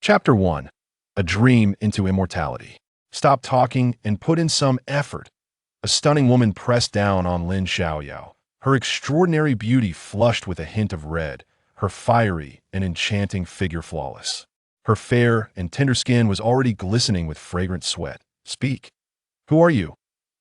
Chapter 1. A Dream into Immortality. Stop talking and put in some effort. A stunning woman pressed down on Lin Xiaoyao, her extraordinary beauty flushed with a hint of red, her fiery and enchanting figure flawless. Her fair and tender skin was already glistening with fragrant sweat. Speak. Who are you?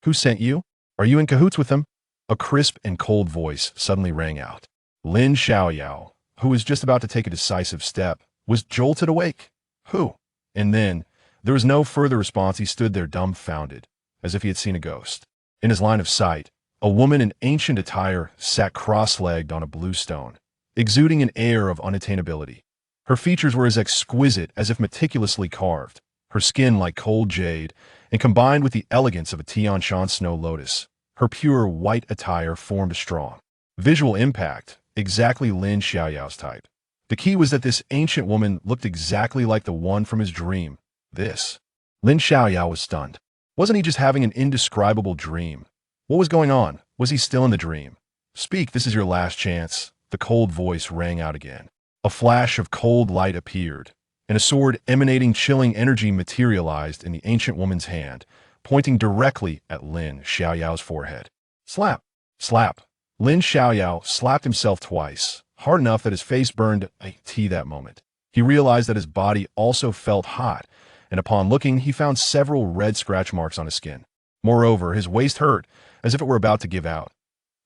Who sent you? Are you in cahoots with them? A crisp and cold voice suddenly rang out. Lin Xiaoyao, who was just about to take a decisive step, was jolted awake. Who? And then, there was no further response. He stood there dumbfounded, as if he had seen a ghost. In his line of sight, a woman in ancient attire sat cross-legged on a blue stone, exuding an air of unattainability. Her features were as exquisite as if meticulously carved, her skin like cold jade, and combined with the elegance of a Tianshan snow lotus, her pure white attire formed a strong visual impact, exactly Lin Xiaoyao's type. The key was that this ancient woman looked exactly like the one from his dream. Lin Xiaoyao was stunned. Wasn't he just having an indescribable dream? What was going on? Was he still in the dream? Speak, this is your last chance. The cold voice rang out again. A flash of cold light appeared, and a sword emanating chilling energy materialized in the ancient woman's hand, pointing directly at Lin Xiaoyao's forehead. Slap! Slap! Lin Xiaoyao slapped himself twice, hard enough that his face burned that moment. He realized that his body also felt hot, and upon looking, he found several red scratch marks on his skin. Moreover, his waist hurt, as if it were about to give out.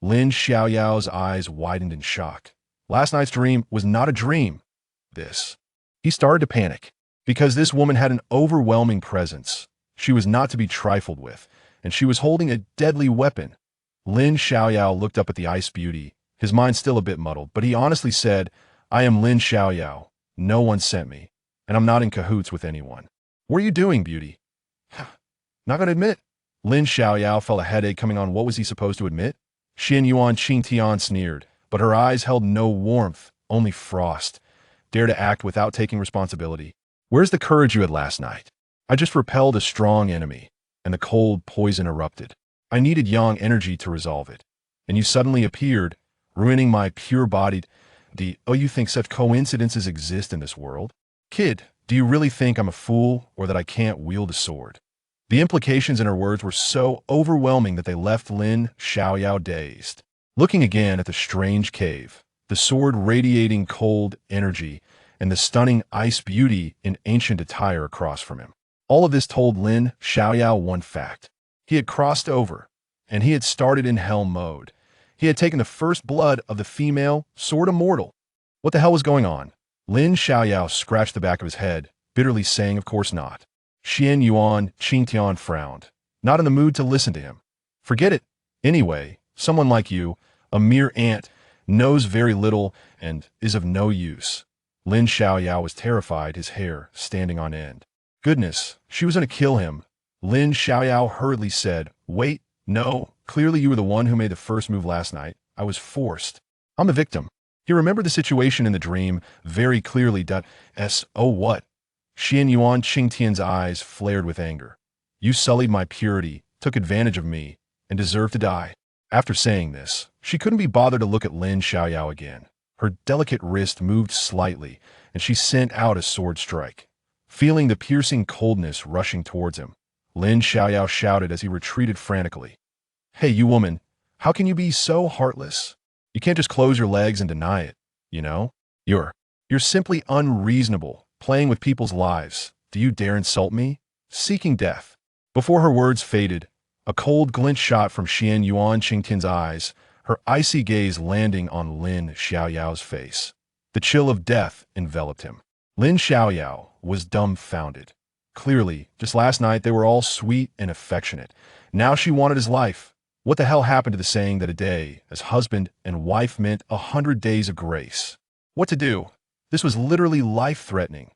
Lin Xiaoyao's eyes widened in shock. Last night's dream was not a dream. He started to panic, because this woman had an overwhelming presence. She was not to be trifled with, and she was holding a deadly weapon. Lin Xiaoyao looked up at the ice beauty, his mind still a bit muddled, but he honestly said, I am Lin Xiaoyao. No one sent me, and I'm not in cahoots with anyone. What are you doing, beauty? Not gonna admit. Lin Xiaoyao felt a headache coming on. What was he supposed to admit? Yin-Yang Qingtian sneered, but her eyes held no warmth, only frost. Dare to act without taking responsibility. Where's the courage you had last night? I just repelled a strong enemy, and the cold poison erupted. I needed yang energy to resolve it, and you suddenly appeared, ruining my pure-bodied. You think such coincidences exist in this world? Kid, do you really think I'm a fool or that I can't wield a sword? The implications in her words were so overwhelming that they left Lin Xiaoyao dazed. Looking again at the strange cave, the sword radiating cold energy, and the stunning ice beauty in ancient attire across from him. All of this told Lin Xiaoyao one fact. He had crossed over, and he had started in hell mode. He had taken the first blood of the female sword immortal. What the hell was going on? Lin Xiaoyao scratched the back of his head, bitterly saying, of course not. Yin-Yang Qingtian frowned, not in the mood to listen to him. Forget it. Anyway, someone like you, a mere ant, knows very little and is of no use. Lin Xiaoyao was terrified, his hair standing on end. Goodness, she was going to kill him. Lin Xiaoyao hurriedly said, wait, no, clearly you were the one who made the first move last night. I was forced. I'm the victim. He remembered the situation in the dream very clearly. Oh what? Yin-Yang Qingtian's eyes flared with anger. You sullied my purity, took advantage of me, and deserve to die. After saying this, she couldn't be bothered to look at Lin Xiaoyao again. Her delicate wrist moved slightly, and she sent out a sword strike. Feeling the piercing coldness rushing towards him, Lin Xiaoyao shouted as he retreated frantically. Hey, you woman, how can you be so heartless? You can't just close your legs and deny it, you know? You're simply unreasonable, playing with people's lives. Do you dare insult me? Seeking death. Before her words faded, a cold glint shot from Yin-Yang Qingtian's eyes, her icy gaze landing on Lin Xiaoyao's face. The chill of death enveloped him. Lin Xiaoyao was dumbfounded. Clearly, just last night they were all sweet and affectionate. Now she wanted his life. What the hell happened to the saying that a day as husband and wife meant 100 days of grace? What to do? This was literally life-threatening.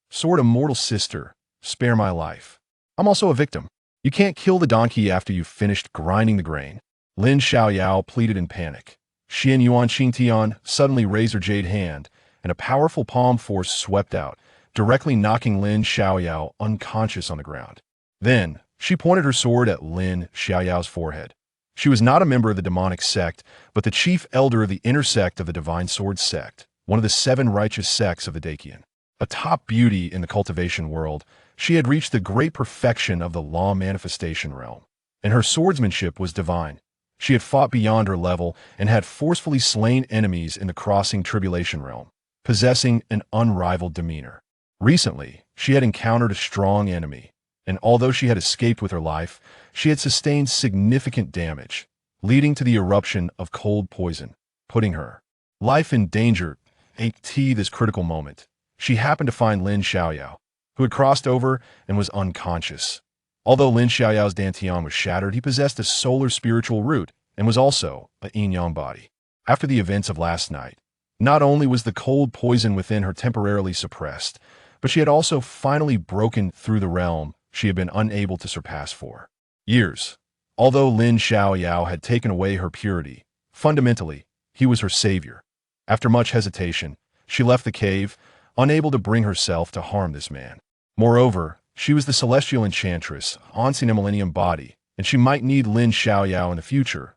Sword immortal sister, spare my life. I'm also a victim. You can't kill the donkey after you've finished grinding the grain. Lin Xiaoyao pleaded in panic. Yin-Yang Qingtian suddenly raised her jade hand, and a powerful palm force swept out, directly knocking Lin Xiaoyao unconscious on the ground. Then, she pointed her sword at Lin Xiaoyao's forehead. She was not a member of the demonic sect, but the chief elder of the inner sect of the divine sword sect, one of the 7 righteous sects of the Dakian. A top beauty in the cultivation world, she had reached the great perfection of the law manifestation realm, and her swordsmanship was divine. She had fought beyond her level and had forcefully slain enemies in the crossing tribulation realm, possessing an unrivaled demeanor. Recently, she had encountered a strong enemy, and although she had escaped with her life, she had sustained significant damage, leading to the eruption of cold poison, putting her life in danger. At this critical moment, she happened to find Lin Xiaoyao, who had crossed over and was unconscious. Although Lin Xiaoyao's dantian was shattered, he possessed a solar spiritual root and was also a yin-yang body. After the events of last night, not only was the cold poison within her temporarily suppressed, but she had also finally broken through the realm she had been unable to surpass for years. Although Lin Xiaoyao had taken away her purity, fundamentally, he was her savior. After much hesitation, she left the cave, unable to bring herself to harm this man. Moreover, she was the celestial enchantress, haunting a millennium body, and she might need Lin Xiaoyao in the future.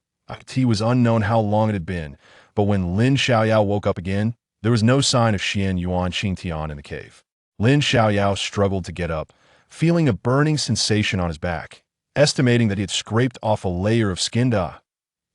It was unknown how long it had been, but when Lin Xiaoyao woke up again, there was no sign of Xian Yuan Qingtian in the cave. Lin Xiaoyao struggled to get up, feeling a burning sensation on his back, estimating that he had scraped off a layer of skin.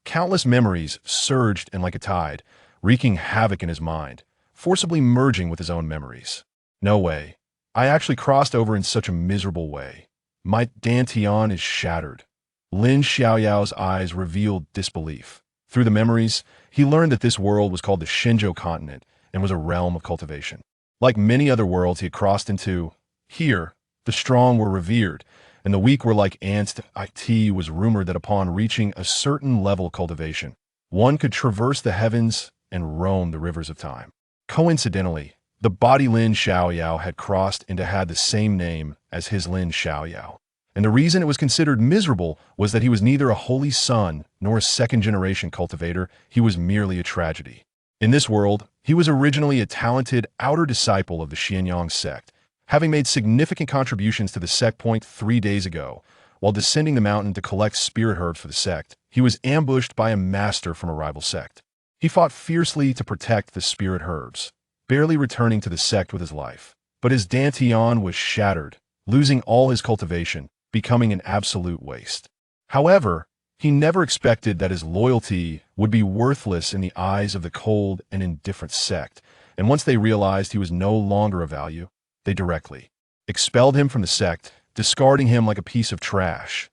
Countless memories surged in like a tide, wreaking havoc in his mind, forcibly merging with his own memories. No way. I actually crossed over in such a miserable way. My dantian is shattered. Lin Xiaoyao's eyes revealed disbelief. Through the memories, he learned that this world was called the Shenzhou continent and was a realm of cultivation. Like many other worlds he had crossed into, here, the strong were revered, and the weak were like ants. It was rumored that upon reaching a certain level of cultivation, one could traverse the heavens and roam the rivers of time. Coincidentally, the body Lin Xiaoyao had crossed into had the same name as his Lin Xiaoyao. And the reason it was considered miserable was that he was neither a holy son nor a second-generation cultivator. He was merely a tragedy. In this world, he was originally a talented outer disciple of the Yin-Yang sect, having made significant contributions to the sect. 3 days ago, while descending the mountain to collect spirit herbs for the sect, he was ambushed by a master from a rival sect. He fought fiercely to protect the spirit herbs, barely returning to the sect with his life. But his dantian was shattered, losing all his cultivation, becoming an absolute waste. However, he never expected that his loyalty would be worthless in the eyes of the cold and indifferent sect, and once they realized he was no longer of value, they directly expelled him from the sect, discarding him like a piece of trash.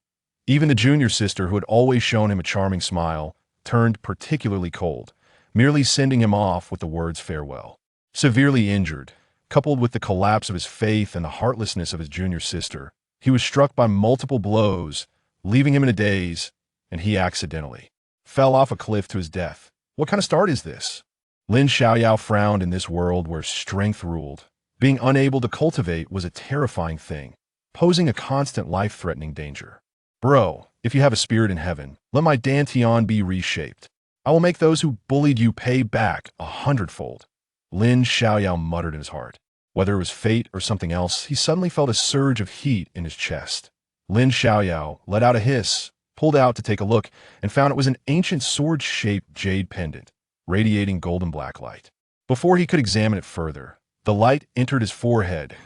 Even the junior sister, who had always shown him a charming smile, turned particularly cold, merely sending him off with the words farewell. Severely injured, coupled with the collapse of his faith and the heartlessness of his junior sister, he was struck by multiple blows, leaving him in a daze, and he accidentally fell off a cliff to his death. What kind of start is this? Lin Xiaoyao frowned. In this world where strength ruled, being unable to cultivate was a terrifying thing, posing a constant life-threatening danger. Bro, if you have a spirit in heaven, let my dantian be reshaped. I will make those who bullied you pay back 100-fold. Lin Xiaoyao muttered in his heart. Whether it was fate or something else, he suddenly felt a surge of heat in his chest. Lin Xiaoyao let out a hiss, pulled out to take a look, and found it was an ancient sword-shaped jade pendant, radiating golden black light. Before he could examine it further, the light entered his forehead.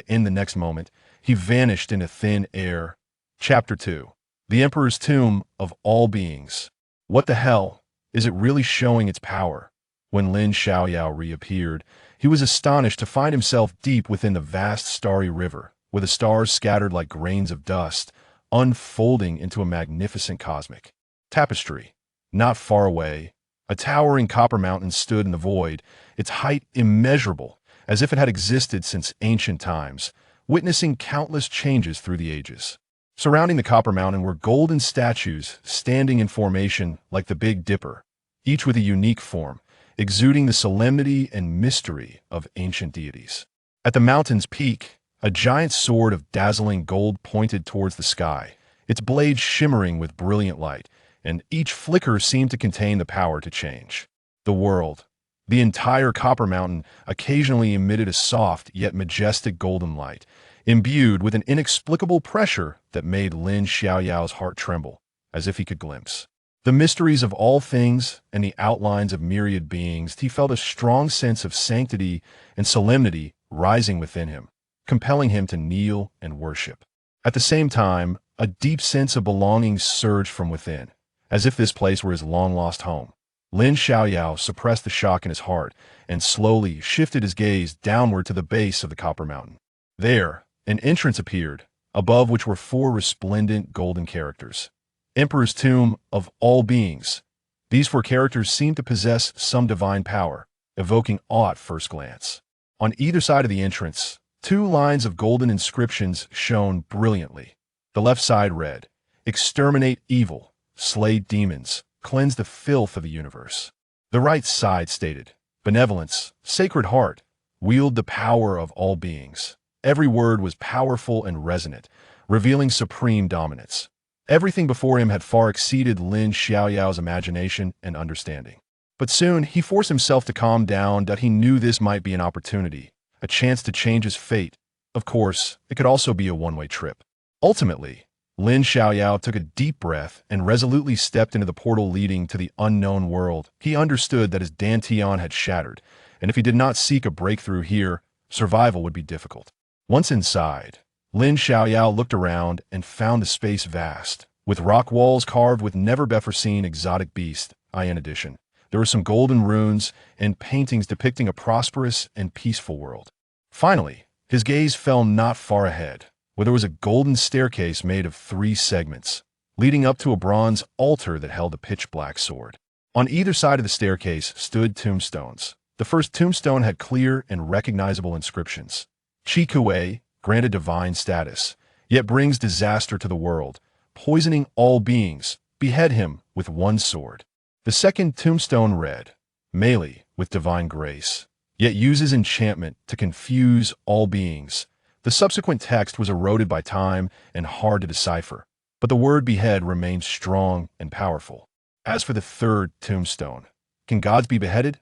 In the next moment, he vanished into thin air. Chapter 2. The Emperor's Tomb of All Beings. What the hell? Is it really showing its power? When Lin Xiaoyao reappeared, he was astonished to find himself deep within the vast starry river, with the stars scattered like grains of dust, unfolding into a magnificent cosmic tapestry. Not far away, a towering copper mountain stood in the void, its height immeasurable, as if it had existed since ancient times, witnessing countless changes through the ages. Surrounding the copper mountain were golden statues standing in formation like the Big Dipper, each with a unique form, exuding the solemnity and mystery of ancient deities. At the mountain's peak, a giant sword of dazzling gold pointed towards the sky, its blade shimmering with brilliant light, and each flicker seemed to contain the power to change the world. The entire copper mountain occasionally emitted a soft yet majestic golden light, imbued with an inexplicable pressure that made Lin Xiaoyao's heart tremble, as if he could glimpse the mysteries of all things and the outlines of myriad beings. He felt a strong sense of sanctity and solemnity rising within him, compelling him to kneel and worship. At the same time, a deep sense of belonging surged from within, as if this place were his long-lost home. Lin Xiaoyao suppressed the shock in his heart and slowly shifted his gaze downward to the base of the copper mountain. There, an entrance appeared, above which were 4 resplendent golden characters. Emperor's Tomb of All Beings. These 4 characters seemed to possess some divine power, evoking awe at first glance. On either side of the entrance, 2 lines of golden inscriptions shone brilliantly. The left side read, "Exterminate evil, slay demons, cleanse the filth of the universe." The right side stated, "Benevolence, Sacred Heart, wield the power of all beings." Every word was powerful and resonant, revealing supreme dominance. Everything before him had far exceeded Lin Xiaoyao's imagination and understanding. But soon, he forced himself to calm down that he knew this might be an opportunity, a chance to change his fate. Of course, it could also be a one-way trip. Ultimately, Lin Xiaoyao took a deep breath and resolutely stepped into the portal leading to the unknown world. He understood that his dantian had shattered, and if he did not seek a breakthrough here, survival would be difficult. Once inside, Lin Xiaoyao looked around and found the space vast, with rock walls carved with never-before-seen exotic beasts. In addition, there were some golden runes and paintings depicting a prosperous and peaceful world. Finally, his gaze fell not far ahead, where there was a golden staircase made of 3 segments, leading up to a bronze altar that held a pitch-black sword. On either side of the staircase stood tombstones. The first tombstone had clear and recognizable inscriptions. Qi Kuei, granted divine status, yet brings disaster to the world, poisoning all beings, behead him with 1 sword. The second tombstone read, Melee, with divine grace, yet uses enchantment to confuse all beings. The subsequent text was eroded by time and hard to decipher, but the word behead remained strong and powerful. As for the third tombstone, can gods be beheaded?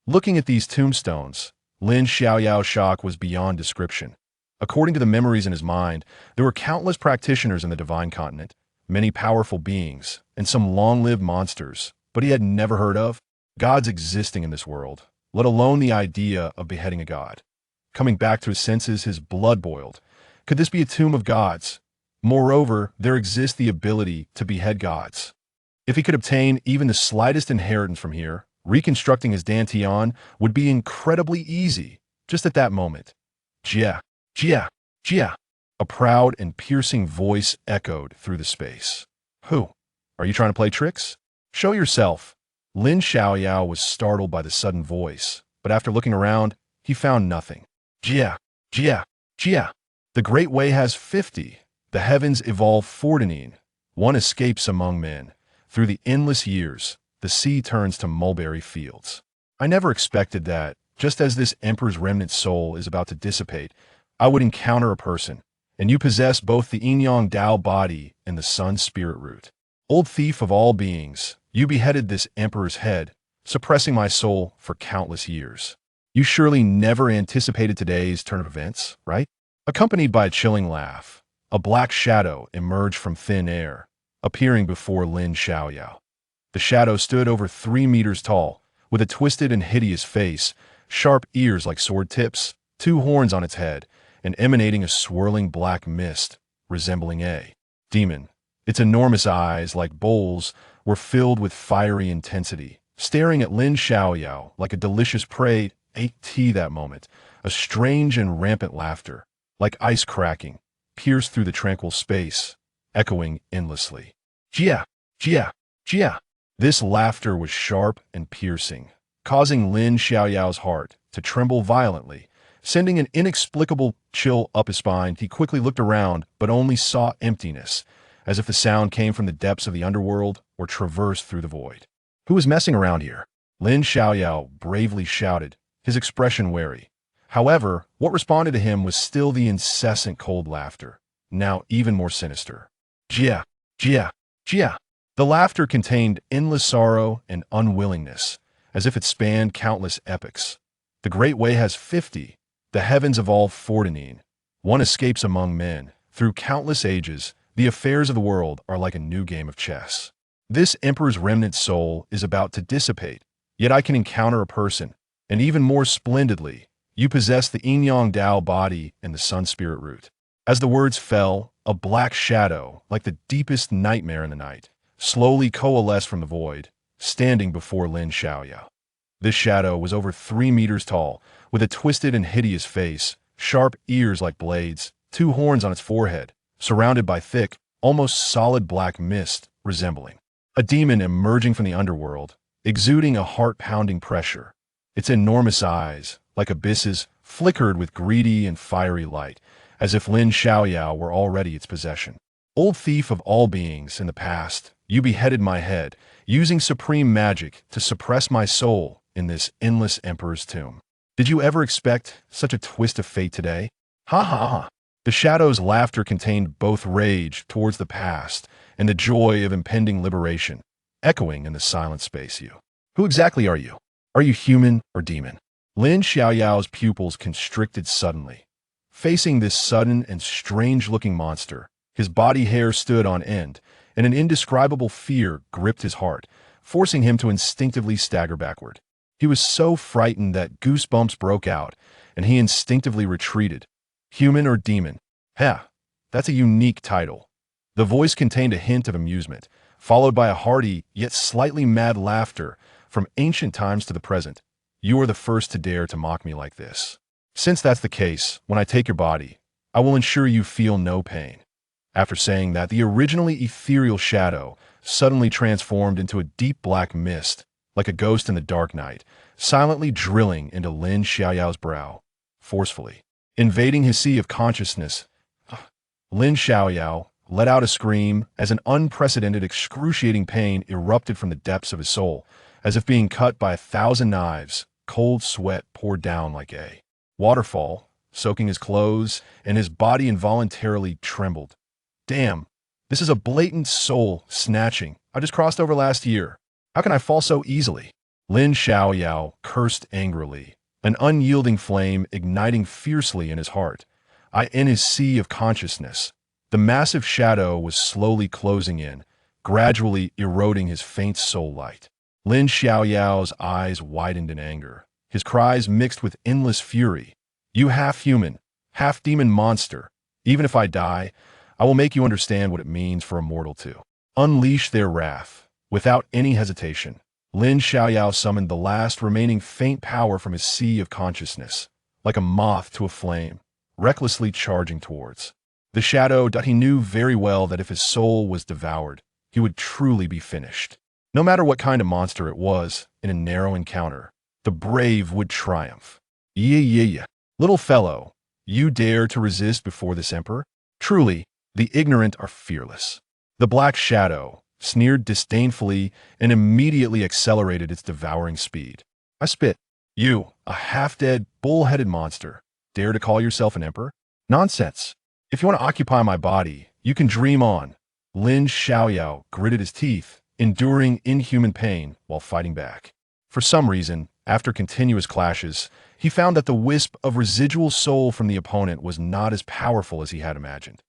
Looking at these tombstones, Lin Xiaoyao's shock was beyond description. According to the memories in his mind, there were countless practitioners in the divine continent, many powerful beings, and some long-lived monsters, but he had never heard of gods existing in this world, let alone the idea of beheading a god. Coming back to his senses, his blood boiled. Could this be a tomb of gods? Moreover, there exists the ability to behead gods. If he could obtain even the slightest inheritance from here, reconstructing his dantian would be incredibly easy. Just at that moment, Jia, Jia, Jia, a proud and piercing voice echoed through the space. Who? Are you trying to play tricks? Show yourself. Lin Xiaoyao was startled by the sudden voice, but after looking around, he found nothing. Jia, Jia, Jia. The Great Way has 50. The heavens evolve 49. One escapes among men. Through the endless years, the sea turns to mulberry fields. I never expected that, just as this Emperor's remnant soul is about to dissipate, I would encounter a person, and you possess both the Yin-Yang Tao body and the Sun spirit root. Old thief of all beings, you beheaded this Emperor's head, suppressing my soul for countless years. You surely never anticipated today's turn of events, right? Accompanied by a chilling laugh, a black shadow emerged from thin air, appearing before Lin Xiaoyao. The shadow stood over 3 meters tall, with a twisted and hideous face, sharp ears like sword tips, 2 horns on its head, and emanating a swirling black mist, resembling a demon. Its enormous eyes, like bowls, were filled with fiery intensity, staring at Lin Xiaoyao like a delicious prey ate tea that moment. A strange and rampant laughter, like ice cracking, pierced through the tranquil space, echoing endlessly. Jia, Jia, Jia. This laughter was sharp and piercing, causing Lin Xiaoyao's heart to tremble violently, sending an inexplicable chill up his spine. He quickly looked around, but only saw emptiness, as if the sound came from the depths of the underworld or traversed through the void. Who is messing around here? Lin Xiaoyao bravely shouted, his expression wary. However, what responded to him was still the incessant cold laughter, now even more sinister. Jia, Jia, Jia. The laughter contained endless sorrow and unwillingness, as if it spanned countless epochs. The Great Way has 50. The heavens evolve 49. One escapes among men. Through countless ages, the affairs of the world are like a new game of chess. This Emperor's remnant soul is about to dissipate, yet I can encounter a person, and even more splendidly, You possess the Yin-Yang Dao body and the Sun Spirit root. As the words fell, a black shadow, like the deepest nightmare in the night, slowly coalesced from the void, standing before Lin Xiaoyao. This shadow was over 3 meters tall, with a twisted and hideous face, sharp ears like blades, 2 horns on its forehead, surrounded by thick, almost solid black mist, resembling a demon emerging from the underworld, exuding a heart-pounding pressure. Its enormous eyes, like abysses, flickered with greedy and fiery light, as if Lin Xiaoyao were already its possession. Old thief of all beings, in the past, you beheaded my head, using supreme magic to suppress my soul in this endless emperor's tomb. Did you ever expect such a twist of fate today? Ha ha ha. The shadow's laughter contained both rage towards the past and the joy of impending liberation, echoing in the silent space. Who exactly are you? Are you human or demon? Lin Xiaoyao's pupils constricted suddenly. Facing this sudden and strange-looking monster, his body hair stood on end, and an indescribable fear gripped his heart, forcing him to instinctively stagger backward. He was so frightened that goosebumps broke out, and he instinctively retreated. Human or demon? That's a unique title. The voice contained a hint of amusement, followed by a hearty, yet slightly mad laughter from ancient times to the present. You are the first to dare to mock me like this. Since that's the case, when I take your body, I will ensure you feel no pain. After saying that, the originally ethereal shadow suddenly transformed into a deep black mist, like a ghost in the dark night, silently drilling into Lin Xiaoyao's brow, forcefully. Invading his sea of consciousness, Lin Xiaoyao let out a scream as an unprecedented excruciating pain erupted from the depths of his soul, as if being cut by 1,000 knives. Cold sweat poured down like a waterfall, soaking his clothes, and his body involuntarily trembled. Damn, this is a blatant soul snatching. I just crossed over last year. How can I fall so easily? Lin Xiaoyao cursed angrily, an unyielding flame igniting fiercely in his heart. In his sea of consciousness, the massive shadow was slowly closing in, gradually eroding his faint soul light. Lin Xiaoyao's eyes widened in anger, his cries mixed with endless fury. You half-human, half-demon monster, even if I die, I will make you understand what it means for a mortal to unleash their wrath. Without any hesitation, Lin Xiaoyao summoned the last remaining faint power from his sea of consciousness, like a moth to a flame, recklessly charging towards the shadow. He knew very well that if his soul was devoured, he would truly be finished. No matter what kind of monster it was, in a narrow encounter, the brave would triumph. Yeah. Little fellow, you dare to resist before this emperor? Truly, the ignorant are fearless. The black shadow sneered disdainfully and immediately accelerated its devouring speed. I spit. You, a half-dead, bull-headed monster, dare to call yourself an emperor? Nonsense. If you want to occupy my body, you can dream on. Lin Xiaoyao gritted his teeth, enduring inhuman pain while fighting back. For some reason, after continuous clashes, he found that the wisp of residual soul from the opponent was not as powerful as he had imagined.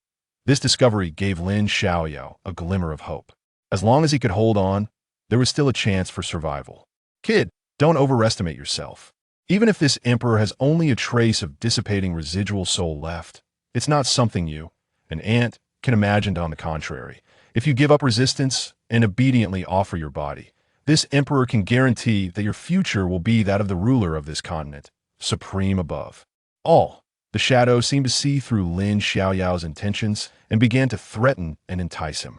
This discovery gave Lin Xiaoyao a glimmer of hope. As long as he could hold on, there was still a chance for survival. Kid, don't overestimate yourself. Even if this emperor has only a trace of dissipating residual soul left, it's not something you, an ant, can imagine. On the contrary, if you give up resistance and obediently offer your body, this emperor can guarantee that your future will be that of the ruler of this continent, supreme above all. The shadow seemed to see through Lin Xiaoyao's intentions and began to threaten and entice him.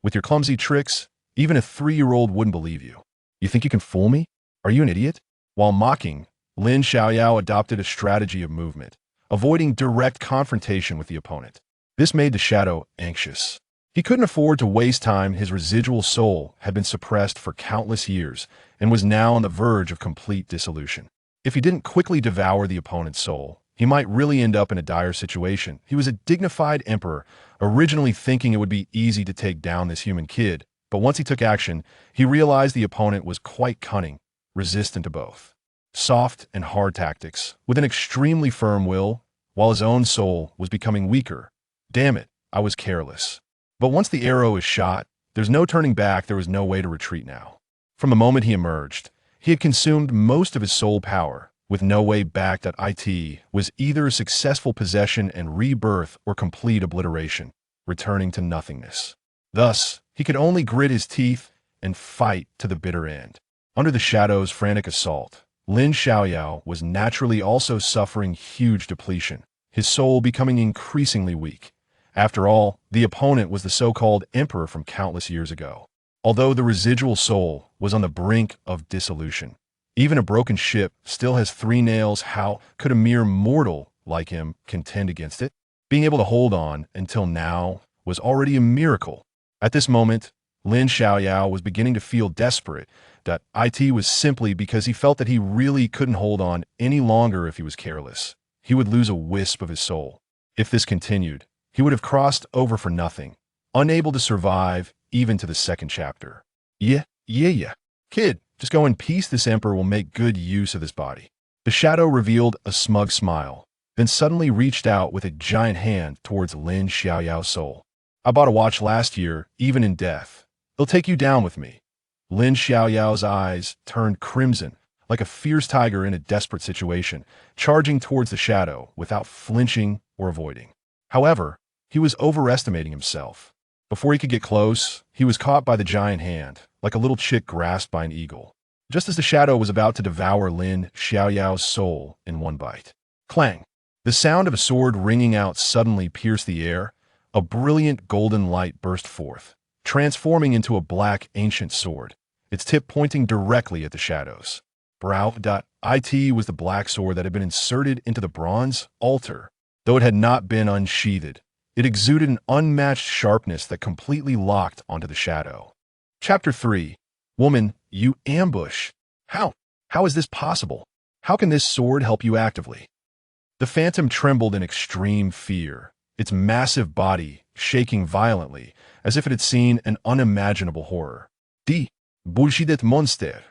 With your clumsy tricks, even a 3-year-old wouldn't believe you. You think you can fool me? Are you an idiot? While mocking, Lin Xiaoyao adopted a strategy of movement, avoiding direct confrontation with the opponent. This made the shadow anxious. He couldn't afford to waste time. His residual soul had been suppressed for countless years and was now on the verge of complete dissolution. If he didn't quickly devour the opponent's soul, he might really end up in a dire situation. He was a dignified emperor, originally thinking it would be easy to take down this human kid, but once he took action, he realized the opponent was quite cunning, resistant to both soft and hard tactics, with an extremely firm will, while his own soul was becoming weaker. Damn it, I was careless. But once the arrow is shot, there's no turning back. There was no way to retreat now. From the moment he emerged, he had consumed most of his soul power, with no way back. It was either a successful possession and rebirth or complete obliteration, returning to nothingness. Thus, he could only grit his teeth and fight to the bitter end. Under the shadow's frantic assault, Lin Xiaoyao was naturally also suffering huge depletion, his soul becoming increasingly weak. After all, the opponent was the so-called emperor from countless years ago. Although the residual soul was on the brink of dissolution, even a broken ship still has three nails. How could a mere mortal like him contend against it? Being able to hold on until now was already a miracle. At this moment, Lin Xiaoyao was beginning to feel desperate. It was simply because he felt that he really couldn't hold on any longer. If he was careless, he would lose a wisp of his soul. If this continued, he would have crossed over for nothing, unable to survive even to the second chapter. Yeah. Kid, just go in peace. This emperor will make good use of this body. The shadow revealed a smug smile, then suddenly reached out with a giant hand towards Lin Xiaoyao's soul. I bought a watch last year, even in death. It'll take you down with me. Lin Xiaoyao's eyes turned crimson, like a fierce tiger in a desperate situation, charging towards the shadow without flinching or avoiding. However, he was overestimating himself. Before he could get close, he was caught by the giant hand, like a little chick grasped by an eagle. Just as the shadow was about to devour Lin Xiaoyao's soul in one bite. Clang! The sound of a sword ringing out suddenly pierced the air. A brilliant golden light burst forth, transforming into a black ancient sword, its tip pointing directly at the shadows. It was the black sword that had been inserted into the bronze altar. Though it had not been unsheathed, it exuded an unmatched sharpness that completely locked onto the shadow. Chapter 3. Woman, you ambush. How is this possible? How can this sword help you actively? The phantom trembled in extreme fear, its massive body shaking violently, as if it had seen an unimaginable horror. Die bullshit monster.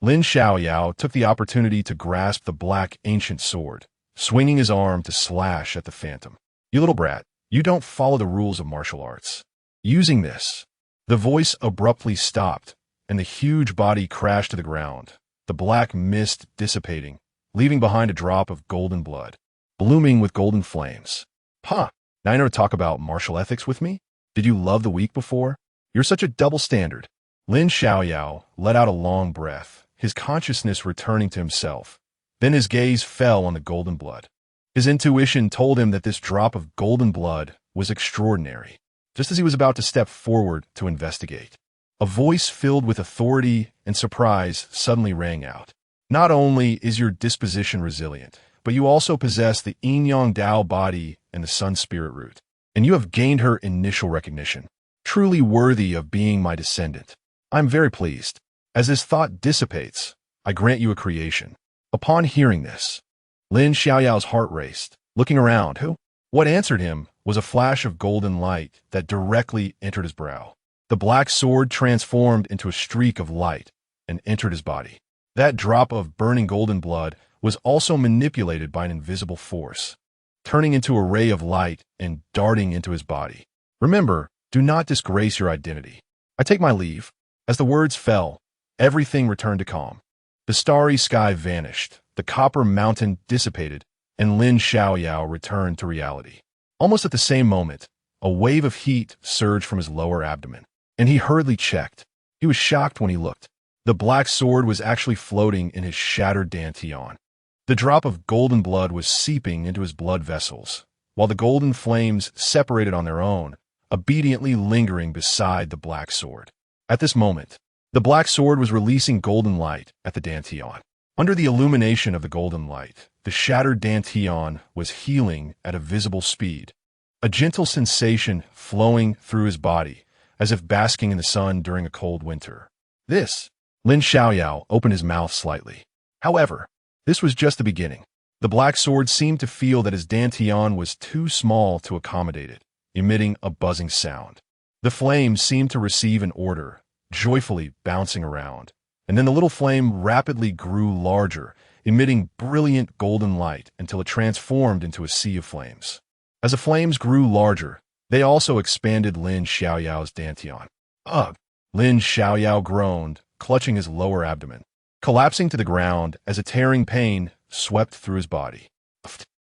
Lin Xiaoyao took the opportunity to grasp the black ancient sword, swinging his arm to slash at the phantom. You little brat, you don't follow the rules of martial arts. Using this, the voice abruptly stopped, and the huge body crashed to the ground, the black mist dissipating, leaving behind a drop of golden blood, blooming with golden flames. Now you know to talk about martial ethics with me? Did you love the week before? You're such a double standard. Lin Xiaoyao let out a long breath, his consciousness returning to himself. Then his gaze fell on the golden blood. His intuition told him that this drop of golden blood was extraordinary. Just as he was about to step forward to investigate, a voice filled with authority and surprise suddenly rang out. Not only is your disposition resilient, but you also possess the Yin-Yang Dao body and the Sun Spirit root, and you have gained her initial recognition, truly worthy of being my descendant. I'm very pleased. As this thought dissipates, I grant you a creation. Upon hearing this, Lin Xiaoyao's heart raced, looking around. What answered him was a flash of golden light that directly entered his brow. The black sword transformed into a streak of light and entered his body. That drop of burning golden blood was also manipulated by an invisible force, turning into a ray of light and darting into his body. Remember, do not disgrace your identity. I take my leave. As the words fell, everything returned to calm. The starry sky vanished, the copper mountain dissipated, and Lin Xiaoyao returned to reality. Almost at the same moment, a wave of heat surged from his lower abdomen, and he hurriedly checked. He was shocked when he looked. The black sword was actually floating in his shattered dantian. The drop of golden blood was seeping into his blood vessels, while the golden flames separated on their own, obediently lingering beside the black sword. At this moment, the black sword was releasing golden light at the dantian. Under the illumination of the golden light, the shattered dantian was healing at a visible speed, a gentle sensation flowing through his body, as if basking in the sun during a cold winter. Lin Xiaoyao opened his mouth slightly. However, this was just the beginning. The black sword seemed to feel that his dantian was too small to accommodate it, emitting a buzzing sound. The flame seemed to receive an order, joyfully bouncing around, and then the little flame rapidly grew larger, emitting brilliant golden light until it transformed into a sea of flames. As the flames grew larger, they also expanded Lin Xiaoyao's dantian. Ugh! Lin Xiaoyao groaned, clutching his lower abdomen, collapsing to the ground as a tearing pain swept through his body.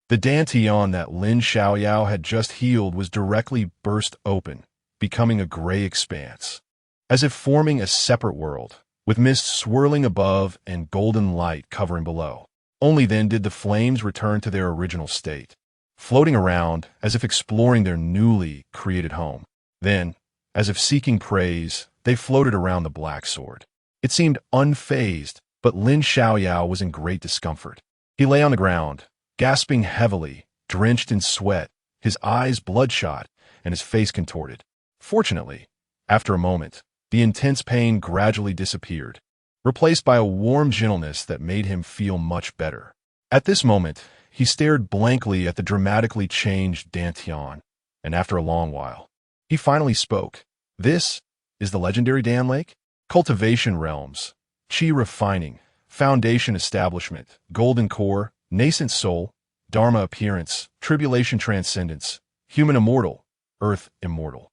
The dantian that Lin Xiaoyao had just healed was directly burst open, becoming a gray expanse, as if forming a separate world, with mist swirling above and golden light covering below. Only then did the flames return to their original state, floating around as if exploring their newly created home. Then, as if seeking praise, they floated around the black sword. It seemed unfazed, but Lin Xiaoyao was in great discomfort. He lay on the ground, gasping heavily, drenched in sweat, his eyes bloodshot, and his face contorted. Fortunately, after a moment, the intense pain gradually disappeared, replaced by a warm gentleness that made him feel much better. At this moment, he stared blankly at the dramatically changed dantian, and after a long while, he finally spoke. "This is the legendary Dan Lake? Cultivation realms, chi refining, foundation establishment, golden core, nascent soul, dharma appearance, tribulation transcendence, human immortal, earth immortal."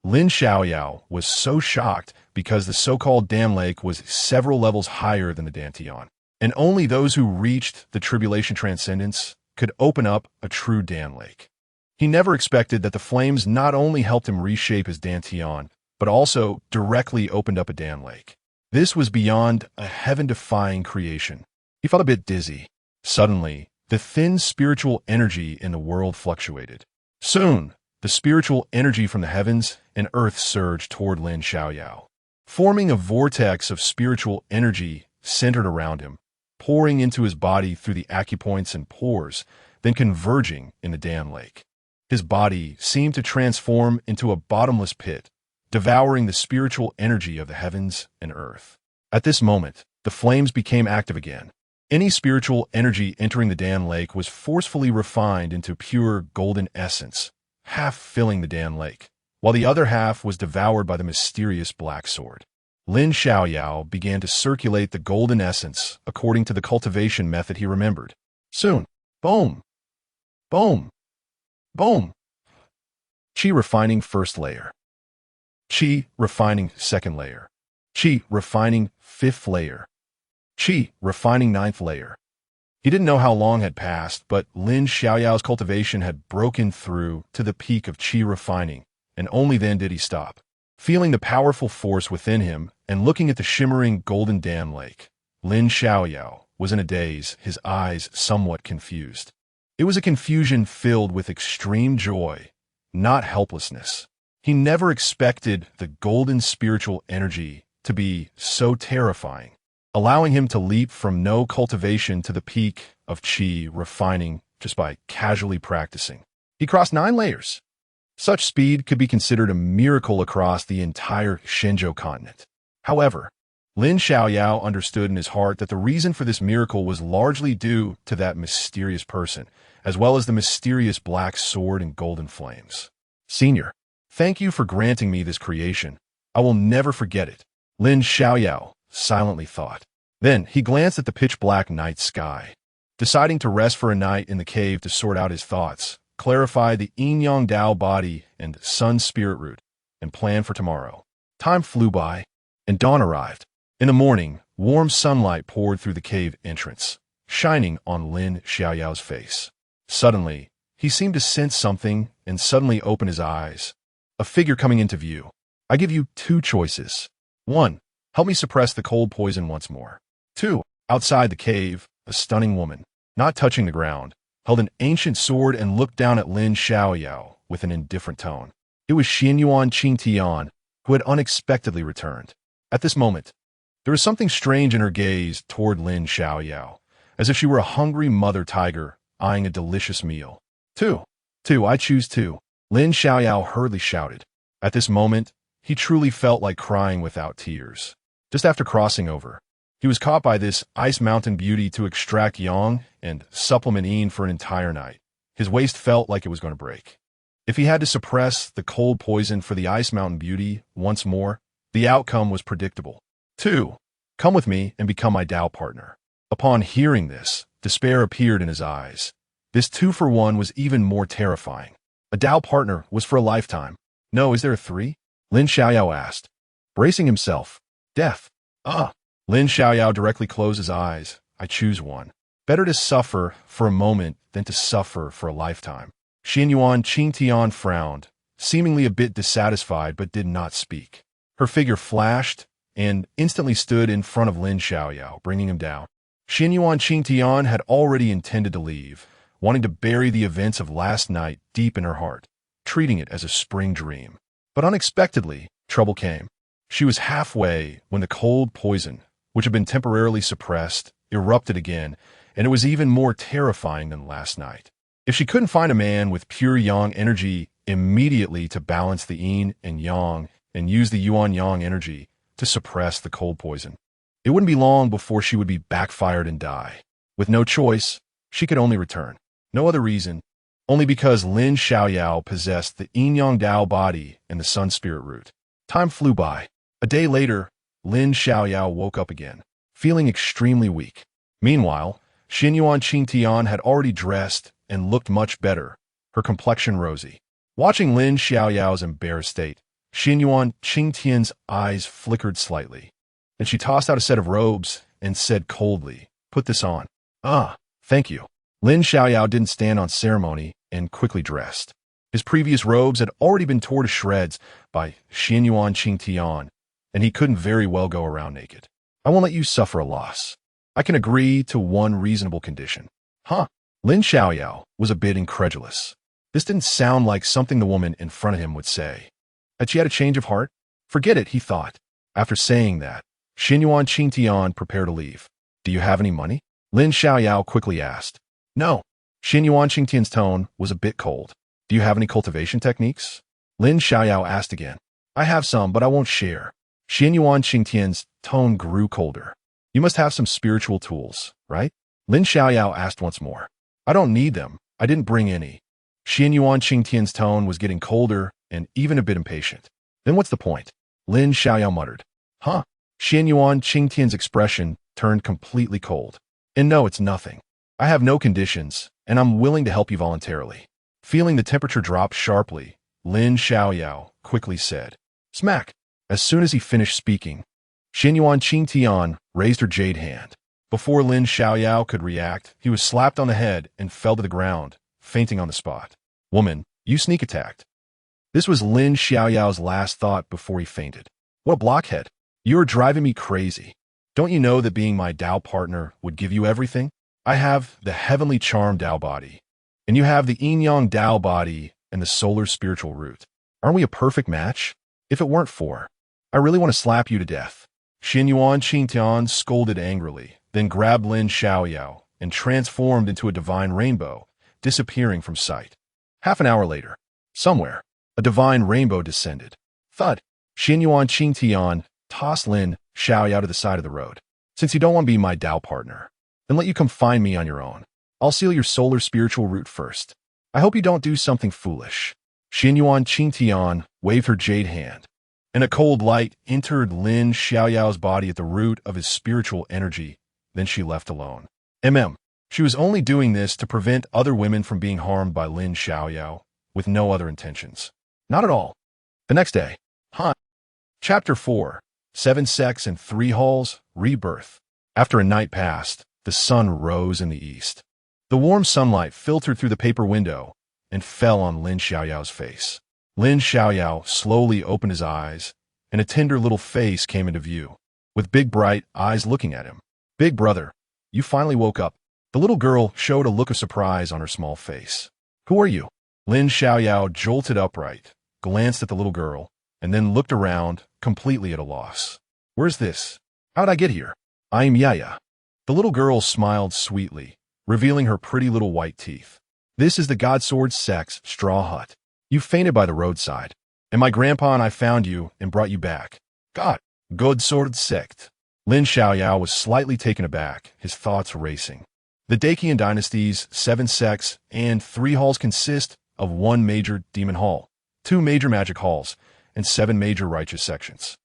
Lin Xiaoyao was so shocked because the so-called Dan Lake was several levels higher than the dantian, and only those who reached the tribulation transcendence could open up a true Dan Lake. He never expected that the flames not only helped him reshape his dantian, but also directly opened up a Dan Lake. This was beyond a heaven-defying creation. He felt a bit dizzy. Suddenly, the thin spiritual energy in the world fluctuated. Soon, the spiritual energy from the heavens and earth surged toward Lin Xiaoyao, forming a vortex of spiritual energy centered around him, pouring into his body through the acupoints and pores, then converging in the Dan Lake. His body seemed to transform into a bottomless pit, devouring the spiritual energy of the heavens and earth. At this moment, the flames became active again. Any spiritual energy entering the Dan Lake was forcefully refined into pure golden essence, half filling the Dan Lake, while the other half was devoured by the mysterious black sword. Lin Xiaoyao began to circulate the golden essence according to the cultivation method he remembered. Soon, boom, boom, boom. Chi refining first layer. Chi refining second layer. Chi refining fifth layer. Chi refining ninth layer. He didn't know how long had passed, but Lin Xiaoyao's cultivation had broken through to the peak of chi refining, and only then did he stop. Feeling the powerful force within him and looking at the shimmering golden Dan Lake, Lin Xiaoyao was in a daze, his eyes somewhat confused. It was a confusion filled with extreme joy, not helplessness. He never expected the golden spiritual energy to be so terrifying, allowing him to leap from no cultivation to the peak of chi refining just by casually practicing. He crossed 9 layers. Such speed could be considered a miracle across the entire Shenzhou continent. However, Lin Xiaoyao understood in his heart that the reason for this miracle was largely due to that mysterious person, as well as the mysterious black sword and golden flames. "Senior, thank you for granting me this creation. I will never forget it," Lin Xiaoyao silently thought. Then he glanced at the pitch-black night sky, deciding to rest for a night in the cave to sort out his thoughts, clarify the Yin-Yang Dao body and sun spirit root, and plan for tomorrow. Time flew by, and dawn arrived. In the morning, warm sunlight poured through the cave entrance, shining on Lin Xiaoyao's face. Suddenly, he seemed to sense something and suddenly opened his eyes. A figure coming into view. "I give you 2 choices. 1. Help me suppress the cold poison once more. 2. Outside the cave, a stunning woman, not touching the ground, held an ancient sword and looked down at Lin Xiaoyao with an indifferent tone. It was Xianyuan Qingtian, who had unexpectedly returned. At this moment, there was something strange in her gaze toward Lin Xiaoyao, as if she were a hungry mother tiger eyeing a delicious meal. Two, I choose 2, Lin Xiaoyao hurriedly shouted. At this moment, he truly felt like crying without tears. Just after crossing over, he was caught by this ice mountain beauty to extract yang and supplement yin for an entire night. His waist felt like it was going to break. If he had to suppress the cold poison for the ice mountain beauty once more, the outcome was predictable. 2. Come with me and become my Tao partner. Upon hearing this, despair appeared in his eyes. This 2-for-1 was even more terrifying. A Tao partner was for a lifetime. No, is there a 3? Lin Xiaoyao asked, bracing himself. Death. Lin Xiaoyao directly closed his eyes. I choose 1. Better to suffer for a moment than to suffer for a lifetime. Xianyuan Qingtian frowned, seemingly a bit dissatisfied but did not speak. Her figure flashed and instantly stood in front of Lin Xiaoyao, bringing him down. Xianyuan Qingtian had already intended to leave, wanting to bury the events of last night deep in her heart, treating it as a spring dream. But unexpectedly, trouble came. She was halfway when the cold poison, which had been temporarily suppressed, erupted again, and it was even more terrifying than last night. If she couldn't find a man with pure yang energy immediately to balance the yin and yang and use the yuan-yang energy to suppress the cold poison, it wouldn't be long before she would be backfired and die. With no choice, she could only return. No other reason, only because Lin Xiaoyao possessed the Yin-Yang Dao body and the Sun Spirit root. Time flew by. A day later, Lin Xiaoyao woke up again, feeling extremely weak. Meanwhile, Xianyuan Qingtian had already dressed and looked much better, her complexion rosy. Watching Lin Xiaoyao's embarrassed state, Xianyuan Qingtian's eyes flickered slightly. Then she tossed out a set of robes and said coldly, "Put this on." "Ah, thank you." Lin Xiaoyao didn't stand on ceremony and quickly dressed. His previous robes had already been torn to shreds by Xianyuan Qingtian, and he couldn't very well go around naked. "I won't let you suffer a loss. I can agree to one reasonable condition." "Huh?" Lin Xiaoyao was a bit incredulous. This didn't sound like something the woman in front of him would say. Had she had a change of heart? Forget it, he thought. After saying that, Xianyuan Qingtian prepared to leave. "Do you have any money?" Lin Xiaoyao quickly asked. "No." Xianyuan Qingtian's tone was a bit cold. "Do you have any cultivation techniques?" Lin Xiaoyao asked again. "I have some, but I won't share." Xianyuan Qingtian's tone grew colder. "You must have some spiritual tools, right?" Lin Xiaoyao asked once more. "I don't need them. I didn't bring any." Xianyuan Qingtian's tone was getting colder and even a bit impatient. "Then what's the point?" Lin Xiaoyao muttered. "Huh?" Xianyuan Qingtian's expression turned completely cold. "And no, it's nothing. I have no conditions, and I'm willing to help you voluntarily." Feeling the temperature drop sharply, Lin Xiaoyao quickly said, "Smack." As soon as he finished speaking, Xianyuan Qingtian raised her jade hand. Before Lin Xiaoyao could react, he was slapped on the head and fell to the ground, fainting on the spot. "Woman, you sneak attacked." This was Lin Xiaoyao's last thought before he fainted. "What a blockhead. You are driving me crazy. Don't you know that being my Dao partner would give you everything? I have the heavenly charm Dao body, and you have the Yin-Yang Dao body and the solar spiritual root. Aren't we a perfect match? If it weren't for, I really want to slap you to death." Xianyuan Qingtian scolded angrily, then grabbed Lin Xiaoyao and transformed into a divine rainbow, disappearing from sight. Half an hour later, somewhere, a divine rainbow descended. Thud! Xianyuan Qingtian tossed Lin Xiaoyao to the side of the road. "Since you don't want to be my Dao partner, then let you come find me on your own. I'll seal your solar spiritual root first. I hope you don't do something foolish." Xianyuan Qingtian waved her jade hand, and a cold light entered Lin Xiaoyao's body at the root of his spiritual energy. Then she left alone. She was only doing this to prevent other women from being harmed by Lin Xiaoyao, with no other intentions. Not at all. The next day. Chapter 4. 7 Sects and 3 Halls, Rebirth. After a night passed, the sun rose in the east. The warm sunlight filtered through the paper window and fell on Lin Xiaoyao's face. Lin Xiaoyao slowly opened his eyes, and a tender little face came into view, with big bright eyes looking at him. "Big brother, you finally woke up." The little girl showed a look of surprise on her small face. "Who are you?" Lin Xiaoyao jolted upright, glanced at the little girl, and then looked around, completely at a loss. "Where's this? How'd I get here?" "I'm Yaya." The little girl smiled sweetly, revealing her pretty little white teeth. "This is the Godsword Sect's straw hut. You fainted by the roadside, and my grandpa and I found you and brought you back." Godsword Sect. Lin Xiaoyao was slightly taken aback, his thoughts racing. The Dacian dynasty's 7 sects and 3 halls consist of 1 major demon hall, 2 major magic halls, and 7 major righteous sections.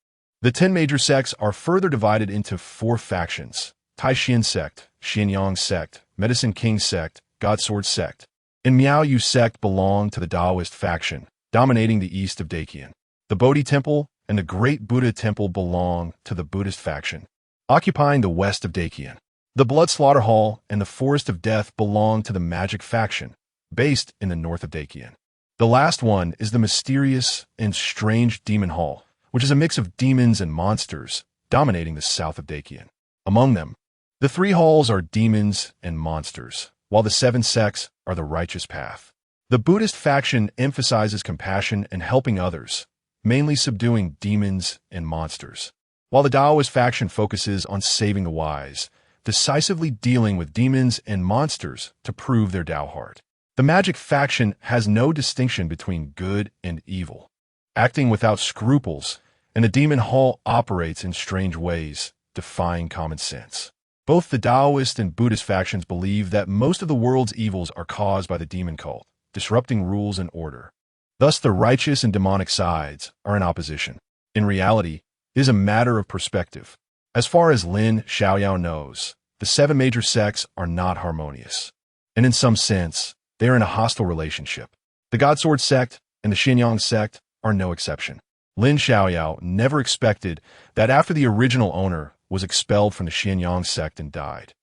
The 10 major sects are further divided into 4 factions: Taishan Sect, Xianyang Sect, Medicine King Sect, Godsword Sect, and Miaoyu Sect belong to the Taoist faction, dominating the east of Dacian. The Bodhi Temple and the Great Buddha Temple belong to the Buddhist faction, occupying the west of Dacian. The Blood Slaughter Hall and the Forest of Death belong to the Magic faction, based in the north of Dakian. The last one is the mysterious and strange Demon Hall, which is a mix of demons and monsters, dominating the south of Dakian. Among them, the three halls are demons and monsters, while the seven sects are the righteous path. The Buddhist faction emphasizes compassion and helping others, mainly subduing demons and monsters, while the Taoist faction focuses on saving the wise, decisively dealing with demons and monsters to prove their Tao heart. The Magic faction has no distinction between good and evil, acting without scruples, and the Demon Hall operates in strange ways, defying common sense. Both the Taoist and Buddhist factions believe that most of the world's evils are caused by the demon cult, disrupting rules and order. Thus, the righteous and demonic sides are in opposition. In reality, it is a matter of perspective. As far as Lin Xiaoyao knows, the seven major sects are not harmonious, and in some sense, they are in a hostile relationship. The Godsword sect and the Yin-Yang sect are no exception. Lin Xiaoyao never expected that after the original owner was expelled from the Yin-Yang sect and died,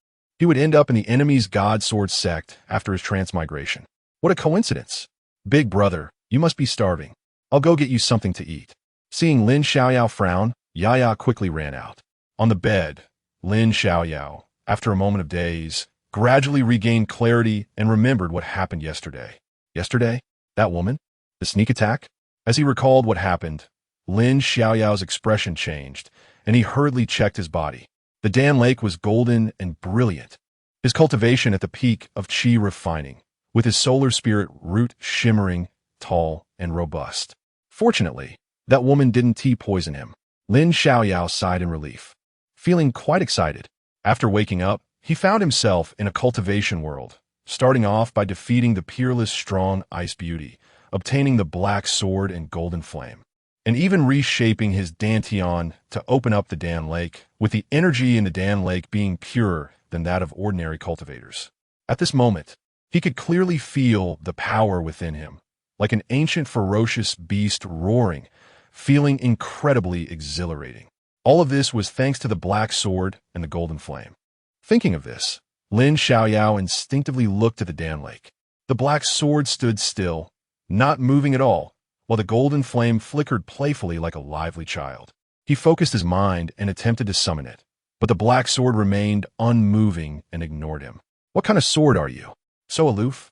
he would end up in the enemy's Godsword sect after his transmigration. What a coincidence! Big brother, you must be starving. I'll go get you something to eat. Seeing Lin Xiaoyao frown, Yaya quickly ran out. On the bed, Lin Xiaoyao, after a moment of daze, gradually regained clarity and remembered what happened yesterday. Yesterday? That woman? The sneak attack? As he recalled what happened, Lin Xiaoyao's expression changed, and he hurriedly checked his body. The Dan Lake was golden and brilliant, his cultivation at the peak of Qi refining, with his solar spirit root shimmering, tall, and robust. Fortunately, that woman didn't tea poison him. Lin Xiaoyao sighed in relief, feeling quite excited. After waking up, he found himself in a cultivation world, starting off by defeating the peerless strong ice beauty, obtaining the black sword and golden flame, and even reshaping his dantian to open up the Dan Lake, with the energy in the Dan Lake being purer than that of ordinary cultivators. At this moment, he could clearly feel the power within him, like an ancient ferocious beast roaring, feeling incredibly exhilarating. All of this was thanks to the black sword and the golden flame. Thinking of this, Lin Xiaoyao instinctively looked at the Dan Lake. The black sword stood still, not moving at all, while the golden flame flickered playfully like a lively child. He focused his mind and attempted to summon it, but the black sword remained unmoving and ignored him. What kind of sword are you? So aloof?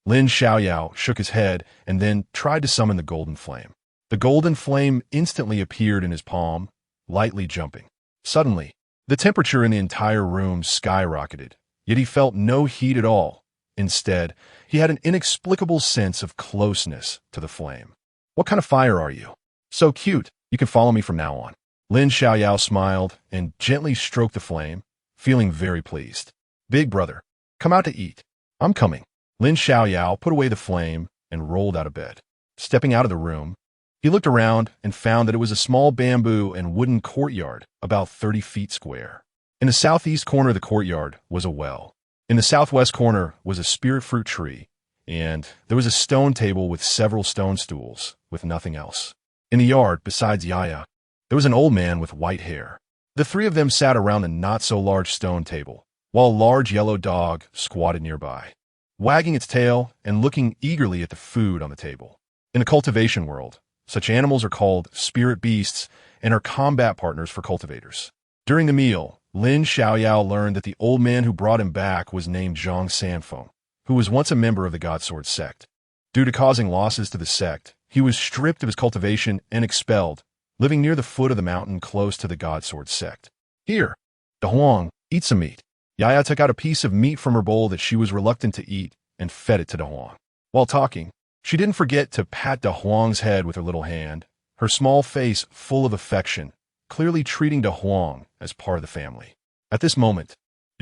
Lin Xiaoyao shook his head and then tried to summon the golden flame. The golden flame instantly appeared in his palm, lightly jumping. Suddenly, the temperature in the entire room skyrocketed, yet he felt no heat at all. Instead, he had an inexplicable sense of closeness to the flame. What kind of fire are you? So cute, you can follow me from now on. Lin Xiaoyao smiled and gently stroked the flame, feeling very pleased. Big brother, come out to eat. I'm coming. Lin Xiaoyao put away the flame and rolled out of bed. Stepping out of the room, he looked around and found that it was a small bamboo and wooden courtyard about 30 feet square. In the southeast corner of the courtyard was a well. In the southwest corner was a spirit fruit tree, and there was a stone table with several stone stools, with nothing else. In the yard, besides Yaya, there was an old man with white hair. The three of them sat around the not-so-large stone table, while a large yellow dog squatted nearby, wagging its tail and looking eagerly at the food on the table. In the cultivation world, such animals are called spirit beasts and are combat partners for cultivators. During the meal, Lin Xiaoyao learned that the old man who brought him back was named Zhang Sanfeng, who was once a member of the Godsword sect. Due to causing losses to the sect, he was stripped of his cultivation and expelled, living near the foot of the mountain close to the Godsword sect. Here, Da Huang, eat some meat. Yaya took out a piece of meat from her bowl that she was reluctant to eat and fed it to Da Huang. While talking, she didn't forget to pat Da Huang's head with her little hand, her small face full of affection, clearly treating Da Huang as part of the family. At this moment,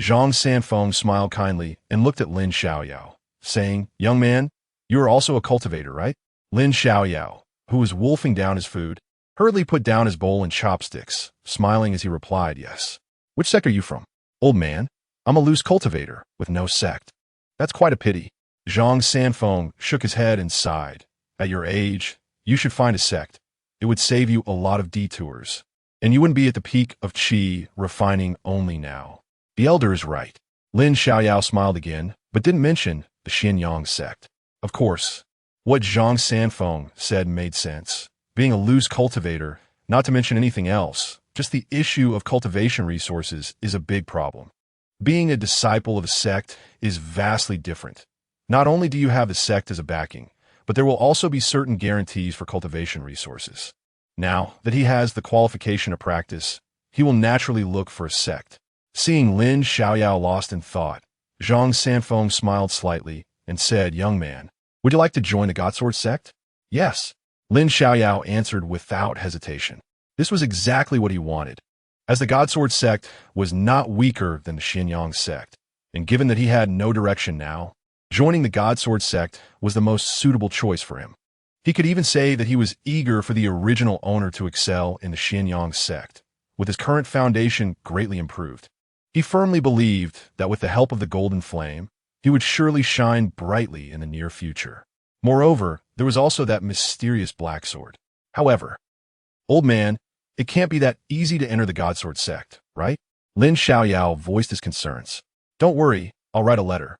Zhang Sanfeng smiled kindly and looked at Lin Xiaoyao, saying, "Young man, you are also a cultivator, right?" Lin Xiaoyao, who was wolfing down his food, hurriedly put down his bowl and chopsticks, smiling as he replied, "Yes." "Which sect are you from?" "Old man, I'm a loose cultivator with no sect." "That's quite a pity." Zhang Sanfeng shook his head and sighed. "At your age, you should find a sect. It would save you a lot of detours, and you wouldn't be at the peak of Qi refining only now." The elder is right. Lin Xiaoyao smiled again, but didn't mention the Yin-Yang sect. Of course, what Zhang Sanfeng said made sense. Being a loose cultivator, not to mention anything else, just the issue of cultivation resources is a big problem. Being a disciple of a sect is vastly different. Not only do you have the sect as a backing, but there will also be certain guarantees for cultivation resources. Now that he has the qualification to practice, he will naturally look for a sect. Seeing Lin Xiaoyao lost in thought, Zhang Sanfeng smiled slightly and said, "Young man, would you like to join the Godsword sect?" "Yes," Lin Xiaoyao answered without hesitation. This was exactly what he wanted, as the Godsword sect was not weaker than the Yin-Yang sect, and given that he had no direction now, joining the Godsword sect was the most suitable choice for him. He could even say that he was eager for the original owner to excel in the Yin-Yang sect, with his current foundation greatly improved. He firmly believed that with the help of the Golden Flame, he would surely shine brightly in the near future. Moreover, there was also that mysterious black sword. However, "Old man, it can't be that easy to enter the Godsword sect, right?" Lin Xiaoyao voiced his concerns. "Don't worry, I'll write a letter,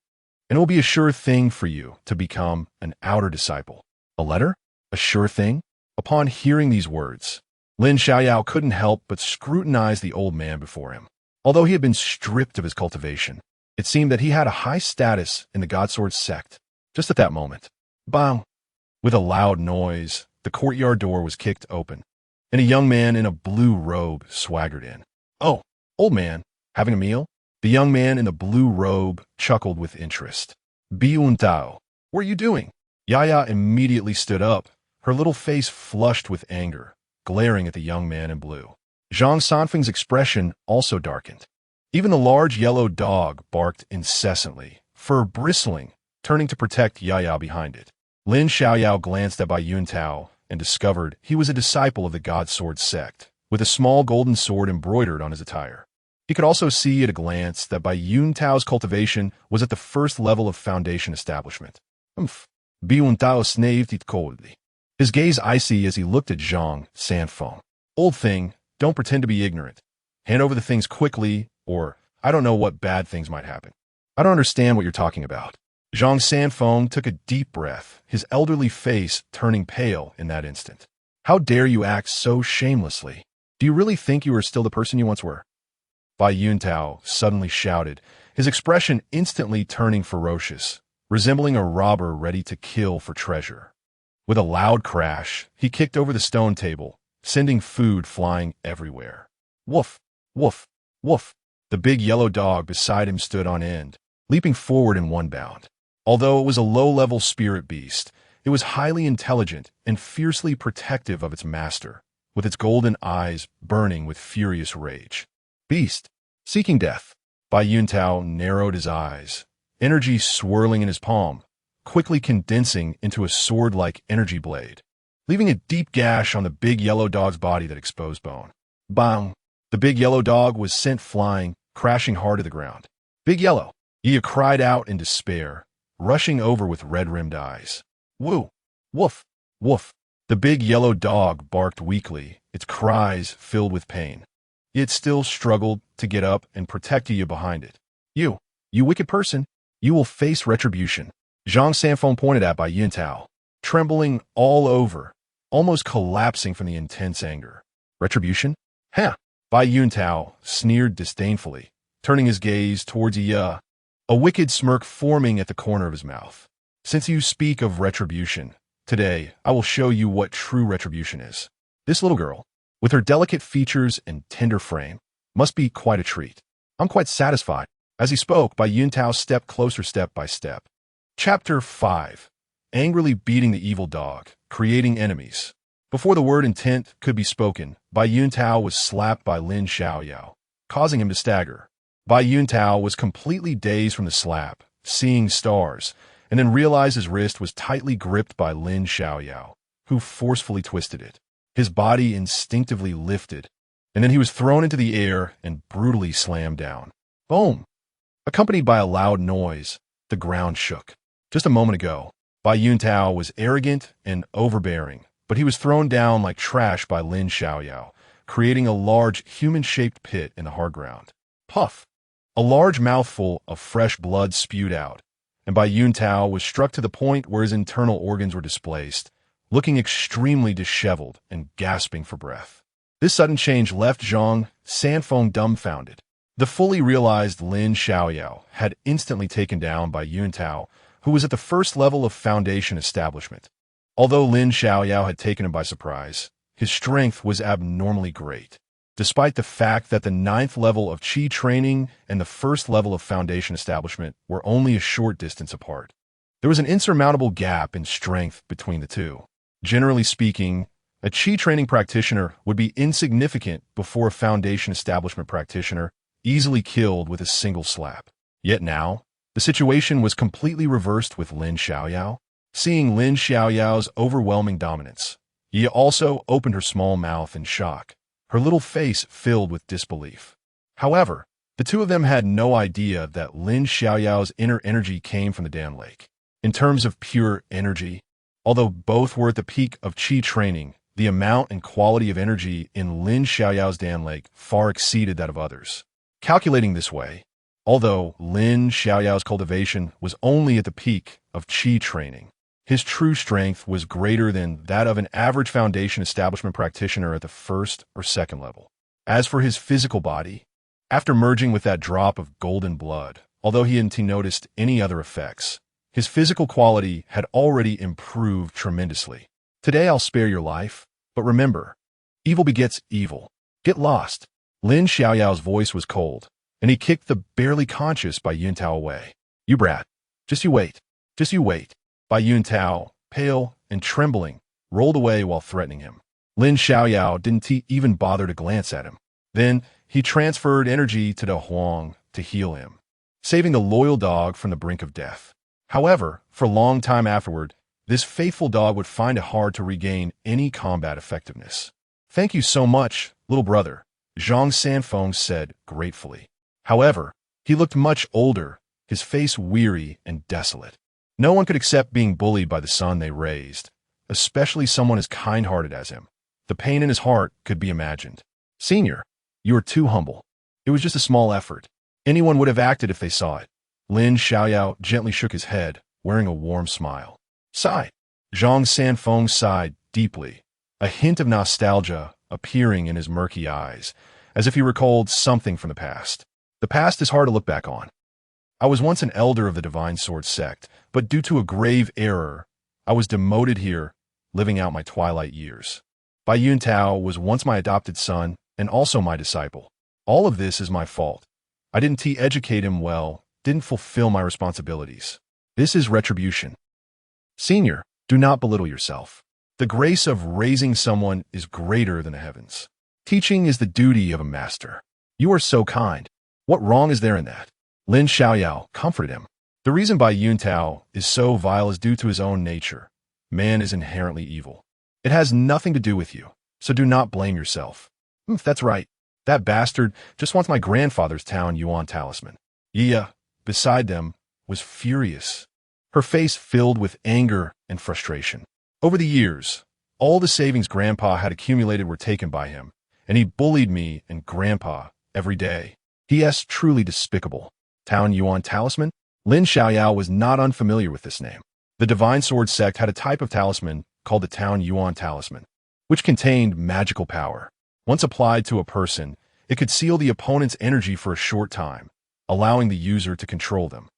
and it will be a sure thing for you to become an outer disciple." "A letter? A sure thing?" Upon hearing these words, Lin Xiaoyao couldn't help but scrutinize the old man before him. Although he had been stripped of his cultivation, it seemed that he had a high status in the Godsword sect. Just at that moment, bang! With a loud noise, the courtyard door was kicked open, and a young man in a blue robe swaggered in. "Oh, old man, having a meal?" The young man in the blue robe chuckled with interest. "Biun Tao, what are you doing?" Yaya immediately stood up, her little face flushed with anger, glaring at the young man in blue. Zhang Sanfeng's expression also darkened. Even the large yellow dog barked incessantly, fur bristling, turning to protect Yaya behind it. Lin Xiaoyao glanced at Bai Yuntao and discovered he was a disciple of the Godsword sect, with a small golden sword embroidered on his attire. He could also see at a glance that Bai Yuntao's cultivation was at the first level of foundation establishment. "Humph." Bai Yuntao sneezed it coldly, his gaze icy as he looked at Zhang Sanfeng. "Old thing, don't pretend to be ignorant. Hand over the things quickly, or I don't know what bad things might happen." "I don't understand what you're talking about." Zhang Sanfeng took a deep breath, his elderly face turning pale in that instant. "How dare you act so shamelessly? Do you really think you are still the person you once were?" Bai Yuntao suddenly shouted, his expression instantly turning ferocious, resembling a robber ready to kill for treasure. With a loud crash, he kicked over the stone table, sending food flying everywhere. "Woof, woof, woof." The big yellow dog beside him stood on end, leaping forward in one bound. Although it was a low-level spirit beast, it was highly intelligent and fiercely protective of its master, with its golden eyes burning with furious rage. "Beast, seeking death." Bai Yuntao narrowed his eyes, energy swirling in his palm, quickly condensing into a sword-like energy blade, leaving a deep gash on the big yellow dog's body that exposed bone. Bang! The big yellow dog was sent flying, crashing hard to the ground. "Big Yellow!" Yia cried out in despair, rushing over with red-rimmed eyes. "Woo! Woof! Woof!" The big yellow dog barked weakly, its cries filled with pain. It still struggled to get up and protect Yia behind it. You wicked person, you will face retribution." Zhang Sanfeng pointed at Bai Yuntao, trembling all over, almost collapsing from the intense anger. "Retribution? Huh!" Bai Yuntao sneered disdainfully, turning his gaze towards Yia, a wicked smirk forming at the corner of his mouth. "Since you speak of retribution, today I will show you what true retribution is. This little girl, with her delicate features and tender frame, must be quite a treat. I'm quite satisfied." As he spoke, Bai Yuntao stepped closer step by step. Chapter 5. Angrily beating the evil dog, creating enemies. Before the word intent could be spoken, Bai Yuntao was slapped by Lin Xiaoyao, causing him to stagger. Bai Yuntao was completely dazed from the slap, seeing stars, and then realized his wrist was tightly gripped by Lin Xiaoyao, who forcefully twisted it. His body instinctively lifted, and then he was thrown into the air and brutally slammed down. Boom! Accompanied by a loud noise, the ground shook. Just a moment ago, Bai Yuntao was arrogant and overbearing, but he was thrown down like trash by Lin Xiaoyao, creating a large human-shaped pit in the hard ground. Puff! A large mouthful of fresh blood spewed out, and Bai Yuntao was struck to the point where his internal organs were displaced, looking extremely disheveled and gasping for breath. This sudden change left Zhang Sanfeng dumbfounded. The fully realized Lin Xiaoyao had instantly taken down Bai Yuntao, who was at the first level of foundation establishment. Although Lin Xiaoyao had taken him by surprise, his strength was abnormally great. Despite the fact that the 9th level of Qi training and the 1st level of foundation establishment were only a short distance apart, there was an insurmountable gap in strength between the two. Generally speaking, a Qi training practitioner would be insignificant before a foundation establishment practitioner, easily killed with a single slap. Yet now, the situation was completely reversed with Lin Xiaoyao. Seeing Lin Xiaoyao's overwhelming dominance, Yi also opened her small mouth in shock, her little face filled with disbelief. However, the two of them had no idea that Lin Xiaoyao's inner energy came from the Dan Lake. In terms of pure energy, although both were at the peak of Qi training, the amount and quality of energy in Lin Xiaoyao's Dan Lake far exceeded that of others. Calculating this way, although Lin Xiaoyao's cultivation was only at the peak of Qi training, his true strength was greater than that of an average foundation establishment practitioner at the 1st or 2nd level. As for his physical body, after merging with that drop of golden blood, although he hadn't noticed any other effects, his physical quality had already improved tremendously. Today I'll spare your life, but remember, evil begets evil. Get lost. Lin Xiaoyao's voice was cold, and he kicked the barely conscious Bai Yuntao away. You brat. Just you wait. Just you wait. Bai Yuntao, pale and trembling, rolled away while threatening him. Lin Xiaoyao didn't even bother to glance at him. Then he transferred energy to De Huang to heal him, saving the loyal dog from the brink of death. However, for a long time afterward, this faithful dog would find it hard to regain any combat effectiveness. Thank you so much, little brother, Zhang Sanfeng said gratefully. However, he looked much older, his face weary and desolate. No one could accept being bullied by the son they raised, especially someone as kind-hearted as him. The pain in his heart could be imagined. Senior, you are too humble. It was just a small effort. Anyone would have acted if they saw it. Lin Xiaoyao gently shook his head, wearing a warm smile. Sigh. Zhang Sanfeng sighed deeply, a hint of nostalgia appearing in his murky eyes, as if he recalled something from the past. The past is hard to look back on. I was once an elder of the Divine Sword sect, but due to a grave error, I was demoted here, living out my twilight years. Bai Yuntao was once my adopted son and also my disciple. All of this is my fault. I didn't educate him well, didn't fulfill my responsibilities. This is retribution. Senior, do not belittle yourself. The grace of raising someone is greater than the heavens. Teaching is the duty of a master. You are so kind. What wrong is there in that? Lin Xiaoyao comforted him. The reason Bai Yuntao is so vile is due to his own nature. Man is inherently evil. It has nothing to do with you, so do not blame yourself. That's right. That bastard just wants my grandfather's Town Yuan talisman. Yi, beside them, was furious, her face filled with anger and frustration. Over the years, all the savings Grandpa had accumulated were taken by him, and he bullied me and Grandpa every day. He is truly despicable. Town Yuan talisman? Lin Xiaoyao was not unfamiliar with this name. The Divine Sword sect had a type of talisman called the Town Yuan talisman, which contained magical power. Once applied to a person, it could seal the opponent's energy for a short time, allowing the user to control them.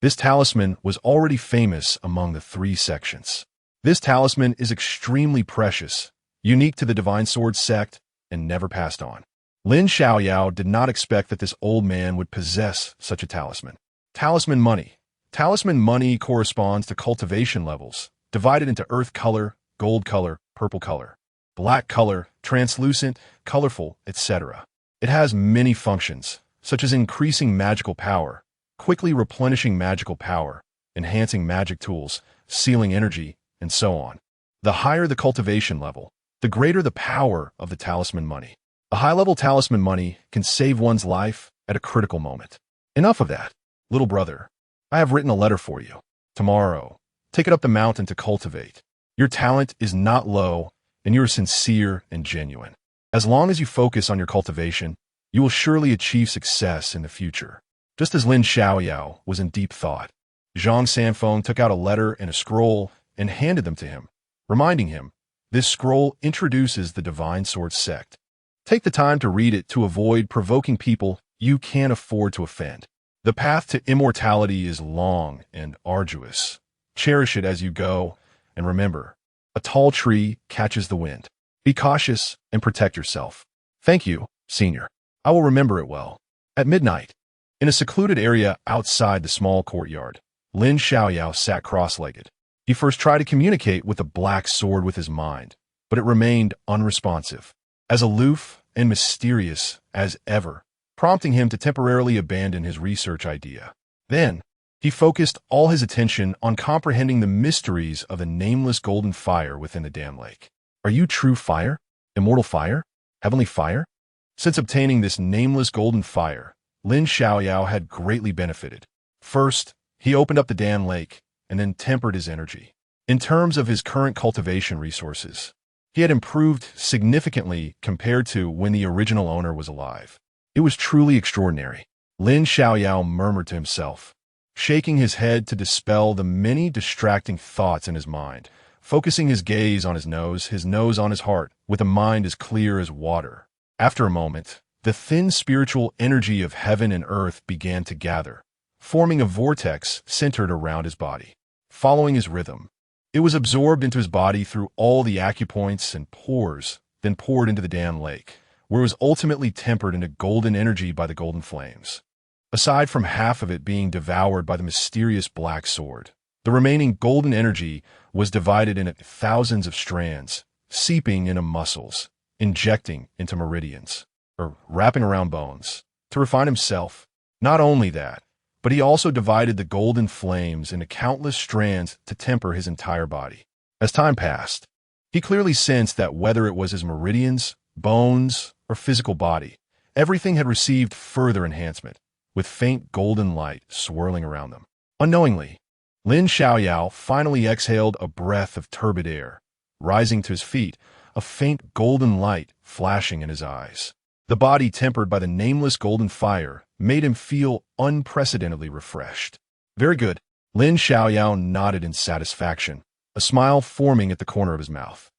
This talisman was already famous among the 3 sections. This talisman is extremely precious, unique to the Divine Sword sect, and never passed on. Lin Xiaoyao did not expect that this old man would possess such a talisman. Talisman money. Talisman money corresponds to cultivation levels, divided into earth color, gold color, purple color, black color, translucent, colorful, etc. It has many functions, such as increasing magical power, quickly replenishing magical power, enhancing magic tools, sealing energy, and so on. The higher the cultivation level, the greater the power of the talisman money. A high-level talisman money can save one's life at a critical moment. Enough of that. Little brother, I have written a letter for you. Tomorrow, take it up the mountain to cultivate. Your talent is not low, and you are sincere and genuine. As long as you focus on your cultivation, you will surely achieve success in the future. Just as Lin Xiaoyao was in deep thought, Zhang Sanfeng took out a letter and a scroll and handed them to him, reminding him, "This scroll introduces the Divine Sword sect. Take the time to read it to avoid provoking people you can't afford to offend. The path to immortality is long and arduous. Cherish it as you go, and remember, a tall tree catches the wind. Be cautious and protect yourself." "Thank you, Senior. I will remember it well." At midnight, in a secluded area outside the small courtyard, Lin Xiaoyao sat cross-legged. He first tried to communicate with the black sword with his mind, but it remained unresponsive, as aloof and mysterious as ever, prompting him to temporarily abandon his research idea. Then, he focused all his attention on comprehending the mysteries of the nameless golden fire within the damn lake. Are you true fire? Immortal fire? Heavenly fire? Since obtaining this nameless golden fire, Lin Xiaoyao had greatly benefited. First, he opened up the damn lake, and then tempered his energy. In terms of his current cultivation resources, he had improved significantly compared to when the original owner was alive. It was truly extraordinary. Lin Xiaoyao murmured to himself, shaking his head to dispel the many distracting thoughts in his mind, focusing his gaze on his nose on his heart, with a mind as clear as water. After a moment, the thin spiritual energy of heaven and earth began to gather, forming a vortex centered around his body. Following his rhythm, it was absorbed into his body through all the acupoints and pores, then poured into the damn lake, where it was ultimately tempered into golden energy by the golden flames. Aside from half of it being devoured by the mysterious black sword, the remaining golden energy was divided into thousands of strands, seeping into muscles, injecting into meridians, or wrapping around bones, to refine himself. Not only that, but he also divided the golden flames into countless strands to temper his entire body. As time passed, he clearly sensed that whether it was his meridians, bones, or physical body, everything had received further enhancement, with faint golden light swirling around them. Unknowingly, Lin Xiaoyao finally exhaled a breath of turbid air, rising to his feet, a faint golden light flashing in his eyes. The body tempered by the nameless golden fire made him feel unprecedentedly refreshed. Very good. Lin Xiaoyao nodded in satisfaction, a smile forming at the corner of his mouth.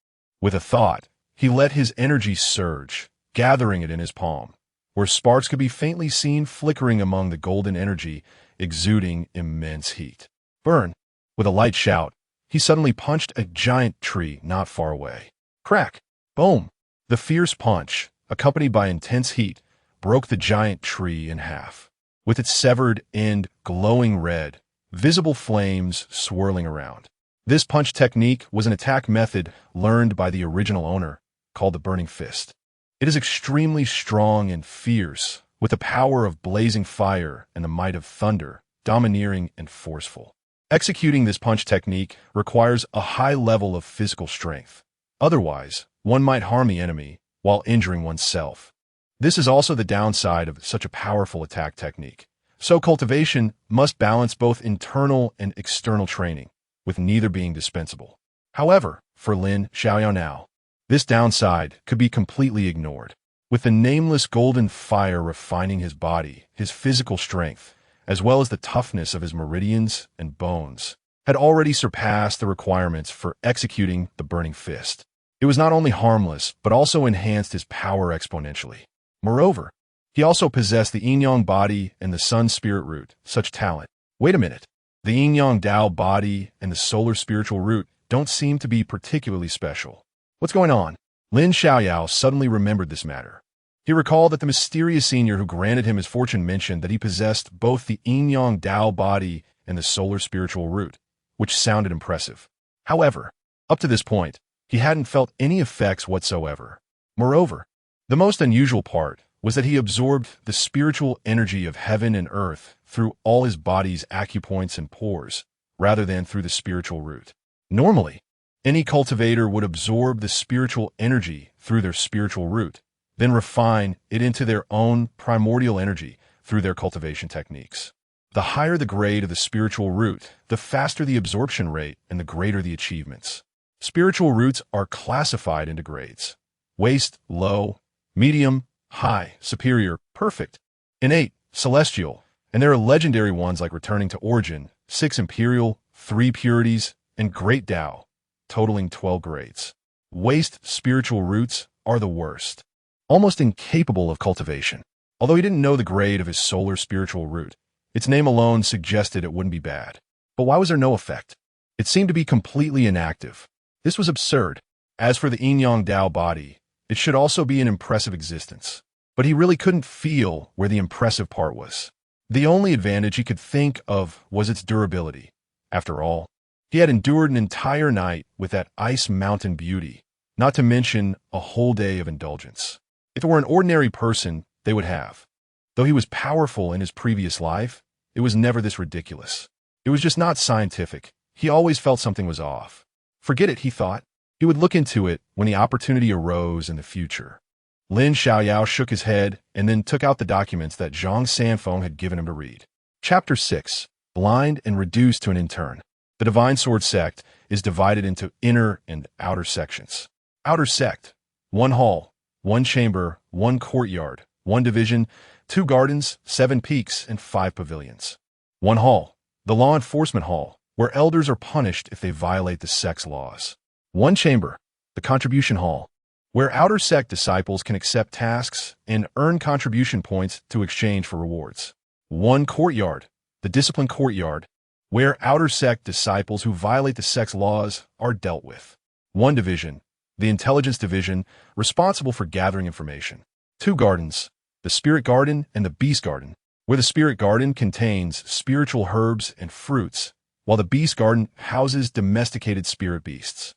With a thought, he let his energy surge, gathering it in his palm, where sparks could be faintly seen flickering among the golden energy, exuding immense heat. Burn! With a light shout, he suddenly punched a giant tree not far away. Crack! Boom! The fierce punch, accompanied by intense heat, broke the giant tree in half, with its severed end glowing red, visible flames swirling around. This punch technique was an attack method learned by the original owner, called the Burning Fist. It is extremely strong and fierce, with the power of blazing fire and the might of thunder, domineering and forceful. Executing this punch technique requires a high level of physical strength. Otherwise, one might harm the enemy while injuring oneself. This is also the downside of such a powerful attack technique. So cultivation must balance both internal and external training, with neither being dispensable. However, for Lin Xiaoyao now, this downside could be completely ignored. With the nameless golden fire refining his body, his physical strength, as well as the toughness of his meridians and bones, had already surpassed the requirements for executing the Burning Fist. It was not only harmless, but also enhanced his power exponentially. Moreover, he also possessed the Yin-Yang body and the Sun Spirit root, such talent. Wait a minute. The Yin-Yang Tao body and the solar spiritual root don't seem to be particularly special. What's going on? Lin Xiaoyao suddenly remembered this matter. He recalled that the mysterious senior who granted him his fortune mentioned that he possessed both the Yin-Yang Tao body and the solar spiritual root, which sounded impressive. However, up to this point, he hadn't felt any effects whatsoever. Moreover, the most unusual part was that he absorbed the spiritual energy of heaven and earth through all his body's acupoints and pores, rather than through the spiritual root. Normally, any cultivator would absorb the spiritual energy through their spiritual root, then refine it into their own primordial energy through their cultivation techniques. The higher the grade of the spiritual root, the faster the absorption rate and the greater the achievements. Spiritual roots are classified into grades: waste, low, medium, high, superior, perfect, innate, celestial, And there are legendary ones like returning to origin, 6 imperial, 3 purities, and great Tao, totaling 12 grades. Waste spiritual roots are the worst, almost incapable of cultivation. Although he didn't know the grade of his solar spiritual root, its name alone suggested it wouldn't be bad. But why was there no effect? It seemed to be completely inactive. This was absurd. As for the Yin-Yang Tao body, it should also be an impressive existence. But he really couldn't feel where the impressive part was. The only advantage he could think of was its durability. After all, he had endured an entire night with that ice mountain beauty, not to mention a whole day of indulgence. If it were an ordinary person, they would have. Though he was powerful in his previous life, it was never this ridiculous. It was just not scientific. He always felt something was off. Forget it, he thought. He would look into it when the opportunity arose in the future. Lin Xiaoyao shook his head and then took out the documents that Zhang Sanfeng had given him to read. Chapter 6. Blind and reduced to an intern. The Divine Sword Sect is divided into inner and outer sections. Outer sect. 1 hall, 1 chamber, 1 courtyard, 1 division, 2 gardens, 7 peaks, and 5 pavilions. 1 hall. The law enforcement hall, where elders are punished if they violate the sect's laws. 1 chamber. The contribution hall, where outer sect disciples can accept tasks and earn contribution points to exchange for rewards. 1 courtyard. The discipline courtyard, where outer sect disciples who violate the sect's laws are dealt with. 1 division. The intelligence division, responsible for gathering information. 2 gardens. The spirit garden and the beast garden, where the spirit garden contains spiritual herbs and fruits, while the beast garden houses domesticated spirit beasts.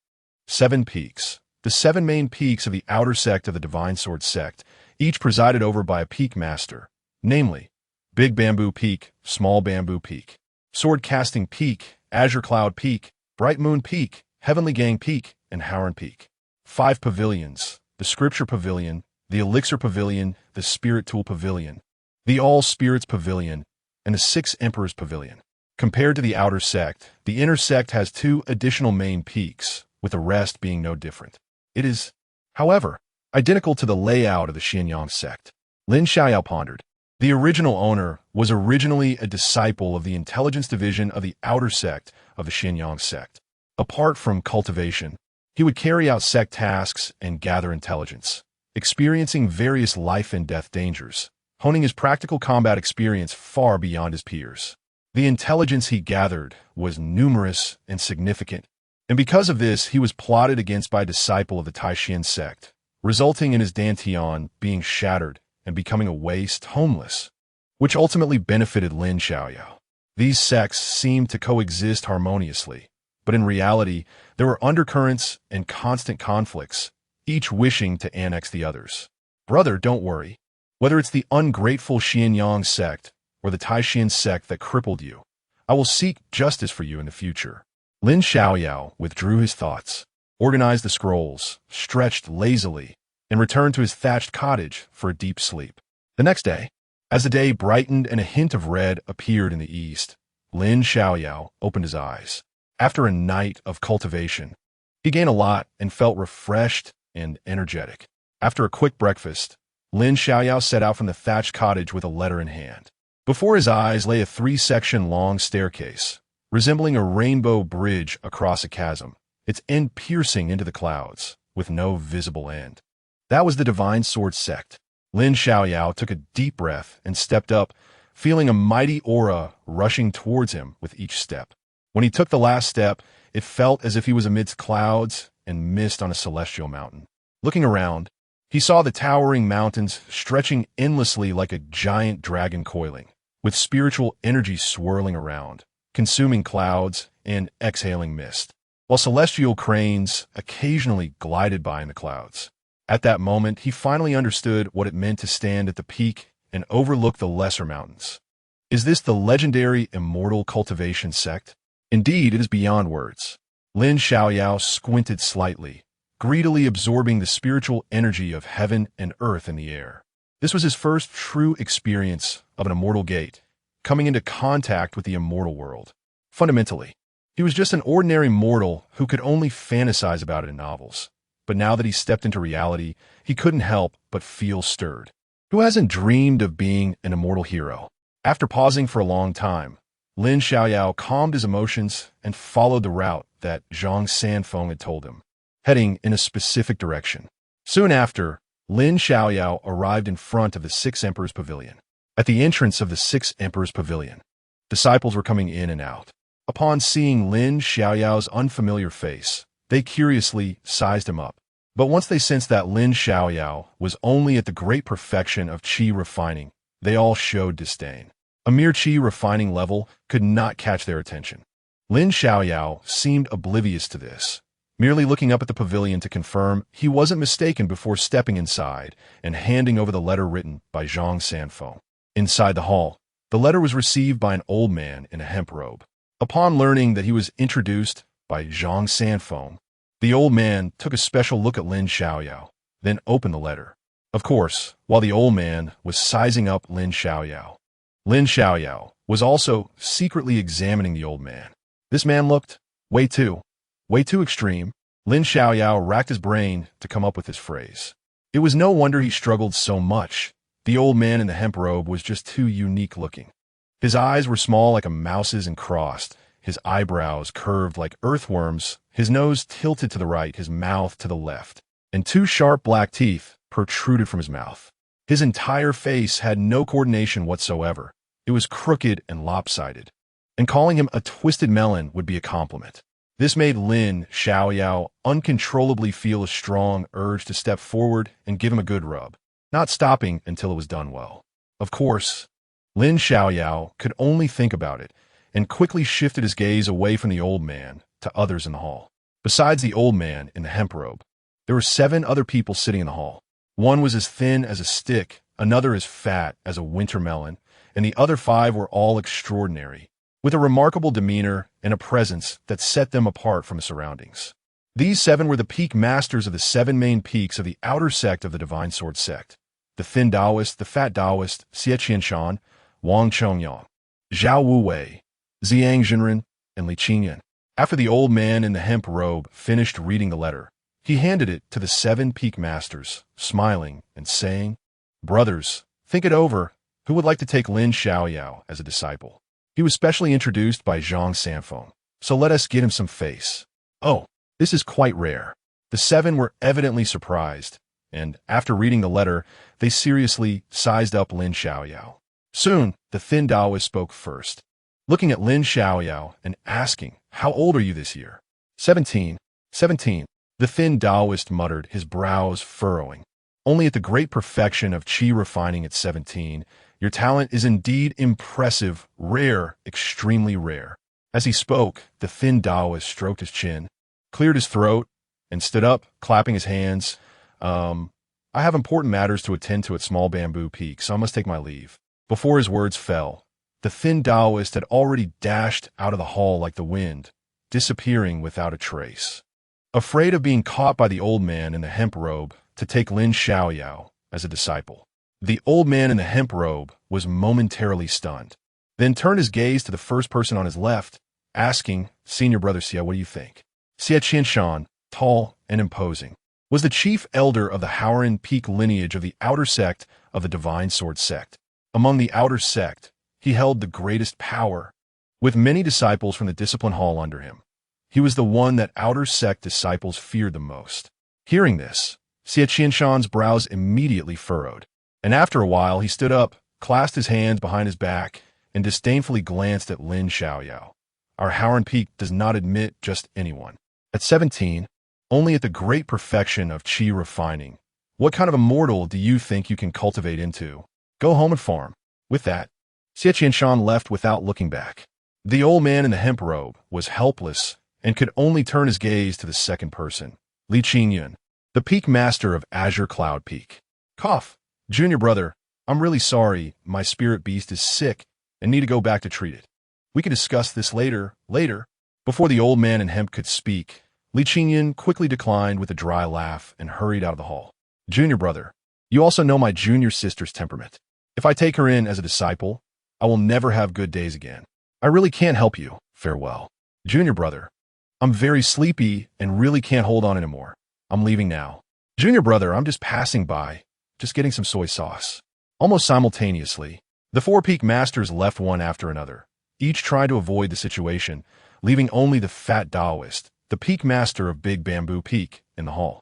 7 peaks. The 7 main peaks of the outer sect of the Divine Sword Sect, each presided over by a peak master, namely, Big Bamboo Peak, Small Bamboo Peak, Sword Casting Peak, Azure Cloud Peak, Bright Moon Peak, Heavenly Gang Peak, and Howren Peak. 5 pavilions. The Scripture Pavilion, the Elixir Pavilion, the Spirit Tool Pavilion, the All Spirits Pavilion, and the 6 Emperors Pavilion. Compared to the outer sect, the inner sect has 2 additional main peaks, with the rest being no different. It is, however, identical to the layout of the Yin-Yang sect. Lin Xiaoyao pondered. The original owner was originally a disciple of the intelligence division of the outer sect of the Yin-Yang sect. Apart from cultivation, he would carry out sect tasks and gather intelligence, experiencing various life and death dangers, honing his practical combat experience far beyond his peers. The intelligence he gathered was numerous and significant, and because of this, he was plotted against by a disciple of the Taishan sect, resulting in his Dantian being shattered and becoming a waste, homeless, which ultimately benefited Lin Xiaoyao. These sects seemed to coexist harmoniously, but in reality, there were undercurrents and constant conflicts, each wishing to annex the others. Brother, don't worry. Whether it's the ungrateful Yin-Yang sect or the Taishan sect that crippled you, I will seek justice for you in the future. Lin Xiaoyao withdrew his thoughts, organized the scrolls, stretched lazily, and returned to his thatched cottage for a deep sleep. The next day, as the day brightened and a hint of red appeared in the east, Lin Xiaoyao opened his eyes. After a night of cultivation, he gained a lot and felt refreshed and energetic. After a quick breakfast, Lin Xiaoyao set out from the thatched cottage with a letter in hand. Before his eyes lay a 3-section long staircase, resembling a rainbow bridge across a chasm, its end piercing into the clouds, with no visible end. That was the Divine Sword Sect. Lin Xiaoyao took a deep breath and stepped up, feeling a mighty aura rushing towards him with each step. When he took the last step, it felt as if he was amidst clouds and mist on a celestial mountain. Looking around, he saw the towering mountains stretching endlessly like a giant dragon coiling, with spiritual energy swirling around, consuming clouds and exhaling mist, while celestial cranes occasionally glided by in the clouds. At that moment, he finally understood what it meant to stand at the peak and overlook the lesser mountains. Is this the legendary immortal cultivation sect? Indeed, it is beyond words. Lin Xiaoyao squinted slightly, greedily absorbing the spiritual energy of heaven and earth in the air. This was his first true experience of an immortal gate, coming into contact with the immortal world. Fundamentally, he was just an ordinary mortal who could only fantasize about it in novels. But now that he stepped into reality, he couldn't help but feel stirred. Who hasn't dreamed of being an immortal hero? After pausing for a long time, Lin Xiaoyao calmed his emotions and followed the route that Zhang Sanfeng had told him, heading in a specific direction. Soon after, Lin Xiaoyao arrived in front of the Six Emperors Pavilion. At the entrance of the Six Emperors Pavilion, disciples were coming in and out. Upon seeing Lin Xiaoyao's unfamiliar face, they curiously sized him up. But once they sensed that Lin Xiaoyao was only at the great perfection of qi refining, they all showed disdain. A mere qi refining level could not catch their attention. Lin Xiaoyao seemed oblivious to this, merely looking up at the pavilion to confirm he wasn't mistaken before stepping inside and handing over the letter written by Zhang Sanfeng. Inside the hall, the letter was received by an old man in a hemp robe. Upon learning that he was introduced by Zhang Sanfeng, the old man took a special look at Lin Xiaoyao, then opened the letter. Of course, while the old man was sizing up Lin Xiaoyao was also secretly examining the old man. This man looked way too extreme. Lin Xiaoyao racked his brain to come up with this phrase. It was no wonder he struggled so much. The old man in the hemp robe was just too unique looking. His eyes were small like a mouse's and crossed, his eyebrows curved like earthworms, his nose tilted to the right, his mouth to the left, and two sharp black teeth protruded from his mouth. His entire face had no coordination whatsoever. It was crooked and lopsided, and calling him a twisted melon would be a compliment. This made Lin Xiaoyao uncontrollably feel a strong urge to step forward and give him a good rub, not stopping until it was done well. Of course, Lin Xiaoyao could only think about it and quickly shifted his gaze away from the old man to others in the hall. Besides the old man in the hemp robe, there were 7 other people sitting in the hall. One was as thin as a stick, another as fat as a winter melon, and the other 5 were all extraordinary, with a remarkable demeanor and a presence that set them apart from the surroundings. These 7 were the peak masters of the 7 main peaks of the outer sect of the Divine Sword sect: the Thin Taoist, the Fat Taoist, Xie Qianshan, Wang Chongyang, Zhao Wuwei, Ziyang Jinren, and Li Qingyan. After the old man in the hemp robe finished reading the letter, he handed it to the 7 peak masters, smiling and saying, "Brothers, think it over. Who would like to take Lin Xiaoyao as a disciple? He was specially introduced by Zhang Sanfeng, so let us get him some face." Oh, this is quite rare. The 7 were evidently surprised, and after reading the letter, they seriously sized up Lin Xiaoyao. Soon, the Thin Taoist spoke first, looking at Lin Xiaoyao and asking, "How old are you this year?" 17. 17. The Thin Taoist muttered, his brows furrowing. "Only at the great perfection of qi refining at 17, your talent is indeed impressive, rare, extremely rare." As he spoke, the Thin Taoist stroked his chin, cleared his throat, and stood up, clapping his hands. I have important matters to attend to at Small Bamboo Peak, so I must take my leave." Before his words fell, the Thin Taoist had already dashed out of the hall like the wind, disappearing without a trace. Afraid of being caught by the old man in the hemp robe to take Lin Xiaoyao as a disciple, the old man in the hemp robe was momentarily stunned, then turned his gaze to the first person on his left, asking, "Senior brother Xie, what do you think?" Xie Qianshan, tall and imposing, was the chief elder of the Howren Peak lineage of the outer sect of the Divine Sword sect. Among the outer sect, he held the greatest power, with many disciples from the discipline hall under him. He was the one that outer sect disciples feared the most. Hearing this, Xie Qianshan's brows immediately furrowed, and after a while he stood up, clasped his hands behind his back, and disdainfully glanced at Lin Xiaoyao. "Our Howren Peak does not admit just anyone. At 17, only at the great perfection of qi refining. What kind of immortal do you think you can cultivate into? Go home and farm." With that, Xie Qianshan left without looking back. The old man in the hemp robe was helpless and could only turn his gaze to the second person, Li Qingyan, the peak master of Azure Cloud Peak. "Cough. Junior brother, I'm really sorry. My spirit beast is sick and need to go back to treat it. We can discuss this later. Before the old man in hemp could speak, Li Qingyan quickly declined with a dry laugh and hurried out of the hall. "Junior brother, you also know my junior sister's temperament. If I take her in as a disciple, I will never have good days again. I really can't help you. Farewell." "Junior brother, I'm very sleepy and really can't hold on anymore. I'm leaving now." "Junior brother, I'm just passing by, just getting some soy sauce." Almost simultaneously, The four peak masters left one after another, each trying to avoid the situation, leaving only the fat Taoist, the peak master of Big Bamboo Peak, in the hall.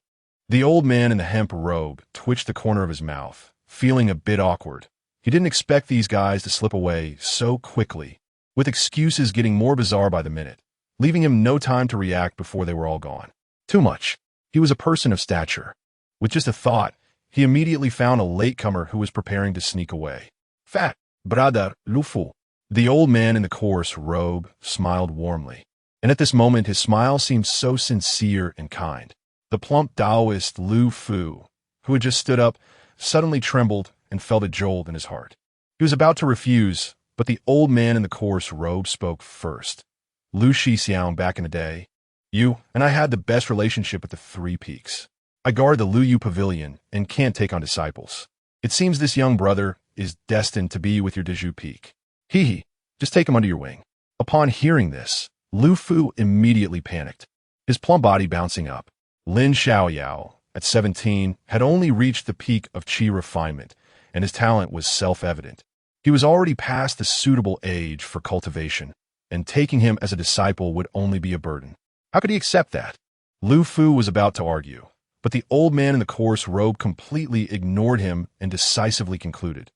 The old man in the hemp robe twitched the corner of his mouth, feeling a bit awkward. He didn't expect these guys to slip away so quickly, with excuses getting more bizarre by the minute, leaving him no time to react before they were all gone. Too much. He was a person of stature. With just a thought, he immediately found a latecomer who was preparing to sneak away. Fat, brother, Lufu. The old man in the coarse robe smiled warmly, and at this moment his smile seemed so sincere and kind. The plump Taoist Lu Fu, who had just stood up, suddenly trembled and felt a jolt in his heart. He was about to refuse, but the old man in the coarse robe spoke first. Lin Xiaoyao back in the day, you and I had the best relationship at the Three Peaks. I guard the Luyu Pavilion and can't take on disciples. It seems this young brother is destined to be with your Deju Peak. Hee, just take him under your wing. Upon hearing this, Lu Fu immediately panicked, his plump body bouncing up. Lin Xiaoyao, at 17, had only reached the peak of qi refinement, and his talent was self-evident. He was already past the suitable age for cultivation, and taking him as a disciple would only be a burden. How could he accept that? Lu Fu was about to argue, but the old man in the coarse robe completely ignored him and decisively concluded.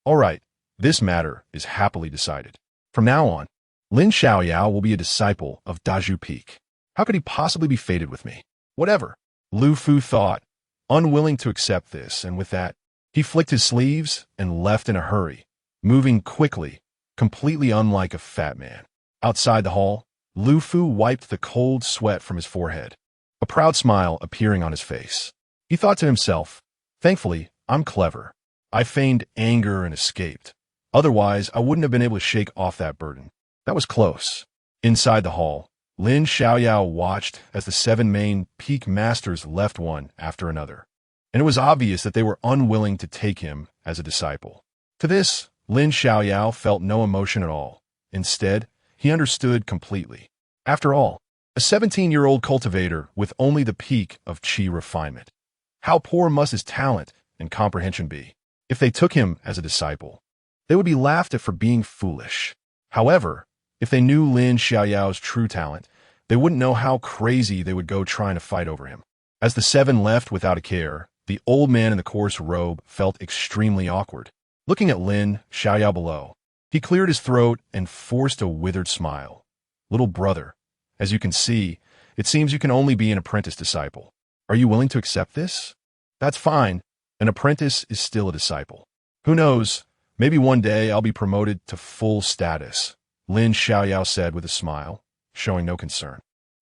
All right, this matter is happily decided. From now on, Lin Xiaoyao will be a disciple of Deju Peak. How could he possibly be fated with me? Whatever, Lu Fu thought, unwilling to accept this, and with that, he flicked his sleeves and left in a hurry, moving quickly, completely unlike a fat man. Outside the hall, Lu Fu wiped the cold sweat from his forehead, a proud smile appearing on his face. He thought to himself, thankfully, I'm clever. I feigned anger and escaped. Otherwise, I wouldn't have been able to shake off that burden. That was close. Inside the hall, Lin Xiaoyao watched as the seven main peak masters left one after another, and it was obvious that they were unwilling to take him as a disciple. To this, Lin Xiaoyao felt no emotion at all. Instead, he understood completely. After all, a 17-year-old cultivator with only the peak of qi refinement. How poor must his talent and comprehension be? If they took him as a disciple, they would be laughed at for being foolish. However, if they knew Lin Xiaoyao's true talent, they wouldn't know how crazy they would go trying to fight over him. As the seven left without a care, the old man in the coarse robe felt extremely awkward. Looking at Lin Xiaoyao below, he cleared his throat and forced a withered smile. Little brother, as you can see, it seems you can only be an apprentice disciple. Are you willing to accept this? That's fine. An apprentice is still a disciple. Who knows, maybe one day I'll be promoted to full status, Lin Xiaoyao said with a smile, showing no concern.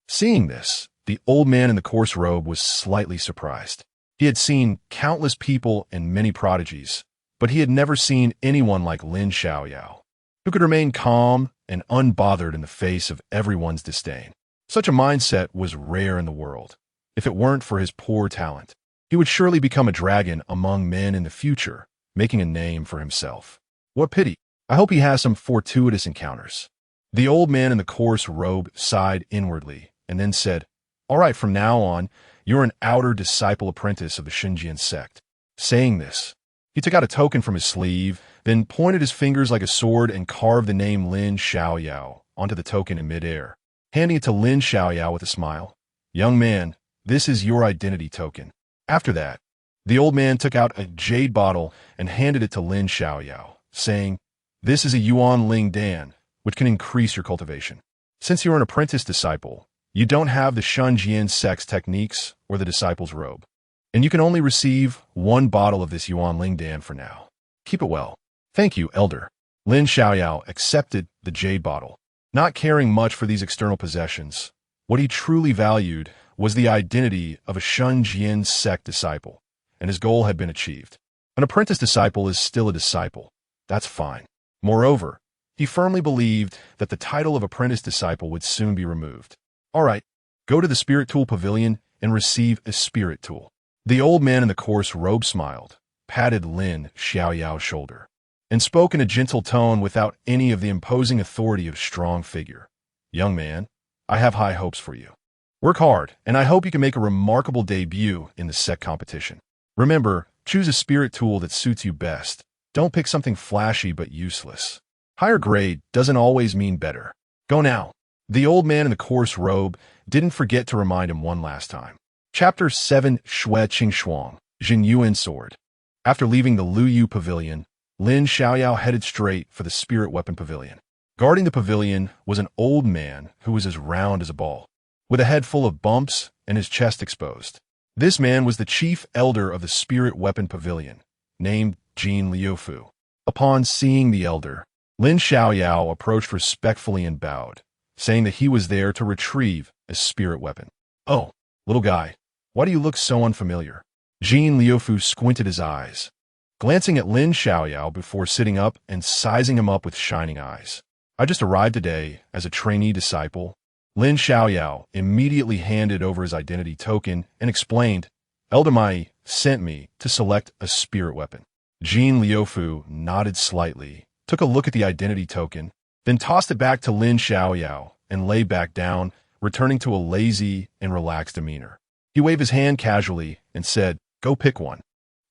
Seeing this, the old man in the coarse robe was slightly surprised. He had seen countless people and many prodigies, but he had never seen anyone like Lin Xiaoyao, who could remain calm and unbothered in the face of everyone's disdain. Such a mindset was rare in the world. If it weren't for his poor talent, he would surely become a dragon among men in the future, making a name for himself. What pity. I hope he has some fortuitous encounters. The old man in the coarse robe sighed inwardly and then said, all right, from now on, you're an outer disciple apprentice of the Xinjiang sect. Saying this, he took out a token from his sleeve, then pointed his fingers like a sword and carved the name Lin Xiaoyao onto the token in midair, handing it to Lin Xiaoyao with a smile. Young man, this is your identity token. After that, the old man took out a jade bottle and handed it to Lin Xiaoyao, saying, this is a Yuan Ling Dan, which can increase your cultivation. Since you're an apprentice disciple, you don't have the Xinjiang sect's techniques or the disciple's robe, and you can only receive one bottle of this Yuan Ling Dan for now. Keep it well. Thank you, elder. Lin Xiaoyao accepted the jade bottle. Not caring much for these external possessions, what he truly valued was the identity of a Xinjiang sect disciple, and his goal had been achieved. An apprentice disciple is still a disciple. That's fine. Moreover, he firmly believed that the title of apprentice disciple would soon be removed. All right, go to the Spirit Tool Pavilion and receive a Spirit Tool. The old man in the coarse robe smiled, patted Lin Xiaoyao's shoulder, and spoke in a gentle tone without any of the imposing authority of strong figure. Young man, I have high hopes for you. Work hard, and I hope you can make a remarkable debut in the sect competition. Remember, choose a spirit tool that suits you best, Don't pick something flashy but useless. Higher grade doesn't always mean better. Go now. The old man in the coarse robe didn't forget to remind him one last time. Chapter 7 Shui Qing Shuang, Jin Yuan Sword. After leaving the Lu Yu Pavilion, Lin Xiaoyao headed straight for the Spirit Weapon Pavilion. Guarding the pavilion was an old man who was as round as a ball, with a head full of bumps and his chest exposed. This man was the chief elder of the Spirit Weapon Pavilion, named Jin Liufu. Upon seeing the elder, Lin Xiaoyao approached respectfully and bowed, saying that he was there to retrieve a spirit weapon. "Oh, little guy, why do you look so unfamiliar?" Jin Liufu squinted his eyes, glancing at Lin Xiaoyao before sitting up and sizing him up with shining eyes. "I just arrived today as a trainee disciple." Lin Xiaoyao immediately handed over his identity token and explained, "Elder Mai sent me to select a spirit weapon." Jin Liufu nodded slightly, took a look at the identity token, then tossed it back to Lin Xiaoyao and lay back down, returning to a lazy and relaxed demeanor. He waved his hand casually and said, "Go pick one.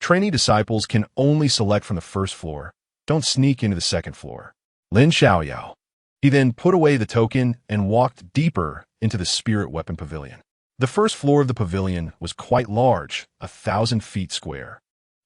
Trainee disciples can only select from the first floor. Don't sneak into the second floor." Lin Xiaoyao. He then put away the token and walked deeper into the Spirit Weapon Pavilion. The first floor of the pavilion was quite large, 1,000 feet square,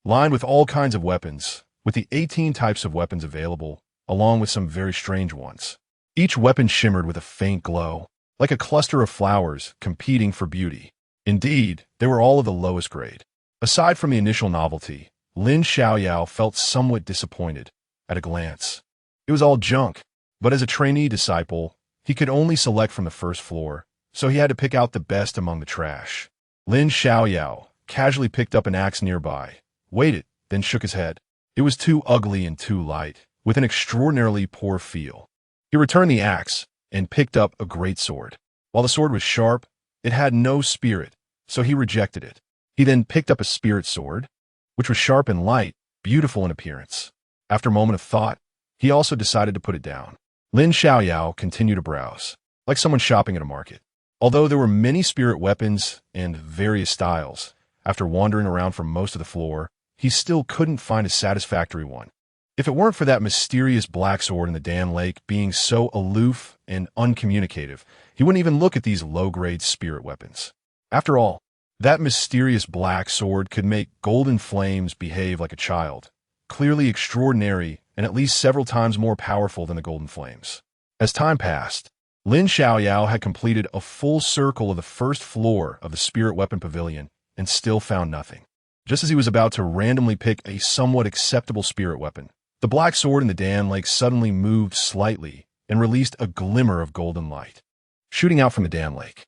lined with all kinds of weapons, with the 18 types of weapons available, along with some very strange ones. Each weapon shimmered with a faint glow, like a cluster of flowers competing for beauty. Indeed, they were all of the lowest grade. Aside from the initial novelty, Lin Xiaoyao felt somewhat disappointed at a glance. It was all junk, but as a trainee disciple, he could only select from the first floor, so he had to pick out the best among the trash. Lin Xiaoyao casually picked up an axe nearby, waited, then shook his head. It was too ugly and too light, with an extraordinarily poor feel. He returned the axe and picked up a great sword. While the sword was sharp, it had no spirit, so he rejected it. He then picked up a spirit sword, which was sharp and light, beautiful in appearance. After a moment of thought, he also decided to put it down. Lin Xiaoyao continued to browse, like someone shopping at a market. Although there were many spirit weapons and various styles, after wandering around for most of the floor, he still couldn't find a satisfactory one. If it weren't for that mysterious black sword in the Dan Lake being so aloof and uncommunicative, he wouldn't even look at these low-grade spirit weapons. After all, that mysterious black sword could make Golden Flames behave like a child, clearly extraordinary and at least several times more powerful than the Golden Flames. As time passed, Lin Xiaoyao had completed a full circle of the first floor of the Spirit Weapon Pavilion and still found nothing. Just as he was about to randomly pick a somewhat acceptable spirit weapon, the black sword in the Dan Lake suddenly moved slightly and released a glimmer of golden light, shooting out from the Dan Lake.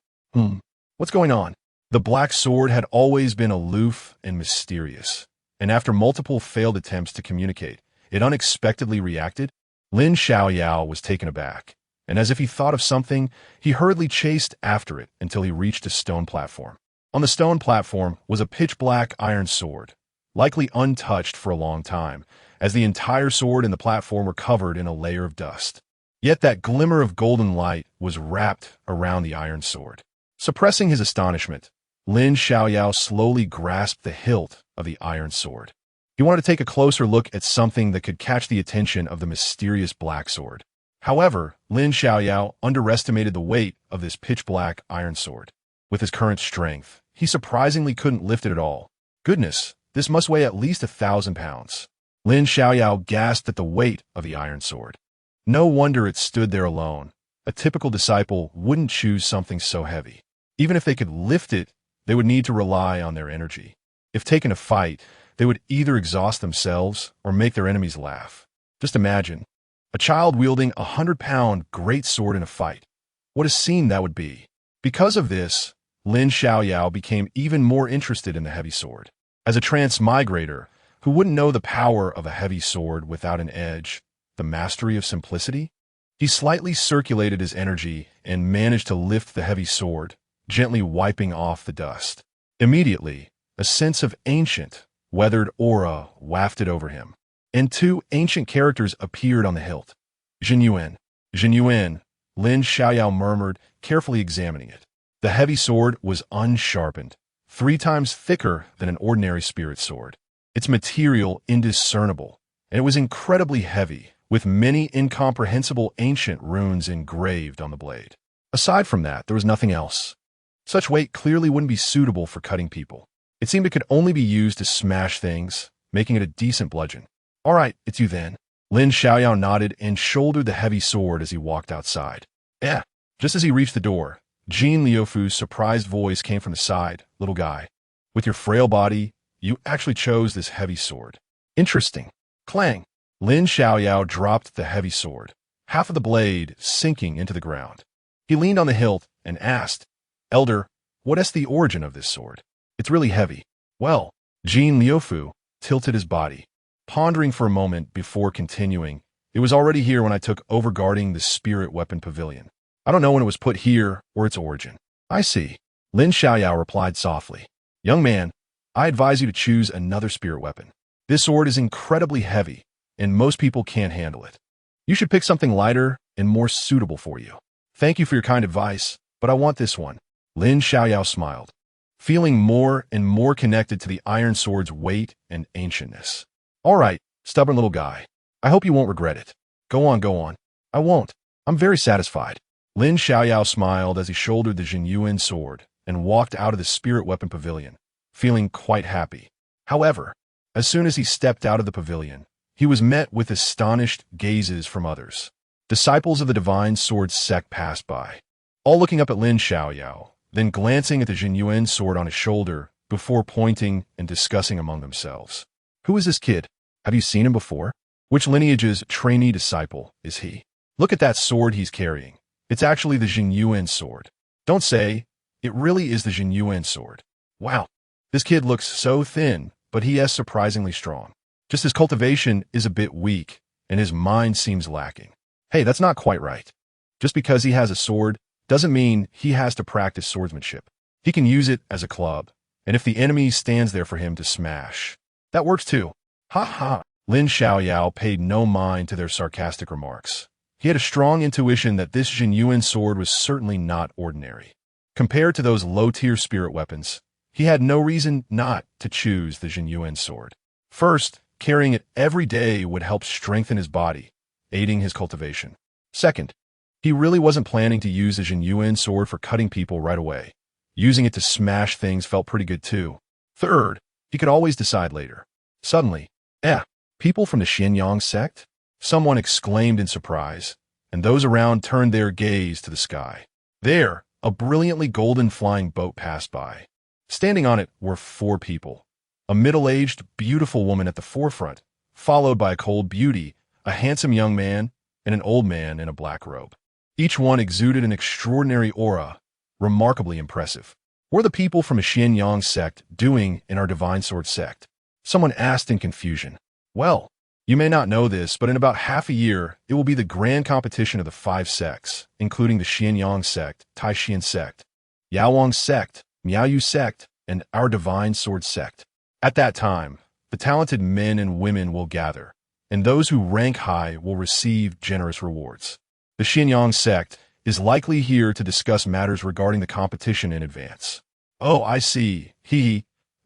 What's going on? The black sword had always been aloof and mysterious, and after multiple failed attempts to communicate, it unexpectedly reacted. Lin Xiaoyao was taken aback, and as if he thought of something, he hurriedly chased after it until he reached a stone platform. On the stone platform was a pitch-black iron sword, likely untouched for a long time, as the entire sword and the platform were covered in a layer of dust. Yet that glimmer of golden light was wrapped around the iron sword. Suppressing his astonishment, Lin Xiaoyao slowly grasped the hilt of the iron sword. He wanted to take a closer look at something that could catch the attention of the mysterious black sword. However, Lin Xiaoyao underestimated the weight of this pitch-black iron sword. With his current strength, he surprisingly couldn't lift it at all. Goodness, this must weigh at least 1,000 pounds. Lin Xiaoyao gasped at the weight of the iron sword. No wonder it stood there alone. A typical disciple wouldn't choose something so heavy. Even if they could lift it, they would need to rely on their energy. If taken to fight, they would either exhaust themselves or make their enemies laugh. Just imagine, a child wielding a 100-pound great sword in a fight. What a scene that would be. Because of this, Lin Xiaoyao became even more interested in the heavy sword. As a transmigrator, who wouldn't know the power of a heavy sword without an edge, the mastery of simplicity? He slightly circulated his energy and managed to lift the heavy sword, gently wiping off the dust. Immediately, a sense of ancient, weathered aura wafted over him, and two ancient characters appeared on the hilt. Jin Yuan. Jin Yuan, Lin Xiaoyao murmured, carefully examining it. The heavy sword was unsharpened, 3 times thicker than an ordinary spirit sword. Its material indiscernible, and it was incredibly heavy, with many incomprehensible ancient runes engraved on the blade. Aside from that, there was nothing else. Such weight clearly wouldn't be suitable for cutting people. It seemed it could only be used to smash things, making it a decent bludgeon. All right, it's you then. Lin Xiaoyao nodded and shouldered the heavy sword as he walked outside. Eh. Just as he reached the door, Jin Liufu's surprised voice came from the side. Little guy, with your frail body, you actually chose this heavy sword. Interesting. Clang. Lin Xiaoyao dropped the heavy sword, half of the blade sinking into the ground. He leaned on the hilt and asked, Elder, what is the origin of this sword? It's really heavy. Well, Jin Liufu tilted his body, pondering for a moment before continuing. It was already here when I took over guarding the spirit weapon pavilion. I don't know when it was put here or its origin. I see. Lin Xiaoyao replied softly. Young man, I advise you to choose another spirit weapon. This sword is incredibly heavy, and most people can't handle it. You should pick something lighter and more suitable for you. Thank you for your kind advice, but I want this one. Lin Xiaoyao smiled, feeling more and more connected to the iron sword's weight and ancientness. All right, stubborn little guy. I hope you won't regret it. Go on, go on. I won't. I'm very satisfied. Lin Xiaoyao smiled as he shouldered the Jinyuan sword and walked out of the spirit weapon pavilion, feeling quite happy. However, as soon as he stepped out of the pavilion, he was met with astonished gazes from others. Disciples of the divine sword sect passed by, all looking up at Lin Xiaoyao, then glancing at the Jinyuan sword on his shoulder before pointing and discussing among themselves. Who is this kid? Have you seen him before? Which lineage's trainee disciple is he? Look at that sword he's carrying. It's actually the Jinyuan sword. Don't say, it really is the Jinyuan sword. Wow, this kid looks so thin, but he is surprisingly strong. Just his cultivation is a bit weak, and his mind seems lacking. Hey, that's not quite right. Just because he has a sword doesn't mean he has to practice swordsmanship. He can use it as a club, and if the enemy stands there for him to smash, that works too. Ha ha. Lin Xiaoyao paid no mind to their sarcastic remarks. He had a strong intuition that this Jinyuan sword was certainly not ordinary. Compared to those low-tier spirit weapons, he had no reason not to choose the Jinyuan sword. First, carrying it every day would help strengthen his body, aiding his cultivation. Second, he really wasn't planning to use the Jinyuan sword for cutting people right away. Using it to smash things felt pretty good too. Third, he could always decide later. Suddenly, people from the Yin-Yang sect? Someone exclaimed in surprise, and those around turned their gaze to the sky. There, a brilliantly golden flying boat passed by. Standing on it were 4 people. A middle-aged, beautiful woman at the forefront, followed by a cold beauty, a handsome young man, and an old man in a black robe. Each one exuded an extraordinary aura, remarkably impressive. What are the people from a Yin-Yang sect doing in our divine sword sect? Someone asked in confusion. Well, you may not know this, but in about half a year, it will be the grand competition of the 5 sects, including the Yin-Yang sect, Taishan sect, Yaowang sect, Miaoyu sect, and our divine sword sect. At that time, the talented men and women will gather, and those who rank high will receive generous rewards. The Yin-Yang sect is likely here to discuss matters regarding the competition in advance. Oh, I see.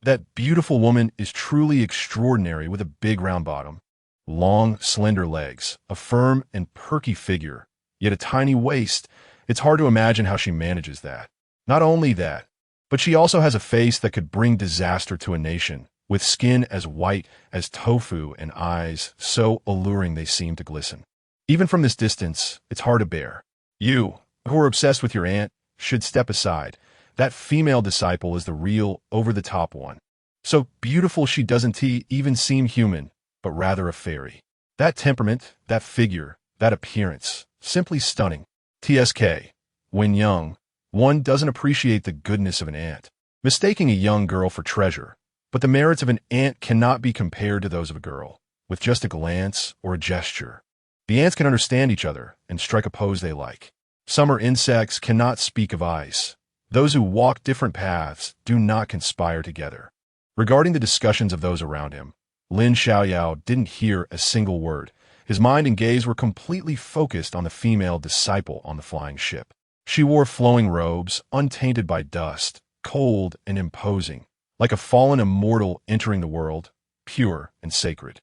That beautiful woman is truly extraordinary with a big round bottom, long, slender legs, a firm and perky figure, yet a tiny waist. It's hard to imagine how she manages that. Not only that, but she also has a face that could bring disaster to a nation, with skin as white as tofu and eyes so alluring they seem to glisten. Even from this distance, it's hard to bear. You, who are obsessed with your aunt, should step aside. That female disciple is the real, over-the-top one. So beautiful she doesn't even seem human, but rather a fairy. That temperament, that figure, that appearance, simply stunning. TSK. When young, one doesn't appreciate the goodness of an ant, mistaking a young girl for treasure. But the merits of an ant cannot be compared to those of a girl, with just a glance or a gesture. The ants can understand each other and strike a pose they like. Summer insects cannot speak of ice. Those who walk different paths do not conspire together. Regarding the discussions of those around him, Lin Xiaoyao didn't hear a single word. His mind and gaze were completely focused on the female disciple on the flying ship. She wore flowing robes, untainted by dust, cold and imposing, like a fallen immortal entering the world, pure and sacred.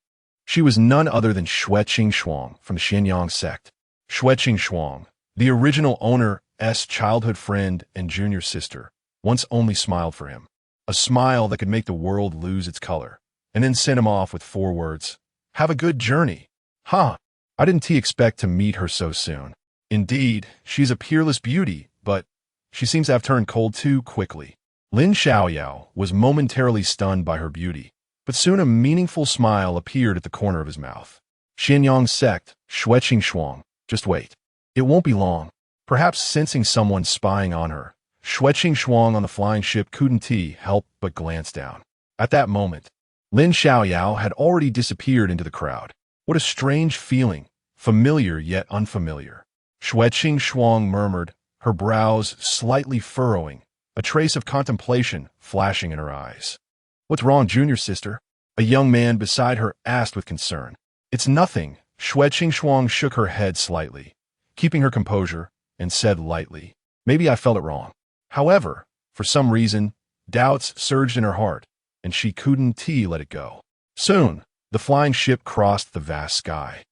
She was none other than Xue Qingxuang from the Yin-Yang sect. Xue Qingxuang, the original owner's childhood friend and junior sister, once only smiled for him. A smile that could make the world lose its color, and then sent him off with 4 words. Have a good journey. Huh. I didn't expect to meet her so soon. Indeed, she's a peerless beauty, but she seems to have turned cold too quickly. Lin Xiaoyao was momentarily stunned by her beauty, but soon a meaningful smile appeared at the corner of his mouth. Yin-Yang sect, Xue Qingxuang, just wait. It won't be long. Perhaps sensing someone spying on her, Xue Qingxuang on the flying ship couldn't help but glance down. At that moment, Lin Xiaoyao had already disappeared into the crowd. What a strange feeling, familiar yet unfamiliar. Xue Qingxuang murmured, her brows slightly furrowing, a trace of contemplation flashing in her eyes. What's wrong, junior sister? A young man beside her asked with concern. It's nothing. Xue Qingxuang shook her head slightly, keeping her composure, and said lightly, maybe I felt it wrong. However, for some reason, doubts surged in her heart, and she couldn't let it go. Soon, the flying ship crossed the vast sky,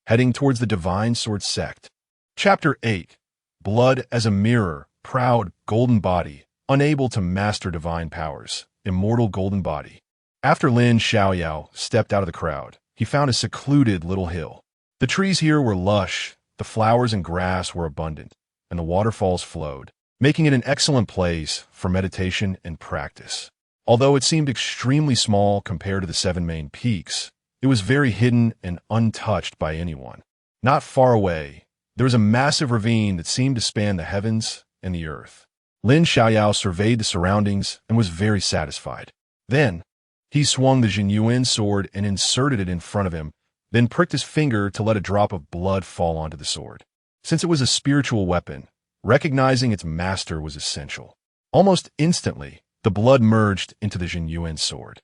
heading towards the Divine Sword sect. Chapter 8. Blood as a mirror, proud, golden body, unable to master divine powers, immortal golden body. After Lin Xiaoyao stepped out of the crowd, he found a secluded little hill. The trees here were lush, the flowers and grass were abundant, and the waterfalls flowed, making it an excellent place for meditation and practice. Although it seemed extremely small compared to the 7 main peaks, it was very hidden and untouched by anyone. Not far away, there was a massive ravine that seemed to span the heavens and the earth. Lin Xiaoyao surveyed the surroundings and was very satisfied. Then, he swung the Yin-Yang sword and inserted it in front of him, then pricked his finger to let a drop of blood fall onto the sword. Since it was a spiritual weapon, recognizing its master was essential. Almost instantly, the blood merged into the Yin-Yang sword.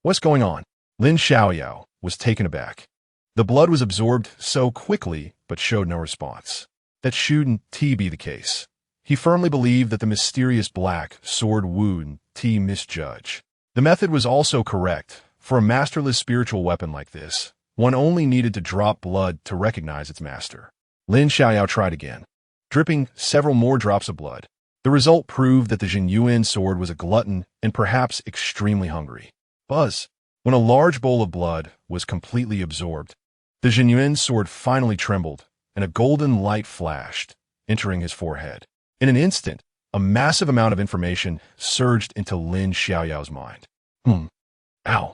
What's going on? Lin Xiaoyao was taken aback. The blood was absorbed so quickly, but showed no response. That shouldn't be the case. He firmly believed that the mysterious black sword wouldn't misjudge. The method was also correct. For a masterless spiritual weapon like this, one only needed to drop blood to recognize its master. Lin Xiaoyao tried again, dripping several more drops of blood. The result proved that the Yin-Yang sword was a glutton and perhaps extremely hungry. Buzz. When a large bowl of blood was completely absorbed, the Yin-Yang sword finally trembled, and a golden light flashed, entering his forehead. In an instant, a massive amount of information surged into Lin Xiaoyao's mind. Ow.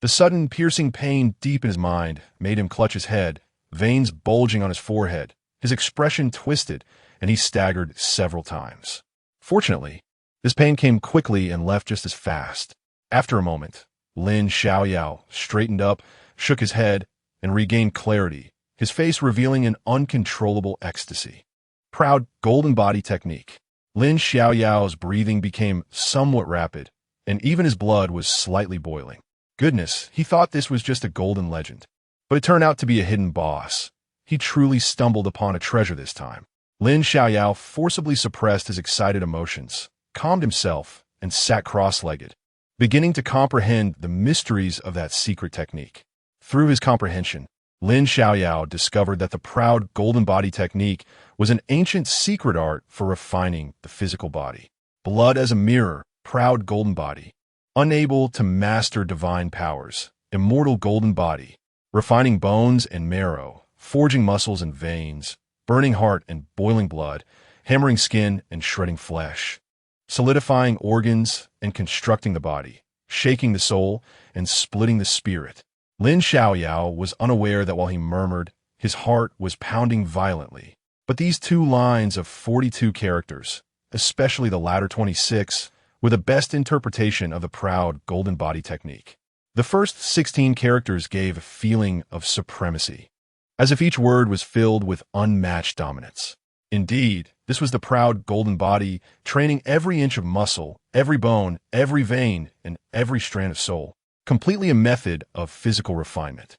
The sudden piercing pain deep in his mind made him clutch his head, veins bulging on his forehead, his expression twisted, and he staggered several times. Fortunately, this pain came quickly and left just as fast. After a moment, Lin Xiaoyao straightened up, shook his head, and regained clarity, his face revealing an uncontrollable ecstasy. Proud golden body technique. Lin Xiaoyao's breathing became somewhat rapid, and even his blood was slightly boiling. Goodness, he thought this was just a golden legend. But it turned out to be a hidden boss. He truly stumbled upon a treasure this time. Lin Xiaoyao forcibly suppressed his excited emotions, calmed himself, and sat cross-legged, beginning to comprehend the mysteries of that secret technique. Through his comprehension, Lin Xiaoyao discovered that the proud golden body technique was an ancient secret art for refining the physical body. Blood as a mirror, proud golden body. Unable to master divine powers, immortal golden body. Refining bones and marrow, forging muscles and veins, burning heart and boiling blood, hammering skin and shredding flesh. Solidifying organs and constructing the body, shaking the soul and splitting the spirit. Lin Xiaoyao was unaware that while he murmured, his heart was pounding violently. But these 2 lines of 42 characters, especially the latter 26, were the best interpretation of the proud golden body technique. The first 16 characters gave a feeling of supremacy, as if each word was filled with unmatched dominance. Indeed, this was the proud golden body training every inch of muscle, every bone, every vein, and every strand of soul. Completely a method of physical refinement.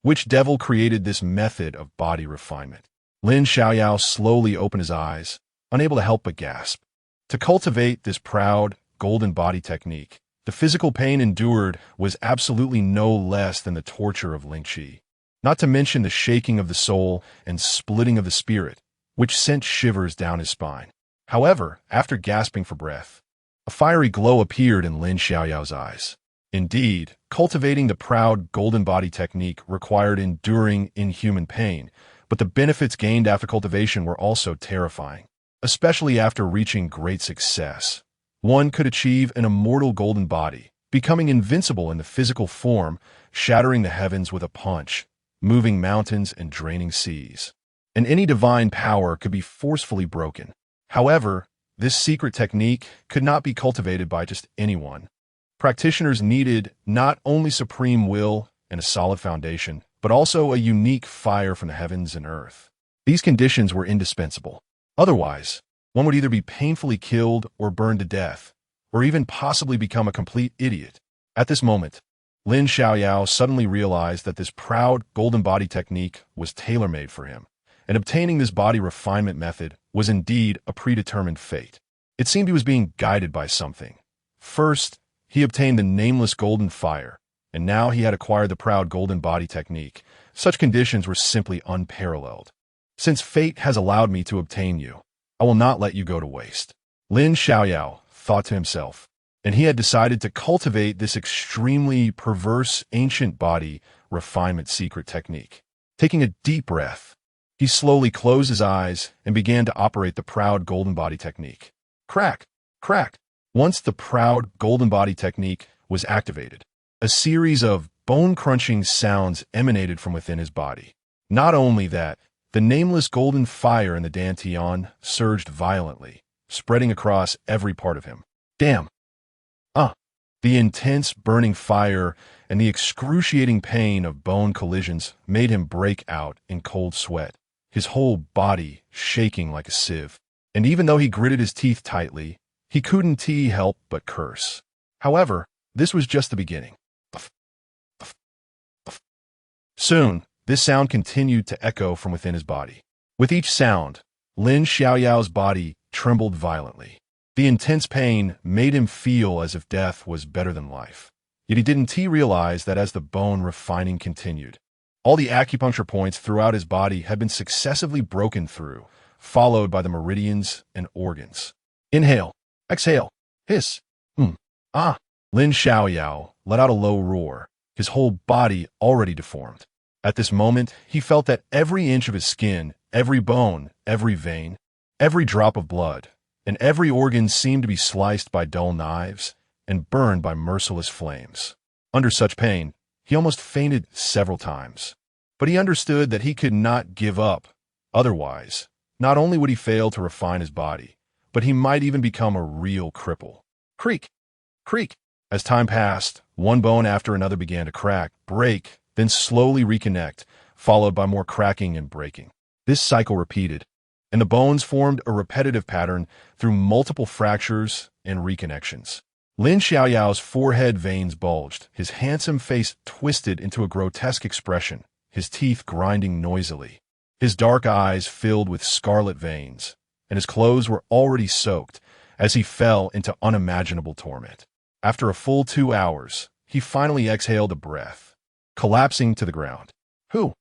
Which devil created this method of body refinement? Lin Xiaoyao slowly opened his eyes, unable to help but gasp. To cultivate this proud, golden body technique, The physical pain endured was absolutely no less than the torture of Lin Xiaoyao. Not to mention the shaking of the soul and splitting of the spirit, which sent shivers down his spine. However, after gasping for breath, a fiery glow appeared in Lin Xiaoyao's eyes. Indeed, cultivating the proud golden body technique required enduring inhuman pain, but the benefits gained after cultivation were also terrifying, especially after reaching great success. One could achieve an immortal golden body, becoming invincible in the physical form, shattering the heavens with a punch, moving mountains and draining seas. And any divine power could be forcefully broken. However, this secret technique could not be cultivated by just anyone. Practitioners needed not only supreme will and a solid foundation, but also a unique fire from the heavens and earth. These conditions were indispensable. Otherwise, one would either be painfully killed or burned to death, or even possibly become a complete idiot. At this moment, Lin Xiaoyao suddenly realized that this proud golden body technique was tailor-made for him, and obtaining this body refinement method was indeed a predetermined fate. It seemed he was being guided by something. First, he obtained the nameless golden fire, and now he had acquired the proud golden body technique. Such conditions were simply unparalleled. Since fate has allowed me to obtain you, I will not let you go to waste. Lin Xiaoyao thought to himself, and he had decided to cultivate this extremely perverse ancient body refinement secret technique. Taking a deep breath, he slowly closed his eyes and began to operate the proud golden body technique. Crack! Crack! Once the proud golden body technique was activated, a series of bone-crunching sounds emanated from within his body. Not only that, the nameless golden fire in the dantian surged violently, spreading across every part of him. Damn! The intense burning fire and the excruciating pain of bone collisions made him break out in cold sweat, his whole body shaking like a sieve. And even though he gritted his teeth tightly, he couldn't help but curse. However, this was just the beginning. Soon, this sound continued to echo from within his body. With each sound, Lin Xiaoyao's body trembled violently. The intense pain made him feel as if death was better than life. Yet he didn't realize that as the bone refining continued, all the acupuncture points throughout his body had been successively broken through, followed by the meridians and organs. Inhale, exhale, hiss, Lin Xiaoyao let out a low roar, his whole body already deformed. At this moment, he felt that every inch of his skin, every bone, every vein, every drop of blood, and every organ seemed to be sliced by dull knives and burned by merciless flames. Under such pain, he almost fainted several times. But he understood that he could not give up. Otherwise, not only would he fail to refine his body, but he might even become a real cripple. Creak! Creak! As time passed, one bone after another began to crack, break, then slowly reconnect, followed by more cracking and breaking. This cycle repeated, and the bones formed a repetitive pattern through multiple fractures and reconnections. Lin Xiaoyao's forehead veins bulged, his handsome face twisted into a grotesque expression, his teeth grinding noisily. His dark eyes filled with scarlet veins, and his clothes were already soaked as he fell into unimaginable torment. After a full 2 hours, he finally exhaled a breath, collapsing to the ground. Who?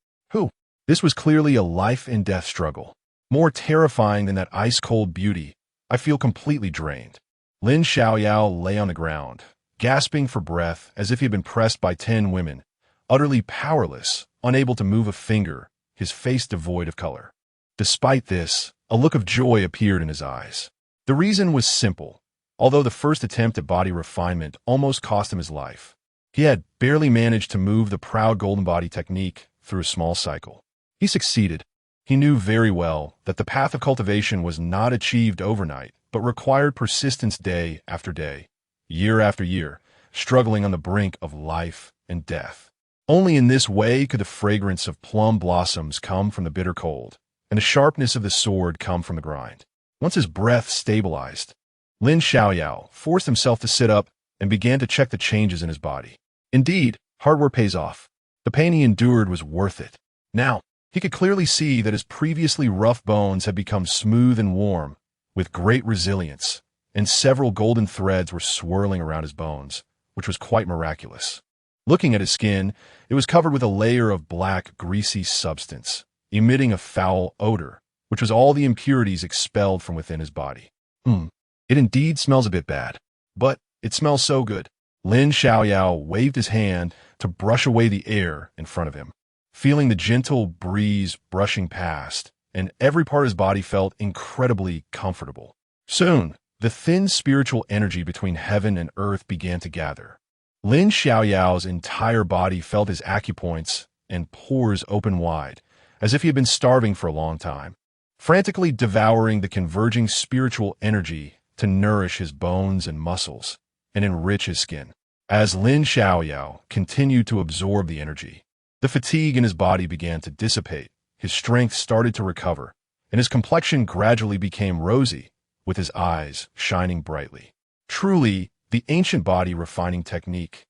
This was clearly a life-and-death struggle. More terrifying than that ice-cold beauty, I feel completely drained. Lin Xiaoyao lay on the ground, gasping for breath as if he had been pressed by 10 women, utterly powerless, unable to move a finger, his face devoid of color. Despite this, a look of joy appeared in his eyes. The reason was simple. Although the first attempt at body refinement almost cost him his life, he had barely managed to move the proud golden body technique through a small cycle. He succeeded. He knew very well that the path of cultivation was not achieved overnight, but required persistence day after day, year after year, struggling on the brink of life and death. Only in this way could the fragrance of plum blossoms come from the bitter cold, and the sharpness of the sword come from the grind. Once his breath stabilized, Lin Xiaoyao forced himself to sit up and began to check the changes in his body. Indeed, hard work pays off. The pain he endured was worth it. Now, he could clearly see that his previously rough bones had become smooth and warm, with great resilience, and several golden threads were swirling around his bones, which was quite miraculous. Looking at his skin, it was covered with a layer of black, greasy substance, emitting a foul odor, which was all the impurities expelled from within his body. It indeed smells a bit bad, but it smells so good. Lin Xiaoyao waved his hand to brush away the air in front of him, feeling the gentle breeze brushing past, and every part of his body felt incredibly comfortable. Soon, the thin spiritual energy between heaven and earth began to gather. Lin Xiaoyao's entire body felt his acupoints and pores open wide, as if he had been starving for a long time, frantically devouring the converging spiritual energy to nourish his bones and muscles and enrich his skin. As Lin Xiaoyao continued to absorb the energy, the fatigue in his body began to dissipate, his strength started to recover, and his complexion gradually became rosy, with his eyes shining brightly. Truly, the ancient body refining technique,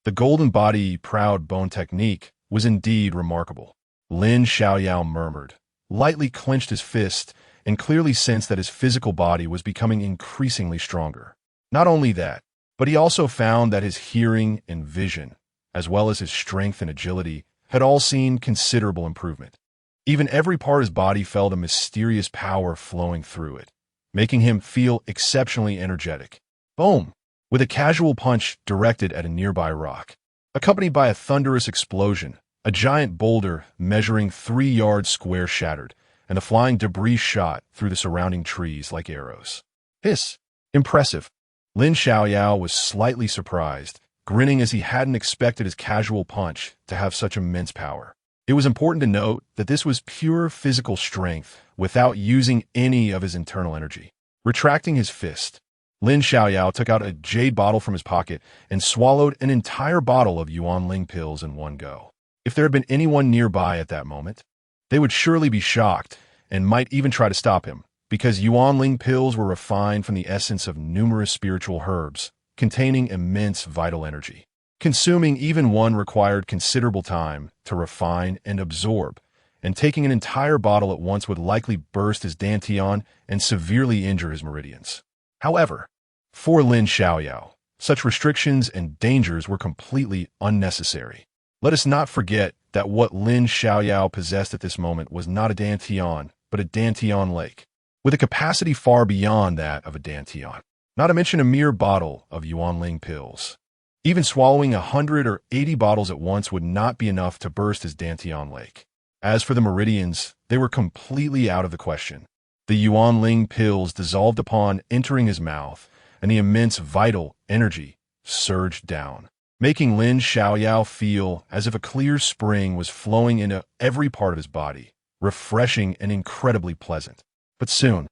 the golden body proud bone technique, was indeed remarkable. Lin Xiaoyao murmured, lightly clenched his fist, and clearly sensed that his physical body was becoming increasingly stronger. Not only that, but he also found that his hearing and vision, as well as his strength and agility, had all seen considerable improvement. Even every part of his body felt a mysterious power flowing through it, making him feel exceptionally energetic. Boom! With a casual punch directed at a nearby rock, accompanied by a thunderous explosion, a giant boulder measuring 3 yards square shattered, and the flying debris shot through the surrounding trees like arrows. Hiss! Impressive. Lin Xiaoyao was slightly surprised, grinning as he hadn't expected his casual punch to have such immense power. It was important to note that this was pure physical strength without using any of his internal energy. Retracting his fist, Lin Xiaoyao took out a jade bottle from his pocket and swallowed an entire bottle of Yuanling pills in one go. If there had been anyone nearby at that moment, they would surely be shocked and might even try to stop him, because Yuanling pills were refined from the essence of numerous spiritual herbs, containing immense vital energy. Consuming even one required considerable time to refine and absorb, and taking an entire bottle at once would likely burst his dantian and severely injure his meridians. However, for Lin Xiaoyao, such restrictions and dangers were completely unnecessary. Let us not forget that what Lin Xiaoyao possessed at this moment was not a dantian, but a dantian lake, with a capacity far beyond that of a dantian, not to mention a mere bottle of Yuanling pills. Even swallowing 100 or 80 bottles at once would not be enough to burst his dantian lake. As for the meridians, they were completely out of the question. The Yuanling pills dissolved upon entering his mouth, and the immense vital energy surged down, making Lin Xiaoyao feel as if a clear spring was flowing into every part of his body, refreshing and incredibly pleasant. But soon,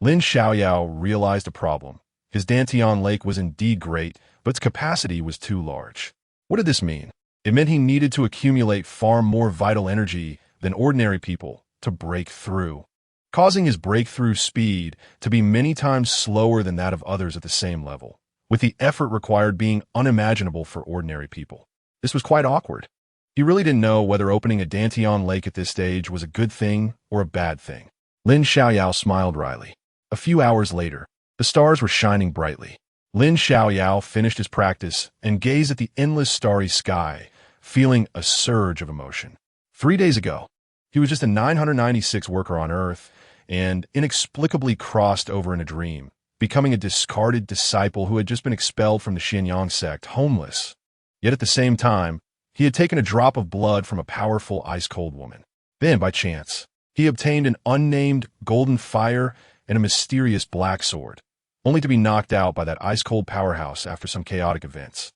Lin Xiaoyao realized a problem. His dantian lake was indeed great, but its capacity was too large. What did this mean? It meant he needed to accumulate far more vital energy than ordinary people to break through, causing his breakthrough speed to be many times slower than that of others at the same level, with the effort required being unimaginable for ordinary people. This was quite awkward. He really didn't know whether opening a dantian lake at this stage was a good thing or a bad thing. Lin Xiaoyao smiled wryly. A few hours later, the stars were shining brightly. Lin Xiaoyao finished his practice and gazed at the endless starry sky, feeling a surge of emotion. 3 days ago, he was just a 996 worker on Earth and inexplicably crossed over in a dream, becoming a discarded disciple who had just been expelled from the Yin-Yang sect, homeless. Yet at the same time, he had taken a drop of blood from a powerful ice-cold woman. Then, by chance, he obtained an unnamed golden fire and a mysterious black sword, only to be knocked out by that ice-cold powerhouse after some chaotic events,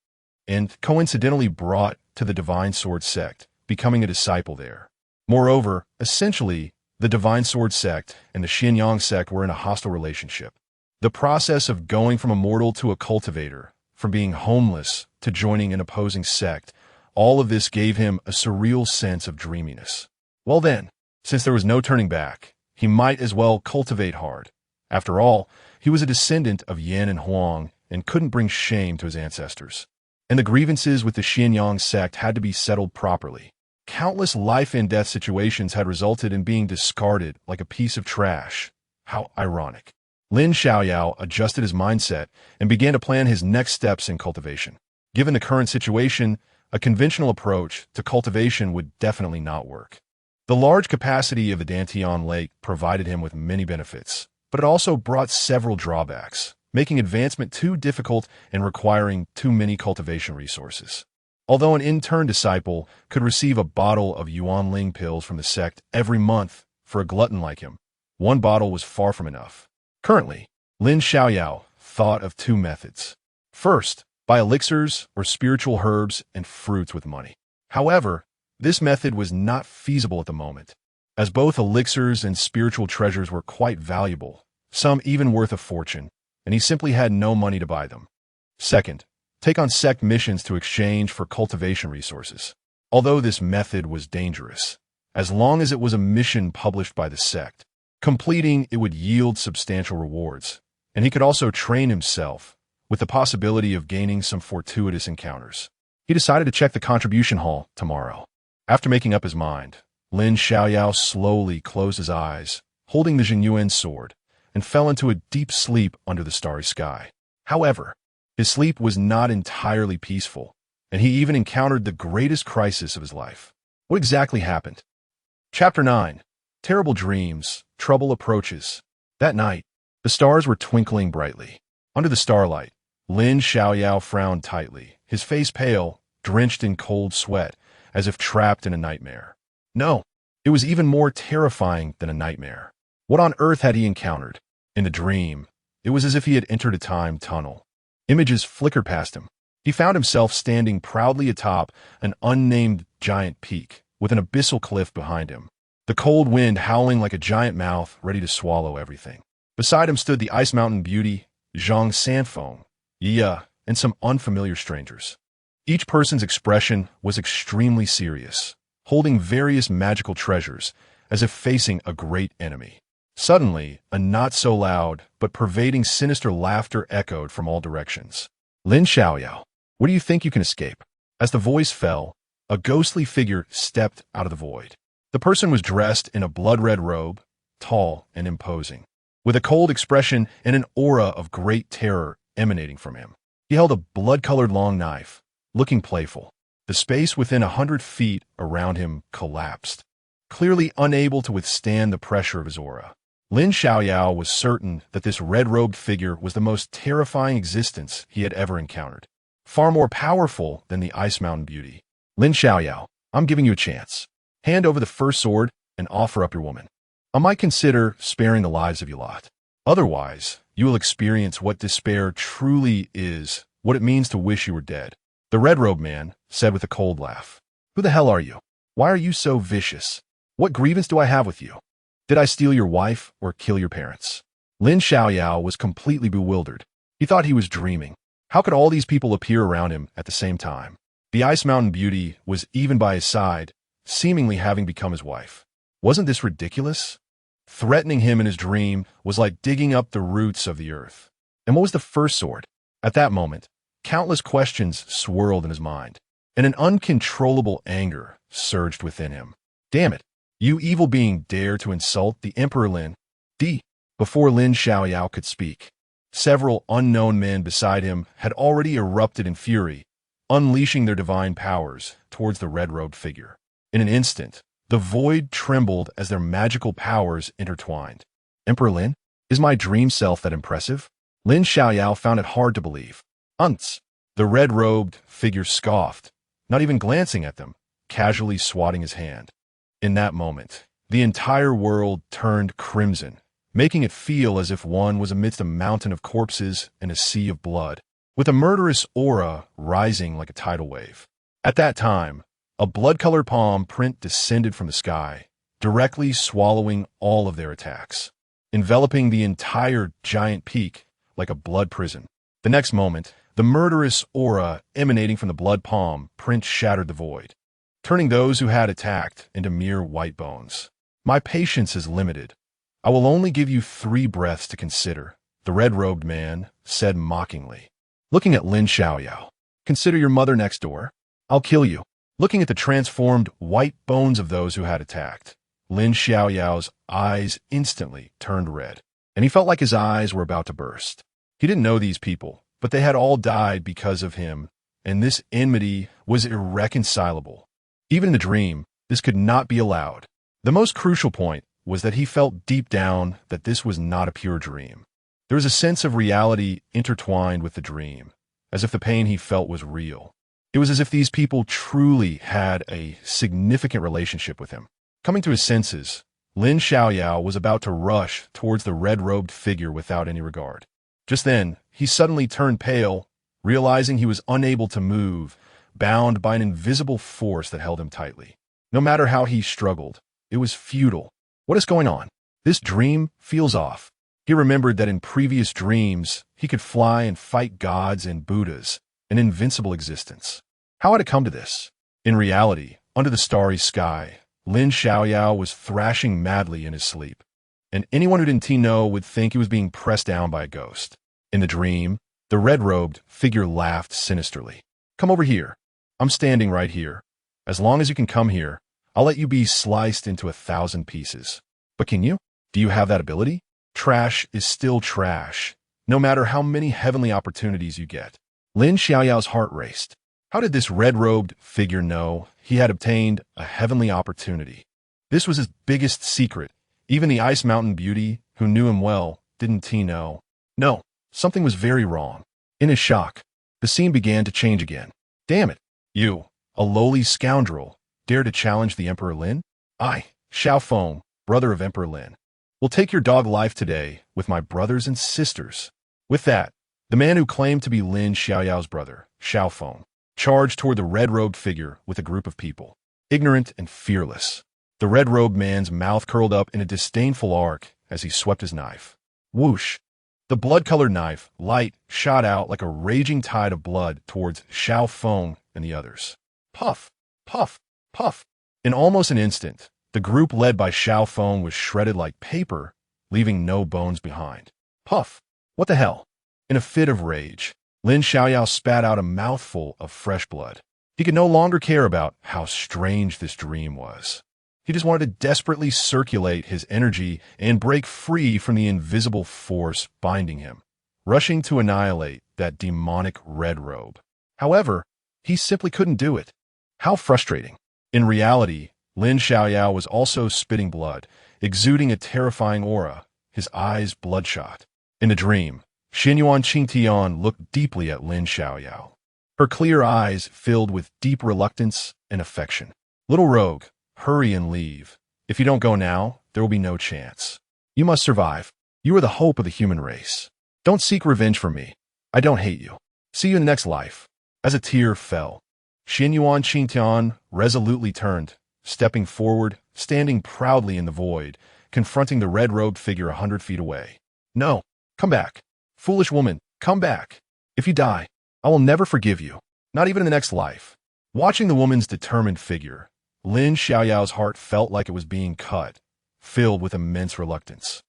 and coincidentally brought to the Divine Sword sect, becoming a disciple there. Moreover, essentially, the Divine Sword sect and the Yin-Yang sect were in a hostile relationship. The process of going from a mortal to a cultivator, from being homeless to joining an opposing sect, all of this gave him a surreal sense of dreaminess. Well then, since there was no turning back, he might as well cultivate hard. After all, he was a descendant of Yin and Huang and couldn't bring shame to his ancestors. And the grievances with the Yin-Yang sect had to be settled properly. Countless life-and-death situations had resulted in being discarded like a piece of trash. How ironic. Lin Xiaoyao adjusted his mindset and began to plan his next steps in cultivation. Given the current situation, a conventional approach to cultivation would definitely not work. The large capacity of the Dantian Lake provided him with many benefits, but it also brought several drawbacks, making advancement too difficult and requiring too many cultivation resources. Although an intern disciple could receive a bottle of Yuanling pills from the sect every month for a glutton like him, one bottle was far from enough. Currently, Lin Xiaoyao thought of two methods. First, buy elixirs or spiritual herbs and fruits with money. However, this method was not feasible at the moment, as both elixirs and spiritual treasures were quite valuable, some even worth a fortune, and he simply had no money to buy them. Second, take on sect missions to exchange for cultivation resources. Although this method was dangerous, as long as it was a mission published by the sect, completing it would yield substantial rewards, and he could also train himself, with the possibility of gaining some fortuitous encounters. He decided to check the contribution hall tomorrow. After making up his mind, Lin Xiaoyao slowly closed his eyes, holding the Jinyuan sword, and fell into a deep sleep under the starry sky. However, his sleep was not entirely peaceful, and he even encountered the greatest crisis of his life. What exactly happened? Chapter 9. Terrible Dreams, Trouble Approaches. That night, the stars were twinkling brightly. Under the starlight, Lin Xiaoyao frowned tightly, his face pale, drenched in cold sweat, as if trapped in a nightmare. No, it was even more terrifying than a nightmare. What on earth had he encountered? In the dream, it was as if he had entered a time tunnel. Images flickered past him. He found himself standing proudly atop an unnamed giant peak, with an abyssal cliff behind him, the cold wind howling like a giant mouth ready to swallow everything. Beside him stood the Ice Mountain beauty, Zhang Sanfeng, Yi, and some unfamiliar strangers. Each person's expression was extremely serious, holding various magical treasures, as if facing a great enemy. Suddenly, a not-so-loud but pervading sinister laughter echoed from all directions. Lin Xiaoyao, where do you think you can escape? As the voice fell, a ghostly figure stepped out of the void. The person was dressed in a blood-red robe, tall and imposing, with a cold expression and an aura of great terror emanating from him. He held a blood-colored long knife, looking playful. The space within 100 feet around him collapsed, clearly unable to withstand the pressure of his aura. Lin Xiaoyao was certain that this red-robed figure was the most terrifying existence he had ever encountered, far more powerful than the Ice Mountain beauty. Lin Xiaoyao, I'm giving you a chance. Hand over the first sword and offer up your woman. I might consider sparing the lives of you lot. Otherwise, you will experience what despair truly is, what it means to wish you were dead. The red-robed man said with a cold laugh. Who the hell are you? Why are you so vicious? What grievance do I have with you? Did I steal your wife or kill your parents? Lin Xiaoyao was completely bewildered. He thought he was dreaming. How could all these people appear around him at the same time? The Ice Mountain beauty was even by his side, seemingly having become his wife. Wasn't this ridiculous? Threatening him in his dream was like digging up the roots of the earth. And what was the first sword? At that moment, countless questions swirled in his mind, and an uncontrollable anger surged within him. Damn it, you evil being dare to insult the Emperor Lin. Before Lin Xiaoyao could speak, several unknown men beside him had already erupted in fury, unleashing their divine powers towards the red-robed figure. In an instant, the void trembled as their magical powers intertwined. Emperor Lin? Is my dream self that impressive? Lin Xiaoyao found it hard to believe. The red-robed figure scoffed, not even glancing at them, casually swatting his hand. In that moment, the entire world turned crimson, making it feel as if one was amidst a mountain of corpses and a sea of blood, with a murderous aura rising like a tidal wave. At that time, a blood-colored palm print descended from the sky, directly swallowing all of their attacks, enveloping the entire giant peak like a blood prison. The next moment, the murderous aura emanating from the blood palm print shattered the void, turning those who had attacked into mere white bones. My patience is limited. I will only give you 3 breaths to consider, the red-robed man said mockingly. Looking at Lin Xiaoyao, consider your mother next door. I'll kill you. Looking at the transformed white bones of those who had attacked, Lin Xiaoyao's eyes instantly turned red, and he felt like his eyes were about to burst. He didn't know these people, but they had all died because of him and this enmity was irreconcilable. Even in a dream, this could not be allowed. The most crucial point was that he felt deep down that this was not a pure dream. There was a sense of reality intertwined with the dream, as if the pain he felt was real. It was as if these people truly had a significant relationship with him. Coming to his senses, Lin Xiaoyao was about to rush towards the red-robed figure without any regard. Just then, he suddenly turned pale, realizing he was unable to move, bound by an invisible force that held him tightly. No matter how he struggled, it was futile. What is going on? This dream feels off. He remembered that in previous dreams, he could fly and fight gods and Buddhas, an invincible existence. How had it come to this? In reality, under the starry sky, Lin Xiaoyao was thrashing madly in his sleep, and anyone who didn't know would think he was being pressed down by a ghost. In the dream, the red-robed figure laughed sinisterly. Come over here. I'm standing right here. As long as you can come here, I'll let you be sliced into 1,000 pieces. But can you? Do you have that ability? Trash is still trash, no matter how many heavenly opportunities you get. Lin Xiaoyao's heart raced. How did this red-robed figure know he had obtained a heavenly opportunity? This was his biggest secret. Even the Ice Mountain beauty, who knew him well, didn't know. No, something was very wrong. In his shock, the scene began to change again. Damn it! You, a lowly scoundrel, dare to challenge the Emperor Lin? I, Xiaofeng, brother of Emperor Lin, will take your dog life today with my brothers and sisters. With that, the man who claimed to be Lin Xiaoyao's brother, Xiaofeng, charged toward the red-robed figure with a group of people, ignorant and fearless. The red-robed man's mouth curled up in a disdainful arc as he swept his knife. Whoosh! The blood-colored knife, light, shot out like a raging tide of blood towards Xiaofeng and the others. Puff! Puff! Puff! In almost an instant, the group led by Xiaofeng was shredded like paper, leaving no bones behind. Puff! What the hell? In a fit of rage, Lin Xiaoyao spat out a mouthful of fresh blood. He could no longer care about how strange this dream was. He just wanted to desperately circulate his energy and break free from the invisible force binding him, rushing to annihilate that demonic red robe. However, he simply couldn't do it. How frustrating. In reality, Lin Xiaoyao was also spitting blood, exuding a terrifying aura, his eyes bloodshot. In the dream, Xinyuan Qingtian looked deeply at Lin Xiaoyao. Her clear eyes filled with deep reluctance and affection. Little rogue, hurry and leave. If you don't go now, there will be no chance. You must survive. You are the hope of the human race. Don't seek revenge from me. I don't hate you. See you in the next life. As a tear fell, Xinyuan Qingtian resolutely turned, stepping forward, standing proudly in the void, confronting the red-robed figure 100 feet away. No, come back. Foolish woman, come back. If you die, I will never forgive you, not even in the next life. Watching the woman's determined figure, Lin Xiaoyao's heart felt like it was being cut, filled with immense reluctance,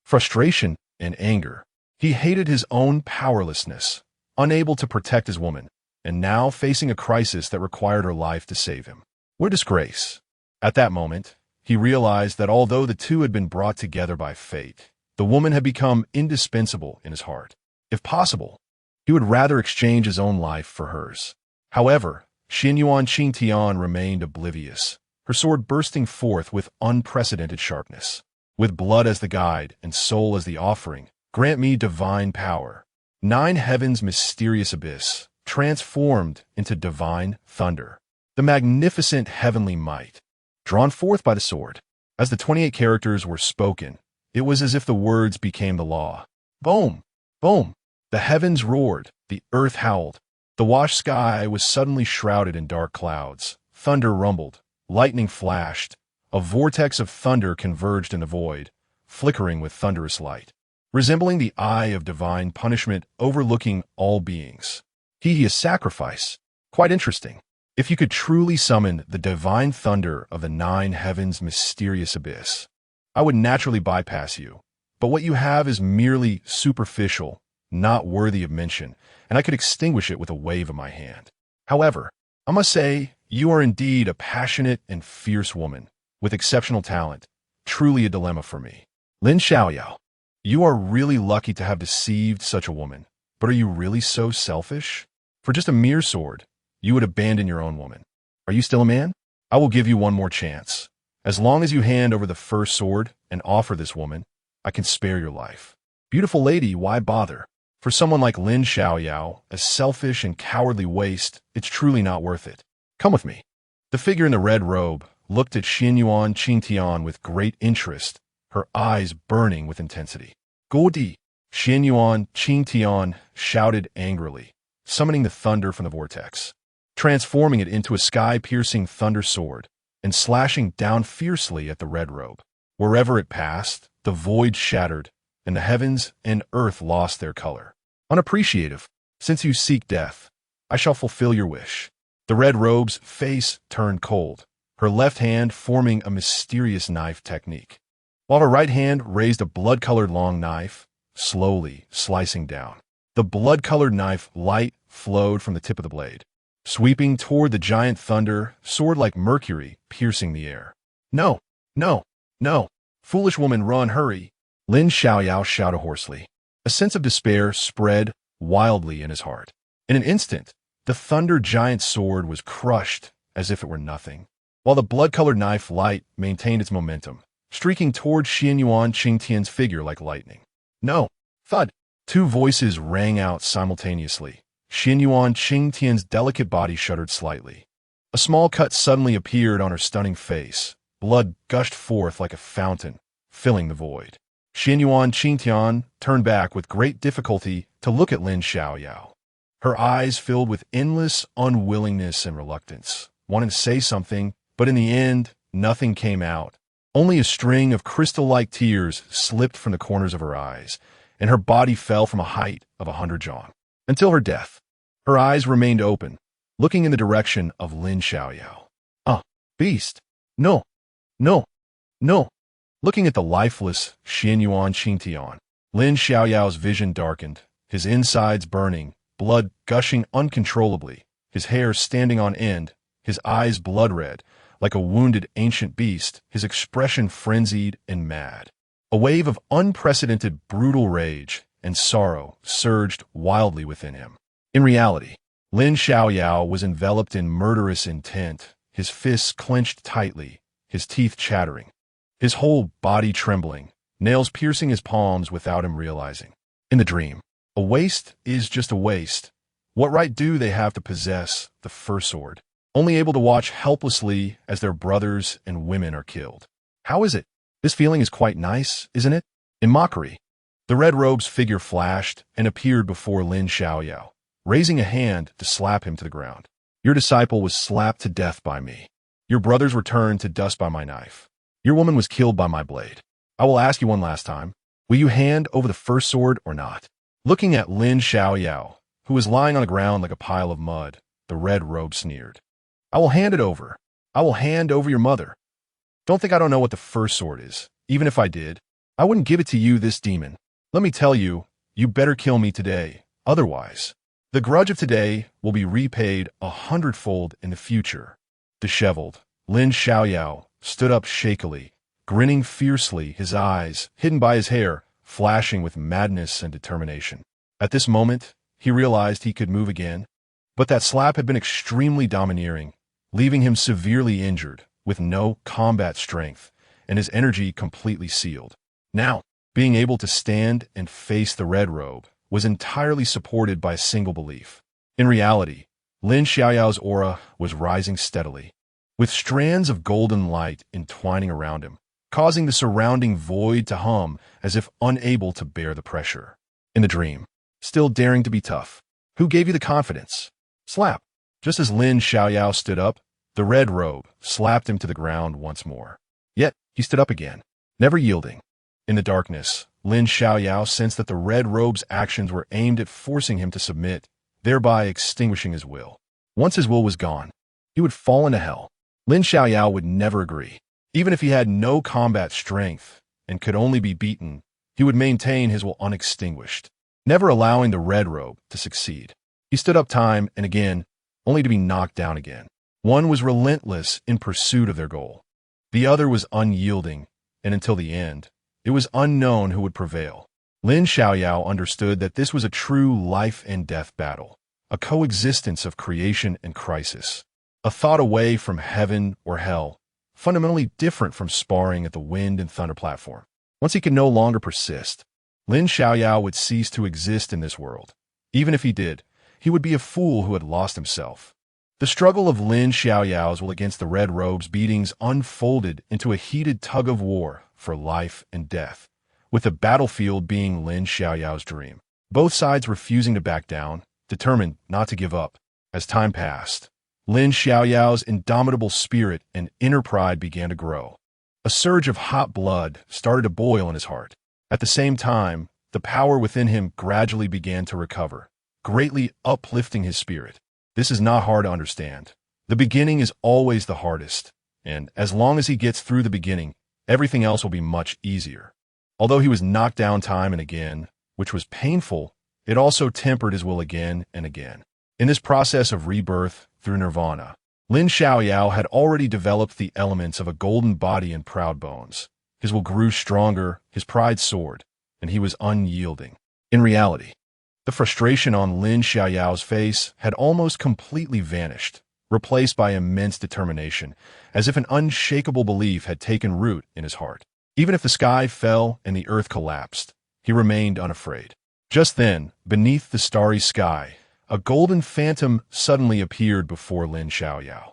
frustration, and anger. He hated his own powerlessness, unable to protect his woman, and now facing a crisis that required her life to save him. What a disgrace. At that moment, he realized that although the two had been brought together by fate, the woman had become indispensable in his heart. If possible, he would rather exchange his own life for hers. However, Xinyuan Qingtian remained oblivious, her sword bursting forth with unprecedented sharpness. With blood as the guide and soul as the offering, grant me divine power. 9 heavens' mysterious abyss, transformed into divine thunder. The magnificent heavenly might, drawn forth by the sword. As the 28 characters were spoken, it was as if the words became the law. Boom! Boom! The heavens roared, the earth howled. The washed sky was suddenly shrouded in dark clouds. Thunder rumbled, lightning flashed. A vortex of thunder converged in the void, flickering with thunderous light, resembling the eye of divine punishment overlooking all beings. He is sacrifice. Quite interesting. If you could truly summon the divine thunder of the 9 heavens' mysterious abyss, I would naturally bypass you. But what you have is merely superficial, not worthy of mention, and I could extinguish it with a wave of my hand. However, I must say, you are indeed a passionate and fierce woman, with exceptional talent, truly a dilemma for me. Lin Xiaoyao, you are really lucky to have deceived such a woman, but are you really so selfish? For just a mere sword, you would abandon your own woman. Are you still a man? I will give you one more chance. As long as you hand over the first sword and offer this woman, I can spare your life. Beautiful lady, why bother? For someone like Lin Xiaoyao, a selfish and cowardly waste, it's truly not worth it. Come with me. The figure in the red robe looked at Xinyuan Qingtian with great interest, her eyes burning with intensity. Godi! Xinyuan Qingtian shouted angrily, summoning the thunder from the vortex, transforming it into a sky-piercing thunder sword and slashing down fiercely at the red robe. Wherever it passed, the void shattered, and the heavens and earth lost their color. Unappreciative, since you seek death, I shall fulfill your wish. The red robe's face turned cold, her left hand forming a mysterious knife technique, while her right hand raised a blood-colored long knife, slowly slicing down. The blood-colored knife light flowed from the tip of the blade, sweeping toward the giant thunder sword like mercury, piercing the air. No, no, no. Foolish woman, run, hurry. Lin Xiaoyao shouted hoarsely. A sense of despair spread wildly in his heart. In an instant, the thunder giant sword was crushed as if it were nothing, while the blood-colored knife light maintained its momentum, streaking toward Xinyuan Qingtian's figure like lightning. No! Thud! Two voices rang out simultaneously. Xinyuan Qingtian's delicate body shuddered slightly. A small cut suddenly appeared on her stunning face. Blood gushed forth like a fountain, filling the void. Xinyuan Qingtian turned back with great difficulty to look at Lin Xiaoyao. Her eyes filled with endless unwillingness and reluctance, wanting to say something, but in the end, nothing came out. Only a string of crystal-like tears slipped from the corners of her eyes, and her body fell from a height of 100 jong. Until her death, her eyes remained open, looking in the direction of Lin Xiaoyao. Beast! No! No! No! Looking at the lifeless Xinyuan Qingtian, Lin Xiaoyao's vision darkened, his insides burning, blood gushing uncontrollably, his hair standing on end, his eyes blood-red, like a wounded ancient beast, his expression frenzied and mad. A wave of unprecedented brutal rage and sorrow surged wildly within him. In reality, Lin Xiaoyao was enveloped in murderous intent, his fists clenched tightly, his teeth chattering, his whole body trembling, nails piercing his palms without him realizing. In the dream, a waste is just a waste. What right do they have to possess the first sword, only able to watch helplessly as their brothers and women are killed? How is it? This feeling is quite nice, isn't it? In mockery, the red robe's figure flashed and appeared before Lin Xiaoyao, raising a hand to slap him to the ground. Your disciple was slapped to death by me. Your brothers were turned to dust by my knife. Your woman was killed by my blade. I will ask you one last time. Will you hand over the first sword or not? Looking at Lin Xiaoyao, who was lying on the ground like a pile of mud, the red robe sneered. I will hand it over. I will hand over your mother. Don't think I don't know what the first sword is. Even if I did, I wouldn't give it to you, this demon. Let me tell you, you better kill me today. Otherwise, the grudge of today will be repaid 100-fold in the future. Disheveled, Lin Xiaoyao stood up shakily, grinning fiercely, his eyes, hidden by his hair, flashing with madness and determination. At this moment, he realized he could move again, but that slap had been extremely domineering, leaving him severely injured, with no combat strength, and his energy completely sealed. Now, being able to stand and face the red robe was entirely supported by a single belief. In reality, Lin Xiaoyao's aura was rising steadily, with strands of golden light entwining around him, causing the surrounding void to hum as if unable to bear the pressure. In the dream, still daring to be tough, who gave you the confidence? Slap! Just as Lin Xiaoyao stood up, the red robe slapped him to the ground once more. Yet, he stood up again, never yielding. In the darkness, Lin Xiaoyao sensed that the red robe's actions were aimed at forcing him to submit, thereby extinguishing his will. Once his will was gone, he would fall into hell. Lin Xiaoyao would never agree. Even if he had no combat strength and could only be beaten, he would maintain his will unextinguished, never allowing the red robe to succeed. He stood up time and again, only to be knocked down again. One was relentless in pursuit of their goal. The other was unyielding, and until the end, it was unknown who would prevail. Lin Xiaoyao understood that this was a true life and death battle, a coexistence of creation and crisis, a thought away from heaven or hell, fundamentally different from sparring at the wind and thunder platform. Once he could no longer persist, Lin Xiaoyao would cease to exist in this world. Even if he did, he would be a fool who had lost himself. The struggle of Lin Xiaoyao's will against the Red Robe's beatings unfolded into a heated tug-of-war for life and death, with the battlefield being Lin Xiaoyao's dream. Both sides refusing to back down, determined not to give up. As time passed, Lin Xiaoyao's indomitable spirit and inner pride began to grow. A surge of hot blood started to boil in his heart. At the same time, the power within him gradually began to recover, greatly uplifting his spirit. This is not hard to understand. The beginning is always the hardest, and as long as he gets through the beginning, everything else will be much easier. Although he was knocked down time and again, which was painful, it also tempered his will again and again. In this process of rebirth through nirvana, Lin Xiaoyao had already developed the elements of a golden body and proud bones. His will grew stronger, his pride soared, and he was unyielding. In reality, the frustration on Lin Xiaoyao's face had almost completely vanished, replaced by immense determination, as if an unshakable belief had taken root in his heart. Even if the sky fell and the earth collapsed, he remained unafraid. Just then, beneath the starry sky, a golden phantom suddenly appeared before Lin Xiaoyao.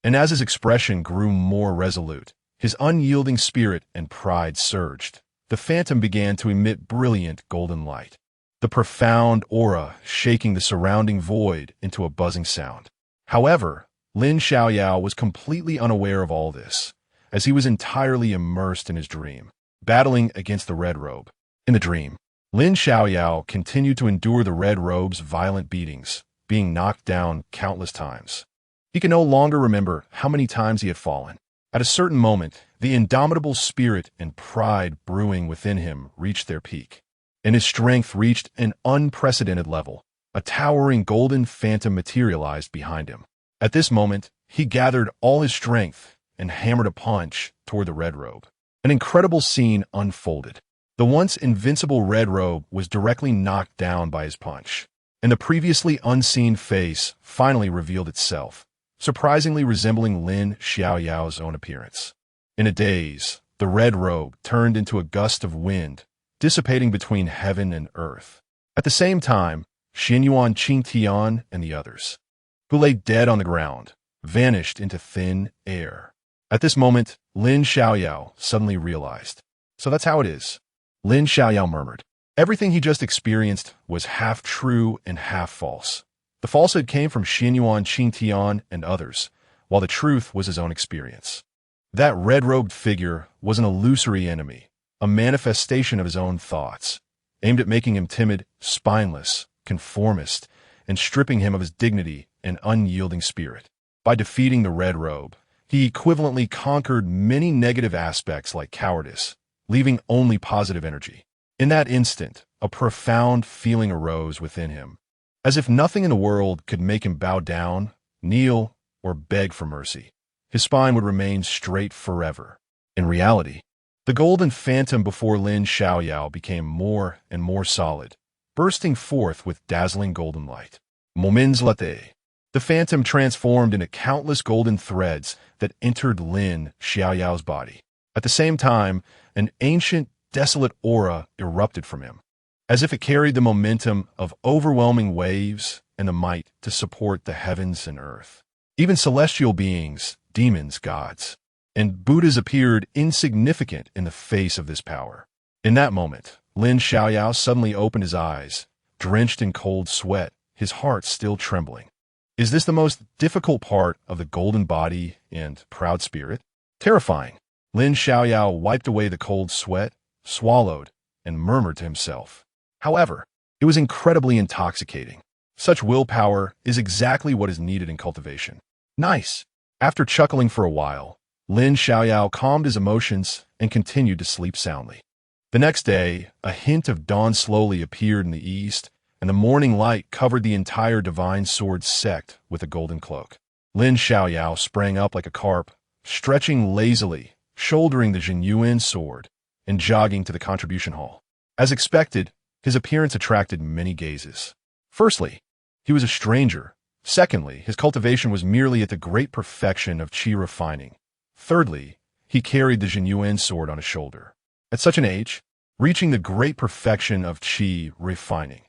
And as his expression grew more resolute, his unyielding spirit and pride surged. The phantom began to emit brilliant golden light, the profound aura shaking the surrounding void into a buzzing sound. However, Lin Xiaoyao was completely unaware of all this, as he was entirely immersed in his dream, battling against the Red Robe. In the dream, Lin Xiaoyao continued to endure the Red Robe's violent beatings, being knocked down countless times. He could no longer remember how many times he had fallen. At a certain moment, the indomitable spirit and pride brewing within him reached their peak, and his strength reached an unprecedented level. A towering golden phantom materialized behind him. At this moment, he gathered all his strength and hammered a punch toward the Red Robe. An incredible scene unfolded. The once invincible Red Robe was directly knocked down by his punch, and the previously unseen face finally revealed itself, surprisingly resembling Lin Xiaoyao's own appearance. In a daze, the Red Robe turned into a gust of wind, dissipating between heaven and earth. At the same time, Xinyuan Qingtian and the others, who lay dead on the ground, vanished into thin air. At this moment, Lin Xiaoyao suddenly realized. So that's how it is. Lin Xiaoyao murmured. Everything he just experienced was half true and half false. The falsehood came from Xinyuan Qingtian and others, while the truth was his own experience. That red-robed figure was an illusory enemy, a manifestation of his own thoughts, aimed at making him timid, spineless, conformist, and stripping him of his dignity and unyielding spirit. By defeating the Red Robe, he equivalently conquered many negative aspects like cowardice, leaving only positive energy. In that instant, a profound feeling arose within him, as if nothing in the world could make him bow down, kneel, or beg for mercy. His spine would remain straight forever. In reality, the golden phantom before Lin Xiaoyao became more and more solid, bursting forth with dazzling golden light. Moments later, the phantom transformed into countless golden threads that entered Lin Xiaoyao's body. At the same time, an ancient, desolate aura erupted from him, as if it carried the momentum of overwhelming waves and the might to support the heavens and earth. Even celestial beings, demons, gods, and Buddhas appeared insignificant in the face of this power. In that moment, Lin Xiaoyao suddenly opened his eyes, drenched in cold sweat, his heart still trembling. Is this the most difficult part of the golden body and proud spirit? Terrifying. Lin Xiaoyao wiped away the cold sweat, swallowed, and murmured to himself. However, it was incredibly intoxicating. Such willpower is exactly what is needed in cultivation. Nice. After chuckling for a while, Lin Xiaoyao calmed his emotions and continued to sleep soundly. The next day, a hint of dawn slowly appeared in the east, and the morning light covered the entire divine sword sect with a golden cloak. Lin Xiaoyao sprang up like a carp, stretching lazily, shouldering the Jinyuan sword, and jogging to the contribution hall. As expected, his appearance attracted many gazes. Firstly, he was a stranger. Secondly, his cultivation was merely at the great perfection of qi refining. Thirdly, he carried the Yin-Yang sword on his shoulder. At such an age, reaching the great perfection of qi refining.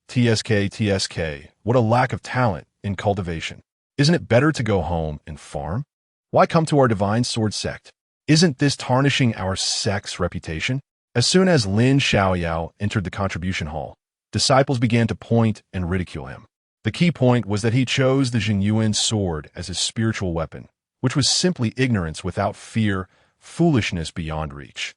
TSK, what a lack of talent in cultivation. Isn't it better to go home and farm? Why come to our divine sword sect? Isn't this tarnishing our sect's reputation? As soon as Lin Xiaoyao entered the contribution hall, disciples began to point and ridicule him. The key point was that he chose the Yin-Yang sword as his spiritual weapon, which was simply ignorance without fear, foolishness beyond reach.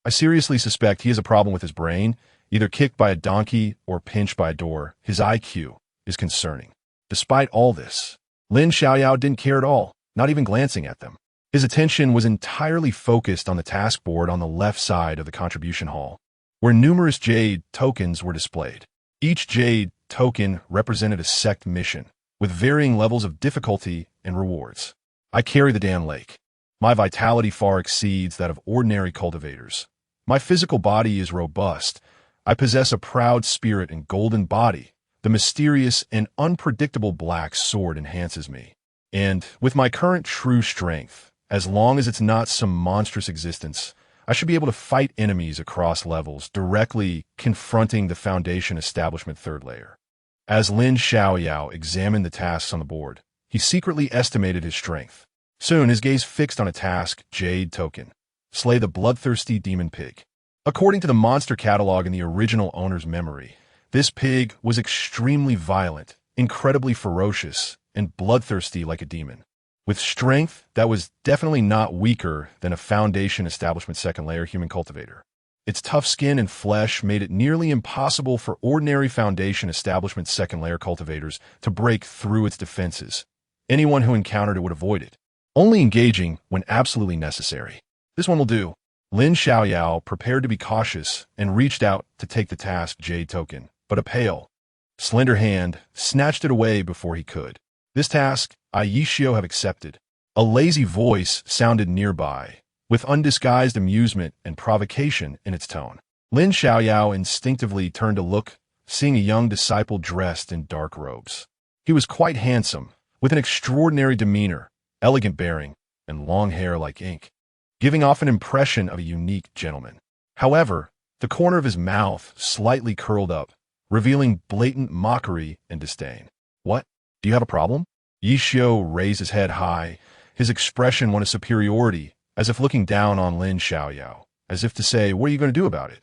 I seriously suspect he has a problem with his brain, either kicked by a donkey or pinched by a door. His IQ is concerning. Despite all this, Lin Xiaoyao didn't care at all, not even glancing at them. His attention was entirely focused on the task board on the left side of the contribution hall, where numerous jade tokens were displayed. Each jade token represented a sect mission, with varying levels of difficulty and rewards. I carry the damn lake. My vitality far exceeds that of ordinary cultivators. My physical body is robust. I possess a proud spirit and golden body. The mysterious and unpredictable black sword enhances me. And with my current true strength, as long as it's not some monstrous existence, I should be able to fight enemies across levels, directly confronting the Foundation Establishment third layer. As Lin Xiaoyao examined the tasks on the board, he secretly estimated his strength. Soon his gaze fixed on a task, Jade Token. Slay the bloodthirsty demon pig. According to the monster catalog in the original owner's memory, this pig was extremely violent, incredibly ferocious, and bloodthirsty like a demon, with strength that was definitely not weaker than a Foundation Establishment second layer human cultivator. Its tough skin and flesh made it nearly impossible for ordinary Foundation Establishment second layer cultivators to break through its defenses. Anyone who encountered it would avoid it, only engaging when absolutely necessary. This one will do. Lin Xiaoyao prepared to be cautious and reached out to take the task Jade Token, but a pale, slender hand snatched it away before he could. This task I Yishio have accepted. A lazy voice sounded nearby, with undisguised amusement and provocation in its tone. Lin Xiaoyao instinctively turned to look, seeing a young disciple dressed in dark robes. He was quite handsome, with an extraordinary demeanor, elegant bearing, and long hair like ink, giving off an impression of a unique gentleman. However, the corner of his mouth slightly curled up, revealing blatant mockery and disdain. What? Do you have a problem? Yishio raised his head high, his expression one of superiority, as if looking down on Lin Xiaoyao, as if to say, what are you going to do about it?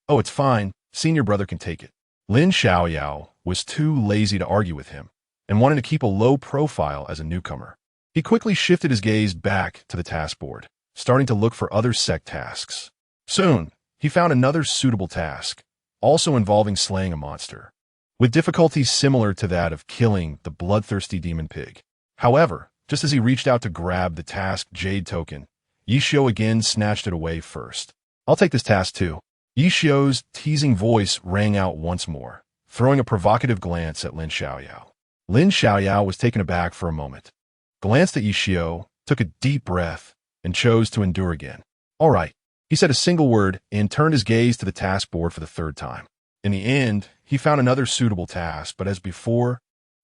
Oh, it's fine. Senior brother can take it. Lin Xiaoyao was too lazy to argue with him, and wanted to keep a low profile as a newcomer. He quickly shifted his gaze back to the task board, starting to look for other sect tasks. Soon, he found another suitable task, also involving slaying a monster, with difficulties similar to that of killing the bloodthirsty demon pig. However, just as he reached out to grab the task Jade Token, Yishio again snatched it away first. I'll take this task too. Yishio's teasing voice rang out once more, throwing a provocative glance at Lin Xiaoyao. Lin Xiaoyao was taken aback for a moment, glanced at Yishio, took a deep breath, and chose to endure again. All right, he said a single word and turned his gaze to the task board for the third time. In the end, he found another suitable task, but as before,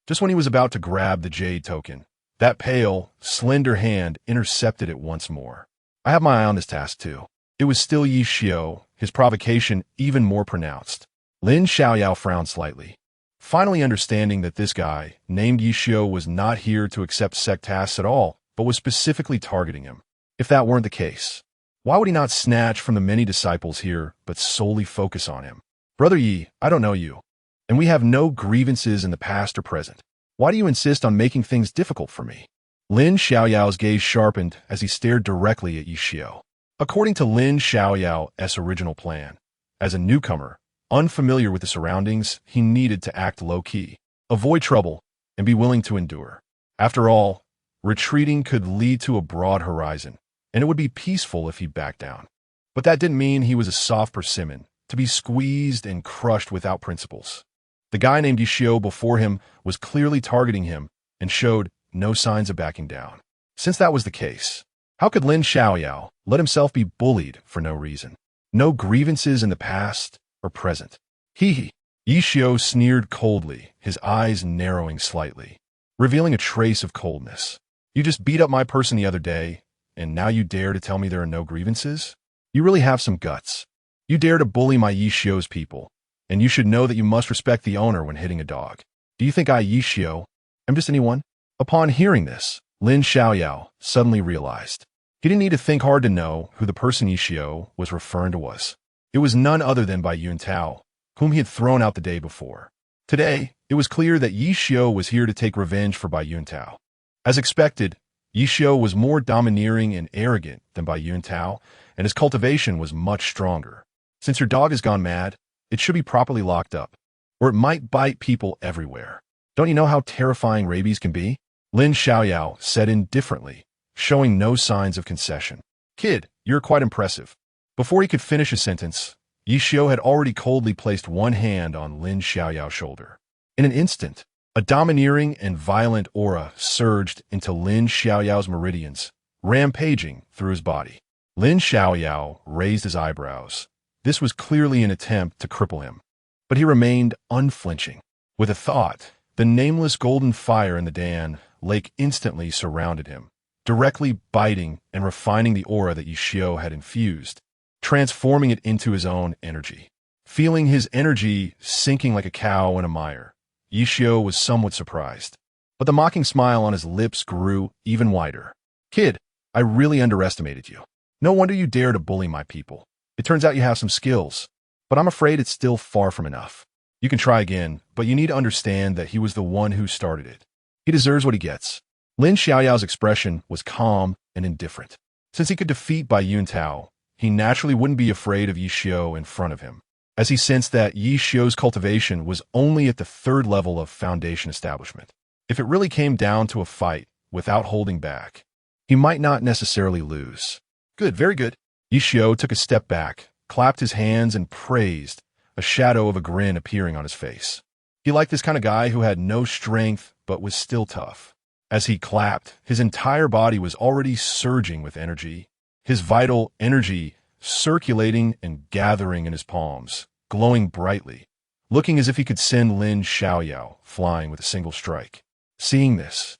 just when he was about to grab the Jade Token, that pale, slender hand intercepted it once more. I have my eye on this task too. It was still Yishio, his provocation even more pronounced. Lin Xiaoyao frowned slightly, finally understanding that this guy, named Yishio, was not here to accept sect tasks at all, but was specifically targeting him. If that weren't the case, why would he not snatch from the many disciples here, but solely focus on him? Brother Yi, I don't know you, and we have no grievances in the past or present. Why do you insist on making things difficult for me? Lin Xiaoyao's gaze sharpened as he stared directly at Yishio. According to Lin Xiaoyao's original plan, as a newcomer, unfamiliar with the surroundings, he needed to act low-key, avoid trouble, and be willing to endure. After all, retreating could lead to a broad horizon, and it would be peaceful if he backed down. But that didn't mean he was a soft persimmon, to be squeezed and crushed without principles. The guy named Yishio before him was clearly targeting him and showed no signs of backing down. Since that was the case, how could Lin Xiaoyao let himself be bullied for no reason? No grievances in the past or present. Hee hee. Yi Xiao sneered coldly, his eyes narrowing slightly, revealing a trace of coldness. You just beat up my person the other day, and now you dare to tell me there are no grievances? You really have some guts. You dare to bully my Yi Xiao's people, and you should know that you must respect the owner when hitting a dog. Do you think I, Yi Xiao, am just anyone? Upon hearing this, Lin Xiaoyao suddenly realized. He didn't need to think hard to know who the person Yi Xiao was referring to was. It was none other than Bai Yun Tao, whom he had thrown out the day before. Today, it was clear that Yi Xiao was here to take revenge for Bai Yun Tao. As expected, Yi Xiao was more domineering and arrogant than Bai Yun Tao, and his cultivation was much stronger. Since your dog has gone mad, it should be properly locked up, or it might bite people everywhere. Don't you know how terrifying rabies can be? Lin Xiaoyao said indifferently, showing no signs of concession. Kid, you're quite impressive. Before he could finish his sentence, Yi Xiao had already coldly placed one hand on Lin Xiaoyao's shoulder. In an instant, a domineering and violent aura surged into Lin Xiaoyao's meridians, rampaging through his body. Lin Xiaoyao raised his eyebrows. This was clearly an attempt to cripple him, but he remained unflinching. With a thought, the nameless golden fire in the Dan lake instantly surrounded him, directly biting and refining the aura that Yi Xiao had infused, transforming it into his own energy. Feeling his energy sinking like a cow in a mire, Yi Xiao was somewhat surprised, but the mocking smile on his lips grew even wider. Kid, I really underestimated you. No wonder you dare to bully my people. It turns out you have some skills, but I'm afraid it's still far from enough. You can try again, but you need to understand that he was the one who started it. He deserves what he gets. Lin Xiaoyao's expression was calm and indifferent. Since he could defeat Bai Yun Tao, he naturally wouldn't be afraid of Yi Xiao in front of him, as he sensed that Yi Xiao's cultivation was only at the third level of foundation establishment. If it really came down to a fight without holding back, he might not necessarily lose. Good, very good. Yi Xiao took a step back, clapped his hands, and praised, a shadow of a grin appearing on his face. He liked this kind of guy who had no strength but was still tough. As he clapped, his entire body was already surging with energy, his vital energy circulating and gathering in his palms, glowing brightly, looking as if he could send Lin Xiaoyao flying with a single strike. Seeing this,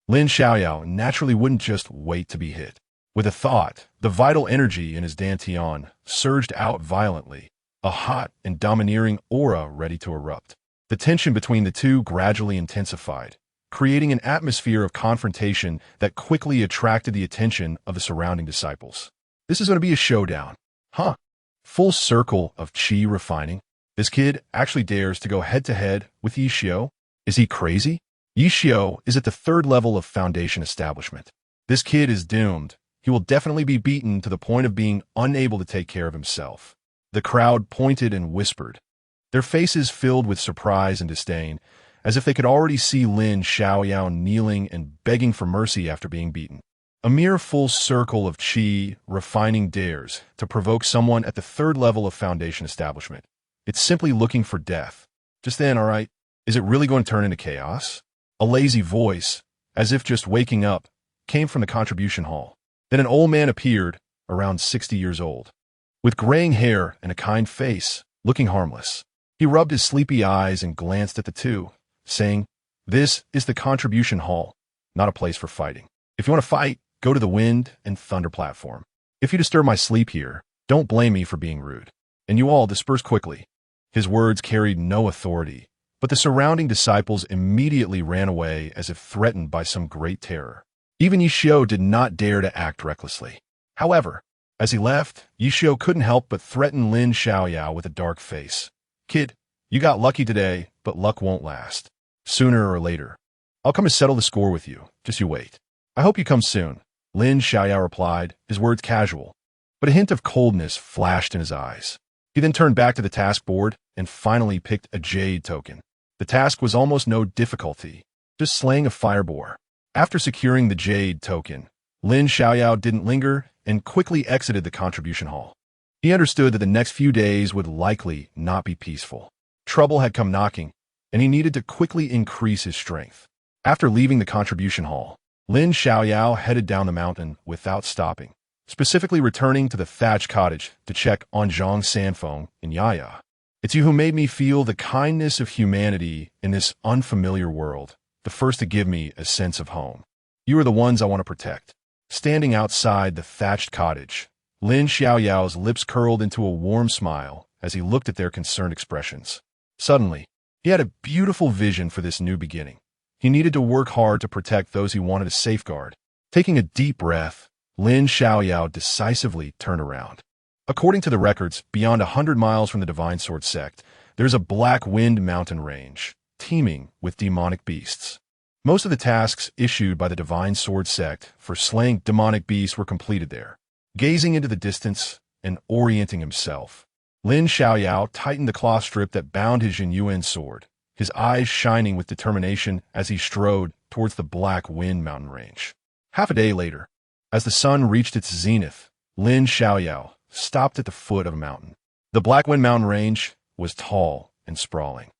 Lin Xiaoyao naturally wouldn't just wait to be hit. With a thought, the vital energy in his dantian surged out violently, a hot and domineering aura ready to erupt. The tension between the two gradually intensified, creating an atmosphere of confrontation that quickly attracted the attention of the surrounding disciples. This is going to be a showdown. Huh? Full circle of qi refining? This kid actually dares to go head-to-head with Yi Xiao? Is he crazy? Yi Xiao is at the third level of foundation establishment. This kid is doomed. He will definitely be beaten to the point of being unable to take care of himself. The crowd pointed and whispered, their faces filled with surprise and disdain, as if they could already see Lin Xiaoyao kneeling and begging for mercy after being beaten. A mere full circle of qi refining dares to provoke someone at the third level of foundation establishment. It's simply looking for death. Just then, all right, is it really going to turn into chaos? A lazy voice, as if just waking up, came from the contribution hall. Then an old man appeared, around 60 years old, with graying hair and a kind face, looking harmless. He rubbed his sleepy eyes and glanced at the two, saying, "This is the contribution hall, not a place for fighting. If you want to fight, go to the wind and thunder platform. If you disturb my sleep here, don't blame me for being rude. And you all disperse quickly." His words carried no authority, but the surrounding disciples immediately ran away as if threatened by some great terror. Even Yi Xiao did not dare to act recklessly. However, as he left, Yi Xiao couldn't help but threaten Lin Xiaoyao with a dark face. "Kid, you got lucky today, but luck won't last. Sooner or later, I'll come to settle the score with you. Just you wait." "I hope you come soon," Lin Xiaoyao replied, his words casual, but a hint of coldness flashed in his eyes. He then turned back to the task board and finally picked a jade token. The task was almost no difficulty, just slaying a fire boar. After securing the jade token, Lin Xiaoyao didn't linger and quickly exited the contribution hall. He understood that the next few days would likely not be peaceful. Trouble had come knocking, and he needed to quickly increase his strength. After leaving the contribution hall, Lin Xiaoyao headed down the mountain without stopping, specifically returning to the thatched cottage to check on Zhang Sanfeng and Yaya. It's you who made me feel the kindness of humanity in this unfamiliar world, the first to give me a sense of home. You are the ones I want to protect. Standing outside the thatched cottage, Lin Xiaoyao's lips curled into a warm smile as he looked at their concerned expressions. Suddenly, he had a beautiful vision for this new beginning. He needed to work hard to protect those he wanted to safeguard. Taking a deep breath, Lin Xiaoyao decisively turned around. According to the records, beyond 100 miles from the Divine Sword sect, there's a Black Wind mountain range, teeming with demonic beasts. Most of the tasks issued by the Divine Sword sect for slaying demonic beasts were completed there. Gazing into the distance and orienting himself, Lin Xiaoyao tightened the cloth strip that bound his Yin-Yang sword, his eyes shining with determination as he strode towards the Black Wind mountain range. Half a day later, as the sun reached its zenith, Lin Xiaoyao stopped at the foot of a mountain. The Black Wind mountain range was tall and sprawling,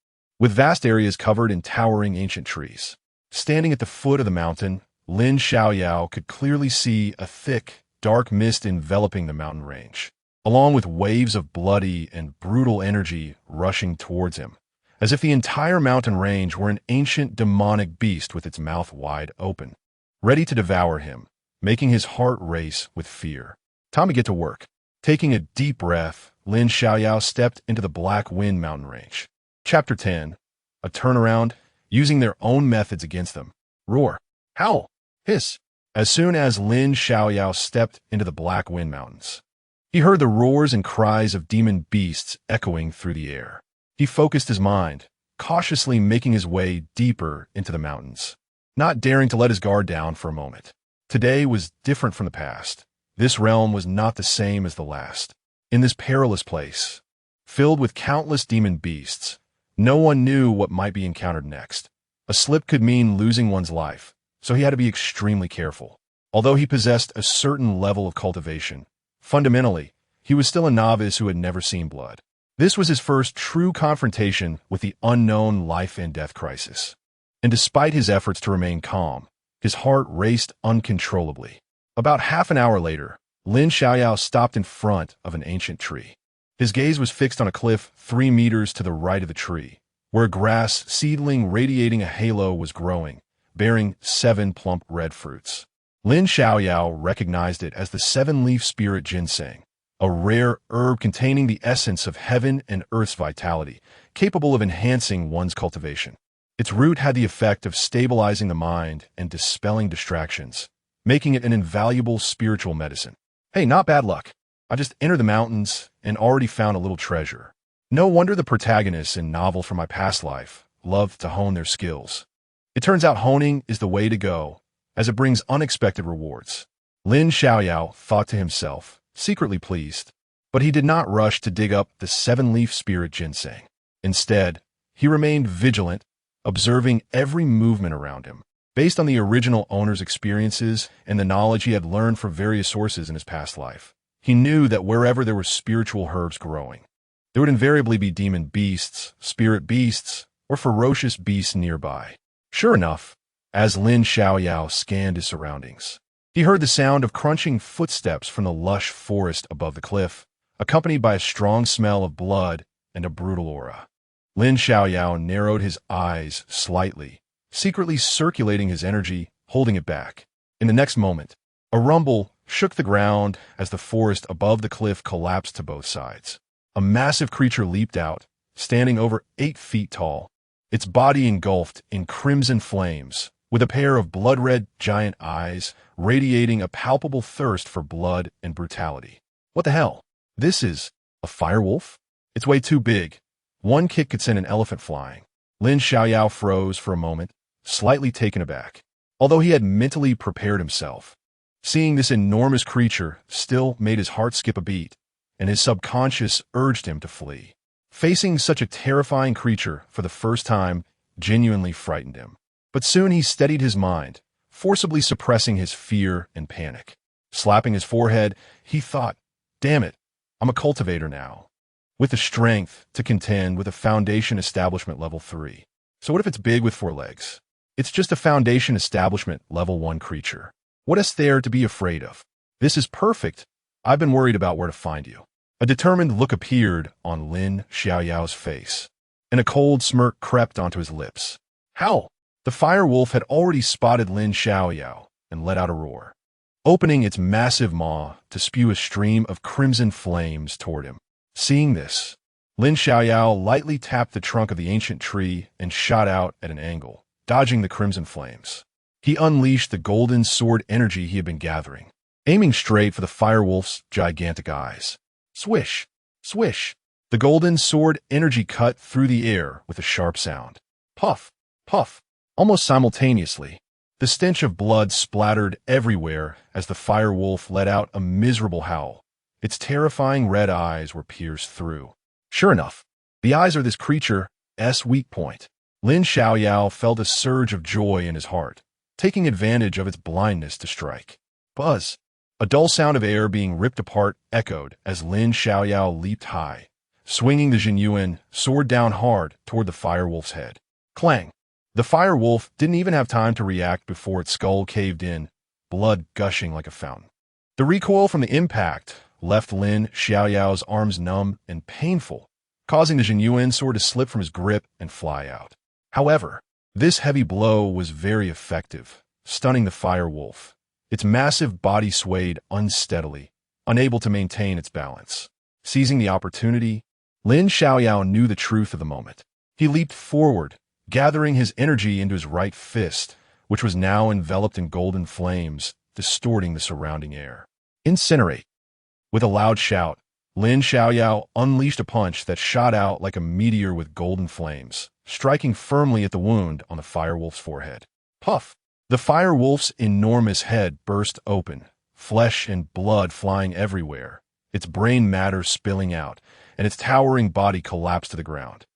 with vast areas covered in towering ancient trees. Standing at the foot of the mountain, Lin Xiaoyao could clearly see a thick, dark mist enveloping the mountain range, along with waves of bloody and brutal energy rushing towards him, as if the entire mountain range were an ancient demonic beast with its mouth wide open, ready to devour him, making his heart race with fear. Time to get to work. Taking a deep breath, Lin Xiaoyao stepped into the Black Wind mountain range. Chapter 10. A turnaround, using their own methods against them. Roar. Howl. Hiss. As soon as Lin Xiaoyao stepped into the Black Wind mountains, he heard the roars and cries of demon beasts echoing through the air. He focused his mind, cautiously making his way deeper into the mountains, not daring to let his guard down for a moment. Today was different from the past. This realm was not the same as the last. In this perilous place, filled with countless demon beasts, no one knew what might be encountered next. A slip could mean losing one's life, so he had to be extremely careful. Although he possessed a certain level of cultivation, fundamentally, he was still a novice who had never seen blood. This was his first true confrontation with the unknown life and death crisis. And despite his efforts to remain calm, his heart raced uncontrollably. About half an hour later, Lin Xiaoyao stopped in front of an ancient tree. His gaze was fixed on a cliff 3 meters to the right of the tree, where a grass seedling radiating a halo was growing, bearing 7 plump red fruits. Lin Xiaoyao recognized it as the 7-leaf spirit ginseng, a rare herb containing the essence of heaven and earth's vitality, capable of enhancing one's cultivation. Its root had the effect of stabilizing the mind and dispelling distractions, making it an invaluable spiritual medicine. Hey, not bad luck. I just entered the mountains and already found a little treasure. No wonder the protagonists in novel from my past life loved to hone their skills. It turns out honing is the way to go, as it brings unexpected rewards. Lin Xiaoyao thought to himself, secretly pleased, but he did not rush to dig up the 7-leaf spirit ginseng. Instead, he remained vigilant, observing every movement around him. Based on the original owner's experiences and the knowledge he had learned from various sources in his past life, he knew that wherever there were spiritual herbs growing, there would invariably be demon beasts, spirit beasts, or ferocious beasts nearby. Sure enough, as Lin Xiaoyao scanned his surroundings, he heard the sound of crunching footsteps from the lush forest above the cliff, accompanied by a strong smell of blood and a brutal aura. Lin Xiaoyao narrowed his eyes slightly, secretly circulating his energy, holding it back. In the next moment, a rumble shook the ground as the forest above the cliff collapsed to both sides. A massive creature leaped out, standing over 8 feet tall, its body engulfed in crimson flames, with a pair of blood-red giant eyes radiating a palpable thirst for blood and brutality. What the hell? This is a firewolf? It's way too big. One kick could send an elephant flying. Lin Xiaoyao froze for a moment, slightly taken aback. Although he had mentally prepared himself, seeing this enormous creature still made his heart skip a beat, and his subconscious urged him to flee. Facing such a terrifying creature for the first time genuinely frightened him. But soon he steadied his mind, forcibly suppressing his fear and panic. Slapping his forehead, he thought, damn it, I'm a cultivator now, with the strength to contend with a foundation establishment level 3. So what if it's big with 4 legs? It's just a foundation establishment level 1 creature. What is there to be afraid of? This is perfect. I've been worried about where to find you. A determined look appeared on Lin Xiaoyao's face, and a cold smirk crept onto his lips. Howl! The fire wolf had already spotted Lin Xiaoyao and let out a roar, opening its massive maw to spew a stream of crimson flames toward him. Seeing this, Lin Xiaoyao lightly tapped the trunk of the ancient tree and shot out at an angle, dodging the crimson flames. He unleashed the golden sword energy he had been gathering, aiming straight for the firewolf's gigantic eyes. Swish! Swish! The golden sword energy cut through the air with a sharp sound. Puff! Puff! Almost simultaneously, the stench of blood splattered everywhere as the firewolf let out a miserable howl. Its terrifying red eyes were pierced through. Sure enough, the eyes are this creature's weak point. Lin Xiaoyao felt a surge of joy in his heart, taking advantage of its blindness to strike. Buzz! A dull sound of air being ripped apart echoed as Lin Xiaoyao leaped high, swinging the Yin-Yang sword down hard toward the firewolf's head. Clang! The firewolf didn't even have time to react before its skull caved in, blood gushing like a fountain. The recoil from the impact left Lin Xiaoyao's arms numb and painful, causing the Yin-Yang sword to slip from his grip and fly out. However, this heavy blow was very effective, stunning the firewolf. Its massive body swayed unsteadily, unable to maintain its balance. Seizing the opportunity, Lin Xiaoyao knew the truth of the moment. He leaped forward, gathering his energy into his right fist, which was now enveloped in golden flames, distorting the surrounding air. Incinerate! With a loud shout, Lin Xiaoyao unleashed a punch that shot out like a meteor with golden flames, striking firmly at the wound on the firewolf's forehead. Puff! The firewolf's enormous head burst open, flesh and blood flying everywhere, its brain matter spilling out, and its towering body collapsed to the ground.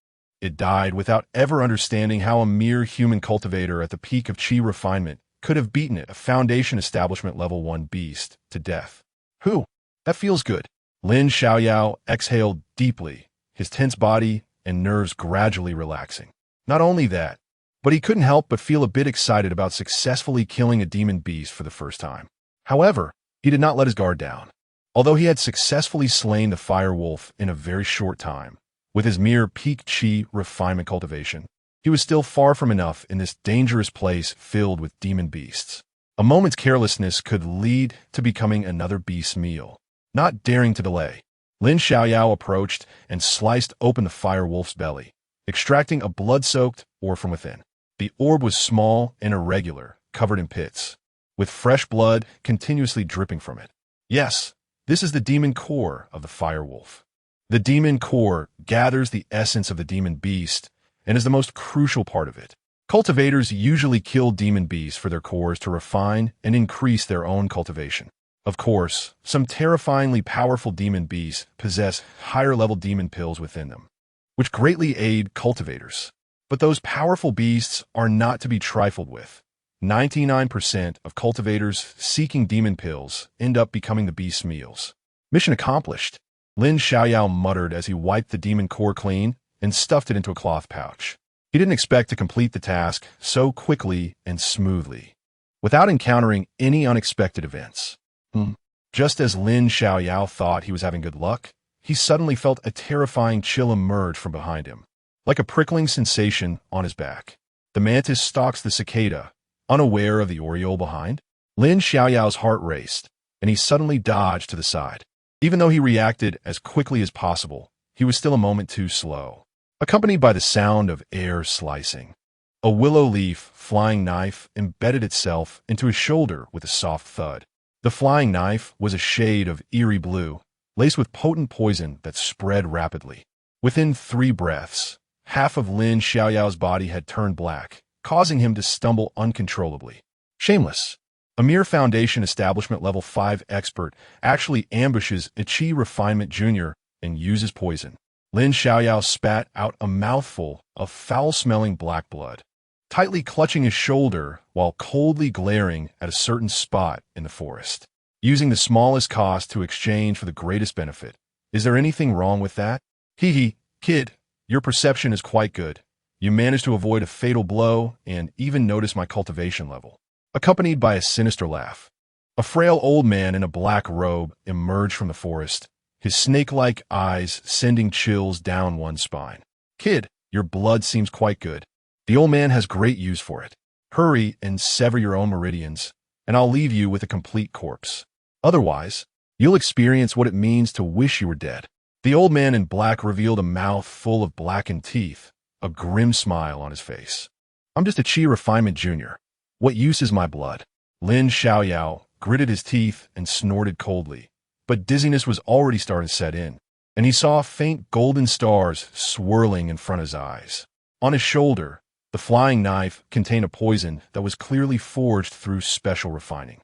It died without ever understanding how a mere human cultivator at the peak of Qi refinement could have beaten it, a Foundation Establishment Level 1 beast, to death. Whew, that feels good. Lin Xiaoyao exhaled deeply, his tense body and nerves gradually relaxing. Not only that, but he couldn't help but feel a bit excited about successfully killing a demon beast for the first time. However, he did not let his guard down. Although he had successfully slain the fire wolf in a very short time, with his mere peak Qi refinement cultivation, he was still far from enough in this dangerous place filled with demon beasts. A moment's carelessness could lead to becoming another beast's meal. Not daring to delay, Lin Xiaoyao approached and sliced open the fire wolf's belly, extracting a blood-soaked ore from within. The orb was small and irregular, covered in pits, with fresh blood continuously dripping from it. Yes, this is the demon core of the fire wolf. The demon core gathers the essence of the demon beast and is the most crucial part of it. Cultivators usually kill demon beasts for their cores to refine and increase their own cultivation. Of course, some terrifyingly powerful demon beasts possess higher-level demon pills within them, which greatly aid cultivators. But those powerful beasts are not to be trifled with. 99% of cultivators seeking demon pills end up becoming the beast's meals. Mission accomplished, Lin Xiaoyao muttered as he wiped the demon core clean and stuffed it into a cloth pouch. He didn't expect to complete the task so quickly and smoothly, without encountering any unexpected events. Just as Lin Xiaoyao thought he was having good luck, he suddenly felt a terrifying chill emerge from behind him, like a prickling sensation on his back. The mantis stalks the cicada, unaware of the oriole behind. Lin Xiaoyao's heart raced, and he suddenly dodged to the side. Even though he reacted as quickly as possible, he was still a moment too slow. Accompanied by the sound of air slicing, a willow leaf flying knife embedded itself into his shoulder with a soft thud. The flying knife was a shade of eerie blue, laced with potent poison that spread rapidly. Within 3 breaths, half of Lin Xiaoyao's body had turned black, causing him to stumble uncontrollably. Shameless. A mere Foundation Establishment Level 5 expert actually ambushes a Qi Refinement Junior and uses poison. Lin Xiaoyao spat out a mouthful of foul-smelling black blood, tightly clutching his shoulder while coldly glaring at a certain spot in the forest. Using the smallest cost to exchange for the greatest benefit. Is there anything wrong with that? Hee, kid, your perception is quite good. You managed to avoid a fatal blow and even notice my cultivation level. Accompanied by a sinister laugh, a frail old man in a black robe emerged from the forest, his snake-like eyes sending chills down one's spine. Kid, your blood seems quite good. The old man has great use for it. Hurry and sever your own meridians, and I'll leave you with a complete corpse. Otherwise, you'll experience what it means to wish you were dead. The old man in black revealed a mouth full of blackened teeth, a grim smile on his face. I'm just a Qi refinement junior. What use is my blood? Lin Xiaoyao gritted his teeth and snorted coldly, but dizziness was already starting to set in, and he saw faint golden stars swirling in front of his eyes. On his shoulder, the flying knife contained a poison that was clearly forged through special refining.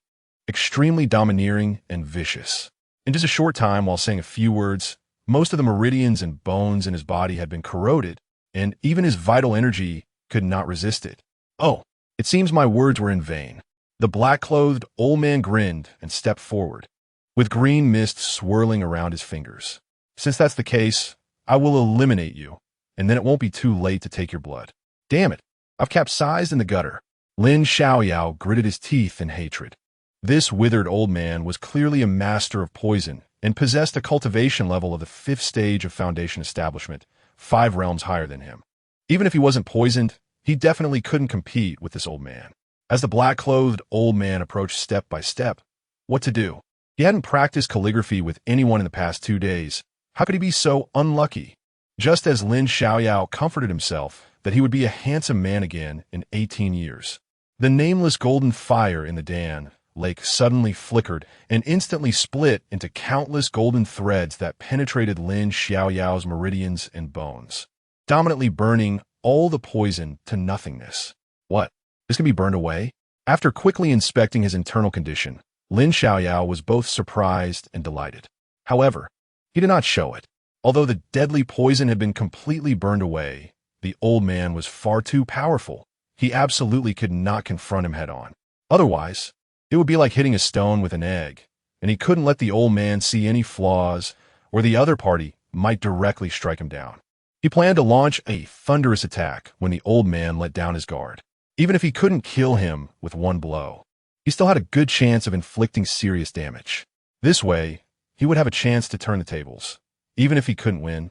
Extremely domineering and vicious. In just a short time, while saying a few words, most of the meridians and bones in his body had been corroded, and even his vital energy could not resist it. Oh, it seems my words were in vain. The black-clothed old man grinned and stepped forward, with green mist swirling around his fingers. Since that's the case, I will eliminate you, and then it won't be too late to take your blood. Damn it, I've capsized in the gutter. Lin Xiaoyao gritted his teeth in hatred. This withered old man was clearly a master of poison and possessed a cultivation level of the 5th stage of Foundation Establishment, 5 realms higher than him. Even if he wasn't poisoned, he definitely couldn't compete with this old man. As the black-clothed old man approached step by step, what to do? He hadn't practiced calligraphy with anyone in the past 2 days. How could he be so unlucky? Just as Lin Xiaoyao comforted himself that he would be a handsome man again in 18 years. The nameless golden fire in the Dan lake suddenly flickered and instantly split into countless golden threads that penetrated Lin Xiaoyao's meridians and bones, dominantly burning all the poison to nothingness. What? This can be burned away? After quickly inspecting his internal condition, Lin Xiaoyao was both surprised and delighted. However, he did not show it. Although the deadly poison had been completely burned away, the old man was far too powerful. He absolutely could not confront him head-on. Otherwise, it would be like hitting a stone with an egg, and he couldn't let the old man see any flaws, or the other party might directly strike him down. He planned to launch a thunderous attack when the old man let down his guard. Even if he couldn't kill him with one blow, he still had a good chance of inflicting serious damage. This way, he would have a chance to turn the tables. Even if he couldn't win,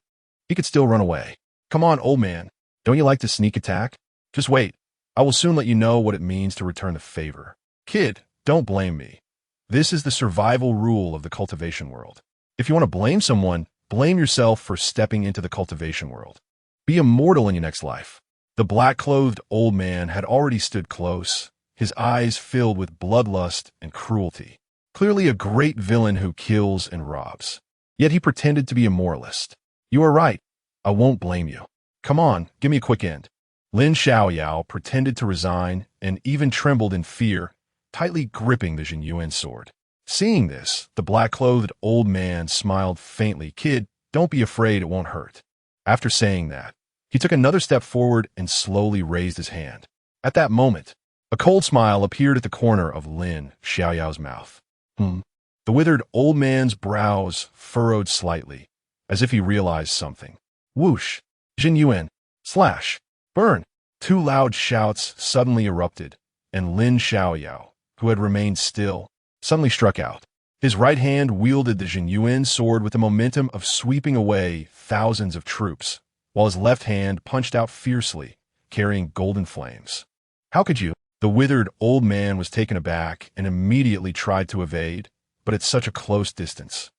he could still run away. Come on, old man. Don't you like to sneak attack? Just wait. I will soon let you know what it means to return the favor. Kid, don't blame me. This is the survival rule of the cultivation world. If you want to blame someone, blame yourself for stepping into the cultivation world. Be immortal in your next life. The black-clothed old man had already stood close, his eyes filled with bloodlust and cruelty. Clearly a great villain who kills and robs. Yet he pretended to be a moralist. You are right. I won't blame you. Come on, give me a quick end. Lin Xiaoyao pretended to resign and even trembled in fear, tightly gripping the Yin-Yang sword. Seeing this, the black-clothed old man smiled faintly. Kid, don't be afraid, it won't hurt. After saying that, he took another step forward and slowly raised his hand. At that moment, a cold smile appeared at the corner of Lin Xiaoyao's mouth. The withered old man's brows furrowed slightly, as if he realized something. Whoosh! Yin-Yang! Slash! Burn! 2 loud shouts suddenly erupted, and Lin Xiaoyao, who had remained still, suddenly struck out. His right hand wielded the Yin-Yang sword with the momentum of sweeping away thousands of troops, while his left hand punched out fiercely, carrying golden flames. How could you? The withered old man was taken aback and immediately tried to evade, but at such a close distance.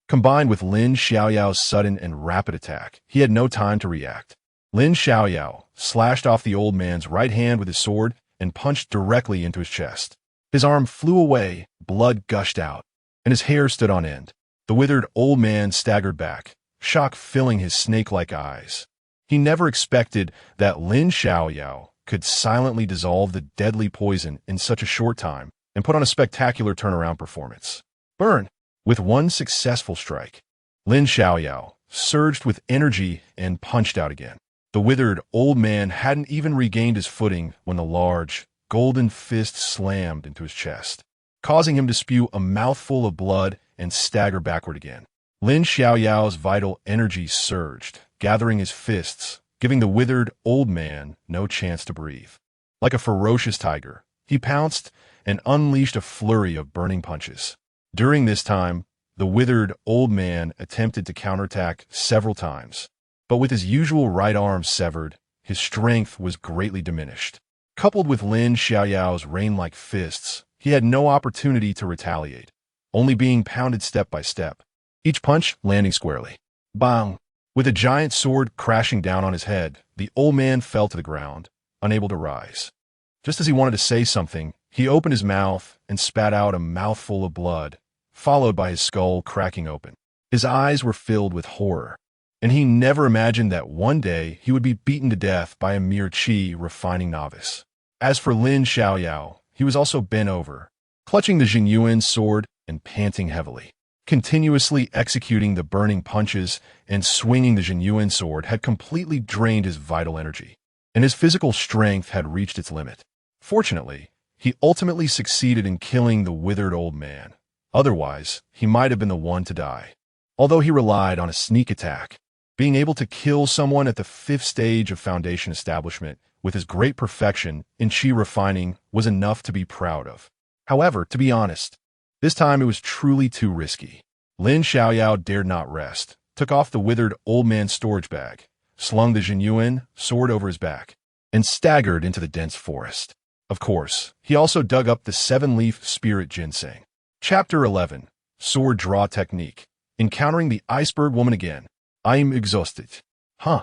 Combined with Lin Xiaoyao's sudden and rapid attack, he had no time to react. Lin Xiaoyao slashed off the old man's right hand with his sword and punched directly into his chest. His arm flew away, blood gushed out, and his hair stood on end. The withered old man staggered back, shock filling his snake-like eyes. He never expected that Lin Xiaoyao could silently dissolve the deadly poison in such a short time and put on a spectacular turnaround performance. Burn! With one successful strike, Lin Xiaoyao surged with energy and punched out again. The withered old man hadn't even regained his footing when the large, golden fist slammed into his chest, causing him to spew a mouthful of blood and stagger backward again. Lin Xiaoyao's vital energy surged, gathering his fists, giving the withered old man no chance to breathe. Like a ferocious tiger, he pounced and unleashed a flurry of burning punches. During this time, The withered old man attempted to counterattack several times, but with his usual right arm severed, his strength was greatly diminished. Coupled with Lin Xiaoyao's rain-like fists, he had no opportunity to retaliate, only being pounded step by step, each punch landing squarely. Bang! With a giant sword crashing down on his head, the old man fell to the ground, unable to rise. Just as he wanted to say something, he opened his mouth and spat out a mouthful of blood, followed by his skull cracking open. His eyes were filled with horror, and he never imagined that one day he would be beaten to death by a mere qi refining novice. As for Lin Xiaoyao, he was also bent over, clutching the Jingyuan sword and panting heavily. Continuously executing the burning punches and swinging the Jingyuan sword had completely drained his vital energy, and his physical strength had reached its limit. Fortunately, he ultimately succeeded in killing the withered old man. Otherwise, he might have been the one to die. Although he relied on a sneak attack, being able to kill someone at the 5th stage of Foundation establishment with his great perfection in Qi refining was enough to be proud of. However, to be honest, this time it was truly too risky. Lin Xiaoyao dared not rest, took off the withered old man's storage bag, slung the Jinyuan sword over his back, and staggered into the dense forest. Of course, he also dug up the 7-leaf spirit ginseng. Chapter 11. Sword Draw Technique. Encountering the iceberg woman again. I'm exhausted. Huh.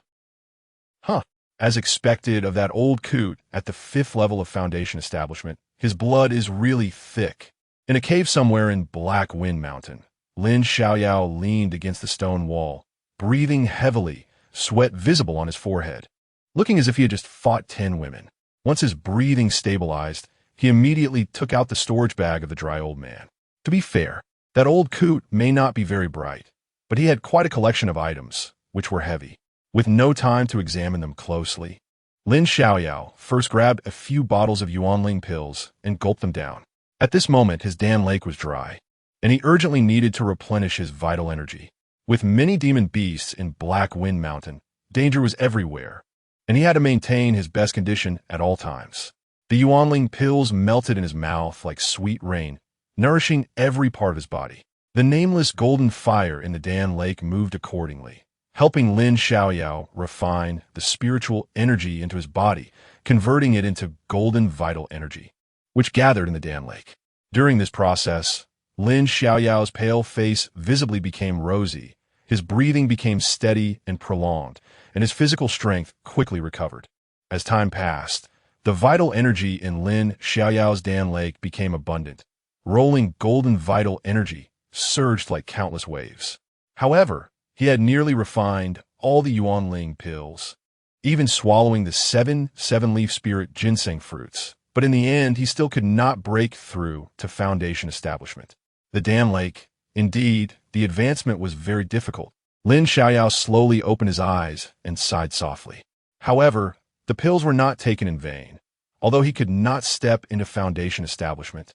As expected of that old coot at the 5th level of Foundation establishment, his blood is really thick. In a cave somewhere in Black Wind Mountain, Lin Xiaoyao leaned against the stone wall, breathing heavily, sweat visible on his forehead, looking as if he had just fought 10 women. Once his breathing stabilized, he immediately took out the storage bag of the dry old man. To be fair, that old coot may not be very bright, but he had quite a collection of items, which were heavy. With no time to examine them closely, Lin Xiaoyao first grabbed a few bottles of Yuanling pills and gulped them down. At this moment, his damn lake was dry, and he urgently needed to replenish his vital energy. With many demon beasts in Black Wind Mountain, danger was everywhere, and he had to maintain his best condition at all times. The Yuanling pills melted in his mouth like sweet rain, nourishing every part of his body. The nameless golden fire in the Dan Lake moved accordingly, helping Lin Xiaoyao refine the spiritual energy into his body, converting it into golden vital energy, which gathered in the Dan Lake. During this process, Lin Xiaoyao's pale face visibly became rosy, his breathing became steady and prolonged, and his physical strength quickly recovered. As time passed, the vital energy in Lin Xiaoyao's Dan Lake became abundant. Rolling golden vital energy surged like countless waves. However, he had nearly refined all the Yuanling pills, even swallowing the 7-leaf spirit ginseng fruits. But in the end, he still could not break through to Foundation establishment. The Dan Lake, indeed, the advancement was very difficult. Lin Xiaoyao slowly opened his eyes and sighed softly. However, the pills were not taken in vain. Although he could not step into Foundation establishment,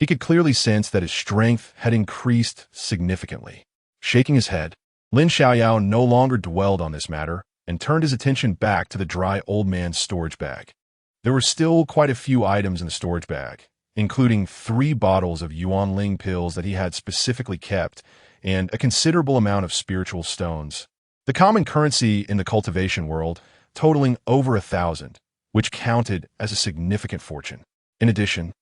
he could clearly sense that his strength had increased significantly. Shaking his head, Lin Xiaoyao no longer dwelled on this matter and turned his attention back to the dry old man's storage bag. There were still quite a few items in the storage bag, including 3 bottles of Yuanling pills that he had specifically kept and a considerable amount of spiritual stones, the common currency in the cultivation world totaling over 1,000, which counted as a significant fortune. In addition,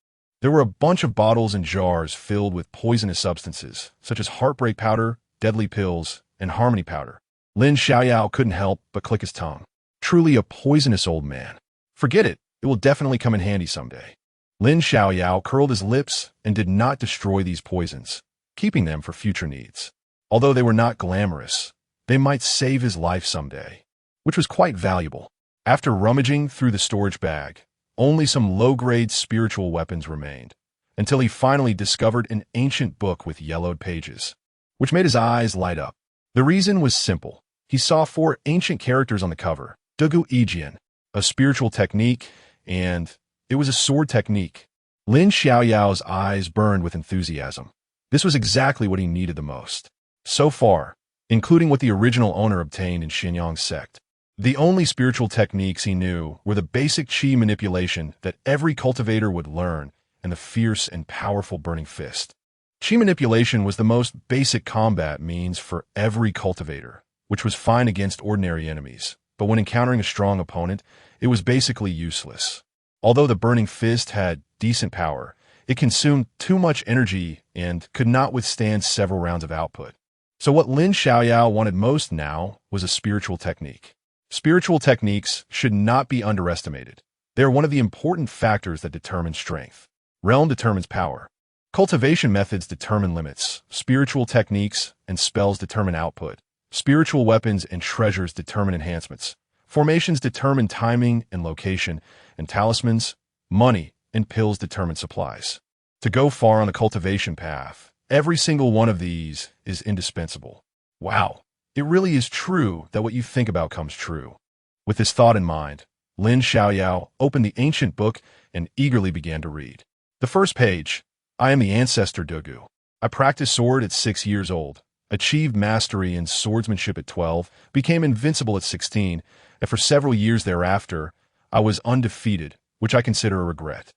there were a bunch of bottles and jars filled with poisonous substances, such as heartbreak powder, deadly pills, and harmony powder. Lin Xiaoyao couldn't help but click his tongue. Truly a poisonous old man. Forget it. It will definitely come in handy someday. Lin Xiaoyao curled his lips and did not destroy these poisons, keeping them for future needs. Although they were not glamorous, they might save his life someday, which was quite valuable. After rummaging through the storage bag, only some low-grade spiritual weapons remained, until he finally discovered an ancient book with yellowed pages, which made his eyes light up. The reason was simple. He saw 4 ancient characters on the cover: Dugu Ijian, a spiritual technique, and it was a sword technique. Lin Xiaoyao's eyes burned with enthusiasm. This was exactly what he needed the most. So far, including what the original owner obtained in Yin-Yang sect, the only spiritual techniques he knew were the basic qi manipulation that every cultivator would learn and the fierce and powerful burning fist. Chi manipulation was the most basic combat means for every cultivator, which was fine against ordinary enemies, but when encountering a strong opponent, it was basically useless. Although the Burning Fist had decent power, it consumed too much energy and could not withstand several rounds of output. So what Lin Xiaoyao wanted most now was a spiritual technique. Spiritual techniques should not be underestimated. They are one of the important factors that determine strength. Realm determines power. Cultivation methods determine limits. Spiritual techniques and spells determine output. Spiritual weapons and treasures determine enhancements. Formations determine timing and location, and talismans, money, and pills determine supplies. To go far on the cultivation path, every single one of these is indispensable. Wow, it really is true that what you think about comes true. With this thought in mind, Lin Xiaoyao opened the ancient book and eagerly began to read. The first page, I am the ancestor Dugu. I practiced sword at 6 years old, achieved mastery in swordsmanship at 12, became invincible at 16, and for several years thereafter, I was undefeated, which I consider a regret.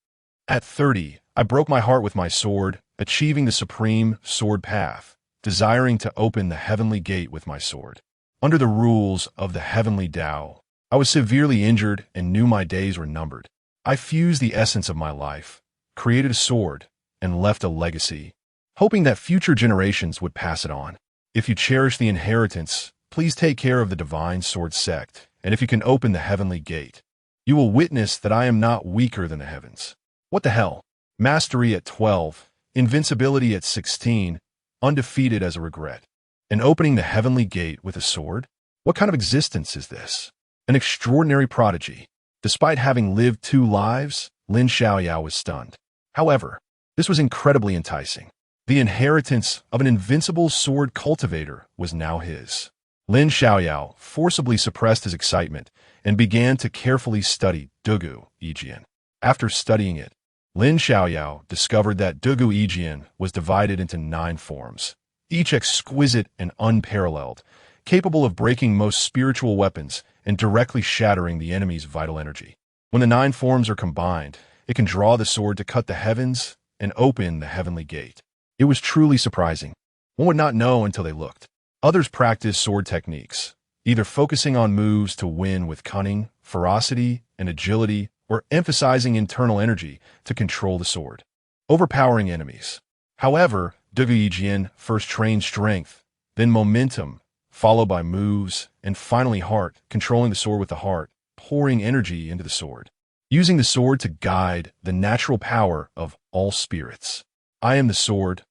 At 30, I broke my heart with my sword, achieving the supreme sword path, desiring to open the heavenly gate with my sword. Under the rules of the heavenly Tao, I was severely injured and knew my days were numbered. I fused the essence of my life, created a sword, and left a legacy, hoping that future generations would pass it on. If you cherish the inheritance, please take care of the divine sword sect, and if you can open the heavenly gate, you will witness that I am not weaker than the heavens. What the hell? Mastery at 12, invincibility at 16, undefeated as a regret, and opening the heavenly gate with a sword? What kind of existence is this? An extraordinary prodigy. Despite having lived 2 lives, Lin Xiaoyao was stunned. However, this was incredibly enticing. The inheritance of an invincible sword cultivator was now his. Lin Xiaoyao forcibly suppressed his excitement and began to carefully study Dugu Yijian. After studying it, Lin Xiaoyao discovered that Dugu Yijian was divided into 9 forms, each exquisite and unparalleled, capable of breaking most spiritual weapons and directly shattering the enemy's vital energy. When the 9 forms are combined, it can draw the sword to cut the heavens and open the heavenly gate. It was truly surprising. One would not know until they looked. Others practice sword techniques, either focusing on moves to win with cunning, ferocity, and agility, or emphasizing internal energy to control the sword, overpowering enemies. However, Dugu Yijian first trained strength, then momentum, followed by moves, and finally heart, controlling the sword with the heart, pouring energy into the sword, using the sword to guide the natural power of all spirits. I am the sword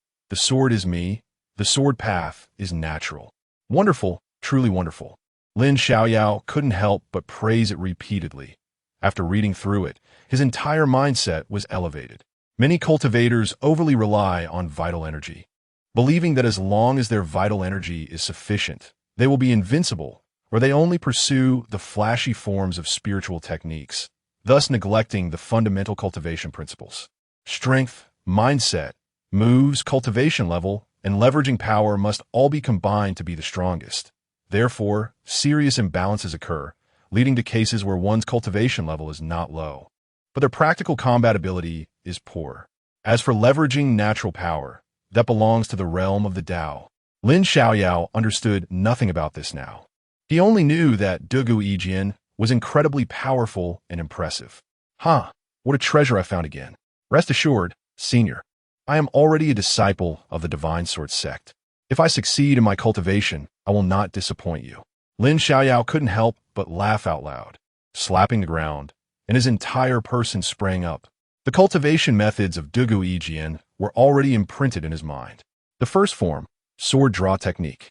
is me, the sword path is natural. Wonderful, truly wonderful. Lin Xiaoyao couldn't help but praise it repeatedly. After reading through it, his entire mindset was elevated. Many cultivators overly rely on vital energy, believing that as long as their vital energy is sufficient, they will be invincible, or they only pursue the flashy forms of spiritual techniques, thus neglecting the fundamental cultivation principles. Strength, mindset, moves, cultivation level, and leveraging power must all be combined to be the strongest. Therefore, serious imbalances occur, leading to cases where one's cultivation level is not low, but their practical combat ability is poor. As for leveraging natural power, that belongs to the realm of the Tao. Lin Xiaoyao understood nothing about this now. He only knew that Dugu Yijian was incredibly powerful and impressive. What a treasure I found again. Rest assured, Senior, I am already a disciple of the Divine Sword sect. If I succeed in my cultivation, I will not disappoint you. Lin Xiaoyao couldn't help but laugh out loud, slapping the ground, and his entire person sprang up. The cultivation methods of Dugu Yijian were already imprinted in his mind. The first form, sword draw technique,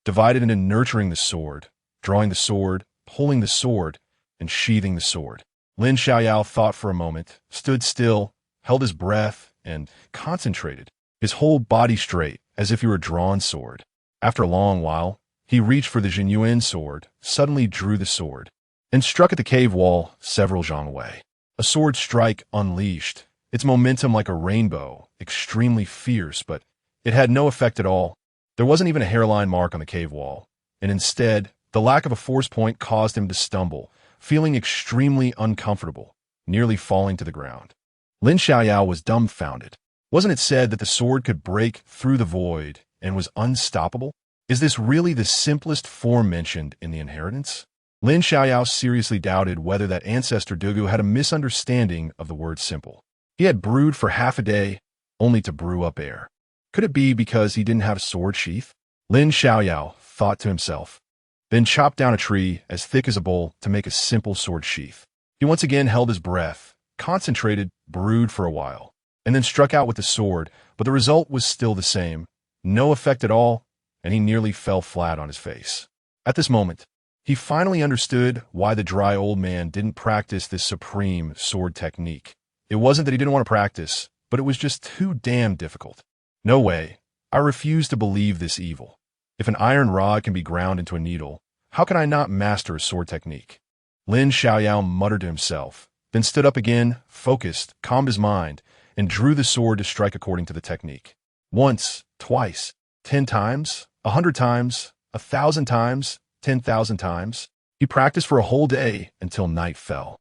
divided into nurturing the sword, drawing the sword, pulling the sword, and sheathing the sword. Lin Xiaoyao thought for a moment, stood still, held his breath, and concentrated, his whole body straight, as if he were a drawn sword. After a long while, he reached for the Jinyuan sword, suddenly drew the sword, and struck at the cave wall several zhang away. A sword strike unleashed, its momentum like a rainbow, extremely fierce, but it had no effect at all. There wasn't even a hairline mark on the cave wall, and instead, the lack of a force point caused him to stumble, feeling extremely uncomfortable, nearly falling to the ground. Lin Xiaoyao was dumbfounded. Wasn't it said that the sword could break through the void and was unstoppable? Is this really the simplest form mentioned in the inheritance? Lin Xiaoyao seriously doubted whether that ancestor Dugu had a misunderstanding of the word simple. He had brewed for half a day, only to brew up air. Could it be because he didn't have a sword sheath? Lin Xiaoyao thought to himself, then chopped down a tree as thick as a bowl to make a simple sword sheath. He once again held his breath, concentrated, brewed for a while, and then struck out with the sword, but the result was still the same. No effect at all, and he nearly fell flat on his face. At this moment, he finally understood why the dry old man didn't practice this supreme sword technique. It wasn't that he didn't want to practice, but it was just too damn difficult. No way. I refuse to believe this evil. If an iron rod can be ground into a needle, how can I not master a sword technique? Lin Xiaoyao muttered to himself, then stood up again, focused, calmed his mind, and drew the sword to strike according to the technique. Once, twice, 10 times, 100 times, 1,000 times, 10,000 times. He practiced for a whole day until night fell.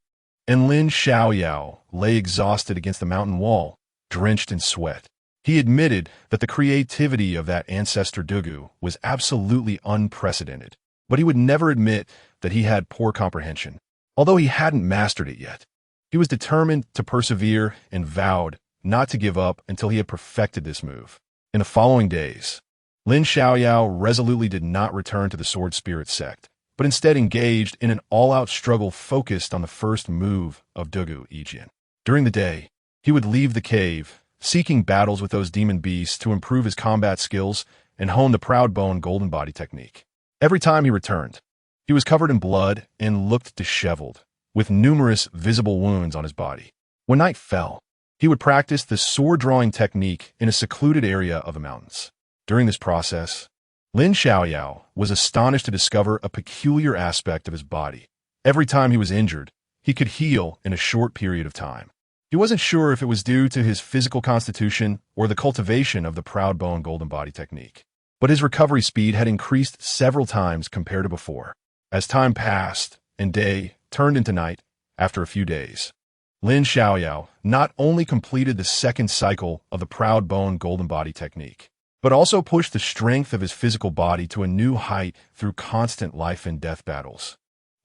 And Lin Xiaoyao lay exhausted against the mountain wall, drenched in sweat. He admitted that the creativity of that ancestor Dugu was absolutely unprecedented, but he would never admit that he had poor comprehension, although he hadn't mastered it yet. He was determined to persevere and vowed not to give up until he had perfected this move. In the following days, Lin Xiaoyao resolutely did not return to the sword spirit sect, but instead engaged in an all-out struggle focused on the first move of Dugu Yin. During the day, he would leave the cave, seeking battles with those demon beasts to improve his combat skills and hone the proud bone golden body technique. Every time he returned, he was covered in blood and looked disheveled, with numerous visible wounds on his body. When night fell, he would practice the sword-drawing technique in a secluded area of the mountains. During this process, Lin Xiaoyao was astonished to discover a peculiar aspect of his body. Every time he was injured, he could heal in a short period of time. He wasn't sure if it was due to his physical constitution or the cultivation of the proud bone golden body technique, but his recovery speed had increased several times compared to before. As time passed and day turned into night, after a few days, Lin Xiaoyao not only completed the second cycle of the proud bone golden body technique, but also pushed the strength of his physical body to a new height through constant life and death battles,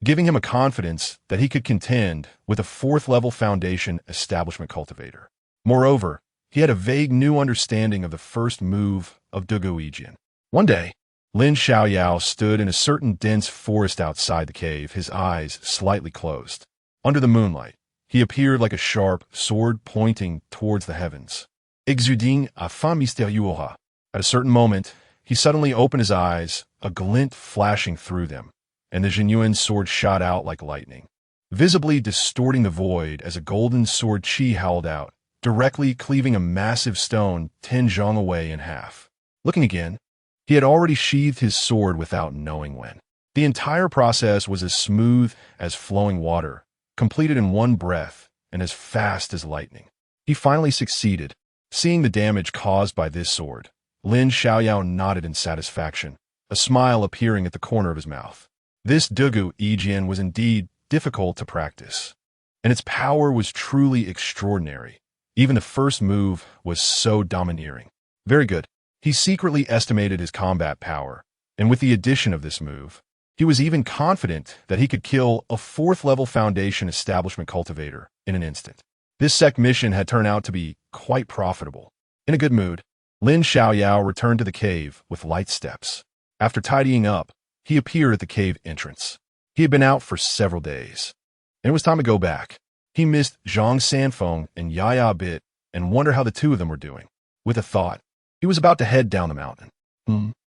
giving him a confidence that he could contend with a fourth-level foundation establishment cultivator. Moreover, he had a vague new understanding of the first move of Dugu Yin. One day, Lin Xiaoyao stood in a certain dense forest outside the cave, his eyes slightly closed. Under the moonlight, he appeared like a sharp sword pointing towards the heavens, exuding a fin mystérieux. At a certain moment, he suddenly opened his eyes, a glint flashing through them, and the genuine sword shot out like lightning, visibly distorting the void as a golden sword qi howled out, directly cleaving a massive stone 10 zhang away in half. Looking again, he had already sheathed his sword without knowing when. The entire process was as smooth as flowing water, completed in one breath and as fast as lightning. He finally succeeded. Seeing the damage caused by this sword, Lin Xiaoyao nodded in satisfaction, a smile appearing at the corner of his mouth. This Dugu Yin was indeed difficult to practice, and its power was truly extraordinary. Even the first move was so domineering. Very good. He secretly estimated his combat power, and with the addition of this move, he was even confident that he could kill a fourth-level foundation establishment cultivator in an instant. This sect mission had turned out to be quite profitable. In a good mood, Lin Xiaoyao returned to the cave with light steps. After tidying up, he appeared at the cave entrance. He had been out for several days, and it was time to go back. He missed Zhang Sanfeng and Yaya a bit and wondered how the two of them were doing. With a thought, he was about to head down the mountain.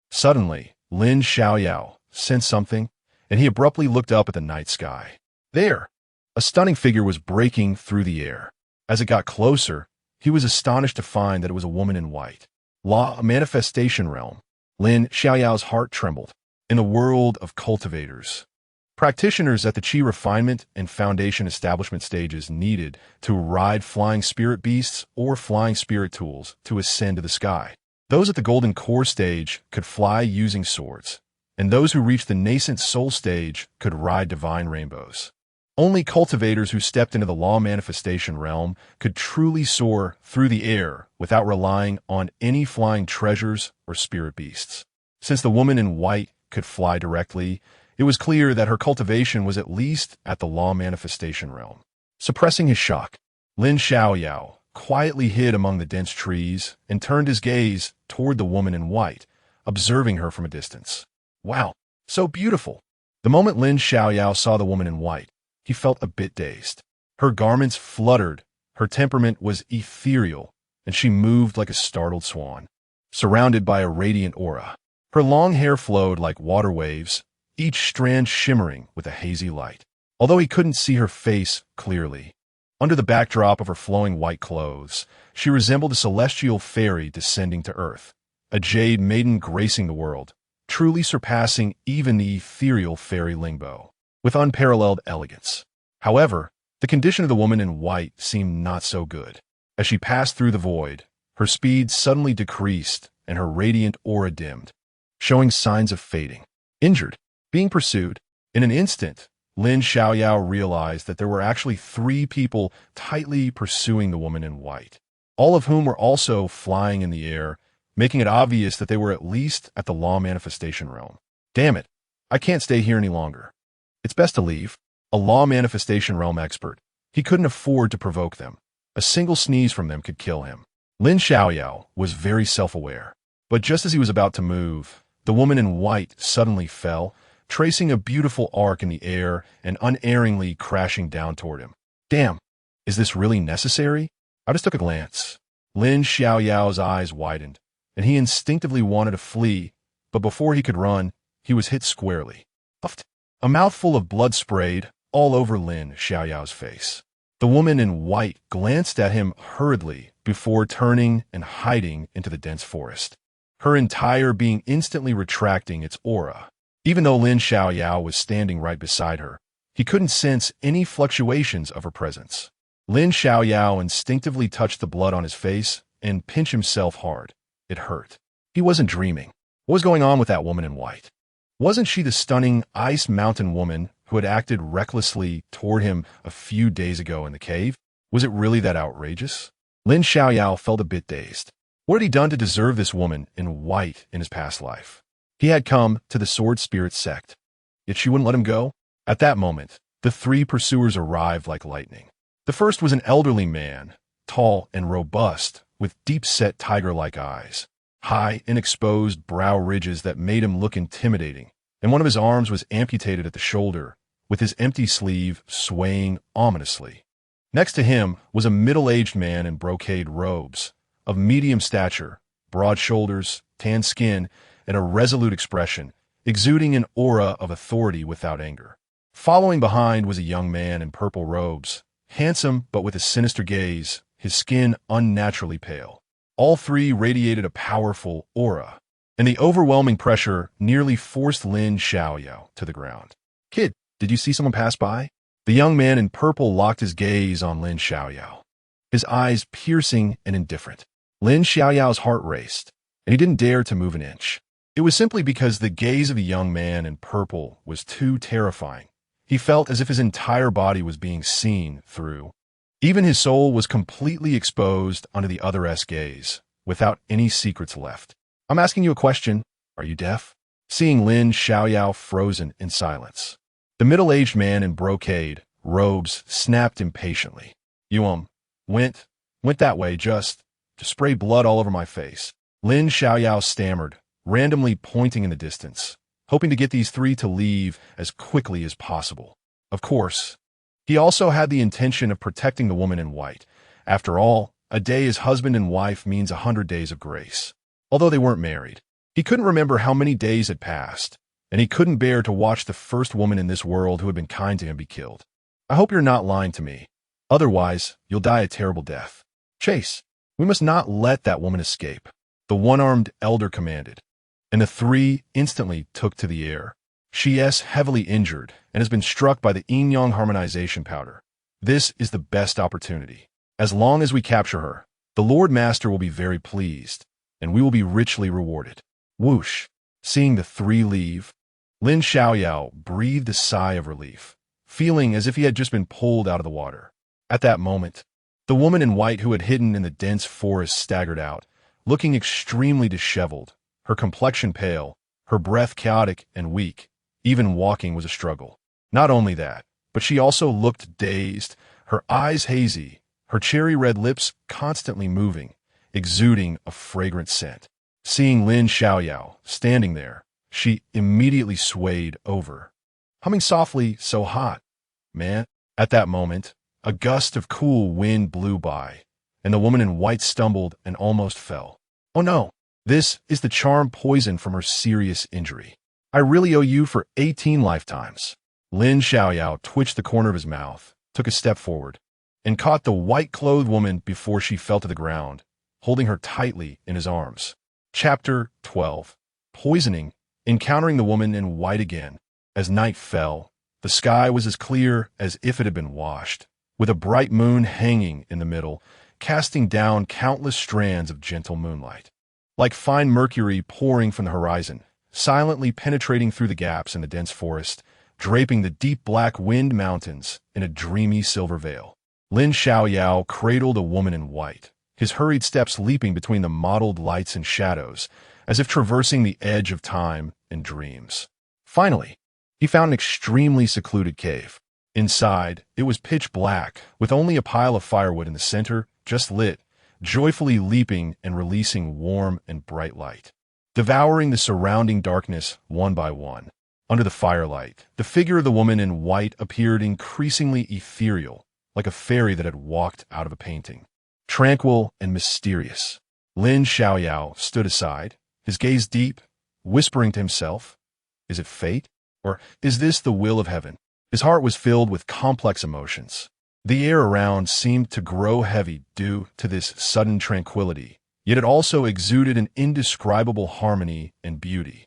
Suddenly, Lin Xiaoyao sensed something, and he abruptly looked up at the night sky. There, a stunning figure was breaking through the air. As it got closer, he was astonished to find that it was a woman in white. A manifestation realm. Lin Xiaoyao's heart trembled. In the world of cultivators, practitioners at the Qi refinement and foundation establishment stages needed to ride flying spirit beasts or flying spirit tools to ascend to the sky. Those at the golden core stage could fly using swords, and those who reached the nascent soul stage could ride divine rainbows. Only cultivators who stepped into the law manifestation realm could truly soar through the air without relying on any flying treasures or spirit beasts. Since the woman in white could fly directly, it was clear that her cultivation was at least at the law manifestation realm. Suppressing his shock, Lin Xiaoyao quietly hid among the dense trees and turned his gaze toward the woman in white, observing her from a distance. Wow, so beautiful. The moment Lin Xiaoyao saw the woman in white, he felt a bit dazed. Her garments fluttered, her temperament was ethereal, and she moved like a startled swan, surrounded by a radiant aura. Her long hair flowed like water waves, each strand shimmering with a hazy light. Although he couldn't see her face clearly, under the backdrop of her flowing white clothes, she resembled a celestial fairy descending to earth, a jade maiden gracing the world, truly surpassing even the ethereal fairy Lingbo, with unparalleled elegance. However, the condition of the woman in white seemed not so good. As she passed through the void, her speed suddenly decreased and her radiant aura dimmed, showing signs of fading. Injured, being pursued, in an instant, Lin Xiaoyao realized that there were actually 3 people tightly pursuing the woman in white, all of whom were also flying in the air, making it obvious that they were at least at the law manifestation realm. Damn it, I can't stay here any longer. It's best to leave. A law manifestation realm expert. He couldn't afford to provoke them. A single sneeze from them could kill him. Lin Xiaoyao was very self-aware. But just as he was about to move, the woman in white suddenly fell, tracing a beautiful arc in the air and unerringly crashing down toward him. Damn, is this really necessary? I just took a glance. Lin Xiaoyao's eyes widened, and he instinctively wanted to flee, but before he could run, he was hit squarely. Puffed. A mouthful of blood sprayed all over Lin Xiaoyao's face. The woman in white glanced at him hurriedly before turning and hiding into the dense forest, her entire being instantly retracting its aura. Even though Lin Xiaoyao was standing right beside her, he couldn't sense any fluctuations of her presence. Lin Xiaoyao instinctively touched the blood on his face and pinched himself hard. It hurt. He wasn't dreaming. What was going on with that woman in white? Wasn't she the stunning Ice Mountain woman who had acted recklessly toward him a few days ago in the cave? Was it really that outrageous? Lin Xiaoyao felt a bit dazed. What had he done to deserve this woman in white in his past life? He had come to the Sword Spirit sect, yet she wouldn't let him go. At that moment, the 3 pursuers arrived like lightning. The first was an elderly man, tall and robust, with deep-set tiger-like eyes, high and exposed brow ridges that made him look intimidating, and one of his arms was amputated at the shoulder, with his empty sleeve swaying ominously. Next to him was a middle-aged man in brocade robes, of medium stature, broad shoulders, tan skin, and a resolute expression, exuding an aura of authority without anger. Following behind was a young man in purple robes, handsome but with a sinister gaze, his skin unnaturally pale. All 3 radiated a powerful aura, and the overwhelming pressure nearly forced Lin Xiaoyao to the ground. Kid, did you see someone pass by? The young man in purple locked his gaze on Lin Xiaoyao, his eyes piercing and indifferent. Lin Xiaoyao's heart raced, and he didn't dare to move an inch. It was simply because the gaze of the young man in purple was too terrifying. He felt as if his entire body was being seen through. Even his soul was completely exposed under the other's gaze, without any secrets left. I'm asking you a question. Are you deaf? Seeing Lin Xiaoyao frozen in silence, the middle-aged man in brocade robes snapped impatiently. You, went that way just to spray blood all over my face. Lin Xiaoyao stammered, randomly pointing in the distance, hoping to get these 3 to leave as quickly as possible. Of course, he also had the intention of protecting the woman in white. After all, a day as husband and wife means 100 days of grace. Although they weren't married, he couldn't remember how many days had passed, and he couldn't bear to watch the first woman in this world who had been kind to him be killed. I hope you're not lying to me. Otherwise, you'll die a terrible death. Chase, we must not let that woman escape, the one-armed elder commanded, and the 3 instantly took to the air. She is heavily injured and has been struck by the Yin-Yang harmonization powder. This is the best opportunity. As long as we capture her, the Lord Master will be very pleased, and we will be richly rewarded. Whoosh! Seeing the 3 leave, Lin Xiaoyao breathed a sigh of relief. feeling as if he had just been pulled out of the water. At that moment, the woman in white who had hidden in the dense forest staggered out, looking extremely disheveled, her complexion pale, her breath chaotic and weak. Even walking was a struggle. Not only that, but she also looked dazed, her eyes hazy, her cherry-red lips constantly moving, exuding a fragrant scent. Seeing Lin Xiaoyao standing there, she immediately swayed over, humming softly, "So hot, man." At that moment, a gust of cool wind blew by, and the woman in white stumbled and almost fell. "Oh no, this is the charm poison from her serious injury. I really owe you for 18 lifetimes." Lin Xiaoyao twitched the corner of his mouth, took a step forward, and caught the white-clothed woman before she fell to the ground, holding her tightly in his arms. Chapter 12. Poisoning. Encountering the woman in white again. As night fell, the sky was as clear as if it had been washed, with a bright moon hanging in the middle, casting down countless strands of gentle moonlight. Like fine mercury pouring from the horizon, silently penetrating through the gaps in the dense forest, draping the deep black wind mountains in a dreamy silver veil. Lin Xiaoyao cradled a woman in white, his hurried steps leaping between the mottled lights and shadows, as if traversing the edge of time and dreams. Finally, he found an extremely secluded cave. Inside, it was pitch black, with only a pile of firewood in the center, just lit, joyfully leaping and releasing warm and bright light, devouring the surrounding darkness one by one. Under the firelight, the figure of the woman in white appeared increasingly ethereal, like a fairy that had walked out of a painting. Tranquil and mysterious, Lin Xiaoyao stood aside, his gaze deep, whispering to himself, "Is it fate? Or is this the will of heaven?" His heart was filled with complex emotions. The air around seemed to grow heavy due to this sudden tranquility, yet it also exuded an indescribable harmony and beauty.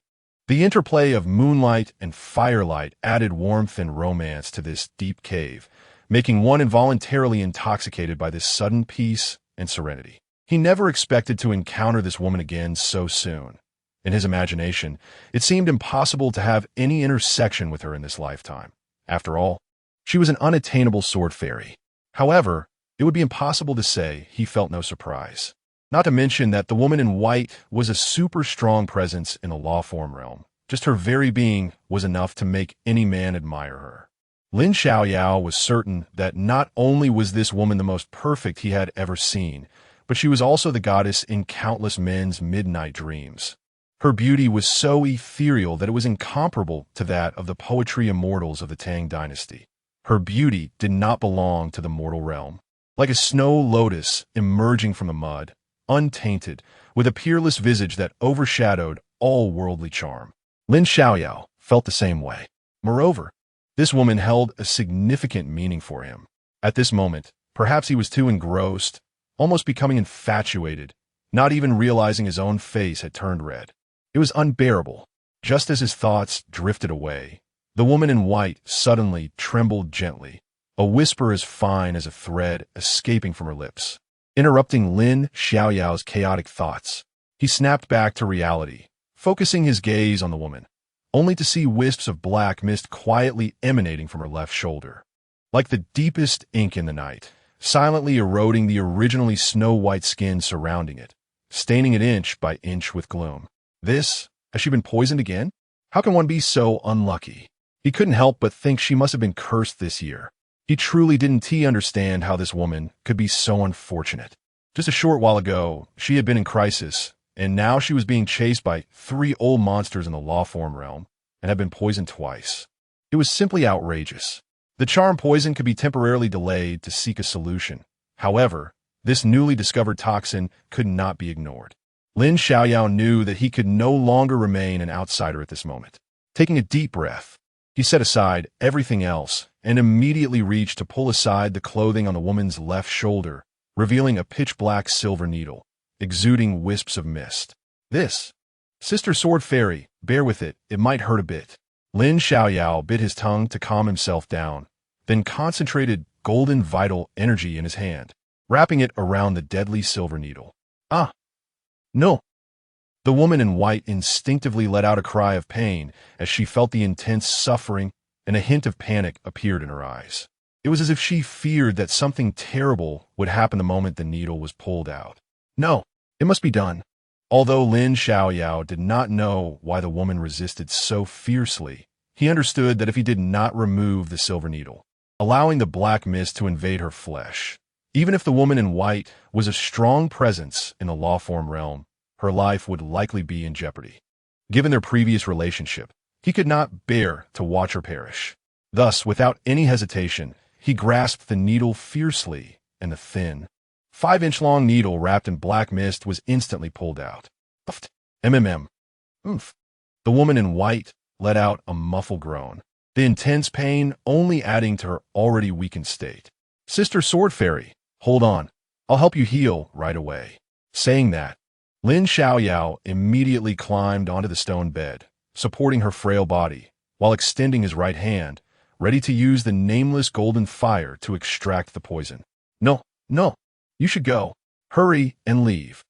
The interplay of moonlight and firelight added warmth and romance to this deep cave, making one involuntarily intoxicated by this sudden peace and serenity. He never expected to encounter this woman again so soon. In his imagination, it seemed impossible to have any intersection with her in this lifetime. After all, she was an unattainable sword fairy. However, it would be impossible to say he felt no surprise. Not to mention that the woman in white was a super strong presence in the law form realm. Just her very being was enough to make any man admire her. Lin Xiaoyao was certain that not only was this woman the most perfect he had ever seen, but she was also the goddess in countless men's midnight dreams. Her beauty was so ethereal that it was incomparable to that of the poetry immortals of the Tang dynasty. Her beauty did not belong to the mortal realm. Like a snow lotus emerging from the mud, untainted, with a peerless visage that overshadowed all worldly charm. Lin Xiaoyao felt the same way. Moreover, this woman held a significant meaning for him. At this moment, perhaps he was too engrossed, almost becoming infatuated, not even realizing his own face had turned red. It was unbearable. Just as his thoughts drifted away, the woman in white suddenly trembled gently, a whisper as fine as a thread escaping from her lips, interrupting Lin Xiaoyao's chaotic thoughts. He snapped back to reality, focusing his gaze on the woman, only to see wisps of black mist quietly emanating from her left shoulder, like the deepest ink in the night, silently eroding the originally snow-white skin surrounding it, staining it inch by inch with gloom. This? Has she been poisoned again? How can one be so unlucky? He couldn't help but think she must have been cursed this year. He truly didn't understand how this woman could be so unfortunate. Just a short while ago, she had been in crisis, and now she was being chased by 3 old monsters in the law form realm, and had been poisoned twice. It was simply outrageous. The charm poison could be temporarily delayed to seek a solution. However, this newly discovered toxin could not be ignored. Lin Xiaoyao knew that he could no longer remain an outsider at this moment. Taking a deep breath, he set aside everything else and immediately reached to pull aside the clothing on the woman's left shoulder, revealing a pitch-black silver needle, exuding wisps of mist. "This, Sister Sword Fairy, bear with it, it might hurt a bit." Lin Xiaoyao bit his tongue to calm himself down, then concentrated golden vital energy in his hand, wrapping it around the deadly silver needle. "Ah! No!" The woman in white instinctively let out a cry of pain as she felt the intense suffering and a hint of panic appeared in her eyes. It was as if she feared that something terrible would happen the moment the needle was pulled out. No, it must be done. Although Lin Xiaoyao did not know why the woman resisted so fiercely, he understood that if he did not remove the silver needle, allowing the black mist to invade her flesh, even if the woman in white was a strong presence in the law-form realm, her life would likely be in jeopardy. Given their previous relationship, he could not bear to watch her perish. Thus, without any hesitation, he grasped the needle fiercely, and the thin, 5-inch-long needle wrapped in black mist was instantly pulled out. Oomph. The woman in white let out a muffled groan, the intense pain only adding to her already weakened state. Sister Sword Fairy, hold on. I'll help you heal right away. Saying that, Lin Xiaoyao immediately climbed onto the stone bed, supporting her frail body, while extending his right hand, ready to use the nameless golden fire to extract the poison. No, you should go. Hurry and leave.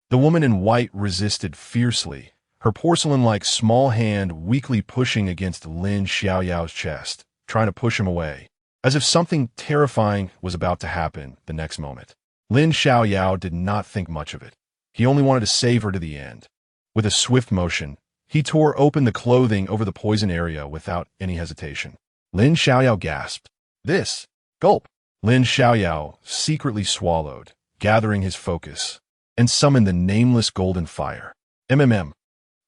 The woman in white resisted fiercely, her porcelain-like small hand weakly pushing against Lin Xiaoyao's chest, trying to push him away, as if something terrifying was about to happen the next moment. Lin Xiaoyao did not think much of it. He only wanted to save her to the end. With a swift motion, he tore open the clothing over the poison area without any hesitation. Lin Xiaoyao gasped. This! Gulp! Lin Xiaoyao secretly swallowed, gathering his focus, and summoned the nameless golden fire.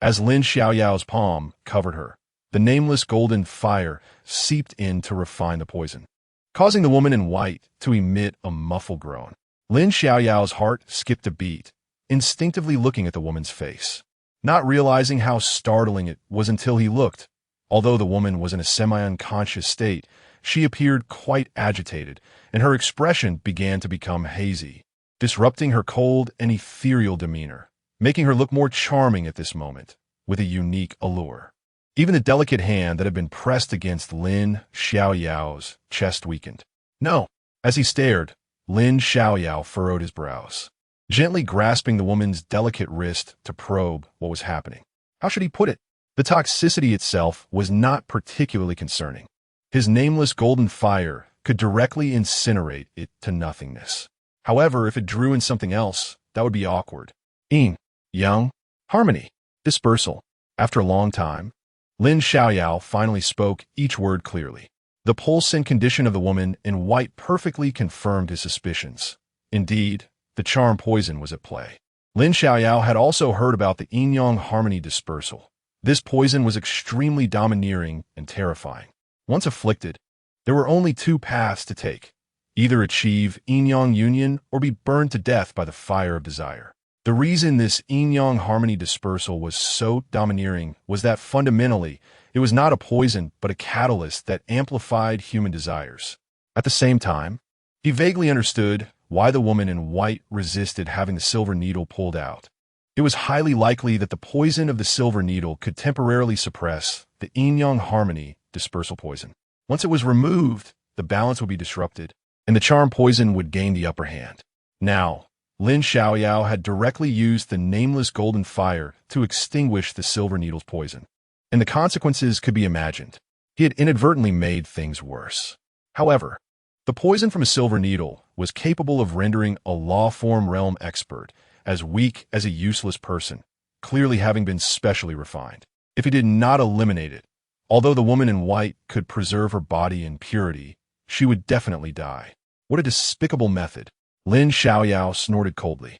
As Lin Xiaoyao's palm covered her, the nameless golden fire seeped in to refine the poison, causing the woman in white to emit a muffled groan. Lin Xiaoyao's heart skipped a beat, instinctively looking at the woman's face, not realizing how startling it was until he looked. Although the woman was in a semi-unconscious state, she appeared quite agitated, and her expression began to become hazy, disrupting her cold and ethereal demeanor, making her look more charming at this moment, with a unique allure. Even the delicate hand that had been pressed against Lin Xiaoyao's chest weakened. No! As he stared, Lin Xiaoyao furrowed his brows, gently grasping the woman's delicate wrist to probe what was happening. How should he put it? The toxicity itself was not particularly concerning. His nameless golden fire could directly incinerate it to nothingness. However, if it drew in something else, that would be awkward. Yin-Yang, harmony, dispersal. After a long time, Lin Xiaoyao finally spoke each word clearly. The pulse and condition of the woman in white perfectly confirmed his suspicions. Indeed, the charm poison was at play. Lin Xiaoyao had also heard about the Yin-Yang harmony dispersal. This poison was extremely domineering and terrifying. Once afflicted, there were only two paths to take: either achieve Yin-Yang union or be burned to death by the fire of desire. The reason this Yin-Yang harmony dispersal was so domineering was that fundamentally, it was not a poison but a catalyst that amplified human desires. At the same time, he vaguely understood why the woman in white resisted having the silver needle pulled out. It was highly likely that the poison of the silver needle could temporarily suppress the Yin-Yang harmony dispersal poison. Once it was removed, the balance would be disrupted, and the charm poison would gain the upper hand. Now, Lin Xiaoyao had directly used the nameless golden fire to extinguish the silver needle's poison, and the consequences could be imagined. He had inadvertently made things worse. However, the poison from a silver needle was capable of rendering a law-form realm expert as weak as a useless person, clearly having been specially refined. If he did not eliminate it, although the woman in white could preserve her body in purity, she would definitely die. What a despicable method! Lin Xiaoyao snorted coldly,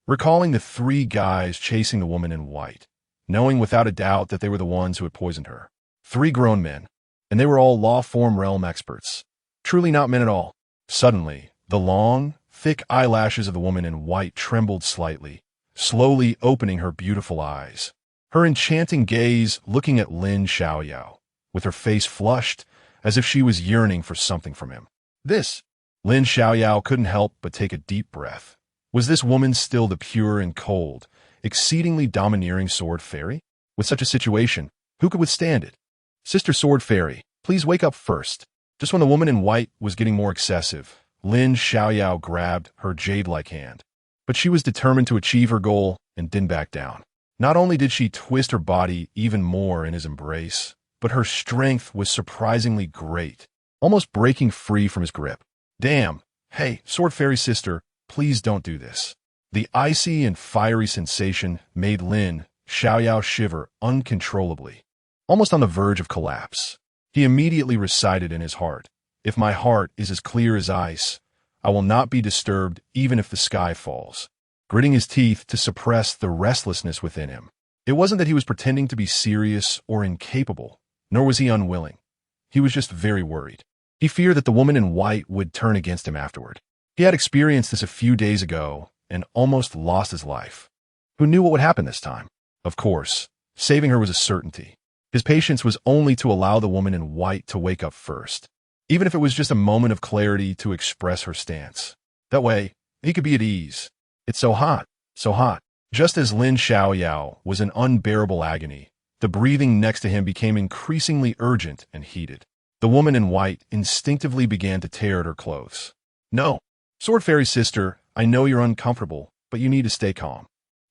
recalling the three guys chasing the woman in white, knowing without a doubt that they were the ones who had poisoned her. 3 grown men, and they were all law-form realm experts. Truly not men at all. Suddenly, the long, thick eyelashes of the woman in white trembled slightly, slowly opening her beautiful eyes, her enchanting gaze looking at Lin Xiaoyao, with her face flushed as if she was yearning for something from him. Lin Xiaoyao couldn't help but take a deep breath. Was this woman still the pure and cold, exceedingly domineering Sword Fairy? With such a situation, who could withstand it? Sister Sword Fairy, please wake up first. Just when the woman in white was getting more excessive, Lin Xiaoyao grabbed her jade-like hand. But she was determined to achieve her goal and didn't back down. Not only did she twist her body even more in his embrace, but her strength was surprisingly great, almost breaking free from his grip. Damn. Hey, Sword Fairy sister, please don't do this. The icy and fiery sensation made Lin Xiaoyao shiver uncontrollably, almost on the verge of collapse. He immediately recited in his heart, "If my heart is as clear as ice, I will not be disturbed even if the sky falls," gritting his teeth to suppress the restlessness within him. It wasn't that he was pretending to be serious or incapable, nor was he unwilling. He was just very worried. He feared that the woman in white would turn against him afterward. He had experienced this a few days ago and almost lost his life. Who knew what would happen this time? Of course, saving her was a certainty. His patience was only to allow the woman in white to wake up first, even if it was just a moment of clarity to express her stance. That way, he could be at ease. It's so hot, so hot. Just as Lin Xiaoyao was in unbearable agony, the breathing next to him became increasingly urgent and heated. The woman in white instinctively began to tear at her clothes. "No, Sword Fairy sister, I know you're uncomfortable, but you need to stay calm."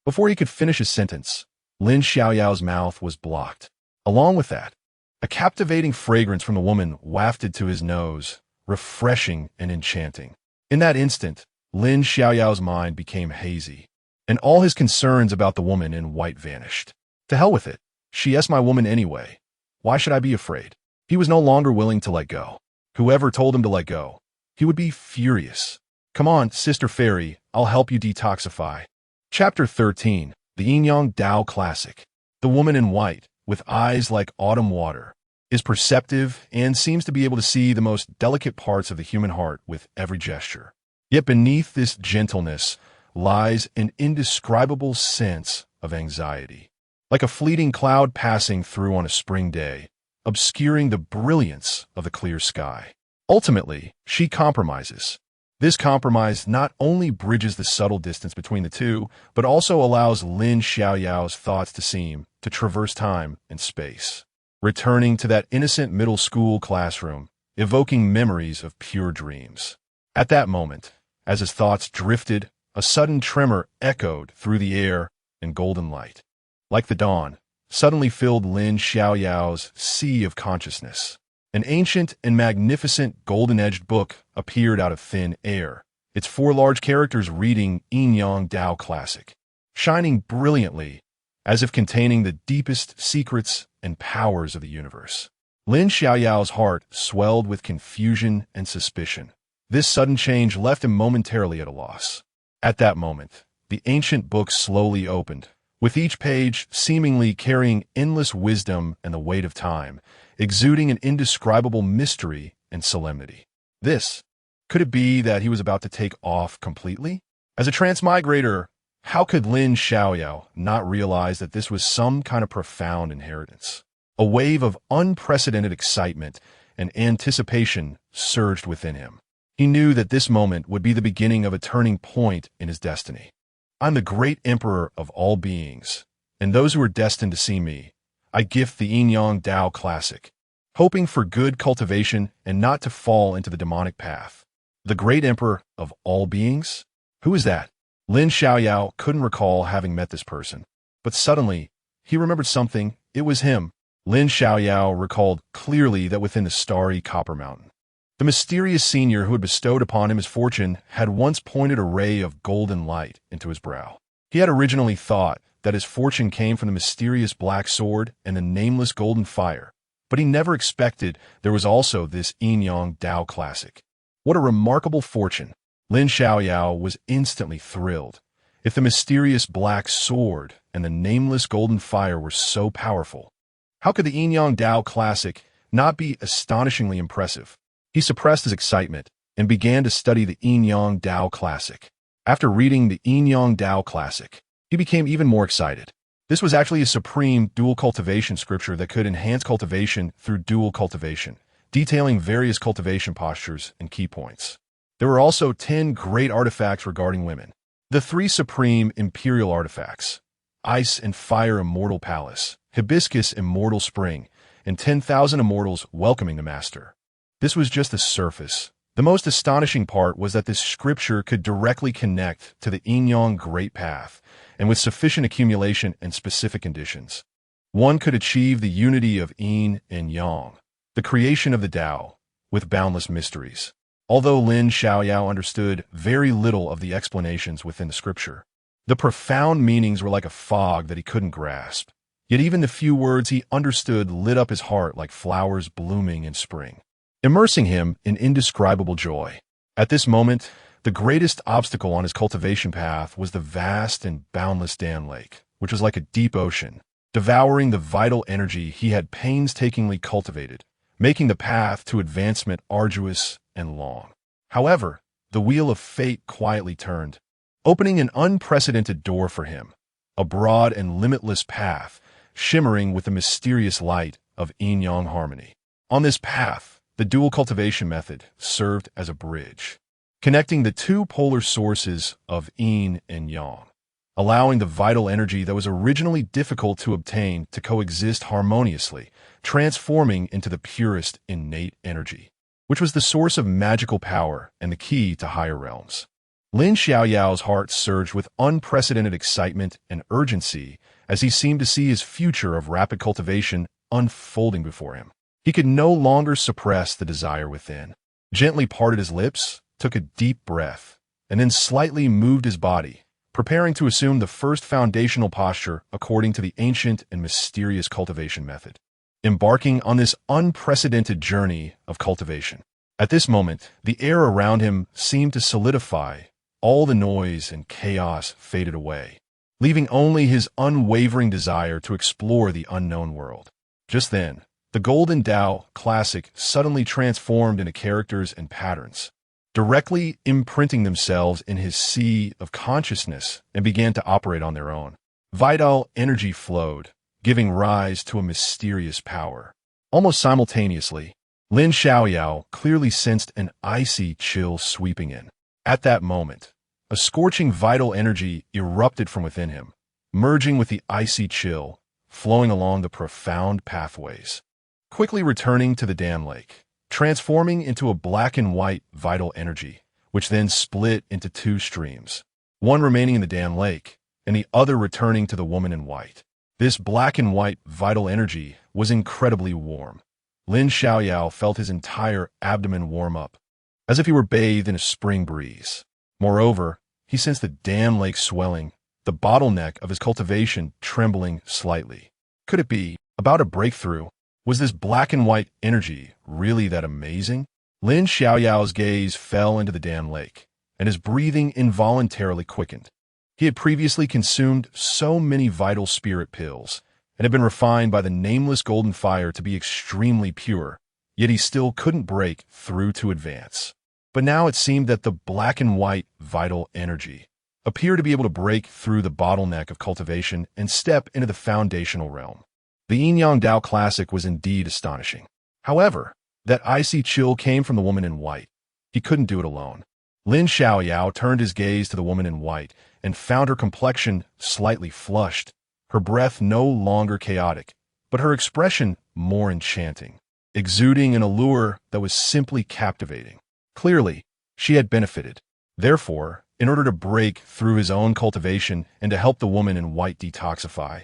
Before he could finish his sentence, Lin Xiaoyao's mouth was blocked. Along with that, a captivating fragrance from the woman wafted to his nose, refreshing and enchanting. In that instant, Lin Xiaoyao's mind became hazy, and all his concerns about the woman in white vanished. To hell with it. She is my woman anyway. Why should I be afraid? He was no longer willing to let go. Whoever told him to let go, he would be furious. "Come on, Sister Fairy, I'll help you detoxify." Chapter 13, the Yin-Yang Tao Classic. The woman in white, with eyes like autumn water, is perceptive and seems to be able to see the most delicate parts of the human heart with every gesture. Yet beneath this gentleness lies an indescribable sense of anxiety, like a fleeting cloud passing through on a spring day, obscuring the brilliance of the clear sky. Ultimately, she compromises. This compromise not only bridges the subtle distance between the two, but also allows Lin Xiaoyao's thoughts to traverse time and space, returning to that innocent middle school classroom, evoking memories of pure dreams. At that moment, as his thoughts drifted, a sudden tremor echoed through the air and golden light. Like the dawn, suddenly filled Lin Xiaoyao's sea of consciousness. An ancient and magnificent golden-edged book appeared out of thin air, its 4 large characters reading Yin-Yang Tao Classic, shining brilliantly as if containing the deepest secrets and powers of the universe. Lin Xiaoyao's heart swelled with confusion and suspicion. This sudden change left him momentarily at a loss. At that moment, the ancient book slowly opened, with each page seemingly carrying endless wisdom and the weight of time, exuding an indescribable mystery and solemnity. Could it be that he was about to take off completely? As a transmigrator, how could Lin Xiaoyao not realize that this was some kind of profound inheritance? A wave of unprecedented excitement and anticipation surged within him. He knew that this moment would be the beginning of a turning point in his destiny. "I'm the great emperor of all beings, and those who are destined to see me, I gift the Yin-Yang Tao Classic, hoping for good cultivation and not to fall into the demonic path." The great emperor of all beings? Who is that? Lin Xiaoyao couldn't recall having met this person, but suddenly, he remembered something. It was him. Lin Xiaoyao recalled clearly that within the starry Copper Mountain, the mysterious senior who had bestowed upon him his fortune had once pointed a ray of golden light into his brow. He had originally thought that his fortune came from the mysterious black sword and the nameless golden fire, but he never expected there was also this Yin-Yang Tao Classic. What a remarkable fortune! Lin Xiaoyao was instantly thrilled. If the mysterious black sword and the nameless golden fire were so powerful, how could the Yin-Yang Tao Classic not be astonishingly impressive? He suppressed his excitement and began to study the Yin-Yang Tao Classic. After reading the Yin-Yang Tao Classic, he became even more excited. This was actually a supreme dual cultivation scripture that could enhance cultivation through dual cultivation, detailing various cultivation postures and key points. There were also 10 great artifacts regarding women. The 3 supreme imperial artifacts, Ice and Fire Immortal Palace, Hibiscus Immortal Spring, and 10,000 immortals welcoming the master. This was just the surface. The most astonishing part was that this scripture could directly connect to the Yin-Yang Great Path, and with sufficient accumulation and specific conditions. one could achieve the unity of Yin and Yang, the creation of the Tao, with boundless mysteries. Although Lin Xiaoyao understood very little of the explanations within the scripture, the profound meanings were like a fog that he couldn't grasp. Yet even the few words he understood lit up his heart like flowers blooming in spring, immersing him in indescribable joy. At this moment, the greatest obstacle on his cultivation path was the vast and boundless Dan Lake, which was like a deep ocean, devouring the vital energy he had painstakingly cultivated, making the path to advancement arduous and long. However, the wheel of fate quietly turned, opening an unprecedented door for him, a broad and limitless path, shimmering with the mysterious light of yin-yang harmony. On this path, the dual cultivation method served as a bridge, connecting the two polar sources of yin and yang, allowing the vital energy that was originally difficult to obtain to coexist harmoniously, transforming into the purest innate energy, which was the source of magical power and the key to higher realms. Lin Xiaoyao's heart surged with unprecedented excitement and urgency as he seemed to see his future of rapid cultivation unfolding before him. He could no longer suppress the desire within. Gently parted his lips, took a deep breath, and then slightly moved his body, preparing to assume the first foundational posture according to the ancient and mysterious cultivation method, embarking on this unprecedented journey of cultivation. At this moment, the air around him seemed to solidify. All the noise and chaos faded away, leaving only his unwavering desire to explore the unknown world. Just then, the Golden Tao Classic suddenly transformed into characters and patterns, directly imprinting themselves in his sea of consciousness and began to operate on their own. Vital energy flowed, giving rise to a mysterious power. Almost simultaneously, Lin Xiaoyao clearly sensed an icy chill sweeping in. At that moment, a scorching vital energy erupted from within him, merging with the icy chill, flowing along the profound pathways, quickly returning to the Dan Lake, transforming into a black and white vital energy, which then split into two streams, one remaining in the Dan Lake, and the other returning to the woman in white. This black and white vital energy was incredibly warm. Lin Xiaoyao felt his entire abdomen warm up, as if he were bathed in a spring breeze. Moreover, he sensed the Dan Lake swelling, the bottleneck of his cultivation trembling slightly. Could it be about a breakthrough? Was this black and white energy really that amazing? Lin Xiaoyao's gaze fell into the Dan Lake, and his breathing involuntarily quickened. He had previously consumed so many vital spirit pills, and had been refined by the nameless golden fire to be extremely pure, yet he still couldn't break through to advance. But now it seemed that the black and white vital energy appeared to be able to break through the bottleneck of cultivation and step into the foundational realm. The Yin-Yang Tao Classic was indeed astonishing. However, that icy chill came from the woman in white. He couldn't do it alone. Lin Xiaoyao turned his gaze to the woman in white and found her complexion slightly flushed, her breath no longer chaotic, but her expression more enchanting, exuding an allure that was simply captivating. Clearly, she had benefited. Therefore, in order to break through his own cultivation and to help the woman in white detoxify,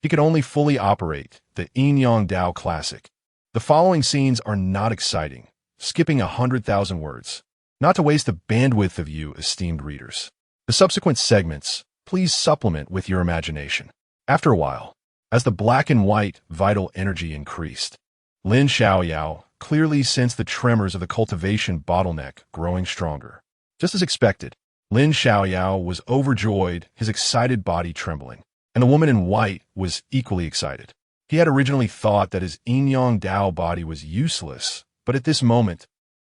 he could only fully operate the Yin-Yang Tao Classic. The following scenes are not exciting, skipping 100,000 words, not to waste the bandwidth of you, esteemed readers. The subsequent segments, please supplement with your imagination. After a while, as the black and white vital energy increased, Lin Xiaoyao clearly sensed the tremors of the cultivation bottleneck growing stronger. Just as expected, Lin Xiaoyao was overjoyed, his excited body trembling, and the woman in white was equally excited. He had originally thought that his Yin-Yang Tao body was useless, but at this moment,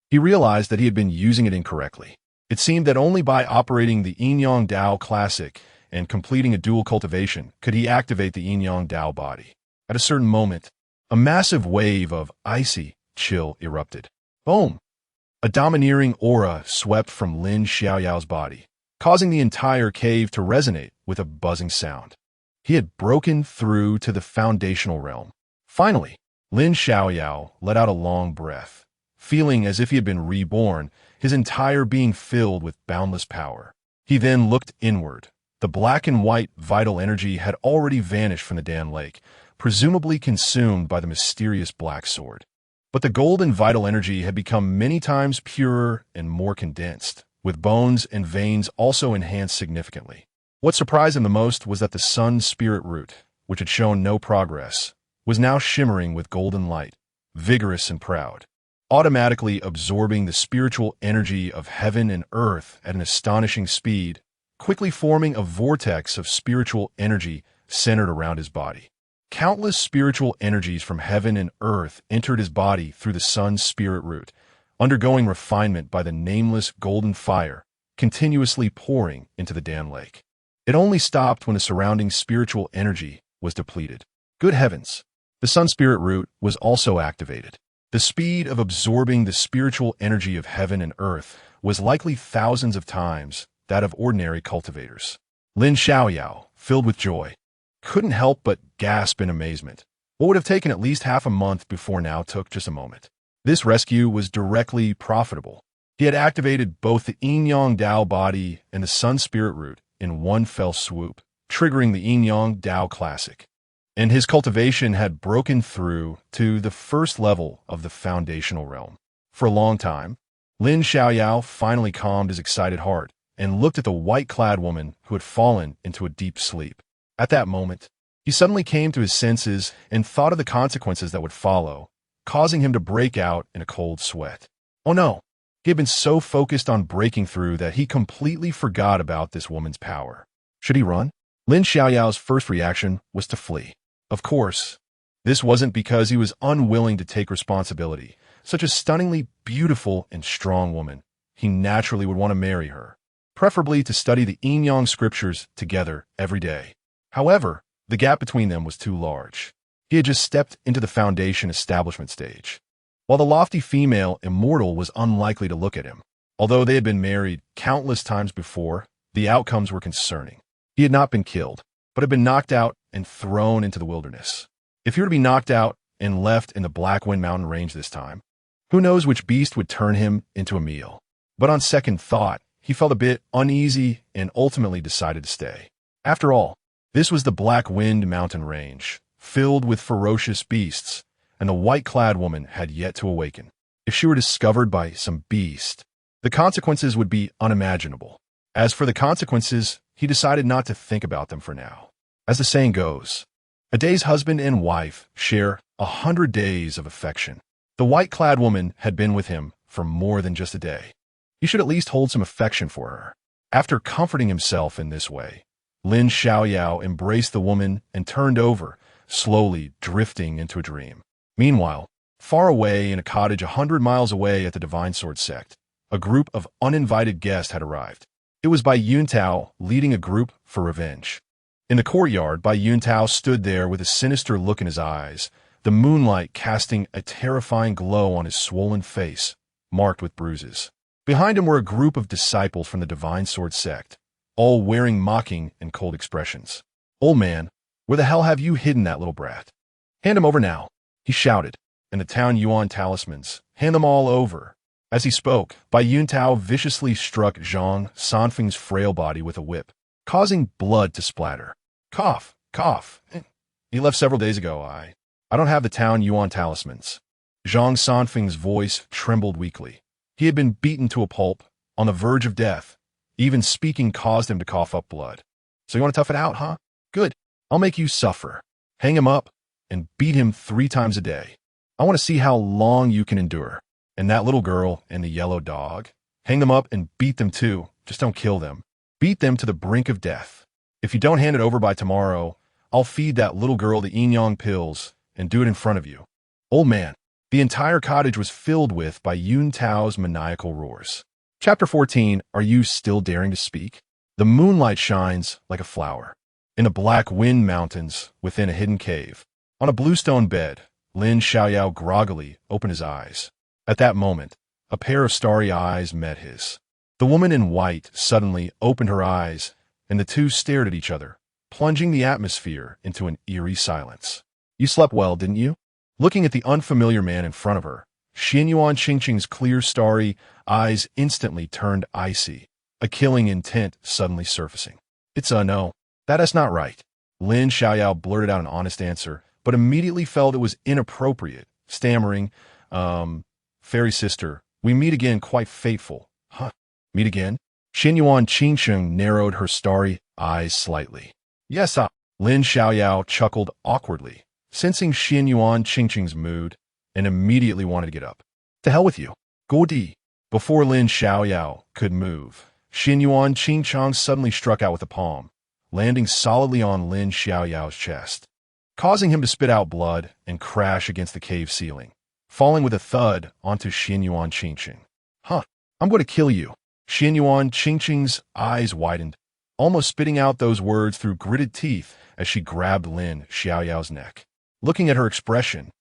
he realized that he had been using it incorrectly. It seemed that only by operating the Yin-Yang Tao Classic and completing a dual cultivation could he activate the Yin-Yang Tao body. At a certain moment, a massive wave of icy chill erupted. Boom! A domineering aura swept from Lin Xiaoyao's body, causing the entire cave to resonate with a buzzing sound. He had broken through to the foundational realm. Finally, Lin Xiaoyao let out a long breath, feeling as if he had been reborn, his entire being filled with boundless power. He then looked inward. The black and white vital energy had already vanished from the Dan Lake, presumably consumed by the mysterious black sword. But the golden vital energy had become many times purer and more condensed, with bones and veins also enhanced significantly. What surprised him the most was that the sun's spirit root, which had shown no progress, was now shimmering with golden light, vigorous and proud, automatically absorbing the spiritual energy of heaven and earth at an astonishing speed, quickly forming a vortex of spiritual energy centered around his body. Countless spiritual energies from heaven and earth entered his body through the sun's spirit root, undergoing refinement by the nameless golden fire, continuously pouring into the damn lake. It only stopped when the surrounding spiritual energy was depleted. Good heavens! The sun spirit root was also activated. The speed of absorbing the spiritual energy of heaven and earth was likely thousands of times that of ordinary cultivators. Lin Xiaoyao, filled with joy, couldn't help but gasp in amazement. What would have taken at least half a month before now took just a moment. This rescue was directly profitable. He had activated both the Yin-Yang Dao body and the sun spirit root in one fell swoop, triggering the Yin-Yang Dao classic. And his cultivation had broken through to the first level of the foundational realm. For a long time, Lin Xiaoyao finally calmed his excited heart and looked at the white-clad woman who had fallen into a deep sleep. At that moment, he suddenly came to his senses and thought of the consequences that would follow, causing him to break out in a cold sweat. Oh no! He had been so focused on breaking through that he completely forgot about this woman's power. Should he run? Lin Xiaoyao's first reaction was to flee. Of course, this wasn't because he was unwilling to take responsibility. Such a stunningly beautiful and strong woman, he naturally would want to marry her, preferably to study the Yin-Yang scriptures together every day. However, the gap between them was too large. He had just stepped into the foundation establishment stage. While the lofty female immortal was unlikely to look at him, although they had been married countless times before, the outcomes were concerning. He had not been killed, but had been knocked out and thrown into the wilderness. If he were to be knocked out and left in the Black Wind Mountain Range this time, who knows which beast would turn him into a meal. But on second thought, he felt a bit uneasy and ultimately decided to stay. After all, this was the Black Wind Mountain Range, filled with ferocious beasts, and the white-clad woman had yet to awaken. If she were discovered by some beast, the consequences would be unimaginable. As for the consequences, he decided not to think about them for now. As the saying goes, a day's husband and wife share 100 days of affection. The white-clad woman had been with him for more than just a day. He should at least hold some affection for her. After comforting himself in this way, Lin Xiaoyao embraced the woman and turned over, slowly drifting into a dream. Meanwhile, far away in a cottage 100 miles away at the Divine Sword Sect, a group of uninvited guests had arrived. It was Bai Yuntao leading a group for revenge. In the courtyard, Bai Yuntao stood there with a sinister look in his eyes, the moonlight casting a terrifying glow on his swollen face, marked with bruises. Behind him were a group of disciples from the Divine Sword Sect, all wearing mocking and cold expressions. "Old man, where the hell have you hidden that little brat? Hand him over now," he shouted, and the town Yuan talismans, hand them all over. As he spoke, Bai Yuntao viciously struck Zhang Sanfeng's frail body with a whip, causing blood to splatter. Cough, cough. He left several days ago. I don't have the town Yuan talismans. Zhang Sanfeng's voice trembled weakly. He had been beaten to a pulp, on the verge of death. Even speaking caused him to cough up blood. So you want to tough it out, huh? Good. I'll make you suffer. Hang him up and beat him 3 times a day. I want to see how long you can endure. And that little girl and the yellow dog, hang them up and beat them too. Just don't kill them. Beat them to the brink of death. If you don't hand it over by tomorrow, I'll feed that little girl the Yin-Yang pills and do it in front of you. Old man. The entire cottage was filled with Bai Yuntao's maniacal roars. Chapter 14, Are You Still Daring to Speak? The moonlight shines like a flower. In the Black Wind Mountains, within a hidden cave, on a bluestone bed, Lin Xiaoyao groggily opened his eyes. At that moment, a pair of starry eyes met his. The woman in white suddenly opened her eyes, and the two stared at each other, plunging the atmosphere into an eerie silence. You slept well, didn't you? Looking at the unfamiliar man in front of her, Xinyuan Qingqing's clear, starry eyes instantly turned icy, a killing intent suddenly surfacing. No, that is not right. Lin Xiaoyao blurted out an honest answer, but immediately felt it was inappropriate, stammering, Fairy sister, we meet again, quite fateful. Huh? Meet again? Xinyuan Qingsheng narrowed her starry eyes slightly. Yes, Lin Xiaoyao chuckled awkwardly, sensing Xinyuan Qingsheng's mood, and immediately wanted to get up. To hell with you. Godi. Before Lin Xiaoyao could move, Xinyuan Qingsheng suddenly struck out with a palm, landing solidly on Lin Xiaoyao's chest, causing him to spit out blood and crash against the cave ceiling, falling with a thud onto Xinyuan Qingsheng. Huh, I'm going to kill you. Xinyuan Qingsheng's eyes widened, almost spitting out those words through gritted teeth as she grabbed Lin Xiaoyao's neck. Looking at her expression,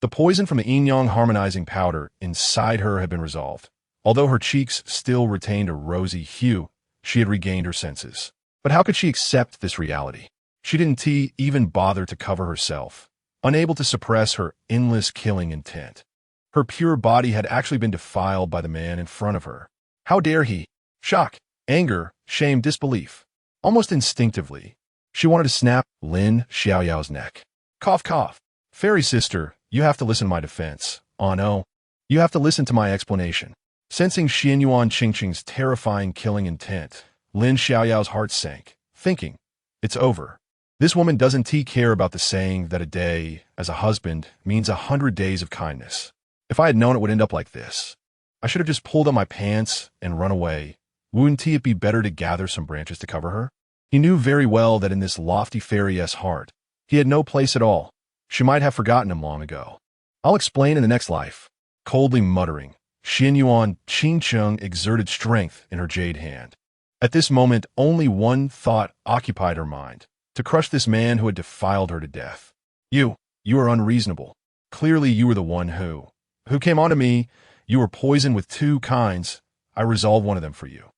the poison from the Yin-Yang harmonizing powder inside her had been resolved. Although her cheeks still retained a rosy hue, she had regained her senses. But how could she accept this reality? She didn't even bother to cover herself, unable to suppress her endless killing intent. Her pure body had actually been defiled by the man in front of her. How dare he? Shock, anger, shame, disbelief. Almost instinctively, she wanted to snap Lin Xiaoyao's neck. Cough, cough. Fairy sister, you have to listen to my defense. Oh no. You have to listen to my explanation. Sensing Xinyuan Qingsheng's terrifying killing intent, Lin Xiaoyao's heart sank, thinking, it's over. This woman doesn't care about the saying that a day as a husband means 100 days of kindness. If I had known it would end up like this, I should have just pulled up my pants and run away. Wouldn't it be better to gather some branches to cover her? He knew very well that in this lofty fairy's heart, he had no place at all. She might have forgotten him long ago. I'll explain in the next life. Coldly muttering, Xinyuan Qingsheng exerted strength in her jade hand. At this moment, only one thought occupied her mind, to crush this man who had defiled her to death. You are unreasonable. Clearly you were the one who came onto me. You were poisoned with 2 kinds. I resolved one of them for you.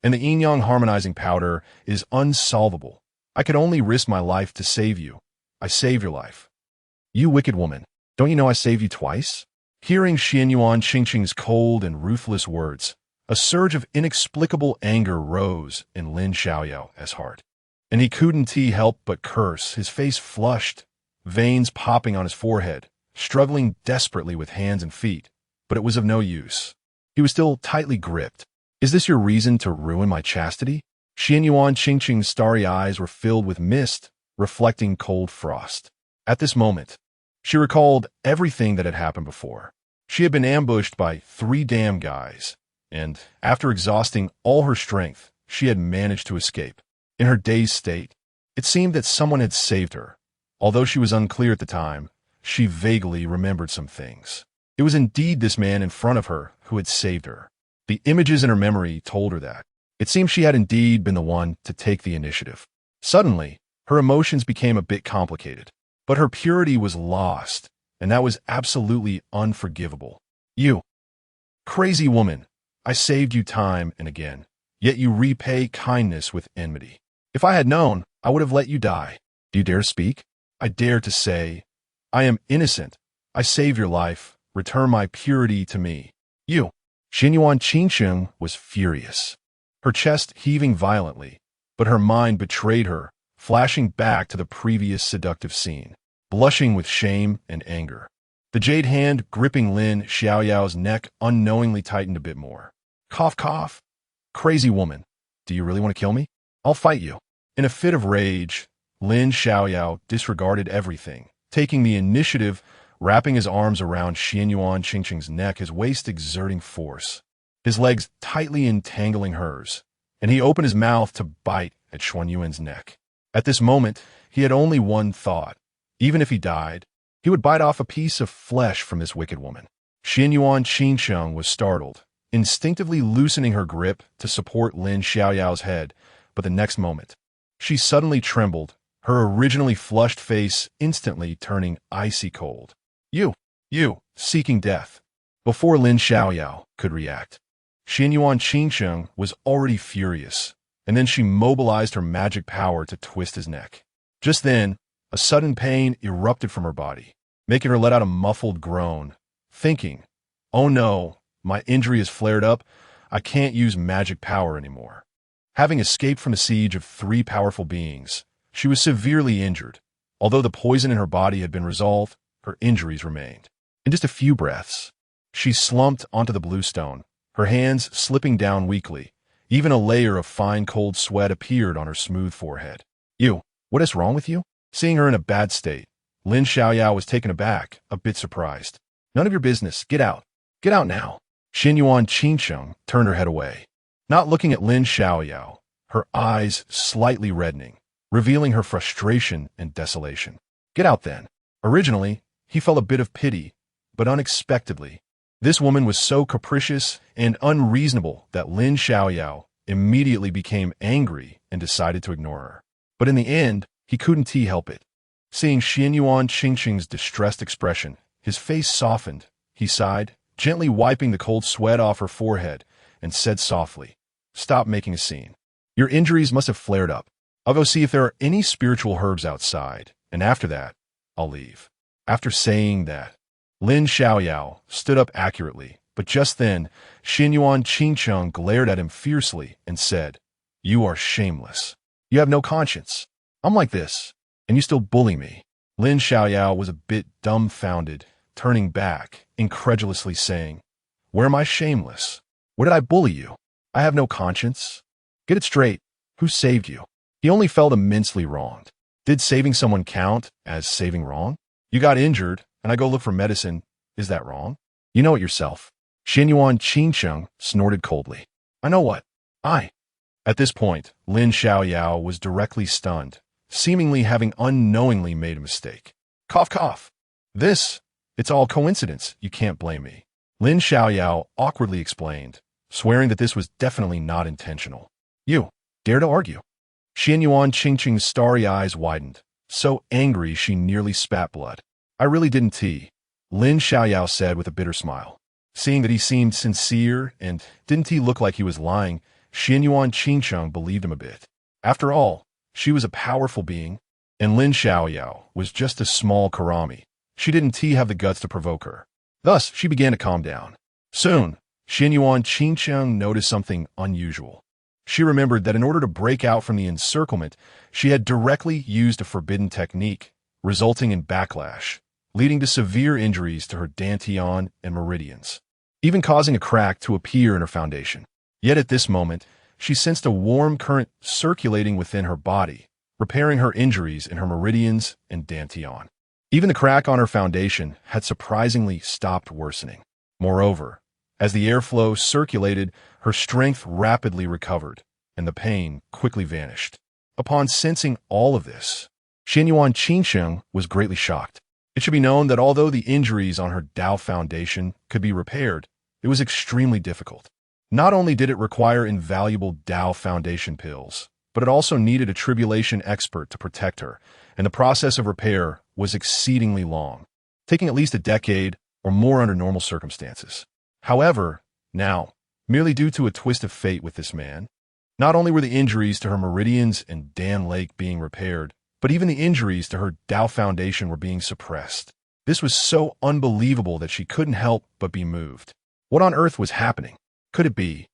And the Yin-Yang harmonizing powder is unsolvable. I could only risk my life to save you. I saved your life. You wicked woman, don't you know I saved you twice? Hearing Xinyuan Qingsheng's cold and ruthless words, a surge of inexplicable anger rose in Lin Xiaoyao's heart. And he couldn't help but curse, his face flushed, veins popping on his forehead, struggling desperately with hands and feet. But it was of no use. He was still tightly gripped. Is this your reason to ruin my chastity? Xinyuan Qingsheng's starry eyes were filled with mist, reflecting cold frost. At this moment, she recalled everything that had happened before. She had been ambushed by 3 damn guys, and after exhausting all her strength, she had managed to escape. In her dazed state, it seemed that someone had saved her. Although she was unclear at the time, she vaguely remembered some things. It was indeed this man in front of her who had saved her. The images in her memory told her that. It seemed she had indeed been the one to take the initiative. Suddenly, her emotions became a bit complicated. But her purity was lost, and that was absolutely unforgivable. You crazy woman, I saved you time and again, yet you repay kindness with enmity. If I had known, I would have let you die. Do you dare speak? I dare to say, I am innocent. I save your life. Return my purity to me. You. Xinyuan Qingsheng was furious, her chest heaving violently, but her mind betrayed her, flashing back to the previous seductive scene, blushing with shame and anger. The jade hand gripping Lin Xiaoyao's neck unknowingly tightened a bit more. Cough, cough. Crazy woman, do you really want to kill me? I'll fight you. In a fit of rage, Lin Xiaoyao disregarded everything, taking the initiative, wrapping his arms around Xinyuan Qingsheng's neck, his waist exerting force, his legs tightly entangling hers, and he opened his mouth to bite at Xuanyuan's neck. At this moment, he had only one thought. Even if he died, he would bite off a piece of flesh from this wicked woman. Xinyuan Qingsheng was startled, instinctively loosening her grip to support Lin Xiaoyao's head, but the next moment, she suddenly trembled, her originally flushed face instantly turning icy cold. You, seeking death. Before Lin Xiaoyao could react, Xinyuan Qingsheng was already furious, and then she mobilized her magic power to twist his neck. Just then, a sudden pain erupted from her body, making her let out a muffled groan, thinking, oh no, my injury has flared up, I can't use magic power anymore. Having escaped from a siege of 3 powerful beings, she was severely injured, Although the poison in her body had been resolved, her injuries remained. In just a few breaths, she slumped onto the bluestone, her hands slipping down weakly. Even a layer of fine cold sweat appeared on her smooth forehead. "You, what is wrong with you?" Seeing her in a bad state, Lin Xiaoyao was taken aback, a bit surprised. "None of your business. Get out. Get out now." Xinyuan Qingcheng turned her head away, not looking at Lin Xiaoyao, her eyes slightly reddening, revealing her frustration and desolation. "Get out then." Originally, he felt a bit of pity, but unexpectedly, this woman was so capricious and unreasonable that Lin Xiaoyao immediately became angry and decided to ignore her. But in the end, he couldn't help it. Seeing Xinyuan Qingcheng's distressed expression, his face softened. He sighed, gently wiping the cold sweat off her forehead, and said softly, "Stop making a scene. Your injuries must have flared up. I'll go see if there are any spiritual herbs outside, and after that, I'll leave." After saying that, Lin Xiaoyao stood up accurately, but just then, Xinyuan Qingcheng glared at him fiercely and said, "You are shameless. You have no conscience. I'm like this, and you still bully me." Lin Xiaoyao was a bit dumbfounded, turning back, incredulously saying, "Where am I shameless? Where did I bully you? I have no conscience. Get it straight. Who saved you?" He only felt immensely wronged. Did saving someone count as saving wrong? You got injured, and I go look for medicine. Is that wrong? You know it yourself. Xinyuan Qingcheng snorted coldly. "I know what. At this point, Lin Xiaoyao was directly stunned, seemingly having unknowingly made a mistake. Cough, cough. It's all coincidence. You can't blame me." Lin Xiaoyao awkwardly explained, swearing that this was definitely not intentional. "You dare to argue?" Xinyuan Qingcheng's starry eyes widened, so angry she nearly spat blood. "I really didn't Lin Xiaoyao said with a bitter smile. Seeing that he seemed sincere and didn't look like he was lying, Xinyuan Qingcheng believed him a bit. After all, she was a powerful being, and Lin Xiaoyao was just a small karami. She didn't have the guts to provoke her. Thus, she began to calm down. Soon, Xinyuan Qingcheng noticed something unusual. She remembered that in order to break out from the encirclement, she had directly used a forbidden technique, resulting in backlash, leading to severe injuries to her dantian and meridians, even causing a crack to appear in her foundation. Yet at this moment, she sensed a warm current circulating within her body, repairing her injuries in her meridians and dantian. Even the crack on her foundation had surprisingly stopped worsening. Moreover, as the airflow circulated, her strength rapidly recovered, and the pain quickly vanished. Upon sensing all of this, Xinyuan Qingcheng was greatly shocked. It should be known that although the injuries on her Dao foundation could be repaired, it was extremely difficult. Not only did it require invaluable Dao foundation pills, but it also needed a tribulation expert to protect her, and the process of repair was exceedingly long, taking at least a decade or more under normal circumstances. However, now, merely due to a twist of fate with this man, not only were the injuries to her meridians and Dan Lake being repaired, but even the injuries to her Dao foundation were being suppressed. This was so unbelievable that she couldn't help but be moved. What on earth was happening? Could it be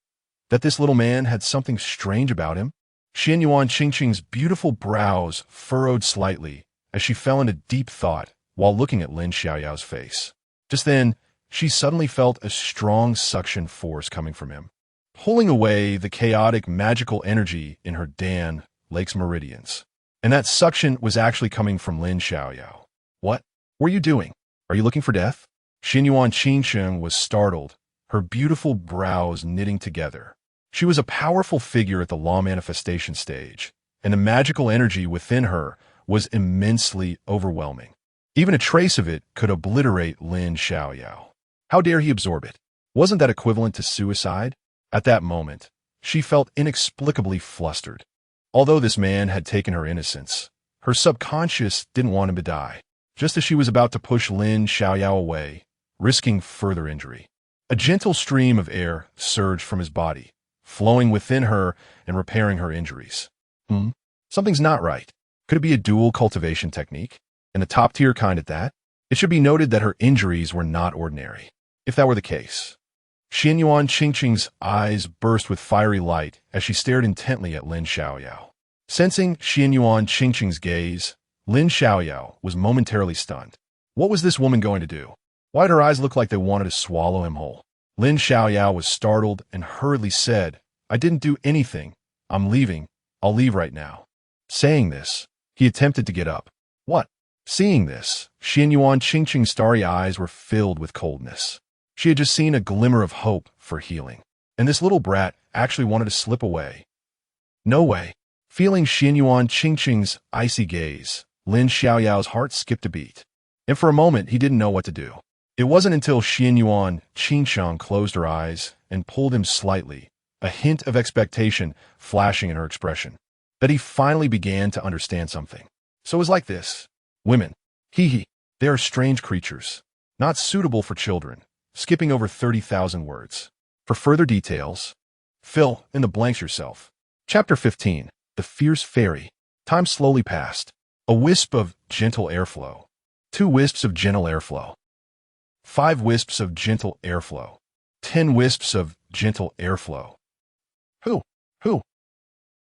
that this little man had something strange about him? Xinyuan Qingcheng's beautiful brows furrowed slightly as she fell into deep thought while looking at Lin Xiaoyao's face. Just then, she suddenly felt a strong suction force coming from him, pulling away the chaotic magical energy in her Dan Lake's meridians. And that suction was actually coming from Lin Xiaoyao. "What were you doing? Are you looking for death?" Xinyuan Qingcheng was startled, her beautiful brows knitting together. She was a powerful figure at the law manifestation stage, and the magical energy within her was immensely overwhelming. Even a trace of it could obliterate Lin Xiaoyao. How dare he absorb it? Wasn't that equivalent to suicide? At that moment, she felt inexplicably flustered. Although this man had taken her innocence, her subconscious didn't want him to die. Just as she was about to push Lin Xiaoyao away, risking further injury, a gentle stream of air surged from his body, flowing within her and repairing her injuries. Something's not right. Could it be a dual cultivation technique? And a top-tier kind at that? It should be noted that her injuries were not ordinary. If that were the case, Xinyuan Qingcheng's eyes burst with fiery light as she stared intently at Lin Xiaoyao. Sensing Xinyuan Qingcheng's gaze, Lin Xiaoyao was momentarily stunned. What was this woman going to do? Why did her eyes look like they wanted to swallow him whole? Lin Xiaoyao was startled and hurriedly said, "I didn't do anything. I'm leaving. I'll leave right now." Saying this, he attempted to get up. What? Seeing this, Xianyuan Qingqing's starry eyes were filled with coldness. She had just seen a glimmer of hope for healing. And this little brat actually wanted to slip away. No way. Feeling Xianyuan Qingqing's icy gaze, Lin Xiaoyao's heart skipped a beat. And for a moment, he didn't know what to do. It wasn't until Xianyuan Qingqing closed her eyes and pulled him slightly, a hint of expectation flashing in her expression, that he finally began to understand something. So it was like this. Women. They are strange creatures, not suitable for children, skipping over 30,000 words. For further details, fill in the blanks yourself. Chapter 15. The Fierce Fairy. Time slowly passed. A wisp of gentle airflow. 2 wisps of gentle airflow. 5 wisps of gentle airflow. 10 wisps of gentle airflow. Who?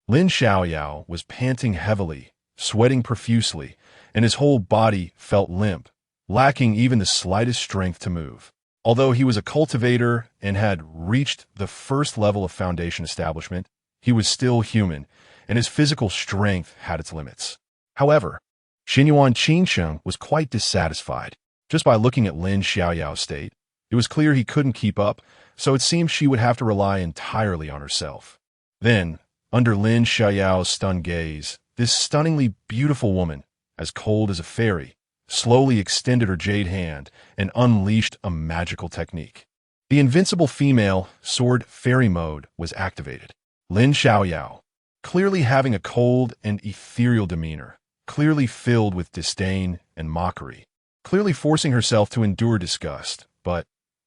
Lin Xiaoyao was panting heavily, sweating profusely, and his whole body felt limp, lacking even the slightest strength to move. Although he was a cultivator and had reached the first level of foundation establishment, he was still human, and his physical strength had its limits. However, Xianyuan Qingqing was quite dissatisfied. Just by looking at Lin Xiaoyao's state, it was clear he couldn't keep up, so it seemed she would have to rely entirely on herself. Then, under Lin Xiaoyao's stunned gaze, this stunningly beautiful woman, as cold as a fairy, slowly extended her jade hand and unleashed a magical technique. The invincible female sword fairy mode was activated. Lin Xiaoyao, clearly having a cold and ethereal demeanor, clearly filled with disdain and mockery, clearly forcing herself to endure disgust, but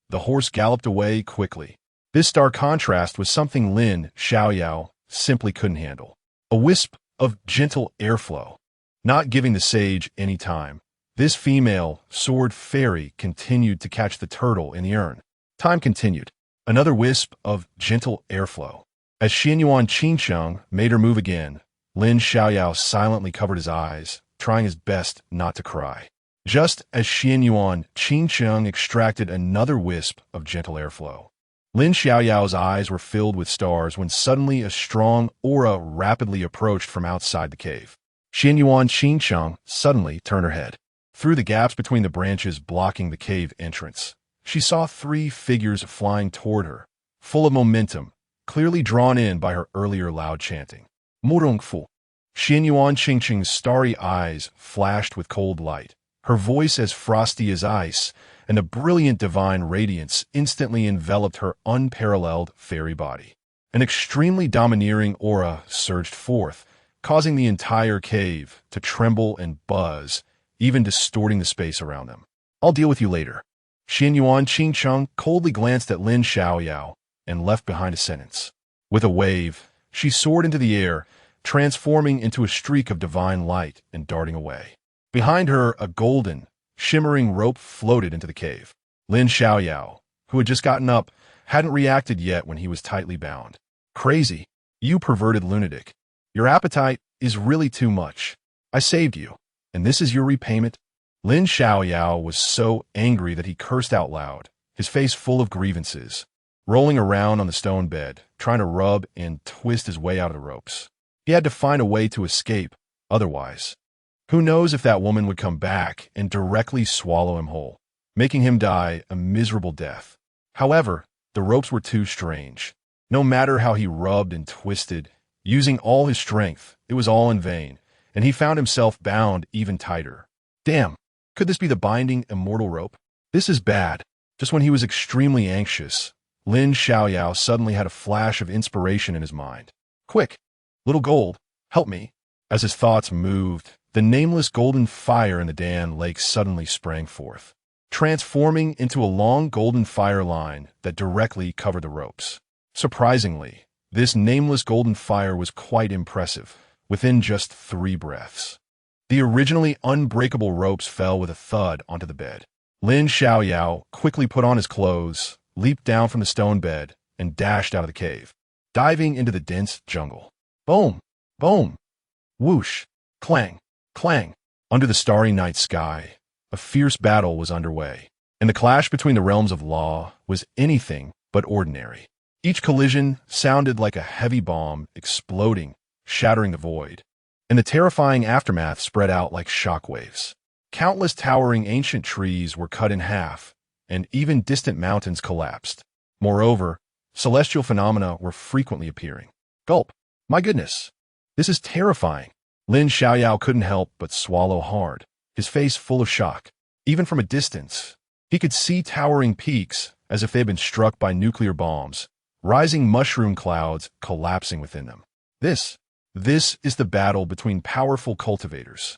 the horse galloped away quickly. This stark contrast was something Lin Xiaoyao simply couldn't handle. A wisp of gentle airflow. Not giving the sage any time, this female sword fairy continued to catch the turtle in the urn. Time continued. Another wisp of gentle airflow. As Xianyuan Qingqing made her move again, Lin Xiaoyao silently covered his eyes, trying his best not to cry. Just as Xianyuan Qingqing extracted another wisp of gentle airflow, Lin Xiaoyao's eyes were filled with stars when suddenly a strong aura rapidly approached from outside the cave. Xianyuan Qingqing suddenly turned her head. Through the gaps between the branches blocking the cave entrance, she saw 3 figures flying toward her, full of momentum, clearly drawn in by her earlier loud chanting. Murongfu. Xianyuan Qingqing's starry eyes flashed with cold light, her voice as frosty as ice, and a brilliant divine radiance instantly enveloped her unparalleled fairy body. An extremely domineering aura surged forth, causing the entire cave to tremble and buzz, even distorting the space around them. I'll deal with you later. Xianyuan Qingqing coldly glanced at Lin Xiaoyao and left behind a sentence. With a wave, she soared into the air, transforming into a streak of divine light and darting away. Behind her, a golden, shimmering rope floated into the cave. Lin Xiaoyao, who had just gotten up, hadn't reacted yet when he was tightly bound. Crazy. You perverted lunatic. Your appetite is really too much. I saved you, and this is your repayment? Lin Xiaoyao was so angry that he cursed out loud, his face full of grievances, rolling around on the stone bed, trying to rub and twist his way out of the ropes. He had to find a way to escape, otherwise, who knows if that woman would come back and directly swallow him whole, making him die a miserable death. However, the ropes were too strange. No matter how he rubbed and twisted, using all his strength, it was all in vain, and he found himself bound even tighter. Damn, could this be the binding immortal rope? This is bad. Just when he was extremely anxious, Lin Xiaoyao suddenly had a flash of inspiration in his mind. Quick, little gold, help me. As his thoughts moved, the nameless golden fire in the Dan lake suddenly sprang forth, transforming into a long golden fire line that directly covered the ropes. Surprisingly, this nameless golden fire was quite impressive, within just 3 breaths. The originally unbreakable ropes fell with a thud onto the bed. Lin Xiaoyao quickly put on his clothes, leaped down from the stone bed, and dashed out of the cave, diving into the dense jungle. Boom! Boom! Whoosh! Clang! Clang! Under the starry night sky, a fierce battle was underway, and the clash between the realms of law was anything but ordinary. Each collision sounded like a heavy bomb exploding, shattering the void, and the terrifying aftermath spread out like shockwaves. Countless towering ancient trees were cut in half, and even distant mountains collapsed. Moreover, celestial phenomena were frequently appearing. Gulp. My goodness. This is terrifying. Lin Xiaoyao couldn't help but swallow hard, his face full of shock. Even from a distance, he could see towering peaks as if they had been struck by nuclear bombs, rising mushroom clouds collapsing within them. This is the battle between powerful cultivators,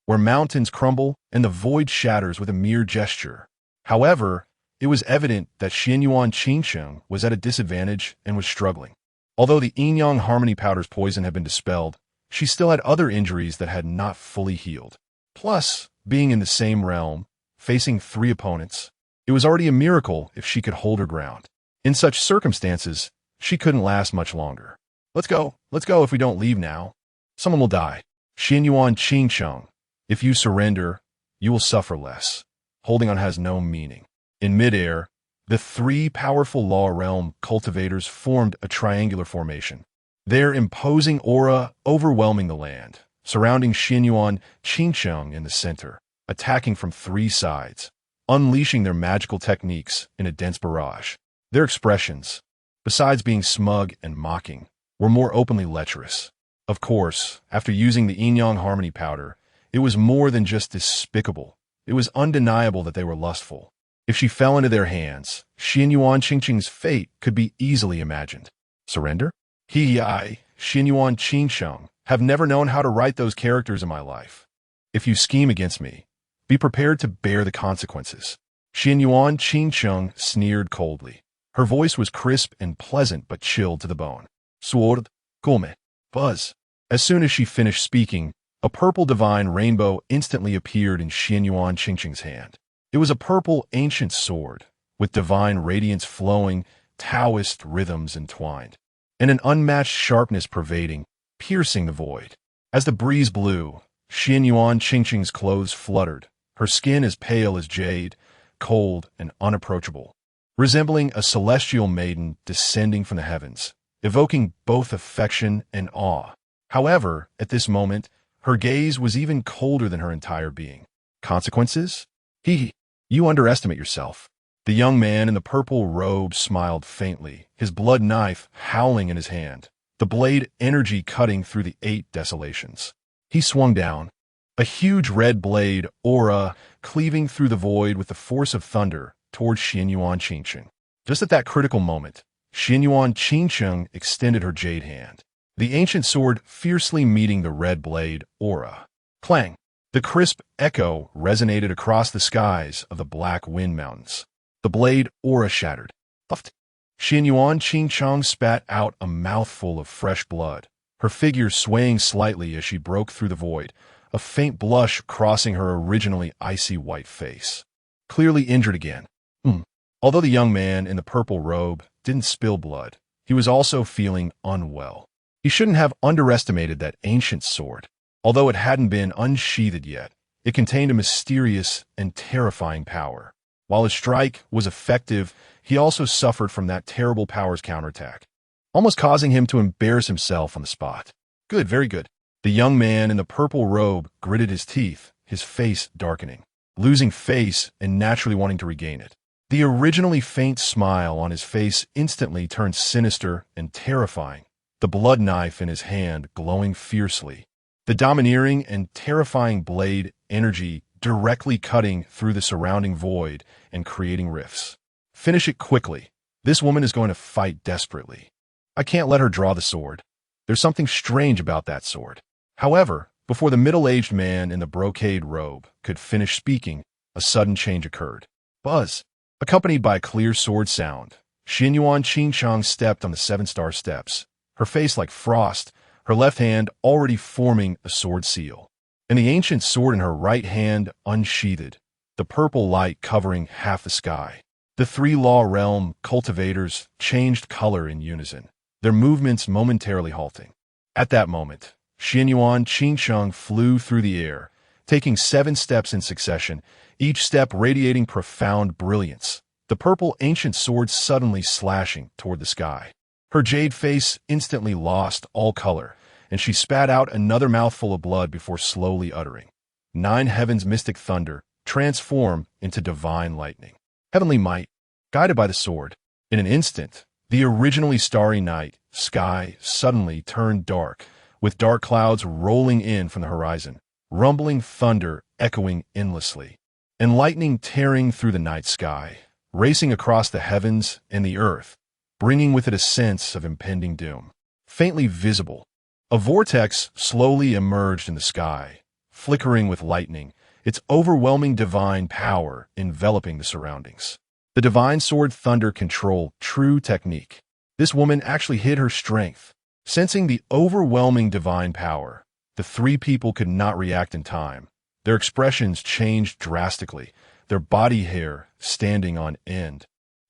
where mountains crumble and the void shatters with a mere gesture. However, it was evident that Xianyuan Qingsheng was at a disadvantage and was struggling. Although the Yin-Yang harmony powder's poison had been dispelled, she still had other injuries that had not fully healed. Plus, being in the same realm, facing 3 opponents, it was already a miracle if she could hold her ground. In such circumstances, she couldn't last much longer. Let's go if we don't leave now. Someone will die. Xianyuan Qingsheng, if you surrender, you will suffer less. Holding on has no meaning. In midair, the 3 powerful law realm cultivators formed a triangular formation, their imposing aura overwhelming the land, surrounding Xianyuan Qingsheng in the center, attacking from 3 sides, unleashing their magical techniques in a dense barrage. Their expressions, besides being smug and mocking, were more openly lecherous. Of course, after using the Yin-Yang harmony powder, it was more than just despicable. It was undeniable that they were lustful. If she fell into their hands, Xianyuan Qingsheng's fate could be easily imagined. Surrender? I, Xianyuan Qingsheng, have never known how to write those characters in my life. If you scheme against me, be prepared to bear the consequences. Xianyuan Qingsheng sneered coldly. Her voice was crisp and pleasant but chilled to the bone. Sword, come. Buzz. As soon as she finished speaking, a purple divine rainbow instantly appeared in Xianyuan Qingsheng's hand. It was a purple ancient sword, with divine radiance flowing, Taoist rhythms entwined, and an unmatched sharpness pervading, piercing the void. As the breeze blew, Xianyuan Qingsheng's clothes fluttered, her skin as pale as jade, cold and unapproachable, resembling a celestial maiden descending from the heavens, evoking both affection and awe. However, at this moment, her gaze was even colder than her entire being. Consequences? You underestimate yourself. The young man in the purple robe smiled faintly, his blood knife howling in his hand, the blade energy cutting through the 8 desolations. He swung down, a huge red blade aura cleaving through the void with the force of thunder towards Xianyuan Qingsheng. Just at that critical moment, Xianyuan Qingsheng extended her jade hand, the ancient sword fiercely meeting the red blade aura. Clang! The crisp echo resonated across the skies of the Black Wind Mountains. The blade aura shattered. Xianyuan Qingsheng spat out a mouthful of fresh blood, her figure swaying slightly as she broke through the void, a faint blush crossing her originally icy white face. Clearly injured again. Although the young man in the purple robe didn't spill blood, he was also feeling unwell. He shouldn't have underestimated that ancient sword. Although it hadn't been unsheathed yet, it contained a mysterious and terrifying power. While his strike was effective, he also suffered from that terrible power's counterattack, almost causing him to embarrass himself on the spot. Good, very good. The young man in the purple robe gritted his teeth, his face darkening, losing face and naturally wanting to regain it. The originally faint smile on his face instantly turned sinister and terrifying, the blood knife in his hand glowing fiercely, the domineering and terrifying blade energy directly cutting through the surrounding void and creating rifts. Finish it quickly. This woman is going to fight desperately. I can't let her draw the sword. There's something strange about that sword. However, before the middle-aged man in the brocade robe could finish speaking, a sudden change occurred. Buzz. Accompanied by a clear sword sound, Xianyuan Qingsheng stepped on the 7-star steps, her face like frost, her left hand already forming a sword seal, and the ancient sword in her right hand unsheathed, the purple light covering half the sky. The 3 law realm cultivators changed color in unison, their movements momentarily halting. At that moment, Xianyuan Qingsheng flew through the air, taking 7 steps in succession, each step radiating profound brilliance. The purple ancient sword suddenly slashing toward the sky. Her jade face instantly lost all color, and she spat out another mouthful of blood before slowly uttering, 9 heavens mystic thunder, transform into divine lightning. Heavenly might, guided by the sword. In an instant, the originally starry night sky suddenly turned dark, with dark clouds rolling in from the horizon, rumbling thunder echoing endlessly, and lightning tearing through the night sky, racing across the heavens and the earth, bringing with it a sense of impending doom. Faintly visible, a vortex slowly emerged in the sky, flickering with lightning, its overwhelming divine power enveloping the surroundings. The divine sword thunder control, true technique. This woman actually hid her strength. Sensing the overwhelming divine power, the 3 people could not react in time. Their expressions changed drastically, their body hair standing on end,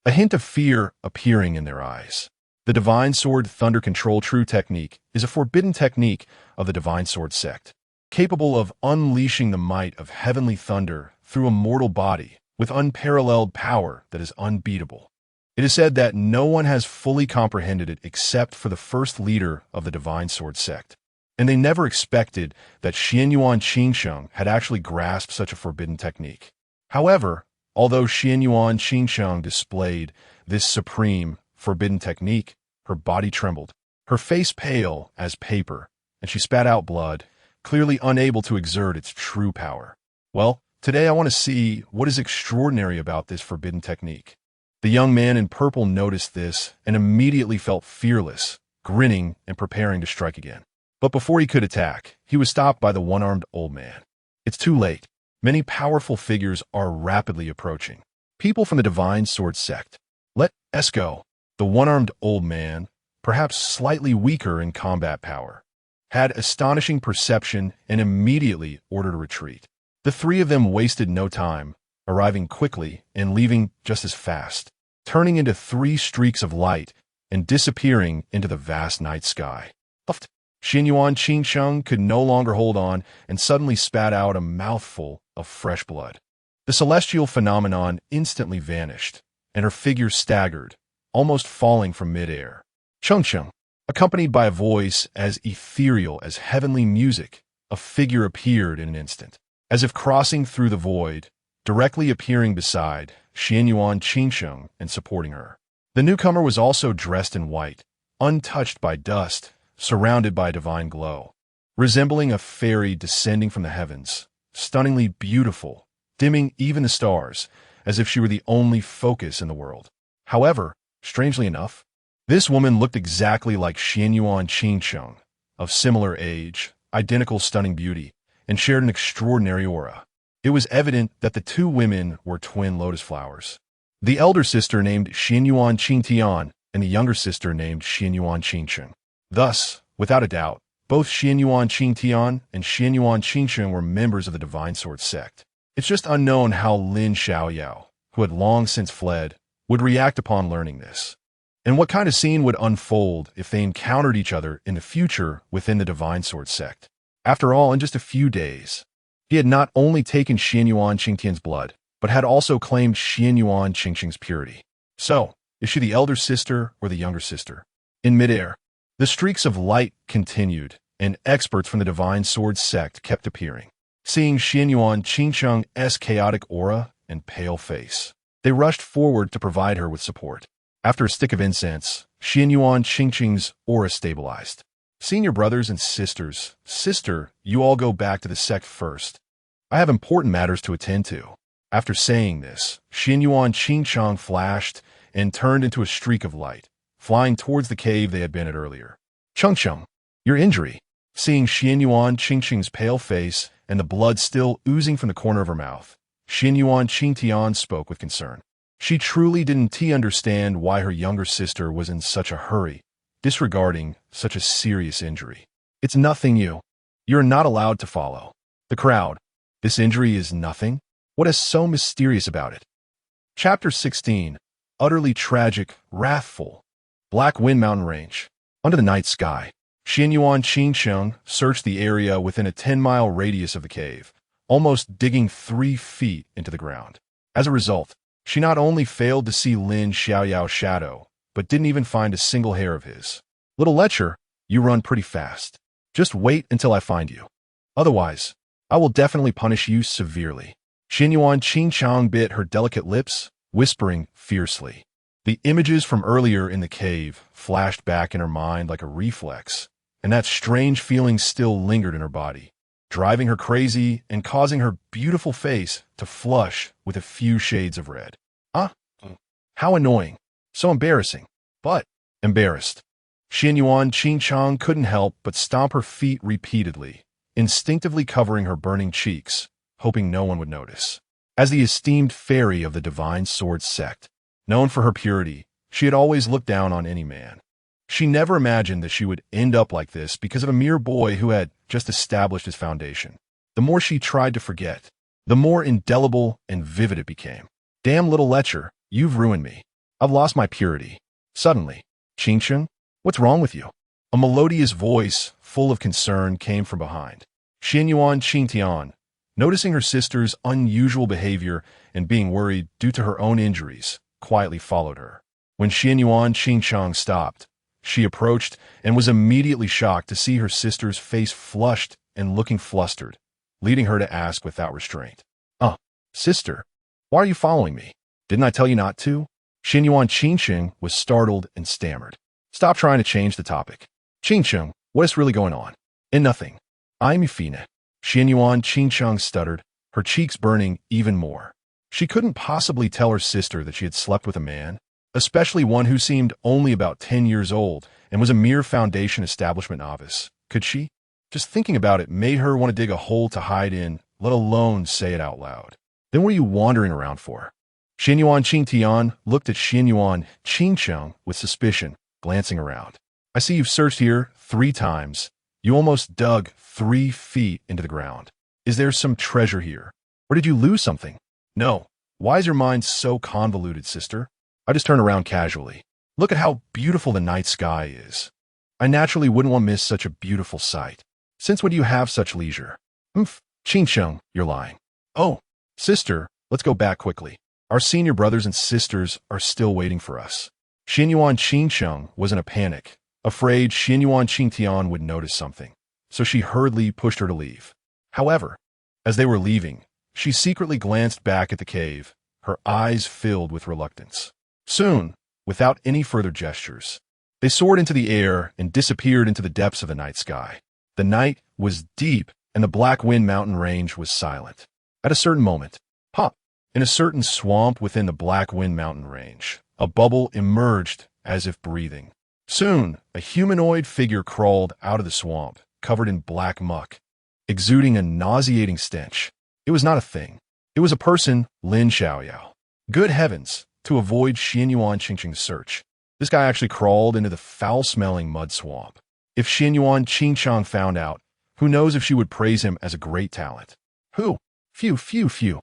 a hint of fear appearing in their eyes. The divine sword thunder control true technique is a forbidden technique of the divine sword sect, capable of unleashing the might of heavenly thunder through a mortal body with unparalleled power that is unbeatable. It is said that no one has fully comprehended it except for the first leader of the divine sword sect, and they never expected that Xianyuan Qingsheng had actually grasped such a forbidden technique. However, although Xianyuan Qingsheng displayed this supreme, forbidden technique, her body trembled, her face pale as paper, and she spat out blood, clearly unable to exert its true power. Well, today I want to see what is extraordinary about this forbidden technique. The young man in purple noticed this and immediately felt fearless, grinning and preparing to strike again. But before he could attack, he was stopped by the one-armed old man. It's too late. Many powerful figures are rapidly approaching. People from the divine sword sect. Let us go. The one-armed old man, perhaps slightly weaker in combat power, had astonishing perception and immediately ordered a retreat. The 3 of them wasted no time, arriving quickly and leaving just as fast, turning into 3 streaks of light and disappearing into the vast night sky. Xianyuan Qingsheng could no longer hold on and suddenly spat out a mouthful of fresh blood. The celestial phenomenon instantly vanished, and her figure staggered, almost falling from midair. Chengcheng, accompanied by a voice as ethereal as heavenly music, a figure appeared in an instant, as if crossing through the void, directly appearing beside Xianyuan Qingsheng and supporting her. The newcomer was also dressed in white, untouched by dust, surrounded by a divine glow, resembling a fairy descending from the heavens, stunningly beautiful, dimming even the stars, as if she were the only focus in the world. However, strangely enough, this woman looked exactly like Xianyuan Qingsheng, of similar age, identical stunning beauty, and shared an extraordinary aura. It was evident that the 2 women were twin lotus flowers. The elder sister named Xianyuan Qingtian and the younger sister named Xianyuan Qingsheng. Thus, without a doubt, both Xianyuan Qingtian and Xianyuan Qingsheng were members of the divine sword sect. It's just unknown how Lin Xiaoyao, who had long since fled, would react upon learning this, and what kind of scene would unfold if they encountered each other in the future within the divine sword sect. After all, in just a few days, he had not only taken Xianyuan Qingtian's blood, but had also claimed Xianyuan Qingsheng's purity. So, is she the elder sister or the younger sister? In midair, the streaks of light continued, and experts from the divine sword sect kept appearing. Seeing Xianyuan Qingsheng's chaotic aura and pale face, they rushed forward to provide her with support. After a stick of incense, Xianyuan Qingsheng's aura stabilized. Senior brothers and sisters, sister, you all go back to the sect first. I have important matters to attend to. After saying this, Xianyuan Qingsheng flashed and turned into a streak of light, flying towards the cave they had been at earlier. Chengcheng, your injury. Seeing Xianyuan Qingsheng's pale face and the blood still oozing from the corner of her mouth, Xianyuan Qingtian spoke with concern. She truly didn't understand why her younger sister was in such a hurry, disregarding such a serious injury. It's nothing, you're not allowed to follow. The crowd. This injury is nothing? What is so mysterious about it? Chapter 16. Utterly tragic, wrathful. Black Wind Mountain Range. Under the night sky, Xianyuan Qingsheng searched the area within a 10-mile radius of the cave, almost digging 3 feet into the ground. As a result, she not only failed to see Lin Xiaoyao's shadow, but didn't even find a single hair of his. Little lecher, you run pretty fast. Just wait until I find you. Otherwise, I will definitely punish you severely. Xinyuan Qingchang bit her delicate lips, whispering fiercely. The images from earlier in the cave flashed back in her mind like a reflex, and that strange feeling still lingered in her body, driving her crazy and causing her beautiful face to flush with a few shades of red. How annoying. So embarrassing. But embarrassed. Xinyuan Qingchang couldn't help but stomp her feet repeatedly, instinctively covering her burning cheeks, hoping no one would notice. As the esteemed fairy of the divine sword sect, known for her purity, she had always looked down on any man. She never imagined that she would end up like this because of a mere boy who had just established his foundation. The more she tried to forget, the more indelible and vivid it became. Damn little lecher, you've ruined me. I've lost my purity. Suddenly, Qingcheng, what's wrong with you? A melodious voice, full of concern, came from behind. Xinyuan Qingtian, noticing her sister's unusual behavior and being worried due to her own injuries, quietly followed her. When Xinyuan Qingchang stopped, she approached and was immediately shocked to see her sister's face flushed and looking flustered, leading her to ask without restraint. Sister, why are you following me? Didn't I tell you not to? Xinyuan Qingcheng was startled and stammered. Stop trying to change the topic. Qingcheng, what is really going on? Nothing. I'm Yufina. Xinyuan Qingcheng stuttered, her cheeks burning even more. She couldn't possibly tell her sister that she had slept with a man, especially one who seemed only about 10 years old and was a mere foundation establishment novice. Could she? Just thinking about it made her want to dig a hole to hide in, let alone say it out loud. Then what are you wandering around for? Xinyuan Qingtian looked at Xinyuan Qingcheng with suspicion, glancing around. I see you've searched here 3 times. You almost dug 3 feet into the ground. Is there some treasure here? Or did you lose something? No. Why is your mind so convoluted, sister? I just turned around casually. Look at how beautiful the night sky is. I naturally wouldn't want to miss such a beautiful sight. Since when do you have such leisure? Qingcheng, you're lying. Oh, sister, let's go back quickly. Our senior brothers and sisters are still waiting for us. Xinyuan Qingcheng was in a panic, afraid Xinyuan Qingtian would notice something, so she hurriedly pushed her to leave. However, as they were leaving, she secretly glanced back at the cave, her eyes filled with reluctance. Soon, without any further gestures, they soared into the air and disappeared into the depths of the night sky. The night was deep, and the Black Wind Mountain range was silent. At a certain moment, in a certain swamp within the Black Wind Mountain range, a bubble emerged as if breathing. Soon, a humanoid figure crawled out of the swamp, covered in black muck, exuding a nauseating stench. It was not a thing. It was a person, Lin Xiaoyao. Good heavens, to avoid Xinyuan Qingcheng's search, this guy actually crawled into the foul-smelling mud swamp. If Xinyuan Qingcheng found out, who knows if she would praise him as a great talent. Who? Phew, phew, phew.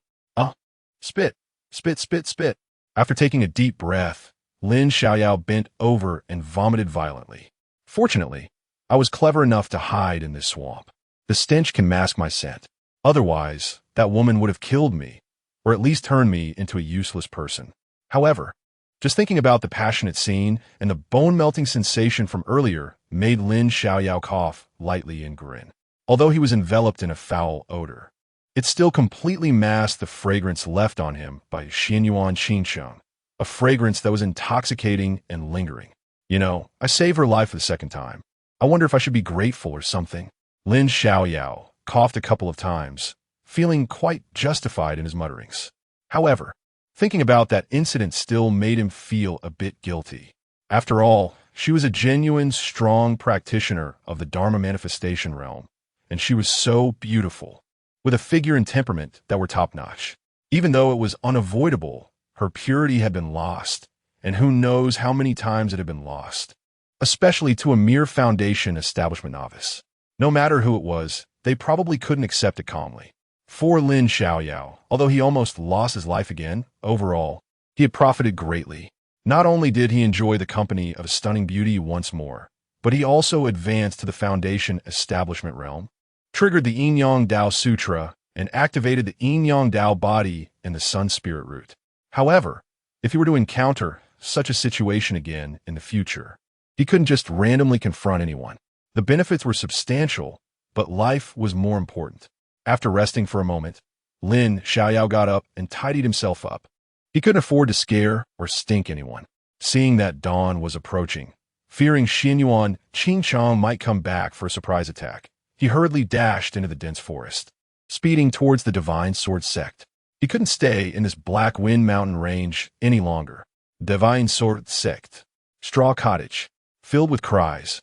Spit, spit, spit, spit. After taking a deep breath, Lin Xiaoyao bent over and vomited violently. Fortunately, I was clever enough to hide in this swamp. The stench can mask my scent. Otherwise, that woman would have killed me, or at least turned me into a useless person. However, just thinking about the passionate scene and the bone-melting sensation from earlier made Lin Xiaoyao cough lightly and grin. Although he was enveloped in a foul odor, it still completely masked the fragrance left on him by Xinyuan Qingcheng, a fragrance that was intoxicating and lingering. I saved her life for the second time. I wonder if I should be grateful or something. Lin Xiaoyao coughed a couple of times, feeling quite justified in his mutterings. However, thinking about that incident still made him feel a bit guilty. After all, she was a genuine, strong practitioner of the Dharma manifestation realm, and she was so beautiful, with a figure and temperament that were top-notch. Even though it was unavoidable, her purity had been lost, and who knows how many times it had been lost, especially to a mere foundation establishment novice. No matter who it was, they probably couldn't accept it calmly. For Lin Xiaoyao, although he almost lost his life again, overall, he had profited greatly. Not only did he enjoy the company of a stunning beauty once more, but he also advanced to the foundation establishment realm, triggered the Yin-Yang Dao Sutra, and activated the Yin-Yang Dao body and the Sun Spirit root. However, if he were to encounter such a situation again in the future, he couldn't just randomly confront anyone. The benefits were substantial, but life was more important. After resting for a moment, Lin Xiaoyao got up and tidied himself up. He couldn't afford to scare or stink anyone. Seeing that dawn was approaching, fearing Xinyuan Qingchang might come back for a surprise attack, he hurriedly dashed into the dense forest, speeding towards the Divine Sword Sect. He couldn't stay in this Black Wind Mountain range any longer. Divine Sword Sect. Straw cottage, filled with cries.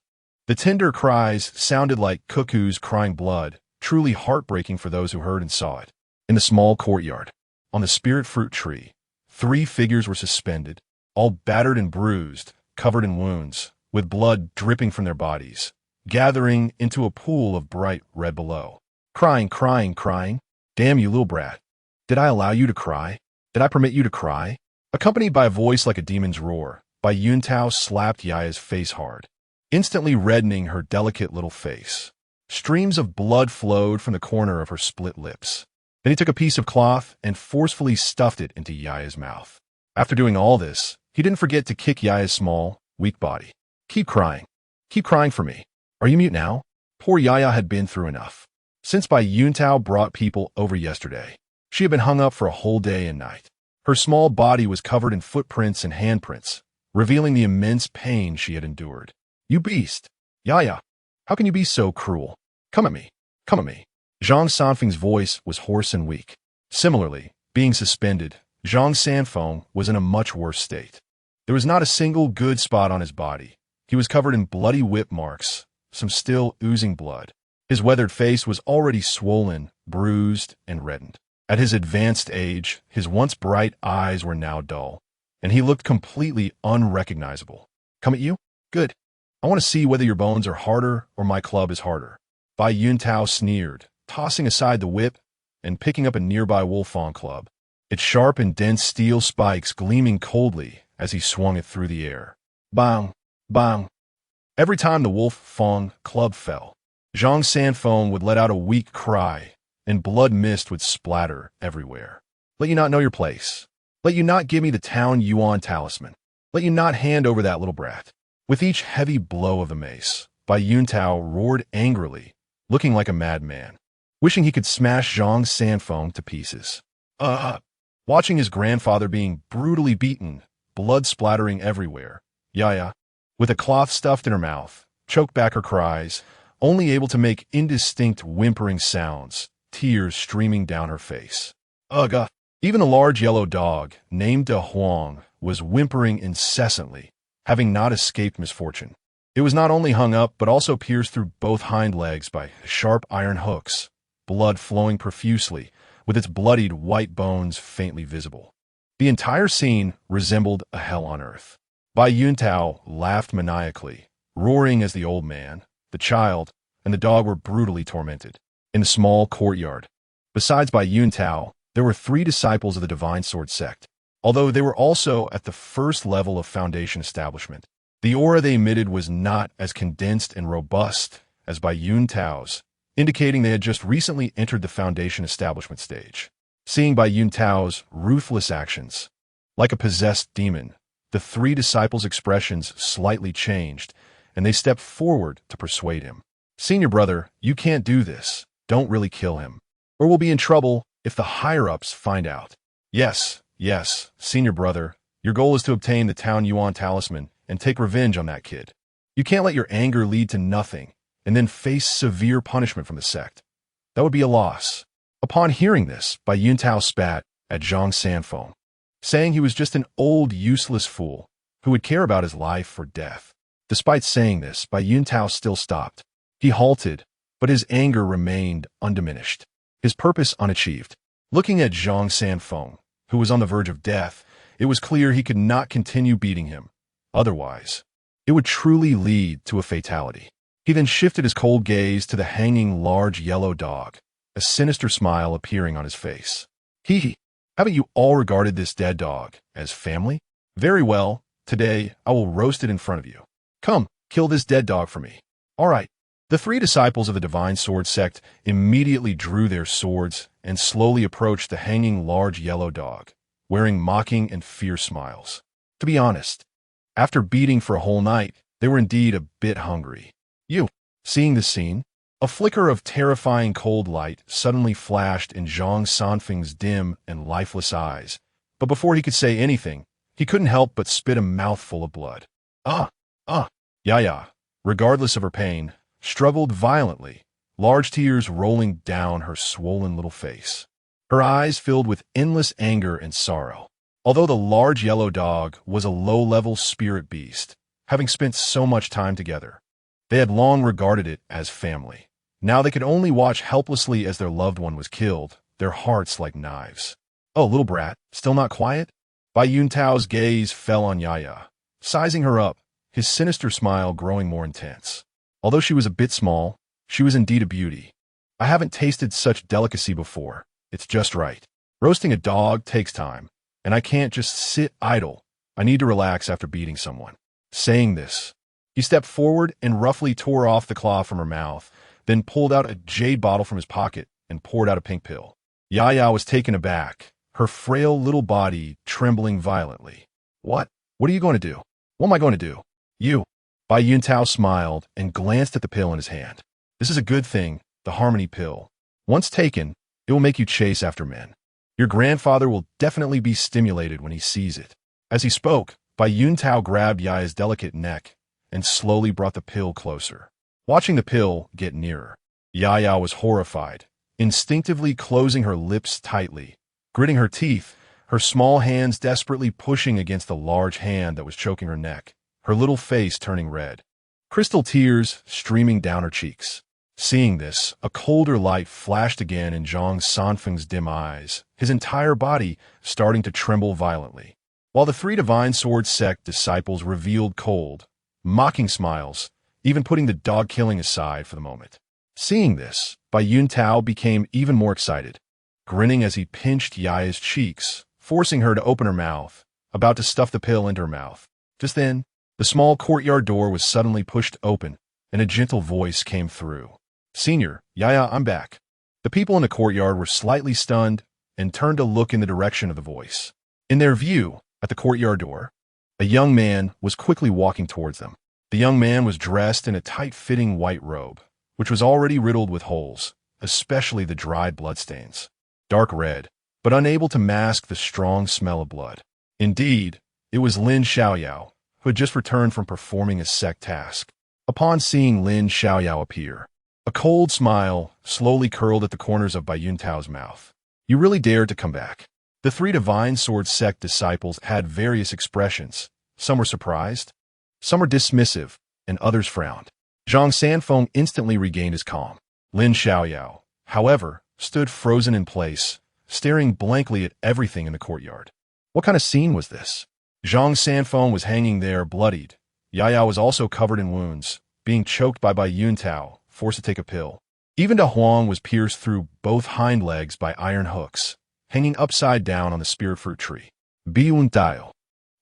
The tender cries sounded like cuckoos crying blood, truly heartbreaking for those who heard and saw it. In the small courtyard, on the spirit fruit tree, 3 figures were suspended, all battered and bruised, covered in wounds, with blood dripping from their bodies, gathering into a pool of bright red below. Crying, crying, crying. Damn you, little brat. Did I allow you to cry? Did I permit you to cry? Accompanied by a voice like a demon's roar, Bai Yuntao slapped Yaya's face hard, instantly reddening her delicate little face. Streams of blood flowed from the corner of her split lips. Then he took a piece of cloth and forcefully stuffed it into Yaya's mouth. After doing all this, he didn't forget to kick Yaya's small, weak body. Keep crying. Keep crying for me. Are you mute now? Poor Yaya had been through enough. Since Bai Yuntao brought people over yesterday, she had been hung up for a whole day and night. Her small body was covered in footprints and handprints, revealing the immense pain she had endured. You beast! Yaya, how can you be so cruel? Come at me. Come at me. Zhang Sanfeng's voice was hoarse and weak. Similarly, being suspended, Zhang Sanfeng was in a much worse state. There was not a single good spot on his body. He was covered in bloody whip marks, some still oozing blood. His weathered face was already swollen, bruised, and reddened. At his advanced age, his once bright eyes were now dull, and he looked completely unrecognizable. Come at you? Good. I want to see whether your bones are harder or my club is harder. Bai Yuntao sneered, tossing aside the whip and picking up a nearby Wolfong club, its sharp and dense steel spikes gleaming coldly as he swung it through the air. Bang! Bang! Every time the Wolfong club fell, Zhang Sanfeng would let out a weak cry, and blood mist would splatter everywhere. Let you not know your place. Let you not give me the town Yuan talisman. Let you not hand over that little brat. With each heavy blow of the mace, Bai Yuntao roared angrily, looking like a madman, wishing he could smash Zhang Sanfeng to pieces. Watching his grandfather being brutally beaten, blood splattering everywhere, Yaya, with a cloth stuffed in her mouth, choked back her cries, only able to make indistinct whimpering sounds, tears streaming down her face. Ugh! Even a large yellow dog, named De Huang, was whimpering incessantly, having not escaped misfortune. It was not only hung up, but also pierced through both hind legs by sharp iron hooks, blood flowing profusely, with its bloodied white bones faintly visible. The entire scene resembled a hell on earth. Bai Yuntao laughed maniacally, roaring as the old man, the child, and the dog were brutally tormented. In the small courtyard, besides Bai Yuntao, there were 3 disciples of the Divine Sword Sect. Although they were also at the first level of Foundation establishment, the aura they emitted was not as condensed and robust as Bai Yuntao's, indicating they had just recently entered the Foundation establishment stage. Seeing Bai Yuntao's ruthless actions, like a possessed demon, the 3 disciples' expressions slightly changed, and they stepped forward to persuade him. Senior brother, you can't do this. Don't really kill him, or we'll be in trouble if the higher-ups find out. Yes, senior brother, your goal is to obtain the Town Yuan talisman and take revenge on that kid. You can't let your anger lead to nothing and then face severe punishment from the sect. That would be a loss. Upon hearing this, Bai Yuntao spat at Zhang Sanfeng, saying he was just an old, useless fool who would care about his life or death. Despite saying this, Bai Yuntao still stopped. He halted, but his anger remained undiminished, his purpose unachieved. Looking at Zhang Sanfeng, who was on the verge of death, it was clear he could not continue beating him. Otherwise, it would truly lead to a fatality. He then shifted his cold gaze to the hanging large yellow dog, a sinister smile appearing on his face. Haven't you all regarded this dead dog as family? Very well, today I will roast it in front of you. Come, kill this dead dog for me. All right. The 3 disciples of the Divine Sword Sect immediately drew their swords and slowly approached the hanging large yellow dog, wearing mocking and fierce smiles. To be honest, after beating for a whole night, they were indeed a bit hungry. You, seeing this scene, a flicker of terrifying cold light suddenly flashed in Zhang Sanfeng's dim and lifeless eyes, but before he could say anything, he couldn't help but spit a mouthful of blood. Yaya, regardless of her pain, struggled violently, large tears rolling down her swollen little face. Her eyes filled with endless anger and sorrow. Although the large yellow dog was a low-level spirit beast, having spent so much time together, they had long regarded it as family. Now they could only watch helplessly as their loved one was killed, their hearts like knives. Oh, little brat, still not quiet? Bai Yuntao's gaze fell on Yaya, sizing her up, his sinister smile growing more intense. Although she was a bit small, she was indeed a beauty. I haven't tasted such delicacy before. It's just right. Roasting a dog takes time, and I can't just sit idle. I need to relax after beating someone. Saying this, he stepped forward and roughly tore off the claw from her mouth, then pulled out a jade bottle from his pocket and poured out a pink pill. Yaya was taken aback, her frail little body trembling violently. What? What are you going to do? What am I going to do? You. Bai Yuntao smiled and glanced at the pill in his hand. This is a good thing, the harmony pill. Once taken, it will make you chase after men. Your grandfather will definitely be stimulated when he sees it. As he spoke, Bai Yuntao grabbed Yaya's delicate neck and slowly brought the pill closer. Watching the pill get nearer, Yaya was horrified, instinctively closing her lips tightly, gritting her teeth, her small hands desperately pushing against the large hand that was choking her neck, her little face turning red, crystal tears streaming down her cheeks. Seeing this, a colder light flashed again in Zhang Sanfeng's dim eyes, his entire body starting to tremble violently. While the three Divine Sword sect disciples revealed cold, mocking smiles, even putting the dog-killing aside for the moment. Seeing this, Bai Yuntao became even more excited, grinning as he pinched Yaya's cheeks, forcing her to open her mouth, about to stuff the pill into her mouth. Just then, the small courtyard door was suddenly pushed open, and a gentle voice came through. Senior, Yaya, I'm back. The people in the courtyard were slightly stunned and turned to look in the direction of the voice. In their view, at the courtyard door, a young man was quickly walking towards them. The young man was dressed in a tight-fitting white robe, which was already riddled with holes, especially the dried bloodstains. Dark red, but unable to mask the strong smell of blood. Indeed, it was Lin Xiaoyao, who had just returned from performing a sect task. Upon seeing Lin Xiaoyao appear, a cold smile slowly curled at the corners of Bai Yuntao's mouth. You really dared to come back. The three Divine Sword sect disciples had various expressions. Some were surprised, some were dismissive, and others frowned. Zhang Sanfeng instantly regained his calm. Lin Xiaoyao, however, stood frozen in place, staring blankly at everything in the courtyard. What kind of scene was this? Zhang Sanfeng was hanging there bloodied. Yaya was also covered in wounds, being choked by Bai Yuntao, forced to take a pill. Even Da Huang was pierced through both hind legs by iron hooks, hanging upside down on the spirit fruit tree. Bi Yuntao,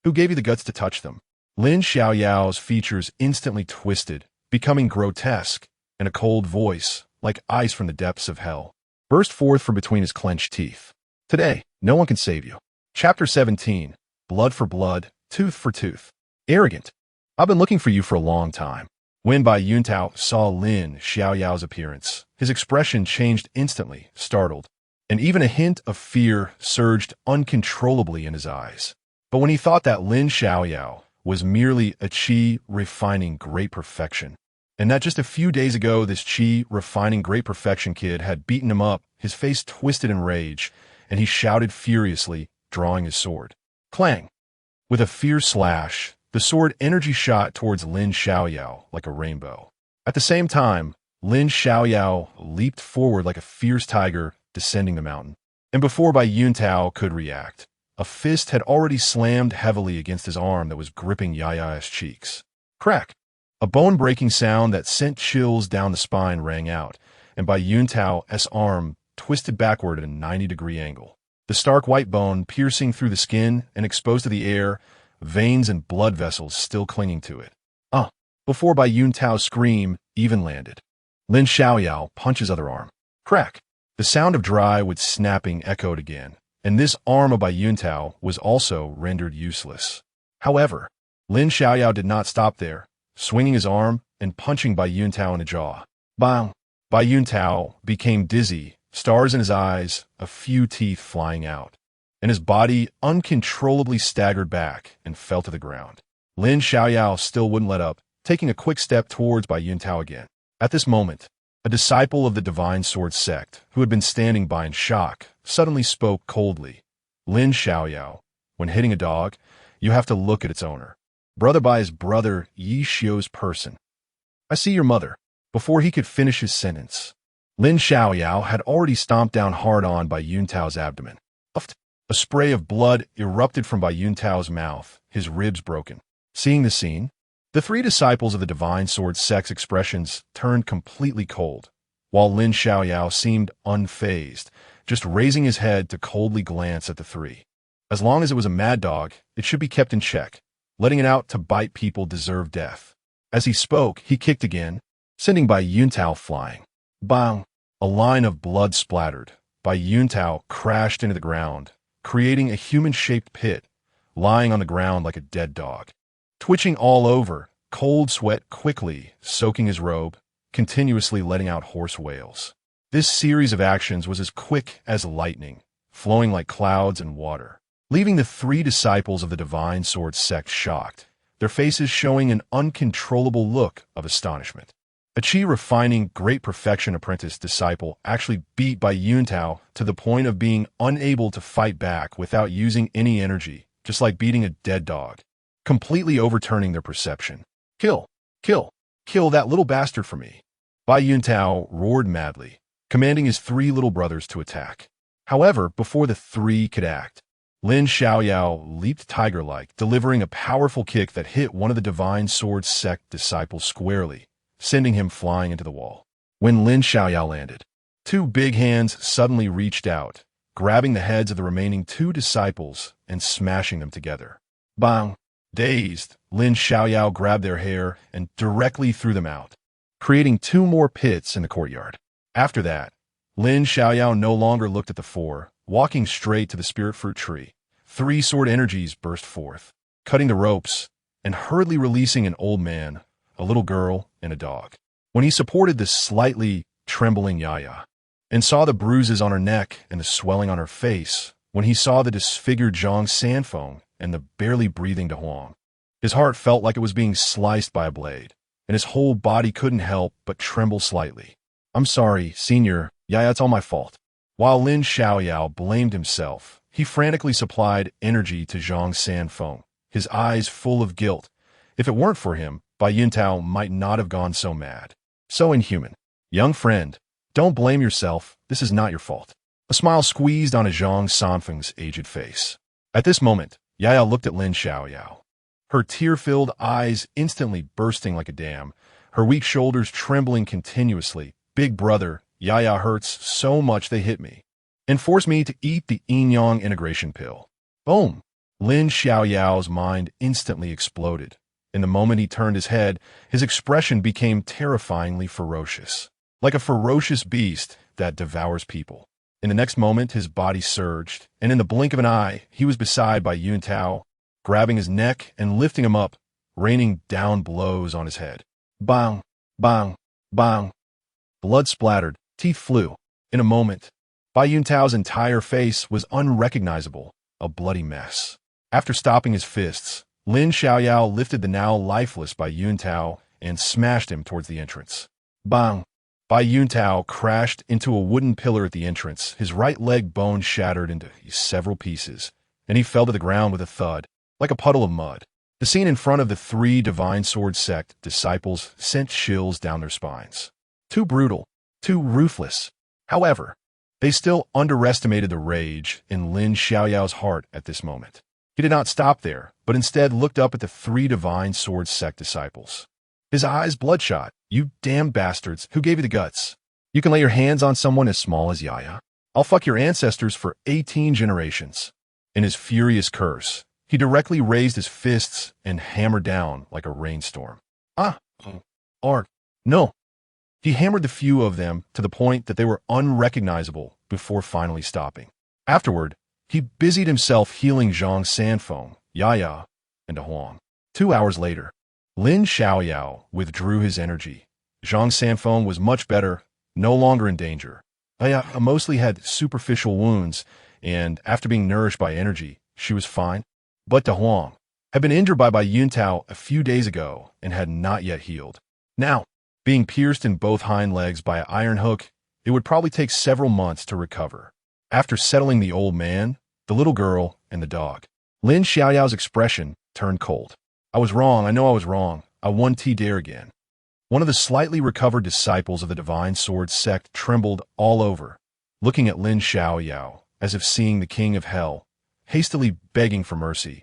who gave you the guts to touch them? Lin Xiaoyao's features instantly twisted, becoming grotesque, and a cold voice, like ice from the depths of hell, burst forth from between his clenched teeth. Today, no one can save you. Chapter 17, Blood for Blood, Tooth for Tooth. Arrogant. I've been looking for you for a long time. When Bai Yuntao saw Lin Xiaoyao's appearance, his expression changed instantly, startled, and even a hint of fear surged uncontrollably in his eyes. But when he thought that Lin Xiaoyao was merely a qi refining great perfection, and that just a few days ago this qi refining great perfection kid had beaten him up, his face twisted in rage, and he shouted furiously, drawing his sword. Clang! With a fierce slash, the sword energy shot towards Lin Xiaoyao like a rainbow. At the same time, Lin Xiaoyao leaped forward like a fierce tiger descending the mountain. And before Bai Yuntao could react, a fist had already slammed heavily against his arm that was gripping Yaya's cheeks. Crack! A bone-breaking sound that sent chills down the spine rang out, and Bai Yuntao's arm twisted backward at a 90-degree angle. The stark white bone piercing through the skin and exposed to the air, veins and blood vessels still clinging to it. Before Bai Yuntao's scream even landed, Lin Xiaoyao punched his other arm. Crack! The sound of dry wood snapping echoed again, and this arm by Yuntao was also rendered useless. However, Lin Xiaoyao did not stop there, swinging his arm and punching Bai Yuntao in the jaw. Bang! Bai Yuntao became dizzy, stars in his eyes, a few teeth flying out, and his body uncontrollably staggered back and fell to the ground. Lin Xiaoyao still wouldn't let up, taking a quick step towards Bai Yuntao again. At this moment, a disciple of the Divine Sword sect, who had been standing by in shock, suddenly spoke coldly. Lin Xiaoyao, when hitting a dog, you have to look at its owner. Brother by his brother Yi Xiu's person. I see your mother. Before he could finish his sentence, Lin Xiaoyao had already stomped down hard on Bai Yuntao's abdomen. A spray of blood erupted from Bai Yuntao's mouth, his ribs broken. Seeing the scene, the three disciples of the Divine Sword sect's expressions turned completely cold, while Lin Xiaoyao seemed unfazed, just raising his head to coldly glance at the three. As long as it was a mad dog, it should be kept in check. Letting it out to bite people deserved death. As he spoke, he kicked again, sending Bai Yuntao flying. Bang! A line of blood splattered. Bai Yuntao crashed into the ground, creating a human-shaped pit, lying on the ground like a dead dog. Twitching all over, cold sweat quickly soaking his robe, continuously letting out hoarse wails. This series of actions was as quick as lightning, flowing like clouds and water, leaving the three disciples of the Divine Sword sect shocked, their faces showing an uncontrollable look of astonishment. A chi-refining great perfection apprentice disciple actually beat Bai Yuntao to the point of being unable to fight back without using any energy, just like beating a dead dog, completely overturning their perception. Kill! Kill! Kill that little bastard for me! Bai Yuntao roared madly, commanding his three little brothers to attack. However, before the three could act, Lin Xiaoyao leaped tiger-like, delivering a powerful kick that hit one of the Divine Sword sect disciples squarely, sending him flying into the wall. When Lin Xiaoyao landed, two big hands suddenly reached out, grabbing the heads of the remaining two disciples and smashing them together. Bang! Dazed, Lin Xiaoyao grabbed their hair and directly threw them out, creating two more pits in the courtyard. After that, Lin Xiaoyao no longer looked at the four, walking straight to the spirit fruit tree. Three sword energies burst forth, cutting the ropes and hurriedly releasing an old man, a little girl, and a dog. When he supported the slightly trembling Yaya and saw the bruises on her neck and the swelling on her face, when he saw the disfigured Zhang Sanfeng and the barely breathing De Huang, his heart felt like it was being sliced by a blade, and his whole body couldn't help but tremble slightly. I'm sorry, Senior, Yaya, it's all my fault. While Lin Xiaoyao blamed himself, he frantically supplied energy to Zhang Sanfeng, his eyes full of guilt. If it weren't for him, Bai Yuntao might not have gone so mad. So inhuman. Young friend, don't blame yourself. This is not your fault. A smile squeezed on a Zhang Sanfeng's aged face. At this moment, Yaya looked at Lin Xiaoyao, her tear-filled eyes instantly bursting like a dam, her weak shoulders trembling continuously. Big brother, Yaya hurts so much they hit me and forced me to eat the Yin-Yang integration pill. Boom! Lin Xiaoyao's mind instantly exploded. In the moment he turned his head, his expression became terrifyingly ferocious, like a ferocious beast that devours people. In the next moment, his body surged, and in the blink of an eye, he was beside Bai Yuntao, grabbing his neck and lifting him up, raining down blows on his head. Bang! Bang! Bang! Blood splattered, teeth flew. In a moment, Bai Yuntao's entire face was unrecognizable, a bloody mess. After stopping his fists, Lin Xiaoyao lifted the now lifeless Bai Yuntao and smashed him towards the entrance. Bang! Bai Yuntao crashed into a wooden pillar at the entrance, his right leg bone shattered into several pieces, and he fell to the ground with a thud, like a puddle of mud. The scene in front of the three Divine Sword sect disciples sent chills down their spines. Too brutal, too ruthless. However, they still underestimated the rage in Lin Xiaoyao's heart at this moment. He did not stop there, but instead looked up at the three Divine Sword sect disciples. His eyes bloodshot. You damn bastards, who gave you the guts? You can lay your hands on someone as small as Yaya? I'll fuck your ancestors for 18 generations. In his furious curse, he directly raised his fists and hammered down like a rainstorm. No. He hammered the few of them to the point that they were unrecognizable before finally stopping. Afterward, he busied himself healing Zhang Sanfeng, Yaya, and Huang. 2 hours later, Lin Xiaoyao withdrew his energy. Zhang Sanfeng was much better, no longer in danger. Yaya mostly had superficial wounds, and after being nourished by energy, she was fine. But De Huang had been injured by Yuntao a few days ago and had not yet healed. Now, being pierced in both hind legs by an iron hook, it would probably take several months to recover. After settling the old man, the little girl, and the dog, Lin Xiaoyao's expression turned cold. I was wrong, I know I was wrong. I won dare again. One of the slightly recovered disciples of the Divine Sword sect trembled all over, looking at Lin Xiaoyao as if seeing the king of hell, hastily begging for mercy.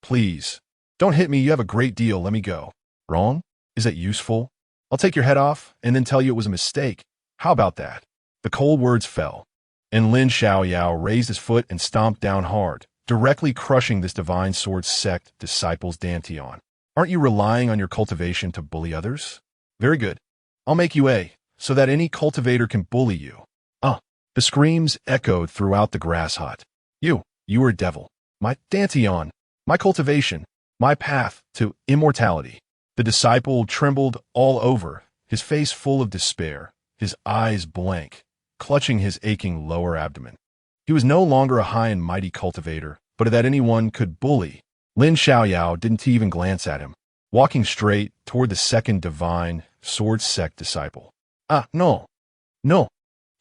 Please, don't hit me, you have a great deal, let me go. Wrong? Is that useful? I'll take your head off and then tell you it was a mistake. How about that? The cold words fell, and Lin Xiaoyao raised his foot and stomped down hard, directly crushing this Divine Sword sect disciple's dantian. Aren't you relying on your cultivation to bully others? Very good. I'll make you so that any cultivator can bully you. The screams echoed throughout the grass hut. You are a devil. My dantian, my cultivation, my path to immortality. The disciple trembled all over, his face full of despair, his eyes blank, clutching his aching lower abdomen. He was no longer a high and mighty cultivator, but that anyone could bully. Lin Xiaoyao didn't even glance at him, walking straight toward the second Divine Sword sect disciple. No.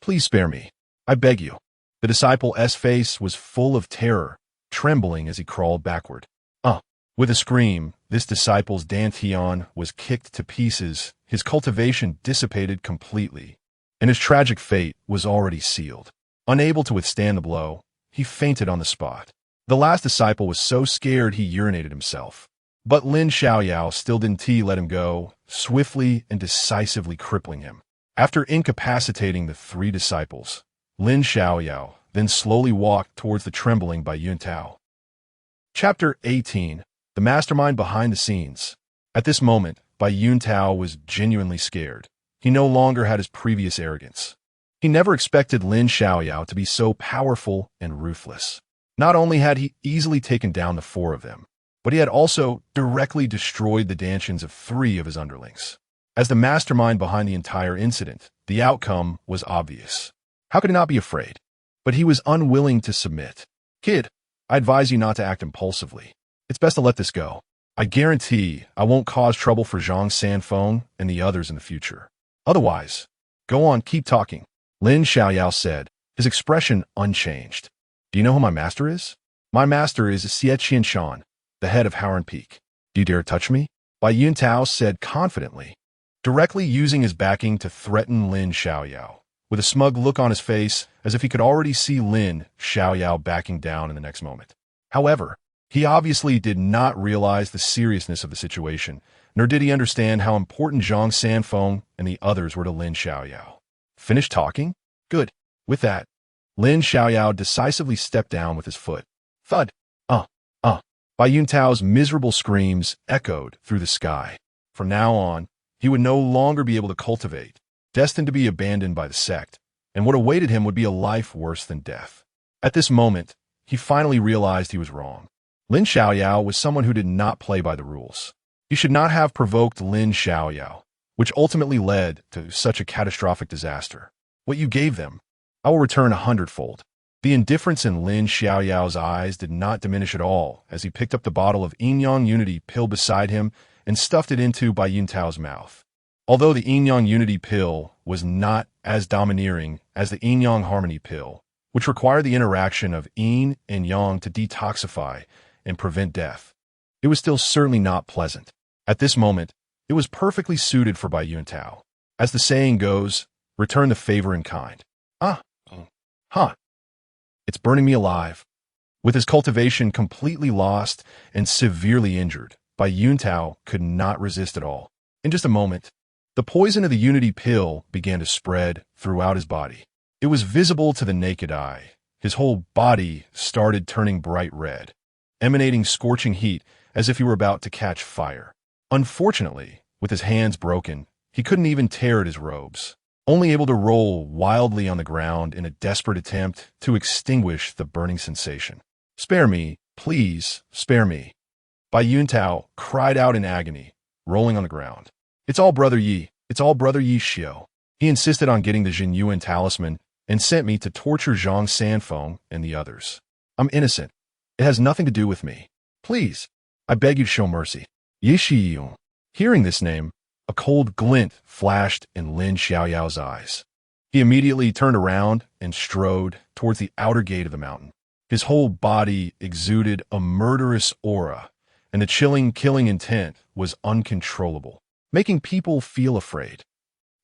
Please spare me. I beg you. The disciple's face was full of terror, trembling as he crawled backward. With a scream, this disciple's dantian was kicked to pieces, his cultivation dissipated completely, and his tragic fate was already sealed. Unable to withstand the blow, he fainted on the spot. The last disciple was so scared he urinated himself. But Lin Xiaoyao still didn't let him go, swiftly and decisively crippling him. After incapacitating the 3 disciples, Lin Xiaoyao then slowly walked towards the trembling Yuntao. Chapter 18. The Mastermind Behind the Scenes. At this moment, Yuntao was genuinely scared. He no longer had his previous arrogance. He never expected Lin Xiaoyao to be so powerful and ruthless. Not only had he easily taken down the 4 of them, but he had also directly destroyed the dantians of 3 of his underlings. As the mastermind behind the entire incident, the outcome was obvious. How could he not be afraid? But he was unwilling to submit. Kid, I advise you not to act impulsively. It's best to let this go. I guarantee I won't cause trouble for Zhang Sanfeng and the others in the future. Otherwise, go on, keep talking, Lin Xiaoyao said, his expression unchanged. Do you know who my master is? My master is Xie Qianshan, the head of Howren Peak. Do you dare touch me? Yuntao said confidently, directly using his backing to threaten Lin Xiaoyao, with a smug look on his face as if he could already see Lin Xiaoyao backing down in the next moment. However, he obviously did not realize the seriousness of the situation, nor did he understand how important Zhang Sanfeng and the others were to Lin Xiaoyao. Finished talking? Good. With that, Lin Xiaoyao decisively stepped down with his foot. Thud. Yuntao's miserable screams echoed through the sky. From now on, he would no longer be able to cultivate, destined to be abandoned by the sect, and what awaited him would be a life worse than death. At this moment, he finally realized he was wrong. Lin Xiaoyao was someone who did not play by the rules. He should not have provoked Lin Xiaoyao, which ultimately led to such a catastrophic disaster. What you gave them, I will return 100-fold. The indifference in Lin Xiaoyao's eyes did not diminish at all as he picked up the bottle of Yin-Yang Unity pill beside him and stuffed it into Yuntao's mouth. Although the Yin-Yang Unity pill was not as domineering as the Yin-Yang Harmony pill, which required the interaction of Yin and Yang to detoxify and prevent death, it was still certainly not pleasant. At this moment, it was perfectly suited for Yuntao. As the saying goes, return the favor in kind. It's burning me alive. With his cultivation completely lost and severely injured, Yuntao could not resist at all. In just a moment, the poison of the Unity pill began to spread throughout his body. It was visible to the naked eye. His whole body started turning bright red, emanating scorching heat as if he were about to catch fire. Unfortunately, with his hands broken, He couldn't even tear at his robes, only able to roll wildly on the ground in a desperate attempt to extinguish the burning sensation. "Spare me, please, spare me." Bai Yuntao cried out in agony, rolling on the ground. "It's all Brother Yi. It's all Brother Yi Xiao. He insisted on getting the Jin Yuan talisman and sent me to torture Zhang Sanfeng and the others. I'm innocent. It has nothing to do with me. Please, I beg you to show mercy." Yi Shiyong. Hearing this name, a cold glint flashed in Lin Xiaoyao's eyes. He immediately turned around and strode towards the outer gate of the mountain. His whole body exuded a murderous aura, and the chilling, killing intent was uncontrollable, making people feel afraid.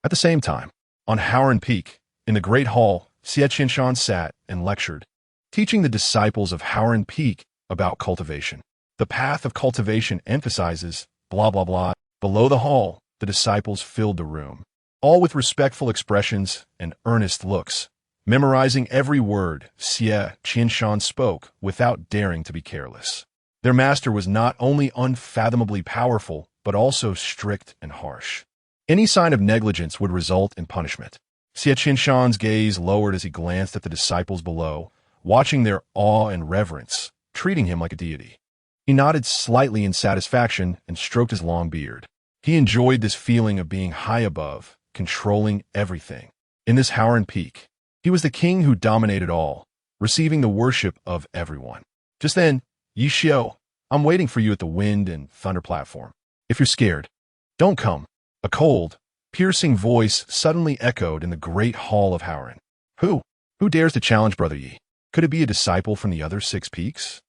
At the same time, on Howren Peak, in the Great Hall, Xie Qinshan sat and lectured, teaching the disciples of Howren Peak about cultivation. The path of cultivation emphasizes blah blah blah. Below the hall, the disciples filled the room, all with respectful expressions and earnest looks, memorizing every word Xie Qinshan spoke without daring to be careless. Their master was not only unfathomably powerful, but also strict and harsh. Any sign of negligence would result in punishment. Xie Qinshan's gaze lowered as he glanced at the disciples below, watching their awe and reverence, treating him like a deity. He nodded slightly in satisfaction and stroked his long beard. He enjoyed this feeling of being high above, controlling everything. In this Howren Peak, he was the king who dominated all, receiving the worship of everyone. Just then, "Yi Xiao, I'm waiting for you at the Wind and Thunder platform. If you're scared, don't come." A cold, piercing voice suddenly echoed in the great hall of Howren. Who dares to challenge Brother Yi? Could it be a disciple from the other 6 peaks?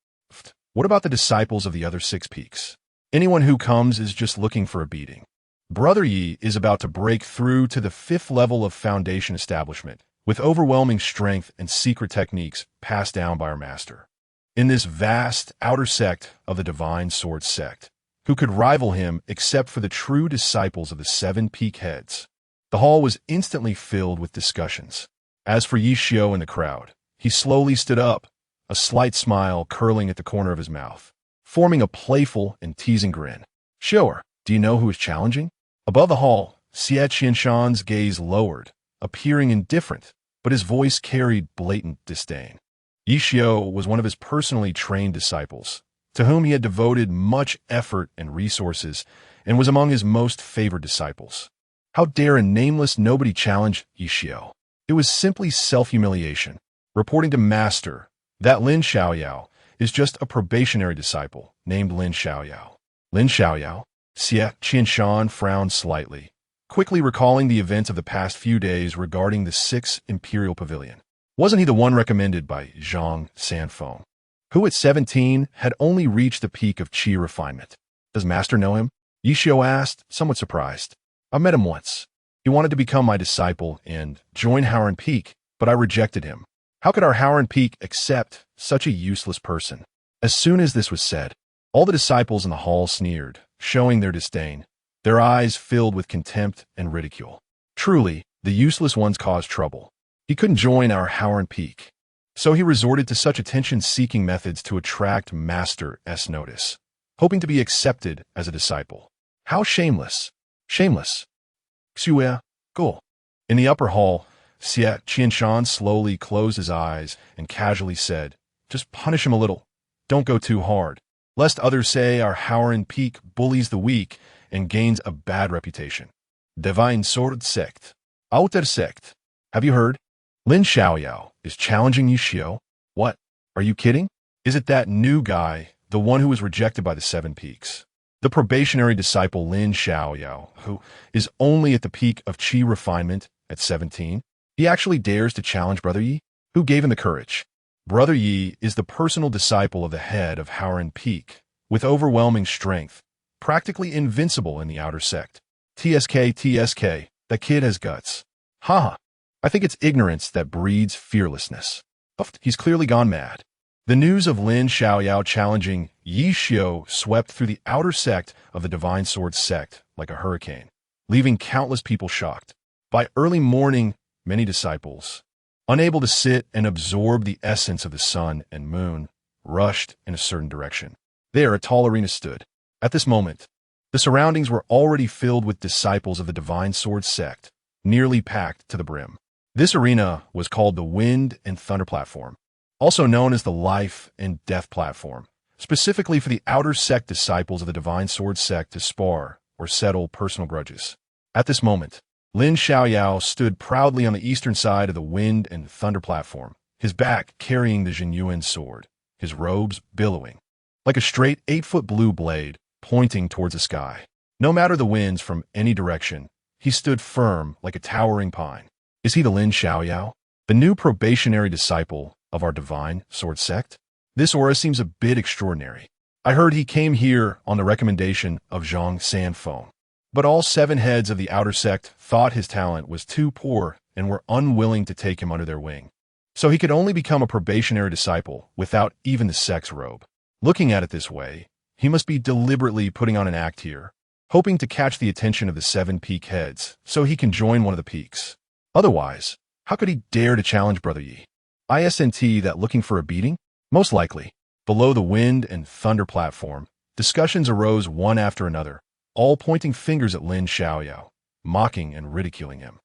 What about the disciples of the other 6 peaks? Anyone who comes is just looking for a beating. Brother Yi is about to break through to the 5th level of foundation establishment, with overwhelming strength and secret techniques passed down by our master. In this vast outer sect of the Divine Sword sect, who could rival him except for the true disciples of the 7 peak heads? The hall was instantly filled with discussions. As for Yi Xiao in the crowd, he slowly stood up, a slight smile curling at the corner of his mouth, forming a playful and teasing grin. "Show her. Do you know who is challenging?" Above the hall, Xie Qinshan's gaze lowered, appearing indifferent, but his voice carried blatant disdain. Yi Xiao was one of his personally trained disciples, to whom he had devoted much effort and resources, and was among his most favored disciples. How dare a nameless nobody challenge Yi Xiao? It was simply self-humiliation. Reporting to Master that Lin Xiaoyao is just a probationary disciple named Lin Xiaoyao. Lin Xiaoyao? Xie Qinshan frowned slightly, quickly recalling the events of the past few days regarding the 6th Imperial Pavilion. Wasn't he the one recommended by Zhang Sanfeng, who at 17 had only reached the peak of qi refinement? Does Master know him? Yi Xiao asked, somewhat surprised. I met him once. He wanted to become my disciple and join Howren Peak, but I rejected him. How could our Howren Peak accept such a useless person? As soon as this was said, all the disciples in the hall sneered, showing their disdain, their eyes filled with contempt and ridicule. Truly, the useless ones caused trouble. He couldn't join our Howren Peak, so he resorted to such attention-seeking methods to attract Master's notice, hoping to be accepted as a disciple. How shameless! Shameless! Xue, go. In the upper hall, Xie Qinshan slowly closed his eyes and casually said, just punish him a little. Don't go too hard, lest others say our Howren Peak bullies the weak and gains a bad reputation. Divine Sword Sect. Outer Sect. Have you heard? Lin Xiaoyao is challenging Yi Xiao. What? Are you kidding? Is it that new guy, the one who was rejected by the 7 peaks? The probationary disciple Lin Xiaoyao, who is only at the peak of qi refinement at 17? He actually dares to challenge Brother Yi? Who gave him the courage? Brother Yi is the personal disciple of the head of Howren Peak, with overwhelming strength, practically invincible in the outer sect. TSK, that kid has guts. Haha, I think it's ignorance that breeds fearlessness. He's clearly gone mad. The news of Lin Xiaoyao challenging Yi Xiao swept through the outer sect of the Divine Sword sect like a hurricane, leaving countless people shocked. By early morning, many disciples, unable to sit and absorb the essence of the sun and moon, rushed in a certain direction. There, a tall arena stood. At this moment, The surroundings were already filled with disciples of the Divine Sword sect, nearly packed to the brim. This arena was called the Wind and Thunder Platform, also known as the Life and Death Platform, specifically for the outer sect disciples of the Divine Sword sect to spar or settle personal grudges. At this moment, Lin Xiaoyao stood proudly on the eastern side of the Wind and Thunder Platform, his back carrying the Jinyuan sword, his robes billowing, like a straight 8-foot blue blade pointing towards the sky. No matter the winds from any direction, he stood firm like a towering pine. Is he the Lin Xiaoyao, the new probationary disciple of our Divine Sword sect? This aura seems a bit extraordinary. I heard he came here on the recommendation of Zhang Sanfeng, but all 7 heads of the outer sect thought his talent was too poor and were unwilling to take him under their wing. So he could only become a probationary disciple without even the sect's robe. Looking at it this way, he must be deliberately putting on an act here, hoping to catch the attention of the 7 peak heads so he can join one of the peaks. Otherwise, how could he dare to challenge Brother Yi? Isn't that looking for a beating? Most likely. Below the Wind and Thunder Platform, discussions arose one after another, all pointing fingers at Lin Xiaoyao, mocking and ridiculing him.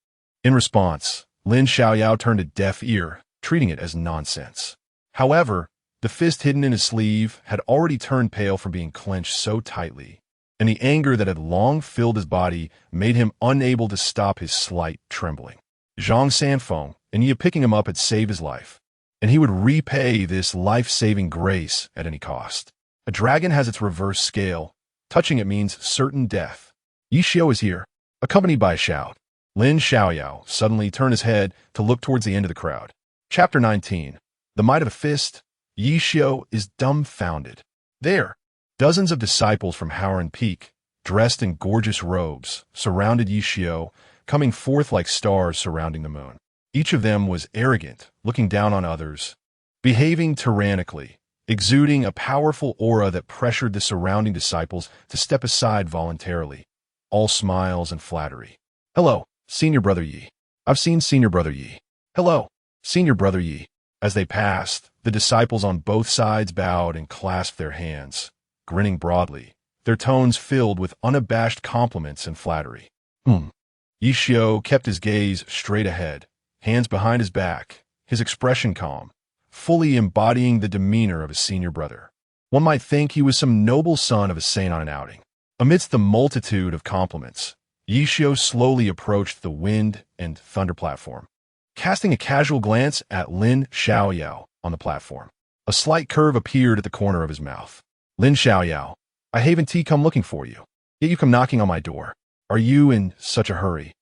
In response, Lin Xiaoyao turned a deaf ear, treating it as nonsense. However, the fist hidden in his sleeve had already turned pale from being clenched so tightly, and the anger that had long filled his body made him unable to stop his slight trembling. Zhang Sanfeng and Yi picking him up had saved his life, and he would repay this life-saving grace at any cost. A dragon has its reverse scale. Touching it means certain death. Yi Xiao is here, accompanied by a shout. Lin Xiaoyao suddenly turned his head to look towards the end of the crowd. Chapter 19. The Might of the Fist. Yi Xiao is dumbfounded. There, dozens of disciples from Howren Peak, dressed in gorgeous robes, surrounded Yi Xiao, coming forth like stars surrounding the moon. Each of them was arrogant, looking down on others, behaving tyrannically, exuding a powerful aura that pressured the surrounding disciples to step aside voluntarily, all smiles and flattery. Hello, Senior Brother Yi. I've seen Senior Brother Yi. Hello, Senior Brother Yi. As they passed, the disciples on both sides bowed and clasped their hands, grinning broadly, their tones filled with unabashed compliments and flattery. Yi Xiao kept his gaze straight ahead, hands behind his back, his expression calm, fully embodying the demeanor of a senior brother. One might think he was some noble son of a saint on an outing. Amidst the multitude of compliments, Yi Xiao slowly approached the Wind and Thunder Platform, casting a casual glance at Lin Xiaoyao on the platform. A slight curve appeared at the corner of his mouth. Lin Xiaoyao, I haven't come looking for you, yet you come knocking on my door. Are you in such a hurry?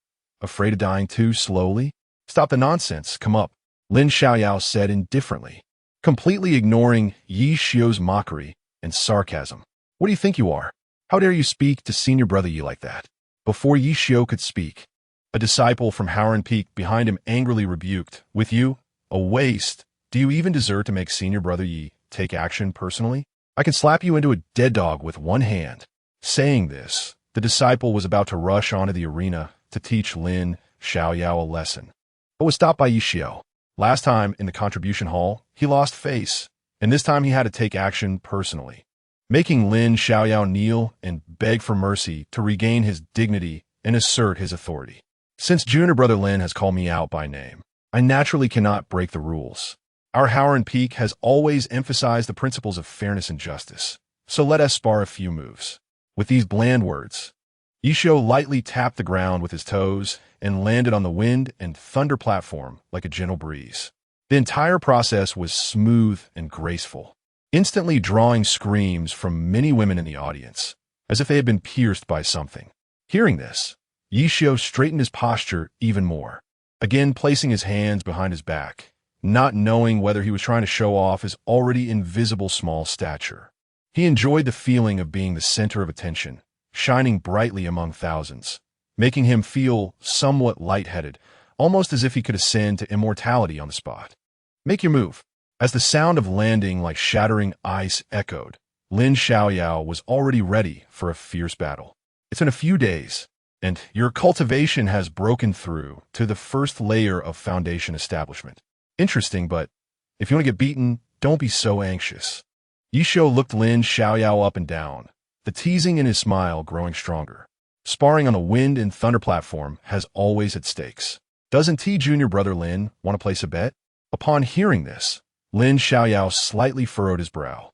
Afraid of dying too slowly? Stop the nonsense, come up, Lin Xiaoyao said indifferently, completely ignoring Yi Xiao's mockery and sarcasm. What do you think you are? How dare you speak to Senior Brother Yi like that? Before Yi Xiao could speak, a disciple from Howren Peak behind him angrily rebuked, With you? A waste. Do you even deserve to make Senior Brother Yi take action personally? I can slap you into a dead dog with one hand. Saying this, the disciple was about to rush onto the arena to teach Lin Xiaoyao a lesson, but was stopped by Yi Xiao. Last time in the contribution hall, he lost face, and this time he had to take action personally, making Lin Xiaoyao kneel and beg for mercy to regain his dignity and assert his authority. Since junior brother Lin has called me out by name, I naturally cannot break the rules. Our Howren Peak has always emphasized the principles of fairness and justice, so let us spar a few moves. With these bland words, Yi Xiao lightly tapped the ground with his toes and landed on the Wind and Thunder Platform like a gentle breeze. The entire process was smooth and graceful, instantly drawing screams from many women in the audience, as if they had been pierced by something. Hearing this, Yi Xiao straightened his posture even more, again placing his hands behind his back, not knowing whether he was trying to show off his already invisible small stature. He enjoyed the feeling of being the center of attention, shining brightly among thousands, making him feel somewhat lightheaded, almost as if he could ascend to immortality on the spot. Make your move. As the sound of landing like shattering ice echoed, Lin Xiaoyao was already ready for a fierce battle. It's in a few days, and your cultivation has broken through to the first layer of foundation establishment. Interesting, but if you want to get beaten, don't be so anxious. Yi Xiao looked Lin Xiaoyao up and down, the teasing in his smile growing stronger. Sparring on the Wind and Thunder platform has always its stakes. Doesn't T junior brother Lin want to place a bet? Upon hearing this, Lin Xiaoyao slightly furrowed his brow,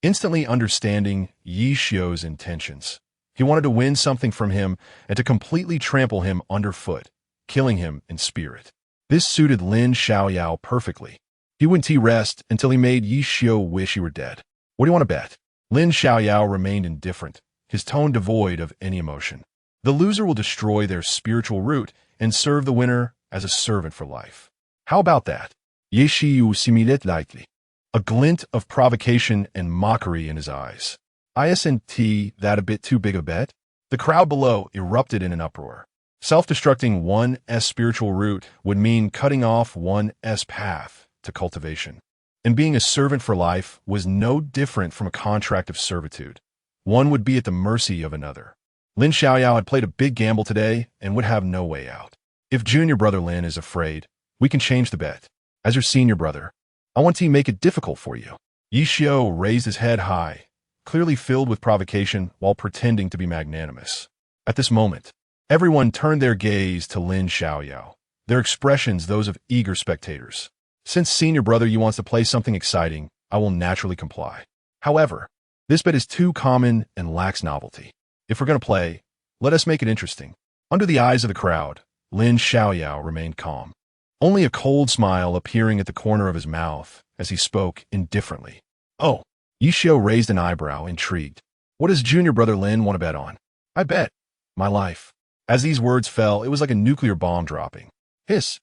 instantly understanding Yi Xiu's intentions. He wanted to win something from him and to completely trample him underfoot, killing him in spirit. This suited Lin Xiaoyao perfectly. He wouldn't rest until he made Yi Xiu wish he were dead. What do you want to bet? Lin Xiaoyao remained indifferent, his tone devoid of any emotion. The loser will destroy their spiritual root and serve the winner as a servant for life. How about that? Ye Xiu similed lightly, a glint of provocation and mockery in his eyes. Isn't that a bit too big a bet? The crowd below erupted in an uproar. Self-destructing one's spiritual root would mean cutting off one's path to cultivation. And being a servant for life was no different from a contract of servitude. One would be at the mercy of another. Lin Xiaoyao had played a big gamble today and would have no way out. If junior brother Lin is afraid, we can change the bet. As your senior brother, I want to make it difficult for you. Yi Xiu raised his head high, clearly filled with provocation while pretending to be magnanimous. At this moment, everyone turned their gaze to Lin Xiaoyao, their expressions those of eager spectators. Since senior brother Yi wants to play something exciting, I will naturally comply. However, this bet is too common and lacks novelty. If we're going to play, let us make it interesting. Under the eyes of the crowd, Lin Xiaoyao remained calm, only a cold smile appearing at the corner of his mouth as he spoke indifferently. Oh, Yi Xiu raised an eyebrow, intrigued. What does junior brother Lin want to bet on? I bet my life. As these words fell, it was like a nuclear bomb dropping. Hiss.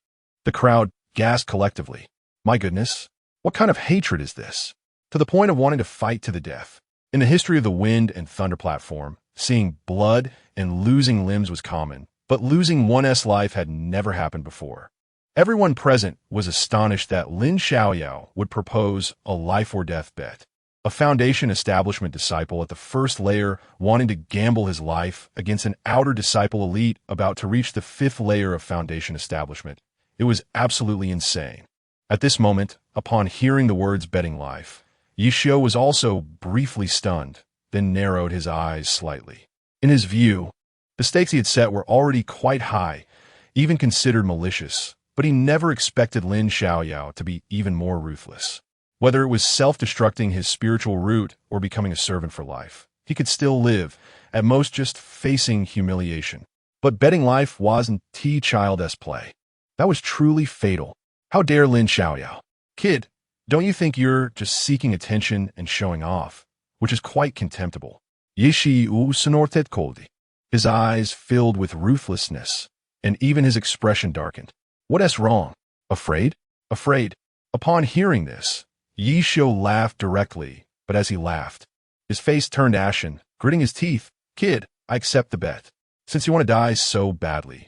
The crowd gasped collectively. My goodness, what kind of hatred is this? To the point of wanting to fight to the death. In the history of the Wind and Thunder platform, seeing blood and losing limbs was common, but losing one's life had never happened before. Everyone present was astonished that Lin Xiaoyao would propose a life or death bet. A foundation establishment disciple at the first layer wanting to gamble his life against an outer disciple elite about to reach the 5th layer of foundation establishment. It was absolutely insane. At this moment, upon hearing the words betting life, Yi Xiu was also briefly stunned, then narrowed his eyes slightly. In his view, the stakes he had set were already quite high, even considered malicious, but he never expected Lin Xiaoyao to be even more ruthless. Whether it was self-destructing his spiritual root or becoming a servant for life, he could still live, at most just facing humiliation. But betting life wasn't child's play. That was truly fatal. How dare Lin Xiaoyao? Kid, don't you think you're just seeking attention and showing off, which is quite contemptible? Yi Xiu snorted coldly. His eyes filled with ruthlessness, and even his expression darkened. What's wrong? Afraid? Afraid. Upon hearing this, Yi Xiu laughed directly, but as he laughed, his face turned ashen, gritting his teeth. Kid, I accept the bet. Since you want to die so badly,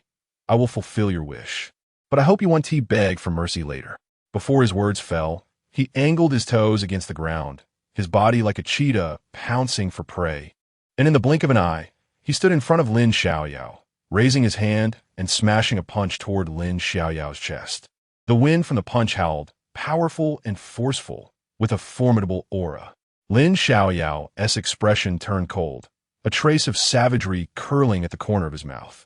I will fulfill your wish. But I hope you want to beg for mercy later. Before his words fell, he angled his toes against the ground, his body like a cheetah pouncing for prey. And in the blink of an eye, he stood in front of Lin Xiaoyao, raising his hand and smashing a punch toward Lin Xiaoyao's chest. The wind from the punch howled, powerful and forceful, with a formidable aura. Lin Xiaoyao's expression turned cold, a trace of savagery curling at the corner of his mouth.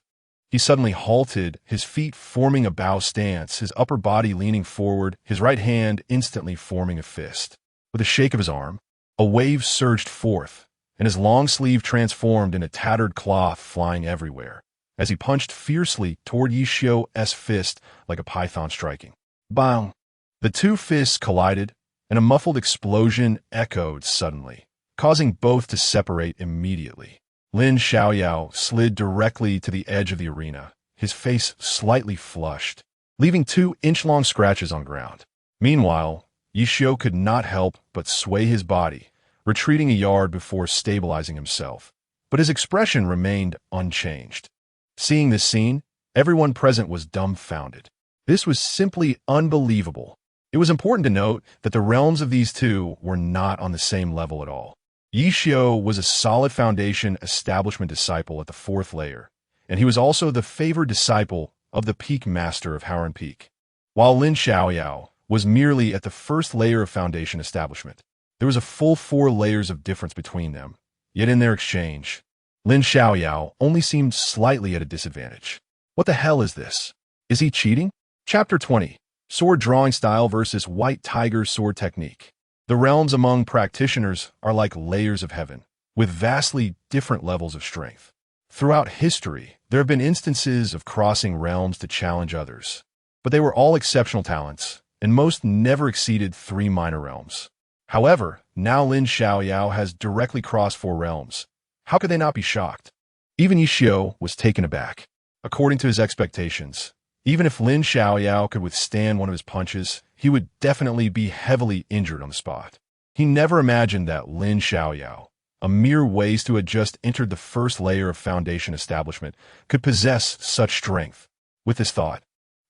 He suddenly halted, his feet forming a bow stance, his upper body leaning forward, his right hand instantly forming a fist. With a shake of his arm, a wave surged forth, and his long sleeve transformed into tattered cloth flying everywhere, as he punched fiercely toward Yi Xiu's fist like a python striking. Bang! The two fists collided, and a muffled explosion echoed suddenly, causing both to separate immediately. Lin Xiaoyao slid directly to the edge of the arena, his face slightly flushed, leaving 2-inch-long scratches on ground. Meanwhile, Yi Xiu could not help but sway his body, retreating a yard before stabilizing himself, but his expression remained unchanged. Seeing this scene, everyone present was dumbfounded. This was simply unbelievable. It was important to note that the realms of these two were not on the same level at all. Yi Xiu was a solid foundation establishment disciple at the 4th layer, and he was also the favored disciple of the peak master of Howren Peak. While Lin Xiaoyao was merely at the 1st layer of foundation establishment, there was a full 4 layers of difference between them, Yet in their exchange, Lin Xiaoyao only seemed slightly at a disadvantage. What the hell is this? Is he cheating? Chapter 20. Sword Drawing Style versus White Tiger's Sword Technique. The realms among practitioners are like layers of heaven, with vastly different levels of strength. Throughout history, there have been instances of crossing realms to challenge others, but they were all exceptional talents, and most never exceeded 3 minor realms. However, now Lin Xiaoyao has directly crossed 4 realms. How could they not be shocked? Even Yishio was taken aback. According to his expectations, even if Lin Xiaoyao could withstand one of his punches, he would definitely be heavily injured on the spot. He never imagined that Lin Xiaoyao, a mere waste who had just entered the first layer of foundation establishment, could possess such strength. With this thought,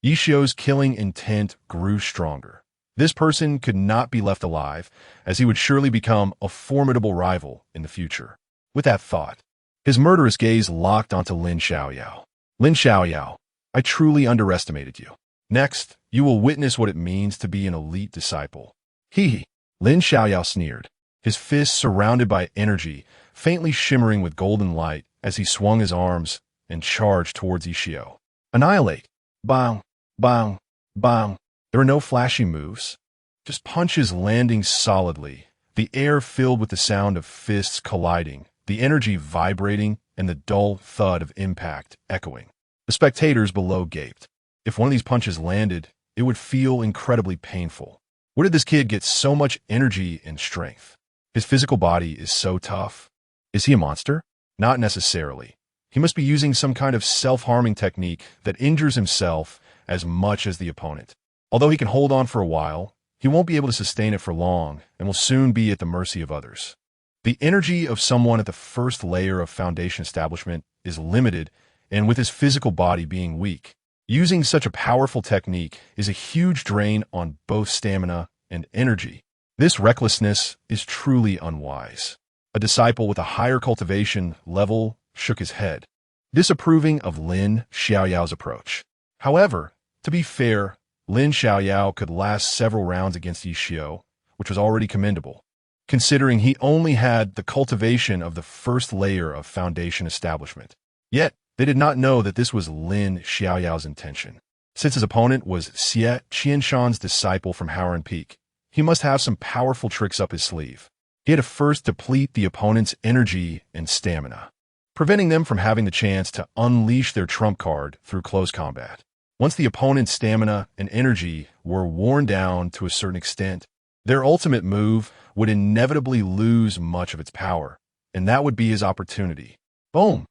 Yishio's killing intent grew stronger. This person could not be left alive, as he would surely become a formidable rival in the future. With that thought, his murderous gaze locked onto Lin Xiaoyao. Lin Xiaoyao, I truly underestimated you. Next, you will witness what it means to be an elite disciple. Hee. Lin Xiaoyao sneered, his fists surrounded by energy, faintly shimmering with golden light as he swung his arms and charged towards Yishio. Annihilate. Bang, bang, bang. There were no flashy moves, just punches landing solidly, the air filled with the sound of fists colliding, the energy vibrating, and the dull thud of impact echoing. The spectators below gaped. If one of these punches landed, it would feel incredibly painful. Where did this kid get so much energy and strength? His physical body is so tough. Is he a monster? Not necessarily. He must be using some kind of self-harming technique that injures himself as much as the opponent. Although he can hold on for a while, he won't be able to sustain it for long and will soon be at the mercy of others. The energy of someone at the first layer of foundation establishment is limited, and with his physical body being weak, using such a powerful technique is a huge drain on both stamina and energy. This recklessness is truly unwise. A disciple with a higher cultivation level shook his head, disapproving of Lin Xiaoyao's approach. However, to be fair, Lin Xiaoyao could last several rounds against Yishio, which was already commendable, considering he only had the cultivation of the first layer of foundation establishment. Yet, they did not know that this was Lin Xiaoyao's intention. Since his opponent was Xie Qianshan's disciple from Howren Peak, he must have some powerful tricks up his sleeve. He had to first deplete the opponent's energy and stamina, preventing them from having the chance to unleash their trump card through close combat. Once the opponent's stamina and energy were worn down to a certain extent, their ultimate move would inevitably lose much of its power, and that would be his opportunity. Boom!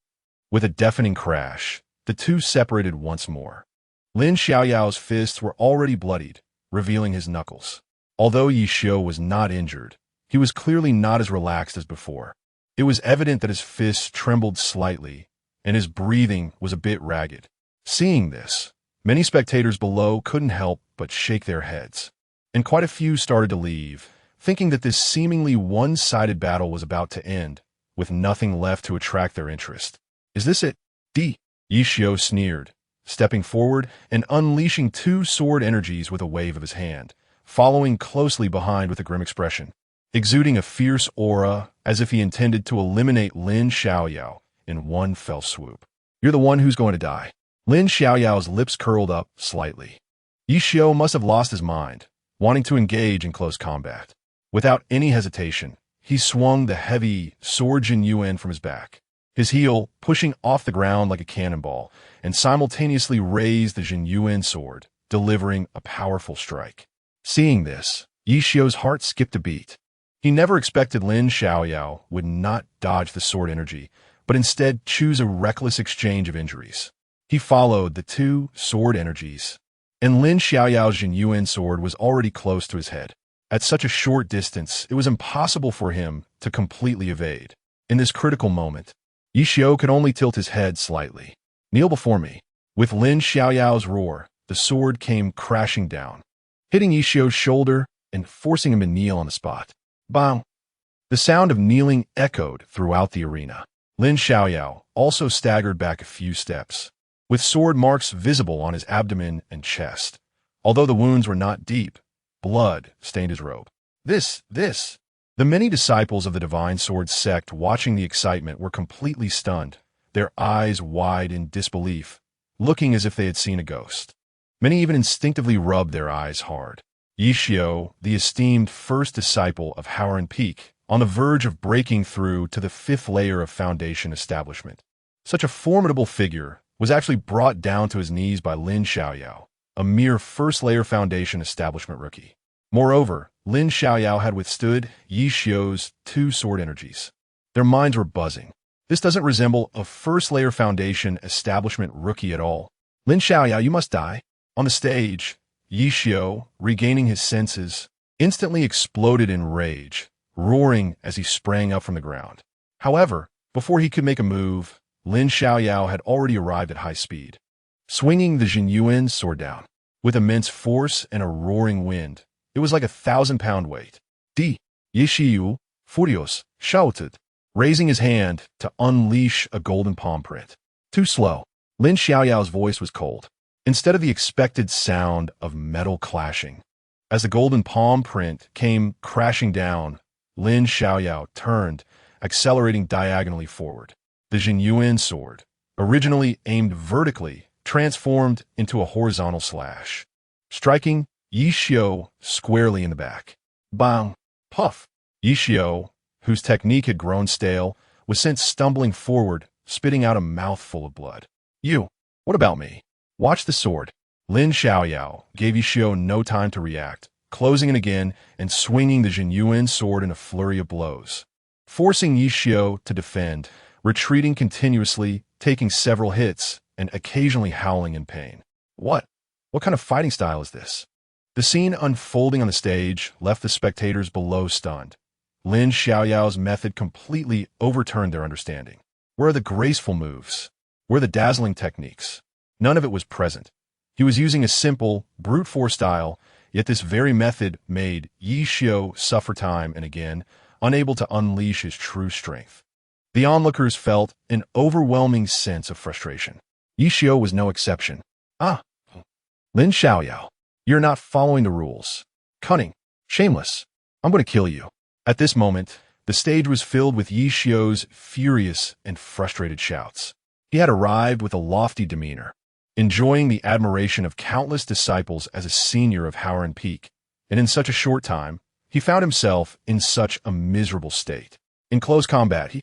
With a deafening crash, the two separated once more. Lin Xiaoyao's fists were already bloodied, revealing his knuckles. Although Yishio was not injured, he was clearly not as relaxed as before. It was evident that his fists trembled slightly, and his breathing was a bit ragged. Seeing this, many spectators below couldn't help but shake their heads, and quite a few started to leave, thinking that this seemingly one-sided battle was about to end, with nothing left to attract their interest. Is this it? Yishio sneered, stepping forward and unleashing 2 sword energies with a wave of his hand, following closely behind with a grim expression, exuding a fierce aura as if he intended to eliminate Lin Xiaoyao in one fell swoop. You're the one who's going to die. Lin Xiaoyao's lips curled up slightly. Yishio must have lost his mind, wanting to engage in close combat. Without any hesitation, he swung the heavy sword Yin-Yang from his back, his heel pushing off the ground like a cannonball, and simultaneously raised the Yin-Yang sword, delivering a powerful strike. Seeing this, Yishio's heart skipped a beat. He never expected Lin Xiaoyao would not dodge the sword energy, but instead choose a reckless exchange of injuries. He followed the 2 sword energies, and Lin Xiaoyao's Yin-Yang sword was already close to his head. At such a short distance, it was impossible for him to completely evade. In this critical moment, Yishio could only tilt his head slightly. Kneel before me. With Lin Xiaoyao's roar, the sword came crashing down, hitting Yishio's shoulder and forcing him to kneel on the spot. Bang! The sound of kneeling echoed throughout the arena. Lin Xiaoyao also staggered back a few steps, with sword marks visible on his abdomen and chest. Although the wounds were not deep, blood stained his robe. This The many disciples of the divine sword sect watching the excitement were completely stunned, their eyes wide in disbelief, looking as if they had seen a ghost. Many even instinctively rubbed their eyes hard. Yixiao, the esteemed first disciple of Howren Peak, on the verge of breaking through to the fifth layer of foundation establishment. Such a formidable figure was actually brought down to his knees by Lin Xiaoyao, a mere first-layer foundation establishment rookie. Moreover, Lin Xiaoyao had withstood Yixiao's two sword energies. Their minds were buzzing. This doesn't resemble a first-layer foundation establishment rookie at all. Lin Xiaoyao, you must die. On the stage, Yixiao, regaining his senses, instantly exploded in rage, roaring as he sprang up from the ground. However, before he could make a move, Lin Xiaoyao had already arrived at high speed. Swinging the Jinyuan sword down, with immense force and a roaring wind, it was like 1,000-pound weight. Yixiao, furious, shouted, raising his hand to unleash a golden palm print. Too slow. Lin Xiaoyao's voice was cold, instead of the expected sound of metal clashing. As the golden palm print came crashing down, Lin Xiaoyao turned, accelerating diagonally forward. The Jinyuan sword, originally aimed vertically, transformed into a horizontal slash, striking Yixiao squarely in the back. Bang! Puff! Yixiao, whose technique had grown stale, was sent stumbling forward, spitting out a mouthful of blood. You! What about me? Watch the sword. Lin Xiaoyao gave Yixiao no time to react, closing it again and swinging the Jinyuan sword in a flurry of blows, forcing Yixiao to defend, retreating continuously, taking several hits, and occasionally howling in pain. What kind of fighting style is this? The scene unfolding on the stage left the spectators below stunned. Lin Xiaoyao's method completely overturned their understanding. Where are the graceful moves? Where are the dazzling techniques? None of it was present. He was using a simple, brute force style, yet this very method made Yixiao suffer time and again, unable to unleash his true strength. The onlookers felt an overwhelming sense of frustration. Yixiao was no exception. Lin Xiaoyao, you're not following the rules. Cunning, shameless. I'm going to kill you. At this moment, the stage was filled with Yixiao's furious and frustrated shouts. He had arrived with a lofty demeanor, enjoying the admiration of countless disciples as a senior of Howren Peak, and in such a short time, he found himself in such a miserable state. In close combat,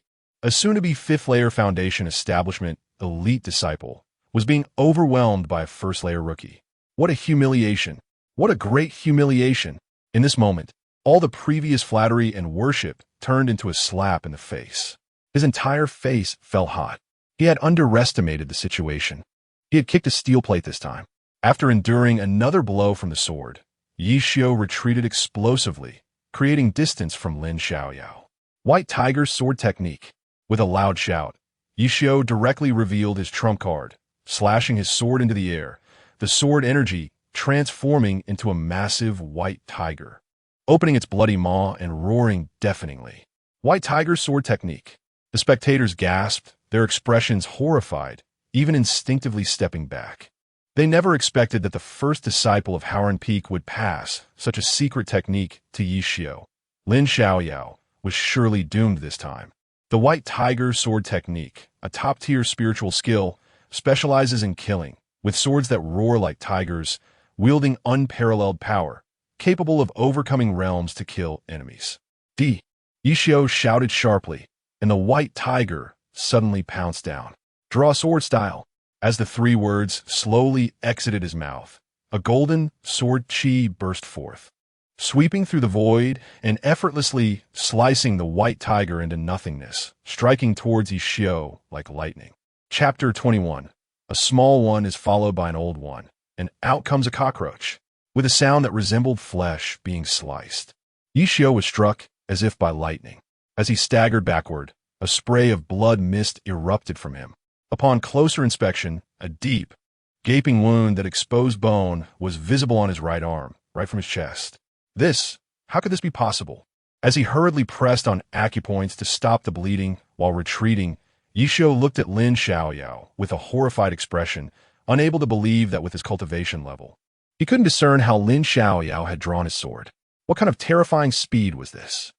a soon-to-be fifth-layer foundation establishment elite disciple, was being overwhelmed by a first-layer rookie. What a humiliation. What a great humiliation. In this moment, all the previous flattery and worship turned into a slap in the face. His entire face felt hot. He had underestimated the situation. He had kicked a steel plate this time. After enduring another blow from the sword, Yixiao retreated explosively, creating distance from Lin Xiaoyao. White Tiger's sword technique. With a loud shout, Yixiao directly revealed his trump card, slashing his sword into the air, the sword energy transforming into a massive white tiger, opening its bloody maw and roaring deafeningly. White Tiger's sword technique. The spectators gasped, their expressions horrified, even instinctively stepping back. They never expected that the first disciple of Howren Peak would pass such a secret technique to Yixiao. Lin Xiaoyao was surely doomed this time. The White Tiger sword technique, a top-tier spiritual skill, specializes in killing, with swords that roar like tigers, wielding unparalleled power, capable of overcoming realms to kill enemies. Yixiao shouted sharply, and the White Tiger suddenly pounced down. Draw sword style. As the three words slowly exited his mouth, a golden sword chi burst forth, sweeping through the void and effortlessly slicing the White Tiger into nothingness, striking towards Yixiao like lightning. Chapter 21. A small one is followed by an old one, and out comes a cockroach, with a sound that resembled flesh being sliced. Yixiao was struck as if by lightning. As he staggered backward, a spray of blood mist erupted from him. Upon closer inspection, a deep, gaping wound that exposed bone was visible on his right arm, right from his chest. How could this be possible? As he hurriedly pressed on acupoints to stop the bleeding while retreating, Yixiao looked at Lin Xiaoyao with a horrified expression, unable to believe that with his cultivation level. He couldn't discern how Lin Xiaoyao had drawn his sword. What kind of terrifying speed was this?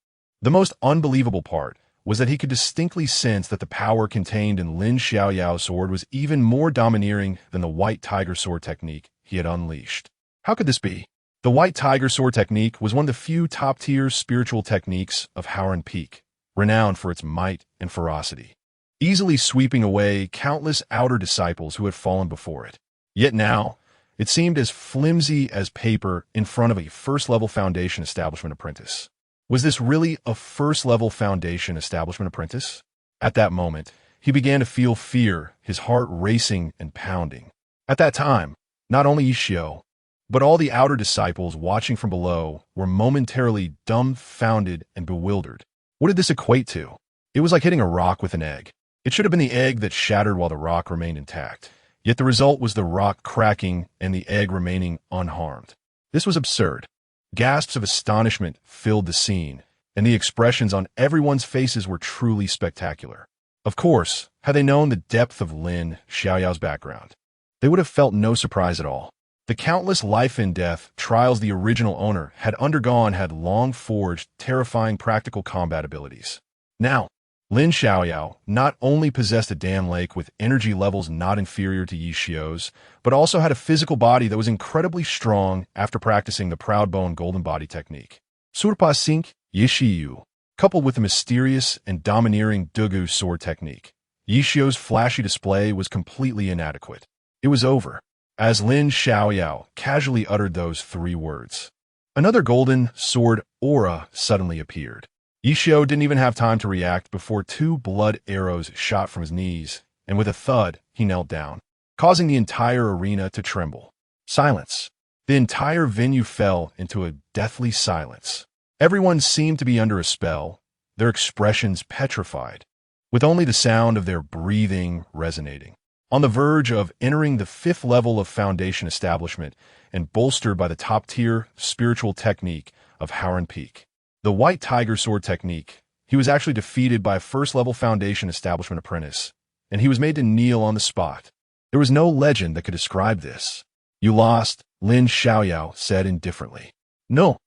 The most unbelievable part was that he could distinctly sense that the power contained in Lin Xiaoyao's sword was even more domineering than the white tiger sword technique he had unleashed. How could this be? The white tiger sword technique was one of the few top-tier spiritual techniques of Howren Peak, renowned for its might and ferocity, easily sweeping away countless outer disciples who had fallen before it. Yet now, it seemed as flimsy as paper in front of a first-level foundation establishment apprentice. Was this really a first-level foundation establishment apprentice? At that moment, he began to feel fear, his heart racing and pounding. At that time, not only Yishio, but all the outer disciples watching from below were momentarily dumbfounded and bewildered. What did this equate to? It was like hitting a rock with an egg. It should have been the egg that shattered while the rock remained intact. Yet the result was the rock cracking and the egg remaining unharmed. This was absurd. Gasps of astonishment filled the scene, and the expressions on everyone's faces were truly spectacular. Of course, had they known the depth of Lin Xiaoyao's background, they would have felt no surprise at all. The countless life and death trials the original owner had undergone had long forged terrifying practical combat abilities. Now, Lin Xiaoyao not only possessed a dam lake with energy levels not inferior to Yishio's, but also had a physical body that was incredibly strong after practicing the Proud Bone Golden Body technique. Surpa Sink Yishiyu, coupled with the mysterious and domineering Dugu sword technique, Yishio's flashy display was completely inadequate. It was over, as Lin Xiaoyao casually uttered those three words. Another golden sword aura suddenly appeared. Yishio didn't even have time to react before two blood arrows shot from his knees, and with a thud, he knelt down, causing the entire arena to tremble. Silence. The entire venue fell into a deathly silence. Everyone seemed to be under a spell, their expressions petrified, with only the sound of their breathing resonating. On the verge of entering the 5th level of foundation establishment and bolstered by the top-tier spiritual technique of Howren Peak, the white tiger sword technique, he was actually defeated by a first-level foundation establishment apprentice, and he was made to kneel on the spot. There was no legend that could describe this. You lost, Lin Xiaoyao said indifferently. No.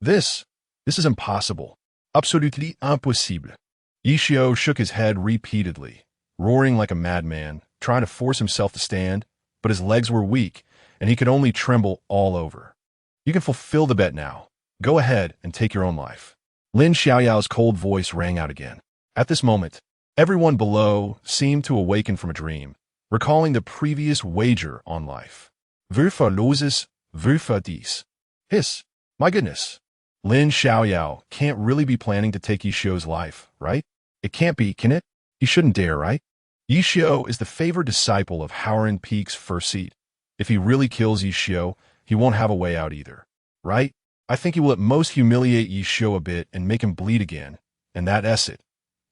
This is impossible. Absolutely impossible. Yishio shook his head repeatedly, roaring like a madman, trying to force himself to stand, but his legs were weak, and he could only tremble all over. You can fulfill the bet now. Go ahead and take your own life. Lin Xiaoyao's cold voice rang out again. At this moment, everyone below seemed to awaken from a dream, recalling the previous wager on life. Würfer loses, Würfer dies. Hiss. My goodness. Lin Xiaoyao can't really be planning to take Yishio's life, right? It can't be, can it? He shouldn't dare, right? Yishio is the favored disciple of Howren Peak's first seat. If he really kills Yishio, he won't have a way out either, right? I think he will at most humiliate Yishio a bit and make him bleed again, and that's it.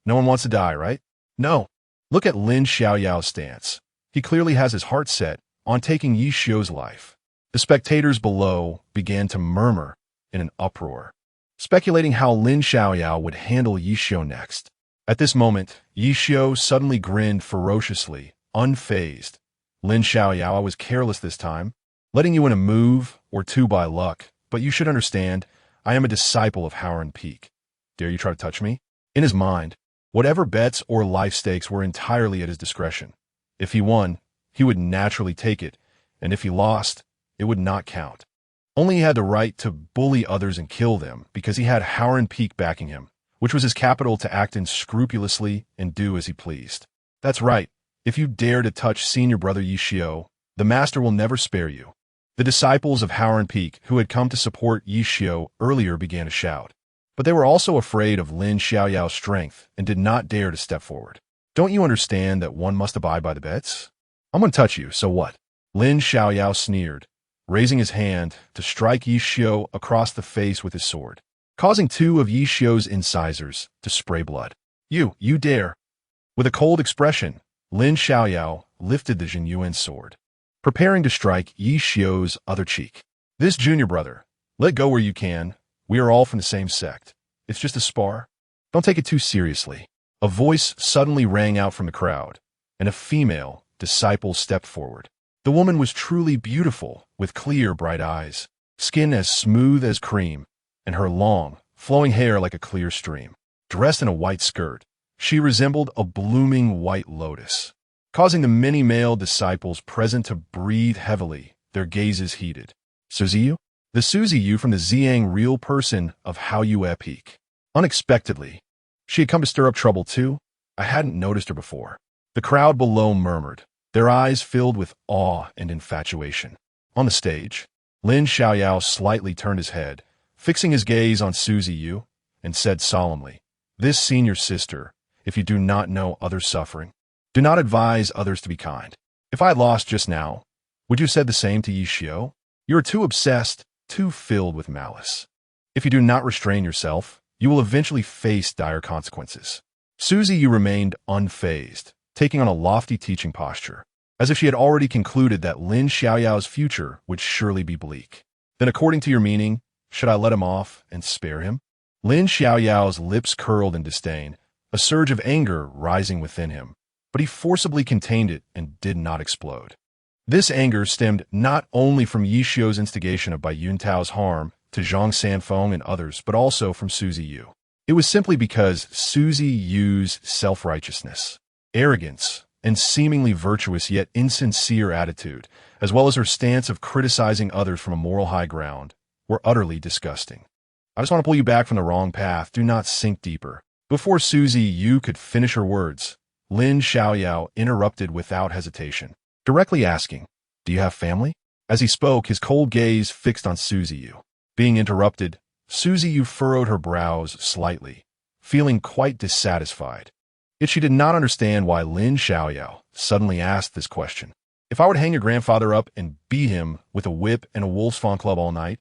No one wants to die, right? No. Look at Lin Xiaoyao's stance. He clearly has his heart set on taking Yishio's life. The spectators below began to murmur in an uproar, speculating how Lin Xiaoyao would handle Yishio next. At this moment, Yishio suddenly grinned ferociously, unfazed. Lin Xiaoyao was careless this time, letting you in a move or two by luck. But you should understand, I am a disciple of Howren Peak. Dare you try to touch me? In his mind, whatever bets or life stakes were entirely at his discretion. If he won, he would naturally take it, and if he lost, it would not count. Only he had the right to bully others and kill them because he had Howren Peak backing him, which was his capital to act unscrupulously and do as he pleased. That's right. If you dare to touch senior brother Yishio, the master will never spare you. The disciples of Howren Peak who had come to support Yishio earlier began to shout. But they were also afraid of Lin Xiaoyao's strength and did not dare to step forward. Don't you understand that one must abide by the bets? I'm going to touch you, so what? Lin Xiaoyao sneered, raising his hand to strike Yishio across the face with his sword, causing two of Yishio's incisors to spray blood. You dare. With a cold expression, Lin Xiaoyao lifted the Jinyuan sword, preparing to strike Yishio's other cheek. This junior brother, let go where you can. We are all from the same sect. It's just a spar. Don't take it too seriously. A voice suddenly rang out from the crowd, and a female disciple stepped forward. The woman was truly beautiful, with clear, bright eyes, skin as smooth as cream, and her long, flowing hair like a clear stream. Dressed in a white skirt, she resembled a blooming white lotus, causing the many male disciples present to breathe heavily, their gazes heated. Suziyu? The Suziyu from the Ziyang real person of Haoyue Peak. Unexpectedly, she had come to stir up trouble too. I hadn't noticed her before. The crowd below murmured, their eyes filled with awe and infatuation. On the stage, Lin Xiaoyao slightly turned his head, fixing his gaze on Suziyu, and said solemnly, "This senior sister, if you do not know others' suffering, do not advise others to be kind. If I had lost just now, would you have said the same to Yi Xiao? You are too obsessed, too filled with malice. If you do not restrain yourself, you will eventually face dire consequences." Suziyu remained unfazed, taking on a lofty teaching posture, as if she had already concluded that Lin Xiaoyao's future would surely be bleak. "Then according to your meaning, should I let him off and spare him?" Lin Xiaoyao's lips curled in disdain, a surge of anger rising within him, but he forcibly contained it and did not explode. This anger stemmed not only from Yi Xiao's instigation of Bai Yuntao's harm to Zhang Sanfeng and others, but also from Suziyu. It was simply because Suziyu's self-righteousness, arrogance, and seemingly virtuous yet insincere attitude, as well as her stance of criticizing others from a moral high ground, were utterly disgusting. "I just want to pull you back from the wrong path. Do not sink deeper." Before Suziyu could finish her words, Lin Xiaoyao interrupted without hesitation, directly asking, "Do you have family?" As he spoke, his cold gaze fixed on Suziyu. Being interrupted, Suziyu furrowed her brows slightly, feeling quite dissatisfied. Yet she did not understand why Lin Xiaoyao suddenly asked this question. "If I were to hang your grandfather up and beat him with a whip and a wolf's fawn club all night,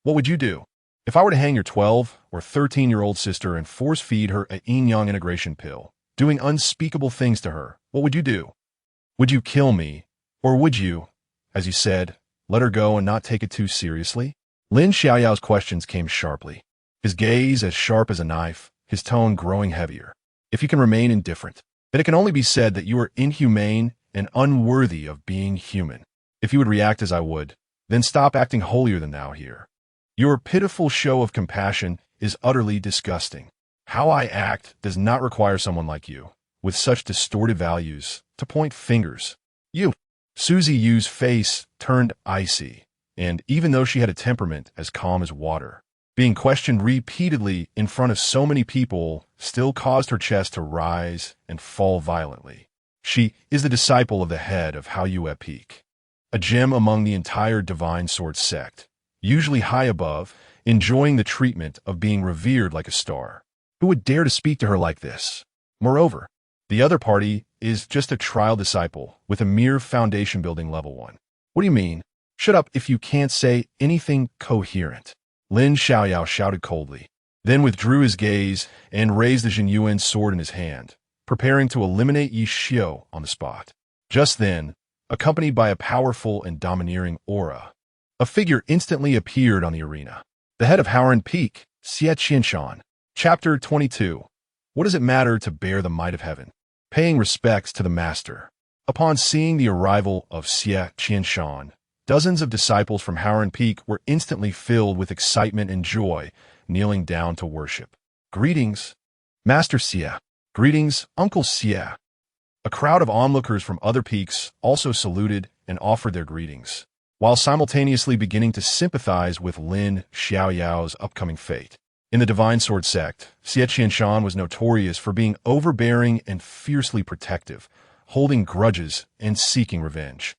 what would you do? If I were to hang your 12 or 13-year-old sister and force-feed her a Yin-Yang integration pill, doing unspeakable things to her, what would you do? Would you kill me, or would you, as you said, let her go and not take it too seriously?" Lin Xiaoyao's questions came sharply, his gaze as sharp as a knife, his tone growing heavier. "If you can remain indifferent, then it can only be said that you are inhumane and unworthy of being human. If you would react as I would, then stop acting holier than thou here. Your pitiful show of compassion is utterly disgusting. How I act does not require someone like you, with such distorted values, to point fingers. You." Suziyu's face turned icy, and even though she had a temperament as calm as water, being questioned repeatedly in front of so many people still caused her chest to rise and fall violently. She is the disciple of the head of Haoyue Peak, a gem among the entire divine sword sect, usually high above, enjoying the treatment of being revered like a star. Who would dare to speak to her like this? Moreover, the other party is just a trial disciple with a mere foundation-building level 1. "What do you mean? Shut up if you can't say anything coherent," Lin Xiaoyao shouted coldly, then withdrew his gaze and raised the Jinyuan sword in his hand, preparing to eliminate Yi Xiao on the spot. Just then, accompanied by a powerful and domineering aura, a figure instantly appeared on the arena. The head of Haoran Peak, Xie Qianshan. Chapter 22. What does it matter to bear the might of heaven? Paying respects to the master. Upon seeing the arrival of Xie Qianshan, dozens of disciples from Haoran Peak were instantly filled with excitement and joy, kneeling down to worship. "Greetings, Master Xie." "Greetings, Uncle Xie." A crowd of onlookers from other peaks also saluted and offered their greetings, while simultaneously beginning to sympathize with Lin Xiaoyao's upcoming fate. In the Divine Sword sect, Xie Qianshan was notorious for being overbearing and fiercely protective, holding grudges and seeking revenge.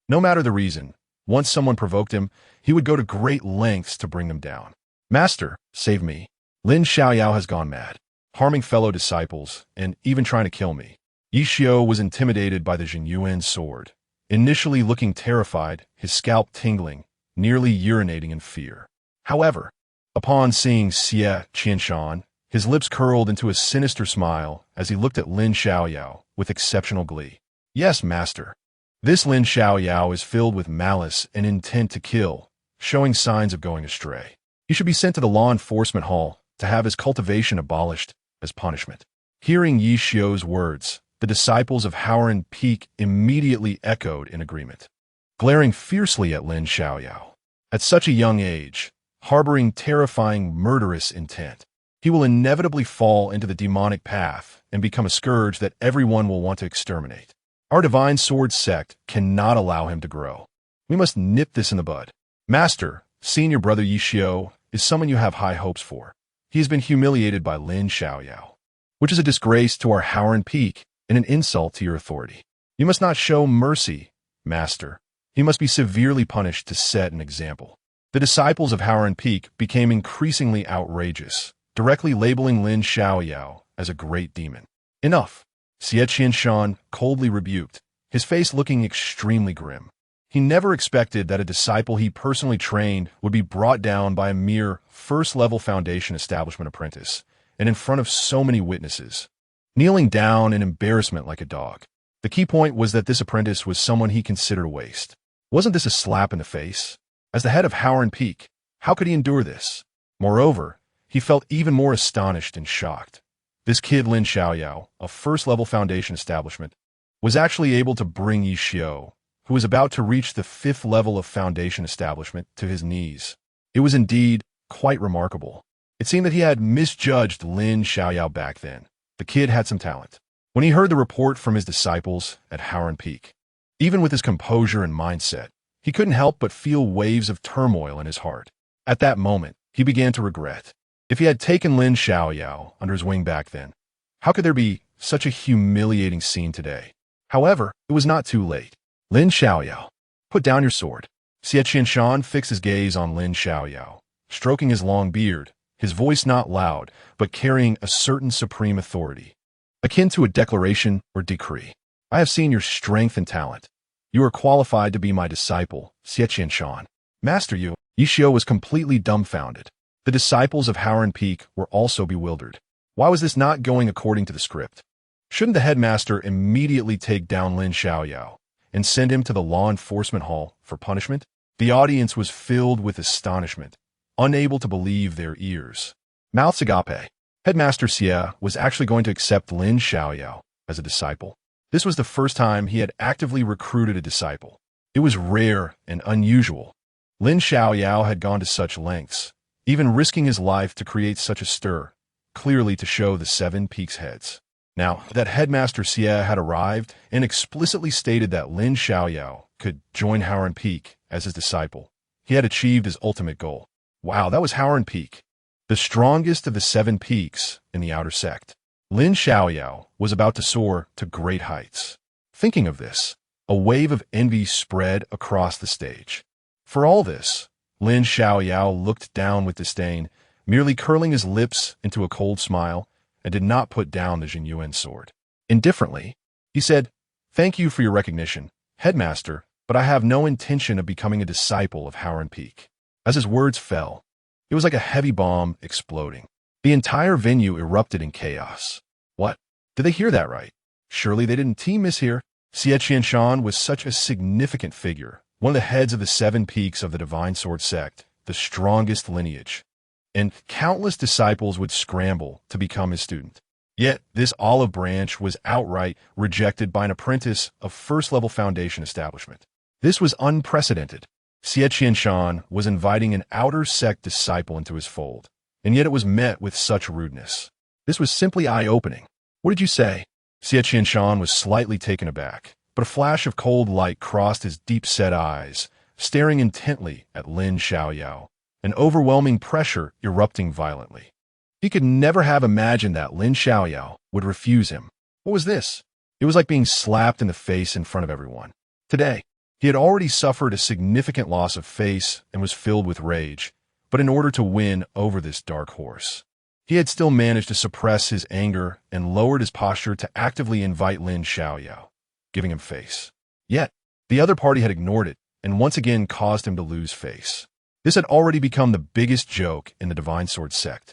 No matter the reason, once someone provoked him, he would go to great lengths to bring them down. "Master, save me. Lin Xiaoyao has gone mad, harming fellow disciples, and even trying to kill me." Yi Xiao was intimidated by the Jinyuan sword, initially looking terrified, his scalp tingling, nearly urinating in fear. However, upon seeing Xie Qianshan, his lips curled into a sinister smile as he looked at Lin Xiaoyao with exceptional glee. "Yes, master. This Lin Xiaoyao is filled with malice and intent to kill, showing signs of going astray. He should be sent to the law enforcement hall to have his cultivation abolished as punishment." Hearing Yi Xiao's words, the disciples of Haoran Peak immediately echoed in agreement, glaring fiercely at Lin Xiaoyao. At such a young age, harboring terrifying murderous intent, he will inevitably fall into the demonic path and become a scourge that everyone will want to exterminate. Our divine sword sect cannot allow him to grow. We must nip this in the bud. Master, senior brother Yishio is someone you have high hopes for. He has been humiliated by Lin Xiaoyao, which is a disgrace to our Howren Peak and an insult to your authority. You must not show mercy, Master. He must be severely punished to set an example. The disciples of Howren Peak became increasingly outrageous, directly labeling Lin Xiaoyao as a great demon. Enough, Xie Qianshan coldly rebuked, his face looking extremely grim. He never expected that a disciple he personally trained would be brought down by a mere first-level foundation establishment apprentice, and in front of so many witnesses, kneeling down in embarrassment like a dog. The key point was that this apprentice was someone he considered a waste. Wasn't this a slap in the face? As the head of Howren Peak, how could he endure this? Moreover, he felt even more astonished and shocked. This kid Lin Xiaoyao, a first-level foundation establishment, was actually able to bring Yishio, who was about to reach the 5th level of foundation establishment, to his knees. It was indeed quite remarkable. It seemed that he had misjudged Lin Xiaoyao back then. The kid had some talent. When he heard the report from his disciples at Howren Peak, even with his composure and mindset, he couldn't help but feel waves of turmoil in his heart. At that moment, he began to regret. If he had taken Lin Xiaoyao under his wing back then, how could there be such a humiliating scene today? However, it was not too late. Lin Xiaoyao, put down your sword. Xie Qianshan fixed his gaze on Lin Xiaoyao, stroking his long beard, his voice not loud, but carrying a certain supreme authority, akin to a declaration or decree. I have seen your strength and talent. You are qualified to be my disciple, Xie Qianshan. Master you. Yishio was completely dumbfounded. The disciples of Howren Peak were also bewildered. Why was this not going according to the script? Shouldn't the headmaster immediately take down Lin Xiaoyao and send him to the law enforcement hall for punishment? The audience was filled with astonishment, unable to believe their ears. Mouths agape. Headmaster Xie was actually going to accept Lin Xiaoyao as a disciple. This was the first time he had actively recruited a disciple. It was rare and unusual. Lin Xiaoyao had gone to such lengths, even risking his life to create such a stir, clearly to show the 7 Peaks heads. Now that Headmaster Xie had arrived and explicitly stated that Lin Xiaoyao could join Howren Peak as his disciple, he had achieved his ultimate goal. Wow, that was Howren Peak, the strongest of the 7 Peaks in the outer sect. Lin Xiaoyao was about to soar to great heights. Thinking of this, a wave of envy spread across the stage. For all this, Lin Xiaoyao looked down with disdain, merely curling his lips into a cold smile, and did not put down the Jinyuan sword. Indifferently, he said, "Thank you for your recognition, Headmaster, but I have no intention of becoming a disciple of Howren Peak." As his words fell, it was like a heavy bomb exploding. The entire venue erupted in chaos. What? Did they hear that right? Surely they didn't miss here. Xie Qianshan was such a significant figure, one of the heads of the 7 Peaks of the Divine Sword sect, the strongest lineage, and countless disciples would scramble to become his student. Yet this olive branch was outright rejected by an apprentice of first-level foundation establishment. This was unprecedented. Xie Qianshan was inviting an outer sect disciple into his fold, and yet it was met with such rudeness. This was simply eye-opening. What did you say? Xie Qianshan was slightly taken aback, but a flash of cold light crossed his deep-set eyes, staring intently at Lin Xiaoyao, an overwhelming pressure erupting violently. He could never have imagined that Lin Xiaoyao would refuse him. What was this? It was like being slapped in the face in front of everyone. Today, he had already suffered a significant loss of face and was filled with rage, but in order to win over this dark horse, he had still managed to suppress his anger and lowered his posture to actively invite Lin Xiaoyao, giving him face. Yet, the other party had ignored it and once again caused him to lose face. This had already become the biggest joke in the Divine Sword sect.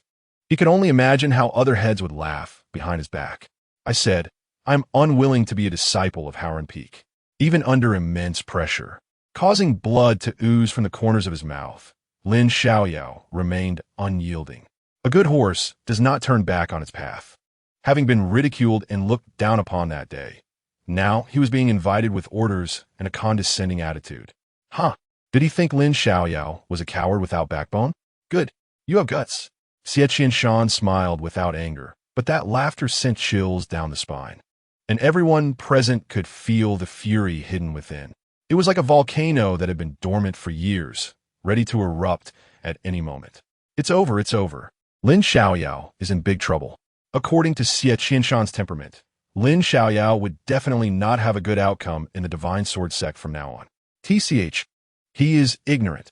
He could only imagine how other heads would laugh behind his back. I said, "I'm unwilling to be a disciple of Howren Peak." Even under immense pressure, causing blood to ooze from the corners of his mouth, Lin Xiaoyao remained unyielding. A good horse does not turn back on its path. Having been ridiculed and looked down upon that day, now he was being invited with orders and a condescending attitude. Huh? Did he think Lin Xiaoyao was a coward without backbone? Good. You have guts. Xie Qianshan smiled without anger, but that laughter sent chills down the spine. And everyone present could feel the fury hidden within. It was like a volcano that had been dormant for years, ready to erupt at any moment. It's over, it's over. Lin Xiaoyao is in big trouble. According to Xie Qianshan's temperament, Lin Xiaoyao would definitely not have a good outcome in the Divine Sword sect from now on. TCH, he is ignorant.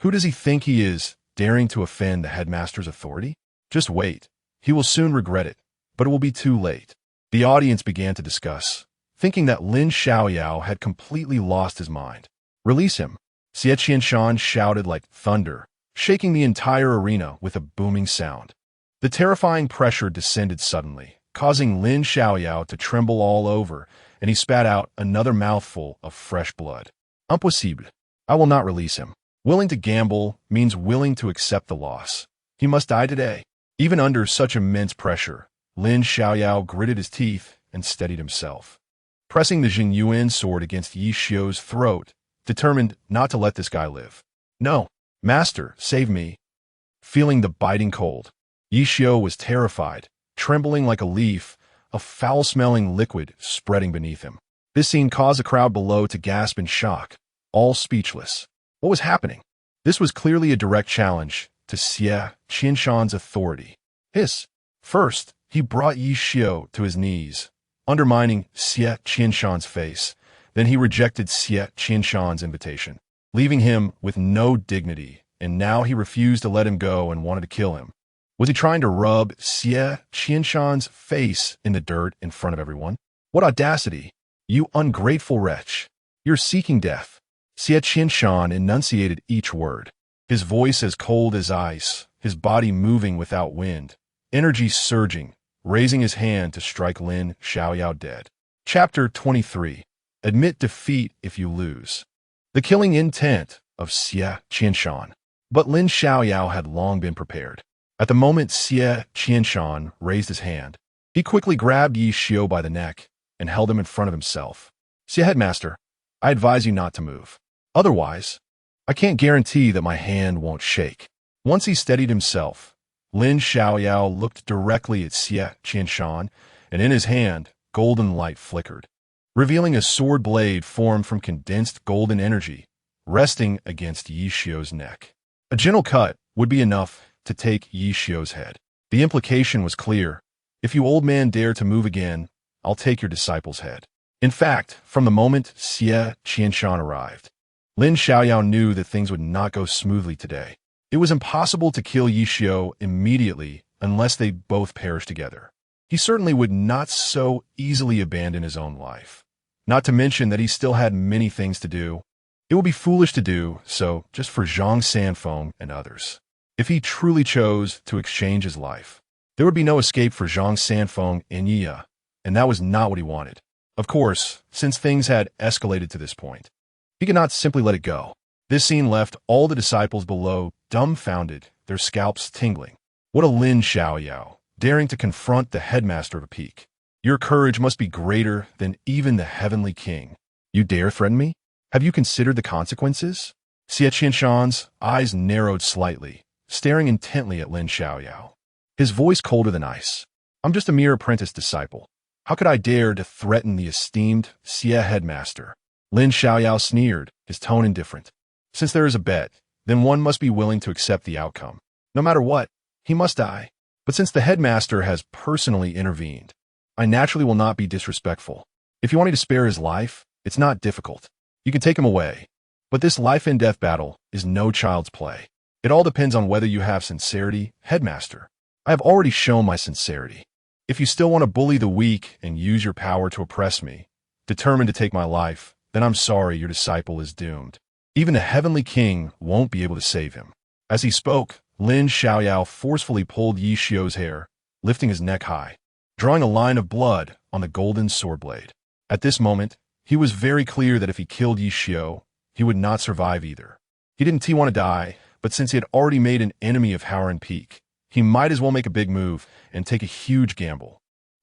Who does he think he is, daring to offend the headmaster's authority? Just wait. He will soon regret it, but it will be too late. The audience began to discuss, thinking that Lin Xiaoyao had completely lost his mind. Release him. Xie Qianshan shouted like thunder, shaking the entire arena with a booming sound. The terrifying pressure descended suddenly, causing Lin Xiaoyao to tremble all over, and he spat out another mouthful of fresh blood. Impossible. I will not release him. Willing to gamble means willing to accept the loss. He must die today. Even under such immense pressure, Lin Xiaoyao gritted his teeth and steadied himself. Pressing the Jingyuan sword against Yi Xiu's throat, determined not to let this guy live. No, master, save me. Feeling the biting cold, Yi Xiu was terrified, trembling like a leaf, a foul-smelling liquid spreading beneath him. This scene caused the crowd below to gasp in shock, all speechless. What was happening? This was clearly a direct challenge to Xie Qianshan's authority. First, he brought Yi Xiu to his knees, undermining Xie Qianshan's face. Then he rejected Xie Qianshan's invitation, leaving him with no dignity, and now he refused to let him go and wanted to kill him. Was he trying to rub Xie Qianshan's face in the dirt in front of everyone? What audacity! You ungrateful wretch! You're seeking death. Xie Qianshan enunciated each word, his voice as cold as ice, his body moving without wind, energy surging, raising his hand to strike Lin Xiaoyao dead. Chapter 23. Admit defeat if you lose. The killing intent of Xie Qianshan. But Lin Xiaoyao had long been prepared. At the moment Xie Qianshan raised his hand, he quickly grabbed Yi Xiu by the neck and held him in front of himself. Xie Headmaster, I advise you not to move. Otherwise, I can't guarantee that my hand won't shake. Once he steadied himself, Lin Xiaoyao looked directly at Xie Qianshan, and in his hand, golden light flickered, revealing a sword blade formed from condensed golden energy, resting against Yi Xiu's neck. A gentle cut would be enough to take Yi Xiu's head. The implication was clear. If you old man dare to move again, I'll take your disciple's head. In fact, from the moment Xie Qianshan arrived, Lin Xiaoyao knew that things would not go smoothly today. It was impossible to kill Yi Xiu immediately unless they both perished together. He certainly would not so easily abandon his own life. Not to mention that he still had many things to do. It would be foolish to do so just for Zhang Sanfeng and others. If he truly chose to exchange his life, there would be no escape for Zhang Sanfeng and Yiya, and that was not what he wanted. Of course, since things had escalated to this point, he could not simply let it go. This scene left all the disciples below dumbfounded, their scalps tingling. What a Lin Xiaoyao, daring to confront the headmaster of a peak. Your courage must be greater than even the heavenly king. You dare threaten me? Have you considered the consequences? Xie Qianshan's eyes narrowed slightly, staring intently at Lin Xiaoyao. His voice colder than ice. I'm just a mere apprentice disciple. How could I dare to threaten the esteemed Xie headmaster? Lin Xiaoyao sneered, his tone indifferent. Since there is a bet, then one must be willing to accept the outcome. No matter what, he must die. But since the headmaster has personally intervened, I naturally will not be disrespectful. If you want me to spare his life, it's not difficult. You can take him away. But this life and death battle is no child's play. It all depends on whether you have sincerity, headmaster. I have already shown my sincerity. If you still want to bully the weak and use your power to oppress me, determined to take my life, then I'm sorry your disciple is doomed. Even the heavenly king won't be able to save him. As he spoke, Lin Xiaoyao forcefully pulled Yi Xiu's hair, lifting his neck high, drawing a line of blood on the golden sword blade. At this moment, he was very clear that if he killed Yi Xiu, he would not survive either. He didn't want to die, but since he had already made an enemy of Howren Peak, he might as well make a big move and take a huge gamble.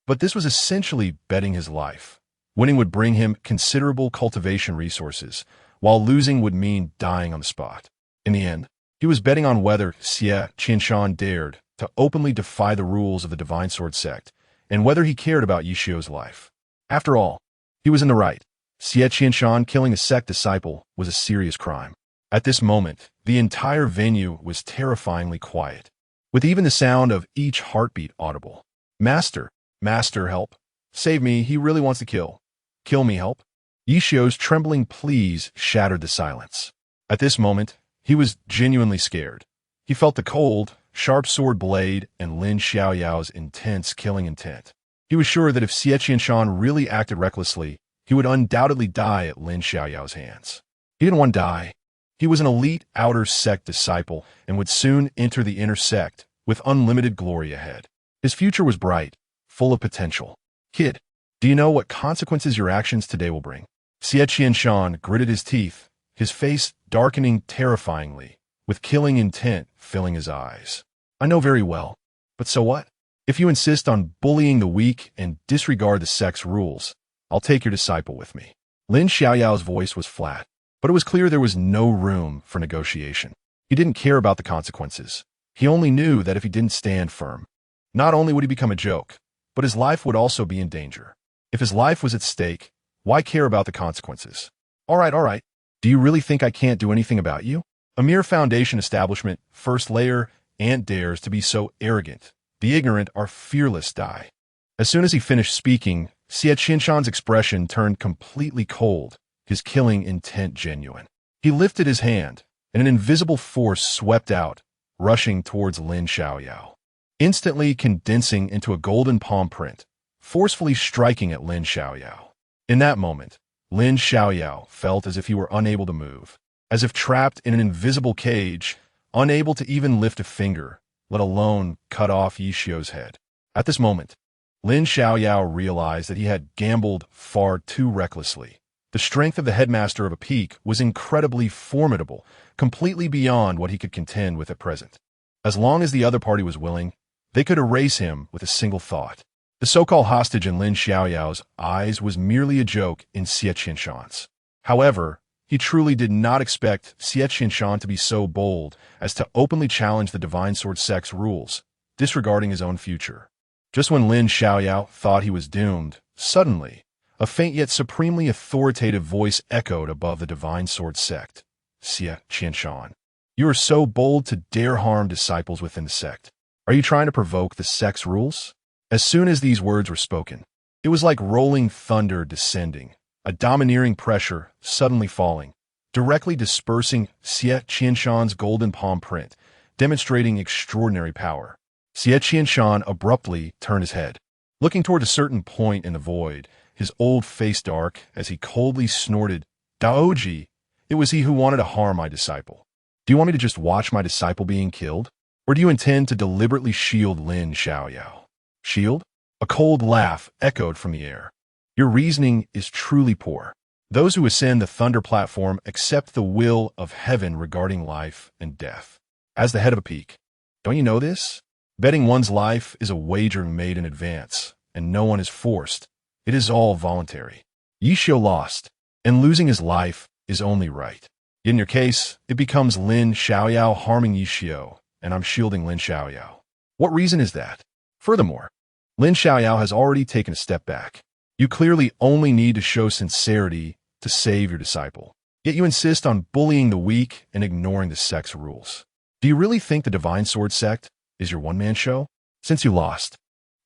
But this was essentially betting his life. Winning would bring him considerable cultivation resources, while losing would mean dying on the spot. In the end, he was betting on whether Xie Qianshan dared to openly defy the rules of the Divine Sword sect, and whether he cared about Yishio's life. After all, he was in the right. Xie Qianshan killing a sect disciple was a serious crime. At this moment, the entire venue was terrifyingly quiet, with even the sound of each heartbeat audible. Master, Master, help. Save me, he really wants to kill. Kill me, help. Yishio's trembling pleas shattered the silence. At this moment, he was genuinely scared. He felt the cold, sharp sword blade and Lin Xiaoyao's intense killing intent. He was sure that if Xie Qianshan really acted recklessly, he would undoubtedly die at Lin Xiaoyao's hands. He didn't want to die. He was an elite outer sect disciple and would soon enter the inner sect with unlimited glory ahead. His future was bright, full of potential. Kid, do you know what consequences your actions today will bring? Xie Qianshan gritted his teeth, his face darkening terrifyingly, with killing intent filling his eyes. I know very well, but so what? If you insist on bullying the weak and disregard the sect's rules, I'll take your disciple with me. Lin Xiaoyao's voice was flat, but it was clear there was no room for negotiation. He didn't care about the consequences. He only knew that if he didn't stand firm, not only would he become a joke, but his life would also be in danger. If his life was at stake, why care about the consequences? All right. Do you really think I can't do anything about you? A mere foundation establishment, first layer, and dares to be so arrogant. The ignorant are fearless, die. As soon as he finished speaking, Xie Qianshan's expression turned completely cold, his killing intent genuine. He lifted his hand, and an invisible force swept out, rushing towards Lin Xiaoyao, instantly condensing into a golden palm print, forcefully striking at Lin Xiaoyao. In that moment, Lin Xiaoyao felt as if he were unable to move, as if trapped in an invisible cage, unable to even lift a finger, let alone cut off Yishio's head. At this moment, Lin Xiaoyao realized that he had gambled far too recklessly. The strength of the headmaster of a peak was incredibly formidable, completely beyond what he could contend with at present. As long as the other party was willing, they could erase him with a single thought. The so-called hostage in Lin Xiaoyao's eyes was merely a joke in Xie Qianshan's. However, he truly did not expect Xie Qianshan to be so bold as to openly challenge the Divine Sword sect's rules, disregarding his own future. Just when Lin Xiaoyao thought he was doomed, suddenly, a faint yet supremely authoritative voice echoed above the Divine Sword sect. Xie Qianshan, you are so bold to dare harm disciples within the sect. Are you trying to provoke the sect's rules? As soon as these words were spoken, it was like rolling thunder descending, a domineering pressure suddenly falling, directly dispersing Xie Qianshan's golden palm print, demonstrating extraordinary power. Xie Qianshan abruptly turned his head, looking toward a certain point in the void, his old face dark as he coldly snorted, Daoji, it was he who wanted to harm my disciple. Do you want me to just watch my disciple being killed? Or do you intend to deliberately shield Lin Xiaoyao? Shield? A cold laugh echoed from the air. Your reasoning is truly poor. Those who ascend the Thunder platform accept the will of heaven regarding life and death. As the head of a peak, don't you know this? Betting one's life is a wager made in advance, and no one is forced. It is all voluntary. Yishio lost, and losing his life is only right. In your case, it becomes Lin Xiaoyao harming Yishio, and I'm shielding Lin Xiaoyao. What reason is that? Furthermore, Lin Xiaoyao has already taken a step back. You clearly only need to show sincerity to save your disciple. Yet you insist on bullying the weak and ignoring the sect's rules. Do you really think the Divine Sword sect is your one-man show? Since you lost,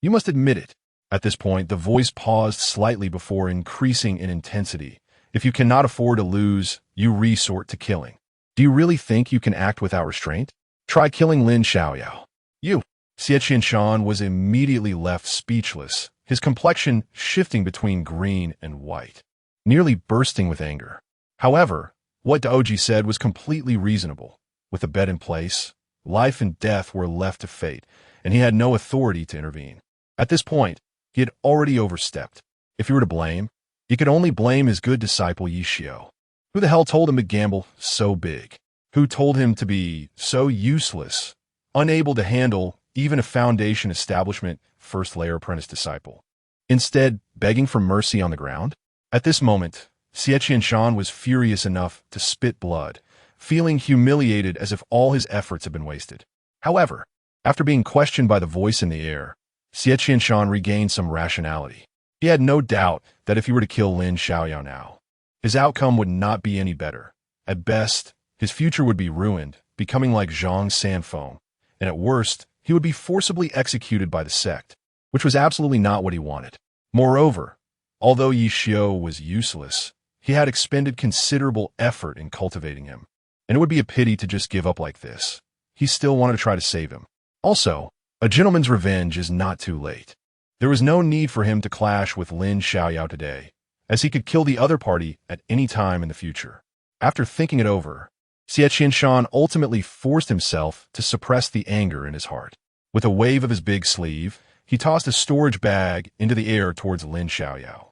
you must admit it. At this point, the voice paused slightly before increasing in intensity. If you cannot afford to lose, you resort to killing. Do you really think you can act without restraint? Try killing Lin Xiaoyao. You. Xie Qianshan was immediately left speechless, his complexion shifting between green and white, nearly bursting with anger. However, what Daoji said was completely reasonable. With a bet in place, life and death were left to fate, and he had no authority to intervene. At this point, he had already overstepped. If he were to blame, he could only blame his good disciple Yishio. Who the hell told him to gamble so big? Who told him to be so useless, unable to handle even a foundation establishment first-layer apprentice disciple, instead begging for mercy on the ground? At this moment, Xie Qianshan was furious enough to spit blood, feeling humiliated as if all his efforts had been wasted. However, After being questioned by the voice in the air, Xie Qianshan regained some rationality. He had no doubt that if he were to kill Lin Xiaoyao now, his outcome would not be any better. At best, his future would be ruined, becoming like Zhang Sanfeng, and at worst, he would be forcibly executed by the sect, which was absolutely not what he wanted. Moreover, although Yi Xiao was useless, he had expended considerable effort in cultivating him, and it would be a pity to just give up like this. He still wanted to try to save him. Also, a gentleman's revenge is not too late. There was no need for him to clash with Lin Xiaoyao today, as he could kill the other party at any time in the future. After thinking it over, Xie Qianshan ultimately forced himself to suppress the anger in his heart. With a wave of his big sleeve, he tossed a storage bag into the air towards Lin Xiaoyao.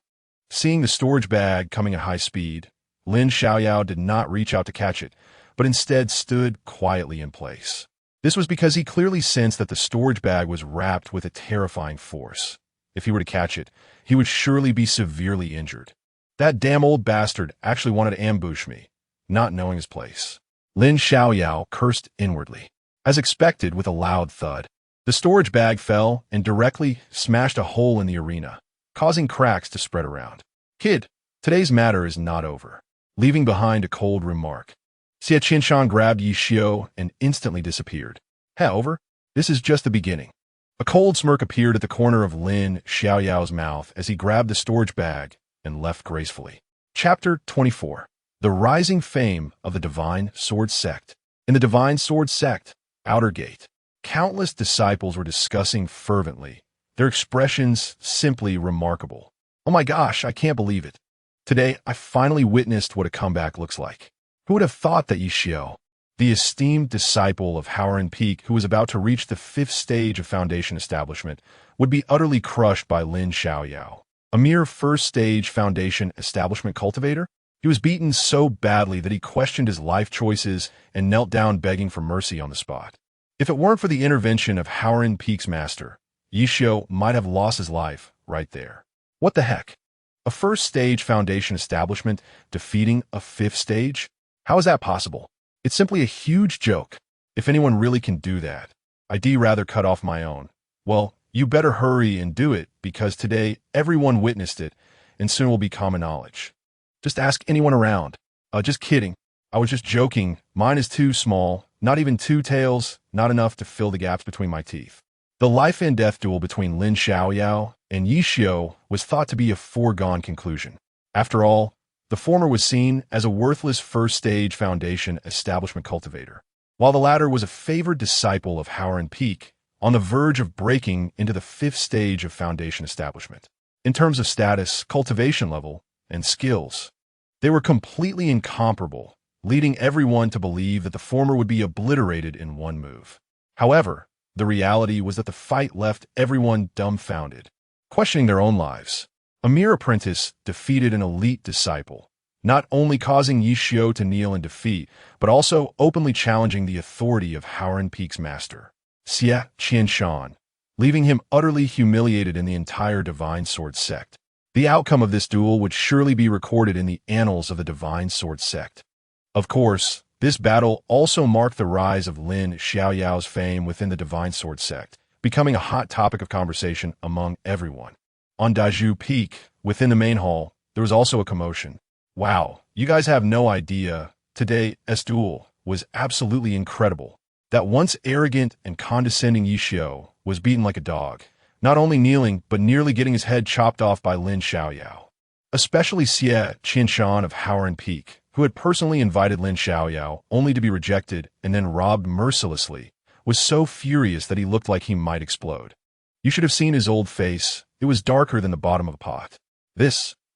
Seeing the storage bag coming at high speed, Lin Xiaoyao did not reach out to catch it, but instead stood quietly in place. This was because he clearly sensed that the storage bag was wrapped with a terrifying force. If he were to catch it, he would surely be severely injured. That damn old bastard actually wanted to ambush me, not knowing his place. Lin Xiaoyao cursed inwardly. As expected, with a loud thud, the storage bag fell and directly smashed a hole in the arena, causing cracks to spread around. Kid, today's matter is not over. Leaving behind a cold remark, Xie Qianshan grabbed Yi Xiao and instantly disappeared. However, this is just the beginning. A cold smirk appeared at the corner of Lin Xiaoyao's mouth as he grabbed the storage bag and left gracefully. Chapter 24. The Rising Fame of the Divine Sword Sect. In the Divine Sword Sect, Outer Gate, countless disciples were discussing fervently, their expressions simply remarkable. Oh my gosh, I can't believe it. Today, I finally witnessed what a comeback looks like. Who would have thought that Yi Xiao, the esteemed disciple of Howren Peak who was about to reach the 5th stage of Foundation Establishment, would be utterly crushed by Lin Xiaoyao, a mere 1st stage Foundation Establishment cultivator? He was beaten so badly that he questioned his life choices and knelt down begging for mercy on the spot. If it weren't for the intervention of Howren Peak's master, Yi Xiao might have lost his life right there. What the heck? A 1st stage Foundation Establishment defeating a 5th stage? How is that possible? It's simply a huge joke. If anyone really can do that, I'd rather cut off my own. Well, you better hurry and do it, because today everyone witnessed it, and soon will be common knowledge. Just ask anyone around. Just kidding. I was just joking. Mine is too small, not even 2 tails, not enough to fill the gaps between my teeth. The life and death duel between Lin Xiaoyao and Yi Xiao was thought to be a foregone conclusion. After all, the former was seen as a worthless 1st stage Foundation Establishment cultivator, while the latter was a favored disciple of Howren Peak, on the verge of breaking into the 5th stage of Foundation Establishment. In terms of status, cultivation level, and skills, they were completely incomparable, leading everyone to believe that the former would be obliterated in one move. However, the reality was that the fight left everyone dumbfounded, questioning their own lives. A mere apprentice defeated an elite disciple, not only causing Yi Xiao to kneel in defeat, but also openly challenging the authority of Howren Peak's master, Xie Qianshan, leaving him utterly humiliated in the entire Divine Sword Sect. The outcome of this duel would surely be recorded in the annals of the Divine Sword Sect. Of course, this battle also marked the rise of Lin Xiaoyao's fame within the Divine Sword Sect, becoming a hot topic of conversation among everyone. On Daju Peak, within the main hall, there was also a commotion. Wow, you guys have no idea. Today's duel was absolutely incredible. That once arrogant and condescending Yi Xiao was beaten like a dog, not only kneeling, but nearly getting his head chopped off by Lin Xiaoyao. Especially Xie Qianshan of Howren Peak, who had personally invited Lin Xiaoyao only to be rejected and then robbed mercilessly, was so furious that he looked like he might explode. You should have seen his old face. It was darker than the bottom of a pot.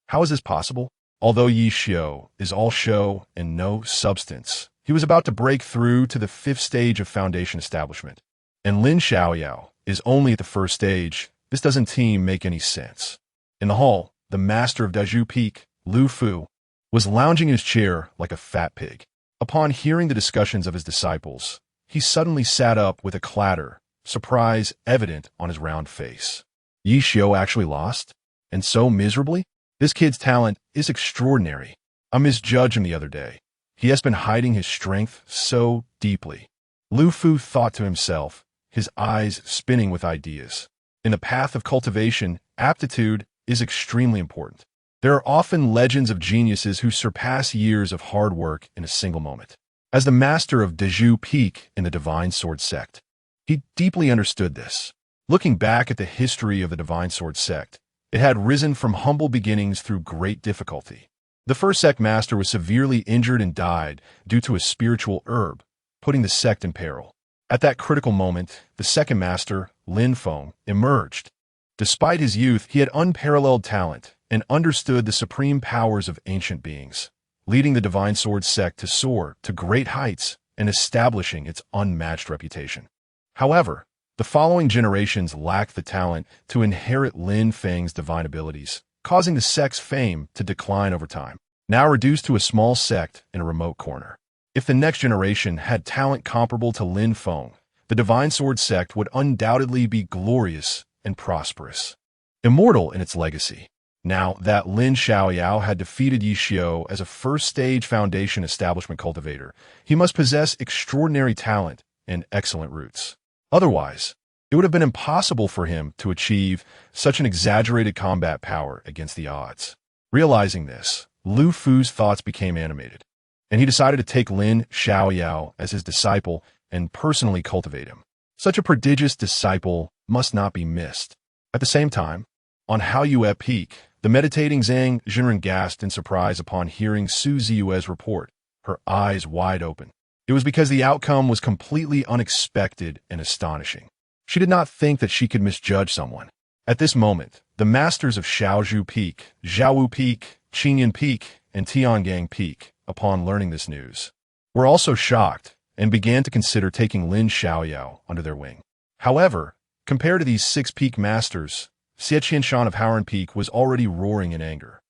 How is this possible? Although Yi Xiao is all show and no substance, he was about to break through to the 5th stage of Foundation Establishment. And Lin Xiaoyao is only at the 1st stage. This doesn't make any sense. In the hall, the master of Daju Peak, Lu Fu, was lounging in his chair like a fat pig. Upon hearing the discussions of his disciples, he suddenly sat up with a clatter, surprise evident on his round face. Yi Xiao actually lost? And so miserably? This kid's talent is extraordinary. I misjudged him the other day. He has been hiding his strength so deeply. Lu Fu thought to himself, his eyes spinning with ideas. In the path of cultivation, aptitude is extremely important. There are often legends of geniuses who surpass years of hard work in a single moment. As the master of Dezhu Peak in the Divine Sword Sect, he deeply understood this. Looking back at the history of the Divine Sword Sect, it had risen from humble beginnings through great difficulty. The first sect master was severely injured and died due to a spiritual herb, putting the sect in peril. At that critical moment, the second master, Lin Xiaoyao, emerged. Despite his youth, he had unparalleled talent and understood the supreme powers of ancient beings, leading the Divine Sword Sect to soar to great heights and establishing its unmatched reputation. However, the following generations lacked the talent to inherit Lin Feng's divine abilities, causing the sect's fame to decline over time, now reduced to a small sect in a remote corner. If the next generation had talent comparable to Lin Feng, the Divine Sword Sect would undoubtedly be glorious and prosperous, immortal in its legacy. Now that Lin Xiaoyao had defeated Yi Xiao as a first-stage foundation establishment cultivator, he must possess extraordinary talent and excellent roots. Otherwise, it would have been impossible for him to achieve such an exaggerated combat power against the odds. Realizing this, Lu Fu's thoughts became animated, and he decided to take Lin Xiaoyao as his disciple and personally cultivate him. Such a prodigious disciple must not be missed. At the same time, on Haoyue Peak, the meditating Zhang Jinren gasped in surprise upon hearing Su Ziyue's report, her eyes wide open. It was because the outcome was completely unexpected and astonishing. She did not think that she could misjudge someone. At this moment, the masters of Shaozhu Peak, Zhaowu Peak, Qingyan Peak, and Tiangang Peak, upon learning this news, were also shocked and began to consider taking Lin Xiaoyao under their wing. However, compared to these 6 peak masters, Xie Qianshan of Haoran Peak was already roaring in anger,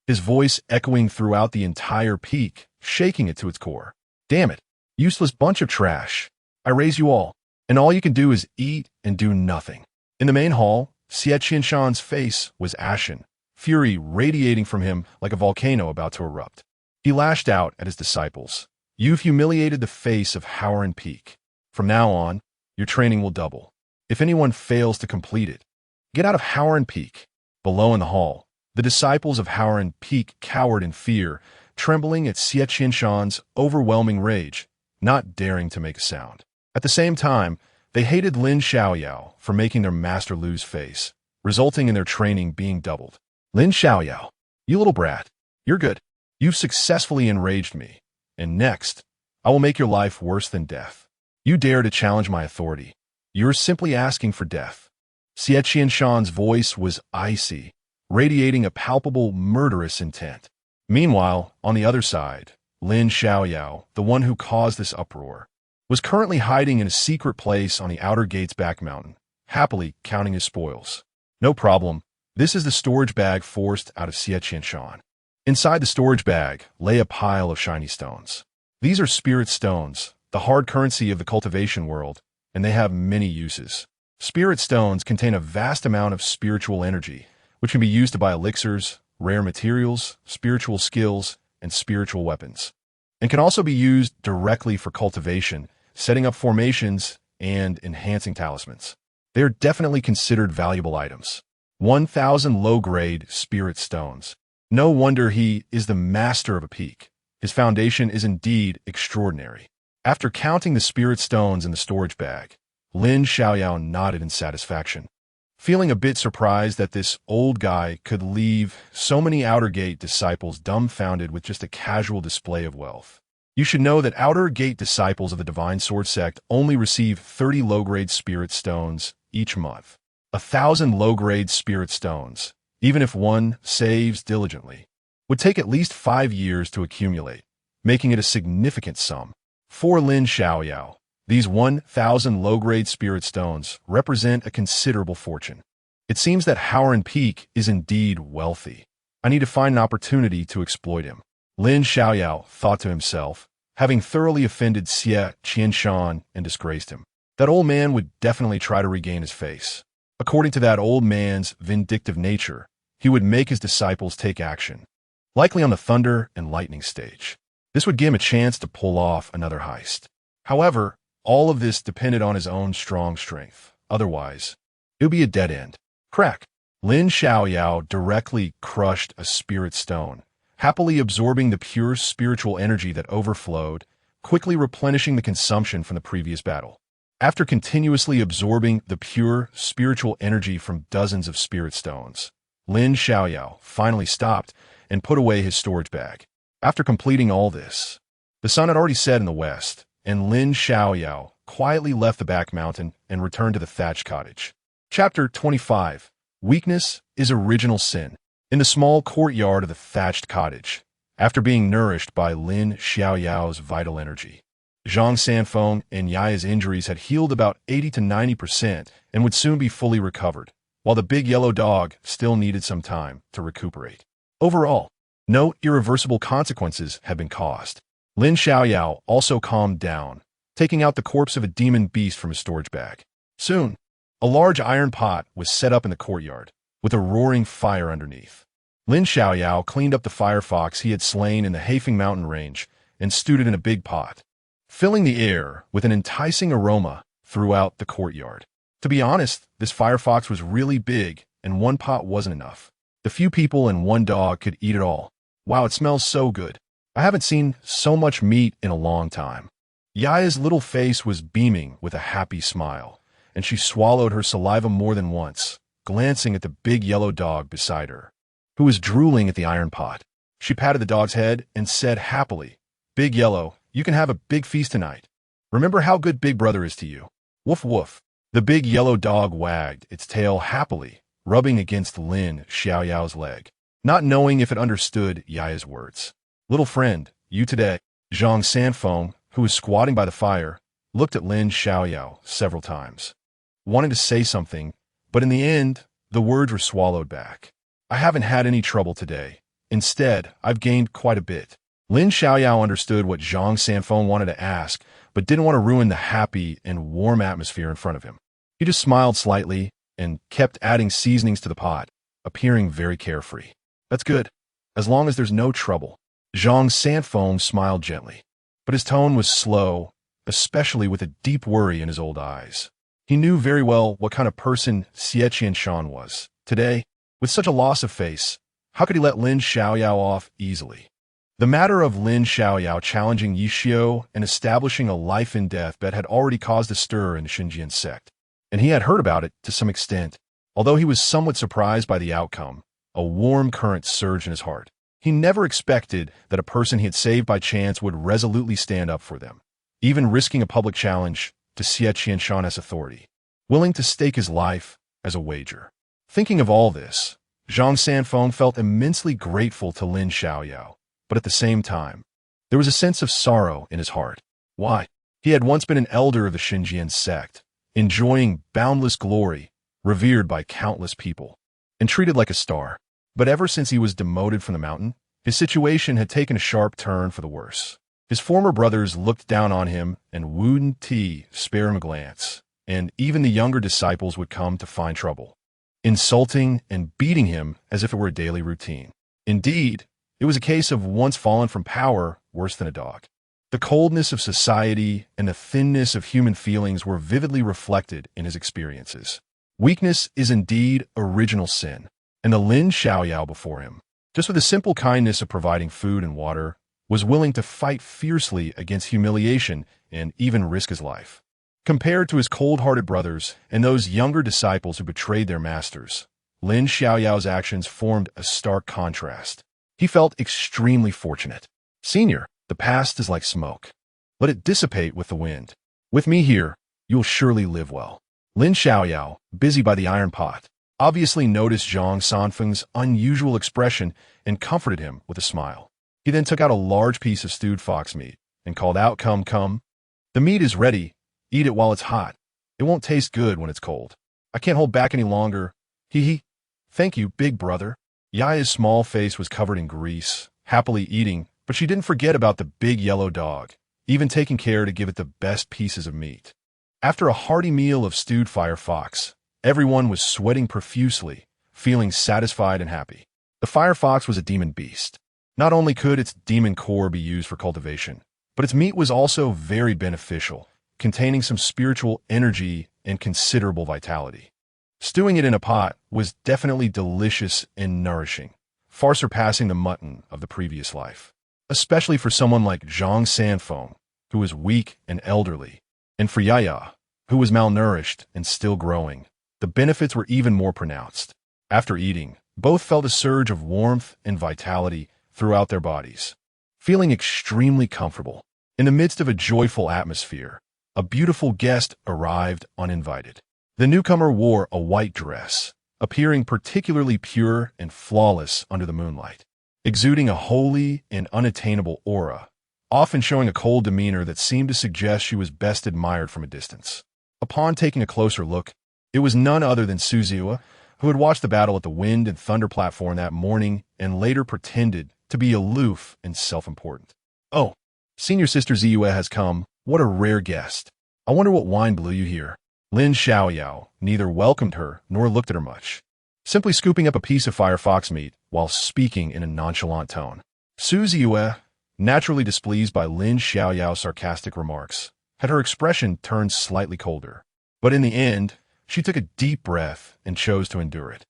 his voice echoing throughout the entire peak, shaking it to its core. Damn it, useless bunch of trash. I raise you all, and all you can do is eat and do nothing. In the main hall, Xie Qianshan's face was ashen, fury radiating from him like a volcano about to erupt. He lashed out at his disciples. You've humiliated the face of Haoran Peak. From now on, your training will double. If anyone fails to complete it, get out of Haoran Peak. Below in the hall, the disciples of Haoran Peak cowered in fear, trembling at Xie Qianshan's overwhelming rage, not daring to make a sound. At the same time, they hated Lin Xiaoyao for making their master lose face, resulting in their training being doubled. Lin Xiaoyao, you little brat, you're good. You've successfully enraged me, and next, I will make your life worse than death. You dare to challenge my authority. You're simply asking for death. Xie Qianshan's voice was icy, radiating a palpable murderous intent. Meanwhile, on the other side, Lin Xiaoyao, the one who caused this uproar, was currently hiding in a secret place on the outer gate's back mountain, happily counting his spoils. No problem. This is the storage bag forced out of Xie Qianshan. Inside the storage bag lay a pile of shiny stones. These are spirit stones, the hard currency of the cultivation world, and they have many uses. Spirit stones contain a vast amount of spiritual energy, which can be used to buy elixirs, rare materials, spiritual skills, and spiritual weapons, and can also be used directly for cultivation, setting up formations, and enhancing talismans. They are definitely considered valuable items. 1,000 low-grade spirit stones. No wonder he is the master of a peak. His foundation is indeed extraordinary. After counting the spirit stones in the storage bag, Lin Xiaoyao nodded in satisfaction, feeling a bit surprised that this old guy could leave so many Outer Gate disciples dumbfounded with just a casual display of wealth. You should know that Outer Gate disciples of the Divine Sword Sect only receive 30 low-grade spirit stones each month. 1,000 low-grade spirit stones, even if one saves diligently, would take at least 5 years to accumulate, making it a significant sum. For Lin Xiaoyao, these 1,000 low-grade spirit stones represent a considerable fortune. It seems that Haoran Peak is indeed wealthy. I need to find an opportunity to exploit him. Lin Xiaoyao thought to himself, having thoroughly offended Xie Qianshan and disgraced him. That old man would definitely try to regain his face. According to that old man's vindictive nature, he would make his disciples take action, likely on the thunder and lightning stage. This would give him a chance to pull off another heist. However, All of this depended on his own strong strength. Otherwise, it would be a dead end. Crack! Lin Xiaoyao directly crushed a spirit stone, happily absorbing the pure spiritual energy that overflowed, quickly replenishing the consumption from the previous battle. After continuously absorbing the pure spiritual energy from dozens of spirit stones, Lin Xiaoyao finally stopped and put away his storage bag. After completing all this, the sun had already set in the west, and Lin Xiaoyao quietly left the back mountain and returned to the thatched cottage. Chapter 25. Weakness is original sin. In the small courtyard of the thatched cottage, after being nourished by Lin Xiaoyao's vital energy, Zhang Sanfeng and Yaya's injuries had healed about 80 to 90% and would soon be fully recovered, while the big yellow dog still needed some time to recuperate. Overall, no irreversible consequences had been caused. Lin Xiaoyao also calmed down, taking out the corpse of a demon beast from his storage bag. Soon, a large iron pot was set up in the courtyard, with a roaring fire underneath. Lin Xiaoyao cleaned up the firefox he had slain in the Haifeng mountain range and stewed it in a big pot, filling the air with an enticing aroma throughout the courtyard. To be honest, this firefox was really big, and one pot wasn't enough. The few people and one dog could eat it all. Wow, it smells so good. I haven't seen so much meat in a long time. Yaya's little face was beaming with a happy smile, and she swallowed her saliva more than once, glancing at the big yellow dog beside her, who was drooling at the iron pot. She patted the dog's head and said happily, "Big Yellow, you can have a big feast tonight. Remember how good Big Brother is to you." Woof woof. The big yellow dog wagged its tail happily, rubbing against Lin Xiaoyao's leg, not knowing if it understood Yaya's words. "Little friend, you today." Zhang Sanfeng, who was squatting by the fire, looked at Lin Xiaoyao several times, wanting to say something, but in the end, the words were swallowed back. "I haven't had any trouble today. Instead, I've gained quite a bit." Lin Xiaoyao understood what Zhang Sanfeng wanted to ask, but didn't want to ruin the happy and warm atmosphere in front of him. He just smiled slightly and kept adding seasonings to the pot, appearing very carefree. "That's good, as long as there's no trouble." Zhang Sanfeng smiled gently, but his tone was slow, especially with a deep worry in his old eyes. He knew very well what kind of person Xie Qianshan was. Today, with such a loss of face, how could he let Lin Xiaoyao off easily? The matter of Lin Xiaoyao challenging Yishio and establishing a life-and-death bet had already caused a stir in the Xinjiang sect, and he had heard about it to some extent. Although he was somewhat surprised by the outcome, a warm current surged in his heart. He never expected that a person he had saved by chance would resolutely stand up for them, even risking a public challenge to Xie Qianshan's authority, willing to stake his life as a wager. Thinking of all this, Zhang Sanfeng felt immensely grateful to Lin Xiaoyao, but at the same time, there was a sense of sorrow in his heart. Why? He had once been an elder of the Xinjiang sect, enjoying boundless glory, revered by countless people, and treated like a star. But ever since he was demoted from the mountain, his situation had taken a sharp turn for the worse. His former brothers looked down on him and wouldn't spare him a glance, and even the younger disciples would come to find trouble, insulting and beating him as if it were a daily routine. Indeed, it was a case of once fallen from power, worse than a dog. The coldness of society and the thinness of human feelings were vividly reflected in his experiences. Weakness is indeed original sin, and the Lin Xiaoyao before him, just with the simple kindness of providing food and water, was willing to fight fiercely against humiliation and even risk his life. Compared to his cold-hearted brothers and those younger disciples who betrayed their masters, Lin Xiaoyao's actions formed a stark contrast. He felt extremely fortunate. "Senior, the past is like smoke. Let it dissipate with the wind. With me here, you'll surely live well." Lin Xiaoyao, busy by the iron pot, obviously noticed Zhang Sanfeng's unusual expression and comforted him with a smile. He then took out a large piece of stewed fox meat and called out, "Come, come. The meat is ready. Eat it while it's hot. It won't taste good when it's cold. I can't hold back any longer. Hee hee." "Thank you, big brother." Yaya's small face was covered in grease, happily eating, but she didn't forget about the big yellow dog, even taking care to give it the best pieces of meat. After a hearty meal of stewed fire fox, everyone was sweating profusely, feeling satisfied and happy. The fire fox was a demon beast. Not only could its demon core be used for cultivation, but its meat was also very beneficial, containing some spiritual energy and considerable vitality. Stewing it in a pot was definitely delicious and nourishing, far surpassing the mutton of the previous life, especially for someone like Zhang Sanfeng, who was weak and elderly, and for Yaya, who was malnourished and still growing. The benefits were even more pronounced. After eating, both felt a surge of warmth and vitality throughout their bodies, feeling extremely comfortable. In the midst of a joyful atmosphere, a beautiful guest arrived uninvited. The newcomer wore a white dress, appearing particularly pure and flawless under the moonlight, exuding a holy and unattainable aura, often showing a cold demeanor that seemed to suggest she was best admired from a distance. Upon taking a closer look, it was none other than Su Ziwa, who had watched the battle at the Wind and Thunder platform that morning and later pretended to be aloof and self-important. "Oh, senior sister Ziyue has come. What a rare guest. I wonder what wine blew you here." Lin Xiaoyao neither welcomed her nor looked at her much, simply scooping up a piece of firefox meat while speaking in a nonchalant tone. Su Ziyue, naturally displeased by Lin Xiaoyao's sarcastic remarks, had her expression turned slightly colder. But in the end, she took a deep breath and chose to endure it.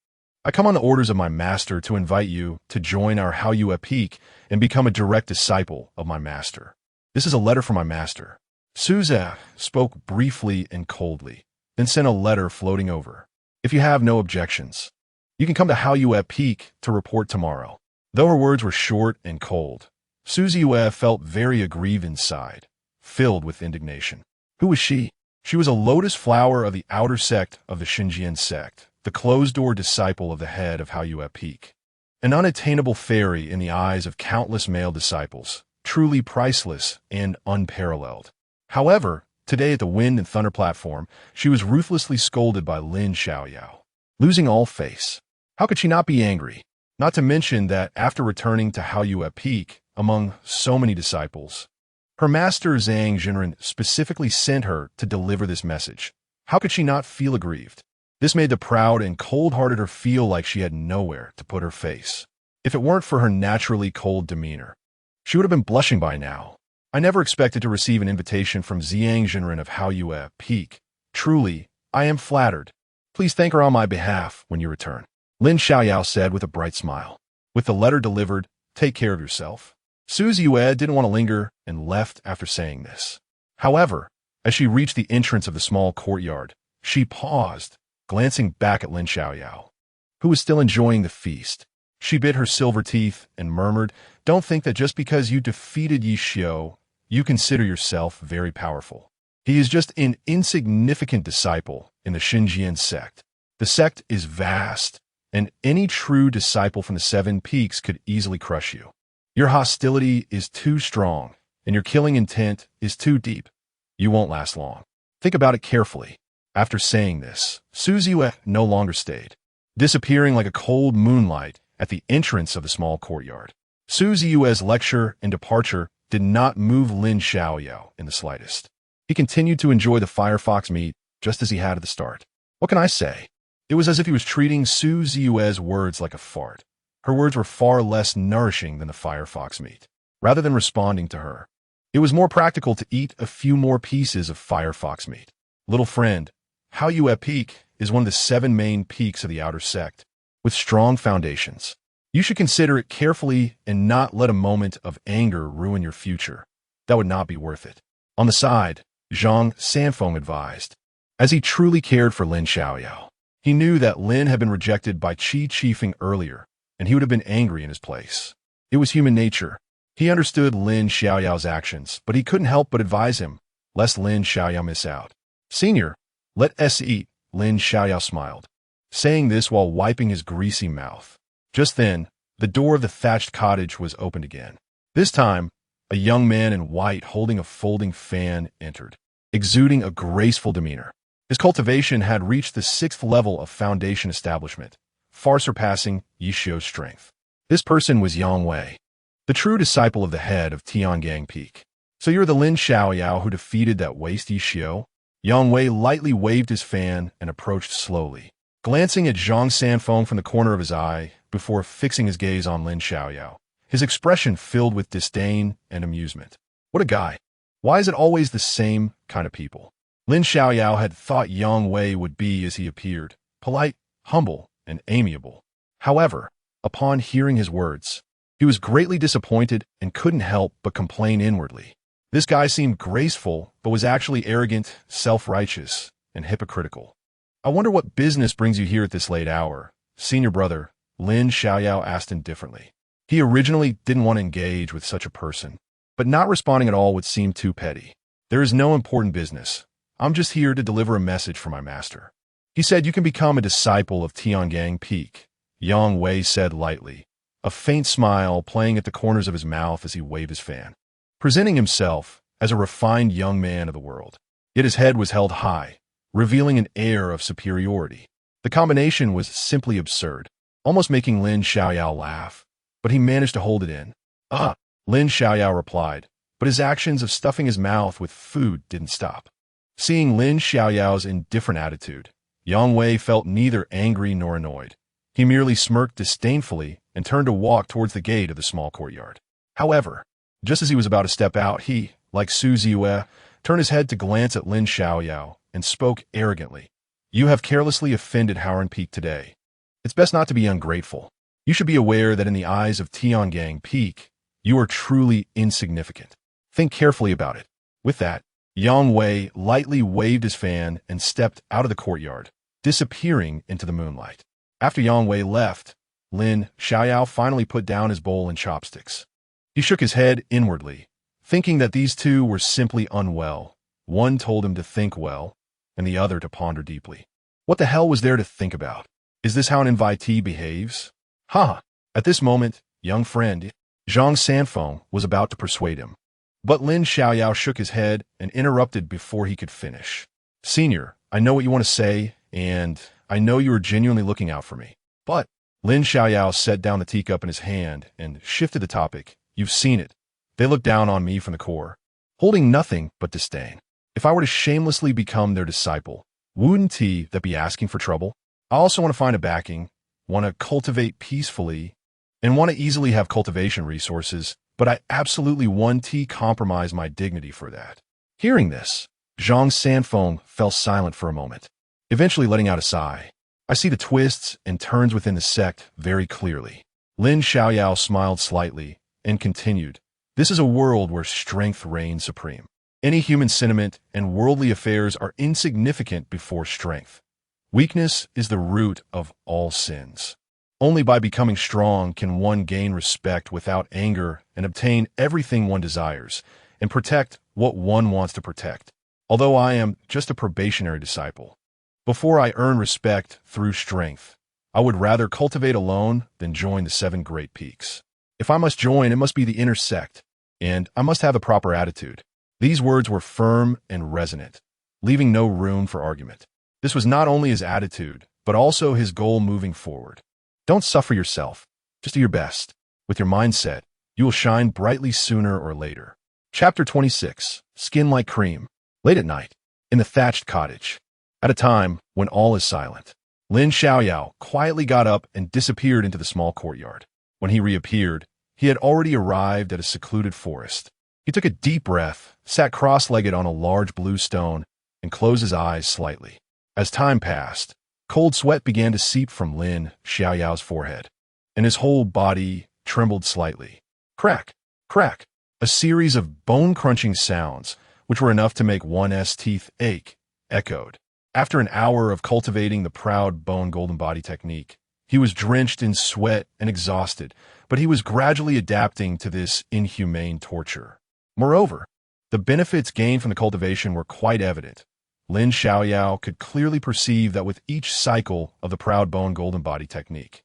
"I come on the orders of my master to invite you to join our Haoyue Peak and become a direct disciple of my master. This is a letter from my master." Su Ze spoke briefly and coldly, then sent a letter floating over. "If you have no objections, you can come to Haoyue Peak to report tomorrow." Though her words were short and cold, Su Ziyue felt very aggrieved inside, filled with indignation. Who was she? She was a lotus flower of the outer sect of the Xinjiang sect, the closed-door disciple of the head of Haoyue Peak. An unattainable fairy in the eyes of countless male disciples, truly priceless and unparalleled. However, today at the Wind and Thunder platform, she was ruthlessly scolded by Lin Xiaoyao, losing all face. How could she not be angry? Not to mention that after returning to Haoyue Peak, among so many disciples, her master Zhang Jinren specifically sent her to deliver this message. How could she not feel aggrieved? This made the proud and cold-hearted her feel like she had nowhere to put her face. If it weren't for her naturally cold demeanor, she would have been blushing by now. "I never expected to receive an invitation from Zhang Jinren of Haoyue Peak. Truly, I am flattered. Please thank her on my behalf when you return," Lin Xiaoyao said with a bright smile. With the letter delivered, "Take care of yourself." Su Ziyue didn't want to linger and left after saying this. However, as she reached the entrance of the small courtyard, she paused, glancing back at Lin Xiaoyao, who was still enjoying the feast. She bit her silver teeth and murmured, "Don't think that just because you defeated Yi Xiu, you consider yourself very powerful. He is just an insignificant disciple in the Xinjiang sect. The sect is vast, and any true disciple from the Seven Peaks could easily crush you. Your hostility is too strong, and your killing intent is too deep. You won't last long. Think about it carefully." After saying this, Su Ziyue no longer stayed, disappearing like a cold moonlight at the entrance of the small courtyard. Su Ziyue's lecture and departure did not move Lin Xiaoyao in the slightest. He continued to enjoy the firefox meat just as he had at the start. What can I say? It was as if he was treating Su Ziyue's words like a fart. Her words were far less nourishing than the firefox meat. Rather than responding to her, it was more practical to eat a few more pieces of firefox meat. "Little friend, Haoyue Peak is one of the 7 main peaks of the outer sect, with strong foundations. You should consider it carefully and not let a moment of anger ruin your future. That would not be worth it." On the side, Zhang Sanfeng advised, as he truly cared for Lin Xiaoyao. He knew that Lin had been rejected by Qi Qifeng earlier, and he would have been angry in his place. It was human nature. He understood Lin Xiaoyao's actions, but he couldn't help but advise him, lest Lin Xiaoyao miss out. "Senior, let us eat," Lin Xiaoyao smiled, saying this while wiping his greasy mouth. Just then, the door of the thatched cottage was opened again. This time, a young man in white holding a folding fan entered, exuding a graceful demeanor. His cultivation had reached the 6th level of foundation establishment, far surpassing Yi Xiu's strength. This person was Yang Wei, the true disciple of the head of Tiangang Peak. "So you're the Lin Xiaoyao who defeated that waste Yi Xiu?" Yang Wei lightly waved his fan and approached slowly, glancing at Zhang Sanfeng from the corner of his eye before fixing his gaze on Lin Xiaoyao, his expression filled with disdain and amusement. "What a guy. Why is it always the same kind of people? Lin Xiaoyao had thought Yang Wei would be as he appeared, polite, humble, and amiable. However, upon hearing his words, he was greatly disappointed and couldn't help but complain inwardly. This guy seemed graceful, but was actually arrogant, self-righteous, and hypocritical. I wonder what business brings you here at this late hour, senior brother, Lin Xiaoyao asked indifferently. He originally didn't want to engage with such a person, but not responding at all would seem too petty. There is no important business. I'm just here to deliver a message for my master. He said you can become a disciple of Tiangang Peak, Yang Wei said lightly, a faint smile playing at the corners of his mouth as he waved his fan, presenting himself as a refined young man of the world. Yet his head was held high, revealing an air of superiority. The combination was simply absurd, almost making Lin Xiaoyao laugh, but he managed to hold it in. Lin Xiaoyao replied, but his actions of stuffing his mouth with food didn't stop. Seeing Lin Xiaoyao's indifferent attitude, Yang Wei felt neither angry nor annoyed. He merely smirked disdainfully and turned to walk towards the gate of the small courtyard. However, just as he was about to step out, he, like Su Ziyue, turned his head to glance at Lin Xiaoyao and spoke arrogantly. You have carelessly offended Howren Peak today. It's best not to be ungrateful. You should be aware that in the eyes of Tiangang Peak, you are truly insignificant. Think carefully about it. With that, Yang Wei lightly waved his fan and stepped out of the courtyard, disappearing into the moonlight. After Yang Wei left, Lin Xiaoyao finally put down his bowl and chopsticks. He shook his head inwardly, thinking that these two were simply unwell. One told him to think well, and the other to ponder deeply. What the hell was there to think about? Is this how an invitee behaves? At this moment, young friend, Zhang Sanfeng was about to persuade him. But Lin Xiaoyao shook his head and interrupted before he could finish. Senior, I know what you want to say, and I know you are genuinely looking out for me. But Lin Xiaoyao set down the teacup in his hand and shifted the topic. You've seen it. They look down on me from the core, holding nothing but disdain. If I were to shamelessly become their disciple, wouldn't that be asking for trouble? I also want to find a backing, want to cultivate peacefully, and want to easily have cultivation resources, but I absolutely want to compromise my dignity for that. Hearing this, Zhang Sanfeng fell silent for a moment, eventually letting out a sigh. I see the twists and turns within the sect very clearly. Lin Xiaoyao smiled slightly and continued, this is a world where strength reigns supreme. Any human sentiment and worldly affairs are insignificant before strength. Weakness is the root of all sins. Only by becoming strong can one gain respect without anger and obtain everything one desires and protect what one wants to protect. Although I am just a probationary disciple, before I earn respect through strength, I would rather cultivate alone than join the 7 great peaks. If I must join, it must be the inner sect, and I must have the proper attitude. These words were firm and resonant, leaving no room for argument. This was not only his attitude, but also his goal moving forward. Don't suffer yourself. Just do your best. With your mindset, you will shine brightly sooner or later. Chapter 26. Skin like cream. Late at night, in the thatched cottage, at a time when all is silent, Lin Xiaoyao quietly got up and disappeared into the small courtyard. When he reappeared, he had already arrived at a secluded forest. He took a deep breath, sat cross-legged on a large blue stone, and closed his eyes slightly. As time passed, cold sweat began to seep from Lin Xiaoyao's forehead, and his whole body trembled slightly. Crack, crack, a series of bone-crunching sounds, which were enough to make one's teeth ache, echoed. After an hour of cultivating the proud bone golden body technique, he was drenched in sweat and exhausted, but he was gradually adapting to this inhumane torture. Moreover, the benefits gained from the cultivation were quite evident. Lin Xiaoyao could clearly perceive that with each cycle of the proud bone golden body technique,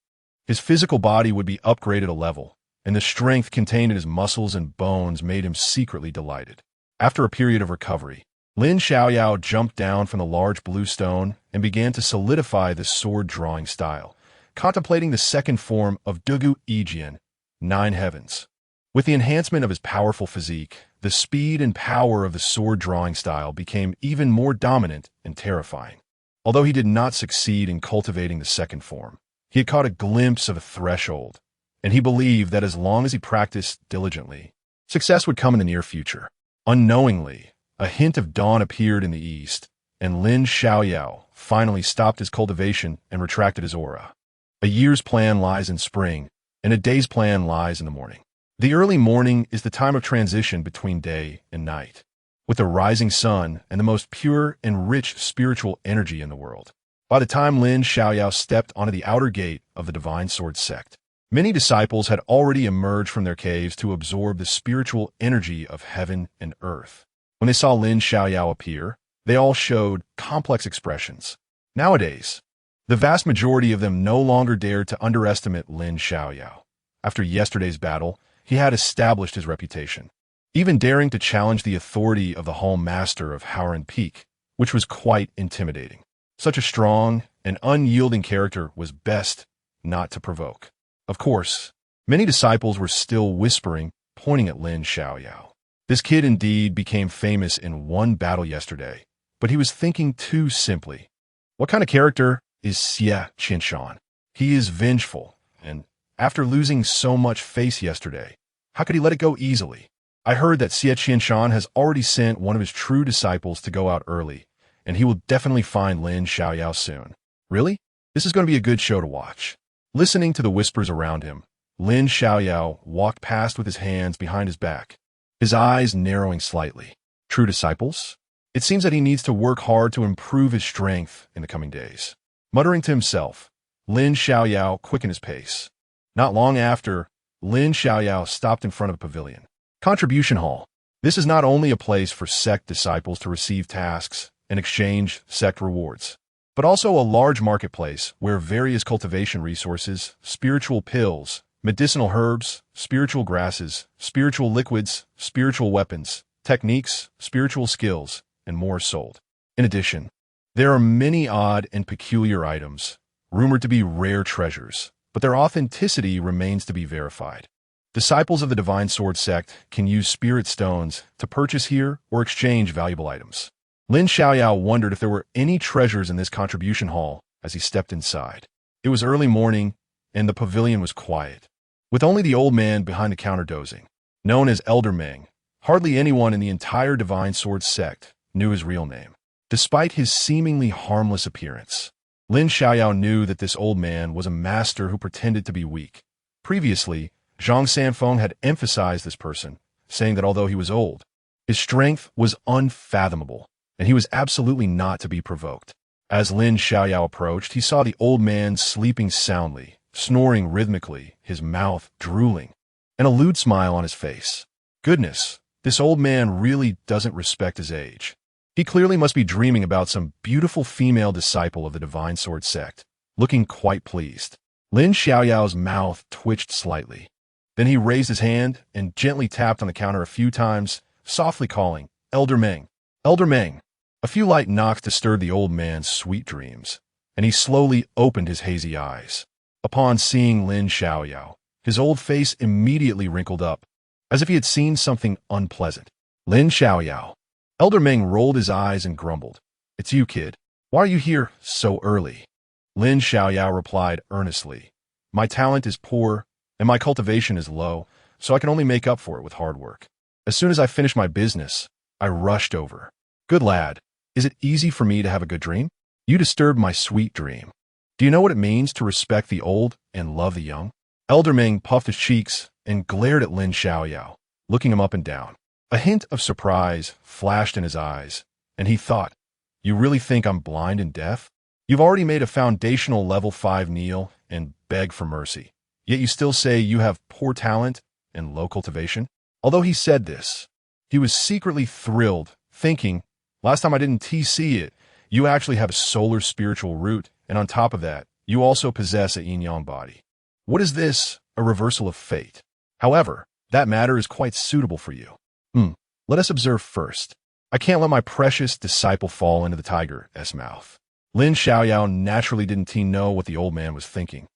his physical body would be upgraded a level, and the strength contained in his muscles and bones made him secretly delighted. After a period of recovery, Lin Xiaoyao jumped down from the large blue stone and began to solidify the sword-drawing style, contemplating the second form of Dugu Yijian, 9 heavens. With the enhancement of his powerful physique, the speed and power of the sword-drawing style became even more dominant and terrifying. Although he did not succeed in cultivating the second form, he had caught a glimpse of a threshold, and he believed that as long as he practiced diligently, success would come in the near future. Unknowingly, a hint of dawn appeared in the east, and Lin Xiaoyao finally stopped his cultivation and retracted his aura. A year's plan lies in spring, and a day's plan lies in the morning. The early morning is the time of transition between day and night, with the rising sun and the most pure and rich spiritual energy in the world. By the time Lin Xiaoyao stepped onto the outer gate of the Divine Sword sect, many disciples had already emerged from their caves to absorb the spiritual energy of heaven and earth. When they saw Lin Xiaoyao appear, they all showed complex expressions. Nowadays, the vast majority of them no longer dared to underestimate Lin Xiaoyao. After yesterday's battle, he had established his reputation, even daring to challenge the authority of the Hall Master of Howren Peak, which was quite intimidating. Such a strong and unyielding character was best not to provoke. Of course, many disciples were still whispering, pointing at Lin Xiaoyao. This kid indeed became famous in one battle yesterday, but he was thinking too simply. What kind of character is Xie Qinshan? He is vengeful, and after losing so much face yesterday, how could he let it go easily? I heard that Xie Qinshan has already sent one of his true disciples to go out early, and he will definitely find Lin Xiaoyao soon. Really? This is going to be a good show to watch. Listening to the whispers around him, Lin Xiaoyao walked past with his hands behind his back, his eyes narrowing slightly. True disciples? It seems that he needs to work hard to improve his strength in the coming days. Muttering to himself, Lin Xiaoyao quickened his pace. Not long after, Lin Xiaoyao stopped in front of a pavilion. Contribution Hall. This is not only a place for sect disciples to receive tasks and exchange sect rewards, but also a large marketplace where various cultivation resources, spiritual pills, medicinal herbs, spiritual grasses, spiritual liquids, spiritual weapons, techniques, spiritual skills, and more are sold. In addition, there are many odd and peculiar items, rumored to be rare treasures, but their authenticity remains to be verified. Disciples of the Divine Sword sect can use spirit stones to purchase here or exchange valuable items. Lin Xiaoyao wondered if there were any treasures in this contribution hall as he stepped inside. It was early morning, and the pavilion was quiet, with only the old man behind the counter dozing. Known as Elder Meng, hardly anyone in the entire Divine Sword sect knew his real name. Despite his seemingly harmless appearance, Lin Xiaoyao knew that this old man was a master who pretended to be weak. Previously, Zhang Sanfeng had emphasized this person, saying that although he was old, his strength was unfathomable, and he was absolutely not to be provoked. As Lin Xiaoyao approached, he saw the old man sleeping soundly, snoring rhythmically, his mouth drooling, and a lewd smile on his face. Goodness, this old man really doesn't respect his age. He clearly must be dreaming about some beautiful female disciple of the Divine Sword sect, looking quite pleased. Lin Xiaoyao's mouth twitched slightly. Then he raised his hand and gently tapped on the counter a few times, softly calling, "Elder Meng, Elder Meng." A few light knocks disturbed the old man's sweet dreams, and he slowly opened his hazy eyes. Upon seeing Lin Xiaoyao, his old face immediately wrinkled up, as if he had seen something unpleasant. Lin Xiaoyao. Elder Meng rolled his eyes and grumbled, "It's you, kid. Why are you here so early?" Lin Xiaoyao replied earnestly, "My talent is poor, and my cultivation is low, so I can only make up for it with hard work. As soon as I finished my business, I rushed over. Good lad, is it easy for me to have a good dream? You disturbed my sweet dream. Do you know what it means to respect the old and love the young?" Elder Meng puffed his cheeks and glared at Lin Xiaoyao, looking him up and down. A hint of surprise flashed in his eyes, and he thought, "You really think I'm blind and deaf? You've already made a foundational level 5 kneel and beg for mercy, yet you still say you have poor talent and low cultivation?" Although he said this, he was secretly thrilled, thinking, "Last time I didn't TC it, you actually have a solar spiritual root, and on top of that, you also possess a Yin-Yang body. What is this? A reversal of fate? However, that matter is quite suitable for you. Let us observe first. I can't let my precious disciple fall into the tiger's mouth." Lin Xiaoyao naturally didn't know what the old man was thinking,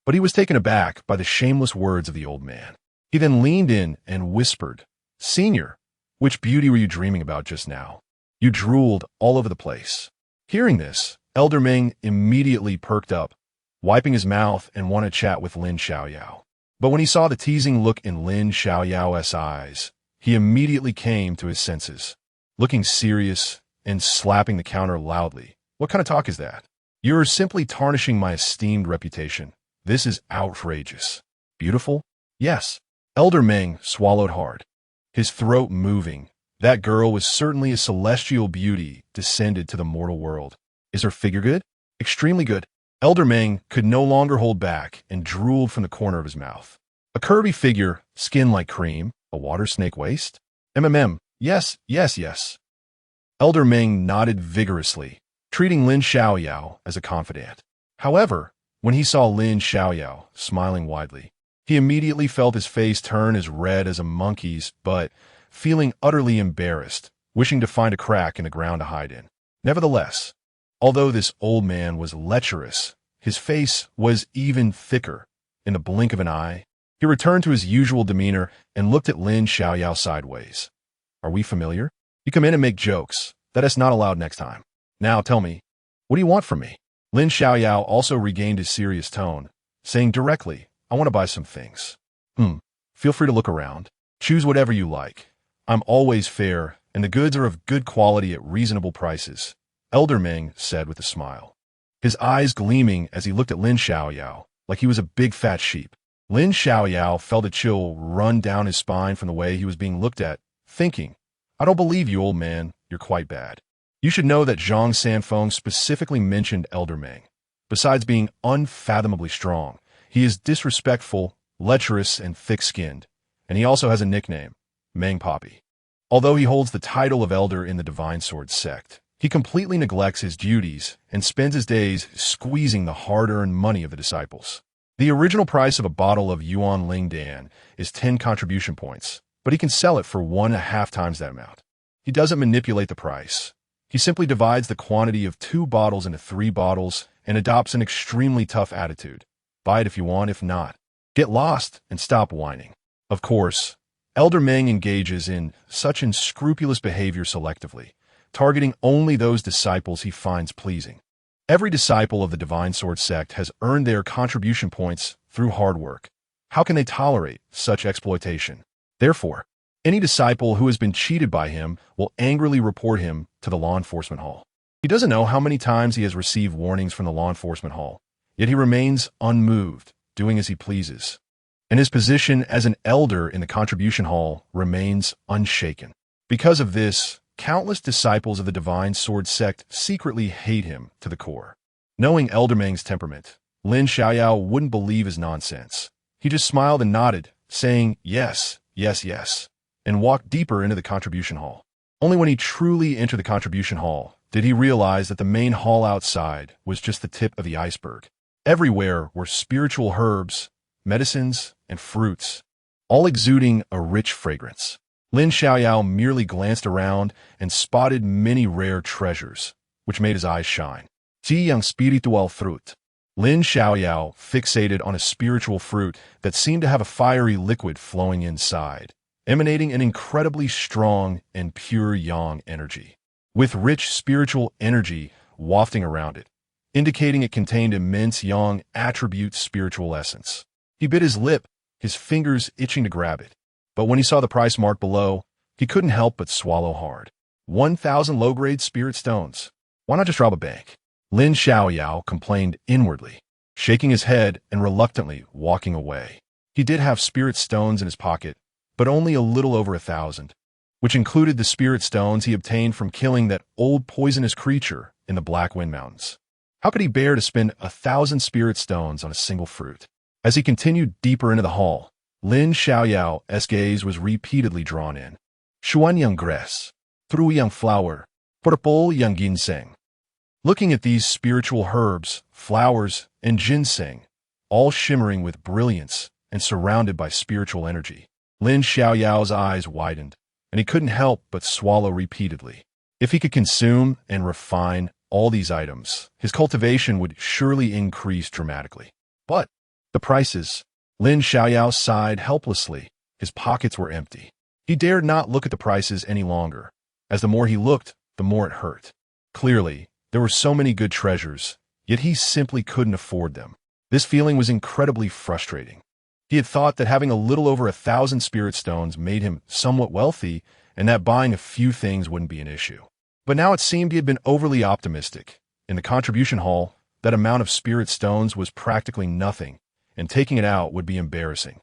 but he was taken aback by the shameless words of the old man. He then leaned in and whispered, "Senior, which beauty were you dreaming about just now? You drooled all over the place." Hearing this, Elder Meng immediately perked up, wiping his mouth and wanted to chat with Lin Xiaoyao. But when he saw the teasing look in Lin Xiaoyao's eyes, he immediately came to his senses. Looking serious and slapping the counter loudly. What kind of talk is that? You're simply tarnishing my esteemed reputation. This is outrageous. Beautiful? Yes. Elder Meng swallowed hard, his throat moving. That girl was certainly a celestial beauty descended to the mortal world. Is her figure good? Extremely good. Elder Meng could no longer hold back and drooled from the corner of his mouth. A curvy figure, skin like cream, a water snake waist? Yes, yes, yes. Elder Meng nodded vigorously, treating Lin Xiaoyao as a confidant. However, when he saw Lin Xiaoyao smiling widely, he immediately felt his face turn as red as a monkey's, but feeling utterly embarrassed, wishing to find a crack in the ground to hide in. Nevertheless, although this old man was lecherous, his face was even thicker. In the blink of an eye, he returned to his usual demeanor and looked at Lin Xiaoyao sideways. Are we familiar? You come in and make jokes. That is not allowed next time. Now tell me, what do you want from me? Lin Xiaoyao also regained his serious tone, saying directly, I want to buy some things. Feel free to look around. Choose whatever you like. I'm always fair, and the goods are of good quality at reasonable prices, Elder Meng said with a smile, his eyes gleaming as he looked at Lin Xiaoyao like he was a big fat sheep. Lin Xiaoyao felt a chill run down his spine from the way he was being looked at, thinking, I don't believe you, old man. You're quite bad. You should know that Zhang Sanfeng specifically mentioned Elder Meng. Besides being unfathomably strong, he is disrespectful, lecherous, and thick-skinned, and he also has a nickname, Meng Poppy. Although he holds the title of Elder in the Divine Sword sect, he completely neglects his duties and spends his days squeezing the hard-earned money of the disciples. The original price of a bottle of Yuan Ling Dan is 10 contribution points, but he can sell it for 1.5 times that amount. He doesn't manipulate the price. He simply divides the quantity of 2 bottles into 3 bottles and adopts an extremely tough attitude. Buy it if you want, if not, get lost and stop whining. Of course, Elder Meng engages in such unscrupulous behavior selectively, targeting only those disciples he finds pleasing. Every disciple of the Divine Sword sect has earned their contribution points through hard work. How can they tolerate such exploitation? Therefore, any disciple who has been cheated by him will angrily report him to the law enforcement hall. He doesn't know how many times he has received warnings from the law enforcement hall, yet he remains unmoved, doing as he pleases. And his position as an elder in the contribution hall remains unshaken. Because of this, countless disciples of the Divine Sword sect secretly hate him to the core. Knowing Elder Meng's temperament, Lin Xiaoyao wouldn't believe his nonsense. He just smiled and nodded, saying yes, yes, yes, and walked deeper into the contribution hall. Only when he truly entered the contribution hall did he realize that the main hall outside was just the tip of the iceberg. Everywhere were spiritual herbs, medicines, and fruits, all exuding a rich fragrance. Lin Xiaoyao merely glanced around and spotted many rare treasures, which made his eyes shine. Yin-Yang spiritual fruit. Lin Xiaoyao fixated on a spiritual fruit that seemed to have a fiery liquid flowing inside, emanating an incredibly strong and pure yang energy, with rich spiritual energy wafting around it, indicating it contained immense yang attribute spiritual essence. He bit his lip, his fingers itching to grab it. But when he saw the price mark below, he couldn't help but swallow hard. 1,000 low-grade spirit stones. Why not just rob a bank? Lin Xiaoyao complained inwardly, shaking his head and reluctantly walking away. He did have spirit stones in his pocket, but only a little over 1,000, which included the spirit stones he obtained from killing that old poisonous creature in the Black Wind Mountains. How could he bear to spend 1,000 spirit stones on a single fruit? As he continued deeper into the hall, Lin Xiaoyao's gaze was repeatedly drawn in. Xuan yang grass, through yang flower, purple yang ginseng. Looking at these spiritual herbs, flowers, and ginseng, all shimmering with brilliance and surrounded by spiritual energy, Lin Xiaoyao's eyes widened, and he couldn't help but swallow repeatedly. If he could consume and refine all these items, his cultivation would surely increase dramatically. But the prices... Lin Xiaoyao sighed helplessly. His pockets were empty. He dared not look at the prices any longer, as the more he looked, the more it hurt. Clearly, there were so many good treasures, yet he simply couldn't afford them. This feeling was incredibly frustrating. He had thought that having a little over 1,000 spirit stones made him somewhat wealthy and that buying a few things wouldn't be an issue. But now it seemed he had been overly optimistic. In the contribution hall, that amount of spirit stones was practically nothing, and taking it out would be embarrassing.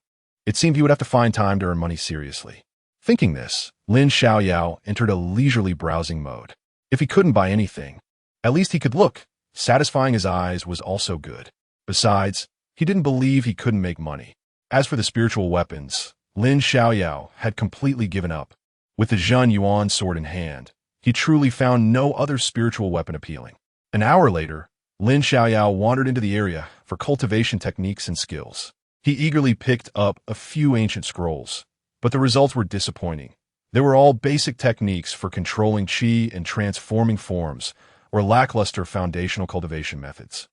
It seemed he would have to find time to earn money seriously. Thinking this, Lin Xiaoyao entered a leisurely browsing mode. If he couldn't buy anything, at least he could look. Satisfying his eyes was also good. Besides, he didn't believe he couldn't make money. As for the spiritual weapons, Lin Xiaoyao had completely given up. With the Zhen Yuan sword in hand, he truly found no other spiritual weapon appealing. An hour later, Lin Xiaoyao wandered into the area for cultivation techniques and skills. He eagerly picked up a few ancient scrolls, but the results were disappointing. They were all basic techniques for controlling qi and transforming forms, or lackluster foundational cultivation methods,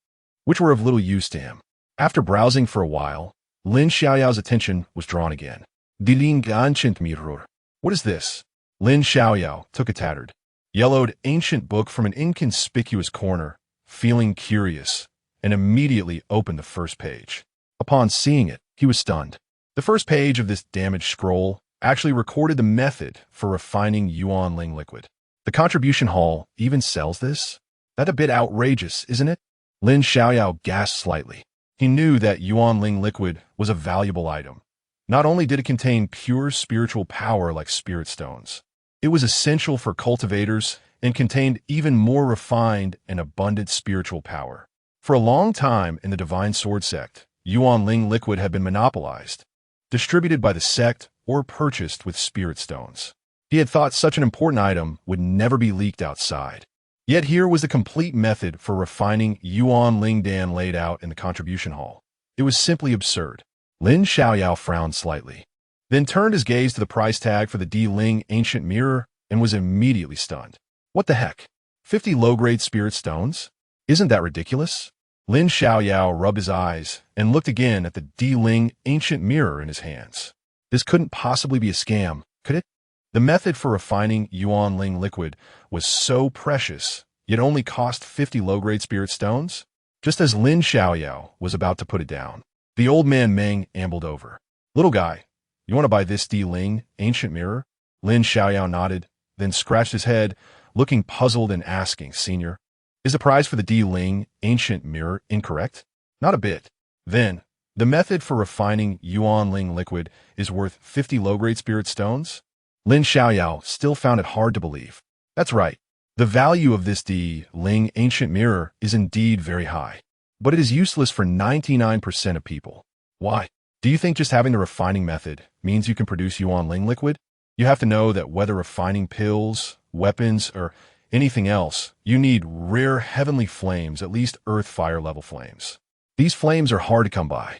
which were of little use to him. After browsing for a while, Lin Xiaoyao's attention was drawn again. Diling ancient mirror. What is this? Lin Xiaoyao took a tattered, yellowed ancient book from an inconspicuous corner, feeling curious, and immediately opened the first page. Upon seeing it, he was stunned. The first page of this damaged scroll actually recorded the method for refining Yuanling liquid. The contribution hall even sells this? That's a bit outrageous, isn't it? Lin Xiaoyao gasped slightly. He knew that Yuanling liquid was a valuable item. Not only did it contain pure spiritual power like spirit stones, it was essential for cultivators and contained even more refined and abundant spiritual power. For a long time in the Divine Sword sect, Yuanling liquid had been monopolized, distributed by the sect or purchased with spirit stones. He had thought such an important item would never be leaked outside. Yet here was the complete method for refining Yuanling Dan laid out in the contribution hall. It was simply absurd. Lin Xiaoyao frowned slightly, then turned his gaze to the price tag for the Diling ancient mirror and was immediately stunned. What the heck? 50 low-grade spirit stones? Isn't that ridiculous? Lin Xiaoyao rubbed his eyes and looked again at the Diling ancient mirror in his hands. This couldn't possibly be a scam, could it? The method for refining Yuanling liquid was so precious, yet only cost 50 low-grade spirit stones? Just as Lin Xiaoyao was about to put it down, the old man Meng ambled over. Little guy, you want to buy this Diling ancient mirror? Lin Xiaoyao nodded, then scratched his head, looking puzzled and asking, Senior, is the price for the Diling ancient mirror incorrect? Not a bit. Then, the method for refining Yuanling liquid is worth 50 low-grade spirit stones? Lin Xiaoyao still found it hard to believe. That's right. The value of this Diling ancient mirror is indeed very high, but it is useless for 99% of people. Why? Do you think just having the refining method means you can produce Yuanling liquid? You have to know that whether refining pills, weapons, or anything else, you need rare heavenly flames, at least earth fire level flames. These flames are hard to come by.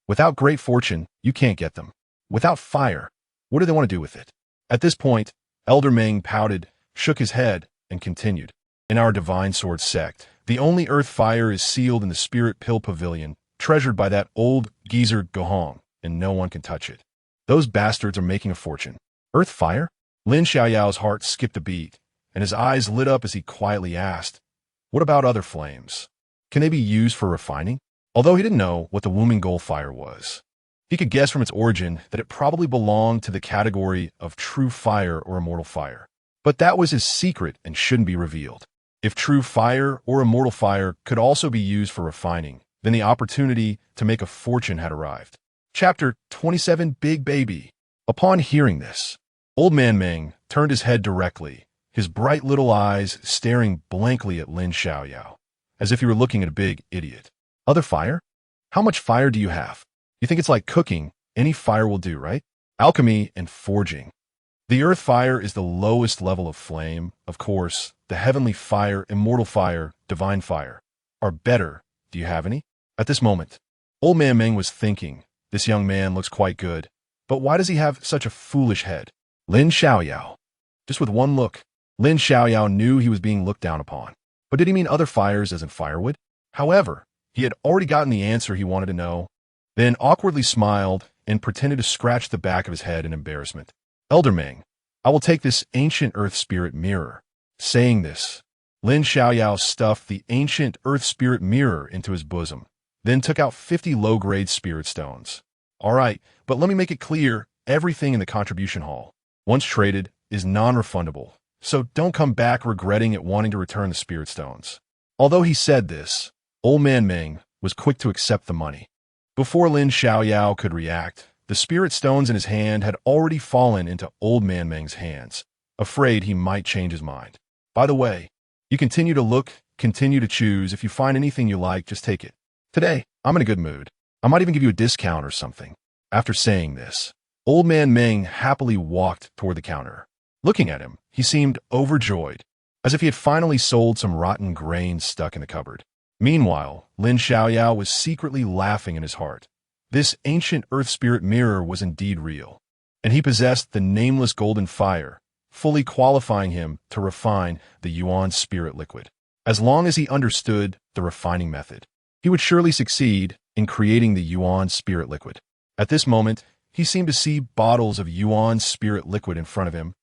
Without great fortune, you can't get them. Without fire, what do they want to do with it? At this point, Elder Meng pouted, shook his head, and continued. In our Divine Sword sect, the only earth fire is sealed in the Spirit Pill Pavilion, treasured by that old geezer Gohong, and no one can touch it. Those bastards are making a fortune. Earth fire? Lin Xiaoyao's heart skipped a beat, and his eyes lit up as he quietly asked, what about other flames? Can they be used for refining? Although he didn't know what the Wombing Gold fire was, he could guess from its origin that it probably belonged to the category of true fire or immortal fire. But that was his secret and shouldn't be revealed. If true fire or immortal fire could also be used for refining, then the opportunity to make a fortune had arrived. Chapter 27 Big Baby. Upon hearing this, Old Man Meng turned his head directly, his bright little eyes staring blankly at Lin Xiaoyao, as if he were looking at a big idiot. Other fire? How much fire do you have? You think it's like cooking? Any fire will do, right? Alchemy and forging. The earth fire is the lowest level of flame. Of course, the heavenly fire, immortal fire, divine fire are better. Do you have any? At this moment, Old Man Meng was thinking, this young man looks quite good, but why does he have such a foolish head? Lin Xiaoyao. Just with one look, Lin Xiaoyao knew he was being looked down upon. But did he mean other fires as in firewood? However, he had already gotten the answer he wanted to know, then awkwardly smiled and pretended to scratch the back of his head in embarrassment. Elder Meng, I will take this ancient earth spirit mirror. Saying this, Lin Xiaoyao stuffed the ancient earth spirit mirror into his bosom, then took out 50 low-grade spirit stones. All right, but let me make it clear, everything in the contribution hall, once traded, is non-refundable, so don't come back regretting it wanting to return the spirit stones. Although he said this, Old Man Ming was quick to accept the money. Before Lin Xiaoyao could react, the spirit stones in his hand had already fallen into Old Man Ming's hands, afraid he might change his mind. By the way, you continue to look, continue to choose. If you find anything you like, just take it. Today, I'm in a good mood. I might even give you a discount or something. After saying this, Old Man Ming happily walked toward the counter. Looking at him, he seemed overjoyed, as if he had finally sold some rotten grain stuck in the cupboard. Meanwhile, Lin Xiaoyao was secretly laughing in his heart. This ancient earth spirit mirror was indeed real, and he possessed the nameless golden fire, fully qualifying him to refine the Yuan spirit liquid. As long as he understood the refining method, he would surely succeed in creating the Yuan spirit liquid. At this moment, he seemed to see bottles of Yuan spirit liquid in front of him,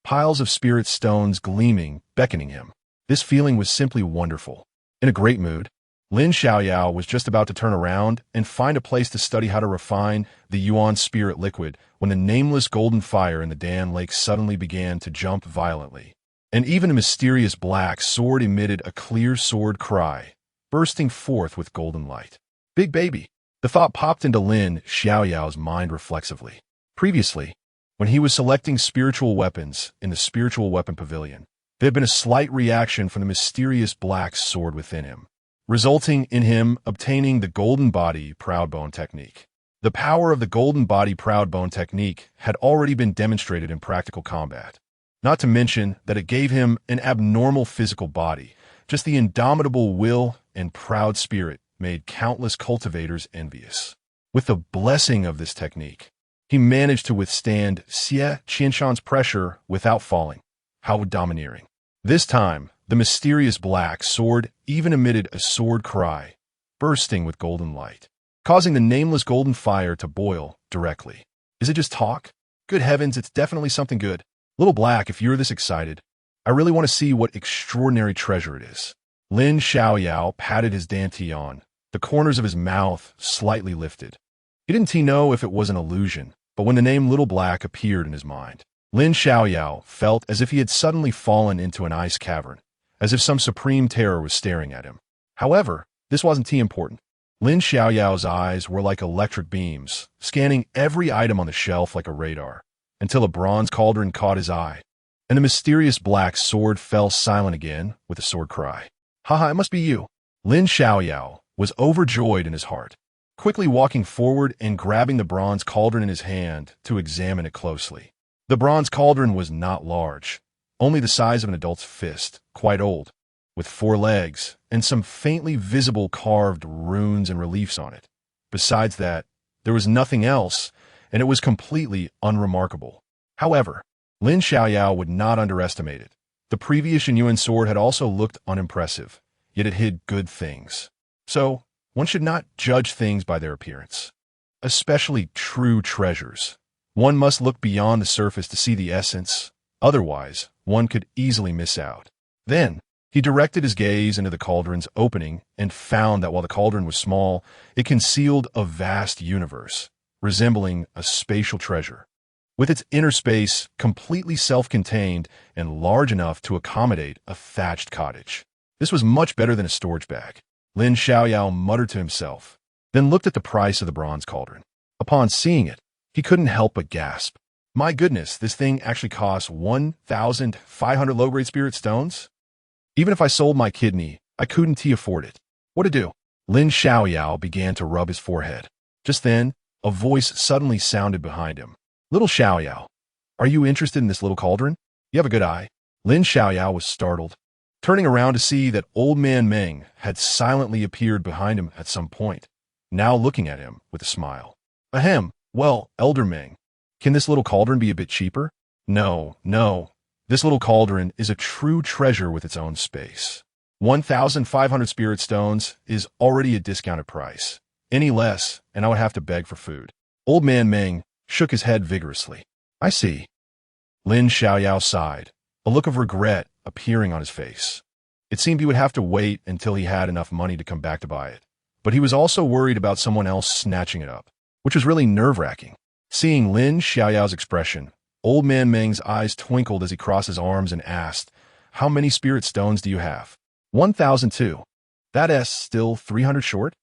piles of spirit stones gleaming, beckoning him. This feeling was simply wonderful. In a great mood, Lin Xiaoyao was just about to turn around and find a place to study how to refine the Yuan spirit liquid when the nameless golden fire in the Dan Lake suddenly began to jump violently. And even a mysterious black sword emitted a clear sword cry, bursting forth with golden light. Big baby! The thought popped into Lin Xiaoyao's mind reflexively. Previously, when he was selecting spiritual weapons in the spiritual weapon pavilion, there had been a slight reaction from the mysterious black sword within him, resulting in him obtaining the golden body proud bone technique. The power of the golden body proud bone technique had already been demonstrated in practical combat. Not to mention that it gave him an abnormal physical body. Just the indomitable will and proud spirit made countless cultivators envious. With the blessing of this technique, he managed to withstand Xie Qianshan's pressure without falling. How domineering. This time, the mysterious black sword even emitted a sword cry, bursting with golden light, causing the nameless golden fire to boil directly. Is it just talk? Good heavens, it's definitely something good. Little Black, if you're this excited, I really want to see what extraordinary treasure it is. Lin Xiaoyao patted his dantian, the corners of his mouth slightly lifted. He didn't know if it was an illusion, but when the name Little Black appeared in his mind, Lin Xiaoyao felt as if he had suddenly fallen into an ice cavern, as if some supreme terror was staring at him. However, this wasn't too important. Lin Xiaoyao's eyes were like electric beams, scanning every item on the shelf like a radar, until a bronze cauldron caught his eye, and the mysterious black sword fell silent again with a sword cry. Haha, it must be you. Lin Xiaoyao was overjoyed in his heart, quickly walking forward and grabbing the bronze cauldron in his hand to examine it closely. The bronze cauldron was not large, only the size of an adult's fist, quite old, with 4 legs and some faintly visible carved runes and reliefs on it. Besides that, there was nothing else, and it was completely unremarkable. However, Lin Xiaoyao would not underestimate it. The previous Yuan sword had also looked unimpressive, yet it hid good things. So, one should not judge things by their appearance, especially true treasures. One must look beyond the surface to see the essence, otherwise one could easily miss out. Then, he directed his gaze into the cauldron's opening and found that while the cauldron was small, it concealed a vast universe, resembling a spatial treasure, with its inner space completely self-contained and large enough to accommodate a thatched cottage. This was much better than a storage bag. Lin Xiaoyao muttered to himself, then looked at the price of the bronze cauldron. Upon seeing it, he couldn't help but gasp. My goodness, this thing actually costs 1,500 low-grade spirit stones? Even if I sold my kidney, I couldn't afford it. What to do? Lin Xiaoyao began to rub his forehead. Just then, a voice suddenly sounded behind him. Little Xiaoyao, are you interested in this little cauldron? You have a good eye. Lin Xiaoyao was startled, turning around to see that Old Man Ming had silently appeared behind him at some point, now looking at him with a smile. Ahem, well, Elder Ming, can this little cauldron be a bit cheaper? No. This little cauldron is a true treasure with its own space. 1,500 spirit stones is already a discounted price. Any less, and I would have to beg for food. Old Man Ming shook his head vigorously. I see. Lin Xiaoyao sighed, a look of regret appearing on his face. It seemed he would have to wait until he had enough money to come back to buy it, but he was also worried about someone else snatching it up. which was really nerve-wracking. Seeing Lin Xiaoyao's expression, Old Man Meng's eyes twinkled as he crossed his arms and asked, "How many spirit stones do you have?" 1,002. That's still 300 short?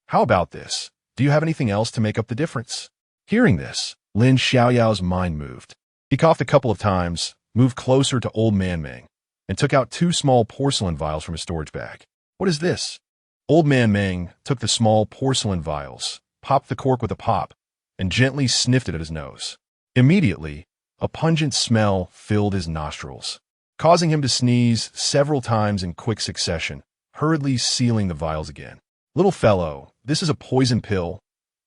How about this? Do you have anything else to make up the difference? Hearing this, Lin Xiaoyao's mind moved. He coughed a couple of times, moved closer to Old Man Meng, and took out 2 small porcelain vials from his storage bag. "What is this?" Old Man Meng took the small porcelain vials, popped the cork with a pop, and gently sniffed it at his nose. Immediately, a pungent smell filled his nostrils, causing him to sneeze several times in quick succession, hurriedly sealing the vials again. "Little fellow, this is a poison pill.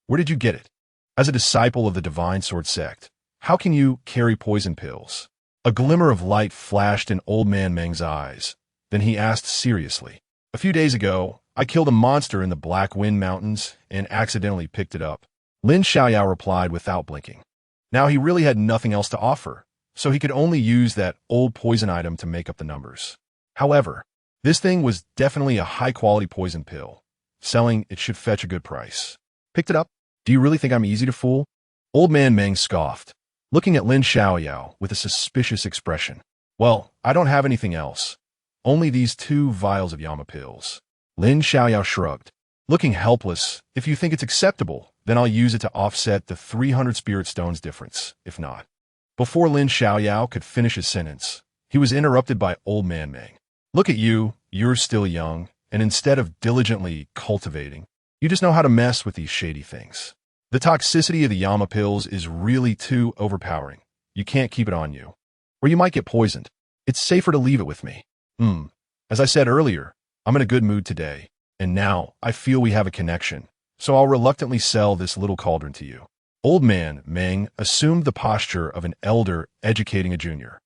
Where did you get it? As a disciple of the Divine Sword sect, how can you carry poison pills?" A glimmer of light flashed in Old Man Meng's eyes. Then he asked seriously, "A few days ago, I killed a monster in the Black Wind Mountains and accidentally picked it up." Lin Xiaoyao replied without blinking. Now he really had nothing else to offer, so he could only use that old poison item to make up the numbers. However, this thing was definitely a high-quality poison pill. Selling it should fetch a good price. "Picked it up? Do you really think I'm easy to fool?" Old Man Meng scoffed, looking at Lin Xiaoyao with a suspicious expression. "Well, I don't have anything else. Only these 2 vials of Yama pills." Lin Xiaoyao shrugged, looking helpless. "If you think it's acceptable, then I'll use it to offset the 300 spirit stones difference, if not." Before Lin Xiaoyao could finish his sentence, he was interrupted by Old Man Meng. "Look at you, you're still young, and instead of diligently cultivating, you just know how to mess with these shady things. The toxicity of the Yama pills is really too overpowering. You can't keep it on you, or you might get poisoned. It's safer to leave it with me." As I said earlier, I'm in a good mood today, and now I feel we have a connection, so I'll reluctantly sell this little cauldron to you. Old Man Meng assumed the posture of an elder educating a junior,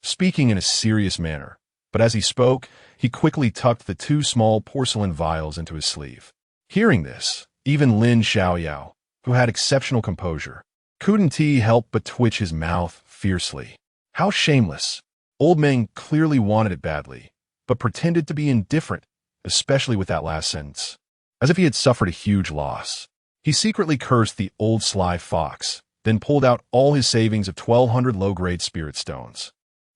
speaking in a serious manner, but as he spoke, he quickly tucked the 2 small porcelain vials into his sleeve. Hearing this, even Lin Xiaoyao, who had exceptional composure, couldn't help but twitch his mouth fiercely. How shameless! Old Meng clearly wanted it badly, but pretended to be indifferent, especially with that last sentence, as if he had suffered a huge loss. He secretly cursed the old sly fox, then pulled out all his savings of 1,200 low-grade spirit stones.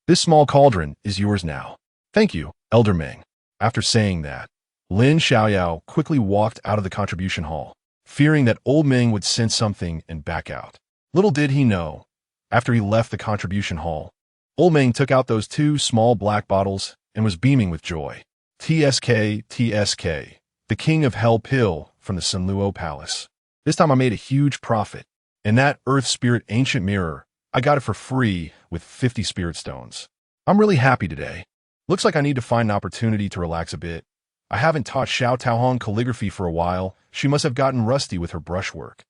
"This small cauldron is yours now." "Thank you, Elder Meng." After saying that, Lin Xiaoyao quickly walked out of the contribution hall, fearing that Old Meng would sense something and back out. Little did he know, after he left the contribution hall, Old Meng took out those 2 small black bottles and was beaming with joy. TSK, the King of Hell pill from the Sunluo Palace. This time I made a huge profit. And that Earth Spirit Ancient Mirror, I got it for free with 50 spirit stones. I'm really happy today. Looks like I need to find an opportunity to relax a bit. I haven't taught Xiao Taohong calligraphy for a while. She must have gotten rusty with her brushwork.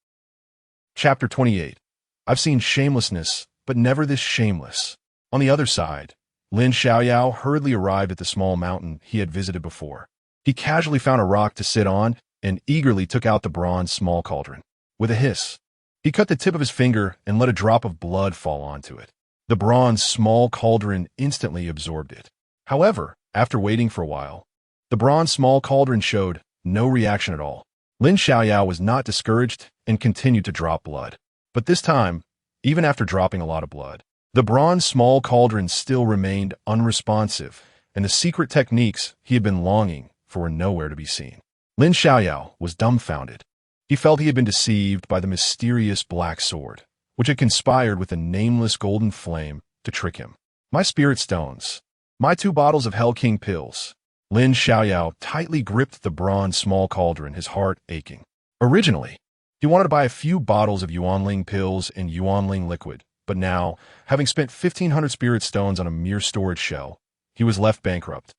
Chapter 28. I've seen shamelessness, but never this shameless. On the other side, Lin Xiaoyao hurriedly arrived at the small mountain he had visited before. He casually found a rock to sit on and eagerly took out the bronze small cauldron. With a hiss, he cut the tip of his finger and let a drop of blood fall onto it. The bronze small cauldron instantly absorbed it. However, after waiting for a while, the bronze small cauldron showed no reaction at all. Lin Xiaoyao was not discouraged and continued to drop blood. But this time, even after dropping a lot of blood, the bronze small cauldron still remained unresponsive, and the secret techniques he had been longing for were nowhere to be seen. Lin Xiaoyao was dumbfounded. He felt he had been deceived by the mysterious black sword, which had conspired with a nameless golden flame to trick him. My spirit stones. My 2 bottles of Hell King pills. Lin Xiaoyao tightly gripped the bronze small cauldron, his heart aching. Originally, he wanted to buy a few bottles of Yuanling pills and Yuanling liquid, but now, having spent 1,500 spirit stones on a mere storage shell, he was left bankrupt.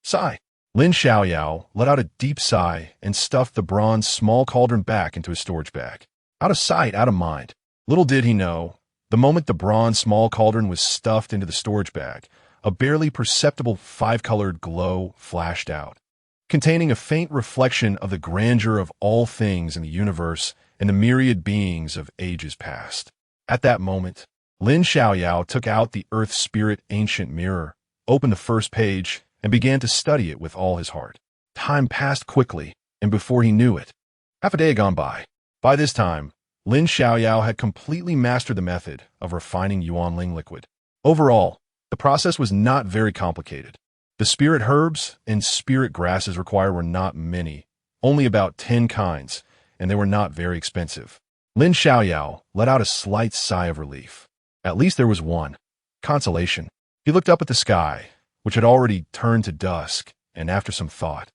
Sigh. Lin Xiaoyao let out a deep sigh and stuffed the bronze small cauldron back into his storage bag. Out of sight, out of mind. Little did he know, the moment the bronze small cauldron was stuffed into the storage bag, a barely perceptible 5-colored glow flashed out, containing a faint reflection of the grandeur of all things in the universe and the myriad beings of ages past. At that moment, Lin Xiaoyao took out the Earth Spirit Ancient Mirror, opened the first page, and began to study it with all his heart. Time passed quickly, and before he knew it, half a day had gone by. By this time, Lin Xiaoyao had completely mastered the method of refining Yuanling liquid. Overall, the process was not very complicated. The spirit herbs and spirit grasses required were not many, only about 10 kinds, and they were not very expensive. Lin Xiaoyao let out a slight sigh of relief. At least there was one. Consolation. He looked up at the sky, which had already turned to dusk, and after some thought,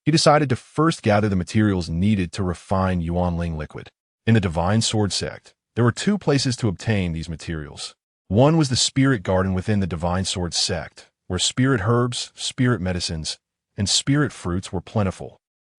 he decided to first gather the materials needed to refine Yuanling liquid. In the Divine Sword sect, there were 2 places to obtain these materials. One was the spirit garden within the Divine Sword sect, where spirit herbs, spirit medicines, and spirit fruits were plentiful,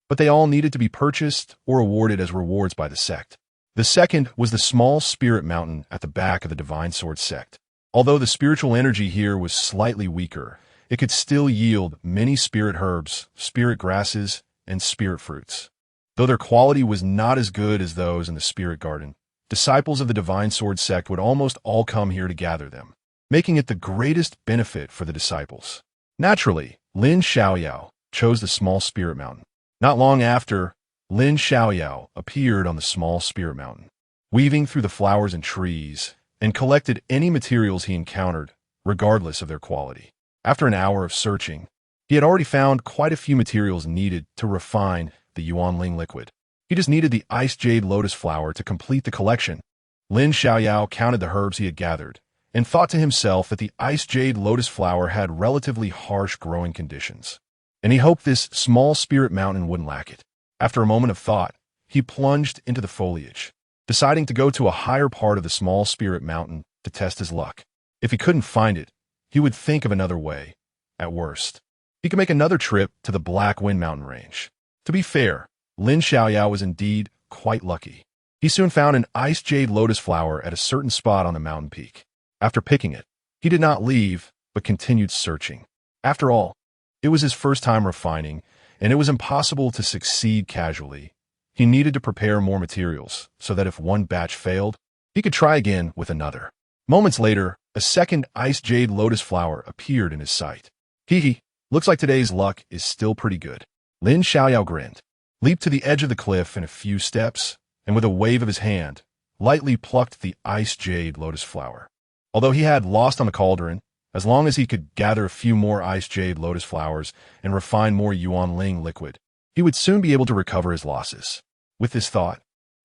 but they all needed to be purchased or awarded as rewards by the sect. The second was the small spirit mountain at the back of the Divine Sword sect. Although the spiritual energy here was slightly weaker, it could still yield many spirit herbs, spirit grasses, and spirit fruits. Though their quality was not as good as those in the spirit garden, disciples of the Divine Sword sect would almost all come here to gather them, making it the greatest benefit for the disciples. Naturally, Lin Xiaoyao chose the small spirit mountain. Not long after, Lin Xiaoyao appeared on the small spirit mountain, weaving through the flowers and trees, and collected any materials he encountered, regardless of their quality. After an hour of searching, he had already found quite a few materials needed to refine the Yuanling liquid. He just needed the ice jade lotus flower to complete the collection. Lin Xiaoyao counted the herbs he had gathered, and thought to himself that the ice jade lotus flower had relatively harsh growing conditions, and he hoped this small spirit mountain wouldn't lack it. After a moment of thought, he plunged into the foliage, deciding to go to a higher part of the small spirit mountain to test his luck. If he couldn't find it, he would think of another way. At worst, he could make another trip to the Black Wind Mountain range. To be fair, Lin Xiaoyao was indeed quite lucky. He soon found an ice jade lotus flower at a certain spot on the mountain peak. After picking it, he did not leave, but continued searching. After all, it was his first time refining, and it was impossible to succeed casually. He needed to prepare more materials, so that if one batch failed, he could try again with another. Moments later, a second ice jade lotus flower appeared in his sight. Hee, looks like today's luck is still pretty good. Lin Xiaoyao grinned, leaped to the edge of the cliff in a few steps, and with a wave of his hand, lightly plucked the ice jade lotus flower. Although he had lost on the Cauldron, as long as he could gather a few more ice jade lotus flowers and refine more Yuanling liquid, he would soon be able to recover his losses. With this thought,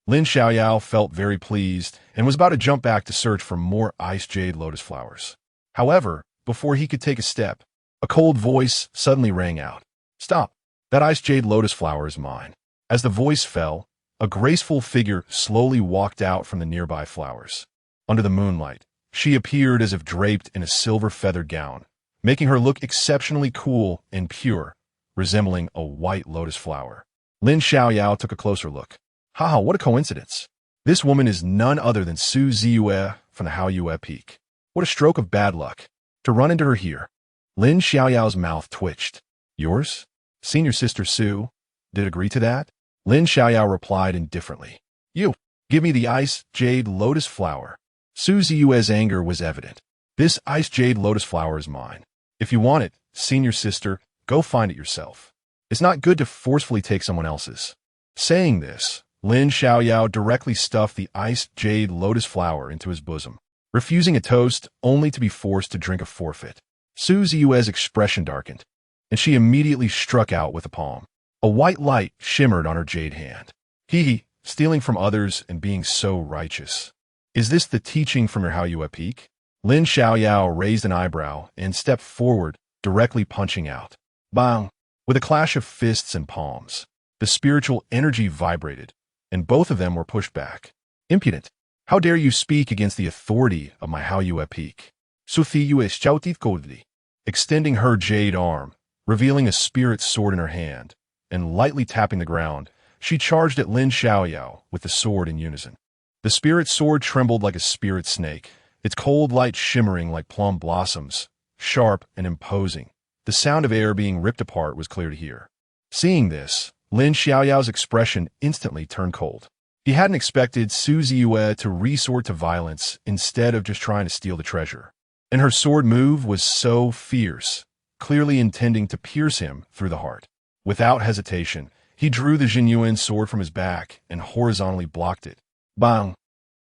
Lin Xiaoyao felt very pleased and was about to jump back to search for more ice jade lotus flowers. However, before he could take a step, a cold voice suddenly rang out. "Stop! That ice jade lotus flower is mine." As the voice fell, a graceful figure slowly walked out from the nearby flowers. Under the moonlight, she appeared as if draped in a silver feathered gown, making her look exceptionally cool and pure, resembling a white lotus flower. Lin Xiaoyao took a closer look. Haha, what a coincidence. This woman is none other than Su Ziyue from the Haoyue Peak. What a stroke of bad luck to run into her here. Lin Xiaoyao's mouth twitched. Yours? Senior sister Su? Did agree to that? Lin Xiaoyao replied indifferently. You, give me the ice jade lotus flower. Su Ziyue's anger was evident. This ice jade lotus flower is mine. If you want it, senior sister, go find it yourself. It's not good to forcefully take someone else's. Saying this, Lin Xiaoyao directly stuffed the ice jade lotus flower into his bosom, refusing a toast only to be forced to drink a forfeit. Su Ziyue's expression darkened, and she immediately struck out with a palm. A white light shimmered on her jade hand. Hee, stealing from others and being so righteous. Is this the teaching from your Haoyue Peak? Lin Xiaoyao raised an eyebrow and stepped forward, directly punching out. Bang! With a clash of fists and palms, the spiritual energy vibrated, and both of them were pushed back. Impudent! How dare you speak against the authority of my Haoyue Peak? Extending her jade arm, revealing a spirit sword in her hand, and lightly tapping the ground, she charged at Lin Xiaoyao with the sword in unison. The spirit sword trembled like a spirit snake, its cold light shimmering like plum blossoms, sharp and imposing. The sound of air being ripped apart was clear to hear. Seeing this, Lin Xiaoyao's expression instantly turned cold. He hadn't expected Su Ziyue to resort to violence instead of just trying to steal the treasure. And her sword move was so fierce, clearly intending to pierce him through the heart. Without hesitation, He drew the Jinyuan sword from his back and horizontally blocked it. Bang!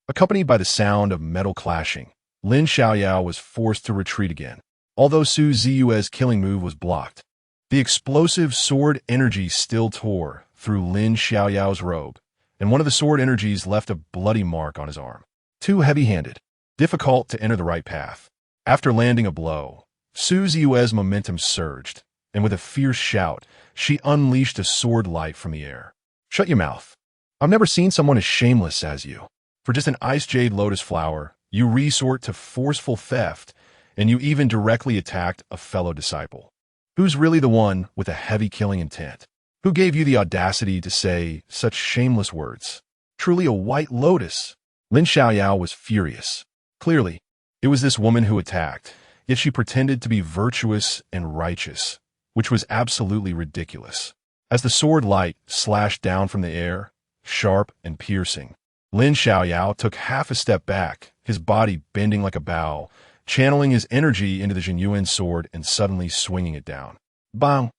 Accompanied by the sound of metal clashing, Lin Xiaoyao was forced to retreat again, although Su Ziyue's killing move was blocked. The explosive sword energy still tore through Lin Xiaoyao's robe, and one of the sword energies left a bloody mark on his arm. Too heavy-handed, difficult to enter the right path. After landing a blow, Su Ziyue's momentum surged, and with a fierce shout, she unleashed a sword light from the air. Shut your mouth. I've never seen someone as shameless as you. For just an ice jade lotus flower, you resort to forceful theft, and you even directly attacked a fellow disciple. Who's really the one with a heavy killing intent? Who gave you the audacity to say such shameless words? Truly a white lotus. Lin Xiaoyao was furious. Clearly, it was this woman who attacked, yet she pretended to be virtuous and righteous, which was absolutely ridiculous. As the sword light slashed down from the air, sharp and piercing, Lin Xiaoyao took half a step back, his body bending like a bow, channeling his energy into the Jinyuan sword and suddenly swinging it down. Bang!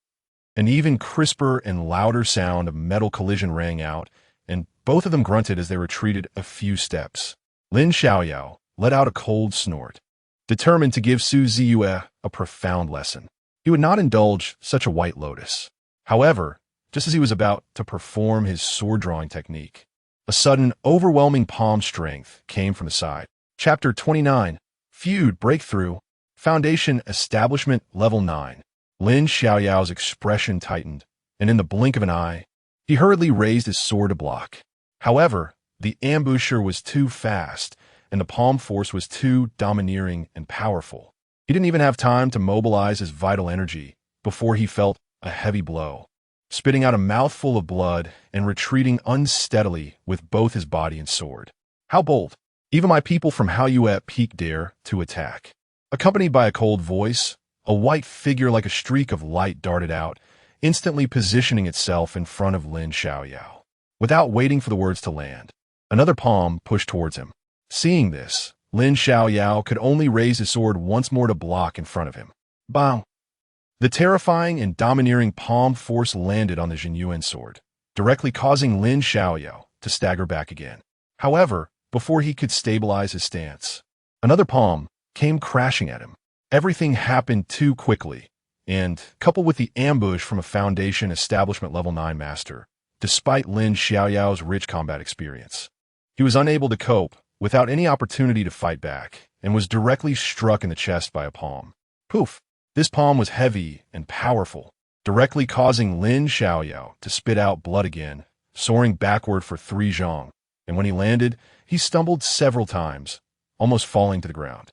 An even crisper and louder sound of metal collision rang out, and both of them grunted as they retreated a few steps. Lin Xiaoyao let out a cold snort, determined to give Su Ziyue a profound lesson. He would not indulge such a white lotus. However, just as he was about to perform his sword-drawing technique, a sudden, overwhelming palm strength came from the side. Chapter 29. Feud Breakthrough. Foundation Establishment Level 9. Lin Xiaoyao's expression tightened, and in the blink of an eye, he hurriedly raised his sword to block. However, the ambusher was too fast, and the palm force was too domineering and powerful. He didn't even have time to mobilize his vital energy before he felt a heavy blow, spitting out a mouthful of blood and retreating unsteadily with both his body and sword. How bold! Even my people from Haoyue at peak dare to attack. Accompanied by a cold voice, a white figure like a streak of light darted out, instantly positioning itself in front of Lin Xiaoyao. Without waiting for the words to land, another palm pushed towards him. Seeing this, Lin Xiaoyao could only raise his sword once more to block in front of him. Bang! The terrifying and domineering palm force landed on the Jinyuan sword, directly causing Lin Xiaoyao to stagger back again. However, before he could stabilize his stance, another palm came crashing at him. Everything happened too quickly, and, coupled with the ambush from a Foundation Establishment Level 9 master, despite Lin Xiaoyao's rich combat experience, he was unable to cope without any opportunity to fight back, and was directly struck in the chest by a palm. Poof! This palm was heavy and powerful, directly causing Lin Xiaoyao to spit out blood again, soaring backward for 3 zhong, and when he landed, he stumbled several times, almost falling to the ground.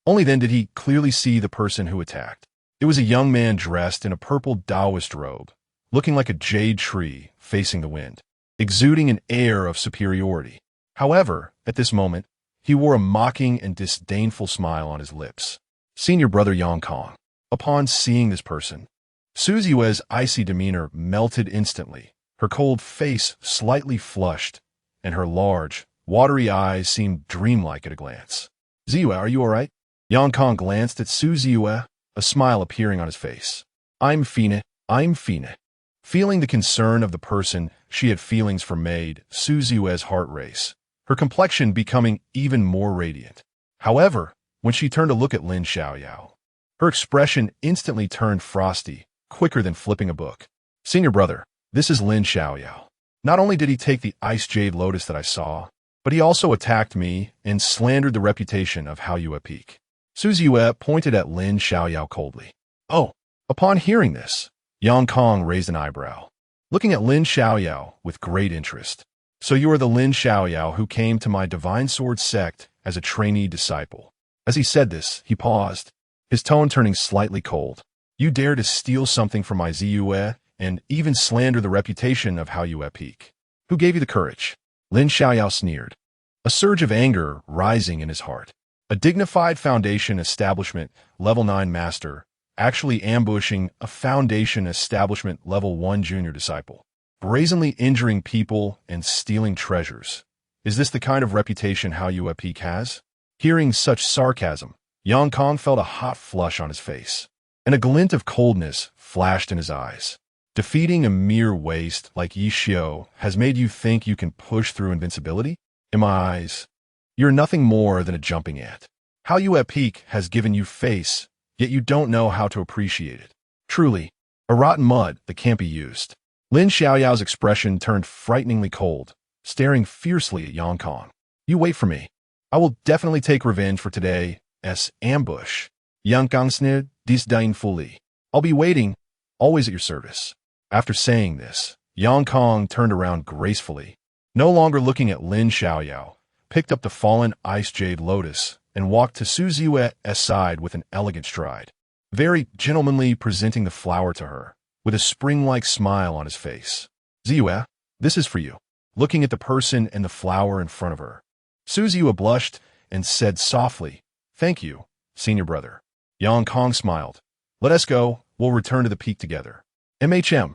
Only then did he clearly see the person who attacked. It was a young man dressed in a purple Taoist robe, looking like a jade tree facing the wind, exuding an air of superiority. However, at this moment, he wore a mocking and disdainful smile on his lips. Senior brother Yang Kong. Upon seeing this person, Su Ziyue's icy demeanor melted instantly, her cold face slightly flushed, and her large, watery eyes seemed dreamlike at a glance. Ziyue, are you all right? Yang Kong glanced at Su Ziyue, a smile appearing on his face. I'm fine. Feeling the concern of the person she had feelings for made Su Ziyue's heart race, her complexion becoming even more radiant. However, when she turned to look at Lin Xiaoyao, her expression instantly turned frosty, quicker than flipping a book. Senior brother, this is Lin Xiaoyao. Not only did he take the ice jade lotus that I saw, but he also attacked me and slandered the reputation of Haoyue Peak. Su Ziyue pointed at Lin Xiaoyao coldly. Oh, upon hearing this, Yang Kong raised an eyebrow, looking at Lin Xiaoyao with great interest. So you are the Lin Xiaoyao who came to my Divine Sword sect as a trainee disciple. As he said this, he paused, his tone turning slightly cold. You dare to steal something from my Ziyue and even slander the reputation of Haoyue Peak. Who gave you the courage? Lin Xiaoyao sneered, a surge of anger rising in his heart. A dignified Foundation Establishment Level 9 master actually ambushing a Foundation Establishment Level 1 junior disciple, brazenly injuring people and stealing treasures. Is this the kind of reputation Haoyue Peak has? Hearing such sarcasm, Yang Kong felt a hot flush on his face, and a glint of coldness flashed in his eyes. Defeating a mere waste like Yi Xiao has made you think you can push through invincibility? In my eyes, you're nothing more than a jumping ant. How you at peak has given you face, yet you don't know how to appreciate it. Truly, a rotten mud that can't be used. Lin Xiaoyao's expression turned frighteningly cold, staring fiercely at Yang Kong. You wait for me. I will definitely take revenge for today's ambush. Yang Kong sneered disdainfully. I'll be waiting, always at your service. After saying this, Yang Kong turned around gracefully, no longer looking at Lin Xiaoyao, picked up the fallen ice jade lotus, and walked to Su Ziyue's side with an elegant stride, very gentlemanly presenting the flower to her, with a spring-like smile on his face. Ziyue, this is for you. Looking at the person and the flower in front of her, Su Ziyue blushed and said softly, Thank you, senior brother. Yang Kong smiled. Let us go, we'll return to the peak together. MHM.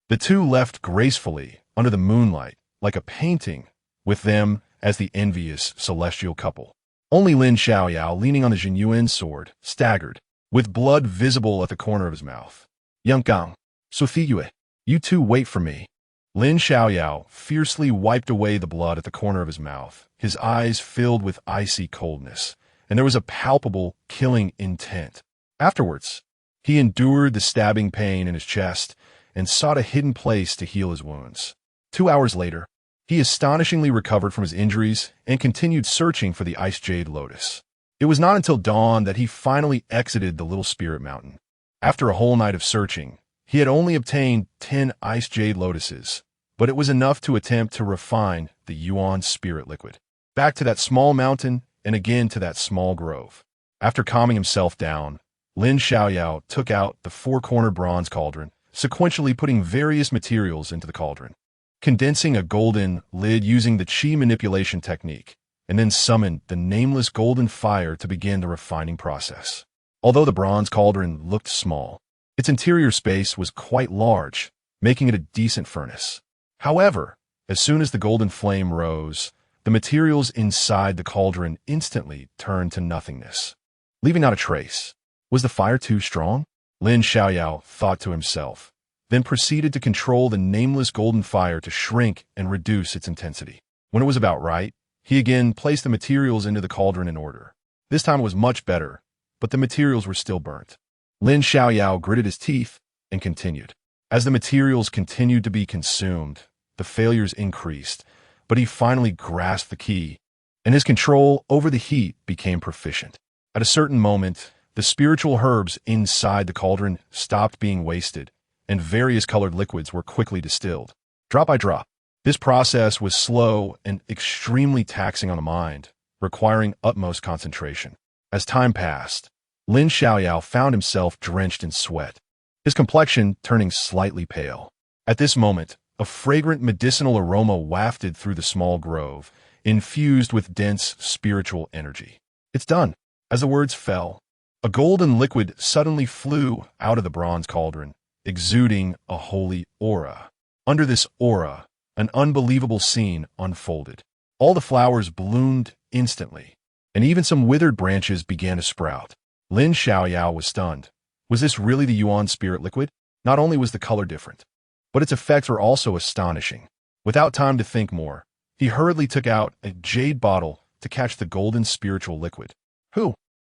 The two left gracefully under the moonlight, like a painting, with them as the envious celestial couple. Only Lin Xiaoyao, leaning on the Jinyuan sword, staggered, with blood visible at the corner of his mouth. Yang Kong, Su Ziyue, you two wait for me. Lin Xiaoyao fiercely wiped away the blood at the corner of his mouth, his eyes filled with icy coldness, and there was a palpable, killing intent. Afterwards, he endured the stabbing pain in his chest and sought a hidden place to heal his wounds. 2 hours later, he astonishingly recovered from his injuries and continued searching for the ice jade lotus. It was not until dawn that he finally exited the little spirit mountain. After a whole night of searching, he had only obtained 10 ice jade lotuses, but it was enough to attempt to refine the Yuan spirit liquid. Back to that small mountain and again to that small grove. After calming himself down, Lin Xiaoyao took out the four-cornered bronze cauldron, sequentially putting various materials into the cauldron, condensing a golden lid using the qi manipulation technique, and then summoned the nameless golden fire to begin the refining process. Although the bronze cauldron looked small, its interior space was quite large, making it a decent furnace. However, as soon as the golden flame rose, the materials inside the cauldron instantly turned to nothingness, leaving not a trace. Was the fire too strong? Lin Xiaoyao thought to himself, then proceeded to control the nameless golden fire to shrink and reduce its intensity. When it was about right, he again placed the materials into the cauldron in order. This time it was much better, but the materials were still burnt. Lin Xiaoyao gritted his teeth and continued. As the materials continued to be consumed, the failures increased, but he finally grasped the key, and his control over the heat became proficient. At a certain moment, the spiritual herbs inside the cauldron stopped being wasted, and various colored liquids were quickly distilled, drop by drop. This process was slow and extremely taxing on the mind, requiring utmost concentration. As time passed, Lin Xiaoyao found himself drenched in sweat, his complexion turning slightly pale. At this moment, a fragrant medicinal aroma wafted through the small grove, infused with dense spiritual energy. It's done. As the words fell, a golden liquid suddenly flew out of the bronze cauldron, exuding a holy aura. Under this aura, an unbelievable scene unfolded. All the flowers bloomed instantly, and even some withered branches began to sprout. Lin Xiaoyao was stunned. Was this really the Yuan spirit liquid? Not only was the color different, but its effects were also astonishing. Without time to think more, he hurriedly took out a jade bottle to catch the golden spiritual liquid.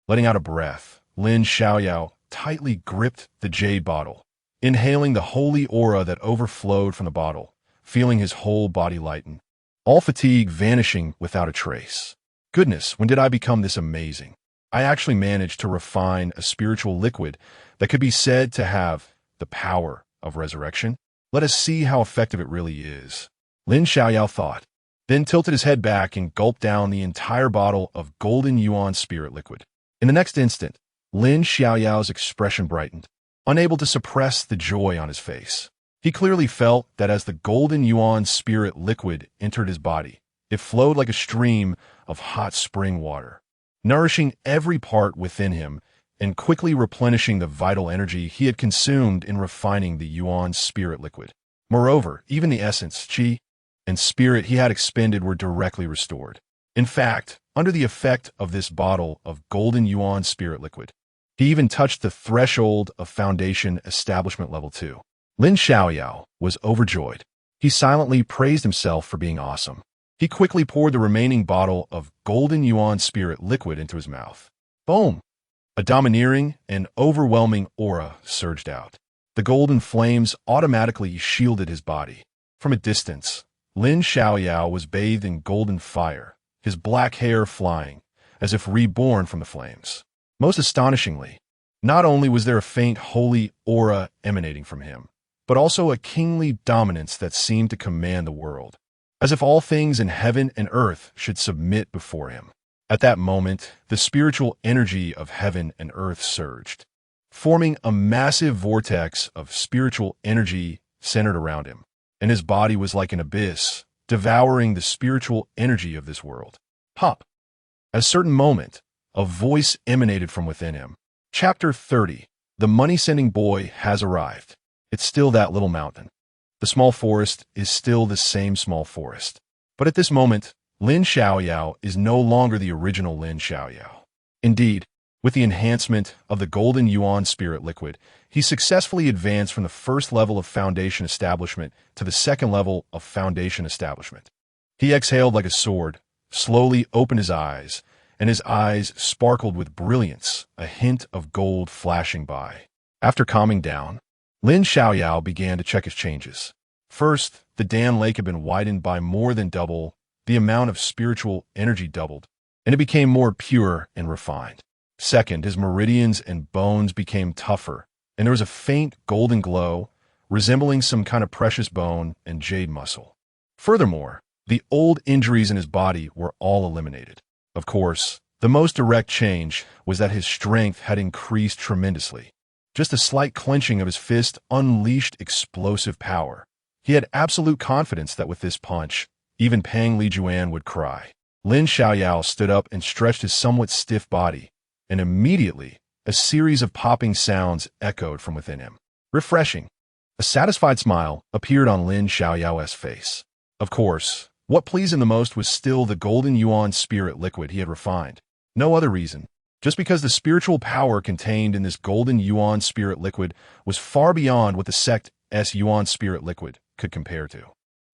Letting out a breath, Lin Xiaoyao tightly gripped the jade bottle, inhaling the holy aura that overflowed from the bottle, feeling his whole body lighten, all fatigue vanishing without a trace. Goodness, when did I become this amazing? I actually managed to refine a spiritual liquid that could be said to have the power of resurrection. Let us see how effective it really is. Lin Xiaoyao thought, then tilted his head back and gulped down the entire bottle of golden Yuan spirit liquid. In the next instant, Lin Xiaoyao's expression brightened, unable to suppress the joy on his face. He clearly felt that as the golden Yuan spirit liquid entered his body, it flowed like a stream of hot spring water, nourishing every part within him and quickly replenishing the vital energy he had consumed in refining the Yuan spirit liquid. Moreover, even the essence, qi, and spirit he had expended were directly restored. In fact, under the effect of this bottle of golden Yuan spirit liquid, he even touched the threshold of foundation establishment level 2. Lin Xiaoyao was overjoyed. He silently praised himself for being awesome. He quickly poured the remaining bottle of golden yuan spirit liquid into his mouth. Boom! A domineering and overwhelming aura surged out. The golden flames automatically shielded his body. From a distance, Lin Xiaoyao was bathed in golden fire, his black hair flying, as if reborn from the flames. Most astonishingly, not only was there a faint holy aura emanating from him, but also a kingly dominance that seemed to command the world, as if all things in heaven and earth should submit before him. At that moment, the spiritual energy of heaven and earth surged, forming a massive vortex of spiritual energy centered around him, and his body was like an abyss, devouring the spiritual energy of this world. Pop! At a certain moment, a voice emanated from within him. Chapter 30. The money-sending boy has arrived. It's still that little mountain. The small forest is still the same small forest. But at this moment, Lin Xiaoyao is no longer the original Lin Xiaoyao. Indeed, with the enhancement of the golden yuan spirit liquid, he successfully advanced from the first level of foundation establishment to the second level of foundation establishment. He exhaled like a sword, slowly opened his eyes, and his eyes sparkled with brilliance, a hint of gold flashing by. After calming down, Lin Xiaoyao began to check his changes. First, the Dan Lake had been widened by more than double, the amount of spiritual energy doubled, and it became more pure and refined. Second, his meridians and bones became tougher, and there was a faint golden glow, resembling some kind of precious bone and jade muscle. Furthermore, the old injuries in his body were all eliminated. Of course, the most direct change was that his strength had increased tremendously. Just a slight clenching of his fist unleashed explosive power. He had absolute confidence that with this punch, even Pang Lijuan would cry. Lin Xiaoyao stood up and stretched his somewhat stiff body, and immediately, a series of popping sounds echoed from within him. Refreshing. A satisfied smile appeared on Lin Xiaoyao's face. Of course, what pleased him the most was still the golden yuan spirit liquid he had refined. No other reason. Just because the spiritual power contained in this golden yuan spirit liquid was far beyond what the sect's yuan spirit liquid could compare to.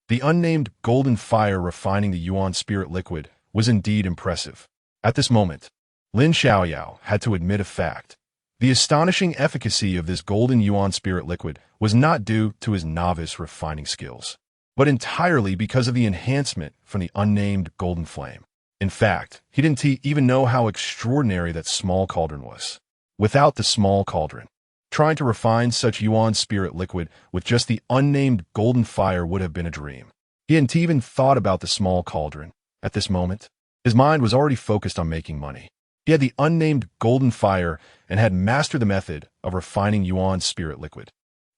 The unnamed golden fire refining the yuan spirit liquid was indeed impressive. At this moment, Lin Xiaoyao had to admit a fact. The astonishing efficacy of this golden yuan spirit liquid was not due to his novice refining skills, but entirely because of the enhancement from the unnamed golden flame. In fact, he didn't even know how extraordinary that small cauldron was. Without the small cauldron, trying to refine such yuan spirit liquid with just the unnamed golden fire would have been a dream. He hadn't even thought about the small cauldron. At this moment, his mind was already focused on making money. He had the unnamed golden fire and had mastered the method of refining yuan spirit liquid.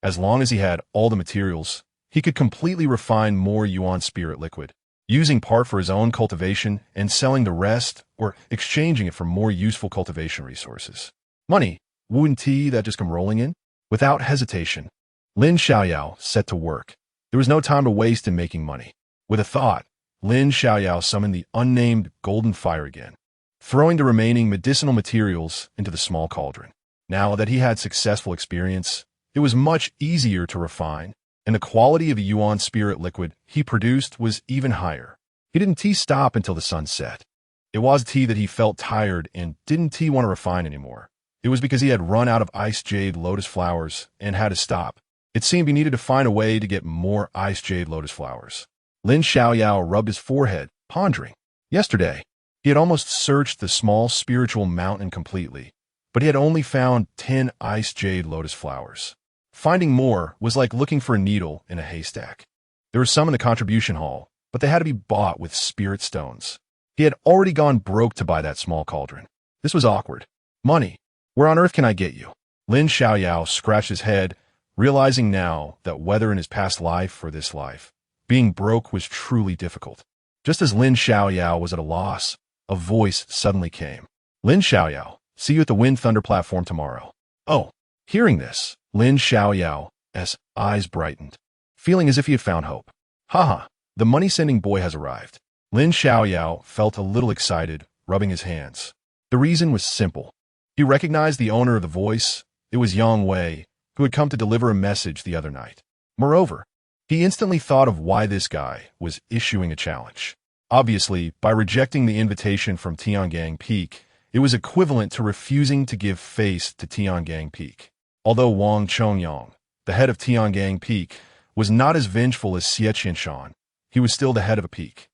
As long as he had all the materials, he could completely refine more yuan spirit liquid, using part for his own cultivation and selling the rest or exchanging it for more useful cultivation resources. Money wouldn't that just come rolling in? Without hesitation, Lin Xiaoyao set to work. There was no time to waste in making money. With a thought, Lin Xiaoyao summoned the unnamed golden fire again, throwing the remaining medicinal materials into the small cauldron. Now that he had successful experience, it was much easier to refine, and the quality of the yuan spirit liquid he produced was even higher. He didn't stop until the sun set. It was that he felt tired and didn't want to refine anymore. It was because he had run out of ice jade lotus flowers and had to stop. It seemed he needed to find a way to get more ice jade lotus flowers. Lin Xiaoyao rubbed his forehead, pondering. Yesterday, he had almost searched the small spiritual mountain completely, but he had only found 10 ice jade lotus flowers. Finding more was like looking for a needle in a haystack. There were some in the contribution hall, but they had to be bought with spirit stones. He had already gone broke to buy that small cauldron. This was awkward. Money. Where on earth can I get you? Lin Xiaoyao scratched his head, realizing now that whether in his past life or this life, being broke was truly difficult. Just as Lin Xiaoyao was at a loss, a voice suddenly came. Lin Xiaoyao, see you at the Wind Thunder platform tomorrow. Oh, hearing this, Lin Xiaoyao's eyes brightened, feeling as if he had found hope. Haha, the money-sending boy has arrived. Lin Xiaoyao felt a little excited, rubbing his hands. The reason was simple. He recognized the owner of the voice. It was Yang Wei, who had come to deliver a message the other night. Moreover, he instantly thought of why this guy was issuing a challenge. Obviously, by rejecting the invitation from Tiangang Peak, it was equivalent to refusing to give face to Tiangang Peak. Although Wang Chongyang, the head of Tiangang Peak, was not as vengeful as Xie Qinshan, he was still the head of a peak.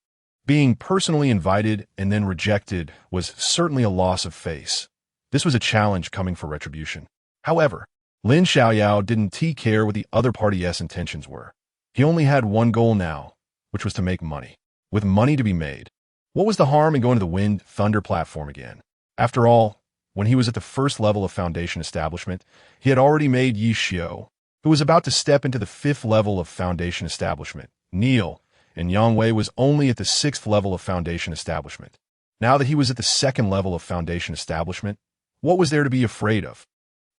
Being personally invited and then rejected was certainly a loss of face. This was a challenge coming for retribution. However, Lin Xiaoyao didn't care what the other party's intentions were. He only had one goal now, which was to make money. With money to be made, what was the harm in going to the Wind Thunder platform again? After all, when he was at the first level of Foundation Establishment, he had already made Yi Xiao, who was about to step into the 5th level of Foundation Establishment, kneel, and Yang Wei was only at the 6th level of Foundation Establishment. Now that he was at the 2nd level of Foundation Establishment, what was there to be afraid of?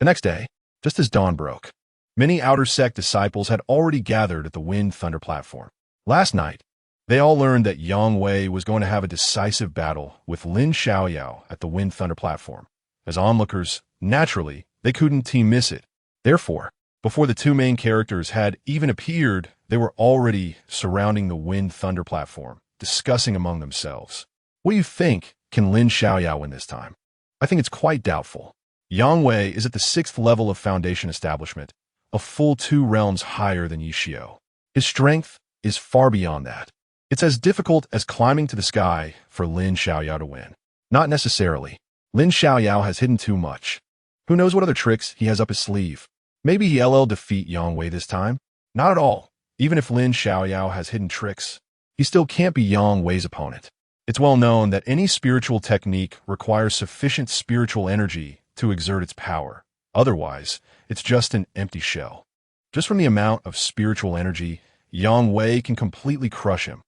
The next day, just as dawn broke, many Outer Sect disciples had already gathered at the Wind Thunder platform. Last night, they all learned that Yang Wei was going to have a decisive battle with Lin Xiaoyao at the Wind Thunder platform. As onlookers, naturally, they couldn't miss it. Therefore, before the two main characters had even appeared, they were already surrounding the Wind Thunder platform, discussing among themselves. What do you think? Can Lin Xiaoyao win this time? I think it's quite doubtful. Yang Wei is at the 6th level of Foundation Establishment, a full 2 realms higher than Yi Xiao. His strength is far beyond that. It's as difficult as climbing to the sky for Lin Xiaoyao to win. Not necessarily. Lin Xiaoyao has hidden too much. Who knows what other tricks he has up his sleeve? Maybe he'll defeat Yang Wei this time? Not at all. Even if Lin Xiaoyao has hidden tricks, he still can't be Yang Wei's opponent. It's well known that any spiritual technique requires sufficient spiritual energy to exert its power. Otherwise, it's just an empty shell. Just from the amount of spiritual energy, Yang Wei can completely crush him.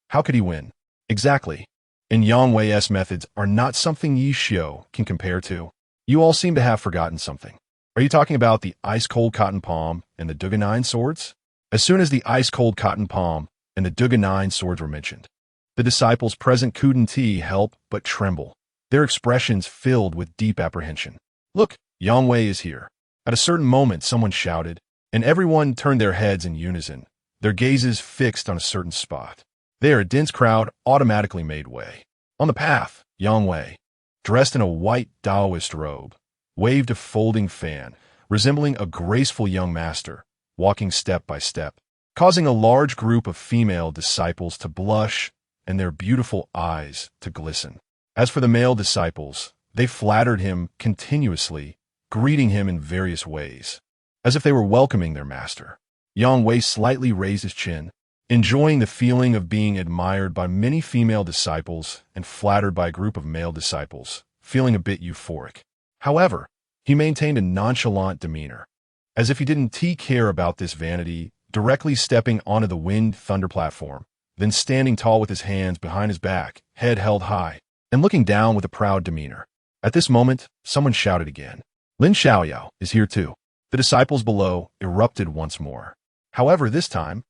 How could he win? Exactly. And Yang Wei's methods are not something Yi Xiao can compare to. You all seem to have forgotten something. Are you talking about the ice-cold cotton palm and the Duga 9 swords? As soon as the ice-cold cotton palm and the Duga 9 swords were mentioned, the disciples present couldn't help but tremble, their expressions filled with deep apprehension. Look, Yang Wei is here. At a certain moment, someone shouted, and everyone turned their heads in unison, their gazes fixed on a certain spot. There, a dense crowd automatically made way. On the path, Yang Wei, dressed in a white Taoist robe, waved a folding fan, resembling a graceful young master, walking step by step, causing a large group of female disciples to blush and their beautiful eyes to glisten. As for the male disciples, they flattered him continuously, greeting him in various ways, as if they were welcoming their master. Yang Wei slightly raised his chin, enjoying the feeling of being admired by many female disciples and flattered by a group of male disciples, feeling a bit euphoric. However, he maintained a nonchalant demeanor, as if he didn't care about this vanity, directly stepping onto the Wind Thunder platform, then standing tall with his hands behind his back, head held high, and looking down with a proud demeanor. At this moment, someone shouted again. Lin Xiaoyao is here too. The disciples below erupted once more. However, this time,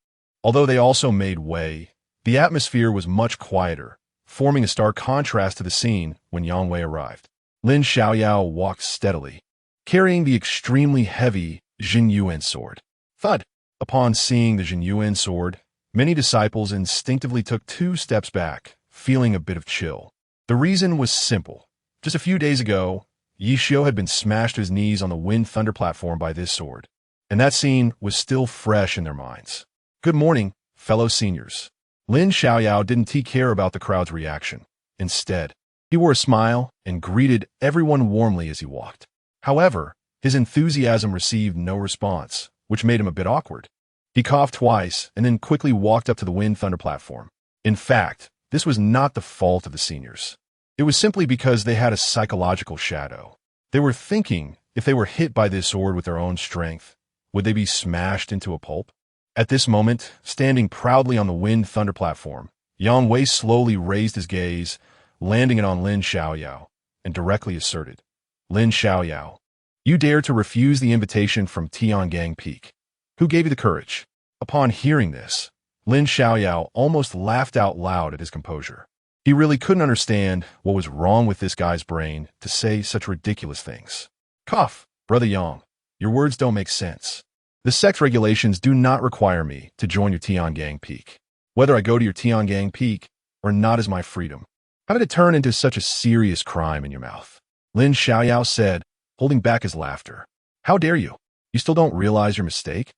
although they also made way, the atmosphere was much quieter, forming a stark contrast to the scene when Yang Wei arrived. Lin Xiaoyao walked steadily, carrying the extremely heavy Jinyuan sword. Thud! Upon seeing the Jinyuan sword, many disciples instinctively took 2 steps back, feeling a bit of chill. The reason was simple. Just a few days ago, Yi Xiao had been smashed to his knees on the Wind Thunder platform by this sword, and that scene was still fresh in their minds. Good morning, fellow seniors. Lin Xiaoyao didn't care about the crowd's reaction. Instead, he wore a smile and greeted everyone warmly as he walked. However, his enthusiasm received no response, which made him a bit awkward. He coughed twice and then quickly walked up to the Wind Thunder platform. In fact, this was not the fault of the seniors. It was simply because they had a psychological shadow. They were thinking if they were hit by this sword with their own strength, would they be smashed into a pulp? At this moment, standing proudly on the Wind Thunder platform, Yang Wei slowly raised his gaze, landing it on Lin Xiaoyao, and directly asserted, Lin Xiaoyao, you dare to refuse the invitation from Tiangang Peak. Who gave you the courage? Upon hearing this, Lin Xiaoyao almost laughed out loud at his composure. He really couldn't understand what was wrong with this guy's brain to say such ridiculous things. Cough, Brother Yang. Your words don't make sense. The sex regulations do not require me to join your Tiangang peak. Whether I go to your Tiangang peak or not is my freedom. How did it turn into such a serious crime in your mouth? Lin Xiaoyao said, holding back his laughter. How dare you? You still don't realize your mistake?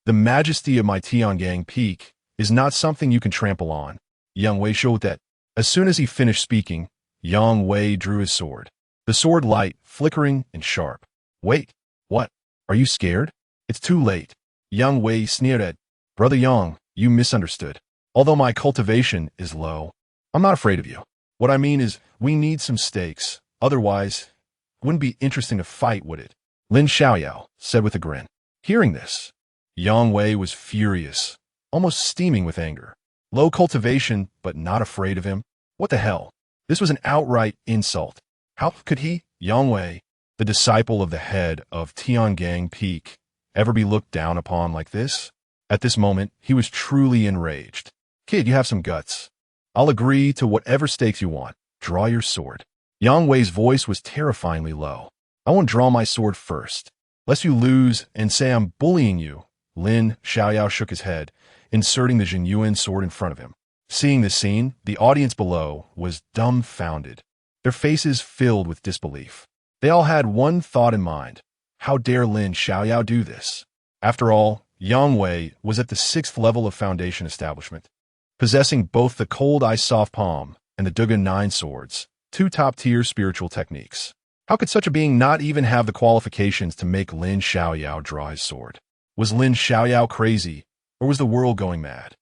The majesty of my Tiangang peak is not something you can trample on. Yang Wei showed that. As soon as he finished speaking, Yang Wei drew his sword. The sword light, flickering, and sharp. Wait, what? Are you scared? It's too late. Yang Wei sneered at, Brother Yang, you misunderstood. Although my cultivation is low, I'm not afraid of you. What I mean is, we need some stakes. Otherwise, it wouldn't be interesting to fight, would it? Lin Xiaoyao said with a grin. Hearing this, Yang Wei was furious, almost steaming with anger. Low cultivation, but not afraid of him? What the hell? This was an outright insult. How could he, Yang Wei, the disciple of the head of Tiangang Peak, ever be looked down upon like this? At this moment, he was truly enraged. Kid, you have some guts. I'll agree to whatever stakes you want. Draw your sword. Yang Wei's voice was terrifyingly low. I won't draw my sword first. Lest you lose and say I'm bullying you. Lin Xiaoyao shook his head, inserting the Jinyuan sword in front of him. Seeing this scene, the audience below was dumbfounded, their faces filled with disbelief. They all had one thought in mind. How dare Lin Xiaoyao do this? After all, Yang Wei was at the 6th level of foundation establishment, possessing both the Cold Ice Soft Palm and the Dugan 9 swords, 2 top-tier spiritual techniques. How could such a being not even have the qualifications to make Lin Xiaoyao draw his sword? Was Lin Xiaoyao crazy, or was the world going mad?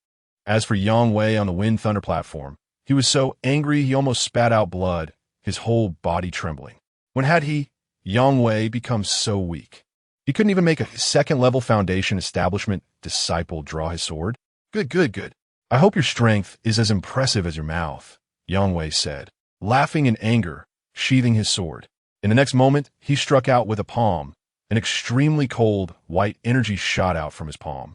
As for Yang Wei on the Wind Thunder platform, he was so angry he almost spat out blood, his whole body trembling. When had he, Yang Wei, become so weak? He couldn't even make a 2nd-level foundation establishment disciple draw his sword? Good. I hope your strength is as impressive as your mouth, Yang Wei said, laughing in anger, sheathing his sword. In the next moment, he struck out with a palm. An extremely cold, white energy shot out from his palm,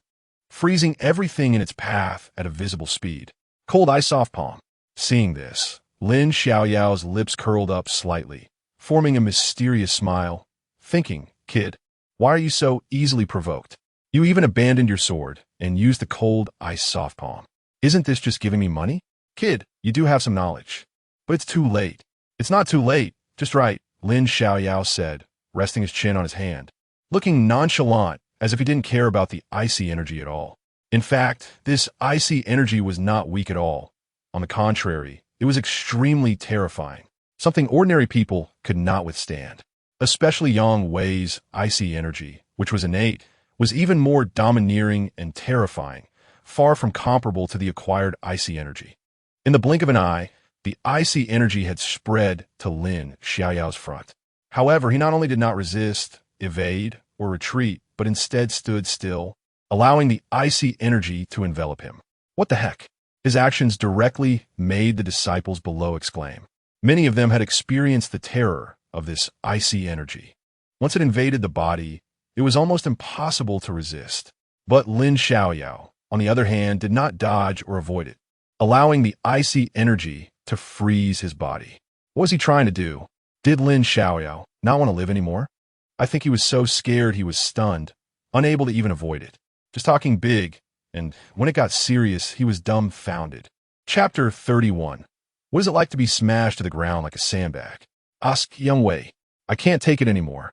freezing everything in its path at a visible speed. Cold Ice Soft Palm. Seeing this, Lin Xiaoyao's lips curled up slightly, forming a mysterious smile, thinking, Kid, why are you so easily provoked? You even abandoned your sword and used the Cold Ice Soft Palm. Isn't this just giving me money? Kid, you do have some knowledge. But it's too late. It's not too late. Just right, Lin Xiaoyao said, resting his chin on his hand, looking nonchalant as if he didn't care about the icy energy at all. In fact, this icy energy was not weak at all. On the contrary, it was extremely terrifying, something ordinary people could not withstand. Especially Yang Wei's icy energy, which was innate, was even more domineering and terrifying, far from comparable to the acquired icy energy. In the blink of an eye, the icy energy had spread to Lin Xiaoyao's front. However, he not only did not resist, evade, or retreat, but instead stood still, allowing the icy energy to envelop him. What the heck? His actions directly made the disciples below exclaim. Many of them had experienced the terror of this icy energy. Once it invaded the body, it was almost impossible to resist. But Lin Xiaoyao, on the other hand, did not dodge or avoid it, allowing the icy energy to freeze his body. What was he trying to do? Did Lin Xiaoyao not want to live anymore? I think he was so scared he was stunned, unable to even avoid it. Just talking big, and when it got serious, he was dumbfounded. Chapter 31. What is it like to be smashed to the ground like a sandbag? Ask Yang Wei. I can't take it anymore.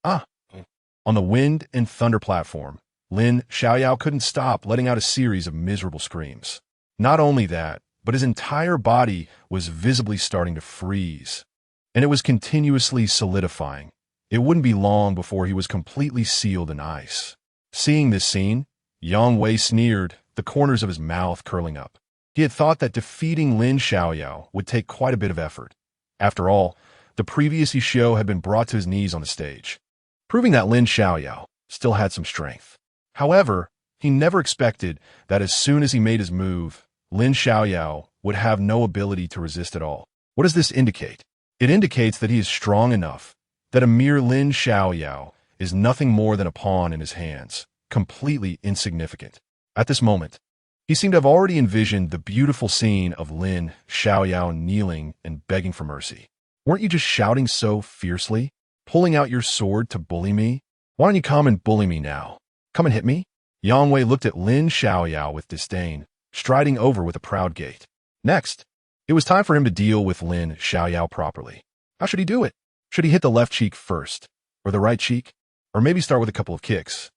On the Wind and Thunder platform, Lin Xiaoyao couldn't stop letting out a series of miserable screams. Not only that, but his entire body was visibly starting to freeze, and it was continuously solidifying. It wouldn't be long before he was completely sealed in ice. Seeing this scene, Yang Wei sneered, the corners of his mouth curling up. He had thought that defeating Lin Xiaoyao would take quite a bit of effort. After all, the previous Yishio had been brought to his knees on the stage, proving that Lin Xiaoyao still had some strength. However, he never expected that as soon as he made his move, Lin Xiaoyao would have no ability to resist at all. What does this indicate? It indicates that he is strong enough, that a mere Lin Xiaoyao is nothing more than a pawn in his hands, completely insignificant. At this moment, he seemed to have already envisioned the beautiful scene of Lin Xiaoyao kneeling and begging for mercy. Weren't you just shouting so fiercely, pulling out your sword to bully me? Why don't you come and bully me now? Come and hit me? Yang Wei looked at Lin Xiaoyao with disdain, striding over with a proud gait. Next, it was time for him to deal with Lin Xiaoyao properly. How should he do it? Should he hit the left cheek first, or the right cheek, or maybe start with a couple of kicks?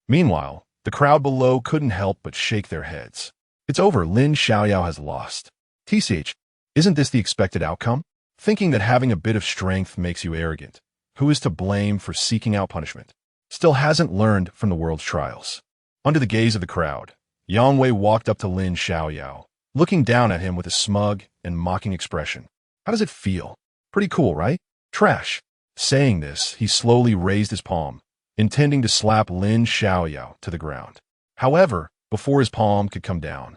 Meanwhile, the crowd below couldn't help but shake their heads. It's over. Lin Xiaoyao has lost. TCH, isn't this the expected outcome? Thinking that having a bit of strength makes you arrogant, who is to blame for seeking out punishment, still hasn't learned from the world's trials. Under the gaze of the crowd, Yang Wei walked up to Lin Xiaoyao, looking down at him with a smug and mocking expression. How does it feel? Pretty cool, right? Trash. Saying this, he slowly raised his palm, intending to slap Lin Xiaoyao to the ground. However, before his palm could come down,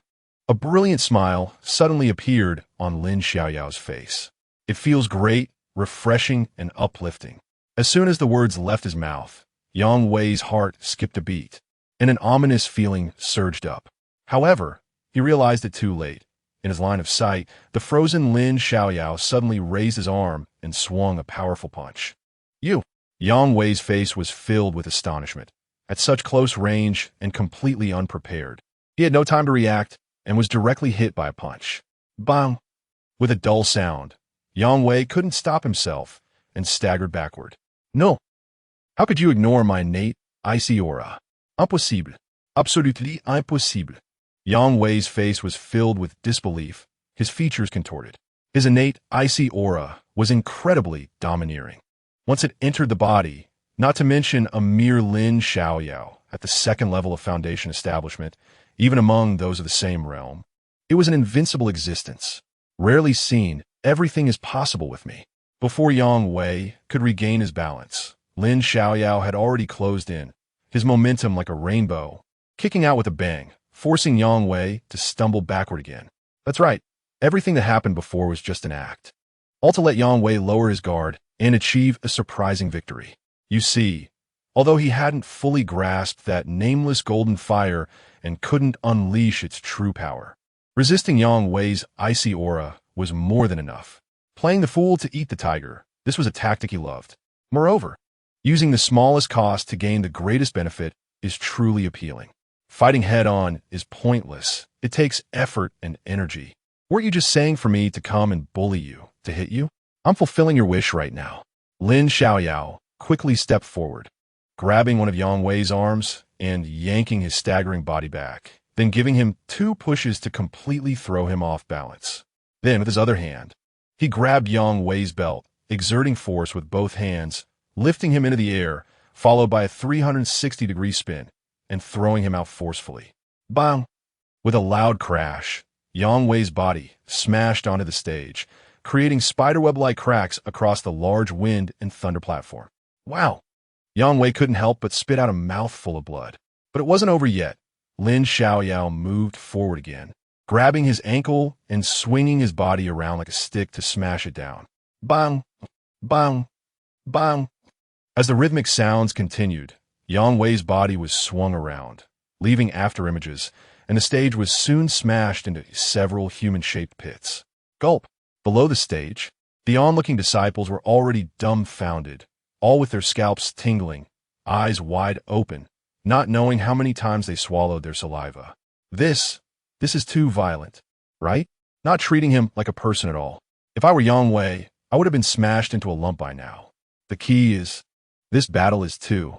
a brilliant smile suddenly appeared on Lin Xiaoyao's face. It feels great, refreshing, and uplifting. As soon as the words left his mouth, Yang Wei's heart skipped a beat, and an ominous feeling surged up. However, he realized it too late. In his line of sight, the frozen Lin Xiaoyao suddenly raised his arm and swung a powerful punch. You! Yang Wei's face was filled with astonishment. At such close range and completely unprepared, he had no time to react and was directly hit by a punch. Bang! With a dull sound, Yang Wei couldn't stop himself and staggered backward. No! How could you ignore my innate, icy aura? Impossible. Absolutely impossible. Yang Wei's face was filled with disbelief, his features contorted. His innate, icy aura was incredibly domineering. Once it entered the body, not to mention a mere Lin Xiaoyao at the second level of Foundation establishment, even among those of the same realm, it was an invincible existence. Rarely seen, everything is possible with me. Before Yang Wei could regain his balance, Lin Xiaoyao had already closed in, his momentum like a rainbow, kicking out with a bang, forcing Yang Wei to stumble backward again. That's right, everything that happened before was just an act. All to let Yang Wei lower his guard and achieve a surprising victory. You see, although he hadn't fully grasped that nameless golden fire and couldn't unleash its true power, resisting Yang Wei's icy aura was more than enough. Playing the fool to eat the tiger, this was a tactic he loved. Moreover, using the smallest cost to gain the greatest benefit is truly appealing. Fighting head-on is pointless. It takes effort and energy. Weren't you just saying for me to come and bully you, to hit you? I'm fulfilling your wish right now. Lin Xiaoyao quickly stepped forward, grabbing one of Yang Wei's arms and yanking his staggering body back, then giving him 2 pushes to completely throw him off balance. Then, with his other hand, he grabbed Yang Wei's belt, exerting force with both hands, lifting him into the air, followed by a 360-degree spin, and throwing him out forcefully. Bang! With a loud crash, Yang Wei's body smashed onto the stage, creating spiderweb-like cracks across the large wind and thunder platform. Wow! Yang Wei couldn't help but spit out a mouthful of blood. But it wasn't over yet. Lin Xiaoyao moved forward again, grabbing his ankle and swinging his body around like a stick to smash it down. Bang! Bang! Bang! As the rhythmic sounds continued, Yang Wei's body was swung around, leaving afterimages, and the stage was soon smashed into several human-shaped pits. Gulp! Below the stage, the onlooking disciples were already dumbfounded, all with their scalps tingling, eyes wide open, not knowing how many times they swallowed their saliva. This is too violent, right? Not treating him like a person at all. If I were Yang Wei, I would have been smashed into a lump by now. The key is, this battle is too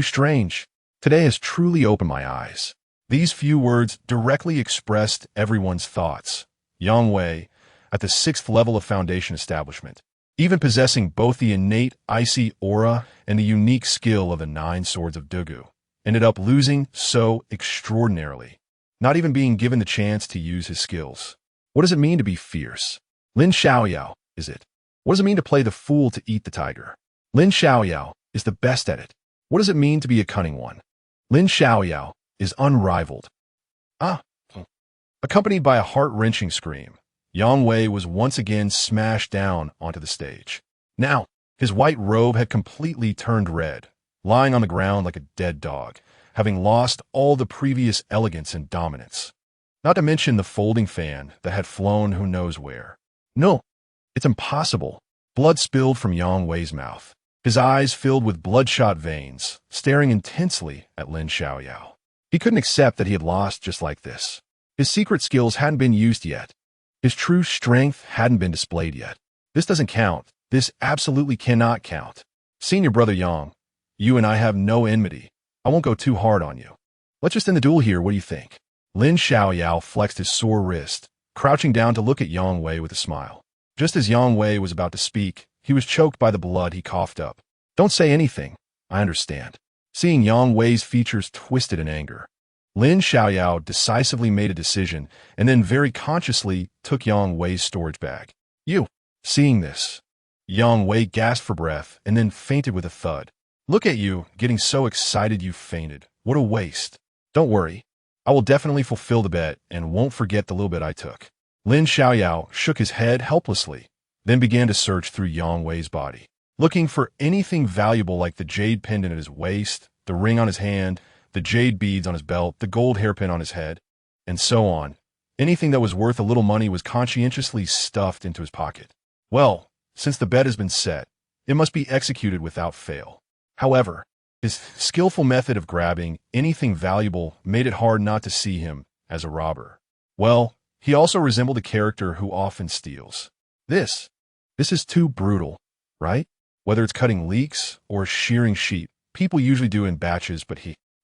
strange. Today has truly opened my eyes. These few words directly expressed everyone's thoughts. Yang Wei, at the 6th level of Foundation establishment, even possessing both the innate icy aura and the unique skill of the 9 swords of Dugu, ended up losing so extraordinarily, not even being given the chance to use his skills. What does it mean to be fierce? Lin Xiaoyao, is it? What does it mean to play the fool to eat the tiger? Lin Xiaoyao is the best at it. What does it mean to be a cunning one? Lin Xiaoyao is unrivaled. Accompanied by a heart-wrenching scream, Yang Wei was once again smashed down onto the stage. Now, his white robe had completely turned red, lying on the ground like a dead dog, having lost all the previous elegance and dominance. Not to mention the folding fan that had flown who knows where. No, it's impossible. Blood spilled from Yang Wei's mouth. his eyes filled with bloodshot veins, staring intensely at Lin Xiaoyao. He couldn't accept that he had lost just like this. His secret skills hadn't been used yet. His true strength hadn't been displayed yet. This doesn't count. This absolutely cannot count. Senior brother Yang, you and I have no enmity. I won't go too hard on you. Let's just end the duel here, what do you think? Lin Xiaoyao flexed his sore wrist, crouching down to look at Yang Wei with a smile. Just as Yang Wei was about to speak, he was choked by the blood he coughed up. Don't say anything. I understand. Seeing Yang Wei's features twisted in anger, Lin Xiaoyao decisively made a decision and then very consciously took Yang Wei's storage bag. You. Seeing this, Yang Wei gasped for breath and then fainted with a thud. Look at you, getting so excited you fainted. What a waste. Don't worry. I will definitely fulfill the bet and won't forget the little bit I took. Lin Xiaoyao shook his head helplessly, then began to search through Yang Wei's body, looking for anything valuable like the jade pendant at his waist, the ring on his hand, the jade beads on his belt, the gold hairpin on his head, and so on. Anything that was worth a little money was conscientiously stuffed into his pocket. Well, since the bet has been set, it must be executed without fail. However, his skillful method of grabbing anything valuable made it hard not to see him as a robber. Well, he also resembled a character who often steals. This is too brutal, right? Whether it's cutting leeks or shearing sheep, people usually do in batches, but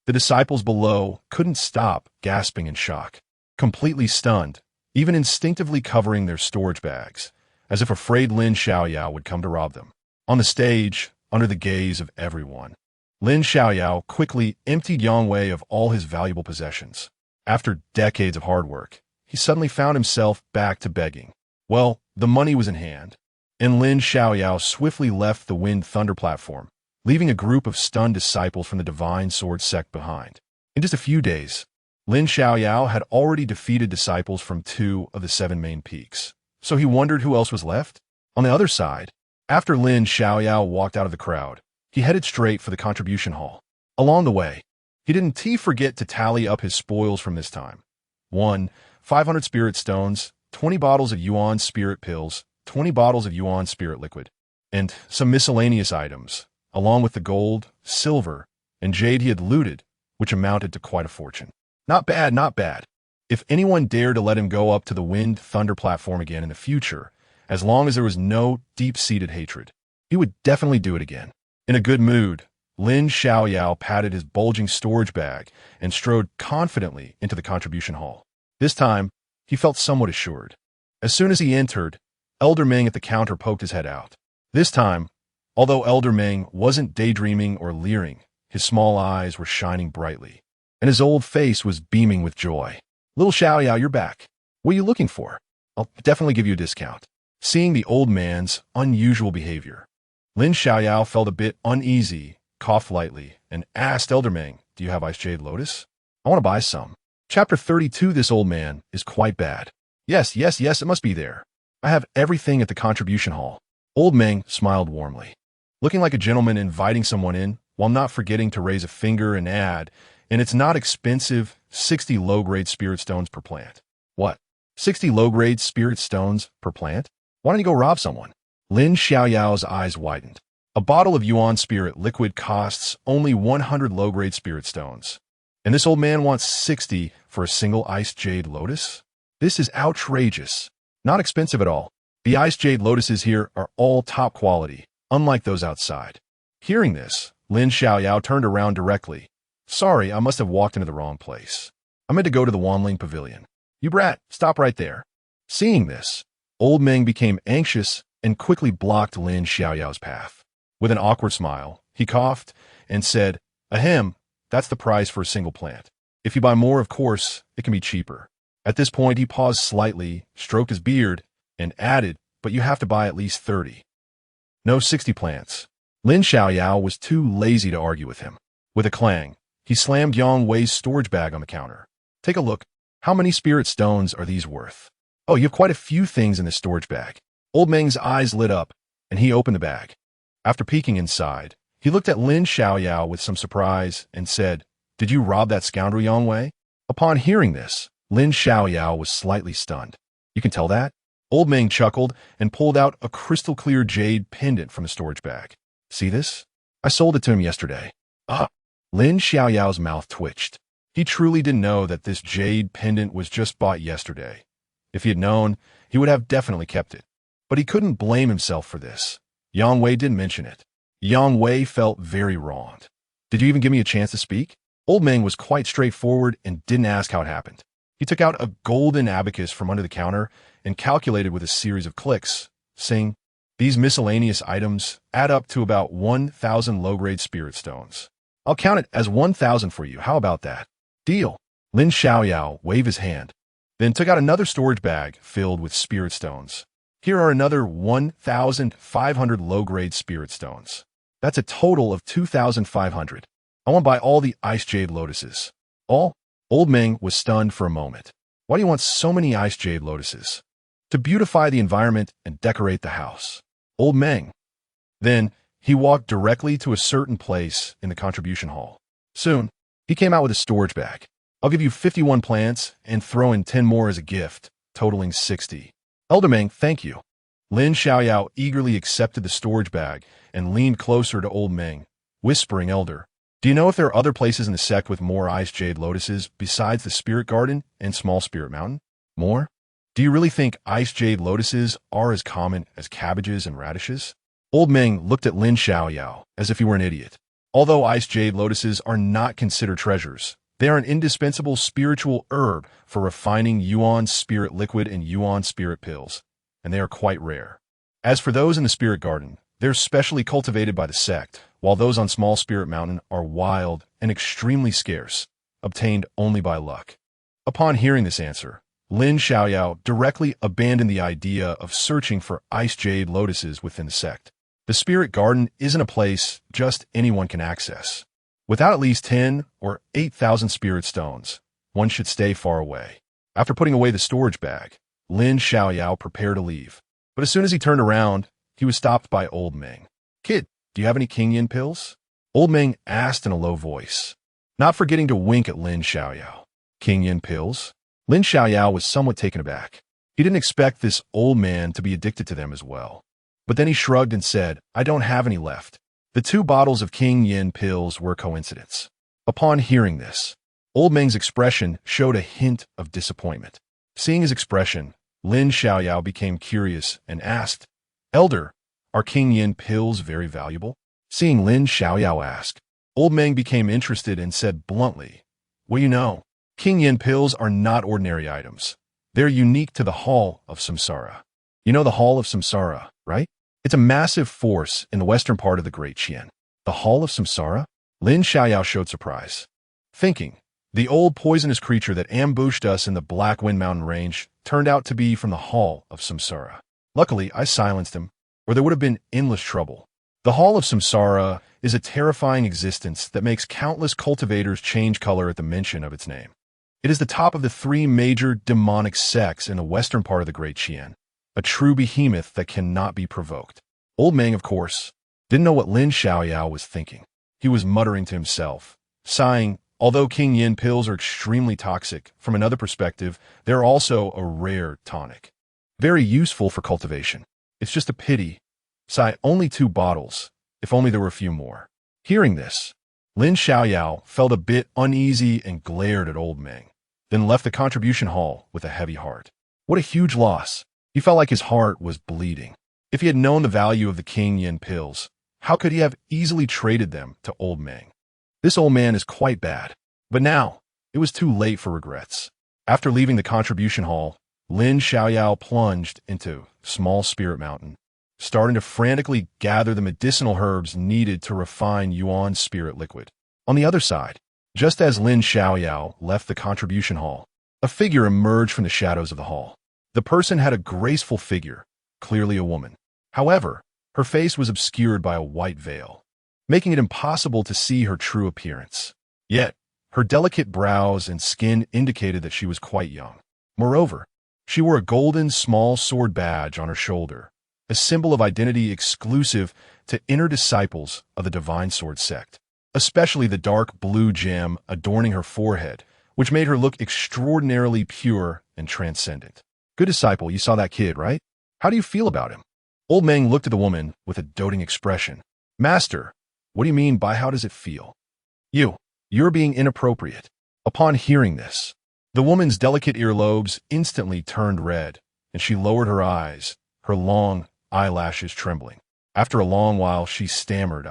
the disciples below couldn't stop gasping in shock, completely stunned, even instinctively covering their storage bags, as if afraid Lin Xiaoyao would come to rob them. On the stage, under the gaze of everyone, Lin Xiaoyao quickly emptied Yang Wei of all his valuable possessions. After decades of hard work, he suddenly found himself back to begging. Well, the money was in hand, and Lin Xiaoyao swiftly left the Wind Thunder platform, leaving a group of stunned disciples from the Divine Sword sect behind. In just a few days, Lin Xiaoyao had already defeated disciples from 2 of the 7 main peaks, so he wondered who else was left. On the other side, after Lin Xiaoyao walked out of the crowd, he headed straight for the contribution hall. Along the way, he didn't forget to tally up his spoils from this time. 1. 500 spirit stones, 20 bottles of Yuan spirit pills, 20 bottles of Yuan spirit liquid, and some miscellaneous items, along with the gold, silver, and jade he had looted, which amounted to quite a fortune. Not bad, not bad. If anyone dared to let him go up to the Wind Thunder platform again in the future, as long as there was no deep-seated hatred, he would definitely do it again. In a good mood, Lin Xiaoyao patted his bulging storage bag and strode confidently into the contribution hall. This time, he felt somewhat assured. As soon as he entered, Elder Meng at the counter poked his head out. This time, although Elder Meng wasn't daydreaming or leering, his small eyes were shining brightly, and his old face was beaming with joy. Little Xiaoyao, you're back. What are you looking for? I'll definitely give you a discount. Seeing the old man's unusual behavior, Lin Xiaoyao felt a bit uneasy, coughed lightly, and asked Elder Meng, do you have Ice Jade Lotus? I want to buy some. Chapter 32, this old man is quite bad. Yes, it must be there. I have everything at the contribution hall. Old Meng smiled warmly, looking like a gentleman inviting someone in, while not forgetting to raise a finger and add, and it's not expensive, 60 low-grade spirit stones per plant. What? 60 low-grade spirit stones per plant? Why don't you go rob someone? Lin Xiaoyao's eyes widened. A bottle of Yuan spirit liquid costs only 100 low-grade spirit stones. And this old man wants 60 for a single Ice Jade Lotus? This is outrageous. Not expensive at all. The Ice Jade Lotuses here are all top quality, unlike those outside. Hearing this, Lin Xiaoyao turned around directly. Sorry, I must have walked into the wrong place. I meant to go to the Wanling Pavilion. You brat, stop right there. Seeing this, Old Meng became anxious and quickly blocked Lin Xiaoyao's path. With an awkward smile, he coughed and said, Ahem, that's the price for a single plant. If you buy more, of course, it can be cheaper. At this point, he paused slightly, stroked his beard, and added, but you have to buy at least 30. No 60 plants. Lin Xiaoyao was too lazy to argue with him. With a clang, he slammed Yang Wei's storage bag on the counter. Take a look. How many spirit stones are these worth? Oh, you have quite a few things in this storage bag. Old Meng's eyes lit up, and he opened the bag. After peeking inside, he looked at Lin Xiaoyao with some surprise and said, Did you rob that scoundrel Yang Wei? Upon hearing this, Lin Xiaoyao was slightly stunned. You can tell that? Old Meng chuckled and pulled out a crystal-clear jade pendant from the storage bag. See this? I sold it to him yesterday. Ah. Lin Xiaoyao's mouth twitched. He truly didn't know that this jade pendant was just bought yesterday. If he had known, he would have definitely kept it. But he couldn't blame himself for this. Yang Wei didn't mention it. Yang Wei felt very wronged. Did you even give me a chance to speak? Old Meng was quite straightforward and didn't ask how it happened. He took out a golden abacus from under the counter and calculated with a series of clicks, saying, "These miscellaneous items add up to about 1,000 low-grade spirit stones. I'll count it as 1,000 for you. How about that?" "Deal." Lin Xiaoyao waved his hand, then took out another storage bag filled with spirit stones. "Here are another 1,500 low-grade spirit stones. That's a total of 2,500. I want to buy all the ice jade lotuses." "All?" Old Meng was stunned for a moment. "Why do you want so many ice jade lotuses?" "To beautify the environment and decorate the house." Old Meng. Then he walked directly to a certain place in the contribution hall. Soon, he came out with a storage bag. "I'll give you 51 plants and throw in 10 more as a gift, totaling 60. "Elder Meng, thank you." Lin Xiaoyao eagerly accepted the storage bag and leaned closer to Old Meng, whispering, "Elder, do you know if there are other places in the sect with more ice jade lotuses besides the spirit garden and small spirit mountain?" "More? Do you really think ice jade lotuses are as common as cabbages and radishes?" Old Meng looked at Lin Xiaoyao as if he were an idiot. Although ice jade lotuses are not considered treasures, they are an indispensable spiritual herb for refining Yuan spirit liquid and Yuan spirit pills, and they are quite rare. As for those in the spirit garden, they're specially cultivated by the sect, while those on Small Spirit Mountain are wild and extremely scarce, obtained only by luck. Upon hearing this answer, Lin Xiaoyao directly abandoned the idea of searching for ice jade lotuses within the sect. The spirit garden isn't a place just anyone can access. Without at least 10 or 8,000 spirit stones, one should stay far away. After putting away the storage bag, Lin Xiaoyao prepared to leave. But as soon as he turned around, he was stopped by Old Meng. "Kid, do you have any King Yin pills?" Old Meng asked in a low voice, not forgetting to wink at Lin Xiaoyao. "King Yin pills?" Lin Xiaoyao was somewhat taken aback. He didn't expect this old man to be addicted to them as well. But then he shrugged and said, "I don't have any left." The 2 bottles of King Yin pills were a coincidence. Upon hearing this, Old Meng's expression showed a hint of disappointment. Seeing his expression, Lin Xiaoyao became curious and asked, "Elder, are King Yin pills very valuable?" Seeing Lin Xiaoyao ask, Old Meng became interested and said bluntly, "Well, you know, King Yin pills are not ordinary items. They're unique to the Hall of Samsara. You know the Hall of Samsara, right? It's a massive force in the western part of the Great Qian." "The Hall of Samsara?" Lin Xiaoyao showed surprise, thinking, the old poisonous creature that ambushed us in the Black Wind Mountain Range turned out to be from the Hall of Samsara. Luckily, I silenced him, or there would have been endless trouble. The Hall of Samsara is a terrifying existence that makes countless cultivators change color at the mention of its name. It is the top of the 3 major demonic sects in the western part of the Great Qian, a true behemoth that cannot be provoked. Old Meng, of course, didn't know what Lin Xiaoyao was thinking. He was muttering to himself, sighing, although King Yin pills are extremely toxic, from another perspective, they're also a rare tonic. Very useful for cultivation. It's just a pity. Sigh, only 2 bottles, if only there were a few more. Hearing this, Lin Xiaoyao felt a bit uneasy and glared at Old Meng, then left the contribution hall with a heavy heart. What a huge loss. He felt like his heart was bleeding. If he had known the value of the King Yin pills, how could he have easily traded them to Old Meng? This old man is quite bad. But now, it was too late for regrets. After leaving the contribution hall, Lin Xiaoyao plunged into Small Spirit Mountain, starting to frantically gather the medicinal herbs needed to refine Yuan spirit liquid. On the other side, just as Lin Xiaoyao left the contribution hall, a figure emerged from the shadows of the hall. The person had a graceful figure, clearly a woman. However, her face was obscured by a white veil, making it impossible to see her true appearance. Yet, her delicate brows and skin indicated that she was quite young. Moreover, she wore a golden small sword badge on her shoulder, a symbol of identity exclusive to inner disciples of the Divine Sword sect, especially the dark blue gem adorning her forehead, which made her look extraordinarily pure and transcendent. "Good disciple, you saw that kid, right? How do you feel about him?" Old Meng looked at the woman with a doting expression. Master, what do you mean by how does it feel? You're being inappropriate. Upon hearing this, the woman's delicate earlobes instantly turned red, and she lowered her eyes, her long eyelashes trembling. After a long while, she stammered,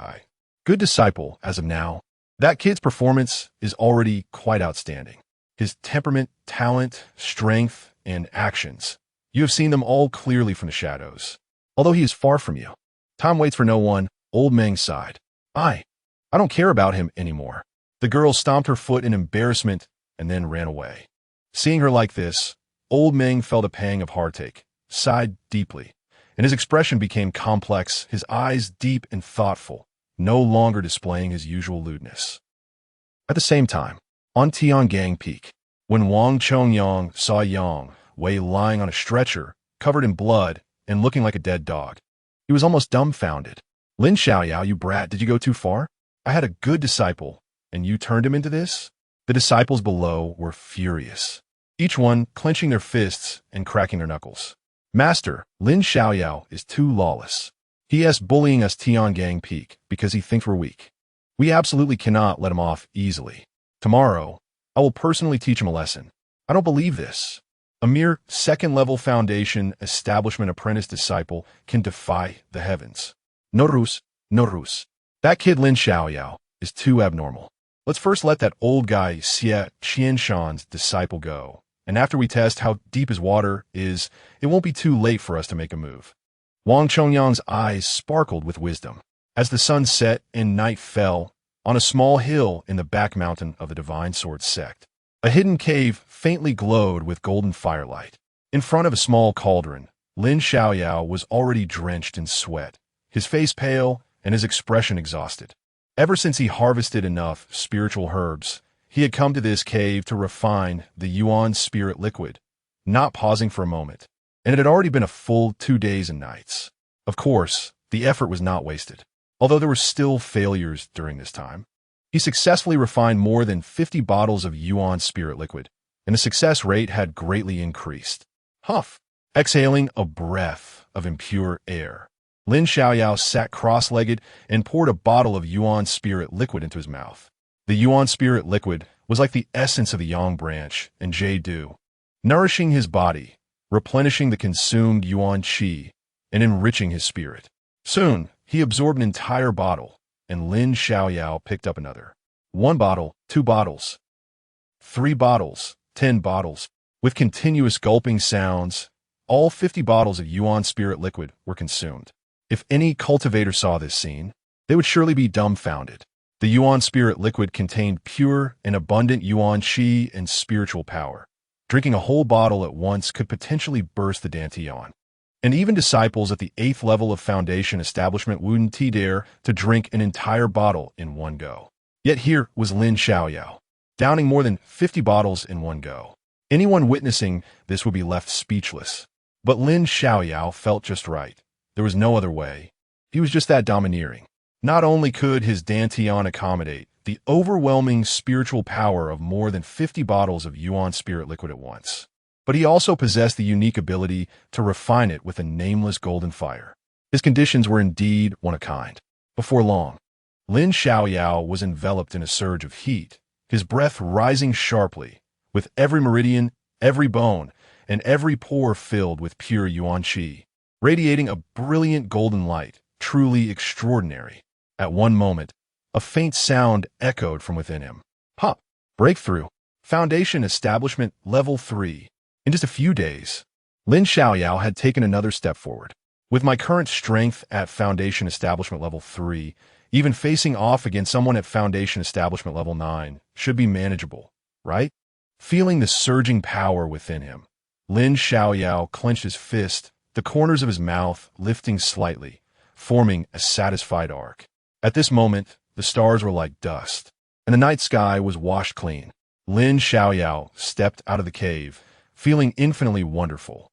Good disciple, as of now. That kid's performance is already quite outstanding. His temperament, talent, strength, and actions. You have seen them all clearly from the shadows. Although he is far from you. Time waits for no one, old Meng sighed. I don't care about him anymore. The girl stomped her foot in embarrassment and then ran away. Seeing her like this, old Meng felt a pang of heartache, sighed deeply, and his expression became complex, his eyes deep and thoughtful, no longer displaying his usual lewdness. At the same time, on Tiangang Peak, when Wang Chongyang saw Yang Wei lying on a stretcher, covered in blood and looking like a dead dog, he was almost dumbfounded. Lin Xiaoyao, you brat, did you go too far? I had a good disciple, and you turned him into this? The disciples below were furious, each one clenching their fists and cracking their knuckles. Master, Lin Xiaoyao is too lawless. He is bullying us Tiangang Peak because he thinks we're weak. We absolutely cannot let him off easily. Tomorrow, I will personally teach him a lesson. I don't believe this. A mere second-level foundation establishment apprentice disciple can defy the heavens. No ruse. That kid Lin Xiaoyao is too abnormal. Let's first let that old guy Xie Qianshan's disciple go, and after we test how deep his water is, it won't be too late for us to make a move. Wang Chongyang's eyes sparkled with wisdom. As the sun set and night fell, on a small hill in the back mountain of the Divine Sword sect, a hidden cave faintly glowed with golden firelight. In front of a small cauldron, Lin Xiaoyao was already drenched in sweat, his face pale and his expression exhausted. Ever since he harvested enough spiritual herbs, he had come to this cave to refine the Yuan spirit liquid, not pausing for a moment, and it had already been a full 2 days and nights. Of course, the effort was not wasted, although there were still failures during this time. He successfully refined more than 50 bottles of Yuan spirit liquid, and the success rate had greatly increased. Huff! Exhaling a breath of impure air, Lin Xiaoyao sat cross-legged and poured a bottle of Yuan spirit liquid into his mouth. The Yuan spirit liquid was like the essence of the Yang branch and Jade Dew, nourishing his body, replenishing the consumed Yuan qi, and enriching his spirit. Soon, he absorbed an entire bottle, and Lin Xiaoyao picked up another. 1 bottle, 2 bottles, 3 bottles, 10 bottles. With continuous gulping sounds, all 50 bottles of Yuan spirit liquid were consumed. If any cultivator saw this scene, they would surely be dumbfounded. The Yuan spirit liquid contained pure and abundant Yuan qi and spiritual power. Drinking a whole bottle at once could potentially burst the Dantian. And even disciples at the 8th level of foundation establishment wouldn't dare to drink an entire bottle in one go. Yet here was Lin Xiaoyao, downing more than 50 bottles in one go. Anyone witnessing this would be left speechless. But Lin Xiaoyao felt just right. There was no other way. He was just that domineering. Not only could his Dantian accommodate the overwhelming spiritual power of more than 50 bottles of Yuan spirit liquid at once, but he also possessed the unique ability to refine it with a nameless golden fire. His conditions were indeed one of a kind. Before long, Lin Xiaoyao was enveloped in a surge of heat, his breath rising sharply, with every meridian, every bone, and every pore filled with pure Yuan qi, radiating a brilliant golden light, truly extraordinary. At one moment, a faint sound echoed from within him. Pop! Breakthrough! Foundation Establishment Level 3. In just a few days, Lin Xiaoyao had taken another step forward. With my current strength at Foundation Establishment Level 3, even facing off against someone at Foundation Establishment Level 9 should be manageable, right? Feeling the surging power within him, Lin Xiaoyao clenched his fist, the corners of his mouth lifting slightly, forming a satisfied arc. At this moment, the stars were like dust, and the night sky was washed clean. Lin Xiaoyao stepped out of the cave, feeling infinitely wonderful.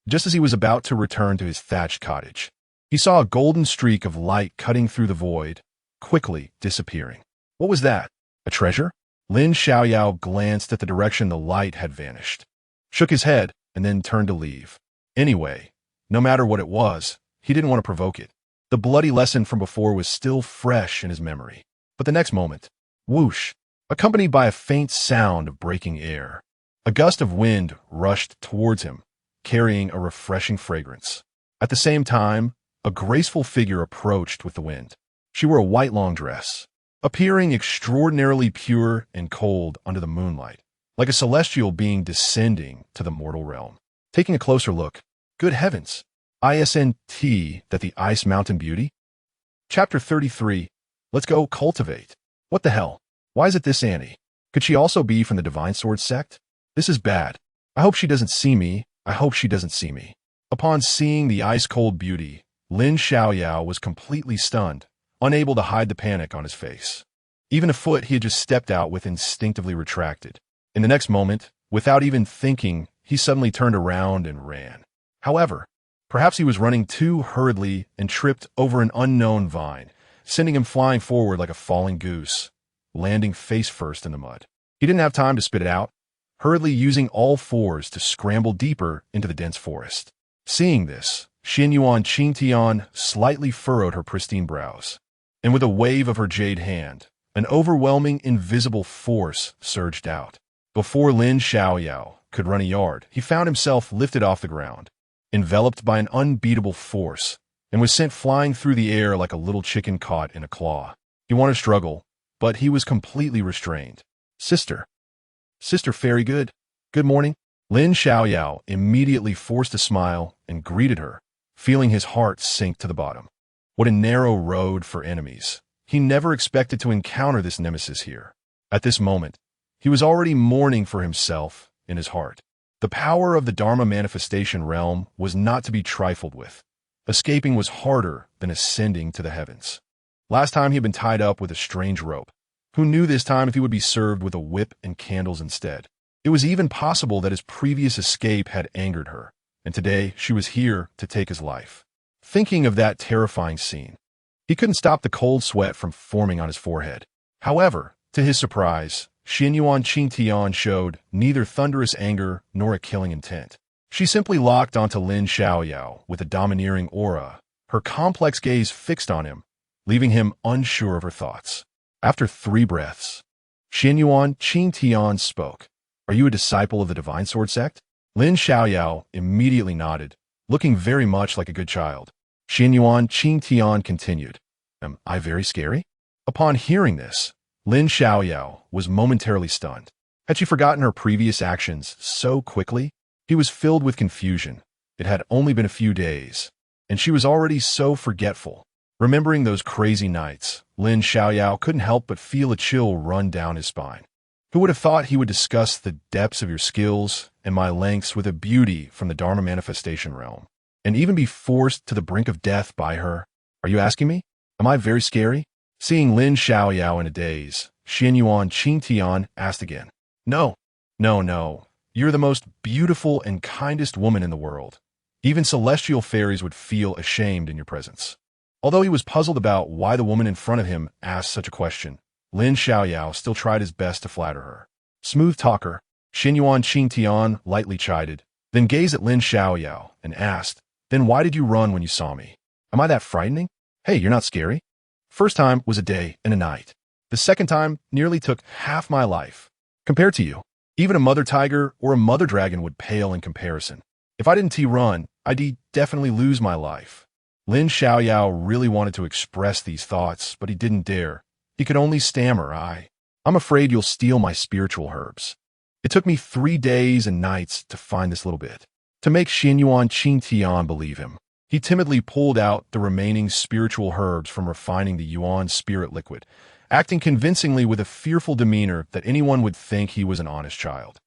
Just as he was about to return to his thatched cottage, he saw a golden streak of light cutting through the void, quickly disappearing. What was that? A treasure? Lin Xiaoyao glanced at the direction the light had vanished, shook his head, and then turned to leave. Anyway, no matter what it was, he didn't want to provoke it. The bloody lesson from before was still fresh in his memory. But the next moment, whoosh, accompanied by a faint sound of breaking air. A gust of wind rushed towards him, carrying a refreshing fragrance. At the same time, a graceful figure approached with the wind. She wore a white long dress, appearing extraordinarily pure and cold under the moonlight, like a celestial being descending to the mortal realm. Taking a closer look, good heavens, isn't that the Ice Mountain Beauty? Chapter 33. Let's go cultivate. What the hell? Why is it this Annie? Could she also be from the Divine Sword sect? This is bad. I hope she doesn't see me. I hope she doesn't see me. Upon seeing the ice-cold beauty, Lin Xiaoyao was completely stunned, unable to hide the panic on his face. Even a foot he had just stepped out with instinctively retracted. In the next moment, without even thinking, he suddenly turned around and ran. However, perhaps he was running too hurriedly and tripped over an unknown vine, sending him flying forward like a falling goose, landing face first in the mud. He didn't have time to spit it out, hurriedly using all fours to scramble deeper into the dense forest. Seeing this, Xianyuan Qingtian slightly furrowed her pristine brows, and with a wave of her jade hand, an overwhelming invisible force surged out. Before Lin Xiaoyao could run a yard, he found himself lifted off the ground, enveloped by an unbeatable force, and was sent flying through the air like a little chicken caught in a claw. He wanted to struggle, but he was completely restrained. Sister Fairy Good, good morning. Lin Xiaoyao immediately forced a smile and greeted her, feeling his heart sink to the bottom. What a narrow road for enemies. He never expected to encounter this nemesis here. At this moment, he was already mourning for himself in his heart. The power of the Dharma manifestation realm was not to be trifled with. Escaping was harder than ascending to the heavens. Last time he had been tied up with a strange rope. Who knew this time if he would be served with a whip and candles instead? It was even possible that his previous escape had angered her, and today she was here to take his life. Thinking of that terrifying scene, he couldn't stop the cold sweat from forming on his forehead. However, to his surprise, Xianyuan Qingtian showed neither thunderous anger nor a killing intent. She simply locked onto Lin Xiaoyao with a domineering aura, her complex gaze fixed on him, leaving him unsure of her thoughts. After 3 breaths, Xianyuan Qingtian spoke. Are you a disciple of the Divine Sword sect? Lin Xiaoyao immediately nodded, looking very much like a good child. Xianyuan Qingtian continued. Am I very scary? Upon hearing this, Lin Xiaoyao was momentarily stunned. Had she forgotten her previous actions so quickly? He was filled with confusion. It had only been a few days, and she was already so forgetful. Remembering those crazy nights, Lin Xiaoyao couldn't help but feel a chill run down his spine. Who would have thought he would discuss the depths of your skills and my lengths with a beauty from the Dharma manifestation realm, and even be forced to the brink of death by her? Are you asking me? Am I very scary? Seeing Lin Xiaoyao in a daze, Xianyuan Qingtian asked again. No. You're the most beautiful and kindest woman in the world. Even celestial fairies would feel ashamed in your presence. Although he was puzzled about why the woman in front of him asked such a question, Lin Xiaoyao still tried his best to flatter her. Smooth talker, Xianyuan Qingtian lightly chided, then gazed at Lin Xiaoyao and asked, Then why did you run when you saw me? Am I that frightening? Hey, you're not scary? First time was a day and a night. The second time nearly took half my life. Compared to you, even a mother tiger or a mother dragon would pale in comparison. If I didn't run, I'd definitely lose my life. Lin Xiaoyao really wanted to express these thoughts, but he didn't dare. He could only stammer, I'm afraid you'll steal my spiritual herbs. It took me 3 days and nights to find this little bit. To make Xianyuan Qingtian believe him, he timidly pulled out the remaining spiritual herbs from refining the Yuan spirit liquid, acting convincingly with a fearful demeanor that anyone would think he was an honest child.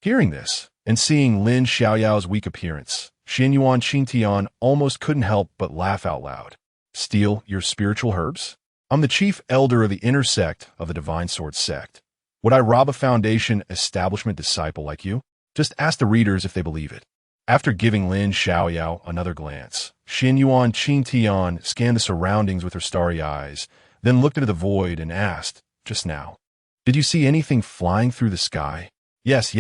Hearing this, and seeing Lin Xiaoyao's weak appearance, Xianyuan Qingtian almost couldn't help but laugh out loud. Steal your spiritual herbs? I'm the chief elder of the inner sect of the Divine Sword sect. Would I rob a foundation establishment disciple like you? Just ask the readers if they believe it. After giving Lin Xiaoyao another glance, Xianyuan Qingtian scanned the surroundings with her starry eyes, then looked into the void and asked, just now, did you see anything flying through the sky? Yes.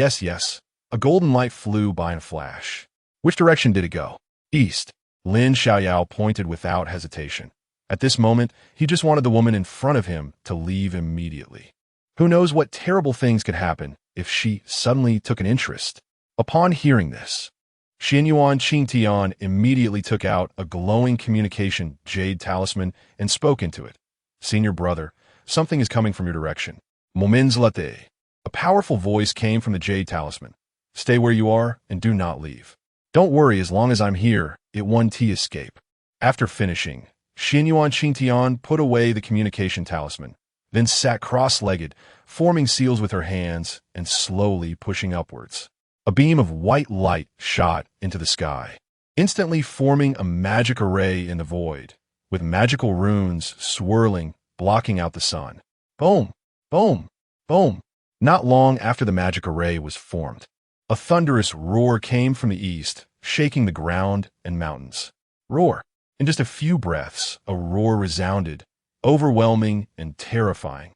A golden light flew by in a flash. Which direction did it go? East. Lin Xiaoyao pointed without hesitation. At this moment, he just wanted the woman in front of him to leave immediately. Who knows what terrible things could happen if she suddenly took an interest? Upon hearing this, Xianyuan Qingtian immediately took out a glowing communication jade talisman and spoke into it. Senior brother, something is coming from your direction. Momins late. A powerful voice came from the jade talisman. Stay where you are and do not leave. Don't worry, as long as I'm here, it won't escape. After finishing, Xianyuan Qingtian put away the communication talisman, then sat cross-legged, forming seals with her hands and slowly pushing upwards. A beam of white light shot into the sky, instantly forming a magic array in the void, with magical runes swirling, blocking out the sun. Boom! Boom! Boom! Not long after the magic array was formed, a thunderous roar came from the east, shaking the ground and mountains. Roar! In just a few breaths, a roar resounded, overwhelming and terrifying.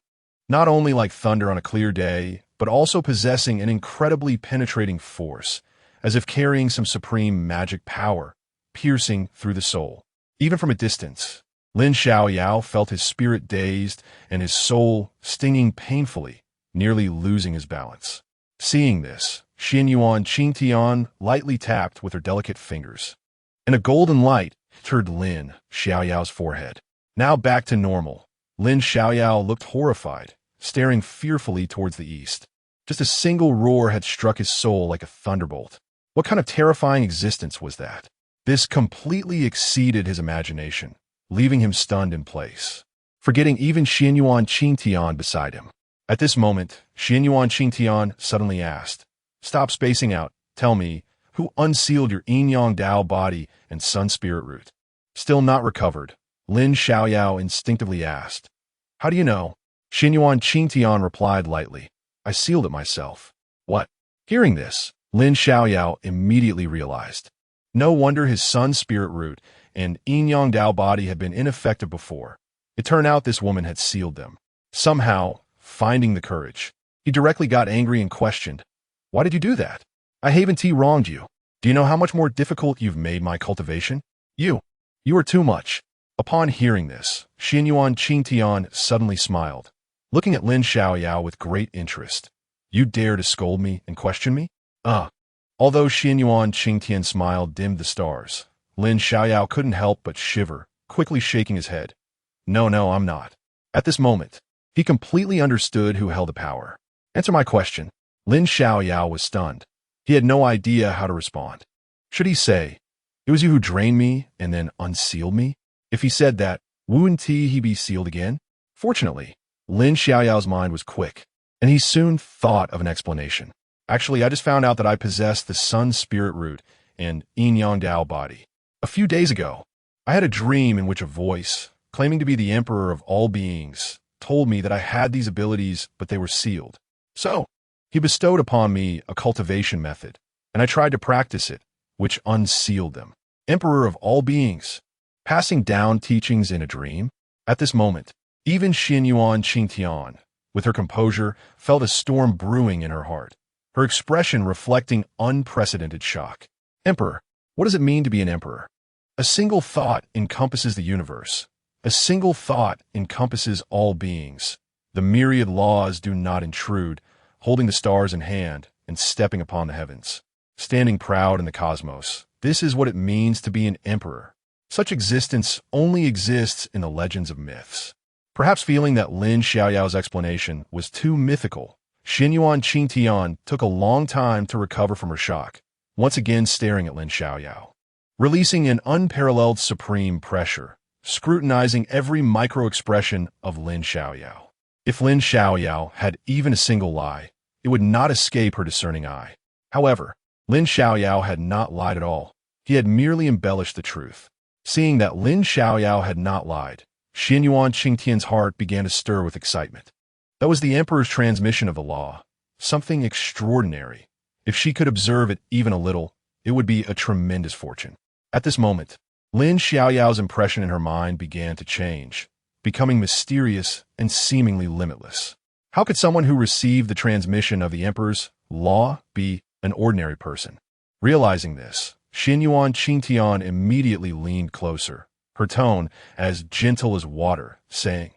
Not only like thunder on a clear day, but also possessing an incredibly penetrating force, as if carrying some supreme magic power, piercing through the soul. Even from a distance, Lin Xiaoyao felt his spirit dazed and his soul stinging painfully, nearly losing his balance. Seeing this, Xianyuan Qingtian lightly tapped with her delicate fingers, and a golden light entered Lin Xiaoyao's forehead. Now back to normal, Lin Xiaoyao looked horrified, staring fearfully towards the east. Just a single roar had struck his soul like a thunderbolt. What kind of terrifying existence was that? This completely exceeded his imagination, leaving him stunned in place, forgetting even Xianyuan Qingtian beside him. At this moment, Xianyuan Qingtian suddenly asked, "Stop spacing out. Tell me, who unsealed your Yin-Yang Dao body and Sun Spirit root?" Still not recovered, Lin Xiaoyao instinctively asked. "How do you know?" Xianyuan Qingtian replied lightly, "I sealed it myself." What? Hearing this, Lin Xiaoyao immediately realized. No wonder his Sun Spirit root and Yin-Yang Dao body had been ineffective before. It turned out this woman had sealed them. Somehow, finding the courage, he directly got angry and questioned, "Why did you do that? I haven't wronged you. Do you know how much more difficult you've made my cultivation? You are too much." Upon hearing this, Xianyuan Qingtian suddenly smiled, looking at Lin Xiaoyao with great interest. "You dare to scold me and question me?" Although Xianyuan Qingtian's smile dimmed the stars, Lin Xiaoyao couldn't help but shiver, quickly shaking his head. No, I'm not." At this moment, he completely understood who held the power. "Answer my question." Lin Xiaoyao was stunned. He had no idea how to respond. Should he say, "It was you who drained me and then unsealed me"? If he said that, wouldn't he be sealed again? Fortunately, Lin Xiaoyao's mind was quick, and he soon thought of an explanation. "Actually, I just found out that I possess the Sun Spirit root and Yin-Yang Dao body. A few days ago, I had a dream in which a voice, claiming to be the emperor of all beings, told me that I had these abilities, but they were sealed. So, he bestowed upon me a cultivation method, and I tried to practice it, which unsealed them. Emperor of all beings, passing down teachings in a dream?" At this moment, even Xianyuan Qingtian, with her composure, felt a storm brewing in her heart, her expression reflecting unprecedented shock. "Emperor, what does it mean to be an emperor? A single thought encompasses the universe. A single thought encompasses all beings. The myriad laws do not intrude, holding the stars in hand and stepping upon the heavens. Standing proud in the cosmos, this is what it means to be an emperor. Such existence only exists in the legends of myths." Perhaps feeling that Lin Xiaoyao's explanation was too mythical, Xianyuan Qingtian took a long time to recover from her shock, once again staring at Lin Xiaoyao, releasing an unparalleled supreme pressure, scrutinizing every micro-expression of Lin Xiaoyao. If Lin Xiaoyao had even a single lie, it would not escape her discerning eye. However, Lin Xiaoyao had not lied at all. He had merely embellished the truth. Seeing that Lin Xiaoyao had not lied, Xianyuan Qingtian's heart began to stir with excitement. That was the emperor's transmission of the law, something extraordinary. If she could observe it even a little, it would be a tremendous fortune. At this moment, Lin Xiaoyao's impression in her mind began to change, becoming mysterious and seemingly limitless. How could someone who received the transmission of the emperor's law be an ordinary person? Realizing this, Xinyuan Qingtian immediately leaned closer, her tone as gentle as water, saying,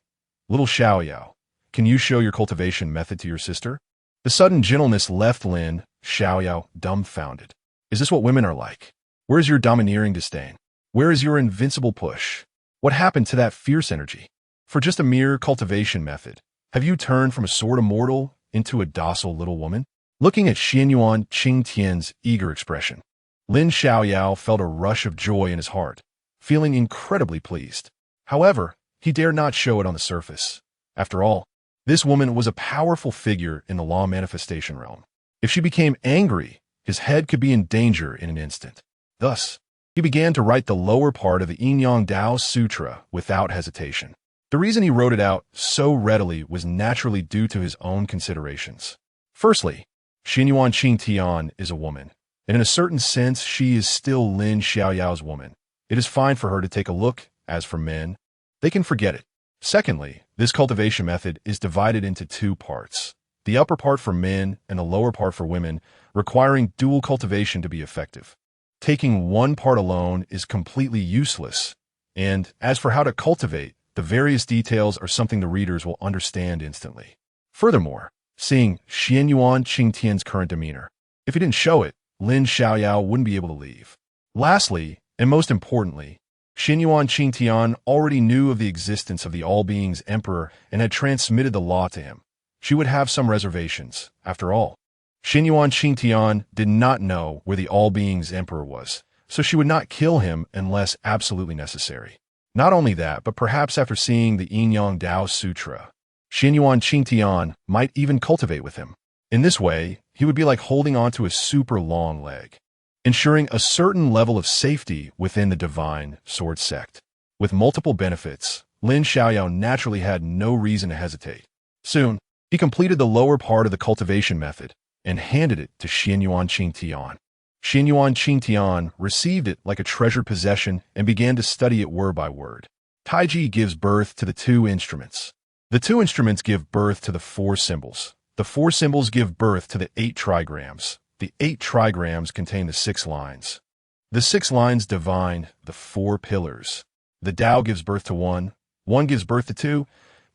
"Little Xiaoyao, can you show your cultivation method to your sister?" The sudden gentleness left Lin Xiaoyao dumbfounded. Is this what women are like? Where is your domineering disdain? Where is your invincible push? What happened to that fierce energy? For just a mere cultivation method, have you turned from a sword immortal into a docile little woman? Looking at Xinyuan Qingtian's eager expression, Lin Xiaoyao felt a rush of joy in his heart, feeling incredibly pleased. However, he dared not show it on the surface. After all, this woman was a powerful figure in the law manifestation realm. If she became angry, his head could be in danger in an instant. Thus, he began to write the lower part of the Yin-Yang Dao Sutra without hesitation. The reason he wrote it out so readily was naturally due to his own considerations. Firstly, Xinyuan Qingtian is a woman, and in a certain sense she is still Lin Xiaoyao's woman. It is fine for her to take a look. As for men, they can forget it. Secondly, this cultivation method is divided into two parts, the upper part for men and the lower part for women, requiring dual cultivation to be effective. Taking one part alone is completely useless, and as for how to cultivate, the various details are something the readers will understand instantly. Furthermore, seeing Xinyuan Qingtian's current demeanor, if he didn't show it, Lin Xiaoyao wouldn't be able to leave. Lastly, and most importantly, Xinyuan Qingtian already knew of the existence of the All-Beings Emperor and had transmitted the law to him. She would have some reservations. After all, Xinyuan Qingtian did not know where the All-Beings Emperor was, so she would not kill him unless absolutely necessary. Not only that, but perhaps after seeing the Yin-Yang Dao Sutra, Xinyuan Qingtian might even cultivate with him. In this way, he would be like holding onto a super long leg, ensuring a certain level of safety within the divine sword sect. With multiple benefits, Lin Xiaoyao naturally had no reason to hesitate. Soon, he completed the lower part of the cultivation method and handed it to Xinyuan Qingtian. Xinyuan Qingtian received it like a treasured possession and began to study it word by word. Taiji gives birth to the two instruments. The two instruments give birth to the four symbols. The four symbols give birth to the 8 trigrams. The 8 trigrams contain the 6 lines. The 6 lines divine the 4 pillars. The Tao gives birth to 1, 1 gives birth to 2,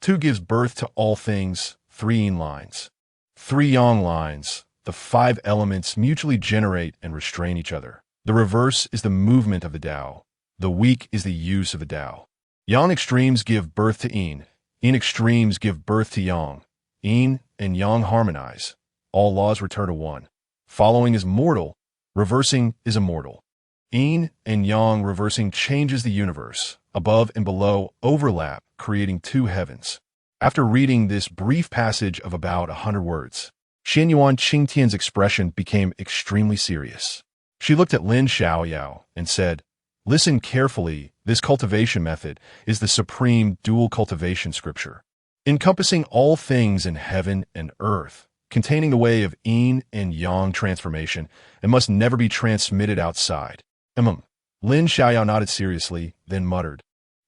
2 gives birth to all things, 3 yin lines. 3 yang lines, the 5 elements mutually generate and restrain each other. The reverse is the movement of the Tao. The weak is the use of the Tao. Yang extremes give birth to yin. Yin extremes give birth to yang. Yin and yang harmonize. All laws return to one. Following is mortal, reversing is immortal. Yin and yang reversing changes the universe. Above and below overlap, creating 2 heavens. After reading this brief passage of about 100 words, Xinyuan Qingtian's expression became extremely serious. She looked at Lin Xiaoyao and said, "Listen carefully, this cultivation method is the supreme dual cultivation scripture, encompassing all things in heaven and earth, containing the way of yin and yang transformation, and must never be transmitted outside." Lin Xiaoyao nodded seriously, then muttered,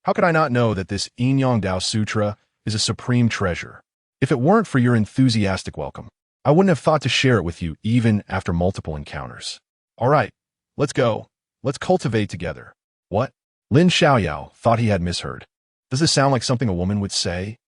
"How could I not know that this Yin-Yang Dao Sutra is a supreme treasure? If it weren't for your enthusiastic welcome, I wouldn't have thought to share it with you even after multiple encounters. All right, let's go. Let's cultivate together." What? Lin Xiaoyao thought he had misheard. Does this sound like something a woman would say?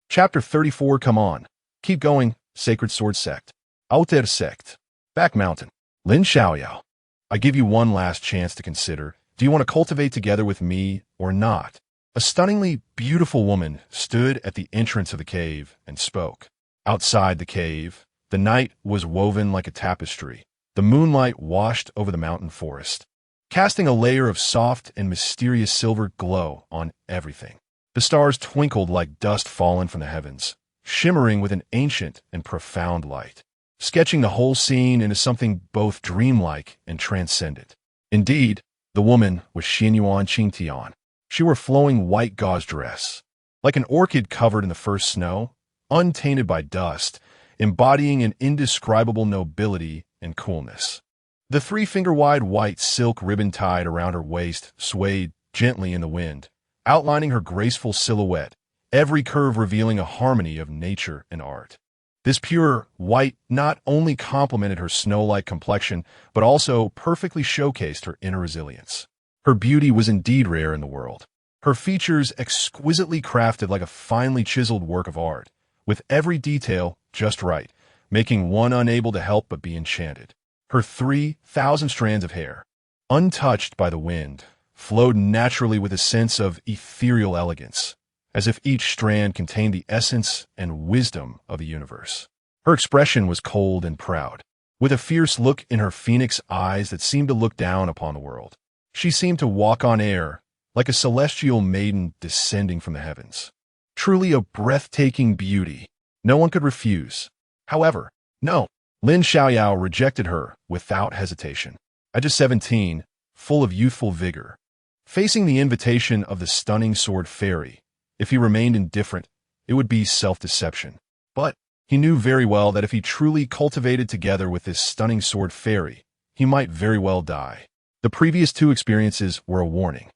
Chapter 34. Come on. Keep going, Sacred Sword Sect. Outer Sect. Back Mountain. Lin Xiaoyao, I give you one last chance to consider. Do you want to cultivate together with me or not? A stunningly beautiful woman stood at the entrance of the cave and spoke. Outside the cave, the night was woven like a tapestry. The moonlight washed over the mountain forest, casting a layer of soft and mysterious silver glow on everything. The stars twinkled like dust fallen from the heavens, shimmering with an ancient and profound light, sketching the whole scene into something both dreamlike and transcendent. Indeed, the woman was Xinyuan Qingtian. She wore a flowing white gauze dress, like an orchid covered in the first snow, untainted by dust, embodying an indescribable nobility and coolness. The 3-finger-wide white silk ribbon tied around her waist swayed gently in the wind, outlining her graceful silhouette, every curve revealing a harmony of nature and art. This pure white not only complemented her snow-like complexion, but also perfectly showcased her inner resilience. Her beauty was indeed rare in the world. Her features exquisitely crafted like a finely chiseled work of art, with every detail just right, making one unable to help but be enchanted. Her 3,000 strands of hair, untouched by the wind, flowed naturally with a sense of ethereal elegance, as if each strand contained the essence and wisdom of the universe. Her expression was cold and proud, with a fierce look in her phoenix eyes that seemed to look down upon the world. She seemed to walk on air, like a celestial maiden descending from the heavens. Truly a breathtaking beauty, no one could refuse. However, no, Lin Xiaoyao rejected her without hesitation. At just 17, full of youthful vigor, facing the invitation of the stunning sword fairy, if he remained indifferent, it would be self-deception. But he knew very well that if he truly cultivated together with this stunning sword fairy, he might very well die. The previous two experiences were a warning.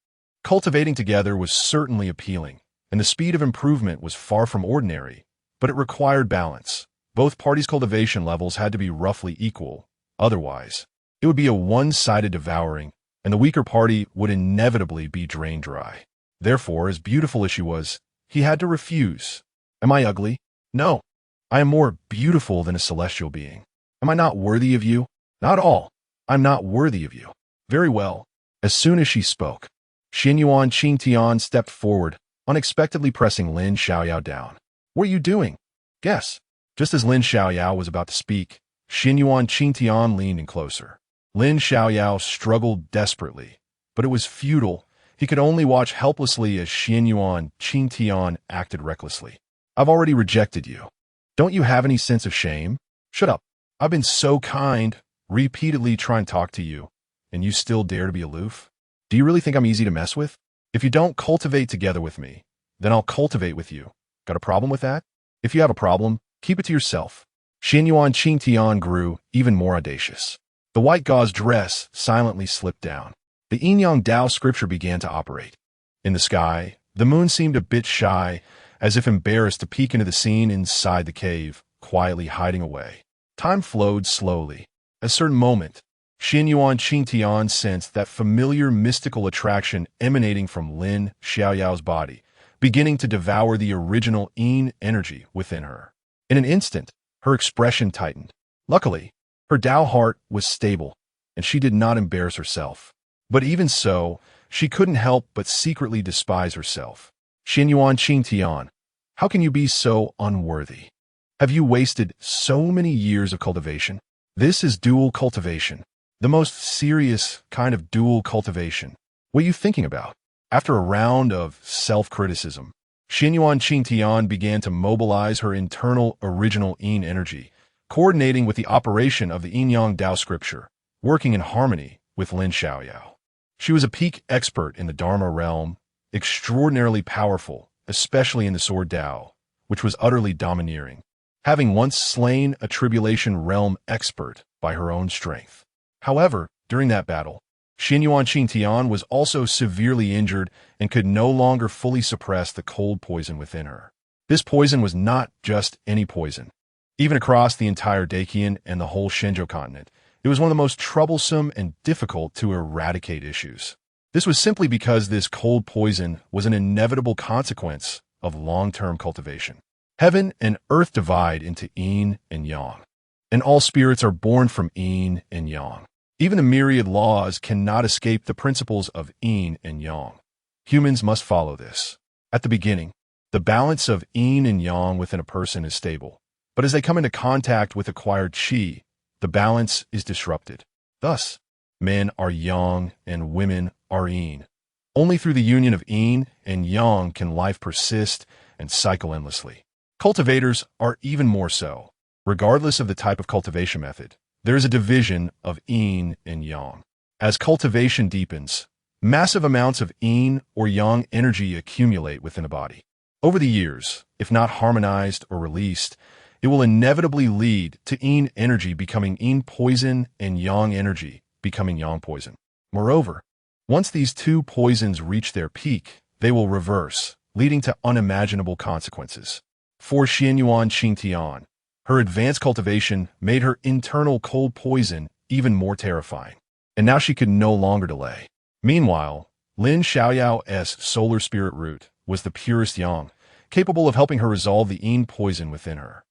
Cultivating together was certainly appealing, and the speed of improvement was far from ordinary, but it required balance. Both parties' cultivation levels had to be roughly equal. Otherwise, it would be a one-sided devouring, and the weaker party would inevitably be drained dry. Therefore, as beautiful as she was, he had to refuse. Am I ugly? No. I am more beautiful than a celestial being. Am I not worthy of you? Not all. I'm not worthy of you. Very well. As soon as she spoke, Xinyuan Qingtian stepped forward, unexpectedly pressing Lin Xiaoyao down. What are you doing? Guess. Just as Lin Xiaoyao was about to speak, Xinyuan Qingtian leaned in closer. Lin Xiaoyao struggled desperately, but it was futile. He could only watch helplessly as Xinyuan Qingtian acted recklessly. I've already rejected you. Don't you have any sense of shame? Shut up. I've been so kind, repeatedly trying to talk to you, and you still dare to be aloof? Do you really think I'm easy to mess with? If you don't cultivate together with me, then I'll cultivate with you. Got a problem with that? If you have a problem, keep it to yourself. Xinyuan Qingtian grew even more audacious. The white gauze dress silently slipped down. The Yin-Yang Tao scripture began to operate. In the sky, the moon seemed a bit shy, as if embarrassed to peek into the scene inside the cave, quietly hiding away. Time flowed slowly. At a certain moment, Xinyuan Qingtian sensed that familiar mystical attraction emanating from Lin Xiaoyao's body, beginning to devour the original Yin energy within her. In an instant, her expression tightened. Luckily, her Tao heart was stable, and she did not embarrass herself. But even so, she couldn't help but secretly despise herself. Xinyuan Qingtian, how can you be so unworthy? Have you wasted so many years of cultivation? This is dual cultivation. The most serious kind of dual cultivation. What are you thinking about? After a round of self-criticism, Xinyuan Qingtian began to mobilize her internal original Yin energy, coordinating with the operation of the Yin-Yang Tao scripture, working in harmony with Lin Xiaoyao. She was a peak expert in the Dharma realm, extraordinarily powerful, especially in the sword Tao, which was utterly domineering, having once slain a tribulation realm expert by her own strength. However, during that battle, Xinyuan Qingtian was also severely injured and could no longer fully suppress the cold poison within her. This poison was not just any poison. Even across the entire Dakian and the whole Shenzhou continent, it was one of the most troublesome and difficult to eradicate issues. This was simply because this cold poison was an inevitable consequence of long-term cultivation. Heaven and earth divide into Yin and Yang, and all spirits are born from Yin and Yang. Even the myriad laws cannot escape the principles of Yin and Yang. Humans must follow this. At the beginning, the balance of Yin and Yang within a person is stable, but as they come into contact with acquired qi, the balance is disrupted. Thus, men are Yang and women are Yin. Only through the union of Yin and Yang can life persist and cycle endlessly. Cultivators are even more so. Regardless of the type of cultivation method, there is a division of Yin and Yang. As cultivation deepens, massive amounts of Yin or Yang energy accumulate within a body. Over the years, if not harmonized or released, it will inevitably lead to Yin energy becoming Yin poison and Yang energy becoming Yang poison. Moreover, once these two poisons reach their peak, they will reverse, leading to unimaginable consequences. For Xinyuan Qingtian, Her advanced cultivation made her internal cold poison even more terrifying, and now she could no longer delay. Meanwhile, Lin Xiaoyao's solar spirit root was the purest yang, capable of helping her resolve the yin poison within her.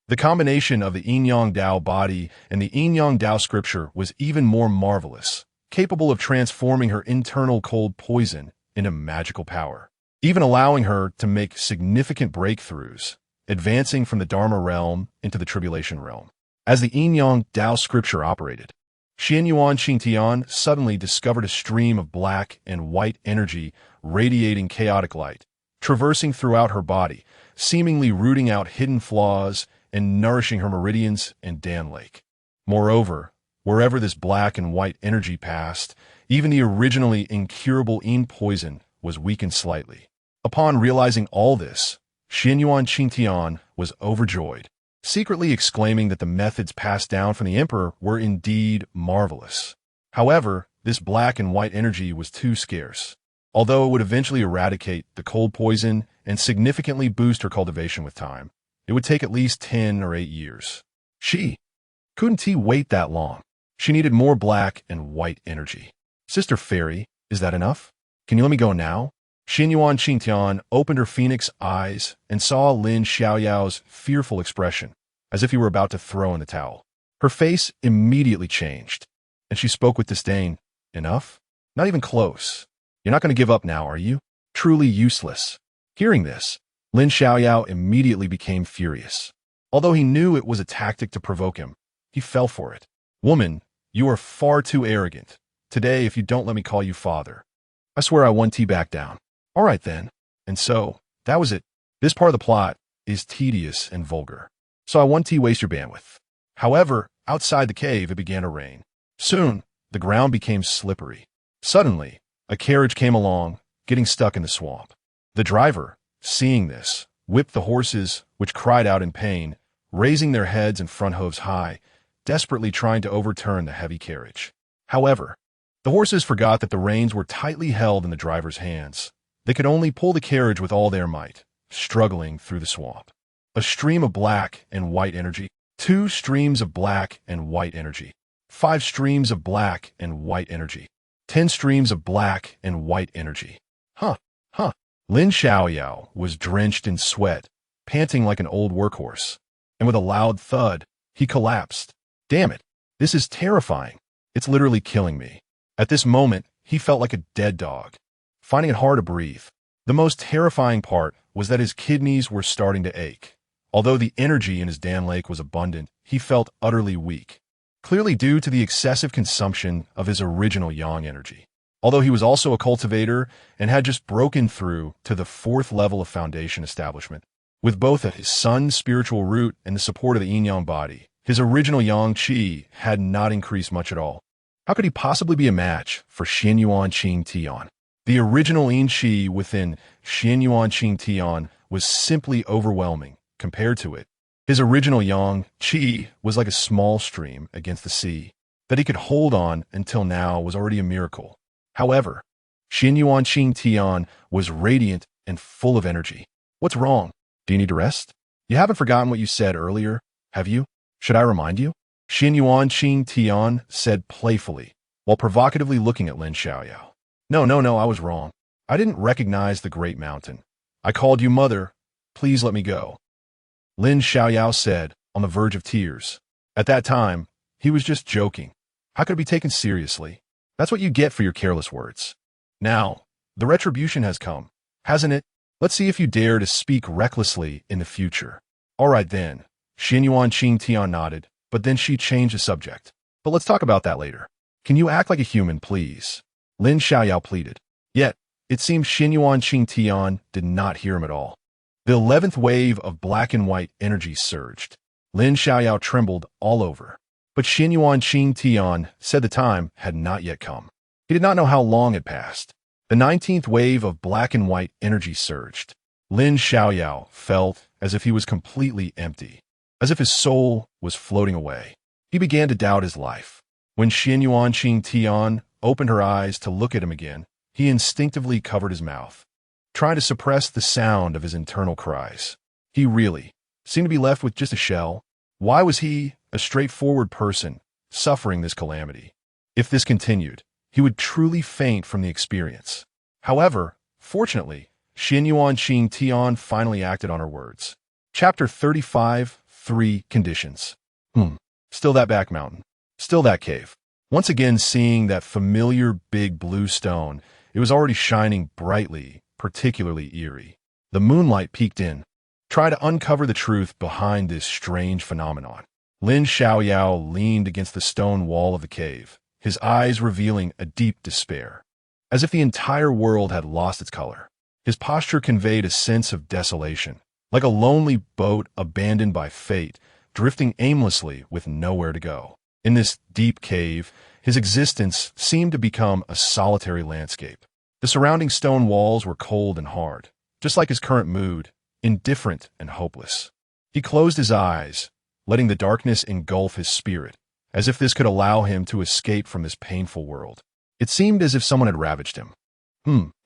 The combination of the Yin-Yang Dao body and the Yin-Yang Dao scripture was even more marvelous, capable of transforming her internal cold poison into magical power, even allowing her to make significant breakthroughs, advancing from the Dharma realm into the Tribulation realm. As the Yin-Yang Dao scripture operated, Xianyuan Qingtian suddenly discovered a stream of black and white energy radiating chaotic light, traversing throughout her body, seemingly rooting out hidden flaws and nourishing her meridians and Dan Lake. Moreover, wherever this black and white energy passed, even the originally incurable yin poison was weakened slightly. Upon realizing all this, Xianyuan Qingtian was overjoyed, secretly exclaiming that the methods passed down from the emperor were indeed marvelous. However, this black and white energy was too scarce. Although it would eventually eradicate the cold poison and significantly boost her cultivation with time, it would take at least 10 or 8 years. She couldn't wait that long. She needed more black and white energy. Sister Fairy, is that enough? Can you let me go now? Xianyuan Qingtian opened her phoenix eyes and saw Lin Xiaoyao's fearful expression, as if he were about to throw in the towel. Her face immediately changed, and she spoke with disdain. Enough? Not even close. You're not going to give up now, are you? Truly useless. Hearing this, Lin Xiaoyao immediately became furious. Although he knew it was a tactic to provoke him, he fell for it. Woman, you are far too arrogant. Today, if you don't let me call you father, I swear I won't back down. All right then. And so, that was it. This part of the plot is tedious and vulgar, so I won't waste your bandwidth. However, outside the cave, it began to rain. Soon, the ground became slippery. Suddenly, a carriage came along, getting stuck in the swamp. The driver, seeing this, whipped the horses, which cried out in pain, raising their heads and front hooves high, desperately trying to overturn the heavy carriage. However, the horses forgot that the reins were tightly held in the driver's hands. They could only pull the carriage with all their might, struggling through the swamp. A stream of black and white energy, 2 streams of black and white energy, 5 streams of black and white energy, 10 streams of black and white energy. Huh. Lin Xiaoyao was drenched in sweat, panting like an old workhorse, and with a loud thud, he collapsed. Damn it, this is terrifying. It's literally killing me. At this moment, he felt like a dead dog, finding it hard to breathe. The most terrifying part was that his kidneys were starting to ache. Although the energy in his Dan Lake was abundant, he felt utterly weak, clearly due to the excessive consumption of his original yang energy. Although he was also a cultivator and had just broken through to the 4th level of foundation establishment, with both his son's spiritual root and the support of the yin-yang body, his original yang qi had not increased much at all. How could he possibly be a match for Xianyuan Qingtian? The original yin qi within Xianyuan Qingtian was simply overwhelming compared to it. His original yang qi was like a small stream against the sea. That he could hold on until now was already a miracle. However, Xianyuan Qingtian was radiant and full of energy. What's wrong? Do you need to rest? You haven't forgotten what you said earlier, have you? Should I remind you? Xianyuan Qingtian said playfully, while provocatively looking at Lin Xiaoyao. No, I was wrong. I didn't recognize the great mountain. I called you mother. Please let me go. Lin Xiaoyao said, on the verge of tears. At that time, he was just joking. How could it be taken seriously? That's what you get for your careless words. Now, the retribution has come, hasn't it? Let's see if you dare to speak recklessly in the future. All right then. Xianyuan Qingtian nodded, but then she changed the subject. But let's talk about that later. Can you act like a human, please? Lin Xiaoyao pleaded. Yet, it seems Xianyuan Qingtian did not hear him at all. The 11th wave of black and white energy surged. Lin Xiaoyao trembled all over. But Xianyuan Qingtian said the time had not yet come. He did not know how long had passed. The 19th wave of black and white energy surged. Lin Xiaoyao felt as if he was completely empty, as if his soul was floating away. He began to doubt his life. When Xianyuan Qingtian opened her eyes to look at him again, he instinctively covered his mouth, trying to suppress the sound of his internal cries. He really seemed to be left with just a shell. Why was he, a straightforward person, suffering this calamity? If this continued, he would truly faint from the experience. However, fortunately, Xianyuan Qing Tian finally acted on her words. Chapter 35, 3 Conditions. Still that back mountain. Still that cave. Once again seeing that familiar big blue stone, it was already shining brightly, particularly eerie. The moonlight peeked in. Try to uncover the truth behind this strange phenomenon. Lin Xiaoyao leaned against the stone wall of the cave, his eyes revealing a deep despair, as if the entire world had lost its color. His posture conveyed a sense of desolation, like a lonely boat abandoned by fate, drifting aimlessly with nowhere to go. In this deep cave, his existence seemed to become a solitary landscape. The surrounding stone walls were cold and hard, just like his current mood, indifferent and hopeless. He closed his eyes, letting the darkness engulf his spirit, as if this could allow him to escape from this painful world. It seemed as if someone had ravaged him.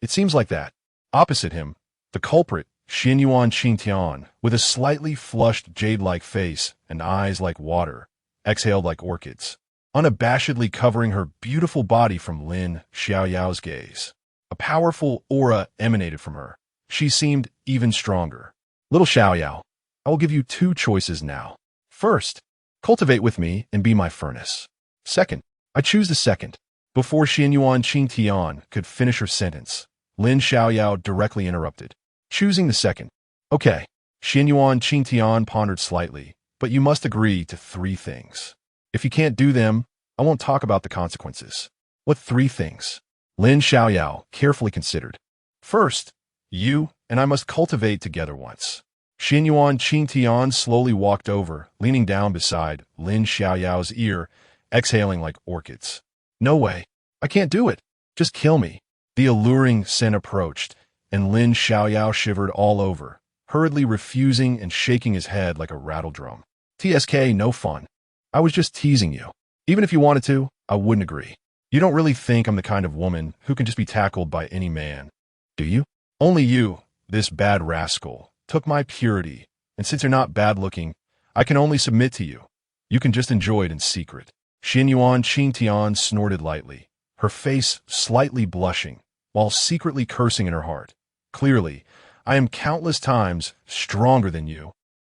It seems like that. Opposite him, the culprit, Xianyuan Qingtian, with a slightly flushed jade-like face and eyes like water, exhaled like orchids, unabashedly covering her beautiful body from Lin Xiaoyao's gaze. A powerful aura emanated from her. She seemed even stronger. Little Xiaoyao, I will give you two choices now. First, cultivate with me and be my furnace. Second, I choose the second. Before Xianyuan Qingtian could finish her sentence, Lin Xiaoyao directly interrupted. Choosing the second. Okay. Xianyuan Qingtian pondered slightly, but you must agree to 3 things. If you can't do them, I won't talk about the consequences. What 3 things? Lin Xiaoyao carefully considered. First, you and I must cultivate together once. Xianyuan Qingtian slowly walked over, leaning down beside Lin Xiaoyao's ear, exhaling like orchids. No way. I can't do it. Just kill me. The alluring scent approached, and Lin Xiaoyao shivered all over, hurriedly refusing and shaking his head like a rattle drum. TSK, no fun. I was just teasing you. Even if you wanted to, I wouldn't agree. You don't really think I'm the kind of woman who can just be tackled by any man, do you? Only you, this bad rascal, took my purity, and since you're not bad-looking, I can only submit to you. You can just enjoy it in secret. Xianyuan Qingtian snorted lightly, her face slightly blushing, while secretly cursing in her heart. Clearly, I am countless times stronger than you.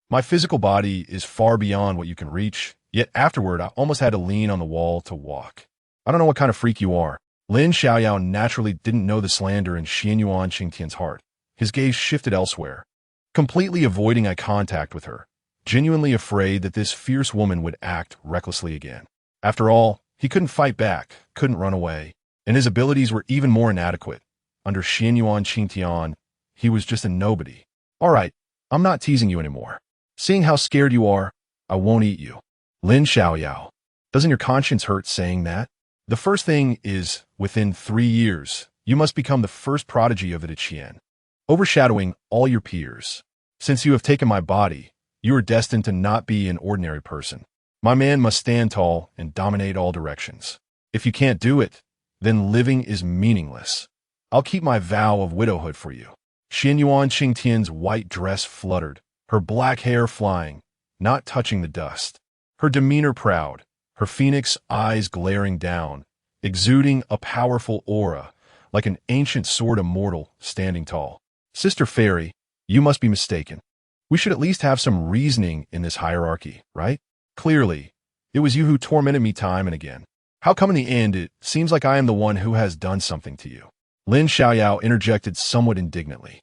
My physical body is far beyond what you can reach, yet afterward I almost had to lean on the wall to walk. I don't know what kind of freak you are. Lin Xiaoyao naturally didn't know the slander in Xianyuan Qingtian's heart. His gaze shifted elsewhere, completely avoiding eye contact with her, genuinely afraid that this fierce woman would act recklessly again. After all, he couldn't fight back, couldn't run away, and his abilities were even more inadequate. Under Xianyuan Qingtian, he was just a nobody. All right, I'm not teasing you anymore. Seeing how scared you are, I won't eat you. Lin Xiaoyao, doesn't your conscience hurt saying that? The first thing is, within 3 years, you must become the first prodigy of it at Qian, overshadowing all your peers. Since you have taken my body, you are destined to not be an ordinary person. My man must stand tall and dominate all directions. If you can't do it, then living is meaningless. I'll keep my vow of widowhood for you. Xianyuan Qingtian's white dress fluttered, her black hair flying, not touching the dust. Her demeanor proud, her phoenix eyes glaring down, exuding a powerful aura, like an ancient sword immortal standing tall. Sister Fairy, you must be mistaken. We should at least have some reasoning in this hierarchy, right? Clearly, it was you who tormented me time and again. How come in the end it seems like I am the one who has done something to you? Lin Xiaoyao interjected somewhat indignantly.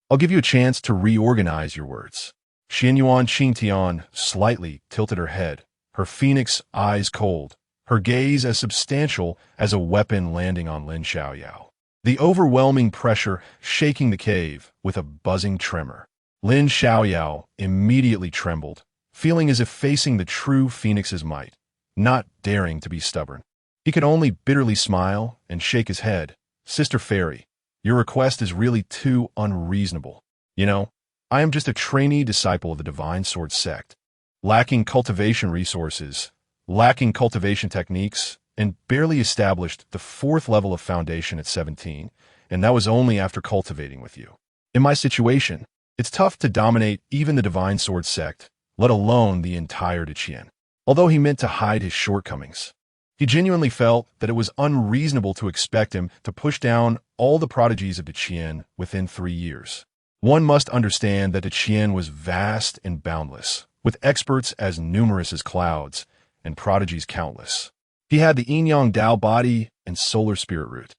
I'll give you a chance to reorganize your words. Xianyuan Qingtian slightly tilted her head, her phoenix eyes cold, her gaze as substantial as a weapon landing on Lin Xiaoyao. The overwhelming pressure shaking the cave with a buzzing tremor. Lin Xiaoyao immediately trembled, feeling as if facing the true phoenix's might, not daring to be stubborn. He could only bitterly smile and shake his head. Sister Fairy, your request is really too unreasonable. You know, I am just a trainee disciple of the Divine Sword sect, lacking cultivation resources, lacking cultivation techniques, and barely established the 4th level of foundation at 17, and that was only after cultivating with you. In my situation, it's tough to dominate even the Divine Sword sect, let alone the entire Deqian. Although he meant to hide his shortcomings, he genuinely felt that it was unreasonable to expect him to push down all the prodigies of Deqian within 3 years. One must understand that Deqian was vast and boundless, with experts as numerous as clouds and prodigies countless. He had the Yin-Yang Dao body and solar spirit root,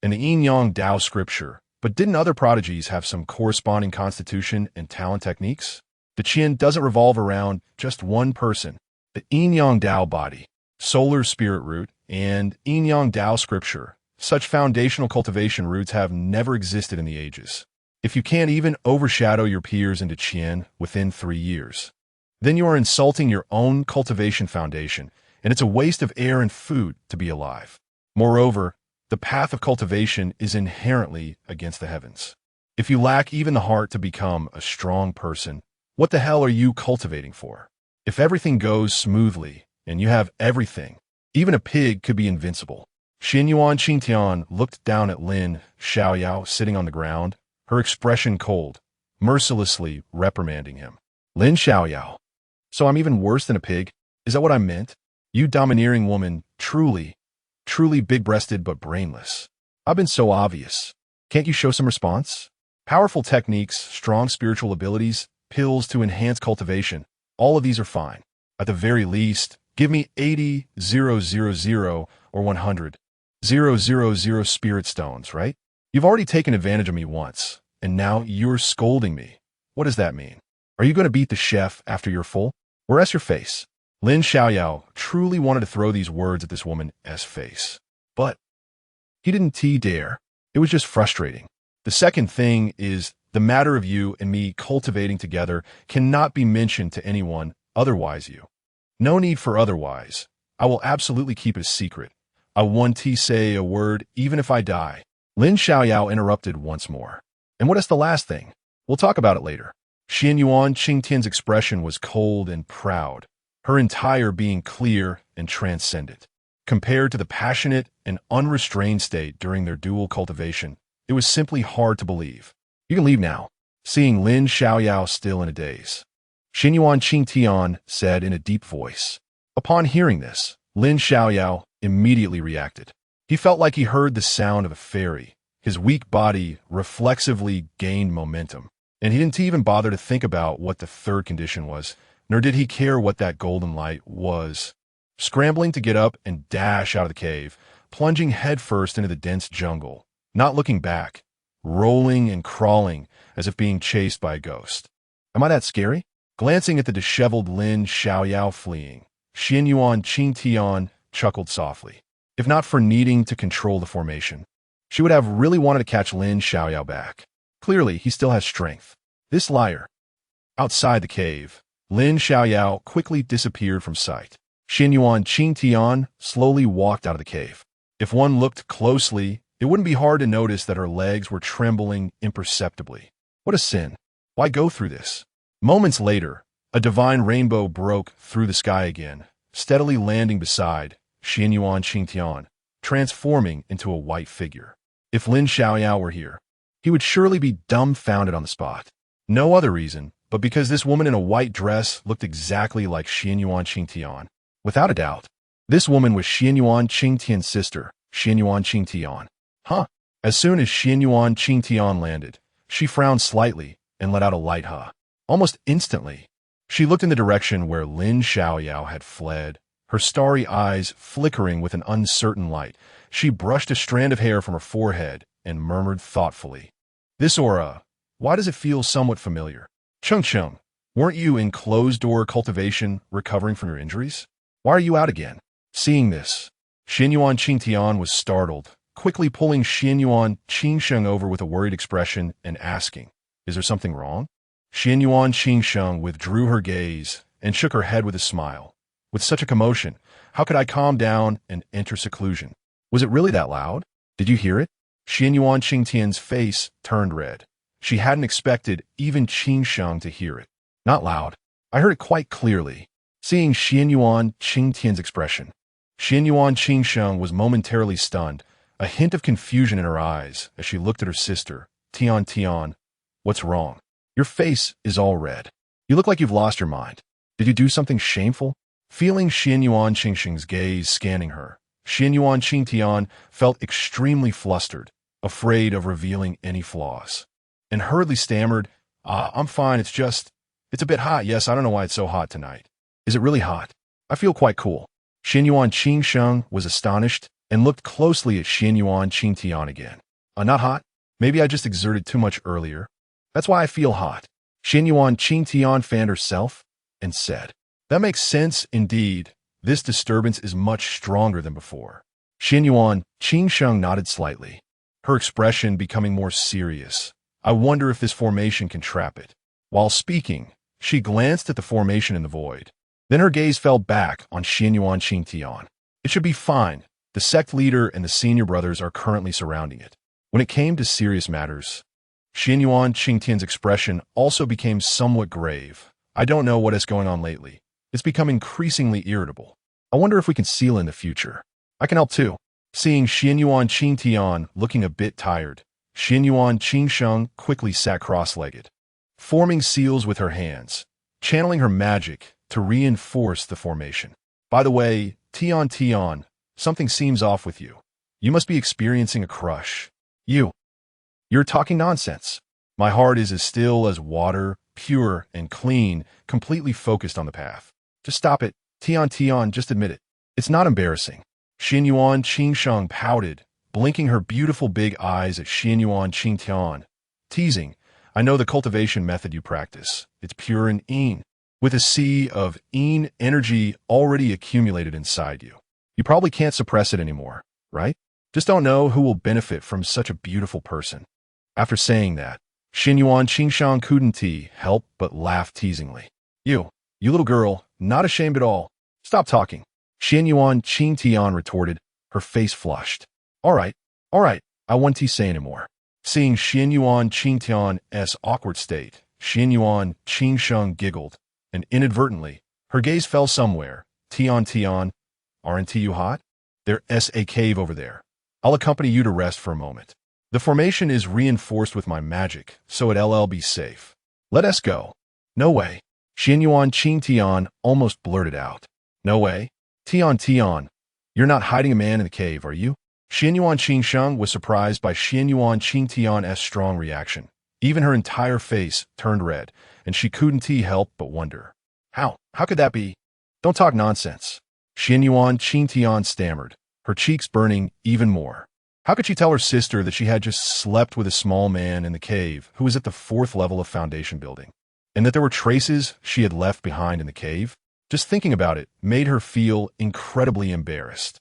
and the Yin-Yang Dao scripture, but didn't other prodigies have some corresponding constitution and talent techniques? Deqian doesn't revolve around just one person. The Yin-Yang Dao body, solar spirit root, and Yin-Yang Dao scripture, such foundational cultivation roots have never existed in the ages. If you can't even overshadow your peers in Deqian within 3 years, then you are insulting your own cultivation foundation, and it's a waste of air and food to be alive. Moreover, the path of cultivation is inherently against the heavens. If you lack even the heart to become a strong person, what the hell are you cultivating for? If everything goes smoothly, and you have everything, even a pig could be invincible. Xinyuan Qingtian looked down at Lin Xiaoyao sitting on the ground, her expression cold, mercilessly reprimanding him. Lin Xiaoyao, so I'm even worse than a pig? Is that what I meant? You domineering woman, truly big-breasted but brainless. I've been so obvious. Can't you show some response? Powerful techniques, strong spiritual abilities, pills to enhance cultivation, all of these are fine. At the very least, give me 80,000 or 100,000 spirit stones, right? You've already taken advantage of me once, and now you're scolding me. What does that mean? Are you going to beat the chef after you're full? Where's your face? Lin Xiaoyao truly wanted to throw these words at this woman's face. But he didn't dare. It was just frustrating. The second thing is the matter of you and me cultivating together cannot be mentioned to anyone otherwise you. No need for otherwise. I will absolutely keep it a secret. I won't say a word even if I die. Lin Xiaoyao interrupted once more. And what is the last thing? We'll talk about it later. Xinyuan Qingtian's expression was cold and proud, her entire being clear and transcendent. Compared to the passionate and unrestrained state during their dual cultivation, it was simply hard to believe. You can leave now. Seeing Lin Xiaoyao still in a daze, Xinyuan Qingtian said in a deep voice. Upon hearing this, Lin Xiaoyao immediately reacted. He felt like he heard the sound of a fairy. His weak body reflexively gained momentum, and he didn't even bother to think about what the third condition was, nor did he care what that golden light was. Scrambling to get up and dash out of the cave, plunging headfirst into the dense jungle, not looking back, rolling and crawling as if being chased by a ghost. Am I that scary? Glancing at the disheveled Lin Xiaoyao fleeing, Xinyuan Qingtian chuckled softly. If not for needing to control the formation, she would have really wanted to catch Lin Xiaoyao back. Clearly, he still has strength. This liar. Outside the cave, Lin Xiaoyao quickly disappeared from sight. Xinyuan Qingtian slowly walked out of the cave. If one looked closely, it wouldn't be hard to notice that her legs were trembling imperceptibly. What a sin. Why go through this? Moments later, a divine rainbow broke through the sky again, steadily landing beside Xinyuan Qingtian, transforming into a white figure. If Lin Xiaoyao were here, he would surely be dumbfounded on the spot. No other reason, but because this woman in a white dress looked exactly like Xinyuan Qingtian. Without a doubt, this woman was Xinyuan Qingtian's sister, Xinyuan Qingtian. Huh. As soon as Xinyuan Qingtian landed, she frowned slightly and let out a light huh. Almost instantly, she looked in the direction where Lin Xiaoyao had fled, her starry eyes flickering with an uncertain light. She brushed a strand of hair from her forehead and murmured thoughtfully, "This aura, why does it feel somewhat familiar? Chung, weren't you in closed-door cultivation recovering from your injuries? Why are you out again?" Seeing this, Xinyuan Qingtian was startled, quickly pulling Xinyuan Qingsheng over with a worried expression and asking, "Is there something wrong?" Xinyuan Qingsheng withdrew her gaze and shook her head with a smile. With such a commotion, how could I calm down and enter seclusion? Was it really that loud? Did you hear it? Xinyuan Qingtian's face turned red. She hadn't expected even Qingsheng to hear it. Not loud. I heard it quite clearly. Seeing Xinyuan Qingtian's expression, Xinyuan Qingsheng was momentarily stunned, a hint of confusion in her eyes as she looked at her sister. Tian, what's wrong? Your face is all red. You look like you've lost your mind. Did you do something shameful? Feeling Xianyuan Qingxing's gaze scanning her, Xianyuan Qingtian felt extremely flustered, afraid of revealing any flaws, and hurriedly stammered, I'm fine, it's a bit hot, yes, I don't know why it's so hot tonight. Is it really hot? I feel quite cool. Xianyuan Qingsheng was astonished and looked closely at Xianyuan Qingtian again. Not hot? Maybe I just exerted too much earlier. That's why I feel hot. Xianyuan Qingtian fanned herself and said, That makes sense indeed. This disturbance is much stronger than before. Xianyuan Qingsheng nodded slightly, her expression becoming more serious. I wonder if this formation can trap it. While speaking, she glanced at the formation in the void. Then her gaze fell back on Xianyuan Qingtian. It should be fine. The sect leader and the senior brothers are currently surrounding it. When it came to serious matters, Xianyuan Qingtian's expression also became somewhat grave. I don't know what is going on lately. It's become increasingly irritable. I wonder if we can seal in the future. I can help too. Seeing Xianyuan Qingtian looking a bit tired, Xianyuan Qingsheng quickly sat cross-legged, forming seals with her hands, channeling her magic to reinforce the formation. By the way, Tian, something seems off with you. You must be experiencing a crush. You're talking nonsense. My heart is as still as water, pure and clean, completely focused on the path. Just stop it. Tian, just admit it. It's not embarrassing. Xianyuan Qingsheng pouted, blinking her beautiful big eyes at Xianyuan Qingtian. Teasing, I know the cultivation method you practice. It's pure and Yin, with a sea of Yin energy already accumulated inside you. You probably can't suppress it anymore, right? Just don't know who will benefit from such a beautiful person. After saying that, Xianyuan Qingsheng couldn't help but laugh teasingly. You little girl, not ashamed at all. Stop talking. Xianyuan Qingtian retorted, her face flushed. All right, I won't say anymore. Seeing Xianyuan Qingtian's awkward state, Xianyuan Qingsheng giggled, and inadvertently, her gaze fell somewhere. Tian, aren't you hot? There's a cave over there. I'll accompany you to rest for a moment. The formation is reinforced with my magic, so it'll be safe. Let us go. No way. Xianyuan Qingtian almost blurted out. No way. Tian, you're not hiding a man in the cave, are you? Xianyuan Qingsheng was surprised by Xianyuan Qingtian's strong reaction. Even her entire face turned red, and she couldn't help but wonder. How could that be? Don't talk nonsense. Xianyuan Qingtian stammered, her cheeks burning even more. How could she tell her sister that she had just slept with a small man in the cave who was at the 4th level of foundation building, and that there were traces she had left behind in the cave? Just thinking about it made her feel incredibly embarrassed,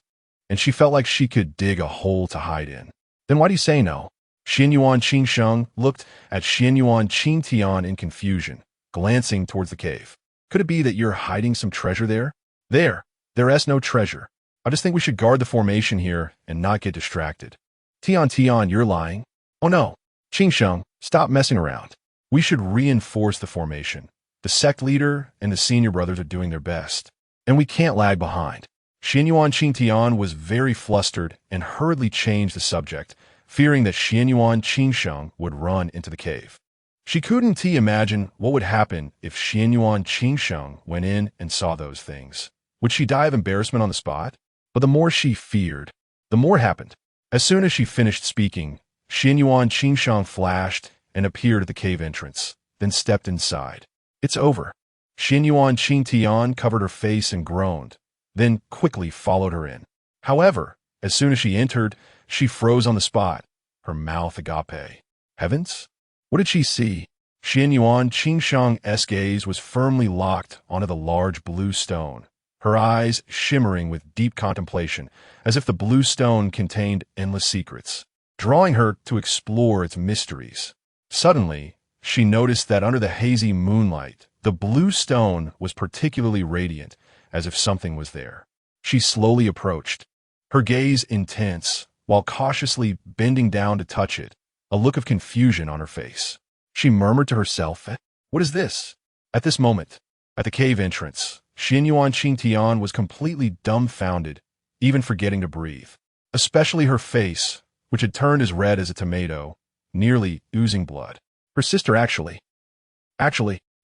and she felt like she could dig a hole to hide in. Then why do you say no? Xianyuan Qingsheng looked at Xianyuan Qingtian in confusion, glancing towards the cave. Could it be that you're hiding some treasure there? There's no treasure. I just think we should guard the formation here and not get distracted. Tian, you're lying. Oh no. Qingsheng, stop messing around. We should reinforce the formation. The sect leader and the senior brothers are doing their best, and we can't lag behind. Xianyuan Qingtian was very flustered and hurriedly changed the subject, fearing that Xianyuan Qingsheng would run into the cave. She couldn't imagine what would happen if Xianyuan Qingsheng went in and saw those things. Would she die of embarrassment on the spot? But the more she feared, the more happened. As soon as she finished speaking, Xianyuan Qingsheng flashed and appeared at the cave entrance, then stepped inside. It's over. Xianyuan Qingtian covered her face and groaned, then quickly followed her in. However, as soon as she entered, she froze on the spot, her mouth agape. Heavens? What did she see? Xianyuan Qingsheng's gaze was firmly locked onto the large blue stone, her eyes shimmering with deep contemplation, as if the blue stone contained endless secrets, drawing her to explore its mysteries. Suddenly, she noticed that under the hazy moonlight, the blue stone was particularly radiant, as if something was there. She slowly approached, her gaze intense, while cautiously bending down to touch it, a look of confusion on her face. She murmured to herself, What is this? At this moment, at the cave entrance, Xianyuan Qingtian was completely dumbfounded, even forgetting to breathe. Especially her face, which had turned as red as a tomato, nearly oozing blood. Her sister actually.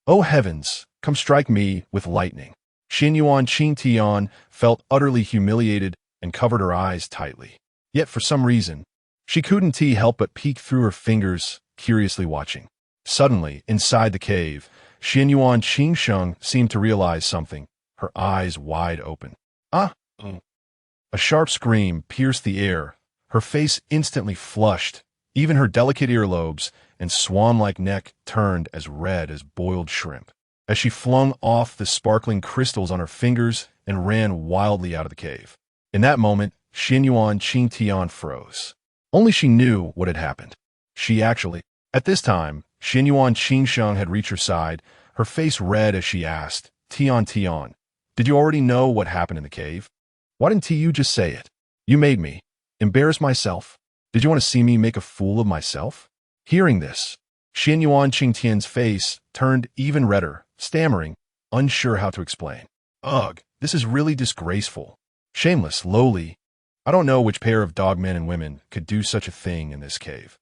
Oh heavens, come strike me with lightning. Xinyuan Qingtian felt utterly humiliated and covered her eyes tightly. Yet for some reason, she couldn't help but peek through her fingers, curiously watching. Suddenly, inside the cave, Xinyuan Qingsheng seemed to realize something, her eyes wide open. Ah! A sharp scream pierced the air. Her face instantly flushed. Even her delicate earlobes and swan-like neck turned as red as boiled shrimp, as she flung off the sparkling crystals on her fingers and ran wildly out of the cave. In that moment, Xinyuan Qingtian froze. Only she knew what had happened. At this time, Xinyuan Qingsheng had reached her side, her face red as she asked, Tian, did you already know what happened in the cave? Why didn't you just say it? You made me embarrass myself. Did you want to see me make a fool of myself? Hearing this, Xinyuan Qingtian's face turned even redder, stammering, unsure how to explain. Ugh, this is really disgraceful. Shameless, lowly. I don't know which pair of dog men and women could do such a thing in this cave.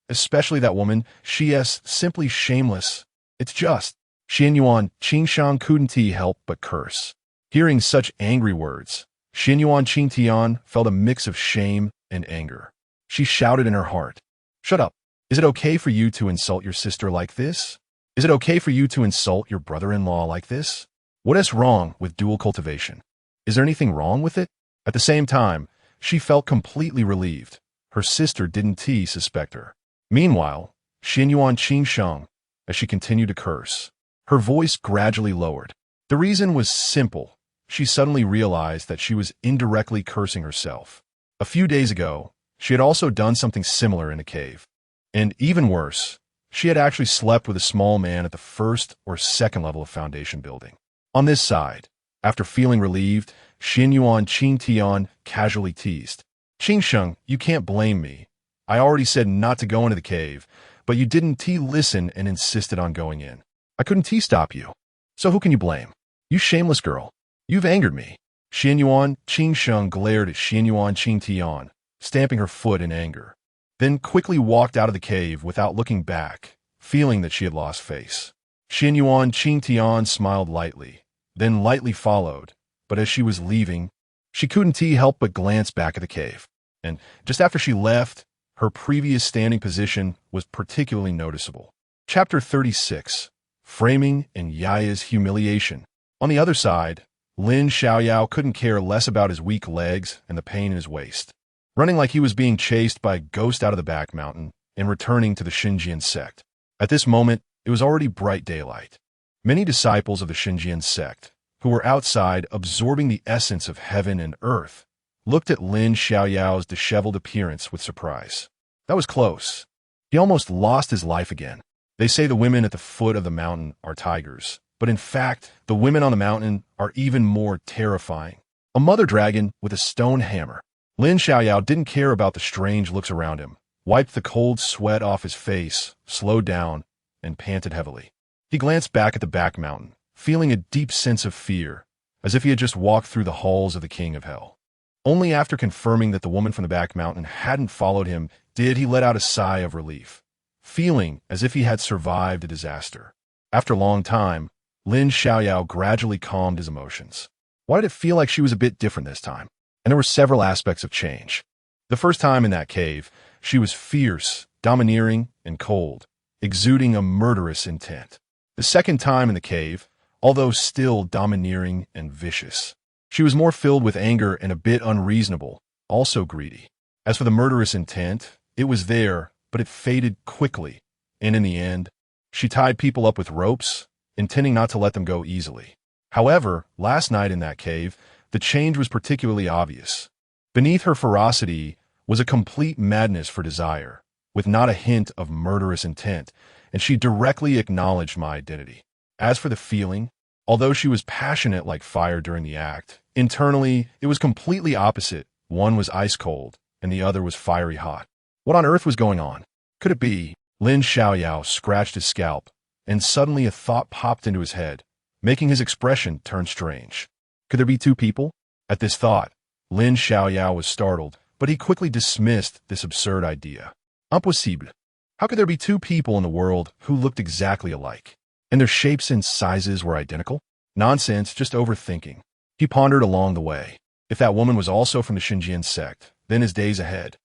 Especially that woman, she is simply shameless. It's just. Xinyuan Qingsheng couldn't help but curse. Hearing such angry words, Xinyuan Qingtian felt a mix of shame and anger. She shouted in her heart, "Shut up! Is it okay for you to insult your sister like this? Is it okay for you to insult your brother-in-law like this? What is wrong with dual cultivation? Is there anything wrong with it?" At the same time, she felt completely relieved. Her sister didn't suspect her. Meanwhile, Xinyuan Qingsheng, as she continued to curse, her voice gradually lowered. The reason was simple. She suddenly realized that she was indirectly cursing herself. A few days ago, she had also done something similar in a cave. And even worse, she had actually slept with a small man at the first or second level of foundation building. On this side, after feeling relieved, Xinyuan Qingtian casually teased, "Qingsheng, you can't blame me. I already said not to go into the cave, but you didn't listen and insisted on going in. I couldn't stop you. So who can you blame? You shameless girl. You've angered me." Xinyuan Qingsheng glared at Xinyuan Qingtian, stamping her foot in anger, then quickly walked out of the cave without looking back, feeling that she had lost face. Xinyuan Qingtian smiled lightly, then lightly followed, but as she was leaving, she couldn't help but glance back at the cave. And just after she left, her previous standing position was particularly noticeable. Chapter 36, Framing and Yaya's Humiliation. On the other side, Lin Xiaoyao couldn't care less about his weak legs and the pain in his waist, running like he was being chased by a ghost out of the back mountain and returning to the Xinjian sect. At this moment, it was already bright daylight. Many disciples of the Xinjian sect, who were outside absorbing the essence of heaven and earth, looked at Lin Xiaoyao's disheveled appearance with surprise. That was close. He almost lost his life again. They say the women at the foot of the mountain are tigers, but in fact, the women on the mountain are even more terrifying. A mother dragon with a stone hammer. Lin Xiaoyao didn't care about the strange looks around him, wiped the cold sweat off his face, slowed down, and panted heavily. He glanced back at the back mountain, feeling a deep sense of fear, as if he had just walked through the halls of the King of Hell. Only after confirming that the woman from the back mountain hadn't followed him did he let out a sigh of relief, feeling as if he had survived a disaster. After a long time, Lin Xiaoyao gradually calmed his emotions. Why did it feel like she was a bit different this time? And there were several aspects of change. The first time in that cave, she was fierce, domineering, and cold, exuding a murderous intent. The second time in the cave, although still domineering and vicious, she was more filled with anger and a bit unreasonable, also greedy. As for the murderous intent, it was there, but it faded quickly, and in the end, she tied people up with ropes, intending not to let them go easily. However, last night in that cave, the change was particularly obvious. Beneath her ferocity was a complete madness for desire, with not a hint of murderous intent, and she directly acknowledged my identity. As for the feeling, although she was passionate like fire during the act, internally it was completely opposite. One was ice cold, and the other was fiery hot. What on earth was going on? Could it be? Lin Xiaoyao scratched his scalp, and suddenly a thought popped into his head, making his expression turn strange. Could there be two people? At this thought, Lin Xiaoyao was startled, but he quickly dismissed this absurd idea. Impossible. How could there be two people in the world who looked exactly alike? And their shapes and sizes were identical? Nonsense, just overthinking. He pondered along the way. If that woman was also from the Xinjiang sect, then his days ahead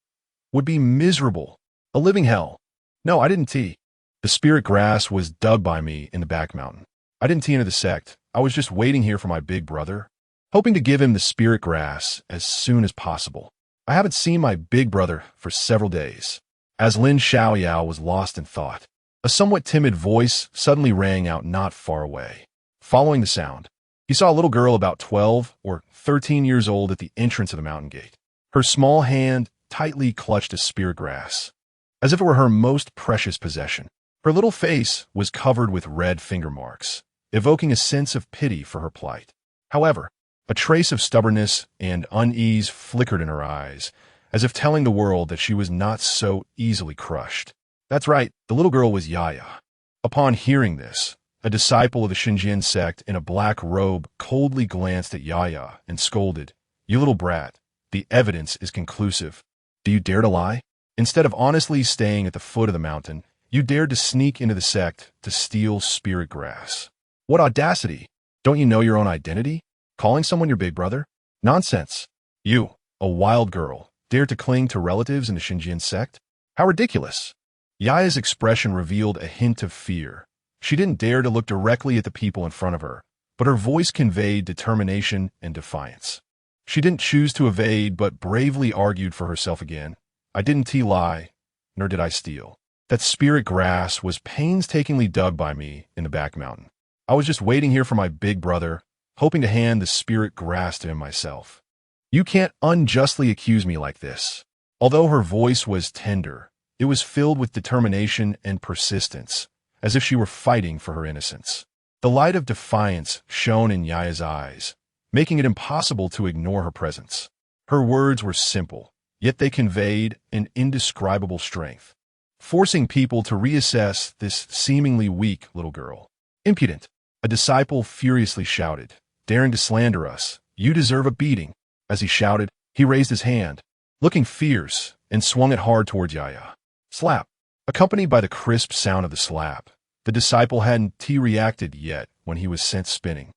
would be miserable. A living hell. No, I didn't tea. The spirit grass was dug by me in the back mountain. I didn't tea into the sect. I was just waiting here for my big brother, hoping to give him the spirit grass as soon as possible. I haven't seen my big brother for several days. As Lin Xiaoyao was lost in thought, a somewhat timid voice suddenly rang out not far away. Following the sound, he saw a little girl about 12 or 13 years old at the entrance of the mountain gate. Her small hand tightly clutched a spirit grass, as if it were her most precious possession. Her little face was covered with red finger marks, evoking a sense of pity for her plight. However, a trace of stubbornness and unease flickered in her eyes, as if telling the world that she was not so easily crushed. That's right, the little girl was Yaya. Upon hearing this, a disciple of the Xinjiang sect in a black robe coldly glanced at Yaya and scolded, "You little brat, the evidence is conclusive. Do you dare to lie? Instead of honestly staying at the foot of the mountain, you dared to sneak into the sect to steal spirit grass. What audacity! Don't you know your own identity? Calling someone your big brother? Nonsense. You, a wild girl, dared to cling to relatives in the Xinjiang sect? How ridiculous!" Yaya's expression revealed a hint of fear. She didn't dare to look directly at the people in front of her, but her voice conveyed determination and defiance. She didn't choose to evade, but bravely argued for herself again. "I didn't lie, nor did I steal. That spirit grass was painstakingly dug by me in the back mountain. I was just waiting here for my big brother, hoping to hand the spirit grass to him myself. You can't unjustly accuse me like this." Although her voice was tender, it was filled with determination and persistence, as if she were fighting for her innocence. The light of defiance shone in Yaya's eyes, making it impossible to ignore her presence. Her words were simple, yet they conveyed an indescribable strength, forcing people to reassess this seemingly weak little girl. "Impudent!" a disciple furiously shouted, "daring to slander us. You deserve a beating." As he shouted, he raised his hand, looking fierce, and swung it hard towards Yaya. Slap! Accompanied by the crisp sound of the slap, the disciple hadn't reacted yet when he was sent spinning,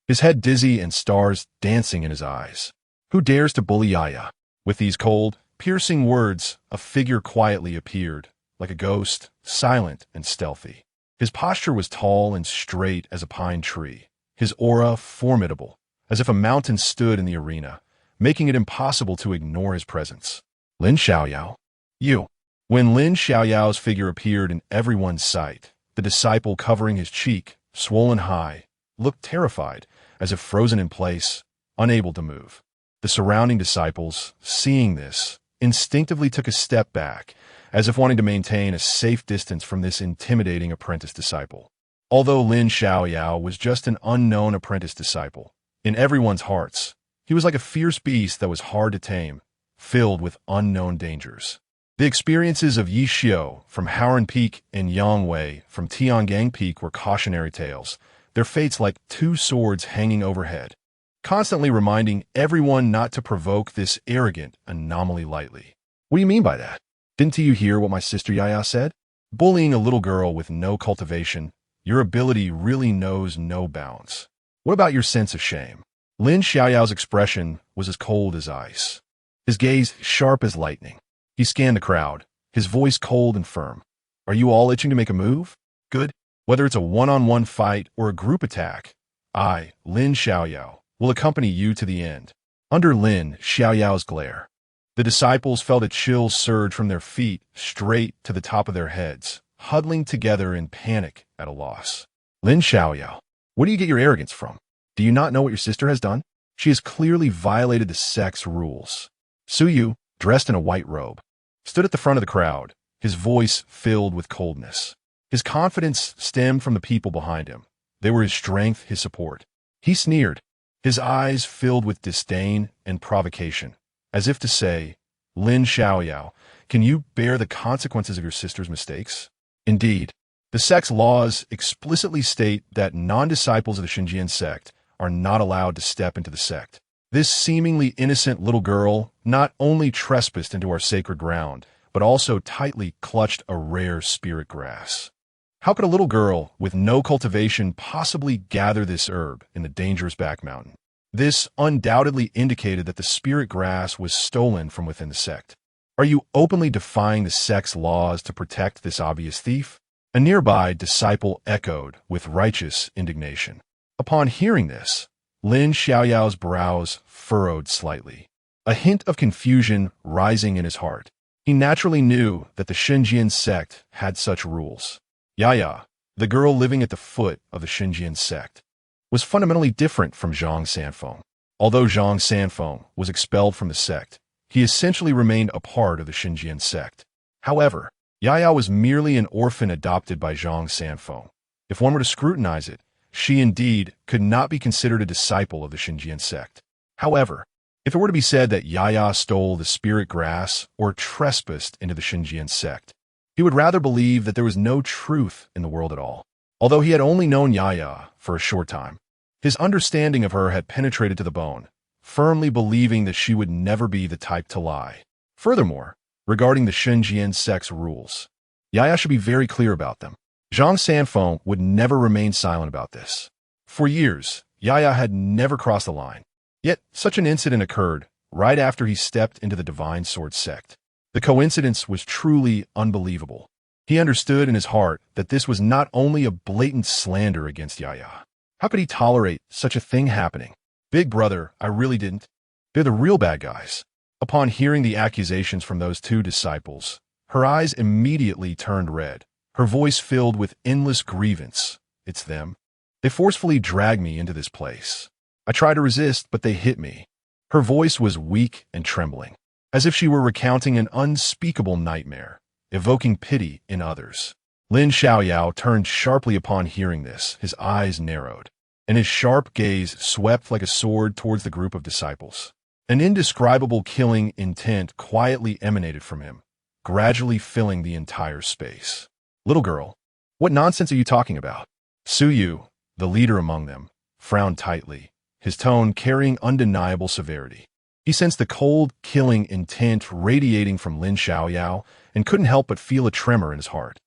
his head dizzy and stars dancing in his eyes. "Who dares to bully Yaya?" With these cold, piercing words, a figure quietly appeared, like a ghost, silent and stealthy. His posture was tall and straight as a pine tree, his aura formidable, as if a mountain stood in the arena, making it impossible to ignore his presence. "Lin Xiaoyao." "You." When Lin Xiaoyao's figure appeared in everyone's sight, the disciple covering his cheek, swollen high, looked terrified, as if frozen in place, unable to move. The surrounding disciples, seeing this, instinctively took a step back, as if wanting to maintain a safe distance from this intimidating apprentice disciple. Although Lin Xiaoyao was just an unknown apprentice disciple, in everyone's hearts, he was like a fierce beast that was hard to tame, filled with unknown dangers. The experiences of Yi Xiu from Haoran Peak and Yang Wei from Tiangang Peak were cautionary tales, their fates like two swords hanging overhead, constantly reminding everyone not to provoke this arrogant anomaly lightly. "What do you mean by that? Didn't you hear what my sister Yaya said? Bullying a little girl with no cultivation, your ability really knows no bounds. What about your sense of shame?" Lin Xiaoyao's expression was as cold as ice, his gaze sharp as lightning. He scanned the crowd, his voice cold and firm. "Are you all itching to make a move? Good. Whether it's a one-on-one fight or a group attack, I, Lin Xiaoyao, will accompany you to the end." Under Lin Xiaoyao's glare, the disciples felt a chill surge from their feet straight to the top of their heads, huddling together in panic at a loss. "Lin Xiaoyao, where do you get your arrogance from? Do you not know what your sister has done? She has clearly violated the sect's rules." Su Yu, dressed in a white robe, stood at the front of the crowd, his voice filled with coldness. His confidence stemmed from the people behind him. They were his strength, his support. He sneered, his eyes filled with disdain and provocation, as if to say, "Lin Xiaoyao, can you bear the consequences of your sister's mistakes?" Indeed, the sect's laws explicitly state that non-disciples of the Xinjiang sect are not allowed to step into the sect. This seemingly innocent little girl not only trespassed into our sacred ground, but also tightly clutched a rare spirit grass. How could a little girl with no cultivation possibly gather this herb in the dangerous back mountain? This undoubtedly indicated that the spirit grass was stolen from within the sect. Are you openly defying the sect's laws to protect this obvious thief? A nearby disciple echoed with righteous indignation. Upon hearing this, Lin Xiaoyao's brows furrowed slightly, a hint of confusion rising in his heart. He naturally knew that the Xinjian sect had such rules. Yaya, the girl living at the foot of the Xinjian sect, was fundamentally different from Zhang Sanfeng. Although Zhang Sanfeng was expelled from the sect, he essentially remained a part of the Xinjian sect. However, Yaya was merely an orphan adopted by Zhang Sanfeng. If one were to scrutinize it, she indeed could not be considered a disciple of the Xinjian sect. However, if it were to be said that Yaya stole the spirit grass or trespassed into the Xinjian sect, he would rather believe that there was no truth in the world at all. Although he had only known Yaya for a short time, his understanding of her had penetrated to the bone, firmly believing that she would never be the type to lie. Furthermore, regarding the Xinjian sect's rules, Yaya should be very clear about them. Zhang Sanfeng would never remain silent about this. For years, Yaya had never crossed the line. Yet, such an incident occurred right after he stepped into the Divine Sword sect. The coincidence was truly unbelievable. He understood in his heart that this was not only a blatant slander against Yaya. How could he tolerate such a thing happening? Big brother, I really didn't. They're the real bad guys. Upon hearing the accusations from those two disciples, her eyes immediately turned red, her voice filled with endless grievance. It's them. They forcefully dragged me into this place. I tried to resist, but they hit me. Her voice was weak and trembling, as if she were recounting an unspeakable nightmare, evoking pity in others. Lin Xiaoyao turned sharply upon hearing this, his eyes narrowed, and his sharp gaze swept like a sword towards the group of disciples. An indescribable killing intent quietly emanated from him, gradually filling the entire space. Little girl, what nonsense are you talking about? Su Yu, the leader among them, frowned tightly, his tone carrying undeniable severity. He sensed the cold, killing intent radiating from Lin Xiaoyao and couldn't help but feel a tremor in his heart.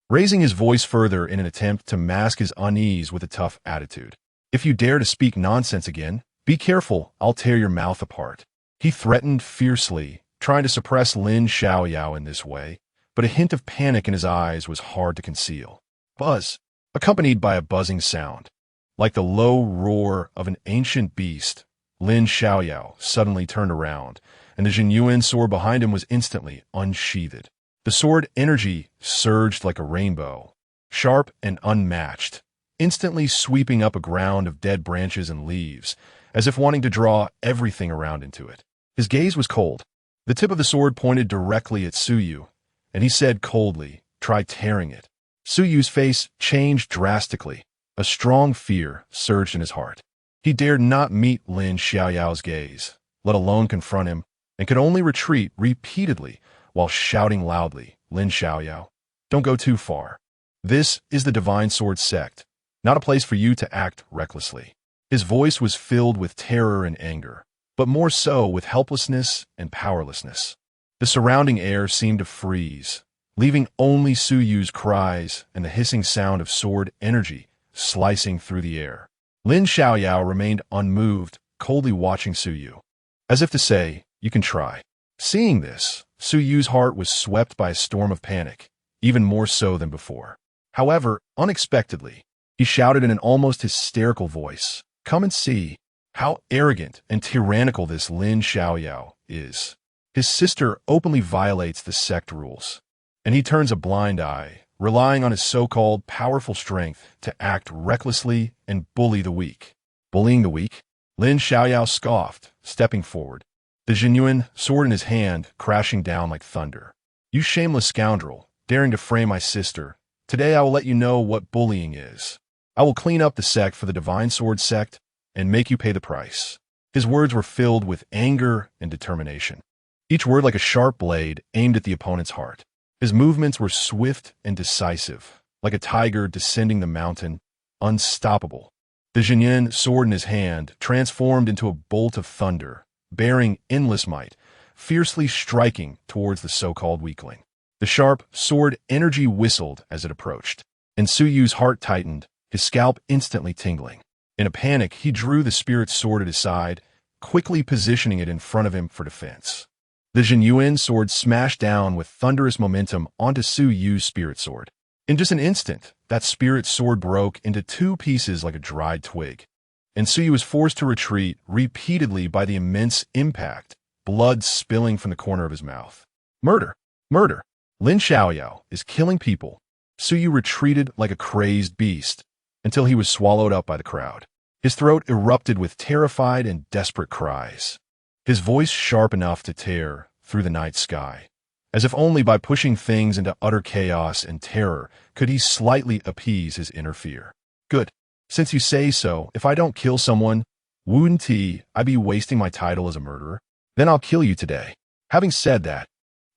Raising his voice further in an attempt to mask his unease with a tough attitude. If you dare to speak nonsense again, be careful, I'll tear your mouth apart. He threatened fiercely, trying to suppress Lin Xiaoyao in this way, but a hint of panic in his eyes was hard to conceal. Buzz, accompanied by a buzzing sound. Like the low roar of an ancient beast, Lin Xiaoyao suddenly turned around, and the Jinyuan sword behind him was instantly unsheathed. The sword energy surged like a rainbow, sharp and unmatched, instantly sweeping up a ground of dead branches and leaves, as if wanting to draw everything around into it. His gaze was cold. The tip of the sword pointed directly at Su Yu, and he said coldly, "Try tearing it." Su Yu's face changed drastically. A strong fear surged in his heart. He dared not meet Lin Xiaoyao's gaze, let alone confront him, and could only retreat repeatedly while shouting loudly, "Lin Xiaoyao, don't go too far. This is the Divine Sword sect, not a place for you to act recklessly." His voice was filled with terror and anger, but more so with helplessness and powerlessness. The surrounding air seemed to freeze, leaving only Su Yu's cries and the hissing sound of sword energy slicing through the air. Lin Xiaoyao remained unmoved, coldly watching Su Yu, as if to say, "You can try." Seeing this, Su Yu's heart was swept by a storm of panic, even more so than before. However, unexpectedly, he shouted in an almost hysterical voice, "Come and see how arrogant and tyrannical this Lin Xiaoyao is. His sister openly violates the sect rules, and he turns a blind eye, relying on his so-called powerful strength to act recklessly and bully the weak." Bullying the weak? Lin Xiaoyao scoffed, stepping forward, the genuine sword in his hand crashing down like thunder. "You shameless scoundrel, daring to frame my sister. Today I will let you know what bullying is. I will clean up the sect for the Divine Sword sect and make you pay the price." His words were filled with anger and determination, each word like a sharp blade aimed at the opponent's heart. His movements were swift and decisive, like a tiger descending the mountain, unstoppable. The Jinyan sword in his hand transformed into a bolt of thunder, bearing endless might, fiercely striking towards the so-called weakling. The sharp sword energy whistled as it approached, and Su Yu's heart tightened, his scalp instantly tingling. In a panic, he drew the spirit sword at his side, quickly positioning it in front of him for defense. The Jinyuan sword smashed down with thunderous momentum onto Su Yu's spirit sword. In just an instant, that spirit sword broke into two pieces like a dried twig, and Su Yu was forced to retreat repeatedly by the immense impact, blood spilling from the corner of his mouth. Murder! Murder! Lin Xiaoyao is killing people. Su Yu retreated like a crazed beast until he was swallowed up by the crowd. His throat erupted with terrified and desperate cries, his voice sharp enough to tear through the night sky. As if only by pushing things into utter chaos and terror could he slightly appease his inner fear. Good. Since you say so, if I don't kill someone, wouldn't I be wasting my title as a murderer? Then I'll kill you today. Having said that,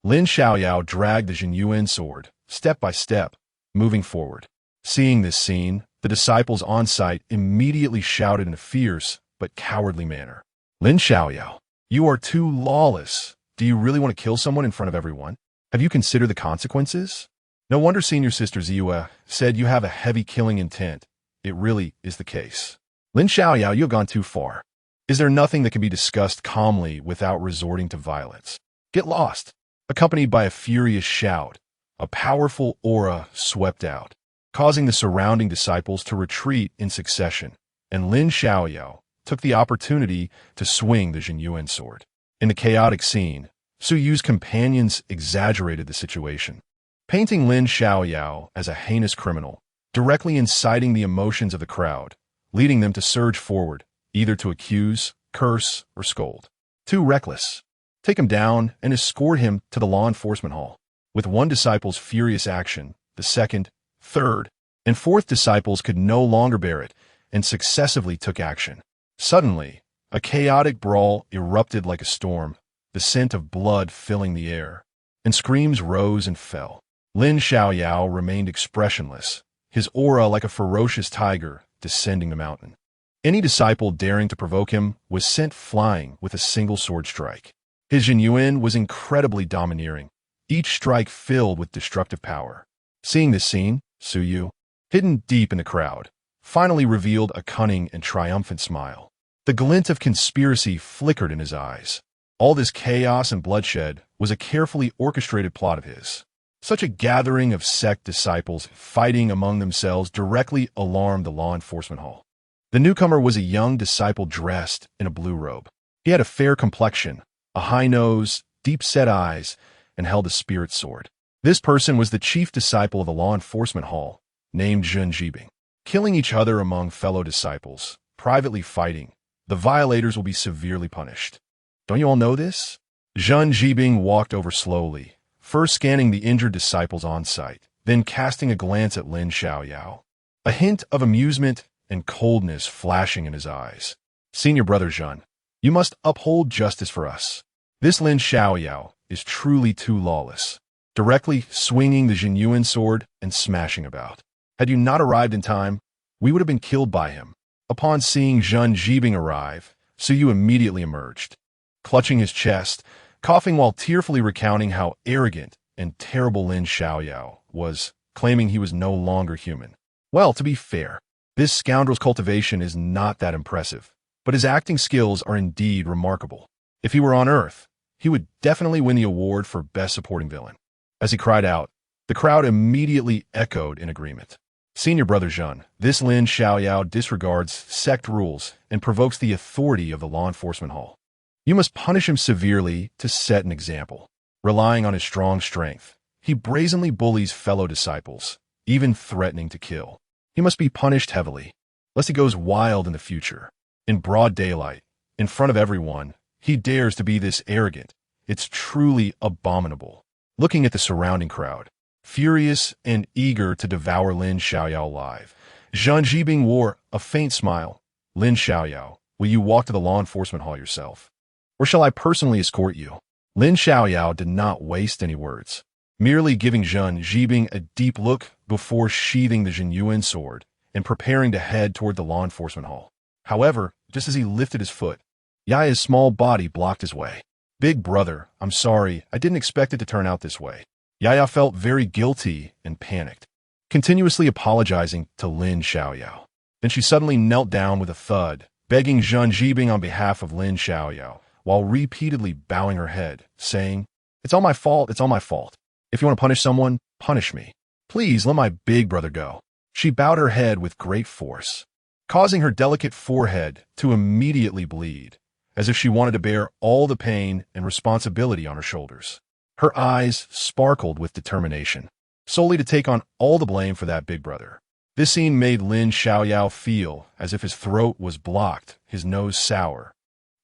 Lin Xiaoyao dragged the Jinyuan sword, step by step, moving forward. Seeing this scene, the disciples on site immediately shouted in a fierce but cowardly manner. Lin Xiaoyao, you are too lawless. Do you really want to kill someone in front of everyone? Have you considered the consequences? No wonder Senior Sister Ziwa said you have a heavy killing intent. It really is the case. Lin Xiaoyao, you have gone too far. Is there nothing that can be discussed calmly without resorting to violence? Get lost. Accompanied by a furious shout, a powerful aura swept out, causing the surrounding disciples to retreat in succession, and Lin Xiaoyao took the opportunity to swing the Jinyuan sword. In the chaotic scene, Su Yu's companions exaggerated the situation, painting Lin Xiaoyao as a heinous criminal, directly inciting the emotions of the crowd, leading them to surge forward, either to accuse, curse, or scold. Too reckless. Take him down and escort him to the law enforcement hall. With one disciple's furious action, the second, third, and fourth disciples could no longer bear it and successively took action. Suddenly, a chaotic brawl erupted like a storm, the scent of blood filling the air, and screams rose and fell. Lin Xiaoyao remained expressionless, his aura like a ferocious tiger descending the mountain. Any disciple daring to provoke him was sent flying with a single sword strike. His Jinyuan was incredibly domineering, each strike filled with destructive power. Seeing this scene, Su Yu, hidden deep in the crowd, finally revealed a cunning and triumphant smile. The glint of conspiracy flickered in his eyes. All this chaos and bloodshed was a carefully orchestrated plot of his. Such a gathering of sect disciples fighting among themselves directly alarmed the law enforcement hall. The newcomer was a young disciple dressed in a blue robe. He had a fair complexion, a high nose, deep-set eyes, and held a spirit sword. This person was the chief disciple of the law enforcement hall, named Zhen Jibing. Killing each other among fellow disciples, privately fighting, the violators will be severely punished. Don't you all know this? Zhen Jibing walked over slowly, first scanning the injured disciples on site, then casting a glance at Lin Xiaoyao, a hint of amusement and coldness flashing in his eyes. Senior brother Zhen, you must uphold justice for us. This Lin Xiaoyao is truly too lawless, directly swinging the Jinyuan sword and smashing about. Had you not arrived in time, we would have been killed by him. Upon seeing Zhen Jibing arrive, Su Yu immediately emerged, clutching his chest, coughing while tearfully recounting how arrogant and terrible Lin Xiaoyao was, claiming he was no longer human. Well, to be fair, this scoundrel's cultivation is not that impressive, but his acting skills are indeed remarkable. If he were on Earth, he would definitely win the award for Best Supporting Villain. As he cried out, the crowd immediately echoed in agreement. Senior brother Zhen, this Lin Xiaoyao disregards sect rules and provokes the authority of the law enforcement hall. You must punish him severely to set an example. Relying on his strong strength, he brazenly bullies fellow disciples, even threatening to kill. He must be punished heavily, lest he goes wild in the future. In broad daylight, in front of everyone, he dares to be this arrogant. It's truly abominable. Looking at the surrounding crowd, furious and eager to devour Lin Xiaoyao alive, Zhen Jibing wore a faint smile. Lin Xiaoyao, will you walk to the law enforcement hall yourself? Or shall I personally escort you? Lin Xiaoyao did not waste any words, merely giving Zhen Jibing a deep look before sheathing the Jinyuan sword and preparing to head toward the law enforcement hall. However, just as he lifted his foot, Yaya's small body blocked his way. Big brother, I'm sorry, I didn't expect it to turn out this way. Yaya felt very guilty and panicked. continuously apologizing to Lin Xiaoyao. Then she suddenly knelt down with a thud, begging Zhen Jibing on behalf of Lin Xiaoyao, while repeatedly bowing her head, saying, "It's all my fault, it's all my fault. If you want to punish someone, punish me. Please let my big brother go." She bowed her head with great force, causing her delicate forehead to immediately bleed, as if she wanted to bear all the pain and responsibility on her shoulders. Her eyes sparkled with determination, solely to take on all the blame for that big brother. This scene made Lin Xiaoyao feel as if his throat was blocked, his nose sour,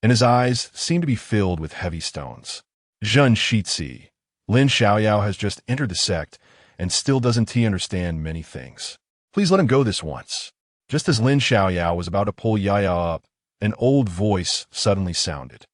and his eyes seemed to be filled with heavy stones. Zhen Shixi, Lin Xiaoyao has just entered the sect and still doesn't understand many things. Please let him go this once. Just as Lin Xiaoyao was about to pull Yaya up, an old voice suddenly sounded.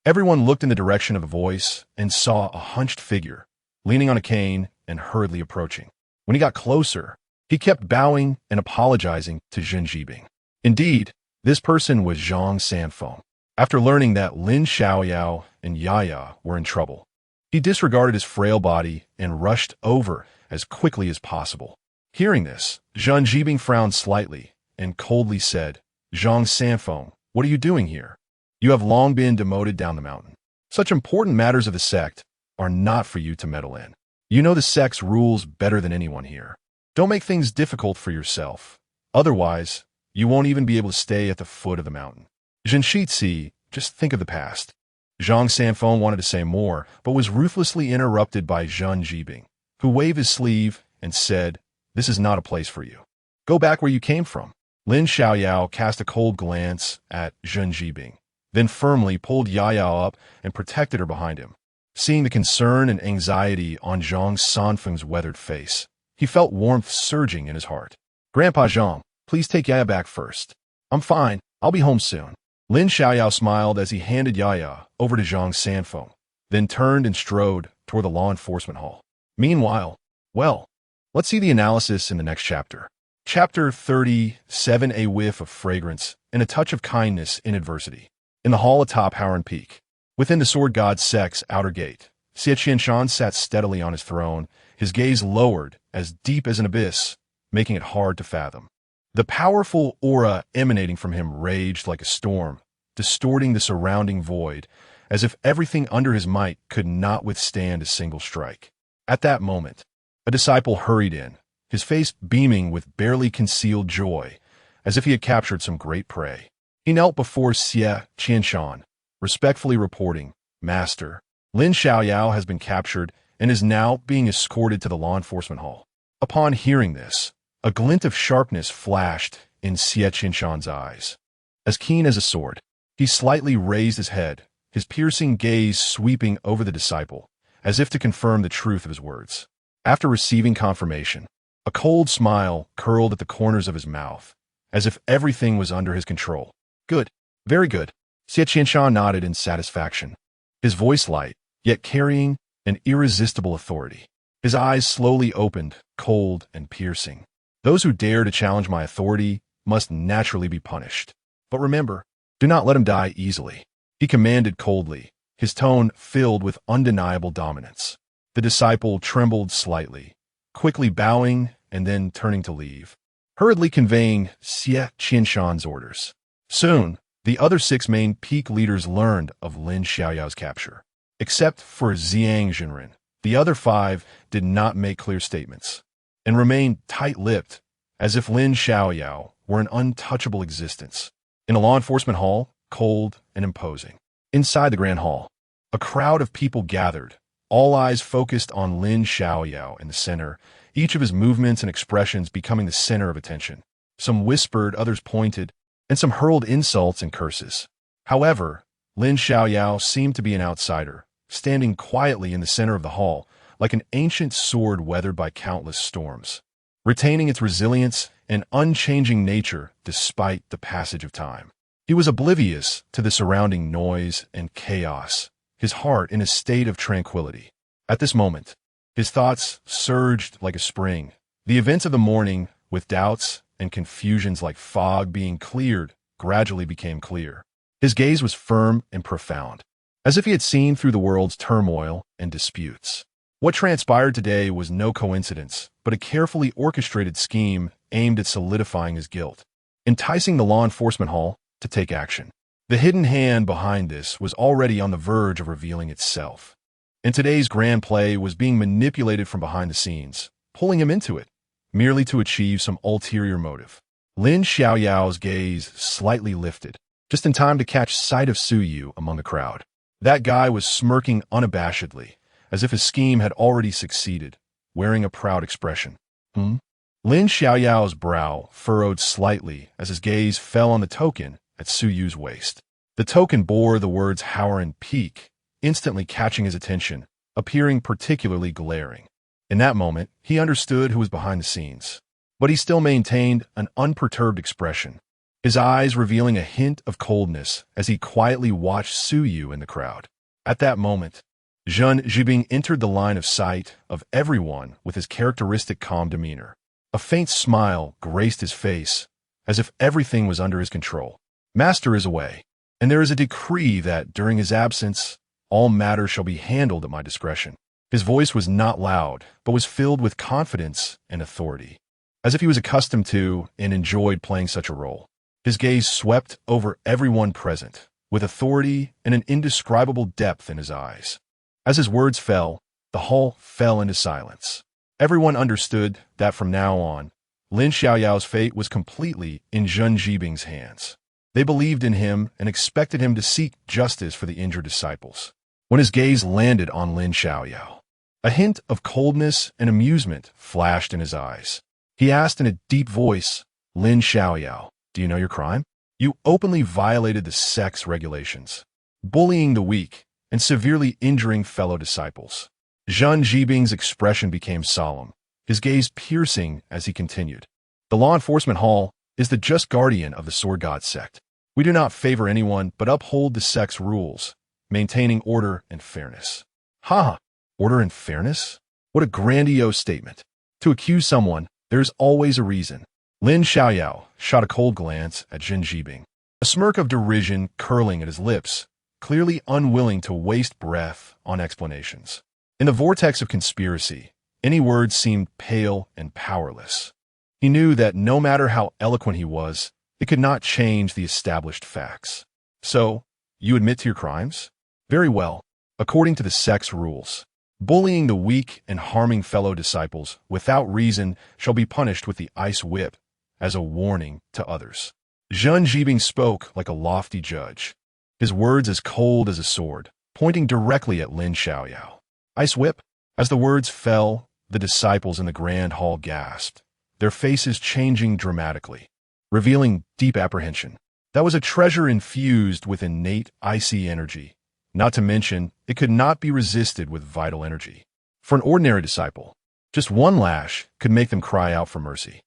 Everyone looked in the direction of the voice and saw a hunched figure, leaning on a cane and hurriedly approaching. When he got closer, he kept bowing and apologizing to Zhen Jibing. Indeed, this person was Zhang Sanfeng. After learning that Lin Xiaoyao and Yaya were in trouble, he disregarded his frail body and rushed over as quickly as possible. Hearing this, Zhen Jibing frowned slightly and coldly said, "Zhang Sanfeng, what are you doing here? You have long been demoted down the mountain. Such important matters of the sect are not for you to meddle in. You know the sect's rules better than anyone here. Don't make things difficult for yourself. Otherwise, you won't even be able to stay at the foot of the mountain." Zhen Shixi, just think of the past. Zhang Sanfeng wanted to say more, but was ruthlessly interrupted by Zhen Jibing, who waved his sleeve and said, "This is not a place for you. Go back where you came from." Lin Xiaoyao cast a cold glance at Zhen Jibing, then firmly pulled Yaya up and protected her behind him. Seeing the concern and anxiety on Zhang Sanfeng's weathered face, he felt warmth surging in his heart. "Grandpa Zhang, please take Yaya back first. I'm fine. I'll be home soon." Lin Xiaoyao smiled as he handed Yaya over to Zhang Sanfeng, then turned and strode toward the law enforcement hall. Meanwhile, well, let's see the analysis in the next chapter. Chapter 37, A Whiff of Fragrance and a Touch of Kindness in Adversity. In the hall atop Howren Peak, within the Sword God sect's outer gate, Xie Qianshan sat steadily on his throne, his gaze lowered as deep as an abyss, making it hard to fathom. The powerful aura emanating from him raged like a storm, distorting the surrounding void, as if everything under his might could not withstand a single strike. At that moment, a disciple hurried in, his face beaming with barely concealed joy, as if he had captured some great prey. He knelt before Xie Qianshan, respectfully reporting, "Master, Lin Xiaoyao has been captured and is now being escorted to the law enforcement hall." Upon hearing this, a glint of sharpness flashed in Xie Qianshan's eyes. As keen as a sword, he slightly raised his head, his piercing gaze sweeping over the disciple, as if to confirm the truth of his words. After receiving confirmation, a cold smile curled at the corners of his mouth, as if everything was under his control. "Good, very good." Xie Qianshan nodded in satisfaction, his voice light, yet carrying an irresistible authority. His eyes slowly opened, cold and piercing. "Those who dare to challenge my authority must naturally be punished. But remember, do not let him die easily," he commanded coldly, his tone filled with undeniable dominance. The disciple trembled slightly, quickly bowing and then turning to leave, hurriedly conveying Xie Qianshan's orders. Soon, the other 6 main peak leaders learned of Lin Xiaoyao's capture. Except for Zhang Jinren, the other 5 did not make clear statements, and remained tight-lipped, as if Lin Xiaoyao were an untouchable existence. In a law enforcement hall, cold and imposing. Inside the grand hall, a crowd of people gathered, all eyes focused on Lin Xiaoyao in the center, each of his movements and expressions becoming the center of attention. Some whispered, others pointed, and some hurled insults and curses. However, Lin Xiaoyao seemed to be an outsider, standing quietly in the center of the hall, like an ancient sword weathered by countless storms, retaining its resilience and unchanging nature despite the passage of time. He was oblivious to the surrounding noise and chaos, his heart in a state of tranquility. At this moment, his thoughts surged like a spring. The events of the morning, with doubts and confusions like fog being cleared, gradually became clear. His gaze was firm and profound, as if he had seen through the world's turmoil and disputes. What transpired today was no coincidence, but a carefully orchestrated scheme aimed at solidifying his guilt, enticing the law enforcement hall to take action. The hidden hand behind this was already on the verge of revealing itself, and today's grand play was being manipulated from behind the scenes, pulling him into it, merely to achieve some ulterior motive. Lin Xiaoyao's gaze slightly lifted, just in time to catch sight of Su Yu among the crowd. That guy was smirking unabashedly, as if his scheme had already succeeded, wearing a proud expression. Lin Xiaoyao's brow furrowed slightly as his gaze fell on the token at Su Yu's waist. The token bore the words Howren Peak, instantly catching his attention, appearing particularly glaring. In that moment, he understood who was behind the scenes, but he still maintained an unperturbed expression, his eyes revealing a hint of coldness as he quietly watched Su Yu in the crowd. At that moment, Zhen Zhibing entered the line of sight of everyone with his characteristic calm demeanor. A faint smile graced his face, as if everything was under his control. Master is away, and there is a decree that, during his absence, all matters shall be handled at my discretion. His voice was not loud, but was filled with confidence and authority, as if he was accustomed to and enjoyed playing such a role. His gaze swept over everyone present, with authority and an indescribable depth in his eyes. As his words fell, the hall fell into silence. Everyone understood that from now on, Lin Xiaoyao's fate was completely in Zhen Zhibing's hands. They believed in him and expected him to seek justice for the injured disciples. When his gaze landed on Lin Xiaoyao, a hint of coldness and amusement flashed in his eyes. He asked in a deep voice, "Lin Xiaoyao, do you know your crime? You openly violated the sex regulations, bullying the weak and severely injuring fellow disciples." Zhen Zhibing's expression became solemn, his gaze piercing as he continued. "The law enforcement hall is the just guardian of the Sword God sect. We do not favor anyone but uphold the sect's rules, maintaining order and fairness." Ha! Order and fairness? What a grandiose statement. To accuse someone, there is always a reason. Lin Xiaoyao shot a cold glance at Zhen Zhibing, a smirk of derision curling at his lips, clearly unwilling to waste breath on explanations. In the vortex of conspiracy, any words seemed pale and powerless. He knew that no matter how eloquent he was, it could not change the established facts. "So, you admit to your crimes? Very well. According to the sect's rules, bullying the weak and harming fellow disciples without reason shall be punished with the ice whip as a warning to others." Zhen Zhibing spoke like a lofty judge, his words as cold as a sword, pointing directly at Lin Xiaoyao. "Ice whip?" As the words fell, the disciples in the grand hall gasped, their faces changing dramatically, revealing deep apprehension. That was a treasure infused with innate icy energy. Not to mention, it could not be resisted with vital energy. For an ordinary disciple, just one lash could make them cry out for mercy.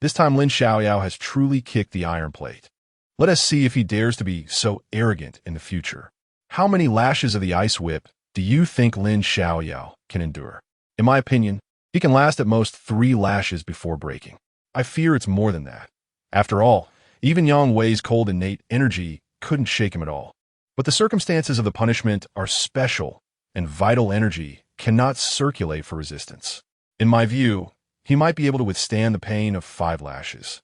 This time Lin Xiaoyao has truly kicked the iron plate. Let us see if he dares to be so arrogant in the future. How many lashes of the ice whip do you think Lin Xiaoyao can endure? In my opinion, he can last at most 3 lashes before breaking. I fear it's more than that. After all, even Yang Wei's cold innate energy couldn't shake him at all. But the circumstances of the punishment are special, and vital energy cannot circulate for resistance. In my view, he might be able to withstand the pain of 5 lashes.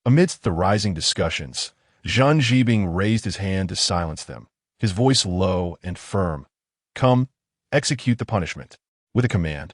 Amidst the rising discussions, Zhen Zhibing raised his hand to silence them, his voice low and firm. "Come, execute the punishment." With a command,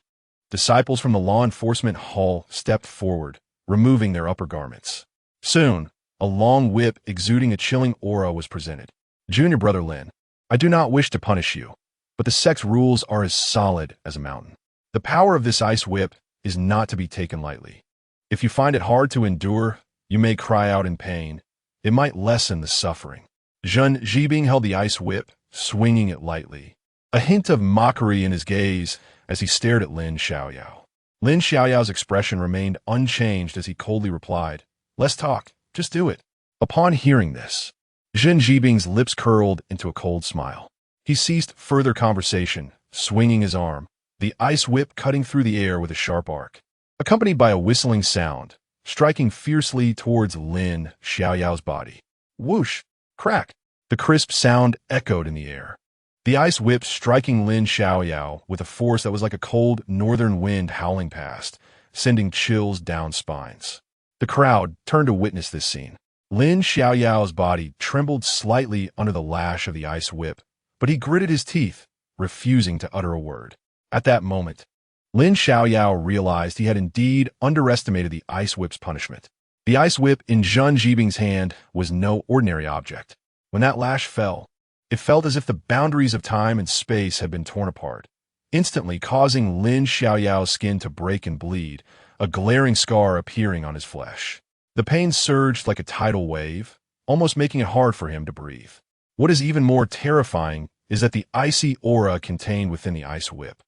disciples from the law enforcement hall stepped forward, removing their upper garments. Soon, a long whip exuding a chilling aura was presented. "Junior brother Lin, I do not wish to punish you, but the sect's rules are as solid as a mountain. The power of this ice whip is not to be taken lightly. If you find it hard to endure, you may cry out in pain. It might lessen the suffering." Zhen Zhibing held the ice whip, swinging it lightly, a hint of mockery in his gaze as he stared at Lin Xiaoyao. Lin Xiaoyao's expression remained unchanged as he coldly replied, "Less talk, just do it." Upon hearing this, Zhen Zhibing's lips curled into a cold smile. He ceased further conversation, swinging his arm, the ice whip cutting through the air with a sharp arc, accompanied by a whistling sound, striking fiercely towards Lin Xiaoyao's body. Whoosh! Crack! The crisp sound echoed in the air. the ice whip striking Lin Xiaoyao with a force that was like a cold northern wind howling past, sending chills down spines. The crowd turned to witness this scene. Lin Xiaoyao's body trembled slightly under the lash of the ice whip, but he gritted his teeth, refusing to utter a word. At that moment, Lin Xiaoyao realized he had indeed underestimated the ice whip's punishment. The ice whip in Zheng Jibing's hand was no ordinary object. When that lash fell, it felt as if the boundaries of time and space had been torn apart, instantly causing Lin Xiaoyao's skin to break and bleed, a glaring scar appearing on his flesh. The pain surged like a tidal wave, almost making it hard for him to breathe. What is even more terrifying is that the icy aura contained within the ice whip,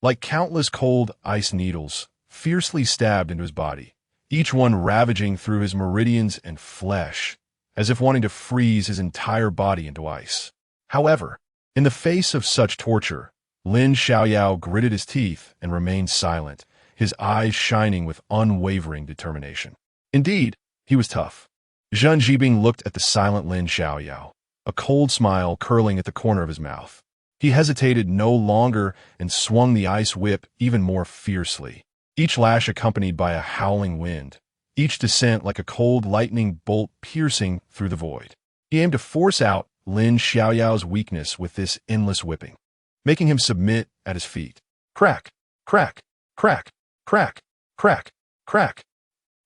like countless cold ice needles, fiercely stabbed into his body, each one ravaging through his meridians and flesh, as if wanting to freeze his entire body into ice. However, in the face of such torture, Lin Xiaoyao gritted his teeth and remained silent, his eyes shining with unwavering determination. Indeed, he was tough. Zheng Jibing looked at the silent Lin Xiaoyao, a cold smile curling at the corner of his mouth. He hesitated no longer and swung the ice whip even more fiercely, each lash accompanied by a howling wind, each descent like a cold lightning bolt piercing through the void. He aimed to force out Lin Xiaoyao's weakness with this endless whipping, making him submit at his feet. Crack, crack, crack, crack, crack, crack.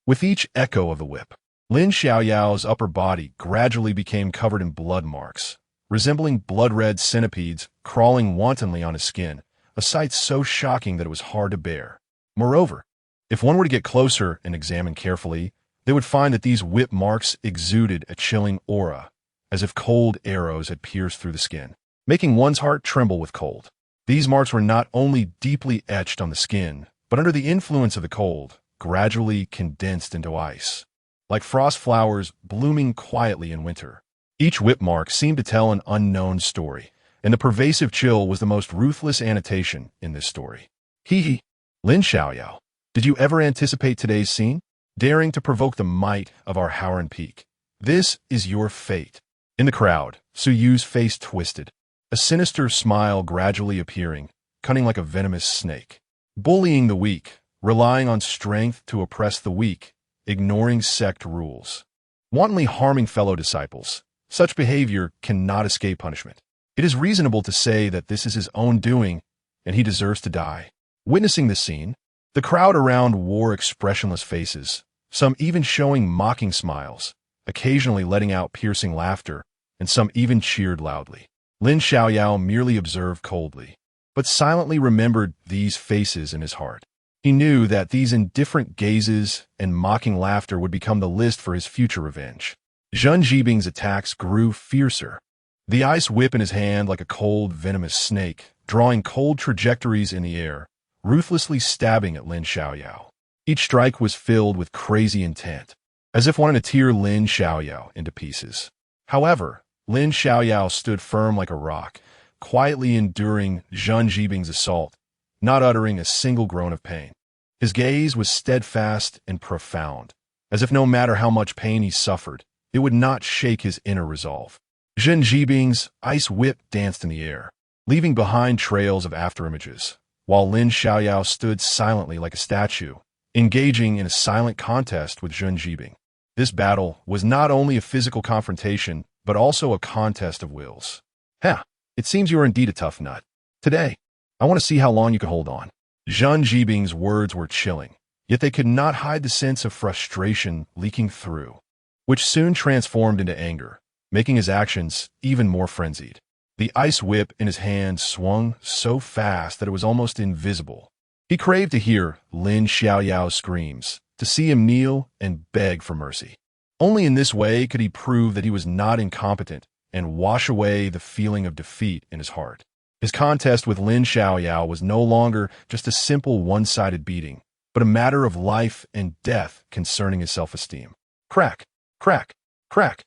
With each echo of the whip, Lin Xiaoyao's upper body gradually became covered in blood marks, resembling blood-red centipedes crawling wantonly on his skin, a sight so shocking that it was hard to bear. Moreover, if one were to get closer and examine carefully, they would find that these whip marks exuded a chilling aura, as if cold arrows had pierced through the skin, making one's heart tremble with cold. These marks were not only deeply etched on the skin, but under the influence of the cold, gradually condensed into ice, like frost flowers blooming quietly in winter. Each whip mark seemed to tell an unknown story, and the pervasive chill was the most ruthless annotation in this story. Hee. Lin Xiaoyao, did you ever anticipate today's scene? Daring to provoke the might of our Howren Peak. This is your fate. In the crowd, Su Yu's face twisted, a sinister smile gradually appearing, cunning like a venomous snake. Bullying the weak, relying on strength to oppress the weak, ignoring sect rules, wantonly harming fellow disciples. Such behavior cannot escape punishment. It is reasonable to say that this is his own doing, and he deserves to die. Witnessing this scene, the crowd around wore expressionless faces, some even showing mocking smiles, occasionally letting out piercing laughter, and some even cheered loudly. Lin Xiaoyao merely observed coldly, but silently remembered these faces in his heart. He knew that these indifferent gazes and mocking laughter would become the list for his future revenge. Zheng Jibing's attacks grew fiercer, the ice whip in his hand like a cold, venomous snake, drawing cold trajectories in the air, ruthlessly stabbing at Lin Xiaoyao. Each strike was filled with crazy intent, as if wanting to tear Lin Xiaoyao into pieces. However, Lin Xiaoyao stood firm like a rock, quietly enduring Zheng Jibing's assault, not uttering a single groan of pain. His gaze was steadfast and profound, as if no matter how much pain he suffered, it would not shake his inner resolve. Zheng Jibing's ice whip danced in the air, leaving behind trails of afterimages, while Lin Xiaoyao stood silently like a statue, engaging in a silent contest with Zheng Jibing. This battle was not only a physical confrontation, but also a contest of wills. It seems you are indeed a tough nut. Today, I want to see how long you can hold on. Zheng Jibing's words were chilling, yet they could not hide the sense of frustration leaking through, which soon transformed into anger, making his actions even more frenzied. The ice whip in his hand swung so fast that it was almost invisible. He craved to hear Lin Xiaoyao's screams, to see him kneel and beg for mercy. Only in this way could he prove that he was not incompetent and wash away the feeling of defeat in his heart. His contest with Lin Xiaoyao was no longer just a simple one-sided beating, but a matter of life and death concerning his self-esteem. Crack, crack, crack.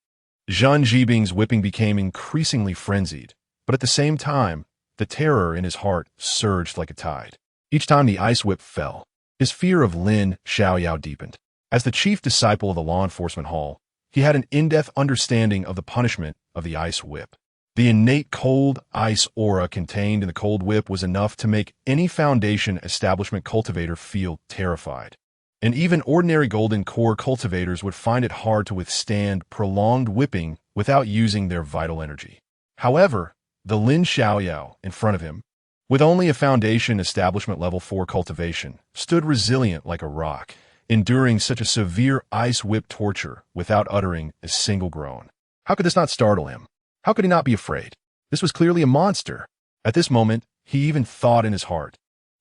Zheng Jibing's whipping became increasingly frenzied, but at the same time, the terror in his heart surged like a tide. Each time the ice whip fell, his fear of Lin Xiaoyao deepened. As the chief disciple of the law enforcement hall, he had an in-depth understanding of the punishment of the ice whip. The innate cold ice aura contained in the cold whip was enough to make any foundation establishment cultivator feel terrified. And even ordinary golden core cultivators would find it hard to withstand prolonged whipping without using their vital energy. However, the Lin Xiaoyao in front of him, with only a foundation establishment level 4 cultivation, stood resilient like a rock, enduring such a severe ice whip torture without uttering a single groan. How could this not startle him? How could he not be afraid? This was clearly a monster. At this moment, he even thought in his heart,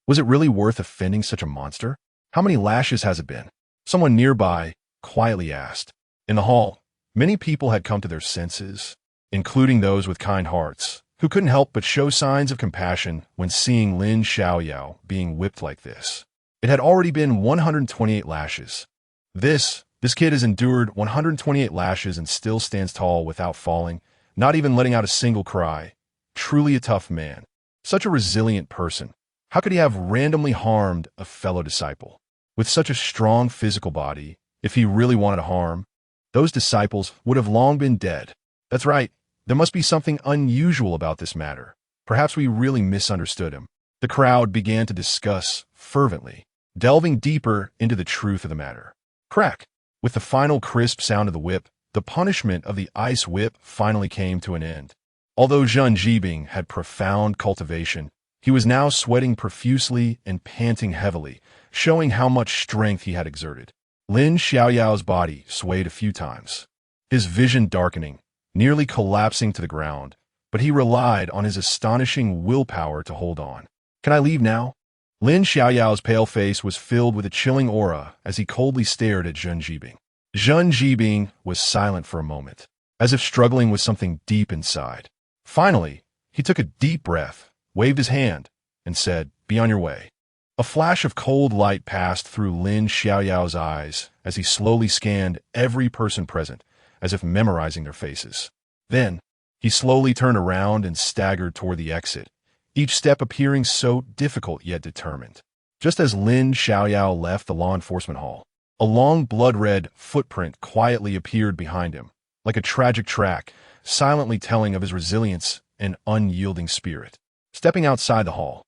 was it really worth offending such a monster? How many lashes has it been? Someone nearby quietly asked. In the hall, many people had come to their senses, including those with kind hearts, who couldn't help but show signs of compassion when seeing Lin Xiaoyao being whipped like this. It had already been 128 lashes. This kid has endured 128 lashes and still stands tall without falling, not even letting out a single cry. Truly a tough man. Such a resilient person. How could he have randomly harmed a fellow disciple? With such a strong physical body, if he really wanted to harm, those disciples would have long been dead. That's right, there must be something unusual about this matter. Perhaps we really misunderstood him. The crowd began to discuss fervently, delving deeper into the truth of the matter. Crack! With the final crisp sound of the whip, the punishment of the ice whip finally came to an end. Although Zhen Jibing had profound cultivation, he was now sweating profusely and panting heavily, showing how much strength he had exerted. Lin Xiaoyao's body swayed a few times, his vision darkening, nearly collapsing to the ground, but he relied on his astonishing willpower to hold on. Can I leave now? Lin Xiaoyao's pale face was filled with a chilling aura as he coldly stared at Zhen Jibing. Zhen Jibing was silent for a moment, as if struggling with something deep inside. Finally, he took a deep breath, waved his hand, and said, "Be on your way." A flash of cold light passed through Lin Xiaoyao's eyes as he slowly scanned every person present, as if memorizing their faces. Then, he slowly turned around and staggered toward the exit, each step appearing so difficult yet determined. Just as Lin Xiaoyao left the law enforcement hall, a long blood-red footprint quietly appeared behind him, like a tragic track, silently telling of his resilience and unyielding spirit. Stepping outside the hall,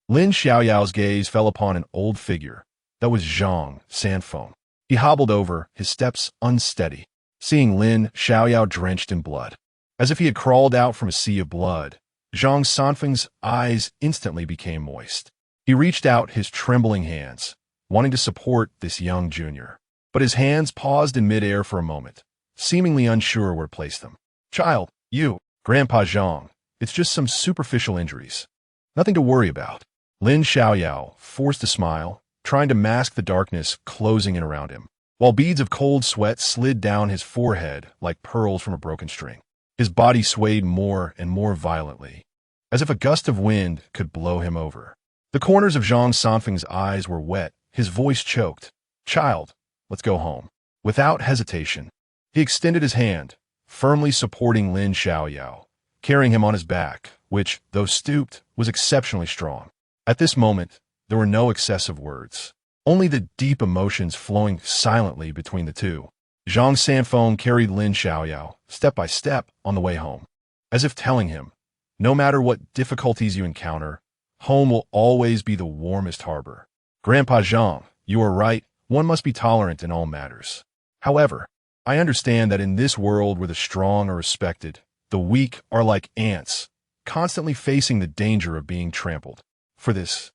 Lin Xiaoyao's gaze fell upon an old figure. That was Zhang Sanfeng. He hobbled over, his steps unsteady, seeing Lin Xiaoyao drenched in blood. As if he had crawled out from a sea of blood, Zhang Sanfeng's eyes instantly became moist. He reached out his trembling hands, wanting to support this young junior. But his hands paused in midair for a moment, seemingly unsure where to place them. "Child, you, Grandpa Zhang, it's just some superficial injuries. Nothing to worry about." Lin Xiaoyao forced a smile, trying to mask the darkness closing in around him, while beads of cold sweat slid down his forehead like pearls from a broken string. His body swayed more and more violently, as if a gust of wind could blow him over. The corners of Zhang Sanfeng's eyes were wet, his voice choked. "Child, let's go home." Without hesitation, he extended his hand, firmly supporting Lin Xiaoyao, carrying him on his back, which, though stooped, was exceptionally strong. At this moment, there were no excessive words, only the deep emotions flowing silently between the two. Zhang Sanfeng carried Lin Xiaoyao, step by step, on the way home, as if telling him, no matter what difficulties you encounter, home will always be the warmest harbor. "Grandpa Zhang, you are right, one must be tolerant in all matters. However, I understand that in this world where the strong are respected, the weak are like ants, constantly facing the danger of being trampled. For this,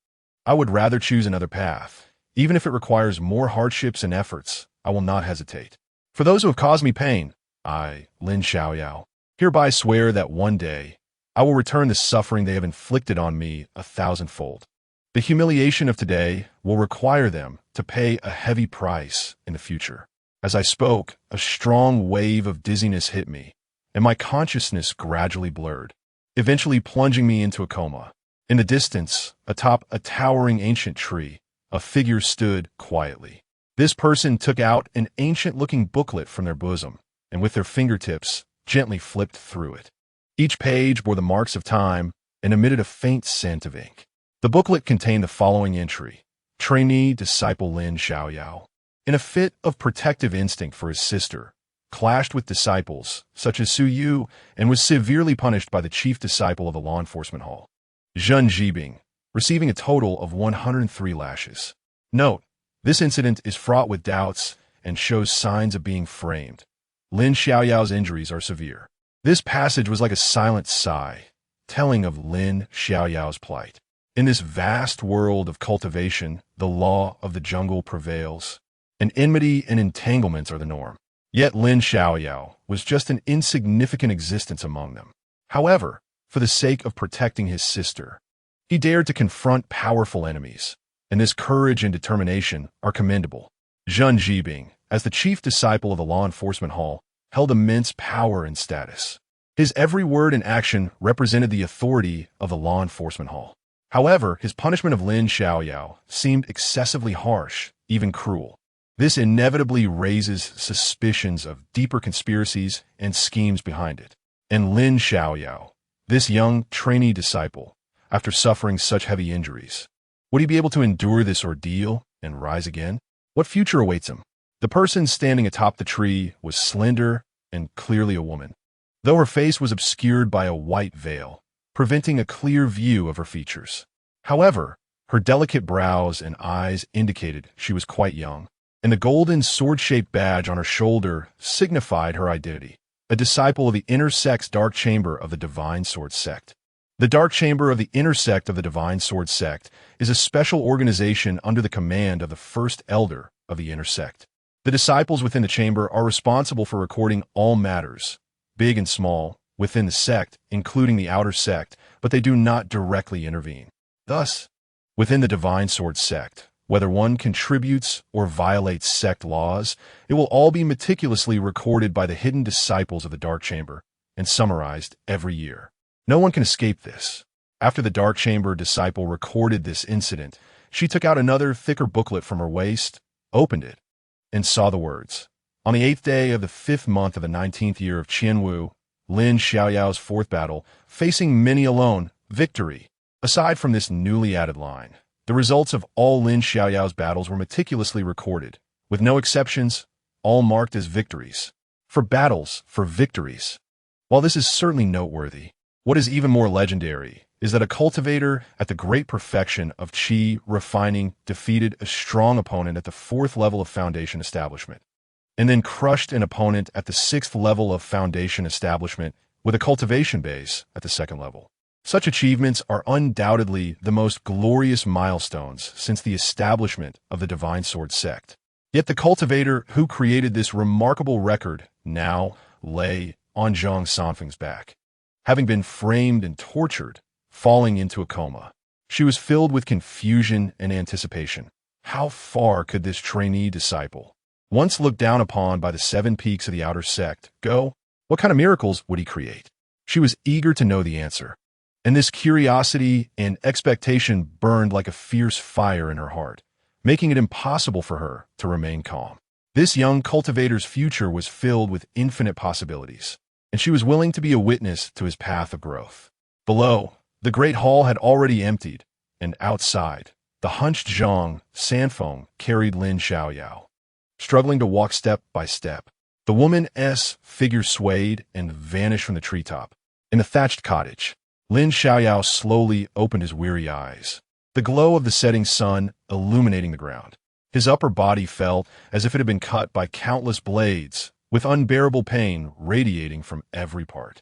I would rather choose another path. Even if it requires more hardships and efforts, I will not hesitate. For those who have caused me pain, I, Lin Xiaoyao, hereby swear that one day, I will return the suffering they have inflicted on me 1,000-fold. The humiliation of today will require them to pay a heavy price in the future." As I spoke, a strong wave of dizziness hit me, and my consciousness gradually blurred, eventually plunging me into a coma. In the distance, atop a towering ancient tree, a figure stood quietly. This person took out an ancient-looking booklet from their bosom, and with their fingertips, gently flipped through it. Each page bore the marks of time and emitted a faint scent of ink. The booklet contained the following entry: Trainee Disciple Lin Xiaoyao. In a fit of protective instinct for his sister, clashed with disciples, such as Su Yu, and was severely punished by the chief disciple of the law enforcement hall, Zheng Jibing, receiving a total of 103 lashes. Note, this incident is fraught with doubts and shows signs of being framed. Lin Xiaoyao's injuries are severe. This passage was like a silent sigh, telling of Lin Xiaoyao's plight. In this vast world of cultivation, the law of the jungle prevails, and enmity and entanglements are the norm. Yet Lin Xiaoyao was just an insignificant existence among them. However, for the sake of protecting his sister, he dared to confront powerful enemies, and this courage and determination are commendable. Zheng Jibing, as the chief disciple of the law enforcement hall, held immense power and status. His every word and action represented the authority of the law enforcement hall. However, his punishment of Lin Xiaoyao seemed excessively harsh, even cruel. This inevitably raises suspicions of deeper conspiracies and schemes behind it. And Lin Xiaoyao, this young trainee disciple, after suffering such heavy injuries, would he be able to endure this ordeal and rise again? What future awaits him? The person standing atop the tree was slender and clearly a woman, though her face was obscured by a white veil, preventing a clear view of her features. However, her delicate brows and eyes indicated she was quite young, and the golden sword-shaped badge on her shoulder signified her identity, a disciple of the inner sect's Dark Chamber of the Divine Sword Sect. The Dark Chamber of the Inner Sect of the Divine Sword Sect is a special organization under the command of the First Elder of the Inner Sect. The disciples within the chamber are responsible for recording all matters, big and small, within the sect, including the outer sect, but they do not directly intervene. Thus, within the Divine Sword Sect, whether one contributes or violates sect laws, it will all be meticulously recorded by the hidden disciples of the Dark Chamber and summarized every year. No one can escape this. After the Dark Chamber disciple recorded this incident, she took out another, thicker booklet from her waist, opened it, and saw the words. On the 8th day of the 5th month of the 19th year of Qianwu, Lin Xiaoyao's 4th battle, facing many alone, victory. Aside from this newly added line, the results of all Lin Xiaoyao's battles were meticulously recorded, with no exceptions, all marked as victories. For battles, for victories. While this is certainly noteworthy, what is even more legendary is that a cultivator at the great perfection of Qi refining defeated a strong opponent at the 4th level of Foundation Establishment, and then crushed an opponent at the 6th level of Foundation Establishment with a cultivation base at the 2nd level. Such achievements are undoubtedly the most glorious milestones since the establishment of the Divine Sword Sect. Yet the cultivator who created this remarkable record now lay on Zhang Sanfeng's back, having been framed and tortured, falling into a coma. She was filled with confusion and anticipation. How far could this trainee disciple, once looked down upon by the 7 peaks of the outer sect, go? What kind of miracles would he create? She was eager to know the answer, and this curiosity and expectation burned like a fierce fire in her heart, making it impossible for her to remain calm. This young cultivator's future was filled with infinite possibilities, and she was willing to be a witness to his path of growth. Below, the great hall had already emptied, and outside, the hunched Zhang Sanfeng carried Lin Xiaoyao, struggling to walk step by step. The woman's figure swayed and vanished from the treetop. In the thatched cottage, Lin Xiaoyao slowly opened his weary eyes, the glow of the setting sun illuminating the ground. His upper body felt as if it had been cut by countless blades, with unbearable pain radiating from every part.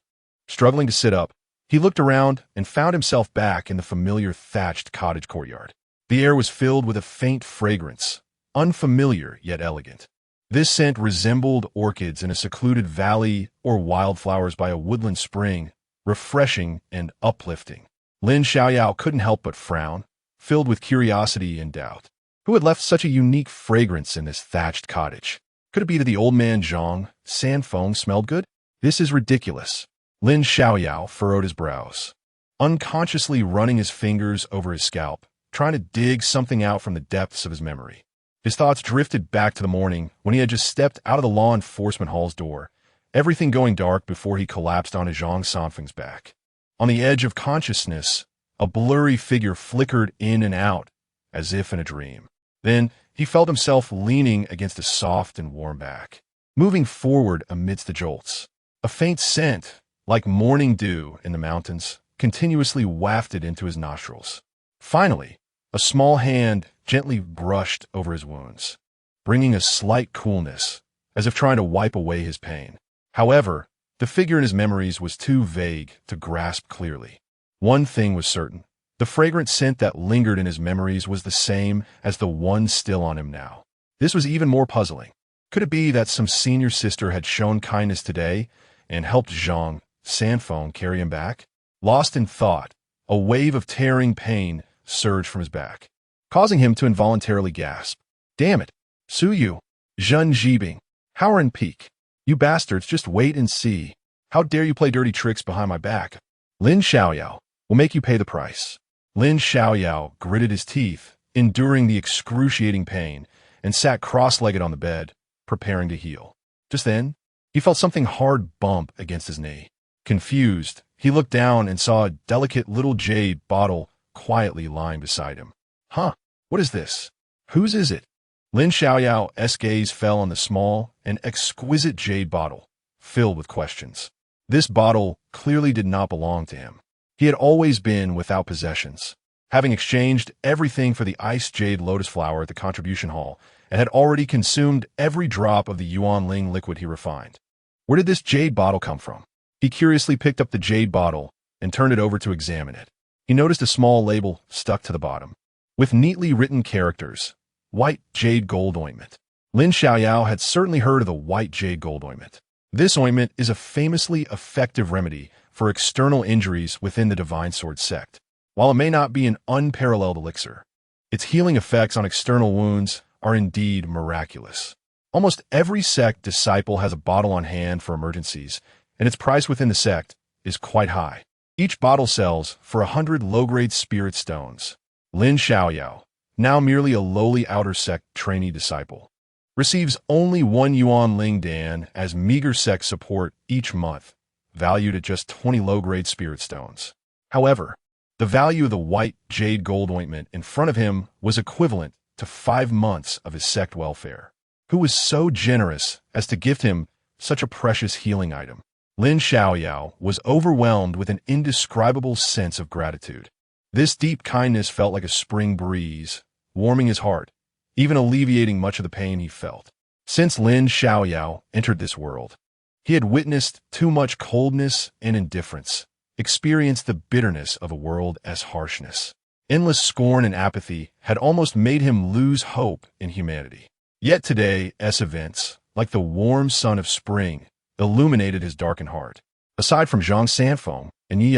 Struggling to sit up, he looked around and found himself back in the familiar thatched cottage courtyard. The air was filled with a faint fragrance, unfamiliar yet elegant. This scent resembled orchids in a secluded valley or wildflowers by a woodland spring, refreshing and uplifting. Lin Xiaoyao couldn't help but frown, filled with curiosity and doubt. Who had left such a unique fragrance in this thatched cottage? Could it be that the old man Zhang Sanfeng smelled good? This is ridiculous. Lin Xiaoyao furrowed his brows, unconsciously running his fingers over his scalp, trying to dig something out from the depths of his memory. His thoughts drifted back to the morning when he had just stepped out of the law enforcement hall's door, everything going dark before he collapsed onto Zhang Sanfeng's back. On the edge of consciousness, a blurry figure flickered in and out, as if in a dream. Then he felt himself leaning against a soft and warm back. moving forward amidst the jolts. A faint scent, like morning dew in the mountains, continuously wafted into his nostrils. Finally, a small hand gently brushed over his wounds, bringing a slight coolness, as if trying to wipe away his pain. However, the figure in his memories was too vague to grasp clearly. One thing was certain. The fragrant scent that lingered in his memories was the same as the one still on him now. This was even more puzzling. Could it be that some senior sister had shown kindness today and helped Zhang Sanfeng carry him back? Lost in thought, a wave of tearing pain surged from his back, causing him to involuntarily gasp. Damn it! Su Yu! Zhen Jibing! Howren Peak! You bastards, just wait and see. How dare you play dirty tricks behind my back? Lin Xiaoyao will make you pay the price. Lin Xiaoyao gritted his teeth, enduring the excruciating pain, and sat cross-legged on the bed, preparing to heal. Just then, he felt something hard bump against his knee. Confused, he looked down and saw a delicate little jade bottle quietly lying beside him. Huh, what is this? Whose is it? Lin Xiaoyao's gaze fell on the small and exquisite jade bottle, filled with questions. This bottle clearly did not belong to him. He had always been without possessions, having exchanged everything for the iced jade lotus flower at the contribution hall, and had already consumed every drop of the Yuanling liquid he refined. Where did this jade bottle come from? He curiously picked up the jade bottle and turned it over to examine it. He noticed a small label stuck to the bottom, with neatly written characters, White Jade Gold Ointment. Lin Xiaoyao had certainly heard of the White Jade Gold Ointment. This ointment is a famously effective remedy for external injuries within the Divine Sword sect. While it may not be an unparalleled elixir, its healing effects on external wounds are indeed miraculous. Almost every sect disciple has a bottle on hand for emergencies, and its price within the sect is quite high. Each bottle sells for 100 low-grade spirit stones. Lin Xiaoyao, now merely a lowly outer sect trainee disciple, receives only 1 Yuanling Dan as meager sect support each month, valued at just 20 low-grade spirit stones. However, the value of the White Jade Gold Ointment in front of him was equivalent to 5 months of his sect welfare. Who was so generous as to gift him such a precious healing item? Lin Xiaoyao was overwhelmed with an indescribable sense of gratitude. This deep kindness felt like a spring breeze, warming his heart, even alleviating much of the pain he felt. Since Lin Xiaoyao entered this world, he had witnessed too much coldness and indifference, experienced the bitterness of a world as harshness. Endless scorn and apathy had almost made him lose hope in humanity. Yet today's events, like the warm sun of spring, illuminated his darkened heart. Aside from Zhang Sanfeng and Yi,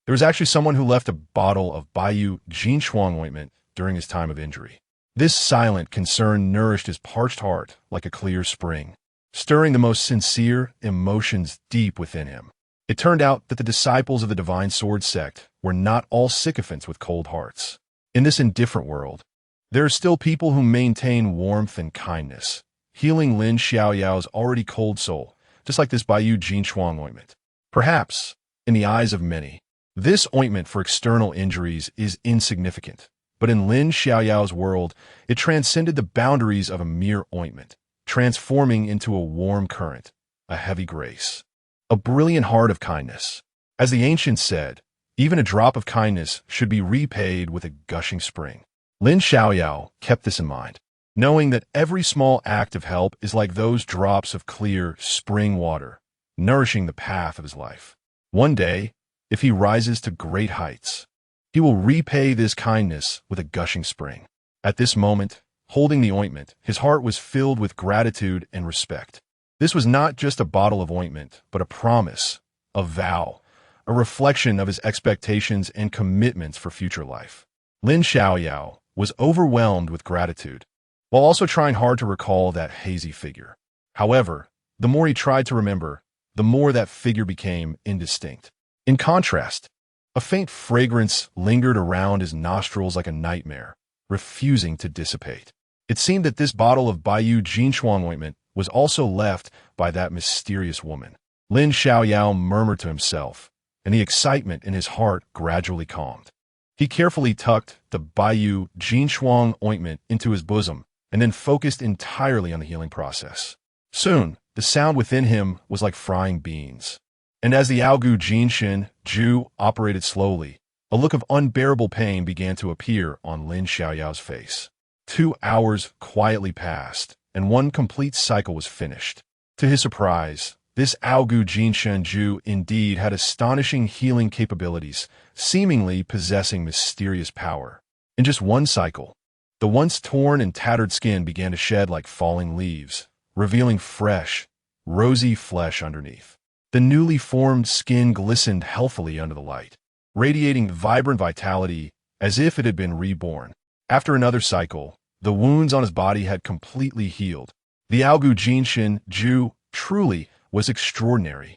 there was actually someone who left a bottle of Baiyu Jinshuang ointment during his time of injury. This silent concern nourished his parched heart like a clear spring, stirring the most sincere emotions deep within him. It turned out that the disciples of the Divine Sword sect were not all sycophants with cold hearts. In this indifferent world, there are still people who maintain warmth and kindness, healing Lin Xiaoyao's already cold soul, just like this Baiyu Jinshuang ointment. Perhaps, in the eyes of many, this ointment for external injuries is insignificant, but in Lin Xiaoyao's world, it transcended the boundaries of a mere ointment, transforming into a warm current, a heavy grace, a brilliant heart of kindness. As the ancients said, even a drop of kindness should be repaid with a gushing spring. Lin Xiaoyao kept this in mind, knowing that every small act of help is like those drops of clear spring water, nourishing the path of his life. One day, if he rises to great heights, he will repay this kindness with a gushing spring. At this moment, holding the ointment, his heart was filled with gratitude and respect. This was not just a bottle of ointment, but a promise, a vow, a reflection of his expectations and commitments for future life. Lin Xiaoyao was overwhelmed with gratitude, while also trying hard to recall that hazy figure. However, the more he tried to remember, the more that figure became indistinct. In contrast, a faint fragrance lingered around his nostrils like a nightmare, refusing to dissipate. It seemed that this bottle of Baiyu Jinshuang ointment was also left by that mysterious woman. Lin Xiaoyao murmured to himself, and the excitement in his heart gradually calmed. He carefully tucked the Baiyu Jinshuang ointment into his bosom and then focused entirely on the healing process. Soon, the sound within him was like frying beans. And as the Aogu Jinshin Ju operated slowly, a look of unbearable pain began to appear on Lin Xiaoyao's face. 2 hours quietly passed, and one complete cycle was finished. To his surprise, this Aogu Jinshin Ju indeed had astonishing healing capabilities, seemingly possessing mysterious power. In just one cycle, the once torn and tattered skin began to shed like falling leaves, revealing fresh, rosy flesh underneath. The newly formed skin glistened healthily under the light, radiating vibrant vitality as if it had been reborn. After another cycle, the wounds on his body had completely healed. The Aogu Jinshin Ju truly was extraordinary.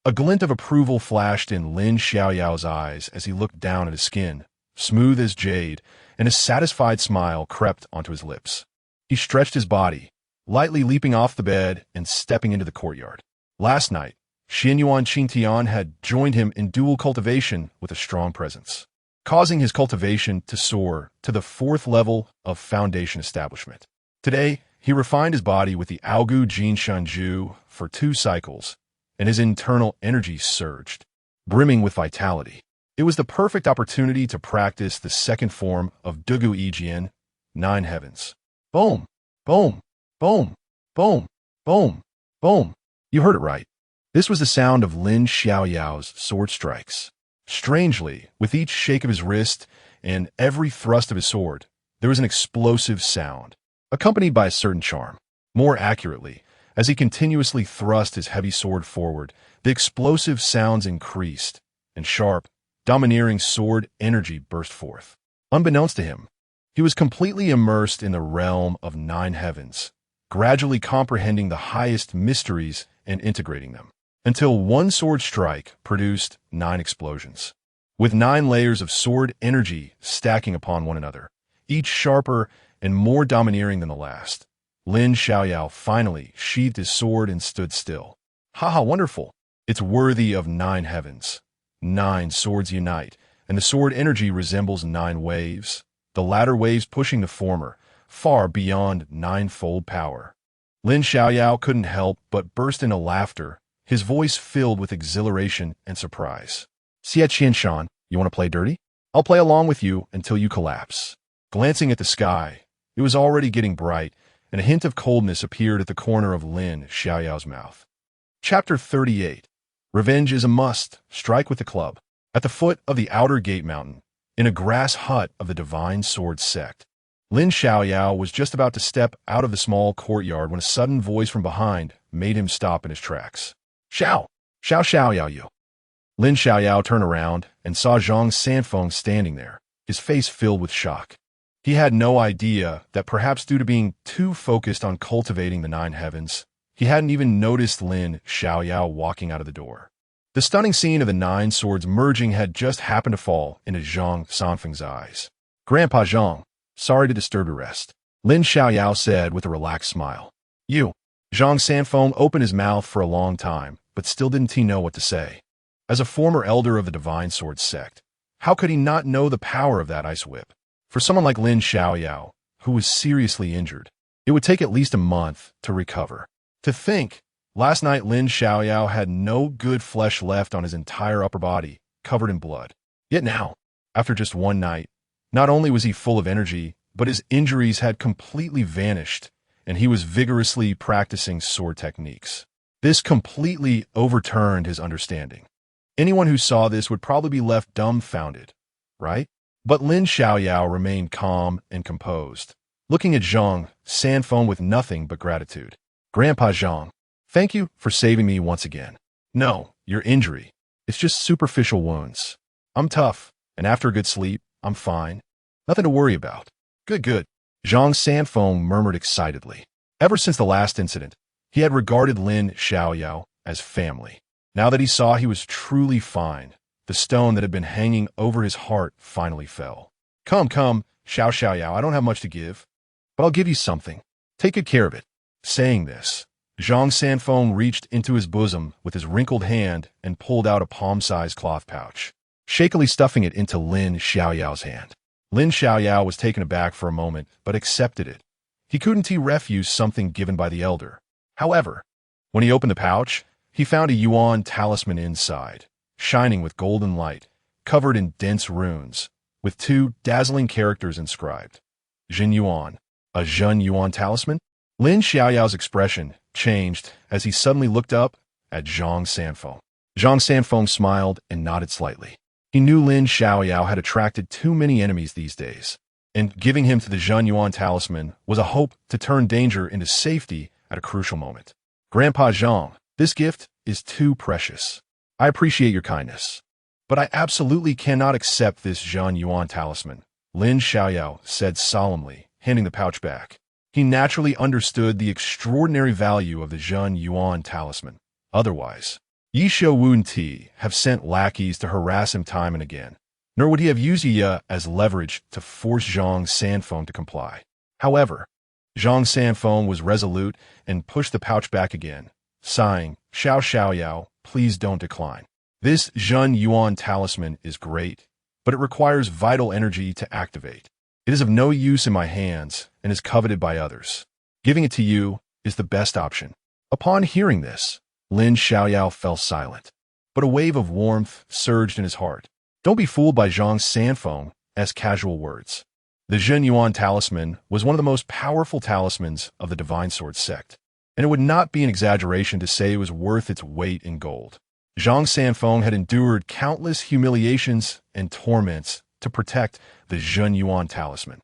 A glint of approval flashed in Lin Xiaoyao's eyes as he looked down at his skin, smooth as jade, and a satisfied smile crept onto his lips. He stretched his body, lightly leaping off the bed and stepping into the courtyard. Last night, Xinyuan Qingtian had joined him in dual cultivation with a strong presence, causing his cultivation to soar to the 4th level of foundation establishment. Today, he refined his body with the Aogu Jinshin Ju for 2 cycles, and his internal energy surged, brimming with vitality. It was the perfect opportunity to practice the 2nd form of Dugu Yijian, 9 heavens. Boom, boom, boom, boom, boom, boom. You heard it right. This was the sound of Lin Xiaoyao's sword strikes. Strangely, with each shake of his wrist and every thrust of his sword, there was an explosive sound, accompanied by a certain charm. More accurately, as he continuously thrust his heavy sword forward, the explosive sounds increased, and sharp, domineering sword energy burst forth. Unbeknownst to him, he was completely immersed in the realm of 9 heavens, gradually comprehending the highest mysteries and integrating them, until one sword strike produced 9 explosions, with 9 layers of sword energy stacking upon one another, each sharper and more domineering than the last. Lin Xiaoyao finally sheathed his sword and stood still. Haha, wonderful! It's worthy of 9 heavens. 9 swords unite, and the sword energy resembles 9 waves, the latter waves pushing the former, far beyond 9-fold power. Lin Xiaoyao couldn't help but burst into laughter, his voice filled with exhilaration and surprise. Xie Qianshan, you want to play dirty? I'll play along with you until you collapse. Glancing at the sky, it was already getting bright, and a hint of coldness appeared at the corner of Lin Xiaoyao's mouth. Chapter 38. Revenge is a must. Strike with the club. At the foot of the outer gate mountain, in a grass hut of the Divine Sword sect, Lin Xiaoyao was just about to step out of the small courtyard when a sudden voice from behind made him stop in his tracks. Xiao! Xiao Xiaoyao you! Lin Xiaoyao turned around and saw Zhang Sanfeng standing there, his face filled with shock. He had no idea that perhaps due to being too focused on cultivating the 9 heavens, he hadn't even noticed Lin Xiaoyao walking out of the door. The stunning scene of the 9 swords merging had just happened to fall into Zhang Sanfeng's eyes. Grandpa Zhang, sorry to disturb your rest, Lin Xiaoyao said with a relaxed smile. You. Zhang Sanfeng opened his mouth for a long time, but still didn't he know what to say. As a former elder of the Divine Sword sect, how could he not know the power of that ice whip? For someone like Lin Xiaoyao, who was seriously injured, it would take at least a month to recover. To think, last night Lin Xiaoyao had no good flesh left on his entire upper body, covered in blood. Yet now, after just one night, not only was he full of energy, but his injuries had completely vanished, and he was vigorously practicing sword techniques. This completely overturned his understanding. Anyone who saw this would probably be left dumbfounded, right? But Lin Xiaoyao remained calm and composed, looking at Zhang Sanfeng with nothing but gratitude. Grandpa Zhang, thank you for saving me once again. No, your injury. It's just superficial wounds. I'm tough, and after a good sleep, I'm fine. Nothing to worry about. Good, good. Zhang Sanfeng murmured excitedly. Ever since the last incident, he had regarded Lin Xiaoyao as family. Now that he saw he was truly fine, the stone that had been hanging over his heart finally fell. Come, come, Xiaoyao, I don't have much to give, but I'll give you something. Take good care of it. Saying this, Zhang Sanfeng reached into his bosom with his wrinkled hand and pulled out a palm-sized cloth pouch, shakily stuffing it into Lin Xiaoyao's hand. Lin Xiaoyao was taken aback for a moment, but accepted it. He couldn't refuse something given by the elder. However, when he opened the pouch, he found a Yuan talisman inside, shining with golden light, covered in dense runes, with two dazzling characters inscribed. Jin Yuan, a Zhen Yuan talisman? Lin Xiaoyao's expression changed as he suddenly looked up at Zhang Sanfeng. Zhang Sanfeng smiled and nodded slightly. He knew Lin Xiaoyao had attracted too many enemies these days, and giving him to the Zhen Yuan talisman was a hope to turn danger into safety at a crucial moment. Grandpa Zhang, this gift is too precious. I appreciate your kindness, but I absolutely cannot accept this Zhen Yuan talisman, Lin Xiaoyao said solemnly, handing the pouch back. He naturally understood the extraordinary value of the Zhen Yuan talisman. Otherwise, Yi Shou and Ti have sent lackeys to harass him time and again, nor would he have used Yi as leverage to force Zhang Sanfeng to comply. However, Zhang Sanfeng was resolute and pushed the pouch back again, sighing, Xiaoyao, please don't decline. This Zhen Yuan talisman is great, but it requires vital energy to activate. It is of no use in my hands and is coveted by others. Giving it to you is the best option. Upon hearing this, Lin Xiaoyao fell silent, but a wave of warmth surged in his heart. Don't be fooled by Zhang Sanfeng's casual words. The Zhen Yuan talisman was one of the most powerful talismans of the Divine Sword sect, and it would not be an exaggeration to say it was worth its weight in gold. Zhang Sanfeng had endured countless humiliations and torments to protect the Zhen Yuan talisman.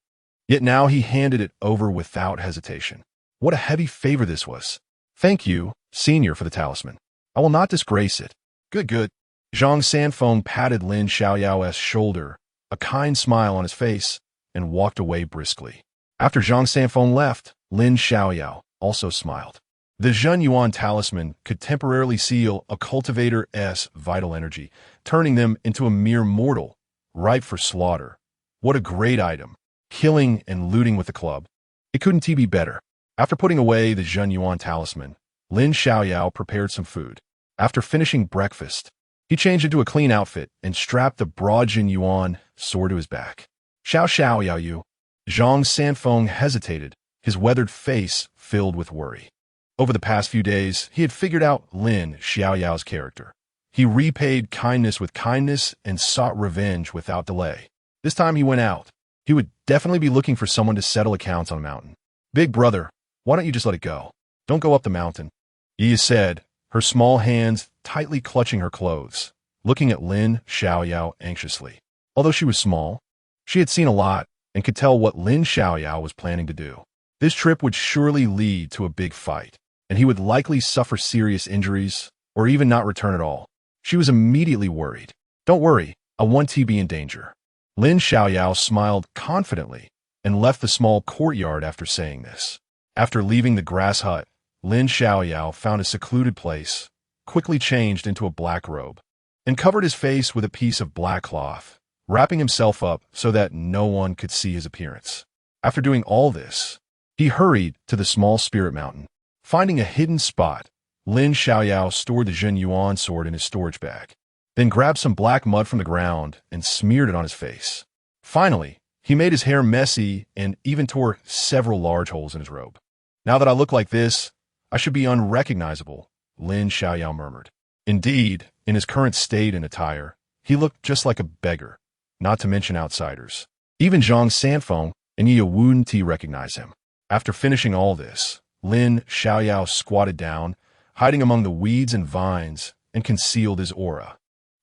Yet now he handed it over without hesitation. What a heavy favor this was. Thank you, Senior, for the talisman. I will not disgrace it. Good, good. Zhang Sanfeng patted Lin Xiaoyao's shoulder, a kind smile on his face, and walked away briskly. After Zhang Sanfeng left, Lin Xiaoyao also smiled. The Zhen Yuan talisman could temporarily seal a cultivator's vital energy, turning them into a mere mortal, ripe for slaughter. What a great item. Killing and looting with the club. It couldn't be better. After putting away the Zhen Yuan talisman, Lin Xiaoyao prepared some food. After finishing breakfast, he changed into a clean outfit and strapped the broad Zhen Yuan sword to his back. Xiaoyao you. Zhang Sanfeng hesitated, his weathered face filled with worry. Over the past few days, he had figured out Lin Xiaoyao's character. He repaid kindness with kindness and sought revenge without delay. This time he went out. He would definitely be looking for someone to settle accounts on a mountain. Big brother, why don't you just let it go? Don't go up the mountain. Yi said, her small hands tightly clutching her clothes, looking at Lin Xiaoyao anxiously. Although she was small, she had seen a lot and could tell what Lin Xiaoyao was planning to do. This trip would surely lead to a big fight, and he would likely suffer serious injuries or even not return at all. She was immediately worried. Don't worry, I won't be in danger. Lin Xiaoyao smiled confidently and left the small courtyard after saying this. After leaving the grass hut, Lin Xiaoyao found a secluded place, quickly changed into a black robe, and covered his face with a piece of black cloth, wrapping himself up so that no one could see his appearance. After doing all this, he hurried to the small spirit mountain. Finding a hidden spot, Lin Xiaoyao stored the Zhen Yuan sword in his storage bag, then grabbed some black mud from the ground and smeared it on his face. Finally, he made his hair messy and even tore several large holes in his robe. Now that I look like this, I should be unrecognizable, Lin Xiaoyao murmured. Indeed, in his current state and attire, he looked just like a beggar, not to mention outsiders. Even Zhang Sanfeng and Yi wouldn't recognize him. After finishing all this, Lin Xiaoyao squatted down, hiding among the weeds and vines, and concealed his aura.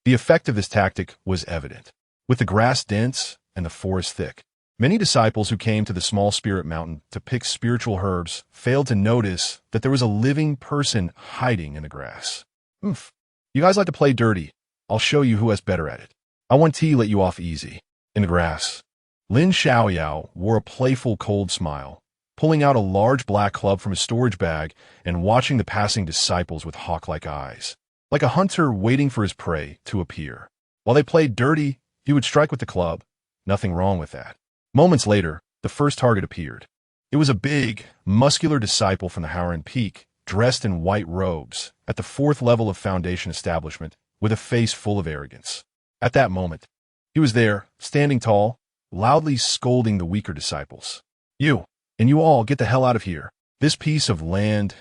The effect of this tactic was evident. With the grass dense and the forest thick, many disciples who came to the small spirit mountain to pick spiritual herbs failed to notice that there was a living person hiding in the grass. Oomph. You guys like to play dirty. I'll show you who is better at it. I want to let you off easy. In the grass, Lin Xiaoyao wore a playful, cold smile, pulling out a large black club from his storage bag and watching the passing disciples with hawk-like eyes, like a hunter waiting for his prey to appear. While they played dirty, he would strike with the club. Nothing wrong with that. Moments later, the first target appeared. It was a big, muscular disciple from the Howren Peak, dressed in white robes, at the 4th level of Foundation establishment, with a face full of arrogance. At that moment, he was there, standing tall, loudly scolding the weaker disciples. You, and you all, get the hell out of here. This piece of land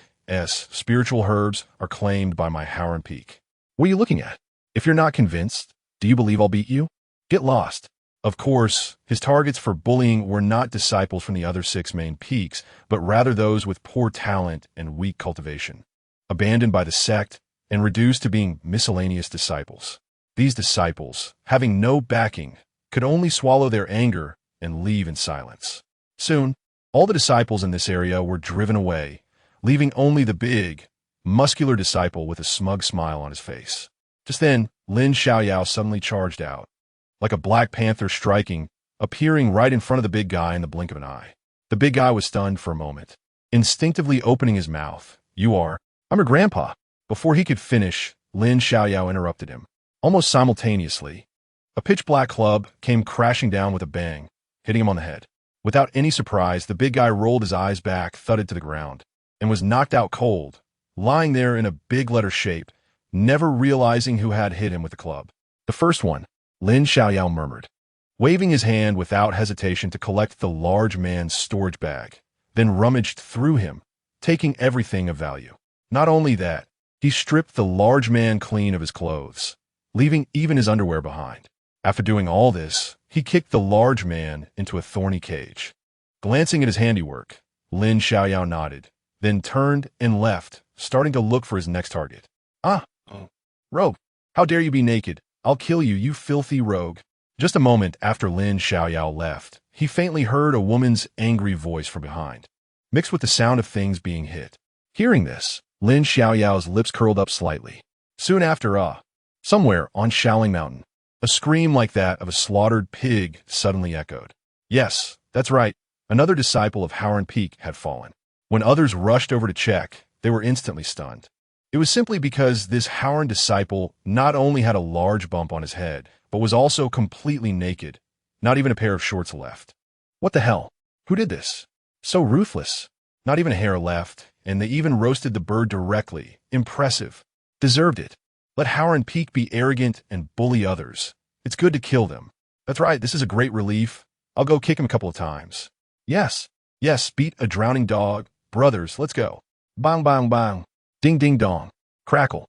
spiritual herbs are claimed by my Howren Peak. What are you looking at? If you're not convinced, do you believe I'll beat you? Get lost. Of course, his targets for bullying were not disciples from the other 6 main peaks, but rather those with poor talent and weak cultivation, abandoned by the sect and reduced to being miscellaneous disciples. These disciples, having no backing, could only swallow their anger and leave in silence. Soon, all the disciples in this area were driven away, leaving only the big, muscular disciple with a smug smile on his face. Just then, Lin Xiaoyao suddenly charged out, like a black panther striking, appearing right in front of the big guy in the blink of an eye. The big guy was stunned for a moment, instinctively opening his mouth. I'm your grandpa. Before he could finish, Lin Xiaoyao interrupted him. Almost simultaneously, a pitch-black club came crashing down with a bang, hitting him on the head. Without any surprise, the big guy rolled his eyes back, thudded to the ground, and was knocked out cold, lying there in a big letter shape, never realizing who had hit him with the club. The first one, Lin Xiaoyao murmured, waving his hand without hesitation to collect the large man's storage bag, then rummaged through him, taking everything of value. Not only that, he stripped the large man clean of his clothes, leaving even his underwear behind. After doing all this, he kicked the large man into a thorny cage. Glancing at his handiwork, Lin Xiaoyao nodded, then turned and left, starting to look for his next target. Rogue, how dare you be naked? I'll kill you, you filthy rogue. Just a moment after Lin Xiaoyao left, he faintly heard a woman's angry voice from behind, mixed with the sound of things being hit. Hearing this, Lin Xiaoyao's lips curled up slightly. Soon after, somewhere on Shaoling Mountain, a scream like that of a slaughtered pig suddenly echoed. Yes, that's right, another disciple of Howren Peak had fallen. When others rushed over to check, they were instantly stunned. It was simply because this Howren disciple not only had a large bump on his head, but was also completely naked, not even a pair of shorts left. What the hell? Who did this? So ruthless. Not even a hair left, and they even roasted the bird directly. Impressive. Deserved it. Let Howren Peak be arrogant and bully others. It's good to kill them. That's right, this is a great relief. I'll go kick him a couple of times. Yes, beat a drowning dog. Brothers, let's go. Bang, bang, bang. Ding, ding, dong. Crackle.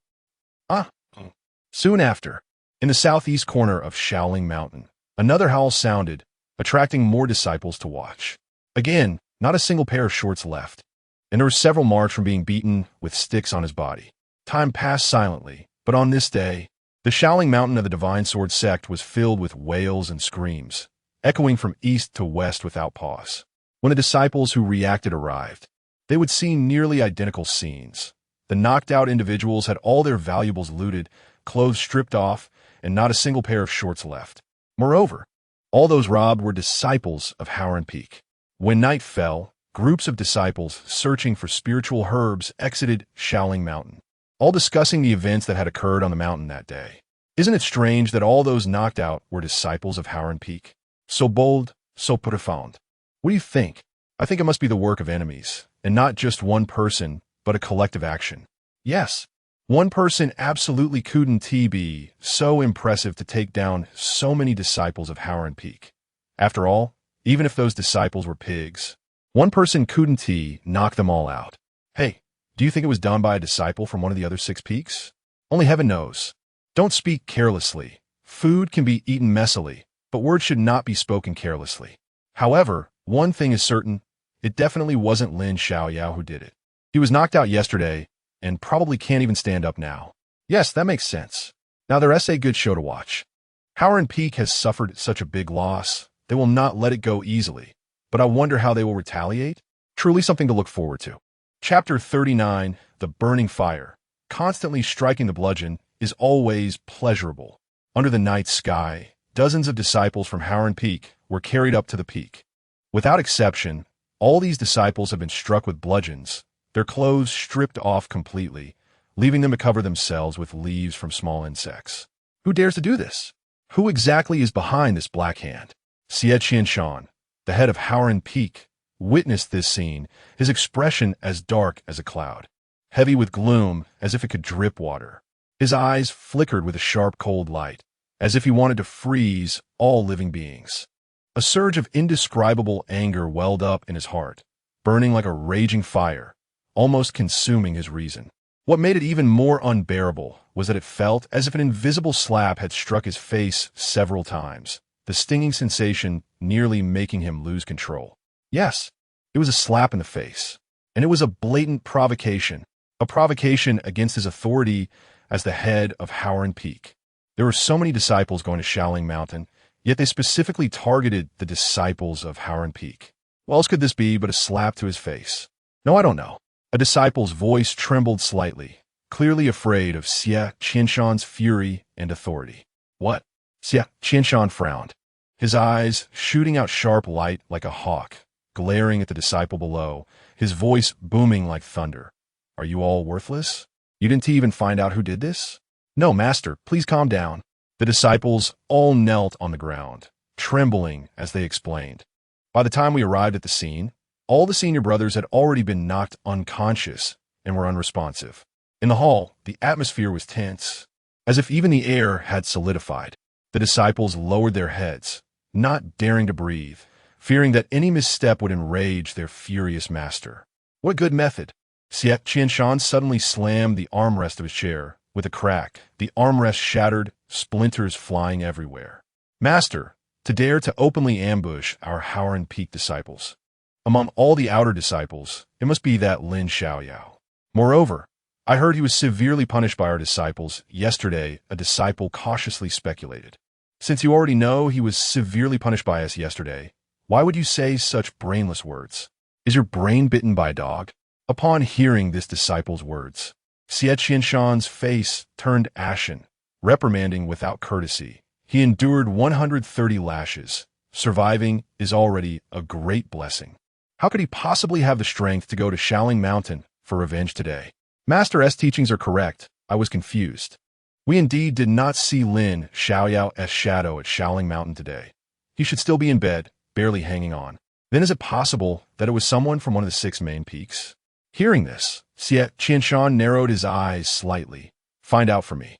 Soon after, in the southeast corner of Shaoling Mountain, another howl sounded, attracting more disciples to watch. Again, not a single pair of shorts left, and there were several marks from being beaten with sticks on his body. Time passed silently, but on this day, the Shaoling Mountain of the Divine Sword sect was filled with wails and screams, echoing from east to west without pause. When the disciples who reacted arrived, they would see nearly identical scenes. The knocked-out individuals had all their valuables looted, clothes stripped off, and not a single pair of shorts left. Moreover, all those robbed were disciples of Howren Peak. When night fell, groups of disciples searching for spiritual herbs exited Shaoling Mountain, all discussing the events that had occurred on the mountain that day. Isn't it strange that all those knocked out were disciples of Howren Peak? So bold, so profound. What do you think? I think it must be the work of enemies, and not just one person, but a collective action. Yes, one person absolutely couldn't be so impressive to take down so many disciples of Howren Peak. After all, even if those disciples were pigs, one person couldn't knock them all out. Hey, do you think it was done by a disciple from one of the other 6 peaks? Only heaven knows. Don't speak carelessly. Food can be eaten messily, but words should not be spoken carelessly. However, one thing is certain, it definitely wasn't Lin Xiaoyao who did it. He was knocked out yesterday, and probably can't even stand up now. Yes, that makes sense. Now they're a good show to watch. Howren Peak has suffered such a big loss, they will not let it go easily. But I wonder how they will retaliate? Truly something to look forward to. Chapter 39, The Burning Fire. Constantly striking the bludgeon is always pleasurable. Under the night sky, dozens of disciples from Howren Peak were carried up to the peak. Without exception, all these disciples have been struck with bludgeons, their clothes stripped off completely, leaving them to cover themselves with leaves from small insects. Who dares to do this? Who exactly is behind this black hand? Xie Qianshan, the head of Howren Peak, witnessed this scene, his expression as dark as a cloud, heavy with gloom as if it could drip water. His eyes flickered with a sharp cold light, as if he wanted to freeze all living beings. A surge of indescribable anger welled up in his heart, burning like a raging fire, almost consuming his reason. What made it even more unbearable was that it felt as if an invisible slap had struck his face several times, the stinging sensation nearly making him lose control. Yes, it was a slap in the face, and it was a blatant provocation, a provocation against his authority as the head of Howren Peak. There were so many disciples going to Shaoling Mountain, yet they specifically targeted the disciples of Howren Peak. What else could this be but a slap to his face? No, I don't know. A disciple's voice trembled slightly, clearly afraid of Xie Qianshan's fury and authority. What? Xie Qianshan frowned, his eyes shooting out sharp light like a hawk, glaring at the disciple below, his voice booming like thunder. Are you all worthless? You didn't even find out who did this? No, master, please calm down. The disciples all knelt on the ground, trembling as they explained. By the time we arrived at the scene, all the senior brothers had already been knocked unconscious and were unresponsive. In the hall, the atmosphere was tense, as if even the air had solidified. The disciples lowered their heads, not daring to breathe, fearing that any misstep would enrage their furious master. What good method! Xie Qianshan suddenly slammed the armrest of his chair. With a crack, the armrest shattered, splinters flying everywhere. Master, to dare to openly ambush our Howren Peak disciples. Among all the outer disciples, it must be that Lin Xiaoyao. Moreover, I heard he was severely punished by our disciples. Yesterday, a disciple cautiously speculated. Since you already know he was severely punished by us yesterday, why would you say such brainless words? Is your brain bitten by a dog? Upon hearing this disciple's words, Xie Qianshan's face turned ashen, reprimanding without courtesy. He endured 130 lashes. Surviving is already a great blessing. How could he possibly have the strength to go to Shaoling Mountain for revenge today? Master S teachings are correct. I was confused. We indeed did not see Lin Xiaoyao's shadow at Shaoling Mountain today. He should still be in bed, barely hanging on. Then is it possible that it was someone from one of the 6 main peaks? Hearing this, Xie Qianshan narrowed his eyes slightly. Find out for me.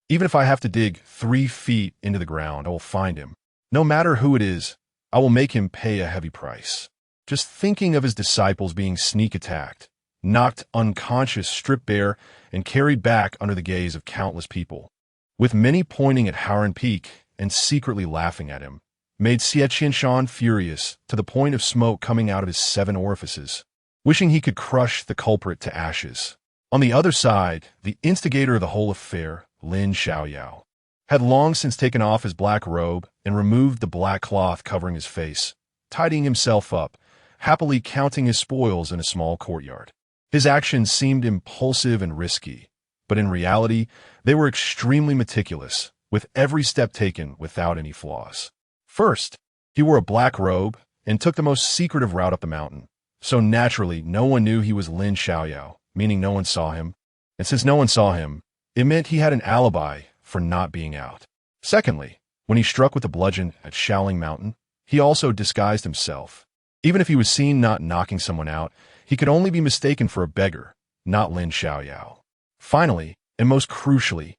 Even if I have to dig 3 feet into the ground, I will find him. No matter who it is, I will make him pay a heavy price. Just thinking of his disciples being sneak attacked, knocked unconscious, stripped bare, and carried back under the gaze of countless people, with many pointing at Howren Peak and secretly laughing at him, made Xie Qianshan furious to the point of smoke coming out of his 7 orifices, wishing he could crush the culprit to ashes. On the other side, the instigator of the whole affair, Lin Xiaoyao, had long since taken off his black robe and removed the black cloth covering his face, tidying himself up, happily counting his spoils in a small courtyard. His actions seemed impulsive and risky, but in reality, they were extremely meticulous, with every step taken without any flaws. First, he wore a black robe and took the most secretive route up the mountain, so naturally no one knew he was Lin Xiaoyao, meaning no one saw him, and since no one saw him, it meant he had an alibi for not being out. Secondly, when he struck with the bludgeon at Shaoling Mountain, he also disguised himself. Even if he was seen not knocking someone out, he could only be mistaken for a beggar, not Lin Xiaoyao. Finally, and most crucially,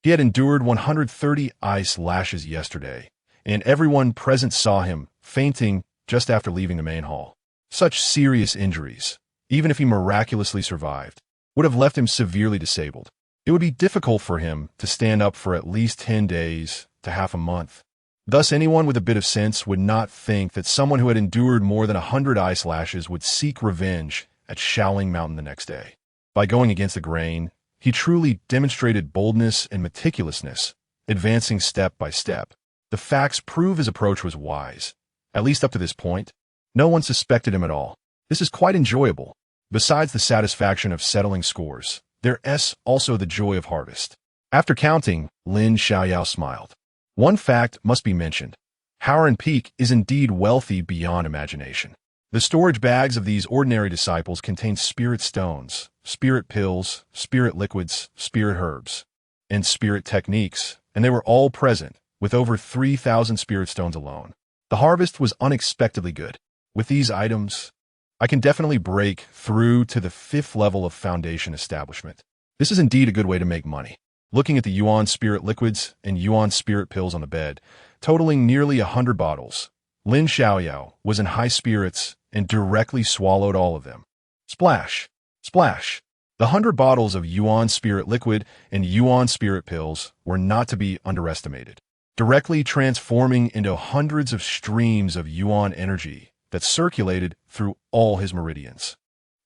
he had endured 130 ice lashes yesterday, and everyone present saw him fainting just after leaving the main hall. Such serious injuries, even if he miraculously survived, would have left him severely disabled. It would be difficult for him to stand up for at least 10 days to half a month. Thus, anyone with a bit of sense would not think that someone who had endured more than 100 ice lashes would seek revenge at Shaoling Mountain the next day. By going against the grain, he truly demonstrated boldness and meticulousness, advancing step by step. The facts prove his approach was wise. At least up to this point, no one suspected him at all. This is quite enjoyable. Besides the satisfaction of settling scores, there's also the joy of harvest. After counting, Lin Xiaoyao smiled. One fact must be mentioned. Howren Peak is indeed wealthy beyond imagination. The storage bags of these ordinary disciples contain spirit stones, spirit pills, spirit liquids, spirit herbs, and spirit techniques, and they were all present, with over 3,000 spirit stones alone. The harvest was unexpectedly good. With these items, I can definitely break through to the 5th level of foundation establishment. This is indeed a good way to make money. Looking at the Yuan spirit liquids and Yuan spirit pills on the bed, totaling nearly 100 bottles, Lin Xiaoyao was in high spirits and directly swallowed all of them. Splash! Splash! The 100 bottles of Yuan spirit liquid and Yuan spirit pills were not to be underestimated, directly transforming into hundreds of streams of Yuan energy that circulated through all his meridians.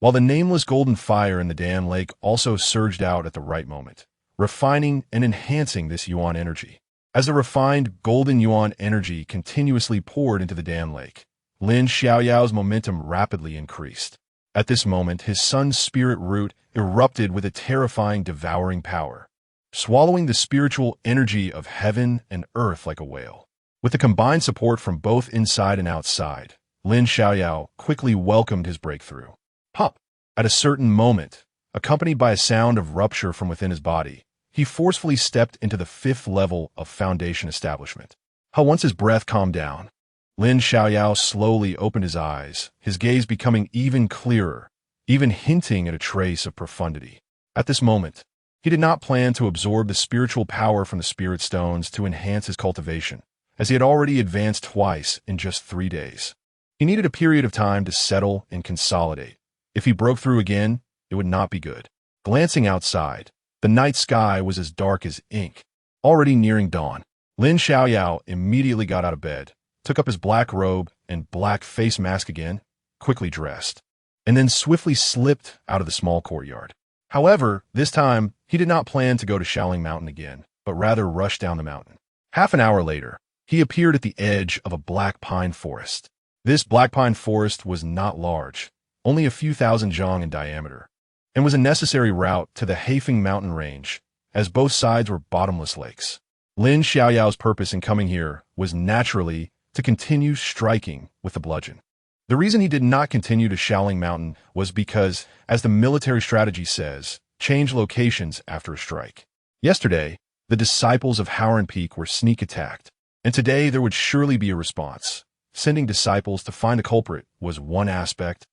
While the nameless golden fire in the dam lake also surged out at the right moment, refining and enhancing this Yuan energy. As the refined golden Yuan energy continuously poured into the dam lake, Lin Xiaoyao's momentum rapidly increased. At this moment, his son's spirit root erupted with a terrifying, devouring power, swallowing the spiritual energy of heaven and earth like a whale. With the combined support from both inside and outside, Lin Xiaoyao quickly welcomed his breakthrough. Pop! At a certain moment, accompanied by a sound of rupture from within his body, he forcefully stepped into the 5th level of foundation establishment. Once his breath calmed down, Lin Xiaoyao slowly opened his eyes, his gaze becoming even clearer, even hinting at a trace of profundity. At this moment, he did not plan to absorb the spiritual power from the spirit stones to enhance his cultivation, as he had already advanced twice in just 3 days. He needed a period of time to settle and consolidate. If he broke through again, it would not be good. Glancing outside, the night sky was as dark as ink, already nearing dawn. Lin Xiaoyao immediately got out of bed, took up his black robe and black face mask again, quickly dressed, and then swiftly slipped out of the small courtyard. However, this time, he did not plan to go to Shaoling Mountain again, but rather rush down the mountain. Half an hour later, he appeared at the edge of a black pine forest. This black pine forest was not large, only a few thousand zhang in diameter, and was a necessary route to the Haifeng mountain range, as both sides were bottomless lakes. Lin Xiaoyao's purpose in coming here was naturally to continue striking with the bludgeon. The reason he did not continue to Shaoling Mountain was because, as the military strategy says, change locations after a strike. Yesterday, the disciples of Howren Peak were sneak attacked, and today there would surely be a response. Sending disciples to find a culprit was one aspect,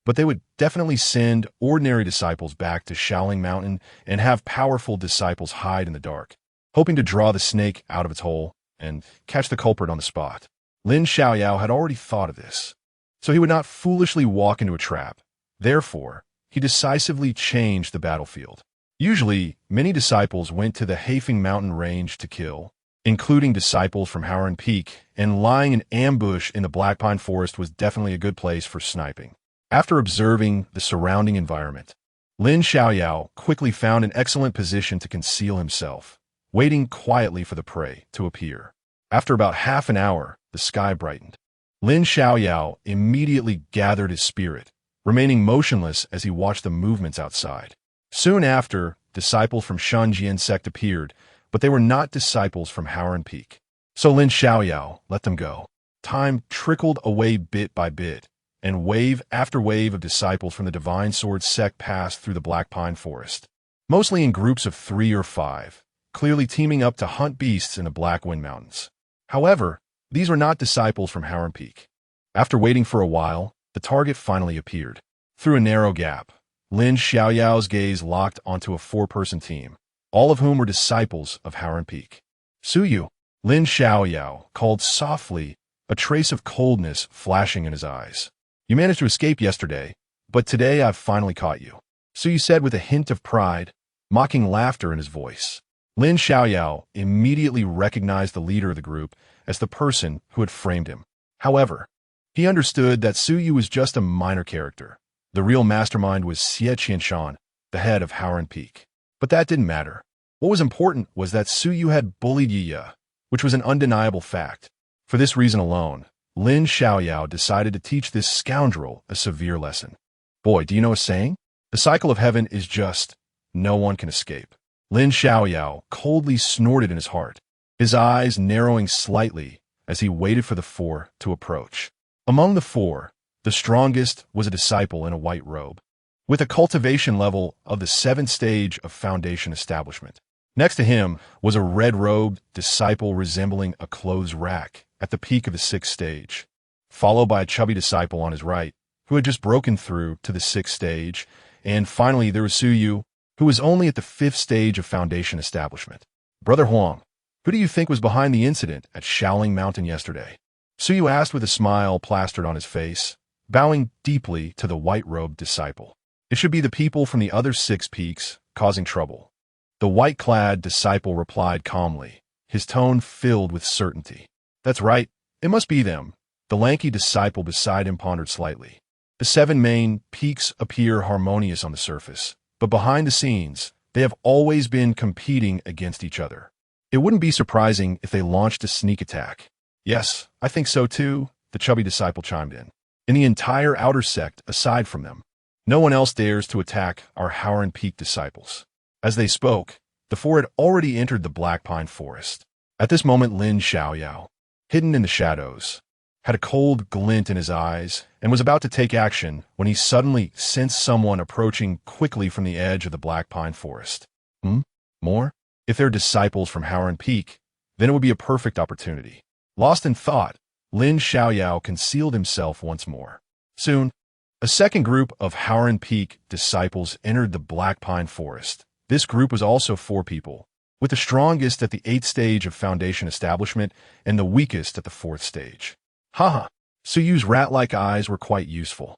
but they would definitely send ordinary disciples back to Shaoling Mountain and have powerful disciples hide in the dark, hoping to draw the snake out of its hole and catch the culprit on the spot. Lin Xiaoyao had already thought of this, so he would not foolishly walk into a trap. Therefore, he decisively changed the battlefield. Usually, many disciples went to the Haifeng mountain range to kill, including disciples from Howren Peak, and lying in ambush in the Black Pine Forest was definitely a good place for sniping. After observing the surrounding environment, Lin Xiaoyao quickly found an excellent position to conceal himself, waiting quietly for the prey to appear. After about half an hour, the sky brightened. Lin Xiaoyao immediately gathered his spirit, remaining motionless as he watched the movements outside. Soon after, disciples from Shanjian sect appeared, but they were not disciples from Howren Peak. So Lin Xiaoyao let them go. Time trickled away bit by bit, and wave after wave of disciples from the Divine Sword sect passed through the Black Pine Forest, mostly in groups of 3 or 5, clearly teaming up to hunt beasts in the Black Wind Mountains. However, these were not disciples from Howren Peak. After waiting for a while, the target finally appeared. Through a narrow gap, Lin Xiaoyao's gaze locked onto a 4-person team, all of whom were disciples of Howren Peak. Suyu, Lin Xiaoyao called softly, a trace of coldness flashing in his eyes. You managed to escape yesterday, but today I've finally caught you. Suyu said with a hint of pride, mocking laughter in his voice. Lin Xiaoyao immediately recognized the leader of the group as the person who had framed him. However, he understood that Suyu was just a minor character. The real mastermind was Xie Qianshan, the head of Howren Peak. But that didn't matter. What was important was that Suyu had bullied Yiya, which was an undeniable fact. For this reason alone, Lin Xiaoyao decided to teach this scoundrel a severe lesson. Boy, do you know a saying? The cycle of heaven is just, no one can escape. Lin Xiaoyao coldly snorted in his heart, his eyes narrowing slightly as he waited for the 4 to approach. Among the 4, the strongest was a disciple in a white robe, with a cultivation level of the 7th stage of foundation establishment. Next to him was a red-robed disciple resembling a clothes rack at the peak of the 6th stage, followed by a chubby disciple on his right, who had just broken through to the 6th stage, and finally there was Suyu, who was only at the 5th stage of foundation establishment. Brother Huang, who do you think was behind the incident at Shaoling Mountain yesterday? Suyu asked with a smile plastered on his face, bowing deeply to the white-robed disciple. It should be the people from the other 6 peaks causing trouble. The white-clad disciple replied calmly, his tone filled with certainty. That's right, it must be them. The lanky disciple beside him pondered slightly. The 7 main peaks appear harmonious on the surface, but behind the scenes, they have always been competing against each other. It wouldn't be surprising if they launched a sneak attack. Yes, I think so too, the chubby disciple chimed in. In the entire outer sect, aside from them, no one else dares to attack our Howren Peak disciples. As they spoke, the 4 had already entered the Black Pine Forest. At this moment, Lin Xiaoyao, hidden in the shadows, had a cold glint in his eyes and was about to take action when he suddenly sensed someone approaching quickly from the edge of the Black Pine Forest. More? If they're disciples from Howren Peak, then it would be a perfect opportunity. Lost in thought, Lin Xiaoyao concealed himself once more. Soon, a second group of Howren Peak disciples entered the Black Pine Forest. This group was also 4 people, with the strongest at the 8th stage of Foundation establishment and the weakest at the 4th stage. Haha, Suyu's rat-like eyes were quite useful.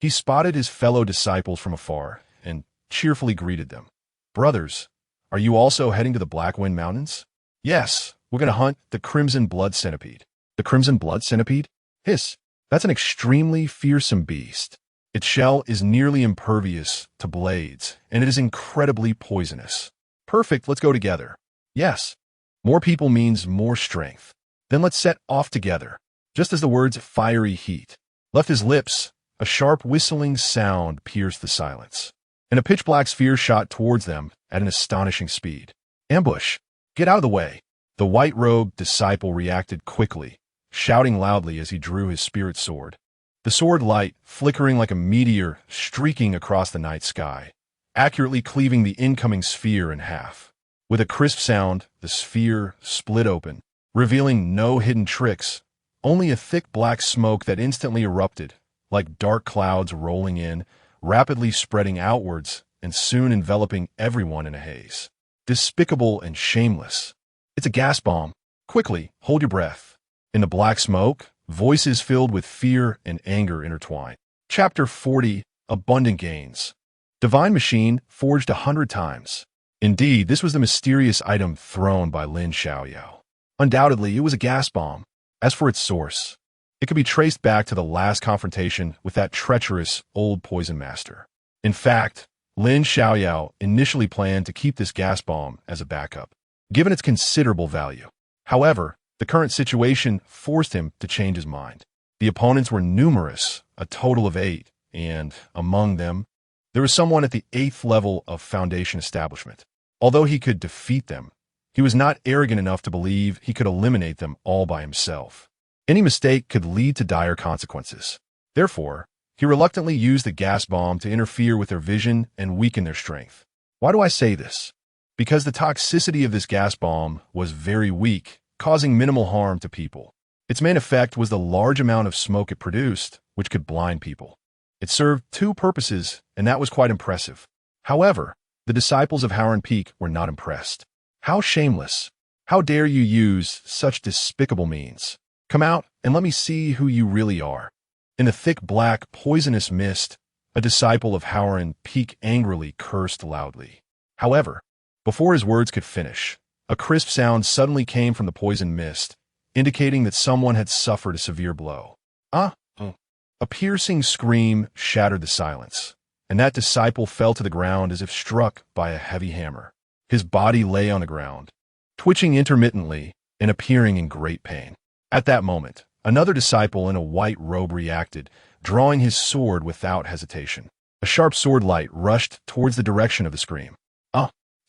He spotted his fellow disciples from afar and cheerfully greeted them. Brothers, are you also heading to the Blackwind Mountains? Yes, we're going to hunt the Crimson Blood Centipede. The Crimson Blood Centipede? Hiss, that's an extremely fearsome beast. Its shell is nearly impervious to blades, and it is incredibly poisonous. Perfect, let's go together. Yes, more people means more strength. Then let's set off together. Just as the words fiery heat left his lips, a sharp whistling sound pierced the silence, and a pitch-black sphere shot towards them at an astonishing speed. Ambush! Get out of the way! The white-robed disciple reacted quickly, shouting loudly as he drew his spirit sword. The sword light, flickering like a meteor streaking across the night sky, accurately cleaving the incoming sphere in half. With a crisp sound, the sphere split open, revealing no hidden tricks, only a thick black smoke that instantly erupted, like dark clouds rolling in, rapidly spreading outwards and soon enveloping everyone in a haze. Despicable and shameless. It's a gas bomb. Quickly, hold your breath. In the black smoke, voices filled with fear and anger intertwine. Chapter 40, Abundant Gains. Divine Machine forged 100 times. Indeed, this was the mysterious item thrown by Lin Xiaoyao. Undoubtedly, it was a gas bomb. As for its source, it could be traced back to the last confrontation with that treacherous old poison master. In fact, Lin Xiaoyao initially planned to keep this gas bomb as a backup, given its considerable value. However, the current situation forced him to change his mind. The opponents were numerous, a total of 8, and, among them, there was someone at the 8th level of Foundation establishment. Although he could defeat them, he was not arrogant enough to believe he could eliminate them all by himself. Any mistake could lead to dire consequences. Therefore, he reluctantly used the gas bomb to interfere with their vision and weaken their strength. Why do I say this? Because the toxicity of this gas bomb was very weak, causing minimal harm to people. Its main effect was the large amount of smoke it produced, which could blind people. It served 2 purposes, and that was quite impressive. However, the disciples of Howren Peak were not impressed. How shameless! How dare you use such despicable means? Come out and let me see who you really are. In the thick black, poisonous mist, a disciple of Howren Peak angrily cursed loudly. However, before his words could finish, a crisp sound suddenly came from the poison mist, indicating that someone had suffered a severe blow. A piercing scream shattered the silence, and that disciple fell to the ground as if struck by a heavy hammer. His body lay on the ground, twitching intermittently and appearing in great pain. At that moment, another disciple in a white robe reacted, drawing his sword without hesitation. A sharp sword light rushed towards the direction of the scream.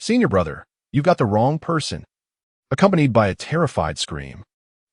Senior brother, you've got the wrong person. Accompanied by a terrified scream,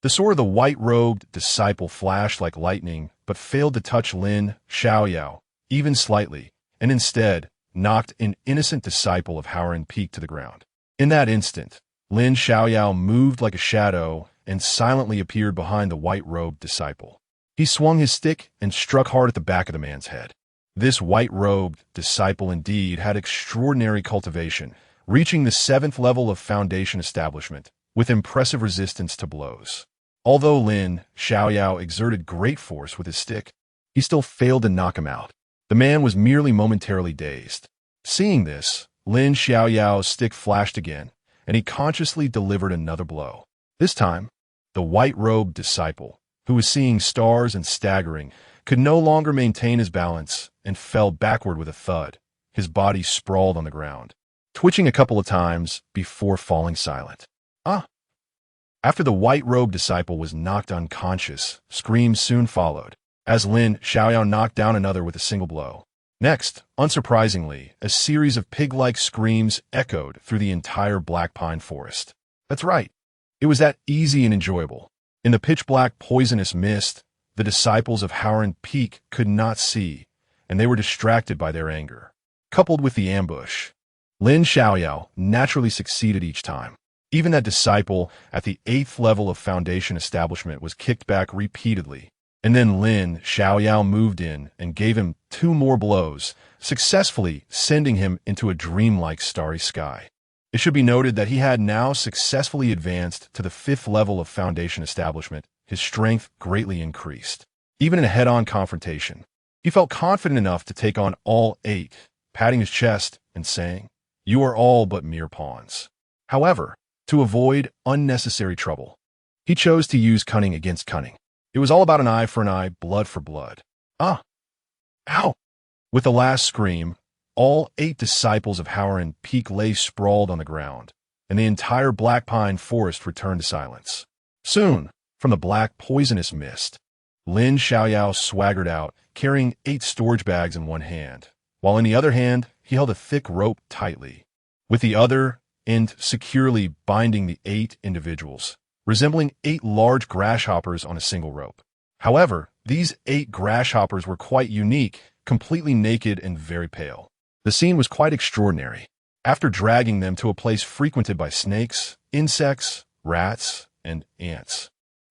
the sword of the white-robed disciple flashed like lightning, but failed to touch Lin Xiaoyao, even slightly, and instead knocked an innocent disciple of Howren Peak to the ground. In that instant, Lin Xiaoyao moved like a shadow and silently appeared behind the white-robed disciple. He swung his stick and struck hard at the back of the man's head. This white-robed disciple indeed had extraordinary cultivation, reaching the 7th level of Foundation establishment, with impressive resistance to blows. Although Lin Xiaoyao exerted great force with his stick, he still failed to knock him out. The man was merely momentarily dazed. Seeing this, Lin Xiaoyao's stick flashed again, and he consciously delivered another blow. This time, the white-robed disciple, who was seeing stars and staggering, could no longer maintain his balance and fell backward with a thud, his body sprawled on the ground, twitching a couple of times before falling silent. Ah! After the white-robed disciple was knocked unconscious, screams soon followed, as Lin Xiaoyao knocked down another with a single blow. Next, unsurprisingly, a series of pig-like screams echoed through the entire black pine forest. That's right. It was that easy and enjoyable. In the pitch-black poisonous mist, the disciples of Howren Peak could not see, and they were distracted by their anger. Coupled with the ambush, Lin Xiaoyao naturally succeeded each time. Even that disciple at the 8th level of Foundation establishment was kicked back repeatedly, and then Lin Xiaoyao moved in and gave him 2 more blows, successfully sending him into a dreamlike starry sky. It should be noted that he had now successfully advanced to the 5th level of Foundation establishment. His strength greatly increased. Even in a head-on confrontation, he felt confident enough to take on all 8, patting his chest and saying, "You are all but mere pawns." However, to avoid unnecessary trouble, he chose to use cunning against cunning. It was all about an eye for an eye, blood for blood. Ah! Ow! With the last scream, all 8 disciples of Howren Peak lay sprawled on the ground, and the entire black pine forest returned to silence. Soon, from the black poisonous mist, Lin Xiaoyao swaggered out, carrying 8 storage bags in one hand, while in the other hand he held a thick rope tightly, with the other end securely binding the 8 individuals, resembling 8 large grasshoppers on a single rope. However, these 8 grasshoppers were quite unique, completely naked and very pale. The scene was quite extraordinary. After dragging them to a place frequented by snakes, insects, rats, and ants,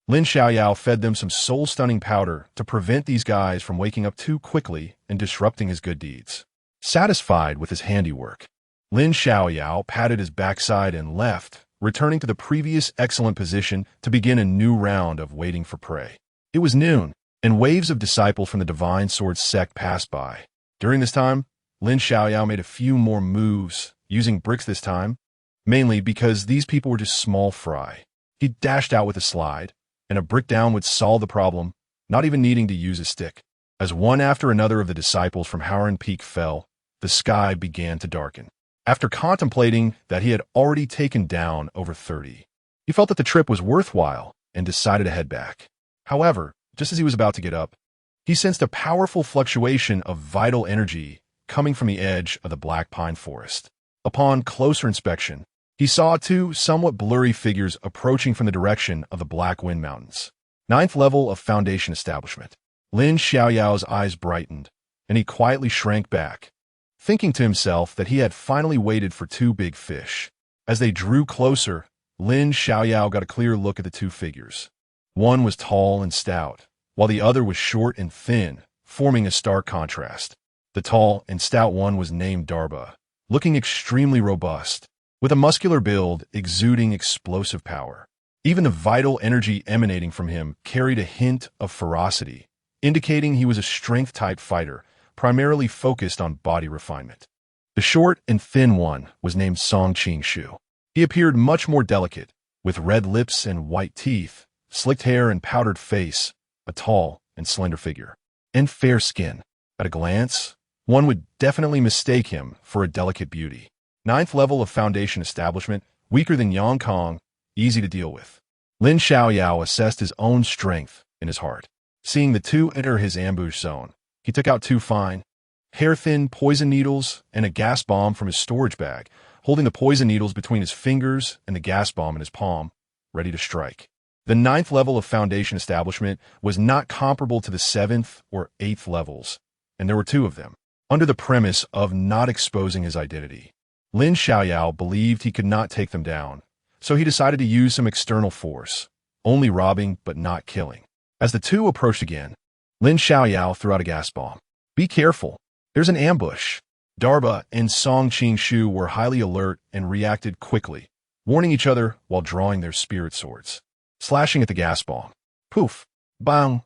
Lin Xiaoyao fed them some soul-stunning powder to prevent these guys from waking up too quickly and disrupting his good deeds. Satisfied with his handiwork, Lin Xiaoyao patted his backside and left, returning to the previous excellent position to begin a new round of waiting for prey. It was noon, and waves of disciples from the Divine Sword sect passed by. During this time, Lin Xiaoyao made a few more moves, using bricks this time, mainly because these people were just small fry. He dashed out with a slide, and a brick down would solve the problem, not even needing to use a stick. As one after another of the disciples from Howren Peak fell, the sky began to darken. After contemplating that he had already taken down over 30, he felt that the trip was worthwhile and decided to head back. However, just as he was about to get up, he sensed a powerful fluctuation of vital energy coming from the edge of the black pine forest. Upon closer inspection, he saw 2 somewhat blurry figures approaching from the direction of the Black Wind Mountains. 9th level of Foundation establishment. Lin Xiaoyao's eyes brightened, and he quietly shrank back, thinking to himself that he had finally waited for 2 big fish. As they drew closer, Lin Xiaoyao got a clear look at the 2 figures. One was tall and stout, while the other was short and thin, forming a stark contrast. The tall and stout one was named Darba, looking extremely robust, with a muscular build exuding explosive power. Even the vital energy emanating from him carried a hint of ferocity, indicating he was a strength-type fighter, primarily focused on body refinement. The short and thin one was named Song Qing-shu. He appeared much more delicate, with red lips and white teeth, slicked hair and powdered face, a tall and slender figure, and fair skin. At a glance, one would definitely mistake him for a delicate beauty. 9th level of Foundation establishment, weaker than Yang Kong, easy to deal with. Lin Xiaoyao assessed his own strength in his heart. Seeing the 2 enter his ambush zone, he took out 2 fine, hair-thin poison needles and a gas bomb from his storage bag, holding the poison needles between his fingers and the gas bomb in his palm, ready to strike. The 9th level of Foundation establishment was not comparable to the 7th or 8th levels, and there were 2 of them. Under the premise of not exposing his identity, Lin Xiaoyao believed he could not take them down, so he decided to use some external force, only robbing but not killing. As the 2 approached again, Lin Xiaoyao threw out a gas bomb. "Be careful, there's an ambush." Darba and Song Qing-shu were highly alert and reacted quickly, warning each other while drawing their spirit swords, slashing at the gas bomb. Poof! Bang!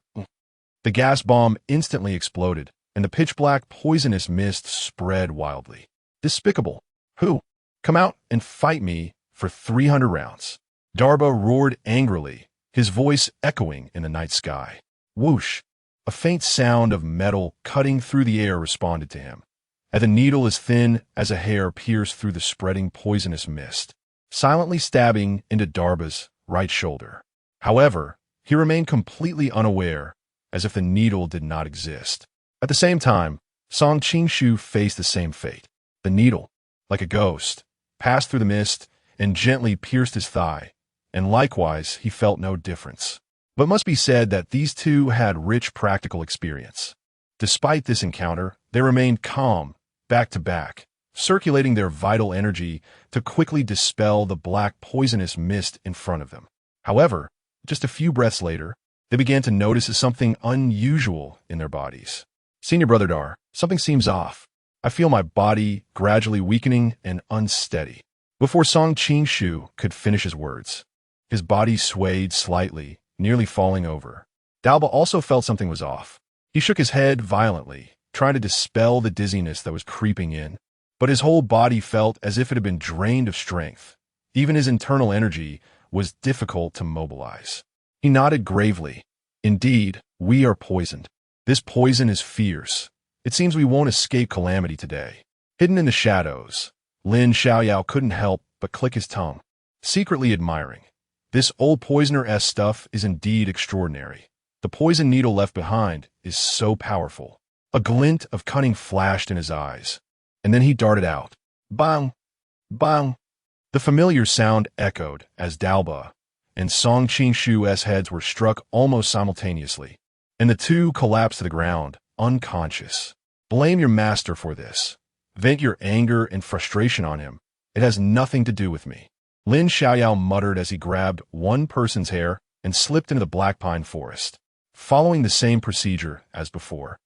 The gas bomb instantly exploded, and the pitch-black poisonous mist spread wildly. Despicable. Who? Come out and fight me for 300 rounds. Darba roared angrily, his voice echoing in the night sky. Whoosh! A faint sound of metal cutting through the air responded to him, and the needle as thin as a hair pierced through the spreading poisonous mist, silently stabbing into Darba's right shoulder. However, he remained completely unaware, as if the needle did not exist. At the same time, Song Qingshu faced the same fate. The needle, like a ghost, passed through the mist and gently pierced his thigh, and likewise he felt no difference. But it must be said that these two had rich practical experience. Despite this encounter, they remained calm, back to back, circulating their vital energy to quickly dispel the black poisonous mist in front of them. However, just a few breaths later, they began to notice something unusual in their bodies. Senior Brother Dar, something seems off. I feel my body gradually weakening and unsteady. Before Song Qingshu could finish his words, his body swayed slightly, nearly falling over. Dalba also felt something was off. He shook his head violently, trying to dispel the dizziness that was creeping in, but his whole body felt as if it had been drained of strength. Even his internal energy was difficult to mobilize. He nodded gravely. Indeed, we are poisoned. This poison is fierce. It seems we won't escape calamity today. Hidden in the shadows, Lin Xiaoyao couldn't help but click his tongue, secretly admiring. This old poisoner-esque stuff is indeed extraordinary. The poison needle left behind is so powerful. A glint of cunning flashed in his eyes, and then he darted out. Bang! Bang! The familiar sound echoed as Dalba and Song Qingshu's heads were struck almost simultaneously, and the two collapsed to the ground, unconscious. Blame your master for this. Vent your anger and frustration on him. It has nothing to do with me. Lin Xiaoyao muttered as he grabbed one person's hair and slipped into the black pine forest. Following the same procedure as before,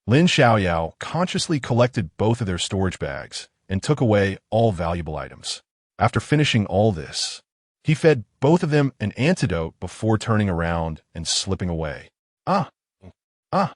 Lin Xiaoyao consciously collected both of their storage bags and took away all valuable items. After finishing all this, he fed both of them an antidote before turning around and slipping away. Ah! Ah!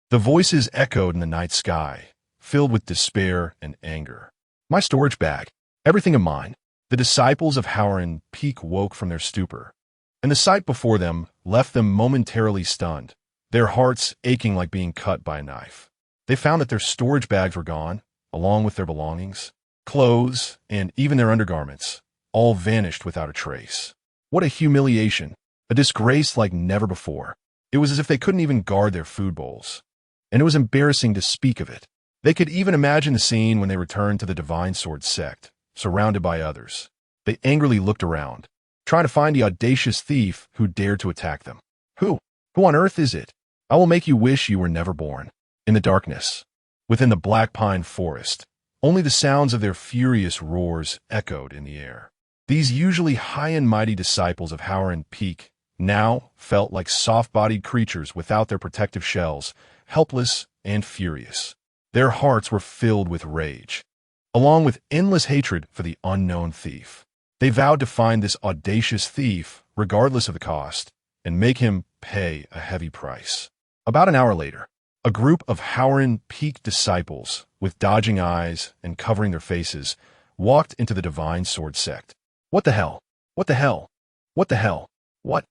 The voices echoed in the night sky, filled with despair and anger. My storage bag, everything of mine. The disciples of Howren Peak woke from their stupor, and the sight before them left them momentarily stunned, their hearts aching like being cut by a knife. They found that their storage bags were gone, along with their belongings, clothes, and even their undergarments, all vanished without a trace. What a humiliation, a disgrace like never before. It was as if they couldn't even guard their food bowls, and it was embarrassing to speak of it. They could even imagine the scene when they returned to the Divine Sword sect, surrounded by others. They angrily looked around, trying to find the audacious thief who dared to attack them. Who on earth is it? I will make you wish you were never born. In the darkness, within the black pine forest, only the sounds of their furious roars echoed in the air. These usually high and mighty disciples of Howren Peak now felt like soft-bodied creatures without their protective shells, helpless and furious. Their hearts were filled with rage, along with endless hatred for the unknown thief. They vowed to find this audacious thief, regardless of the cost, and make him pay a heavy price. About an hour later, a group of Howren Peak disciples, with dodging eyes and covering their faces, walked into the Divine Sword sect. What the hell? What the hell? What the hell? What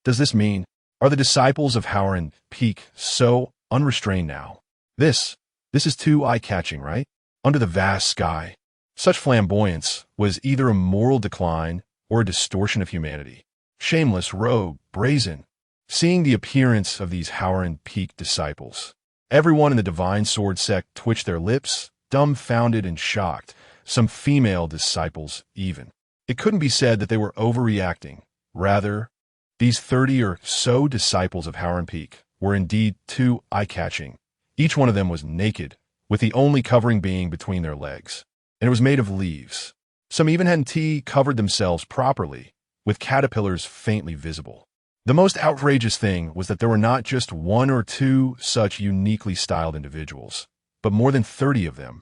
does this mean? Are the disciples of Howren Peak so unrestrained now? This is too eye-catching, right? Under the vast sky, such flamboyance was either a moral decline or a distortion of humanity. Shameless, rogue, brazen. Seeing the appearance of these Howren Peak disciples, everyone in the Divine Sword sect twitched their lips, dumbfounded and shocked, some female disciples even. It couldn't be said that they were overreacting. Rather, these 30 or so disciples of Howren Peak were indeed too eye-catching. Each one of them was naked, with the only covering being between their legs, and it was made of leaves. Some even hadn't covered themselves properly, with caterpillars faintly visible. The most outrageous thing was that there were not just one or two such uniquely styled individuals, but more than 30 of them,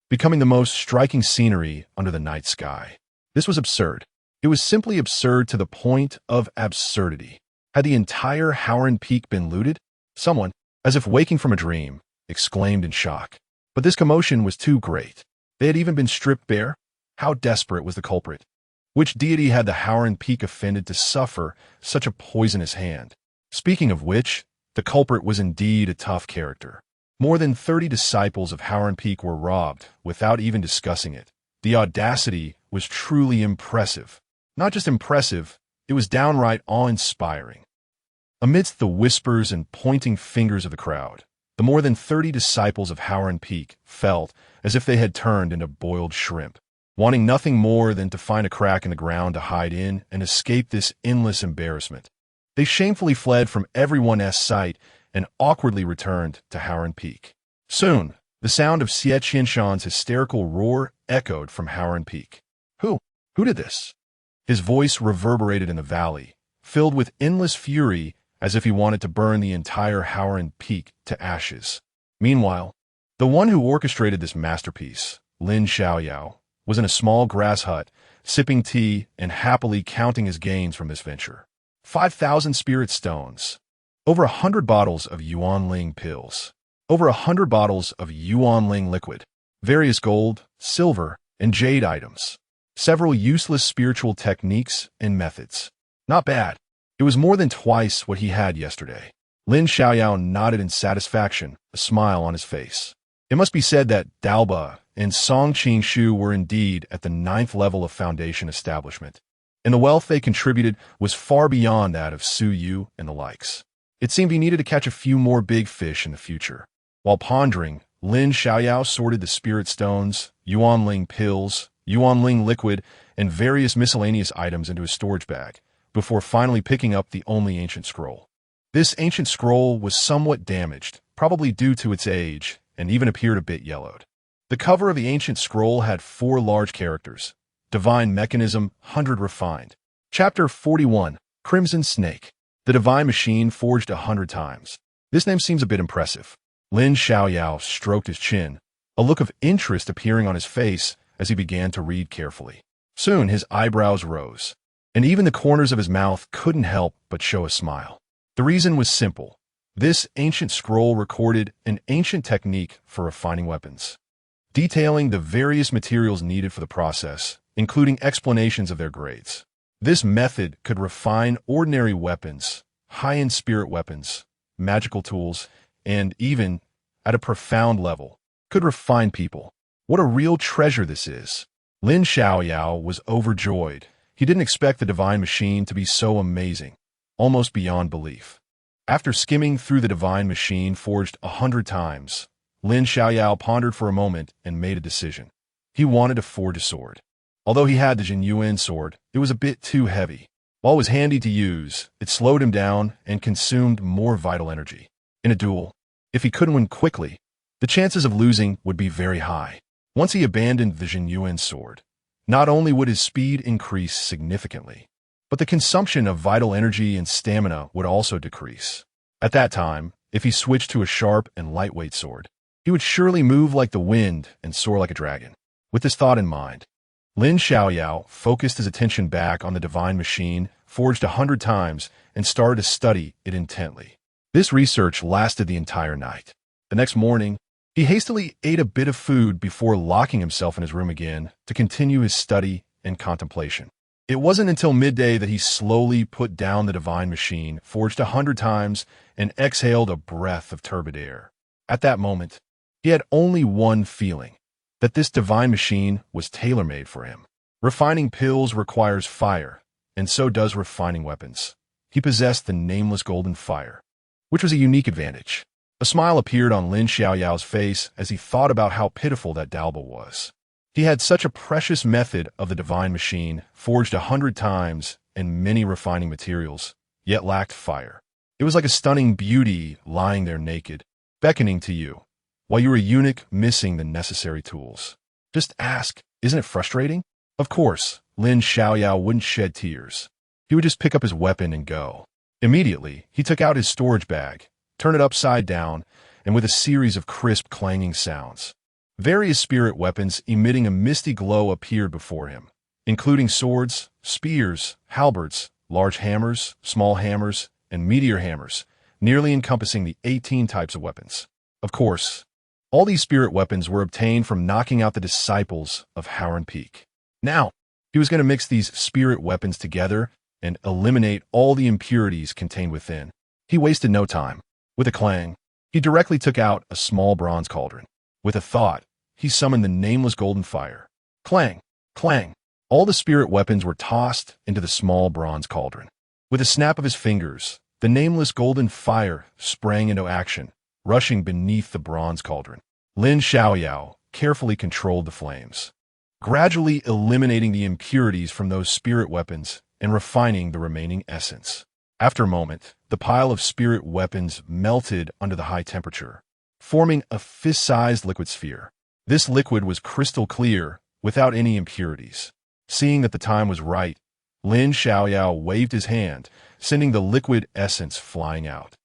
becoming the most striking scenery under the night sky. This was absurd. It was simply absurd to the point of absurdity. Had the entire Howren Peak been looted? Someone, as if waking from a dream, exclaimed in shock. But this commotion was too great. They had even been stripped bare? How desperate was the culprit? Which deity had the Howren Peak offended to suffer such a poisonous hand? Speaking of which, the culprit was indeed a tough character. More than 30 disciples of Howren Peak were robbed without even discussing it. The audacity was truly impressive. Not just impressive, it was downright awe-inspiring. Amidst the whispers and pointing fingers of the crowd, the more than 30 disciples of Howren Peak felt as if they had turned into boiled shrimp, wanting nothing more than to find a crack in the ground to hide in and escape this endless embarrassment. They shamefully fled from everyone's sight and awkwardly returned to Howren Peak. Soon, the sound of Xie Qianshan's hysterical roar echoed from Howren Peak. Who did this? His voice reverberated in the valley, filled with endless fury as if he wanted to burn the entire Howren Peak to ashes. Meanwhile, the one who orchestrated this masterpiece, Lin Xiaoyao, was in a small grass hut, sipping tea and happily counting his gains from this venture. 5,000 spirit stones. Over 100 bottles of Yuanling pills. Over 100 bottles of Yuanling liquid. Various gold, silver, and jade items. Several useless spiritual techniques and methods. Not bad. It was more than twice what he had yesterday. Lin Xiaoyao nodded in satisfaction, a smile on his face. It must be said that Dalba and Song Qingshu were indeed at the 9th level of foundation establishment, and the wealth they contributed was far beyond that of Su Yu and the likes. It seemed he needed to catch a few more big fish in the future. While pondering, Lin Xiaoyao sorted the spirit stones, Yuanling pills, Yuanling liquid, and various miscellaneous items into his storage bag, before finally picking up the only ancient scroll. This ancient scroll was somewhat damaged, probably due to its age, and even appeared a bit yellowed. The cover of the ancient scroll had 4 large characters. Divine Mechanism 100 Refined. Chapter 41, Crimson Snake. The Divine Machine Forged 100 Times. This name seems a bit impressive. Lin Xiaoyao stroked his chin, a look of interest appearing on his face as he began to read carefully. Soon his eyebrows rose, and even the corners of his mouth couldn't help but show a smile. The reason was simple. This ancient scroll recorded an ancient technique for refining weapons, detailing the various materials needed for the process, including explanations of their grades. This method could refine ordinary weapons, high-end spirit weapons, magical tools, and even, at a profound level, could refine people. What a real treasure this is. Lin Xiaoyao was overjoyed. He didn't expect the divine machine to be so amazing, almost beyond belief. After skimming through the divine machine forged 100 times, Lin Xiaoyao pondered for a moment and made a decision. He wanted to forge a sword. Although he had the Jinyuan sword, it was a bit too heavy. While it was handy to use, it slowed him down and consumed more vital energy. In a duel, if he couldn't win quickly, the chances of losing would be very high. Once he abandoned the Jinyuan sword, not only would his speed increase significantly, but the consumption of vital energy and stamina would also decrease. At that time, if he switched to a sharp and lightweight sword, he would surely move like the wind and soar like a dragon. With this thought in mind, Lin Xiaoyao focused his attention back on the divine machine, forged 100 times, and started to study it intently. This research lasted the entire night. The next morning, he hastily ate a bit of food before locking himself in his room again to continue his study and contemplation. It wasn't until midday that he slowly put down the divine machine, forged 100 times, and exhaled a breath of turbid air. At that moment, he had only one feeling, that this divine machine was tailor-made for him. Refining pills requires fire, and so does refining weapons. He possessed the nameless golden fire, which was a unique advantage. A smile appeared on Lin Xiaoyao's face as he thought about how pitiful that Dalba was. He had such a precious method of the divine machine, forged 100 times and many refining materials, yet lacked fire. It was like a stunning beauty lying there naked, beckoning to you, while you were a eunuch missing the necessary tools. Just ask, isn't it frustrating? Of course, Lin Xiaoyao wouldn't shed tears. He would just pick up his weapon and go. Immediately, he took out his storage bag, turned it upside down, and with a series of crisp clanging sounds, various spirit weapons emitting a misty glow appeared before him, including swords, spears, halberds, large hammers, small hammers, and meteor hammers, nearly encompassing the 18 types of weapons. Of course, all these spirit weapons were obtained from knocking out the disciples of Howren Peak. Now, he was going to mix these spirit weapons together and eliminate all the impurities contained within. He wasted no time. With a clang, he directly took out a small bronze cauldron. With a thought, he summoned the nameless golden fire. Clang, clang. All the spirit weapons were tossed into the small bronze cauldron. With a snap of his fingers, the nameless golden fire sprang into action, rushing beneath the bronze cauldron. Lin Xiaoyao carefully controlled the flames, gradually eliminating the impurities from those spirit weapons and refining the remaining essence. After a moment, the pile of spirit weapons melted under the high temperature, forming a fist-sized liquid sphere. This liquid was crystal clear, without any impurities. Seeing that the time was right, Lin Xiaoyao waved his hand, sending the liquid essence flying out.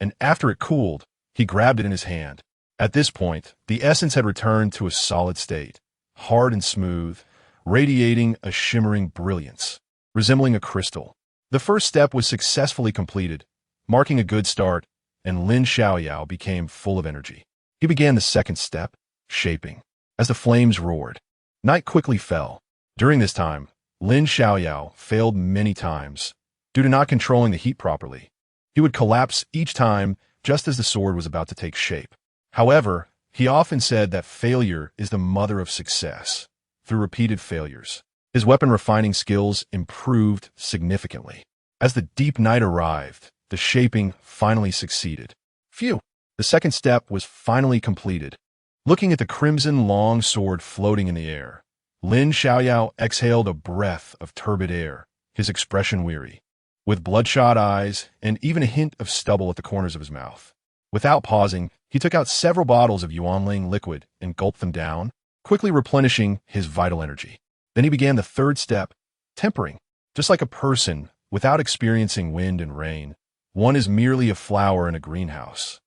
And after it cooled, he grabbed it in his hand. At this point, the essence had returned to a solid state, hard and smooth, radiating a shimmering brilliance, resembling a crystal. The first step was successfully completed, marking a good start, and Lin Xiaoyao became full of energy. He began the second step, shaping. As the flames roared, night quickly fell. During this time, Lin Xiaoyao failed many times due to not controlling the heat properly. He would collapse each time just as the sword was about to take shape. However, he often said that failure is the mother of success. Through repeated failures, his weapon refining skills improved significantly. As the deep night arrived, the shaping finally succeeded. Phew! The second step was finally completed. Looking at the crimson long sword floating in the air, Lin Xiaoyao exhaled a breath of turbid air, his expression weary, with bloodshot eyes and even a hint of stubble at the corners of his mouth. Without pausing, he took out several bottles of Yuanling liquid and gulped them down, quickly replenishing his vital energy. Then he began the third step, tempering. Just like a person, without experiencing wind and rain, one is merely a flower in a greenhouse.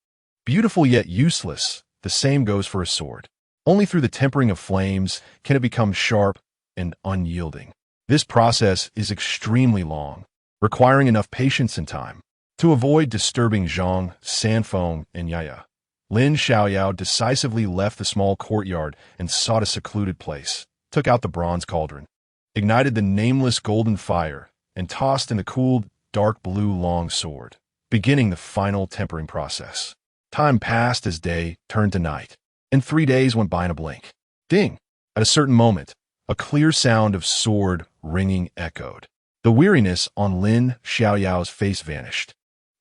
Beautiful yet useless, the same goes for a sword. Only through the tempering of flames can it become sharp and unyielding. This process is extremely long, requiring enough patience and time. To avoid disturbing Zhang, Sanfeng, and Yaya, Lin Xiaoyao decisively left the small courtyard and sought a secluded place, took out the bronze cauldron, ignited the nameless golden fire, and tossed in the cooled, dark blue long sword, beginning the final tempering process. Time passed as day turned to night, and 3 days went by in a blink. Ding! At a certain moment, a clear sound of sword ringing echoed. The weariness on Lin Xiaoyao's face vanished,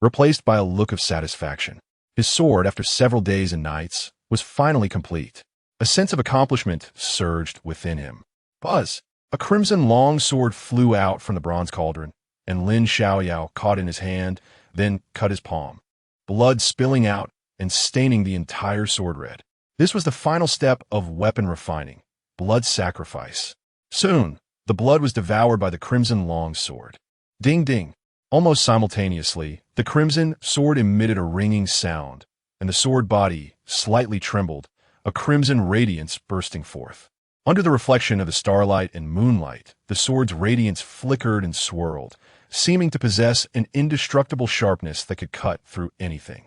replaced by a look of satisfaction. His sword, after several days and nights, was finally complete. A sense of accomplishment surged within him. Buzz! A crimson long sword flew out from the bronze cauldron, and Lin Xiaoyao caught in his hand, then cut his palm, blood spilling out and staining the entire sword red. This was the final step of weapon refining, blood sacrifice. Soon, the blood was devoured by the crimson long sword. Ding ding! Almost simultaneously, the crimson sword emitted a ringing sound, and the sword body slightly trembled, a crimson radiance bursting forth. Under the reflection of the starlight and moonlight, the sword's radiance flickered and swirled, seeming to possess an indestructible sharpness that could cut through anything.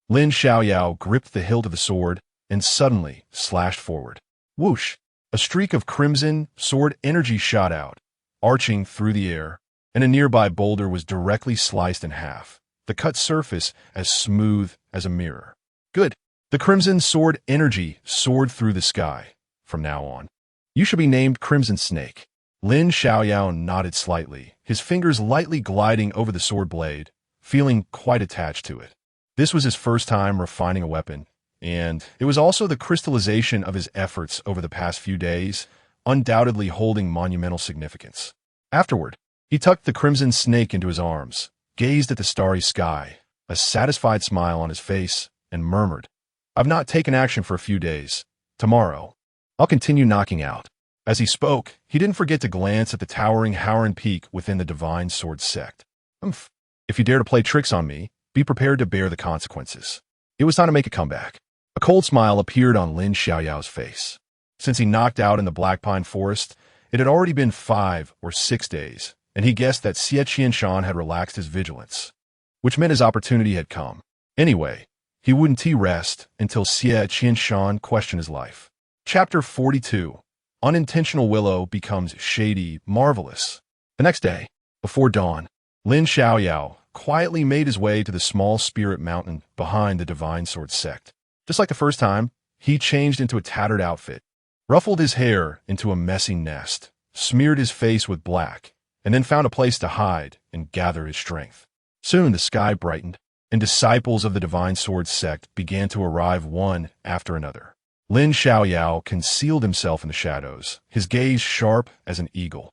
Lin Xiaoyao gripped the hilt of the sword and suddenly slashed forward. Whoosh! A streak of crimson sword energy shot out, arching through the air, and a nearby boulder was directly sliced in half, the cut surface as smooth as a mirror. Good! The crimson sword energy soared through the sky. From now on, you should be named Crimson Snake. Lin Xiaoyao nodded slightly, his fingers lightly gliding over the sword blade, feeling quite attached to it. This was his first time refining a weapon, and it was also the crystallization of his efforts over the past few days, undoubtedly holding monumental significance. Afterward, he tucked the crimson snake into his arms, gazed at the starry sky, a satisfied smile on his face, and murmured, "I've not taken action for a few days. Tomorrow, I'll continue knocking out." As he spoke, he didn't forget to glance at the towering Howren Peak within the Divine Sword sect. If you dare to play tricks on me, be prepared to bear the consequences. It was time to make a comeback. A cold smile appeared on Lin Xiaoyao's face. Since he knocked out in the Black Pine Forest, it had already been 5 or 6 days, and he guessed that Xie Qianshan had relaxed his vigilance, which meant his opportunity had come. Anyway, he wouldn't rest until Xie Qianshan questioned his life. Chapter 42. Unintentional Willow becomes shady, marvelous. The next day, before dawn, Lin Xiaoyao quietly made his way to the small spirit mountain behind the divine sword sect. Just like the first time, he changed into a tattered outfit, ruffled his hair into a messy nest, smeared his face with black, and then found a place to hide and gather his strength. Soon the sky brightened, and disciples of the divine sword sect began to arrive one after another. Lin Xiaoyao concealed himself in the shadows, his gaze sharp as an eagle.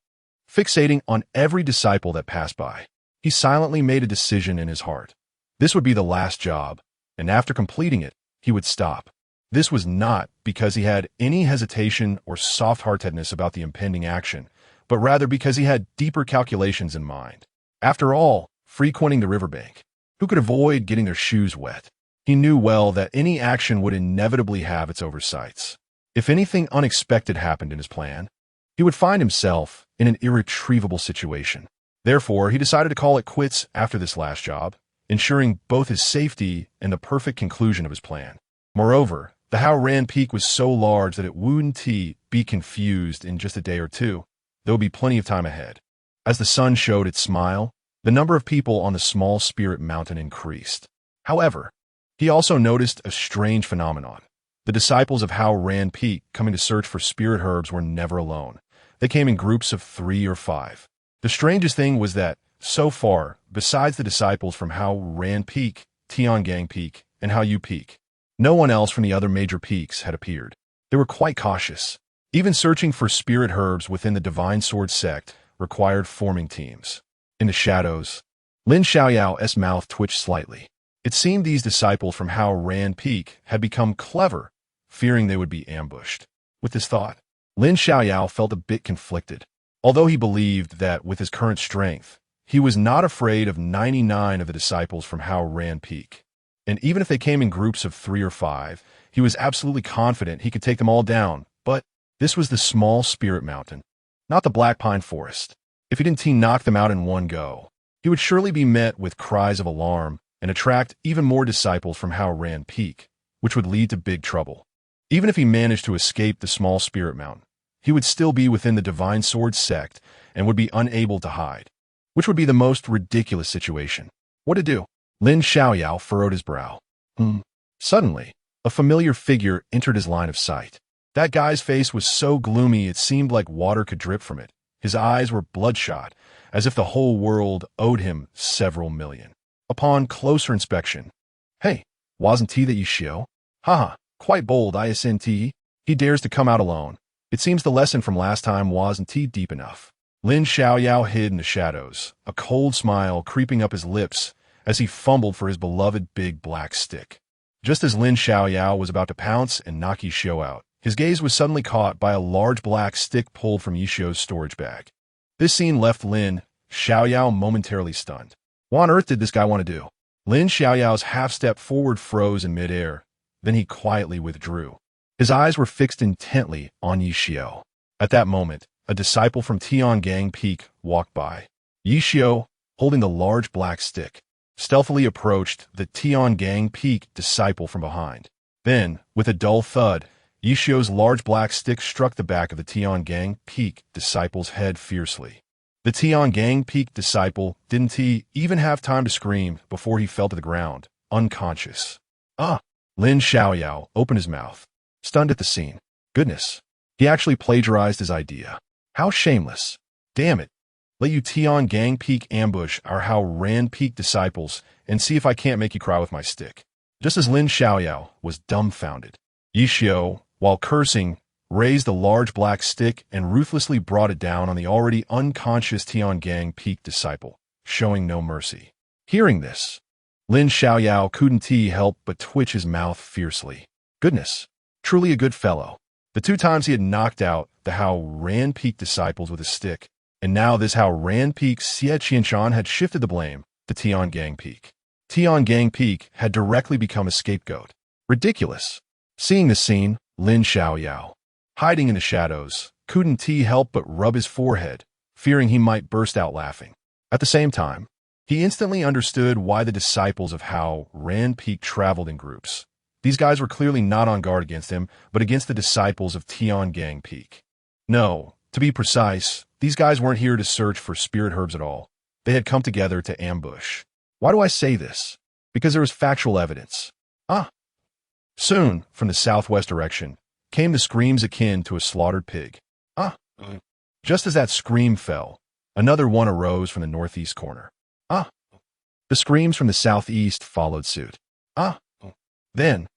Fixating on every disciple that passed by, he silently made a decision in his heart. This would be the last job, and after completing it, he would stop. This was not because he had any hesitation or soft-heartedness about the impending action, but rather because he had deeper calculations in mind. After all, frequenting the riverbank, who could avoid getting their shoes wet? He knew well that any action would inevitably have its oversights. If anything unexpected happened in his plan, he would find himself in an irretrievable situation. Therefore, he decided to call it quits after this last job, ensuring both his safety and the perfect conclusion of his plan. Moreover, the Hao Ran Peak was so large that it wouldn't be confused in just a day or two. There would be plenty of time ahead. As the sun showed its smile, the number of people on the small spirit mountain increased. However, he also noticed a strange phenomenon. The disciples of Hao Ran Peak coming to search for spirit herbs were never alone. They came in groups of 3 or 5. The strangest thing was that, so far, besides the disciples from Hao Ran Peak, Tiangang Peak, and Hao Yu Peak, no one else from the other major peaks had appeared. They were quite cautious. Even searching for spirit herbs within the Divine Sword sect required forming teams. In the shadows, Lin Xiaoyao's mouth twitched slightly. It seemed these disciples from Hao Ran Peak had become clever, fearing they would be ambushed. With this thought, Lin Xiaoyao felt a bit conflicted. Although he believed that with his current strength, he was not afraid of 99 of the disciples from Hao Ran Peak. And even if they came in groups of 3 or 5, he was absolutely confident he could take them all down. But this was the small spirit mountain, not the black pine forest. If he didn't knock them out in one go, he would surely be met with cries of alarm and attract even more disciples from Hao Ran Peak, which would lead to big trouble. Even if he managed to escape the small spirit mountain, he would still be within the Divine Sword sect and would be unable to hide, which would be the most ridiculous situation. What to do? Lin Xiaoyao furrowed his brow. Suddenly, a familiar figure entered his line of sight. That guy's face was so gloomy it seemed like water could drip from it. His eyes were bloodshot, as if the whole world owed him several million. Upon closer inspection, "Hey, wasn't he that Yishio? Haha, quite bold, isn't he? He dares to come out alone. It seems the lesson from last time wasn't deep enough." Lin Xiaoyao hid in the shadows, a cold smile creeping up his lips as he fumbled for his beloved big black stick. Just as Lin Xiaoyao was about to pounce and knock Yishio out, his gaze was suddenly caught by a large black stick pulled from Yishio's storage bag. This scene left Lin Xiaoyao momentarily stunned. What on earth did this guy want to do? Lin Xiaoyao's half-step forward froze in midair, then he quietly withdrew. His eyes were fixed intently on Yishio. At that moment, a disciple from Tiangang Peak walked by. Yishio, holding the large black stick, stealthily approached the Tiangang Peak disciple from behind. Then, with a dull thud, Yishio's large black stick struck the back of the Tiangang Peak disciple's head fiercely. The Tiangang Peak disciple didn't even have time to scream before he fell to the ground, unconscious. Lin Xiaoyao opened his mouth, stunned at the scene. Goodness, he actually plagiarized his idea. How shameless. Damn it. Let you Tiangang Peak ambush our Hao Ran Peak disciples and see if I can't make you cry with my stick. Just as Lin Xiaoyao was dumbfounded, Yishio, while cursing, raised the large black stick and ruthlessly brought it down on the already unconscious Tiangang Peak disciple, showing no mercy. Hearing this, Lin Xiaoyao couldn't help but twitch his mouth fiercely. Goodness, truly a good fellow. The 2 times he had knocked out the Hao Ran Peak disciples with a stick, and now this Hao Ran Peak Xie Qianshan had shifted the blame to Tiangang Peak. Tiangang Peak had directly become a scapegoat. Ridiculous. Seeing the scene, Lin Xiaoyao, hiding in the shadows, couldn't help but rub his forehead, fearing he might burst out laughing. At the same time, He instantly understood why the disciples of Hao Ran Peak traveled in groups. These guys were clearly not on guard against him, but against the disciples of Tiangang Peak. No, to be precise, these guys weren't here to search for spirit herbs at all. They had come together to ambush. Why do I say this? Because there was factual evidence. Soon, from the southwest direction, came the screams akin to a slaughtered pig. Just as that scream fell, another one arose from the northeast corner. The screams from the southeast followed suit. Then,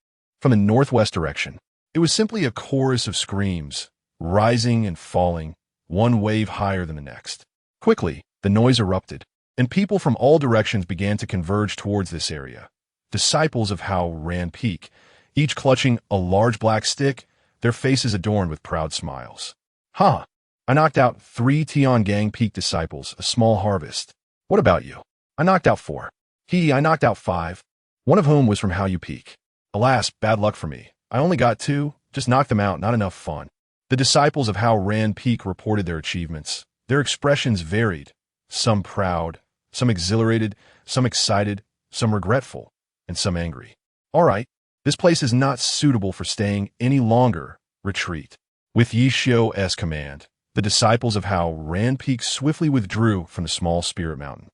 from the northwest direction, it was simply a chorus of screams, rising and falling, one wave higher than the next. Quickly, the noise erupted, and people from all directions began to converge towards this area. Disciples of Hao Ran Peak, each clutching a large black stick, their faces adorned with proud smiles. I knocked out 3 Tiangang Peak disciples, a small harvest. What about you? I knocked out 4. I knocked out 5, one of whom was from Hao Peak. Alas, bad luck for me. I only got 2, just knocked them out, not enough fun. The disciples of Hao Ran Peak reported their achievements. Their expressions varied, some proud, some exhilarated, some excited, some regretful, and some angry. All right, this place is not suitable for staying any longer. Retreat. With Yi Xiaoyao's command, the disciples of Hao Ran Peak swiftly withdrew from the small spirit mountain.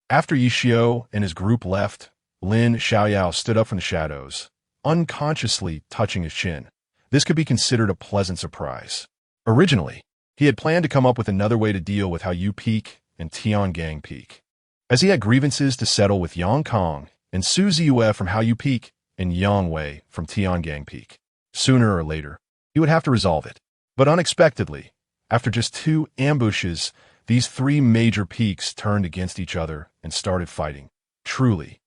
After Yi Xiao and his group left, Lin Xiaoyao stood up from the shadows, unconsciously touching his chin. This could be considered a pleasant surprise. Originally, he had planned to come up with another way to deal with Hao Peak and Tiangang Peak, as he had grievances to settle with Yang Kong and Su Ziyue from Hao Peak and Yang Wei from Tiangang Peak. Sooner or later, he would have to resolve it. But unexpectedly, after just 2 ambushes, these 3 major peaks turned against each other and started fighting. Truly,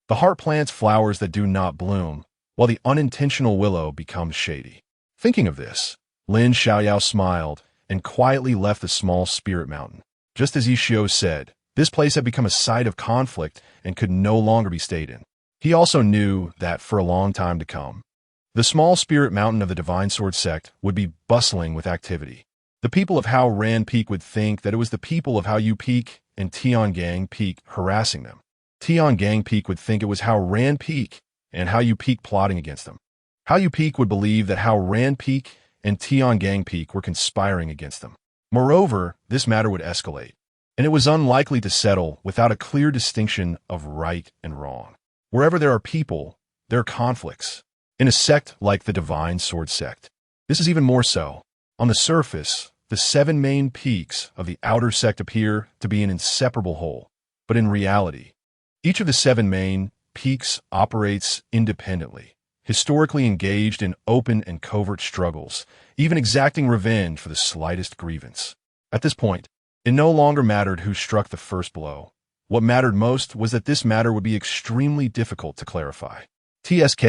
the heart plants flowers that do not bloom, while the unintentional willow becomes shady. Thinking of this, Lin Xiaoyao smiled and quietly left the small spirit mountain. Just as Yi Xiao said, this place had become a site of conflict and could no longer be stayed in. He also knew that for a long time to come, the small spirit mountain of the Divine Sword sect would be bustling with activity. The people of Hao Ran Peak would think that it was the people of Hao Peak and Tiangang Peak harassing them. Tiangang Peak would think it was Hao Ran Peak and Hao Peak plotting against them. Hao Peak would believe that Hao Ran Peak and Tiangang Peak were conspiring against them. Moreover, this matter would escalate, and it was unlikely to settle without a clear distinction of right and wrong. Wherever there are people, there are conflicts. In a sect like the Divine Sword sect, this is even more so. On the surface, the 7 main peaks of the outer sect appear to be an inseparable whole, but in reality, each of the 7 main peaks operates independently, historically engaged in open and covert struggles, even exacting revenge for the slightest grievance. At this point, it no longer mattered who struck the first blow. What mattered most was that this matter would be extremely difficult to clarify. TSK.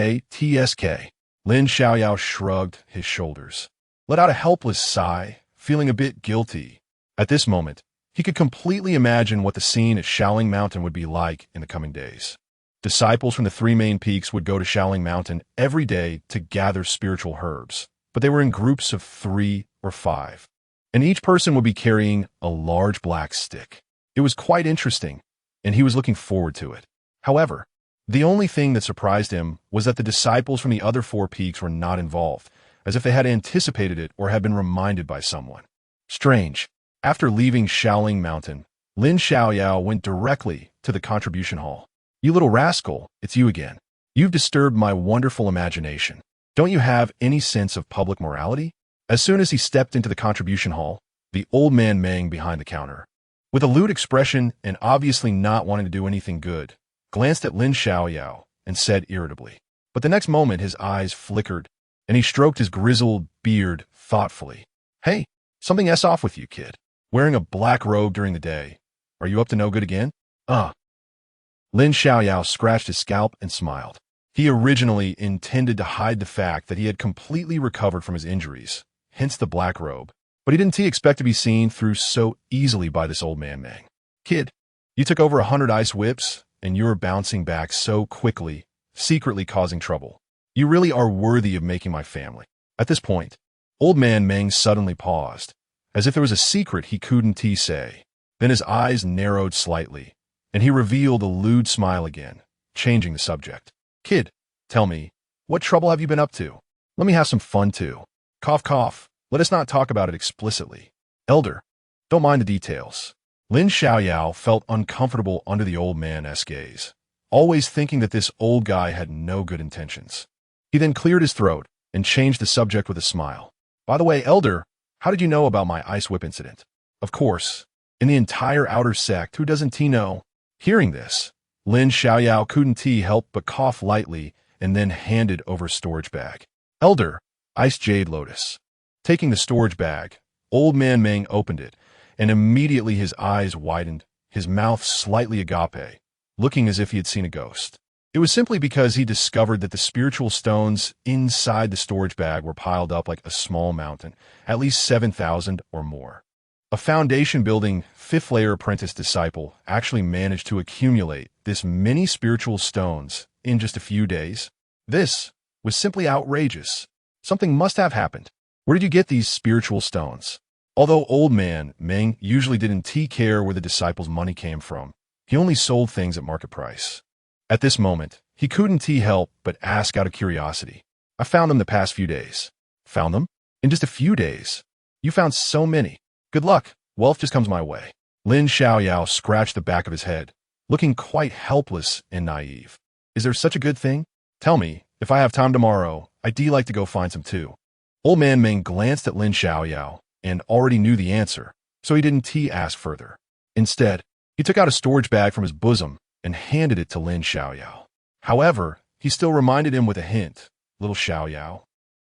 Lin Xiaoyao shrugged his shoulders, let out a helpless sigh, feeling a bit guilty. At this moment, he could completely imagine what the scene at Shaoling Mountain would be like in the coming days. Disciples from the 3 main peaks would go to Shaoling Mountain every day to gather spiritual herbs, but they were in groups of 3 or 5, and each person would be carrying a large black stick. It was quite interesting, and he was looking forward to it. However, the only thing that surprised him was that the disciples from the other 4 peaks were not involved, as if they had anticipated it or had been reminded by someone. Strange. After leaving Shaoling Mountain, Lin Xiaoyao went directly to the contribution hall. You little rascal, it's you again. You've disturbed my wonderful imagination. Don't you have any sense of public morality? As soon as he stepped into the contribution hall, the old man Meng behind the counter, with a lewd expression and obviously not wanting to do anything good, glanced at Lin Xiaoyao and said irritably. But the next moment his eyes flickered, and he stroked his grizzled beard thoughtfully. Hey, something S off with you, kid. Wearing a black robe during the day. Are you up to no good again? Lin Xiaoyao scratched his scalp and smiled. He originally intended to hide the fact that he had completely recovered from his injuries, hence the black robe, but he didn't expect to be seen through so easily by this old man Meng. Kid, you took over 100 ice whips, and you're bouncing back so quickly, secretly causing trouble. You really are worthy of making my family. At this point, old man Meng suddenly paused, as if there was a secret he couldn't say. Then his eyes narrowed slightly, and he revealed a lewd smile again, changing the subject. Kid, tell me, what trouble have you been up to? Let me have some fun too. Cough, cough. Let us not talk about it explicitly. Elder, don't mind the details. Lin Xiaoyao felt uncomfortable under the old man's gaze, always thinking that this old guy had no good intentions. He then cleared his throat and changed the subject with a smile. By the way, Elder, how did you know about my ice whip incident? Of course, in the entire outer sect, who doesn't know? Hearing this, Lin Xiaoyao couldn't help but cough lightly and then handed over a storage bag. Elder, ice jade lotus. Taking the storage bag, old man Meng opened it, and immediately his eyes widened, his mouth slightly agape, looking as if he had seen a ghost. It was simply because he discovered that the spiritual stones inside the storage bag were piled up like a small mountain, at least 7,000 or more. A foundation-building, fifth-layer apprentice disciple actually managed to accumulate this many spiritual stones in just a few days. This was simply outrageous. Something must have happened. Where did you get these spiritual stones? Although old man Meng usually didn't care where the disciples' money came from, he only sold things at market price. At this moment, he couldn't help but ask out of curiosity. I found them the past few days. Found them? In just a few days? You found so many. Good luck. Wealth just comes my way. Lin Xiaoyao scratched the back of his head, looking quite helpless and naive. Is there such a good thing? Tell me, if I have time tomorrow, I'd like to go find some too. Old man Meng glanced at Lin Xiaoyao and already knew the answer, so he didn't ask further. Instead, he took out a storage bag from his bosom and handed it to Lin Xiaoyao. However, he still reminded him with a hint, little Xiaoyao,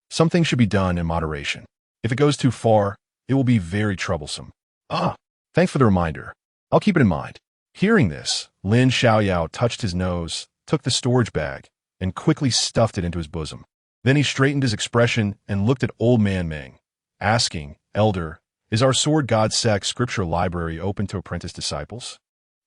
some things should be done in moderation. If it goes too far, it will be very troublesome. Thanks for the reminder. I'll keep it in mind. Hearing this, Lin Xiaoyao touched his nose, took the storage bag, and quickly stuffed it into his bosom. Then he straightened his expression and looked at old man Meng, asking, Elder, is our sword god sect scripture library open to apprentice disciples?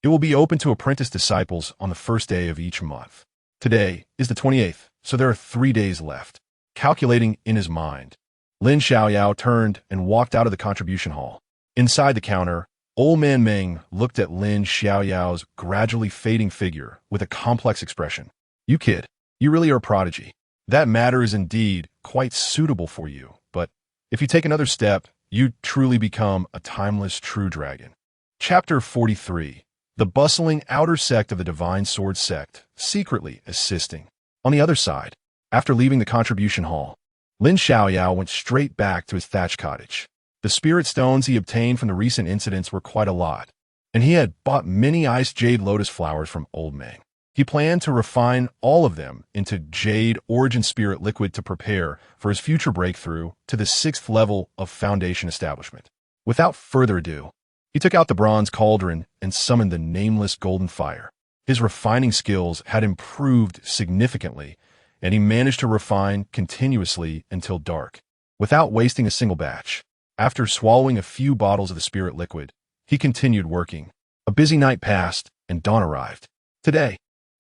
It will be open to apprentice disciples on the first day of each month. Today is the 28th, so there are 3 days left. Calculating in his mind, Lin Xiaoyao turned and walked out of the contribution hall. Inside the counter, old man Meng looked at Lin Xiaoyao's gradually fading figure with a complex expression. You kid, you really are a prodigy. That matter is indeed quite suitable for you, but if you take another step, you truly become a timeless true dragon. Chapter 43. The bustling outer sect of the Divine Sword Sect, secretly assisting. On the other side, after leaving the contribution hall, Lin Xiaoyao went straight back to his thatched cottage. The spirit stones he obtained from the recent incidents were quite a lot, and he had bought many ice jade lotus flowers from Old Meng. He planned to refine all of them into jade origin spirit liquid to prepare for his future breakthrough to the 6th level of foundation establishment. Without further ado, he took out the bronze cauldron and summoned the nameless golden fire. His refining skills had improved significantly, and he managed to refine continuously until dark, without wasting a single batch. After swallowing a few bottles of the spirit liquid, he continued working. A busy night passed, and dawn arrived. Today,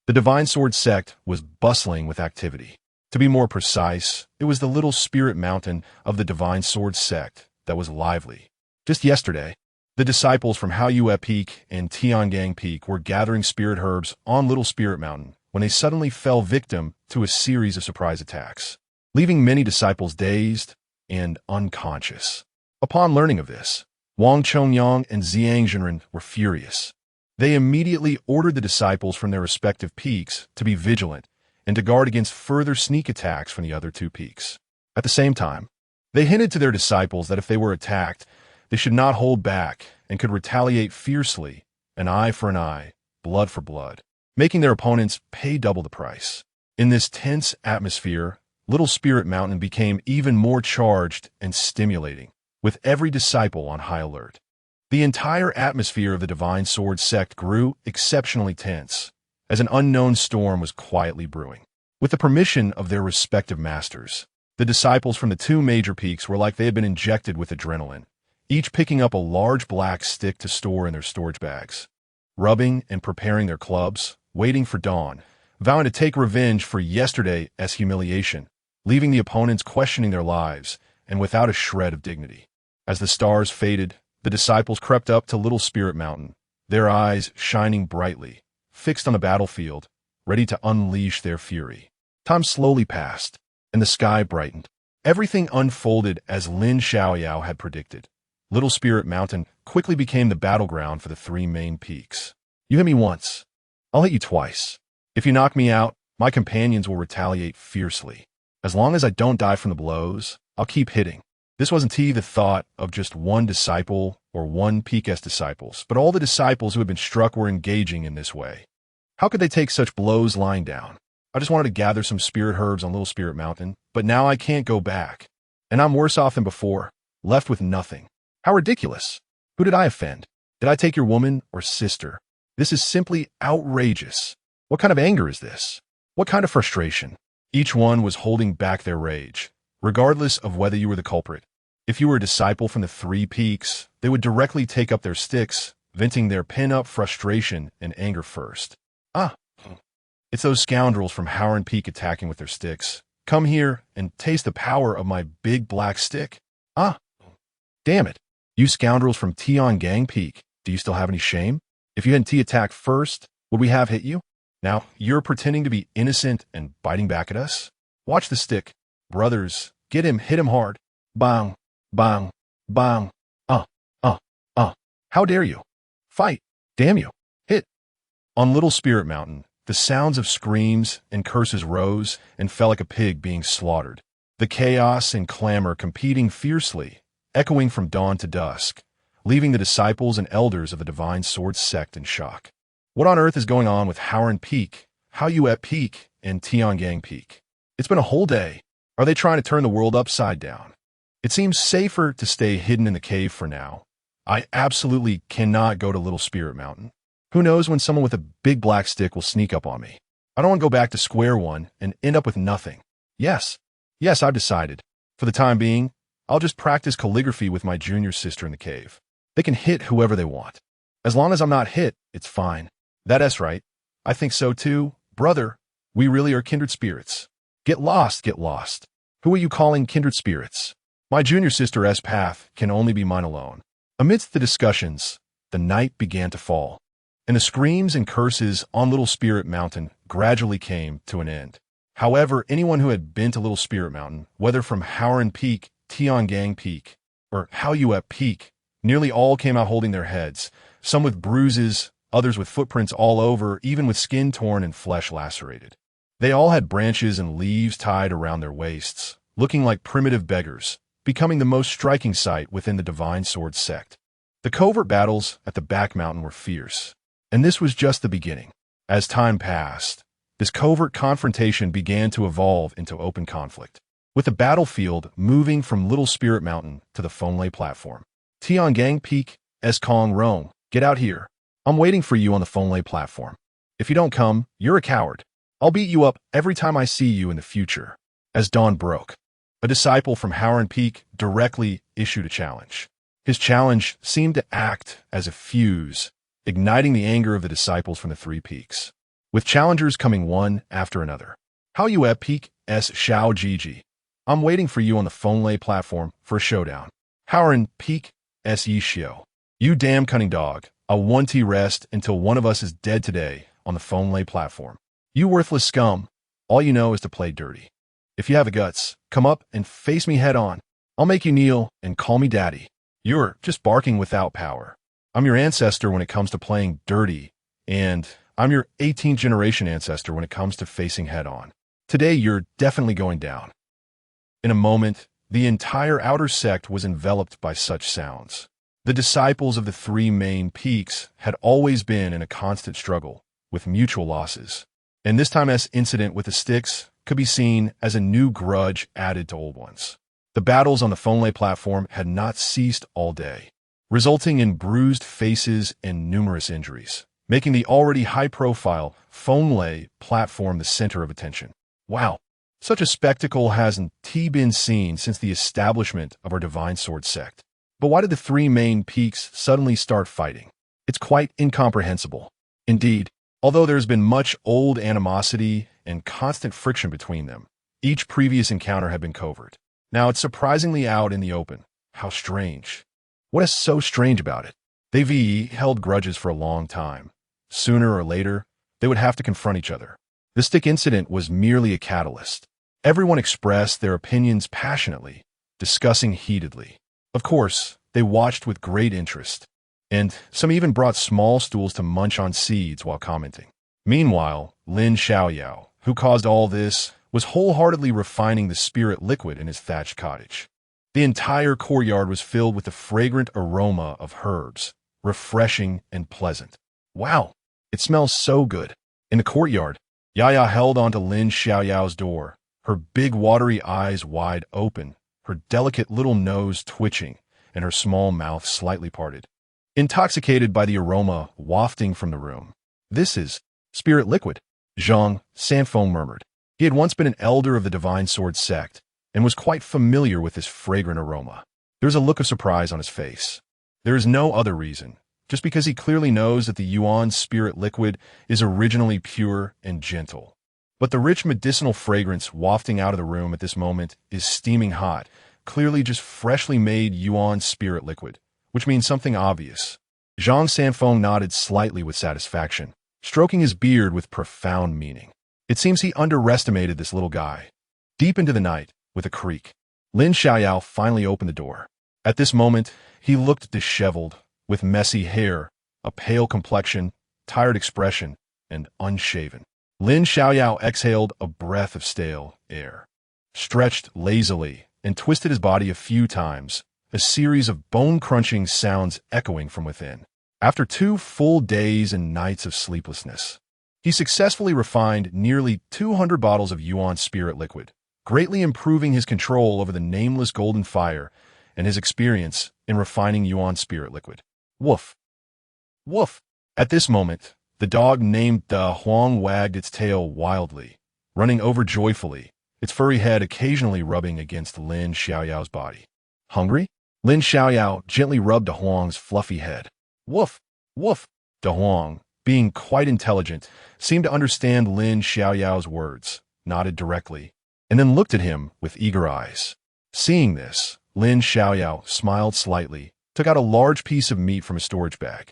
the Divine Sword Sect was bustling with activity. To be more precise, it was the little spirit mountain of the Divine Sword Sect that was lively. Just yesterday, the disciples from Haoyue Peak and Tiangang Peak were gathering spirit herbs on Little Spirit Mountain when they suddenly fell victim to a series of surprise attacks, leaving many disciples dazed and unconscious. Upon learning of this, Wang Chongyang and Zhang Zhenren were furious. They immediately ordered the disciples from their respective peaks to be vigilant and to guard against further sneak attacks from the other 2 peaks. At the same time, they hinted to their disciples that if they were attacked, they should not hold back and could retaliate fiercely, an eye for an eye, blood for blood, making their opponents pay double the price. In this tense atmosphere, Little Spirit Mountain became even more charged and stimulating, with every disciple on high alert. The entire atmosphere of the Divine Sword Sect grew exceptionally tense, as an unknown storm was quietly brewing. With the permission of their respective masters, the disciples from the 2 major peaks were like they had been injected with adrenaline, each picking up a large black stick to store in their storage bags, rubbing and preparing their clubs, waiting for dawn, vowing to take revenge for yesterday's humiliation, leaving the opponents questioning their lives and without a shred of dignity. As the stars faded, the disciples crept up to Little Spirit Mountain, their eyes shining brightly, fixed on the battlefield, ready to unleash their fury. Time slowly passed, and the sky brightened. Everything unfolded as Lin Xiaoyao had predicted. Little Spirit Mountain quickly became the battleground for the three main peaks. You hit me once, I'll hit you twice. If you knock me out, my companions will retaliate fiercely. As long as I don't die from the blows, I'll keep hitting. This wasn't the thought of just one disciple or one peak-s disciples, but all the disciples who had been struck were engaging in this way. How could they take such blows lying down? I just wanted to gather some spirit herbs on Little Spirit Mountain, but now I can't go back. And I'm worse off than before, left with nothing. How ridiculous. Who did I offend? Did I take your woman or sister? This is simply outrageous. What kind of anger is this? What kind of frustration? Each one was holding back their rage, regardless of whether you were the culprit. If you were a disciple from the three peaks, they would directly take up their sticks, venting their pin-up frustration and anger first. It's those scoundrels from Howren Peak attacking with their sticks. Come here and taste the power of my big black stick. Damn it. You scoundrels from Yin-Yang Peak, do you still have any shame? If you hadn't attacked first, would we have hit you? Now, you're pretending to be innocent and biting back at us? Watch the stick. Brothers, get him, hit him hard. Bang, bang, bang. How dare you? Fight. Damn you. Hit. On Little Spirit Mountain, the sounds of screams and curses rose and fell like a pig being slaughtered. The chaos and clamor competing fiercely, echoing from dawn to dusk, leaving the disciples and elders of the Divine Sword sect in shock. What on earth is going on with Howren Peak, Haoyuet Peak, and Yin-Yang Peak? It's been a whole day. Are they trying to turn the world upside down? It seems safer to stay hidden in the cave for now. I absolutely cannot go to Little Spirit Mountain. Who knows when someone with a big black stick will sneak up on me? I don't want to go back to square one and end up with nothing. Yes, I've decided. For the time being, I'll just practice calligraphy with my junior sister in the cave. They can hit whoever they want. As long as I'm not hit, it's fine. That's right. I think so too. Brother, we really are kindred spirits. Get lost, get lost. Who are you calling kindred spirits? My junior sister's path can only be mine alone. Amidst the discussions, the night began to fall, and the screams and curses on Little Spirit Mountain gradually came to an end. However, anyone who had been to Little Spirit Mountain, whether from Howren Peak, Yin-Yang Peak, or Haoyuet Peak, nearly all came out holding their heads, some with bruises, others with footprints all over, even with skin torn and flesh lacerated. They all had branches and leaves tied around their waists, looking like primitive beggars, becoming the most striking sight within the Divine Sword sect. The covert battles at the back mountain were fierce, and this was just the beginning. As time passed, this covert confrontation began to evolve into open conflict, with the battlefield moving from Little Spirit Mountain to the Fonlei platform. Yin-Yang Peak, Kong Rome, get out here. I'm waiting for you on the Fonlei platform. If you don't come, you're a coward. I'll beat you up every time I see you in the future. As dawn broke, a disciple from Howren Peak directly issued a challenge. His challenge seemed to act as a fuse, igniting the anger of the disciples from the three peaks, with challengers coming one after another. Haoyuet Peak S. Xiao Gigi. I'm waiting for you on the Fonlei platform for a showdown. Howren Peak S. Yishio. You damn cunning dog. I'll 1T rest until one of us is dead today on the Fonlei platform. You worthless scum. All you know is to play dirty. If you have the guts, come up and face me head on. I'll make you kneel and call me daddy. You're just barking without power. I'm your ancestor when it comes to playing dirty, and I'm your 18th generation ancestor when it comes to facing head on. Today, you're definitely going down. In a moment, the entire outer sect was enveloped by such sounds. The disciples of the three main peaks had always been in a constant struggle, with mutual losses. And this time's incident with the sticks could be seen as a new grudge added to old ones. The battles on the Fonlei platform had not ceased all day, resulting in bruised faces and numerous injuries, making the already high-profile Fonlei platform the center of attention. Wow, such a spectacle hasn't been seen since the establishment of our Divine Sword sect. But why did the three main peaks suddenly start fighting? It's quite incomprehensible. Indeed, although there's been much old animosity and constant friction between them, each previous encounter had been covert. Now it's surprisingly out in the open. How strange. What is so strange about it? They held grudges for a long time. Sooner or later, they would have to confront each other. The stick incident was merely a catalyst. Everyone expressed their opinions passionately, discussing heatedly. Of course, they watched with great interest, and some even brought small stools to munch on seeds while commenting. Meanwhile, Lin Xiaoyao, who caused all this, was wholeheartedly refining the spirit liquid in his thatched cottage. The entire courtyard was filled with the fragrant aroma of herbs, refreshing and pleasant. Wow, it smells so good. In the courtyard, Yaya held onto Lin Xiaoyao's door, her big watery eyes wide open, her delicate little nose twitching, and her small mouth slightly parted. Intoxicated by the aroma wafting from the room. "This is spirit liquid," Zhang Sanfeng murmured. He had once been an elder of the Divine Sword sect and was quite familiar with this fragrant aroma. There was a look of surprise on his face. There is no other reason, just because he clearly knows that the Yuan spirit liquid is originally pure and gentle. But the rich medicinal fragrance wafting out of the room at this moment is steaming hot, clearly just freshly made Yuan spirit liquid, which means something obvious. Zhang Sanfeng nodded slightly with satisfaction, stroking his beard with profound meaning. It seems he underestimated this little guy. Deep into the night, with a creak, Lin Xiaoyao finally opened the door. At this moment, he looked disheveled, with messy hair, a pale complexion, tired expression, and unshaven. Lin Xiaoyao exhaled a breath of stale air, stretched lazily, and twisted his body a few times, a series of bone-crunching sounds echoing from within. After 2 full days and nights of sleeplessness, he successfully refined nearly 200 bottles of Yuan spirit liquid, greatly improving his control over the nameless golden fire and his experience in refining Yuan spirit liquid. Woof! Woof! At this moment, the dog named Da Huang wagged its tail wildly, running over joyfully, its furry head occasionally rubbing against Lin Xiaoyao's body. Hungry? Lin Xiaoyao gently rubbed Da Huang's fluffy head. Woof! Woof! Da Huang, being quite intelligent, seemed to understand Lin Xiaoyao's words, nodded directly, and then looked at him with eager eyes. Seeing this, Lin Xiaoyao smiled slightly, took out a large piece of meat from a storage bag,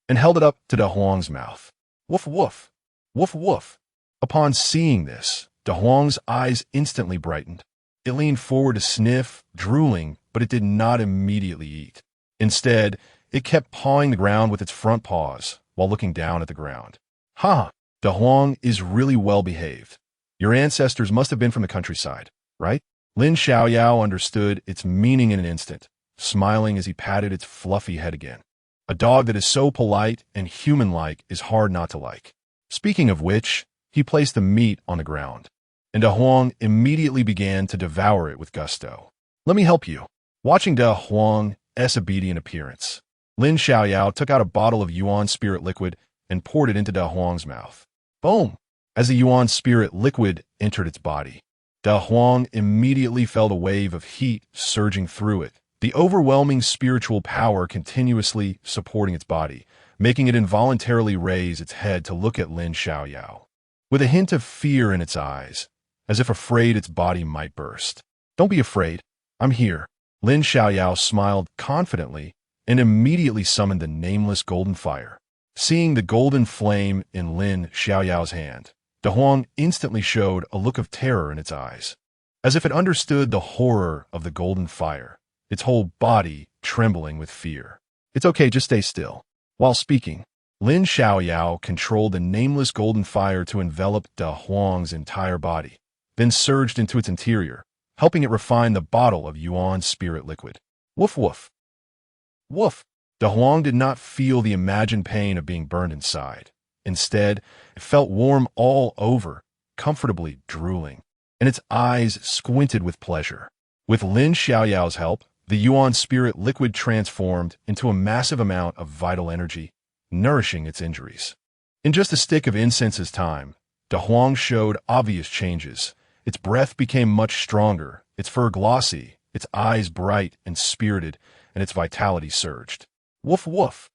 and held it up to Da Huang's mouth. Woof woof! Woof woof! Upon seeing this, Da Huang's eyes instantly brightened. It leaned forward to sniff, drooling, but it did not immediately eat. Instead, it kept pawing the ground with its front paws, while looking down at the ground. Ha! Da Huang is really well behaved. Your ancestors must have been from the countryside, right? Lin Xiaoyao understood its meaning in an instant, smiling as he patted its fluffy head again. A dog that is so polite and human-like is hard not to like. Speaking of which, he placed the meat on the ground, and Da Huang immediately began to devour it with gusto. Let me help you. Watching Da Huang's obedient appearance, Lin Xiaoyao took out a bottle of Yuan spirit liquid and poured it into Da Huang's mouth. Boom! As the Yuan spirit liquid entered its body, Da Huang immediately felt a wave of heat surging through it, the overwhelming spiritual power continuously supporting its body, making it involuntarily raise its head to look at Lin Xiaoyao, with a hint of fear in its eyes, as if afraid its body might burst. Don't be afraid. I'm here. Lin Xiaoyao smiled confidently and immediately summoned the nameless golden fire. Seeing the golden flame in Lin Xiaoyao's hand, Da Huang instantly showed a look of terror in its eyes, as if it understood the horror of the golden fire, its whole body trembling with fear. It's okay, just stay still. While speaking, Lin Xiaoyao controlled the nameless golden fire to envelop Da Huang's entire body, then surged into its interior, helping it refine the bottle of Yuan spirit liquid. Woof woof! Woof! Da Huang did not feel the imagined pain of being burned inside. Instead, it felt warm all over, comfortably drooling, and its eyes squinted with pleasure. With Lin Xiaoyao's help, the Yuan spirit liquid transformed into a massive amount of vital energy, nourishing its injuries. In just a stick of incense's time, Da Huang showed obvious changes. Its breath became much stronger, its fur glossy, its eyes bright and spirited, and its vitality surged. Woof woof!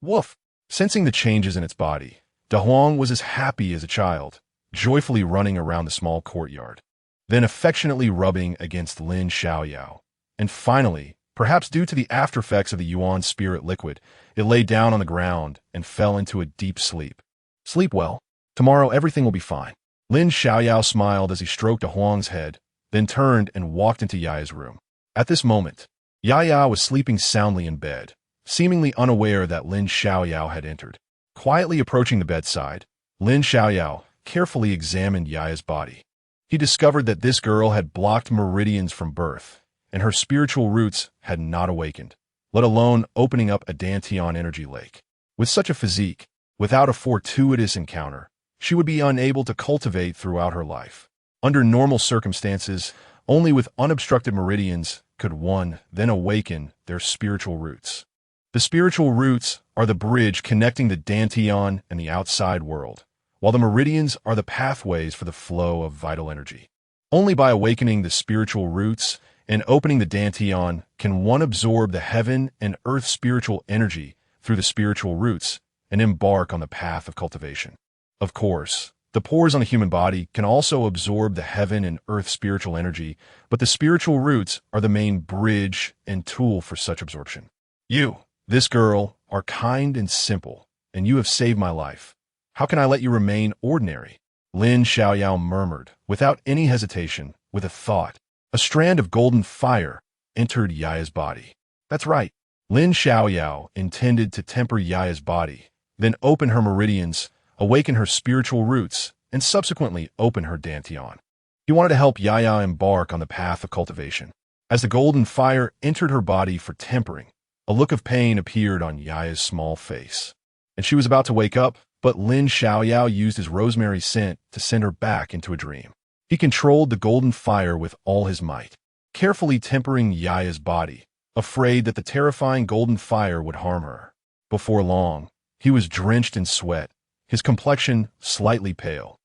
Woof! Sensing the changes in its body, Da Huang was as happy as a child, joyfully running around the small courtyard, then affectionately rubbing against Lin Xiaoyao, and finally Perhaps due to the aftereffects of the Yuan spirit liquid, it lay down on the ground and fell into a deep sleep. Sleep well. Tomorrow everything will be fine. Lin Xiaoyao smiled as he stroked Huang's head, then turned and walked into Yaya's room. At this moment, Yaya was sleeping soundly in bed, seemingly unaware that Lin Xiaoyao had entered. Quietly approaching the bedside, Lin Xiaoyao carefully examined Yaya's body. He discovered that this girl had blocked meridians from birth, and her spiritual roots had not awakened, let alone opening up a Dantian energy lake. With such a physique, without a fortuitous encounter, she would be unable to cultivate throughout her life. Under normal circumstances, only with unobstructed meridians could one then awaken their spiritual roots. The spiritual roots are the bridge connecting the Dantian and the outside world, while the meridians are the pathways for the flow of vital energy. Only by awakening the spiritual roots and opening the Dantian can one absorb the heaven and earth spiritual energy through the spiritual roots and embark on the path of cultivation. Of course, the pores on the human body can also absorb the heaven and earth spiritual energy, but the spiritual roots are the main bridge and tool for such absorption. You, this girl, are kind and simple, and you have saved my life. How can I let you remain ordinary? Lin Xiaoyao murmured, without any hesitation, with a thought. A strand of golden fire entered Yaya's body. That's right. Lin Xiaoyao intended to temper Yaya's body, then open her meridians, awaken her spiritual roots, and subsequently open her Dantian. He wanted to help Yaya embark on the path of cultivation. As the golden fire entered her body for tempering, a look of pain appeared on Yaya's small face. And she was about to wake up, but Lin Xiaoyao used his rosemary scent to send her back into a dream. He controlled the golden fire with all his might, carefully tempering Yaya's body, afraid that the terrifying golden fire would harm her. Before long, he was drenched in sweat, his complexion slightly pale,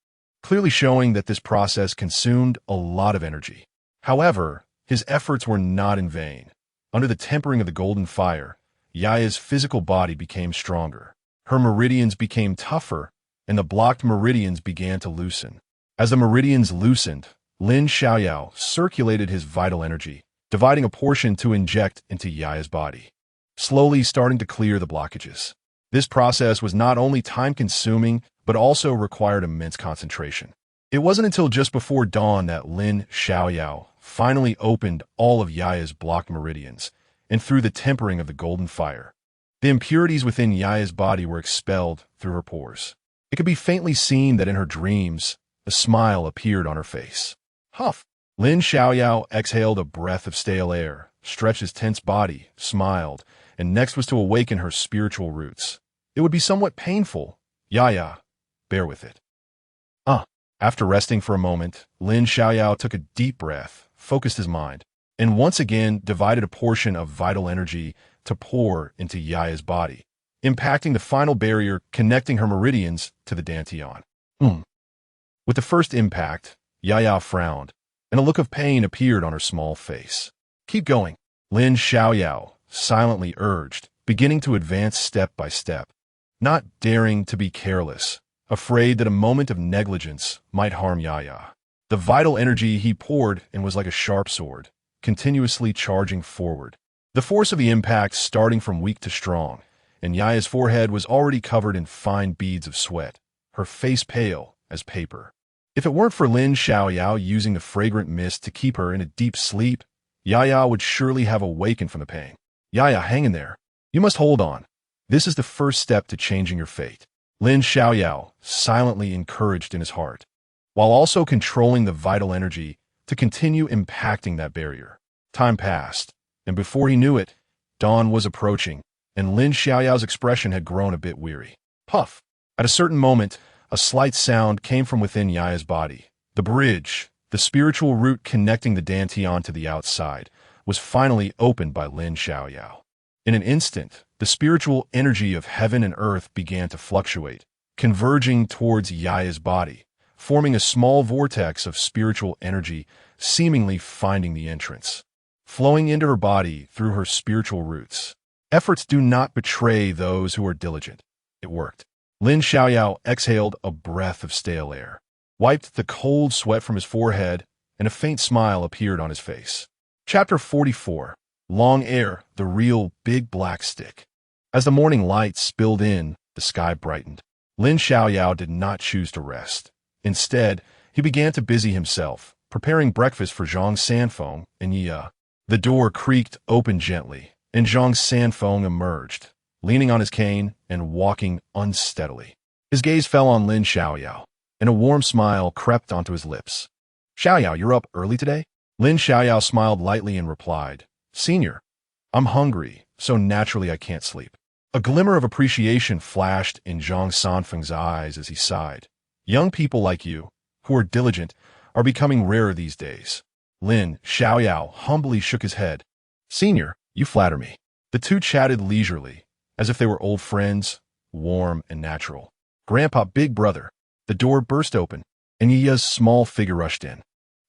clearly showing that this process consumed a lot of energy. However, his efforts were not in vain. Under the tempering of the golden fire, Yaya's physical body became stronger. Her meridians became tougher, and the blocked meridians began to loosen. As the meridians loosened, Lin Xiaoyao circulated his vital energy, dividing a portion to inject into Yaya's body, slowly starting to clear the blockages. This process was not only time-consuming, but also required immense concentration. It wasn't until just before dawn that Lin Xiaoyao finally opened all of Yaya's blocked meridians, and through the tempering of the golden fire, the impurities within Yaya's body were expelled through her pores. It could be faintly seen that in her dreams, a smile appeared on her face. Huff! Lin Xiaoyao exhaled a breath of stale air, stretched his tense body, smiled, and next was to awaken her spiritual roots. It would be somewhat painful. Yaya, bear with it. After resting for a moment, Lin Xiaoyao took a deep breath, focused his mind, and once again divided a portion of vital energy to pour into Yaya's body, impacting the final barrier connecting her meridians to the Dantian. With the first impact, Yaya frowned, and a look of pain appeared on her small face. Keep going, Lin Xiaoyao silently urged, beginning to advance step by step, not daring to be careless, afraid that a moment of negligence might harm Yaya. The vital energy he poured in was like a sharp sword, continuously charging forward. The force of the impact starting from weak to strong, and Yaya's forehead was already covered in fine beads of sweat, her face pale as paper. If it weren't for Lin Xiaoyao using the fragrant mist to keep her in a deep sleep, Yaya would surely have awakened from the pain. Yaya, hang in there. You must hold on. This is the first step to changing your fate. Lin Xiaoyao silently encouraged in his heart, while also controlling the vital energy to continue impacting that barrier. Time passed, and before he knew it, dawn was approaching, and Lin Xiaoyao's expression had grown a bit weary. Puff! At a certain moment, a slight sound came from within Yaya's body. The bridge, the spiritual route connecting the Dantian to the outside, was finally opened by Lin Xiaoyao. In an instant, the spiritual energy of heaven and earth began to fluctuate, converging towards Yaya's body, forming a small vortex of spiritual energy, seemingly finding the entrance, flowing into her body through her spiritual roots. Efforts do not betray those who are diligent. It worked. Lin Xiaoyao exhaled a breath of stale air, wiped the cold sweat from his forehead, and a faint smile appeared on his face. Chapter 44. long air, the real big black stick. As the morning light spilled in, the sky brightened. Lin Xiaoyao did not choose to rest. Instead, he began to busy himself, preparing breakfast for Zhang Sanfeng and Yi. The door creaked open gently, and Zhang Sanfeng emerged, leaning on his cane and walking unsteadily. His gaze fell on Lin Xiaoyao, and a warm smile crept onto his lips. "Xiaoyao, you're up early today?" Lin Xiaoyao smiled lightly and replied, "Senior, I'm hungry, so naturally I can't sleep." A glimmer of appreciation flashed in Zhang Sanfeng's eyes as he sighed. "Young people like you, who are diligent, are becoming rarer these days." Lin Xiaoyao humbly shook his head. "Senior, you flatter me." The two chatted leisurely, as if they were old friends, warm and natural. "Grandpa, big brother." The door burst open, and Yi's small figure rushed in.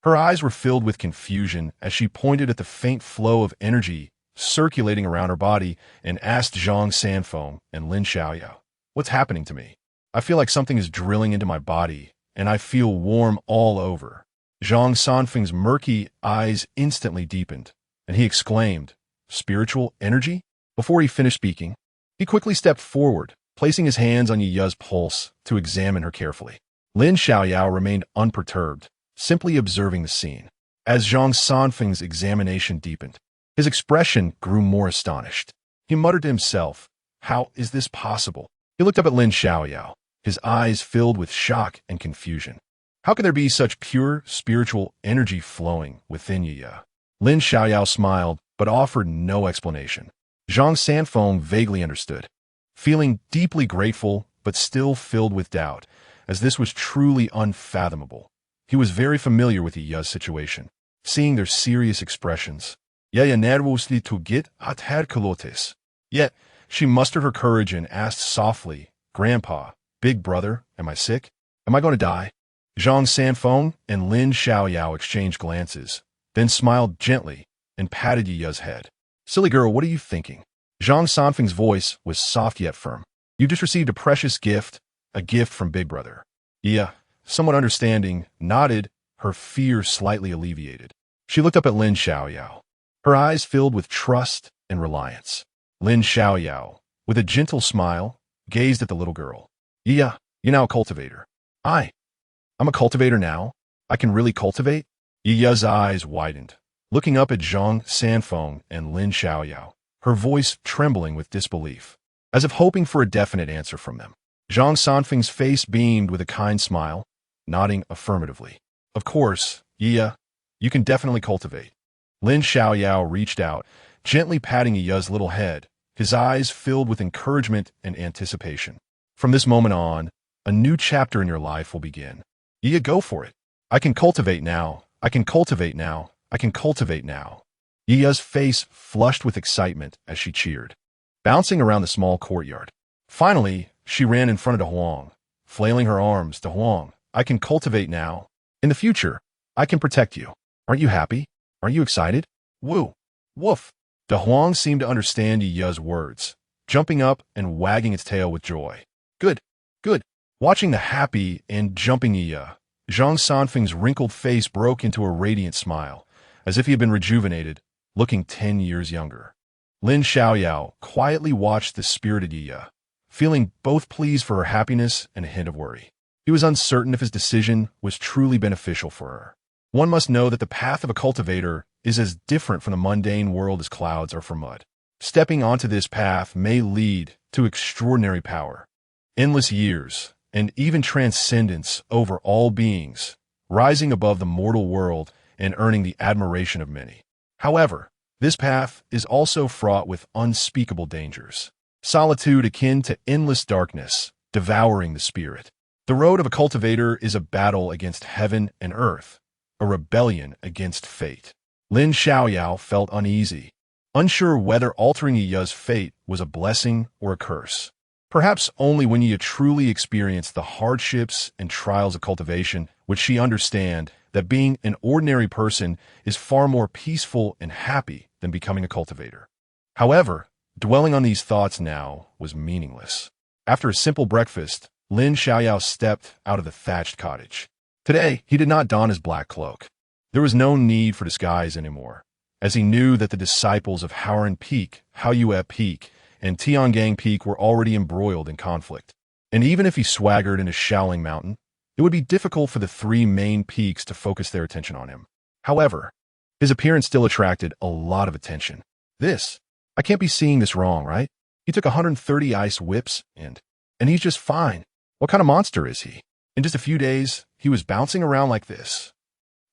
Her eyes were filled with confusion as she pointed at the faint flow of energy circulating around her body and asked Zhang Sanfeng and Lin Xiaoyao, "What's happening to me? I feel like something is drilling into my body, and I feel warm all over." Zhang Sanfeng's murky eyes instantly deepened, and he exclaimed, "Spiritual energy?" Before he finished speaking, he quickly stepped forward, placing his hands on Yi's pulse to examine her carefully. Lin Xiaoyao remained unperturbed, simply observing the scene. As Zhang Sanfeng's examination deepened, his expression grew more astonished. He muttered to himself, "How is this possible?" He looked up at Lin Xiaoyao, his eyes filled with shock and confusion. How could there be such pure spiritual energy flowing within Yi? Lin Xiaoyao smiled, but offered no explanation. Zhang Sanfeng vaguely understood, feeling deeply grateful but still filled with doubt, as this was truly unfathomable. He was very familiar with Yi's situation, seeing their serious expressions. "Yaya nervously to get at her calotes." Yet, she mustered her courage and asked softly, "Grandpa, big brother, am I sick? Am I going to die?" Zhang Sanfeng and Lin Xiaoyao exchanged glances, then smiled gently and patted Yi's head. "Silly girl, what are you thinking?" Zhang Sanfeng's voice was soft yet firm. "You've just received a precious gift, a gift from Big Brother." Yi, somewhat understanding, nodded, her fear slightly alleviated. She looked up at Lin Xiaoyao, her eyes filled with trust and reliance. Lin Xiaoyao, with a gentle smile, gazed at the little girl. "Yi, you're now a cultivator." I'm a cultivator now? I can really cultivate?" Yi's eyes widened, looking up at Zhang Sanfeng and Lin Xiaoyao, her voice trembling with disbelief, as if hoping for a definite answer from them. Zhang Sanfeng's face beamed with a kind smile, nodding affirmatively. "Of course, Yi, you can definitely cultivate." Lin Xiaoyao reached out, gently patting Yi's little head, his eyes filled with encouragement and anticipation. "From this moment on, a new chapter in your life will begin. Yi, go for it. I can cultivate now. I can cultivate now. I can cultivate now." Yi's face flushed with excitement as she cheered, bouncing around the small courtyard. Finally, she ran in front of De Huang, flailing her arms. "De Huang, I can cultivate now. In the future, I can protect you. Aren't you happy? Aren't you excited? Woo! Woof!" De Huang seemed to understand Yi's words, jumping up and wagging its tail with joy. "Good, good." Watching the happy and jumping Yi, Zhang Sanfeng's wrinkled face broke into a radiant smile, as if he had been rejuvenated, looking 10 years younger. Lin Xiaoyao quietly watched the spirited Yi, feeling both pleased for her happiness and a hint of worry. He was uncertain if his decision was truly beneficial for her. One must know that the path of a cultivator is as different from the mundane world as clouds are from mud. Stepping onto this path may lead to extraordinary power, endless years, and even transcendence over all beings, rising above the mortal world and earning the admiration of many. However, this path is also fraught with unspeakable dangers. Solitude akin to endless darkness, devouring the spirit. The road of a cultivator is a battle against heaven and earth, a rebellion against fate. Lin Xiaoyao felt uneasy, unsure whether altering Yi's fate was a blessing or a curse. Perhaps only when Yi truly experienced the hardships and trials of cultivation would she understand that being an ordinary person is far more peaceful and happy than becoming a cultivator. However, dwelling on these thoughts now was meaningless. After a simple breakfast, Lin Xiaoyao stepped out of the thatched cottage. Today, he did not don his black cloak. There was no need for disguise anymore. as he knew that the disciples of Haoran Peak, Haoyue Peak, and Tiangang Peak were already embroiled in conflict. And even if he swaggered into Shaoling Mountain, it would be difficult for the three main peaks to focus their attention on him. However, his appearance still attracted a lot of attention. I can't be seeing this wrong, right? He took 130 ice whips and he's just fine. What kind of monster is he? In just a few days, he was bouncing around like this.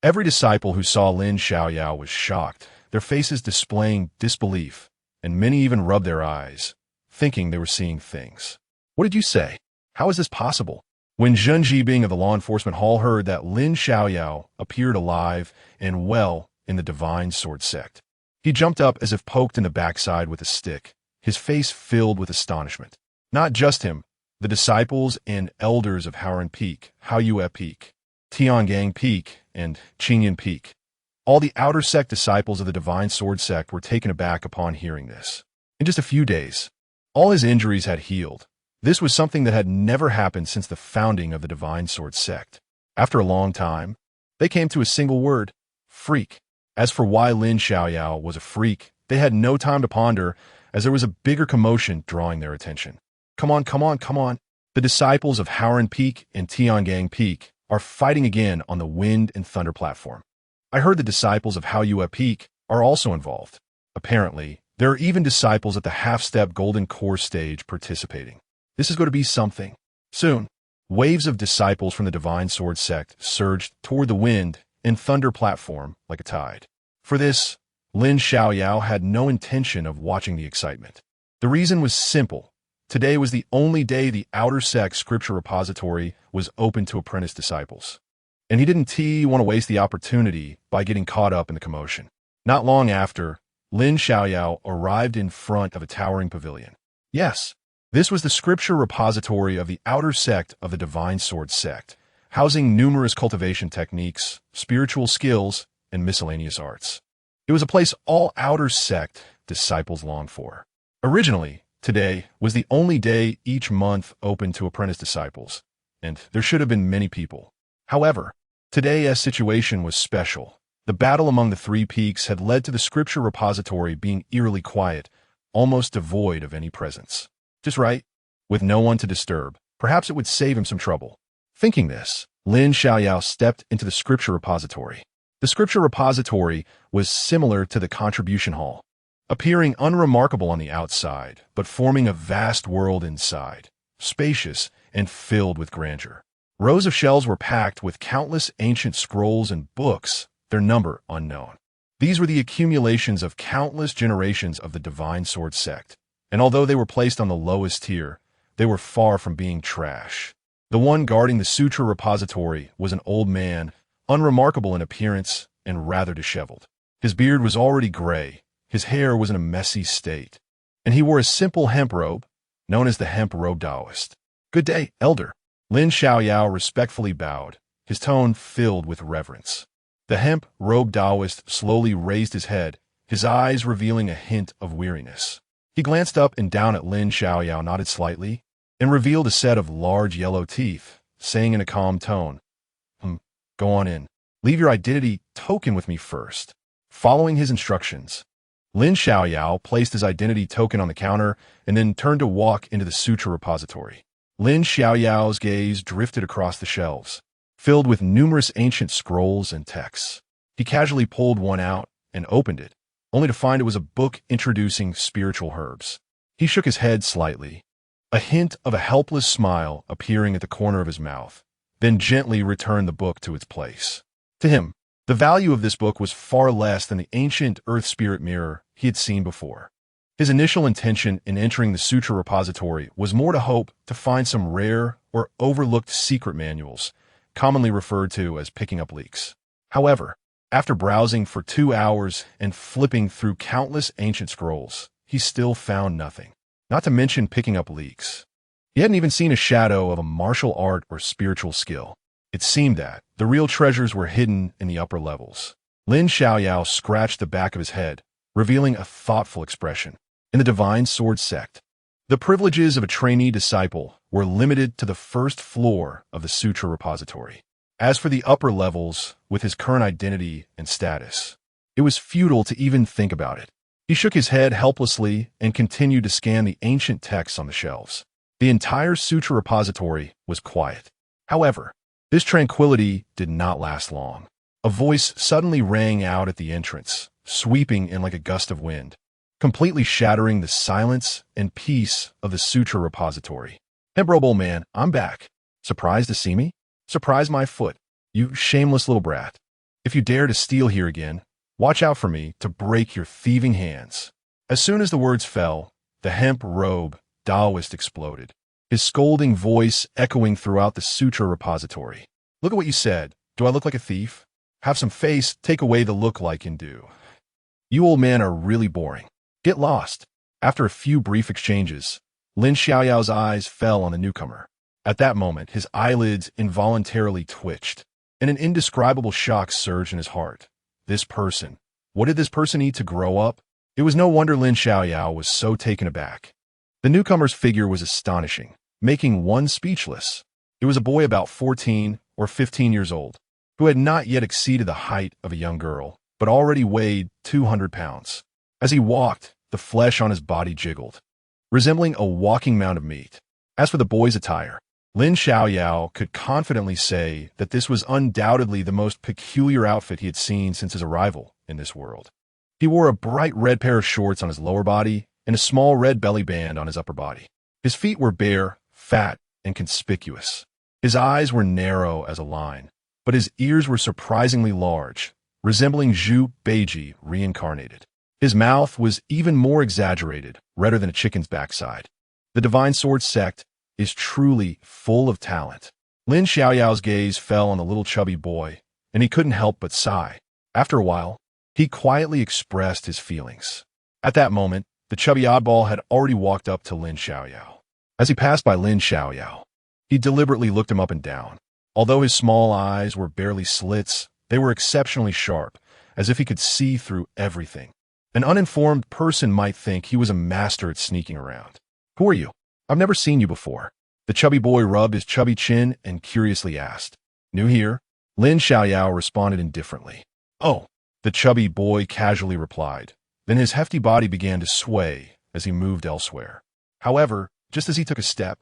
Every disciple who saw Lin Xiaoyao was shocked, their faces displaying disbelief, and many even rubbed their eyes, thinking they were seeing things. What did you say? How is this possible? When Zhen Jibing of the law enforcement hall heard that Lin Xiaoyao appeared alive and well in the divine sword sect, he jumped up as if poked in the backside with a stick, his face filled with astonishment. Not just him, the disciples and elders of Haoran Peak, Haoyue Peak, Tiangang Peak, and Qingyan Peak. All the outer sect disciples of the divine sword sect were taken aback upon hearing this. In just a few days, all his injuries had healed. This was something that had never happened since the founding of the divine sword sect. After a long time, they came to a single word: freak. As for why Lin Xiaoyao was a freak, they had no time to ponder, as there was a bigger commotion drawing their attention. Come on. The disciples of Haoran Peak and Tiangang Peak are fighting again on the Wind and Thunder platform. I heard the disciples of Haoyue Peak are also involved. Apparently, there are even disciples at the half-step golden core stage participating. This is going to be something. Soon, waves of disciples from the divine sword sect surged toward the Wind and Thunder platform like a tide. For this, Lin Xiaoyao had no intention of watching the excitement. The reason was simple. Today was the only day the outer sect scripture repository was open to apprentice disciples. And he didn't want to waste the opportunity by getting caught up in the commotion. Not long after, Lin Xiaoyao arrived in front of a towering pavilion. Yes, this was the scripture repository of the outer sect of the divine sword sect, housing numerous cultivation techniques, spiritual skills, and miscellaneous arts. It was a place all outer sect disciples longed for. Originally, today was the only day each month open to apprentice disciples, and there should have been many people. However, today's situation was special. The battle among the three peaks had led to the scripture repository being eerily quiet, almost devoid of any presence. Just right, with no one to disturb. Perhaps it would save him some trouble. Thinking this, Lin Xiaoyao stepped into the scripture repository. The scripture repository was similar to the contribution hall, appearing unremarkable on the outside, but forming a vast world inside, spacious and filled with grandeur. Rows of shelves were packed with countless ancient scrolls and books, their number unknown. These were the accumulations of countless generations of the divine sword sect, and although they were placed on the lowest tier, they were far from being trash. The one guarding the sutra repository was an old man, unremarkable in appearance and rather disheveled. His beard was already gray, his hair was in a messy state, and he wore a simple hemp robe, known as the hemp robe Taoist. "Good day, elder." Lin Xiaoyao respectfully bowed, his tone filled with reverence. The hemp robe Taoist slowly raised his head, his eyes revealing a hint of weariness. He glanced up and down at Lin Xiaoyao, nodded slightly, and revealed a set of large yellow teeth, saying in a calm tone, "Go on in. Leave your identity token with me first." Following his instructions, Lin Xiaoyao placed his identity token on the counter and then turned to walk into the sutra repository. Lin Xiaoyao's gaze drifted across the shelves, filled with numerous ancient scrolls and texts. He casually pulled one out and opened it, only to find it was a book introducing spiritual herbs. He shook his head slightly, a hint of a helpless smile appearing at the corner of his mouth, then gently returned the book to its place. To him, the value of this book was far less than the ancient earth spirit mirror he had seen before. His initial intention in entering the sutra repository was more to hope to find some rare or overlooked secret manuals, commonly referred to as picking up leaks. However, after browsing for 2 hours and flipping through countless ancient scrolls, he still found nothing, not to mention picking up leaks. He hadn't even seen a shadow of a martial art or spiritual skill. It seemed that the real treasures were hidden in the upper levels. Lin Xiaoyao scratched the back of his head, revealing a thoughtful expression. In the divine sword sect, the privileges of a trainee disciple were limited to the first floor of the sutra repository. As for the upper levels, with his current identity and status, It was futile to even think about it. He shook his head helplessly and continued to scan the ancient texts on the shelves. The entire sutra repository was quiet. However, this tranquility did not last long. A voice suddenly rang out at the entrance, sweeping in like a gust of wind, completely shattering the silence and peace of the sutra repository. "Hey, bro, man, I'm back. Surprised to see me? Surprise my foot, you shameless little brat. If you dare to steal here again, watch out for me to break your thieving hands." As soon as the words fell, the hemp robe Taoist exploded, his scolding voice echoing throughout the sutra repository. "Look at what you said. Do I look like a thief? Have some face, take away the look like and do. You old men are really boring. Get lost." After a few brief exchanges, Lin Xiaoyao's eyes fell on the newcomer. At that moment, his eyelids involuntarily twitched, and an indescribable shock surged in his heart. This person. What did this person need to grow up? It was no wonder Lin Xiaoyao was so taken aback. The newcomer's figure was astonishing, making one speechless. It was a boy about 14 or 15 years old, who had not yet exceeded the height of a young girl, but already weighed 200 pounds. As he walked, the flesh on his body jiggled, resembling a walking mound of meat. As for the boy's attire, Lin Xiaoyao could confidently say that this was undoubtedly the most peculiar outfit he had seen since his arrival in this world. He wore a bright red pair of shorts on his lower body and a small red belly band on his upper body. His feet were bare, fat, and conspicuous. His eyes were narrow as a line, but his ears were surprisingly large, resembling Zhu Beiji reincarnated. His mouth was even more exaggerated, redder than a chicken's backside. The Divine Sword sect is truly full of talent. Lin Xiaoyao's gaze fell on the little chubby boy, and he couldn't help but sigh. After a while, he quietly expressed his feelings. At that moment, the chubby oddball had already walked up to Lin Xiaoyao. As he passed by Lin Xiaoyao, he deliberately looked him up and down. Although his small eyes were barely slits, they were exceptionally sharp, as if he could see through everything. An uninformed person might think he was a master at sneaking around. "Who are you? I've never seen you before." The chubby boy rubbed his chubby chin and curiously asked. "New here?" Lin Xiaoyao responded indifferently. "Oh," the chubby boy casually replied. Then his hefty body began to sway as he moved elsewhere. However, just as he took a step,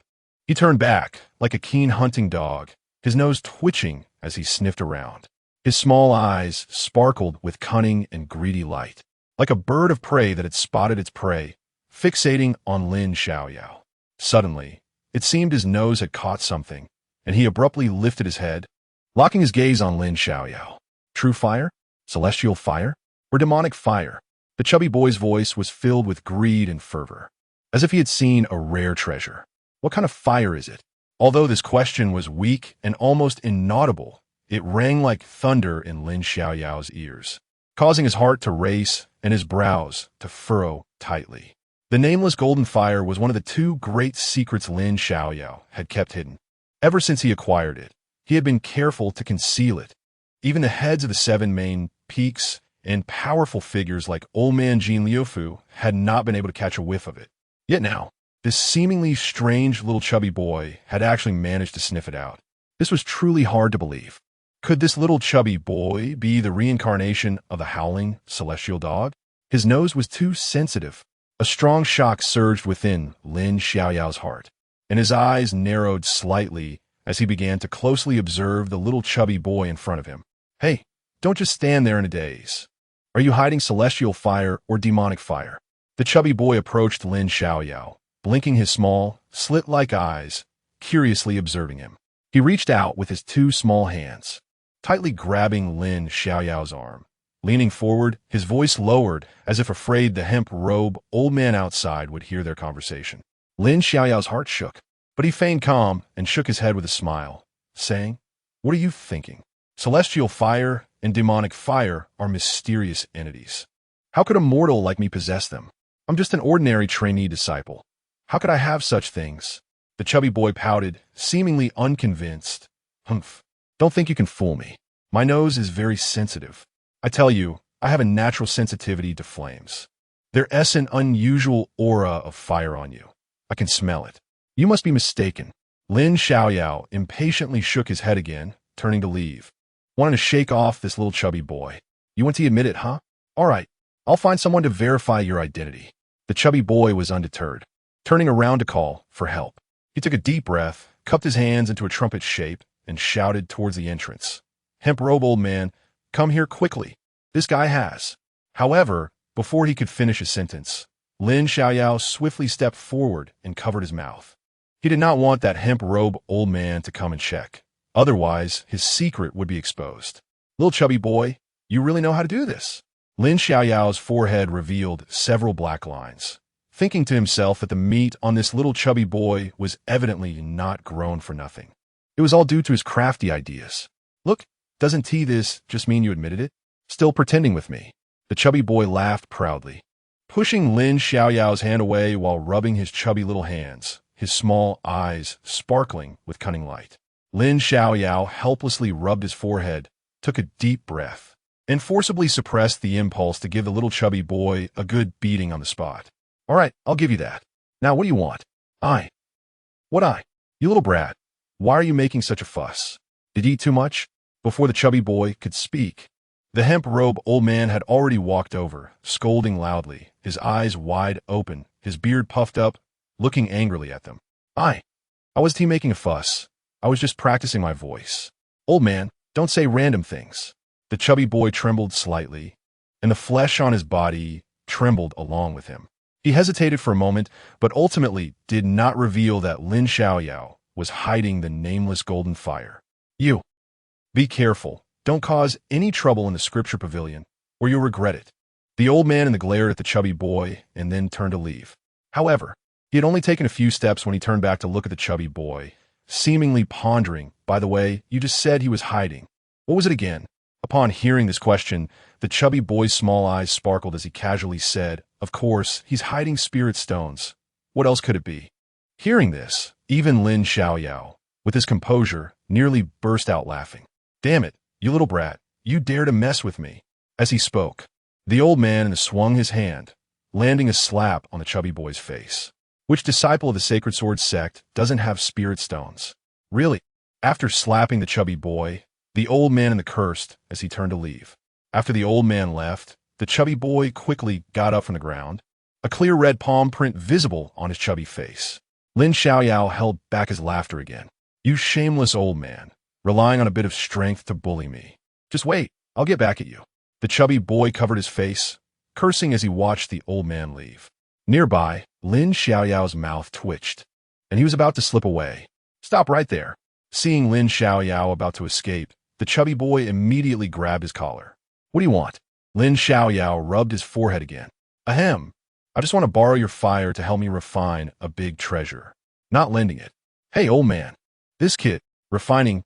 he turned back like a keen hunting dog, his nose twitching as he sniffed around. His small eyes sparkled with cunning and greedy light, like a bird of prey that had spotted its prey, fixating on Lin Xiaoyao. Suddenly, it seemed his nose had caught something, and he abruptly lifted his head, locking his gaze on Lin Xiaoyao. "True fire? Celestial fire? Or demonic fire?" The chubby boy's voice was filled with greed and fervor, as if he had seen a rare treasure. "What kind of fire is it?" Although this question was weak and almost inaudible, it rang like thunder in Lin Xiaoyao's ears, causing his heart to race and his brows to furrow tightly. The nameless golden fire was one of the two great secrets Lin Xiaoyao had kept hidden. Ever since he acquired it, he had been careful to conceal it. Even the heads of the seven main peaks and powerful figures like old man Jin Liufu had not been able to catch a whiff of it. Yet now, this seemingly strange little chubby boy had actually managed to sniff it out. This was truly hard to believe. Could this little chubby boy be the reincarnation of the howling celestial dog? His nose was too sensitive. A strong shock surged within Lin Xiaoyao's heart, and his eyes narrowed slightly as he began to closely observe the little chubby boy in front of him. "Hey, don't just stand there in a daze. Are you hiding celestial fire or demonic fire?" The chubby boy approached Lin Xiaoyao, blinking his small, slit-like eyes, curiously observing him. He reached out with his two small hands, tightly grabbing Lin Xiaoyao's arm. Leaning forward, his voice lowered as if afraid the hemp robe old man outside would hear their conversation. Lin Xiaoyao's heart shook, but he feigned calm and shook his head with a smile, saying, "What are you thinking? Celestial fire and demonic fire are mysterious entities. How could a mortal like me possess them? I'm just an ordinary trainee disciple. How could I have such things?" The chubby boy pouted, seemingly unconvinced. "Humph. Don't think you can fool me. My nose is very sensitive. I tell you, I have a natural sensitivity to flames. There is an unusual aura of fire on you. I can smell it. You must be mistaken." Lin Xiaoyao impatiently shook his head again, turning to leave. Wanting to shake off this little chubby boy. "You want to admit it, huh? All right, I'll find someone to verify your identity. The chubby boy was undeterred, turning around to call for help. He took a deep breath, cupped his hands into a trumpet shape, and shouted towards the entrance. Hemp robe, old man, come here quickly. This guy has. However, before he could finish his sentence, Lin Xiaoyao swiftly stepped forward and covered his mouth. He did not want that hemp robe old man to come and check. Otherwise, his secret would be exposed. Little chubby boy, you really know how to do this. Lin Xiaoyao's forehead revealed several black lines, thinking to himself that the meat on this little chubby boy was evidently not grown for nothing. It was all due to his crafty ideas. Look, doesn't this just mean you admitted it? Still pretending with me. The chubby boy laughed proudly, pushing Lin Xiaoyao's hand away while rubbing his chubby little hands, his small eyes sparkling with cunning light. Lin Xiaoyao helplessly rubbed his forehead, took a deep breath, and forcibly suppressed the impulse to give the little chubby boy a good beating on the spot. All right, I'll give you that. Now what do you want? What? You little brat. Why are you making such a fuss? Did you eat too much? Before the chubby boy could speak, the hemp robe old man had already walked over, scolding loudly, his eyes wide open, his beard puffed up, looking angrily at them. I wasn't making a fuss. I was just practicing my voice. Old man, don't say random things. The chubby boy trembled slightly, and the flesh on his body trembled along with him. He hesitated for a moment, but ultimately did not reveal that Lin Xiaoyao was hiding the nameless golden fire. You. Be careful. Don't cause any trouble in the scripture pavilion, or you'll regret it. The old man glared at the chubby boy and then turned to leave. However, he had only taken a few steps when he turned back to look at the chubby boy, seemingly pondering, by the way, you just said he was hiding. What was it again? Upon hearing this question, the chubby boy's small eyes sparkled as he casually said, of course, he's hiding spirit stones. What else could it be? Hearing this, even Lin Xiaoyao, with his composure, nearly burst out laughing. Damn it, you little brat, you dare to mess with me. As he spoke, the old man swung his hand, landing a slap on the chubby boy's face. Which disciple of the Sacred Sword sect doesn't have spirit stones? Really? After slapping the chubby boy, the old man cursed as he turned to leave. After the old man left, the chubby boy quickly got up from the ground, a clear red palm print visible on his chubby face. Lin Xiaoyao held back his laughter again. You shameless old man, relying on a bit of strength to bully me. Just wait, I'll get back at you. The chubby boy covered his face, cursing as he watched the old man leave. Nearby, Lin Xiaoyao's mouth twitched, and he was about to slip away. Stop right there. Seeing Lin Xiaoyao about to escape, the chubby boy immediately grabbed his collar. What do you want? Lin Xiaoyao rubbed his forehead again. Ahem. I just want to borrow your fire to help me refine a big treasure. Not lending it. Hey, old man. This kid, refining,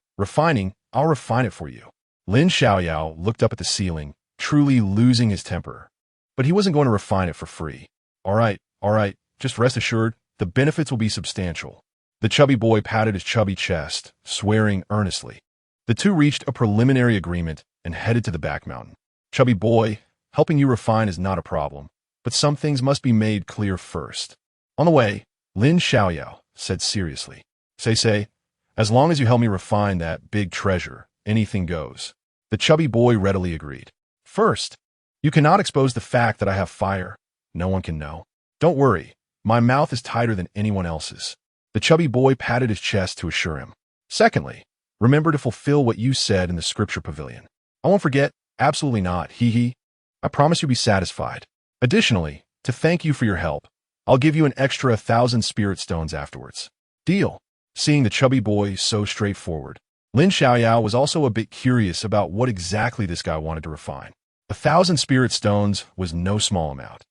I'll refine it for you. Lin Xiaoyao looked up at the ceiling, truly losing his temper. But he wasn't going to refine it for free. All right, just rest assured, the benefits will be substantial. The chubby boy patted his chubby chest, swearing earnestly. The two reached a preliminary agreement and headed to the back mountain. Chubby boy, helping you refine is not a problem, but some things must be made clear first. On the way, Lin Xiaoyao said seriously, Say, as long as you help me refine that big treasure, anything goes. The chubby boy readily agreed. First, you cannot expose the fact that I have fire. No one can know. Don't worry, my mouth is tighter than anyone else's. The chubby boy patted his chest to assure him. Secondly, remember to fulfill what you said in the scripture pavilion. I won't forget, absolutely not, hee. I promise you'll be satisfied. Additionally, to thank you for your help, I'll give you an extra 1,000 spirit stones afterwards. Deal. Seeing the chubby boy so straightforward, Lin Xiaoyao was also a bit curious about what exactly this guy wanted to refine. 1,000 spirit stones was no small amount.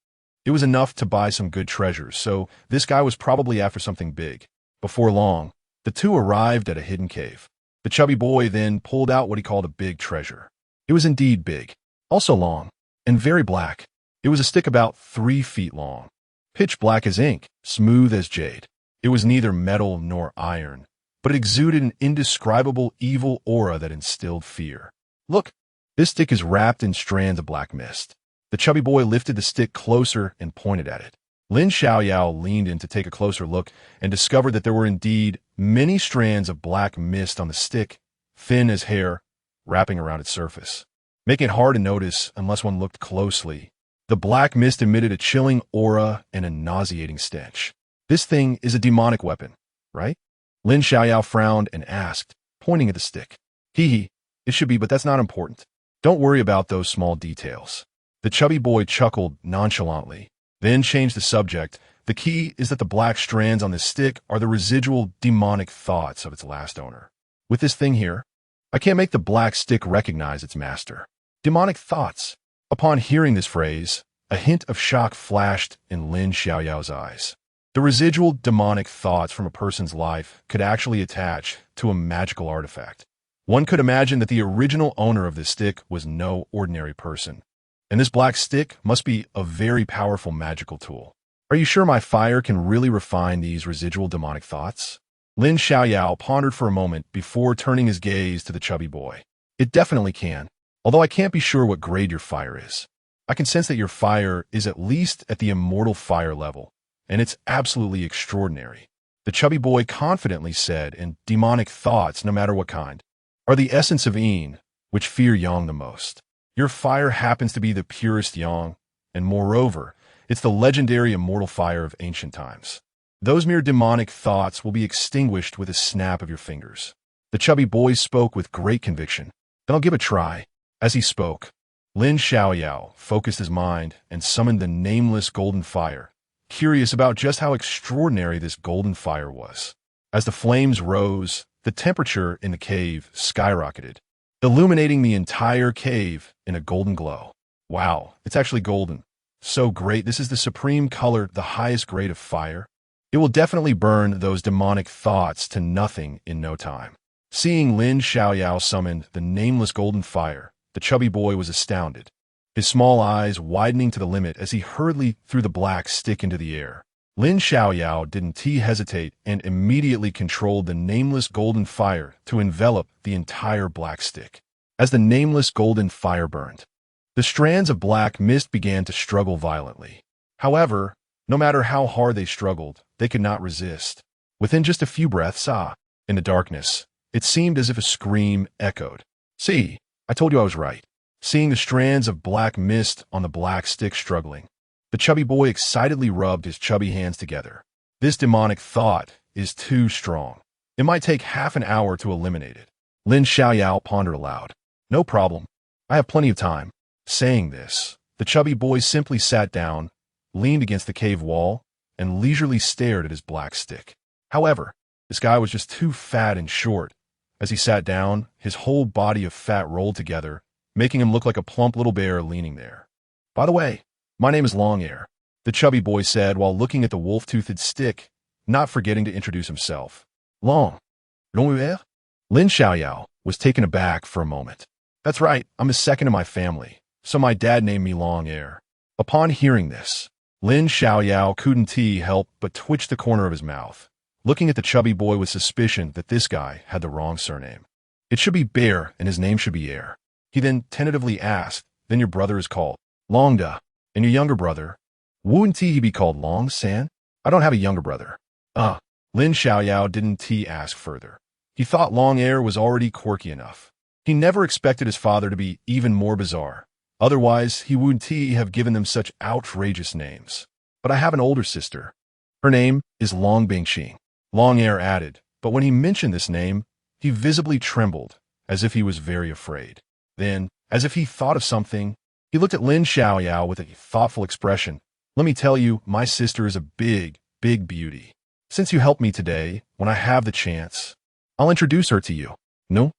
It was enough to buy some good treasures, so this guy was probably after something big. Before long, the two arrived at a hidden cave. The chubby boy then pulled out what he called a big treasure. It was indeed big, also long, and very black. It was a stick about 3 feet long, pitch black as ink, smooth as jade. It was neither metal nor iron, but it exuded an indescribable evil aura that instilled fear. Look, this stick is wrapped in strands of black mist. The chubby boy lifted the stick closer and pointed at it. Lin Xiaoyao leaned in to take a closer look and discovered that there were indeed many strands of black mist on the stick, thin as hair, wrapping around its surface. making it hard to notice unless one looked closely. The black mist emitted a chilling aura and a nauseating stench. This thing is a demonic weapon, right? Lin Xiaoyao frowned and asked, pointing at the stick. Hee, it should be, but that's not important. Don't worry about those small details. The chubby boy chuckled nonchalantly, then changed the subject. The key is that the black strands on this stick are the residual demonic thoughts of its last owner. With this thing here, I can't make the black stick recognize its master. Demonic thoughts. Upon hearing this phrase, a hint of shock flashed in Lin Xiaoyao's eyes. The residual demonic thoughts from a person's life could actually attach to a magical artifact. One could imagine that the original owner of this stick was no ordinary person, and this black stick must be a very powerful magical tool. Are you sure my fire can really refine these residual demonic thoughts? Lin Xiaoyao pondered for a moment before turning his gaze to the chubby boy. It definitely can, although I can't be sure what grade your fire is. I can sense that your fire is at least at the immortal fire level, and it's absolutely extraordinary. The chubby boy confidently said, and demonic thoughts, no matter what kind, are the essence of Yin, which fear Yang the most. Your fire happens to be the purest Yang, and moreover, it's the legendary immortal fire of ancient times. Those mere demonic thoughts will be extinguished with a snap of your fingers. The chubby boy spoke with great conviction. Then I'll give it a try. As he spoke, Lin Xiaoyao focused his mind and summoned the nameless golden fire, curious about just how extraordinary this golden fire was. As the flames rose, the temperature in the cave skyrocketed, illuminating the entire cave in a golden glow. Wow, it's actually golden. So great, this is the supreme color, the highest grade of fire. It will definitely burn those demonic thoughts to nothing in no time. Seeing Lin Xiaoyao summon the nameless golden fire, the chubby boy was astounded, his small eyes widening to the limit as he hurriedly threw the black stick into the air. Lin Xiaoyao didn't hesitate and immediately controlled the nameless golden fire to envelop the entire black stick. As the nameless golden fire burned, the strands of black mist began to struggle violently. However, no matter how hard they struggled, they could not resist. Within just a few breaths, in the darkness, it seemed as if a scream echoed. See, I told you I was right. Seeing the strands of black mist on the black stick struggling, the chubby boy excitedly rubbed his chubby hands together. This demonic thought is too strong. It might take half an hour to eliminate it. Lin Xiaoyao pondered aloud. No problem. I have plenty of time. Saying this, the chubby boy simply sat down, leaned against the cave wall, and leisurely stared at his black stick. However, this guy was just too fat and short. As he sat down, his whole body of fat rolled together, making him look like a plump little bear leaning there. By the way, my name is Longhair, the chubby boy said while looking at the wolf-toothed stick, not forgetting to introduce himself. Longhair? Lin Xiaoyao was taken aback for a moment. That's right, I'm the second in my family, so my dad named me Longhair. Upon hearing this, Lin Xiaoyao couldn't help but twitch the corner of his mouth, looking at the chubby boy with suspicion that this guy had the wrong surname. It should be Bear, and his name should be Air. He then tentatively asked, then your brother is called Longda, and your younger brother, wouldn't he be called Long San? I don't have a younger brother. Lin Xiaoyao didn't ask further. He thought Longhair was already quirky enough. He never expected his father to be even more bizarre. Otherwise, he wouldn't have given them such outrageous names. But I have an older sister. Her name is Long Bingxing. Longhair added, but when he mentioned this name, he visibly trembled, as if he was very afraid. Then, as if he thought of something, he looked at Lin Xiaoyao with a thoughtful expression. Let me tell you, my sister is a big, big beauty. Since you helped me today, when I have the chance, I'll introduce her to you. No.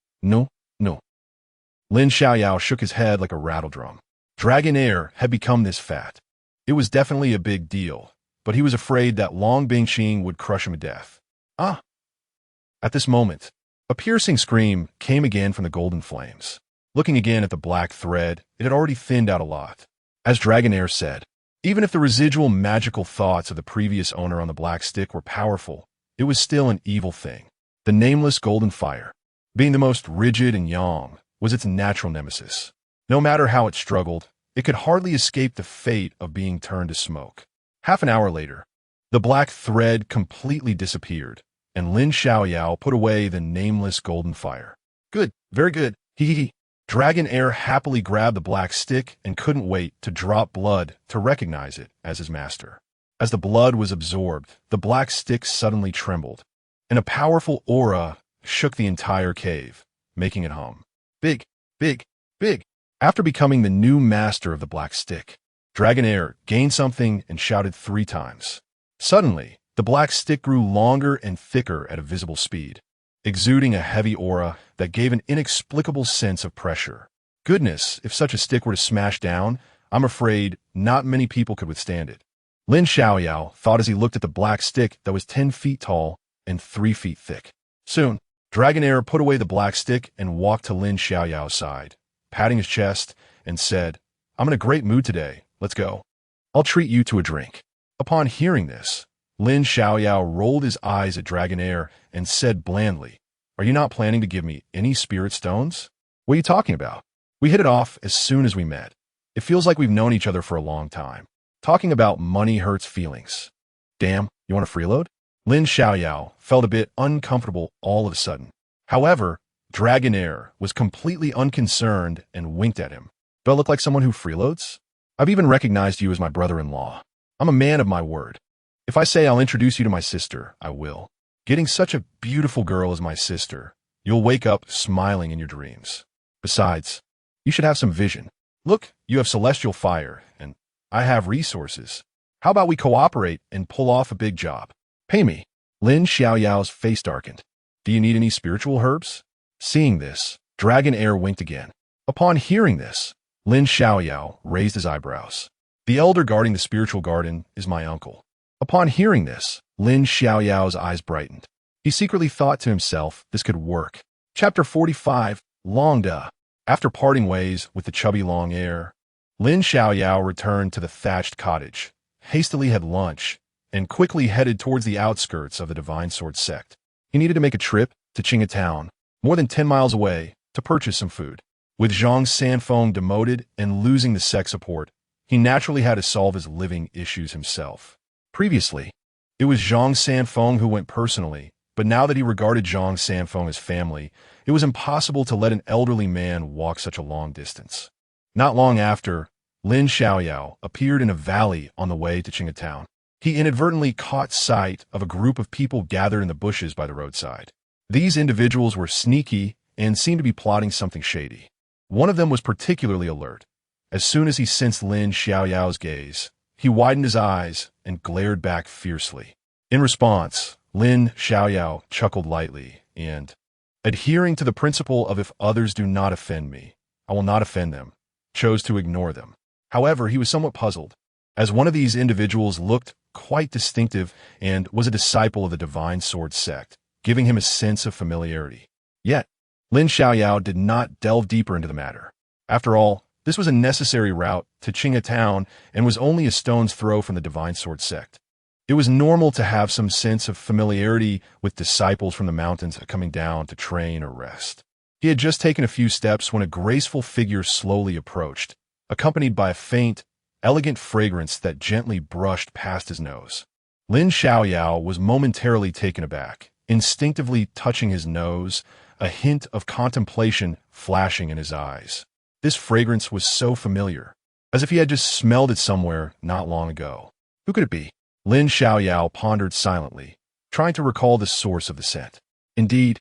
Lin Xiaoyao shook his head like a rattledrum. Dragon Air had become this fat. It was definitely a big deal, but he was afraid that Long Bingxing would crush him to death. At this moment, a piercing scream came again from the golden flames. Looking again at the black thread, it had already thinned out a lot. As Dragon Air said, even if the residual magical thoughts of the previous owner on the black stick were powerful, it was still an evil thing. The nameless golden fire, being the most rigid and yang, was its natural nemesis. No matter how it struggled, it could hardly escape the fate of being turned to smoke. Half an hour later, the black thread completely disappeared, and Lin Xiaoyao put away the nameless golden fire. Good, very good, hee. Dragonair happily grabbed the black stick and couldn't wait to drop blood to recognize it as his master. As the blood was absorbed, the black stick suddenly trembled, and a powerful aura shook the entire cave, making it hum. Big, big, big. After becoming the new master of the black stick, Dragonair gained something and shouted 3 times. Suddenly, the black stick grew longer and thicker at a visible speed, exuding a heavy aura that gave an inexplicable sense of pressure. Goodness, if such a stick were to smash down, I'm afraid not many people could withstand it. Lin Xiaoyao thought as he looked at the black stick that was 10 feet tall and 3 feet thick. Soon, Dragonair put away the black stick and walked to Lin Xiaoyao's side, patting his chest, and said, "I'm in a great mood today. Let's go. I'll treat you to a drink." Upon hearing this, Lin Xiaoyao rolled his eyes at Dragonair and said blandly, "Are you not planning to give me any spirit stones? What are you talking about? We hit it off as soon as we met. It feels like we've known each other for a long time. Talking about money hurts feelings. Damn, you want a freeload?" Lin Xiaoyao felt a bit uncomfortable all of a sudden. However, Dragonair was completely unconcerned and winked at him. "Do I look like someone who freeloads? I've even recognized you as my brother-in-law. I'm a man of my word. If I say I'll introduce you to my sister, I will. Getting such a beautiful girl as my sister, you'll wake up smiling in your dreams. Besides, you should have some vision. Look, you have celestial fire, and I have resources. How about we cooperate and pull off a big job? Pay me." Lin Xiaoyao's face darkened. "Do you need any spiritual herbs?" Seeing this, Dragonair winked again. Upon hearing this, Lin Xiaoyao raised his eyebrows. "The elder guarding the spiritual garden is my uncle." Upon hearing this, Lin Xiaoyao's eyes brightened. He secretly thought to himself this could work. Chapter 45, Long Da. After parting ways with the chubby long heir, Lin Xiaoyao returned to the thatched cottage, hastily had lunch, and quickly headed towards the outskirts of the Divine Sword sect. He needed to make a trip to Qinghe Town, more than 10 miles away, to purchase some food. With Zhang Sanfeng demoted and losing the sect support, he naturally had to solve his living issues himself. Previously, it was Zhang Sanfeng who went personally, but now that he regarded Zhang Sanfeng as family, it was impossible to let an elderly man walk such a long distance. Not long after, Lin Xiaoyao appeared in a valley on the way to Qinghe Town. He inadvertently caught sight of a group of people gathered in the bushes by the roadside. These individuals were sneaky and seemed to be plotting something shady. One of them was particularly alert. As soon as he sensed Lin Xiaoyao's gaze, he widened his eyes and glared back fiercely. In response, Lin Xiaoyao chuckled lightly and, adhering to the principle of if others do not offend me, I will not offend them, chose to ignore them. However, he was somewhat puzzled, as one of these individuals looked quite distinctive and was a disciple of the Divine Sword sect, giving him a sense of familiarity. Yet, Lin Xiaoyao did not delve deeper into the matter. After all, this was a necessary route to Qinghe Town and was only a stone's throw from the Divine Sword sect. It was normal to have some sense of familiarity with disciples from the mountains coming down to train or rest. He had just taken a few steps when a graceful figure slowly approached, accompanied by a faint, elegant fragrance that gently brushed past his nose. Lin Xiaoyao was momentarily taken aback, instinctively touching his nose, a hint of contemplation flashing in his eyes. This fragrance was so familiar, as if he had just smelled it somewhere not long ago. Who could it be? Lin Xiaoyao pondered silently, trying to recall the source of the scent. Indeed,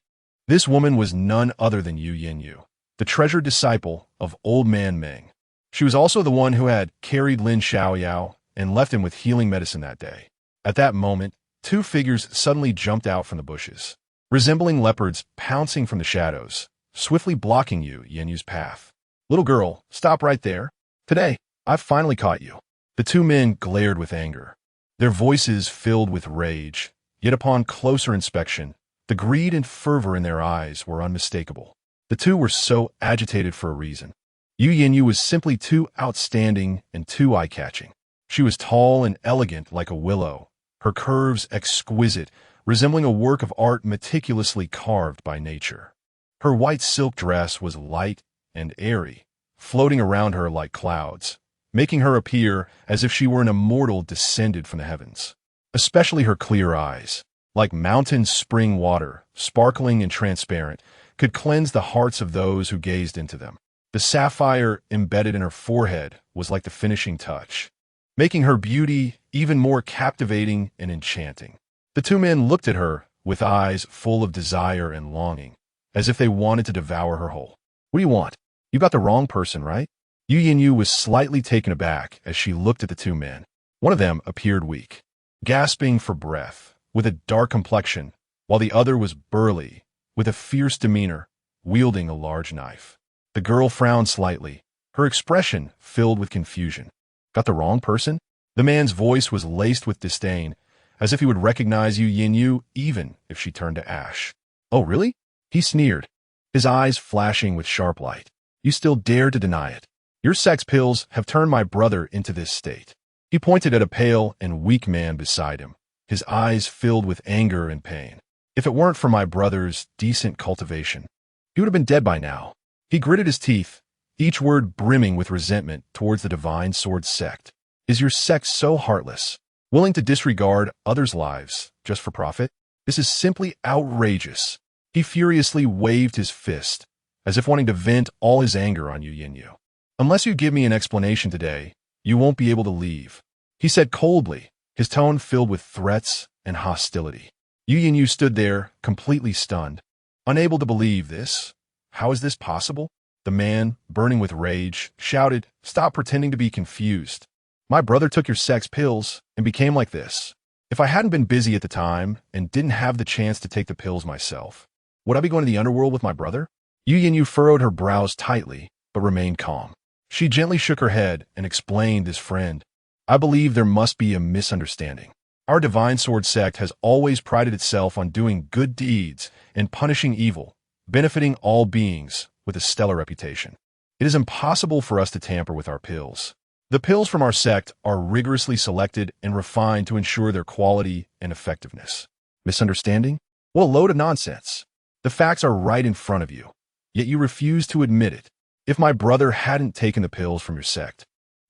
this woman was none other than Yu Yanyu, the treasured disciple of Old Man Meng. She was also the one who had carried Lin Xiaoyao and left him with healing medicine that day. At that moment, 2 figures suddenly jumped out from the bushes, resembling leopards pouncing from the shadows, swiftly blocking Yu Yanyu's path. "Little girl, stop right there. Today, I've finally caught you." The 2 men glared with anger, their voices filled with rage, yet upon closer inspection, the greed and fervor in their eyes were unmistakable. The 2 were so agitated for a reason. Yu Yanyu was simply too outstanding and too eye-catching. She was tall and elegant like a willow, her curves exquisite, resembling a work of art meticulously carved by nature. Her white silk dress was light and airy, floating around her like clouds, making her appear as if she were an immortal descended from the heavens. Especially her clear eyes, like mountain spring water, sparkling and transparent, could cleanse the hearts of those who gazed into them. The sapphire embedded in her forehead was like the finishing touch, making her beauty even more captivating and enchanting. The two men looked at her with eyes full of desire and longing, as if they wanted to devour her whole. What do you want? You got the wrong person, right? Yu was slightly taken aback as she looked at the two men. One of them appeared weak, gasping for breath, with a dark complexion, while the other was burly, with a fierce demeanor, wielding a large knife. The girl frowned slightly, her expression filled with confusion. Got the wrong person? The man's voice was laced with disdain, as if he would recognize Yu even if she turned to ash. Oh, really? He sneered, his eyes flashing with sharp light. You still dare to deny it? Your sex pills have turned my brother into this state. He pointed at a pale and weak man beside him, his eyes filled with anger and pain. If it weren't for my brother's decent cultivation, he would have been dead by now. He gritted his teeth, each word brimming with resentment towards the divine sword sect. Is your sect so heartless, willing to disregard others' lives just for profit? This is simply outrageous. He furiously waved his fist, as if wanting to vent all his anger on Yu. Unless you give me an explanation today, you won't be able to leave, he said coldly, his tone filled with threats and hostility. Yu stood there, completely stunned, unable to believe this. How is this possible? The man, burning with rage, shouted, Stop pretending to be confused. My brother took your sex pills and became like this. If I hadn't been busy at the time and didn't have the chance to take the pills myself, would I be going to the underworld with my brother? Yu furrowed her brows tightly, but remained calm. She gently shook her head and explained his friend. I believe there must be a misunderstanding. Our divine sword sect has always prided itself on doing good deeds and punishing evil, benefiting all beings with a stellar reputation. It is impossible for us to tamper with our pills. The pills from our sect are rigorously selected and refined to ensure their quality and effectiveness. Misunderstanding? What a load of nonsense. The facts are right in front of you, yet you refuse to admit it. If my brother hadn't taken the pills from your sect,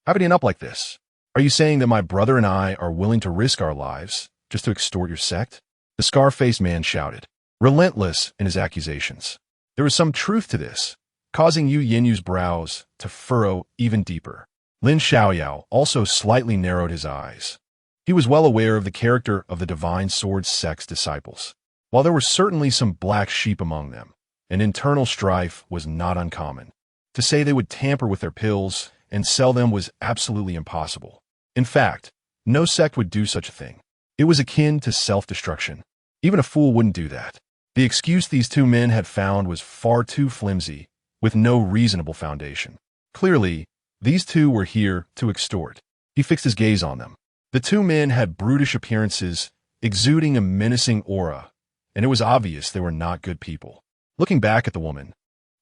how could he end up like this? Are you saying that my brother and I are willing to risk our lives just to extort your sect? The scar-faced man shouted, relentless in his accusations. There was some truth to this, causing Yu's brows to furrow even deeper. Lin Xiaoyao also slightly narrowed his eyes. He was well aware of the character of the divine sword sect's disciples. While there were certainly some black sheep among them, an internal strife was not uncommon. To say they would tamper with their pills and sell them was absolutely impossible. In fact, no sect would do such a thing. It was akin to self-destruction. Even a fool wouldn't do that. The excuse these two men had found was far too flimsy, with no reasonable foundation. Clearly, these two were here to extort. He fixed his gaze on them. The two men had brutish appearances, exuding a menacing aura, and it was obvious they were not good people. Looking back at the woman,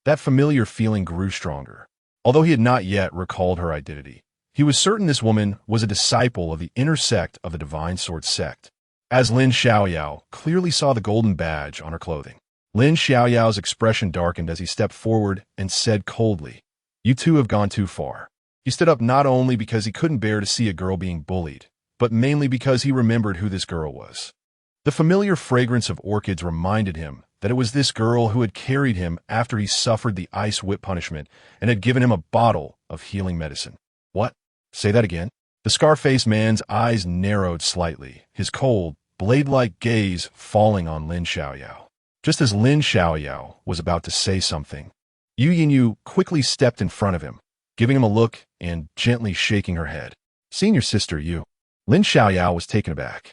that familiar feeling grew stronger. Although he had not yet recalled her identity, he was certain this woman was a disciple of the inner sect of the divine sword sect. As Lin Xiaoyao clearly saw the golden badge on her clothing, Lin Xiaoyao's expression darkened as he stepped forward and said coldly, You two have gone too far. He stood up not only because he couldn't bear to see a girl being bullied, but mainly because he remembered who this girl was. The familiar fragrance of orchids reminded him that it was this girl who had carried him after he suffered the ice whip punishment and had given him a bottle of healing medicine. What? Say that again? The scar-faced man's eyes narrowed slightly, his cold, blade-like gaze falling on Lin Xiaoyao. Just as Lin Xiaoyao was about to say something, Yu quickly stepped in front of him, giving him a look and gently shaking her head. Seeing your sister, Yu. Lin Xiaoyao was taken aback.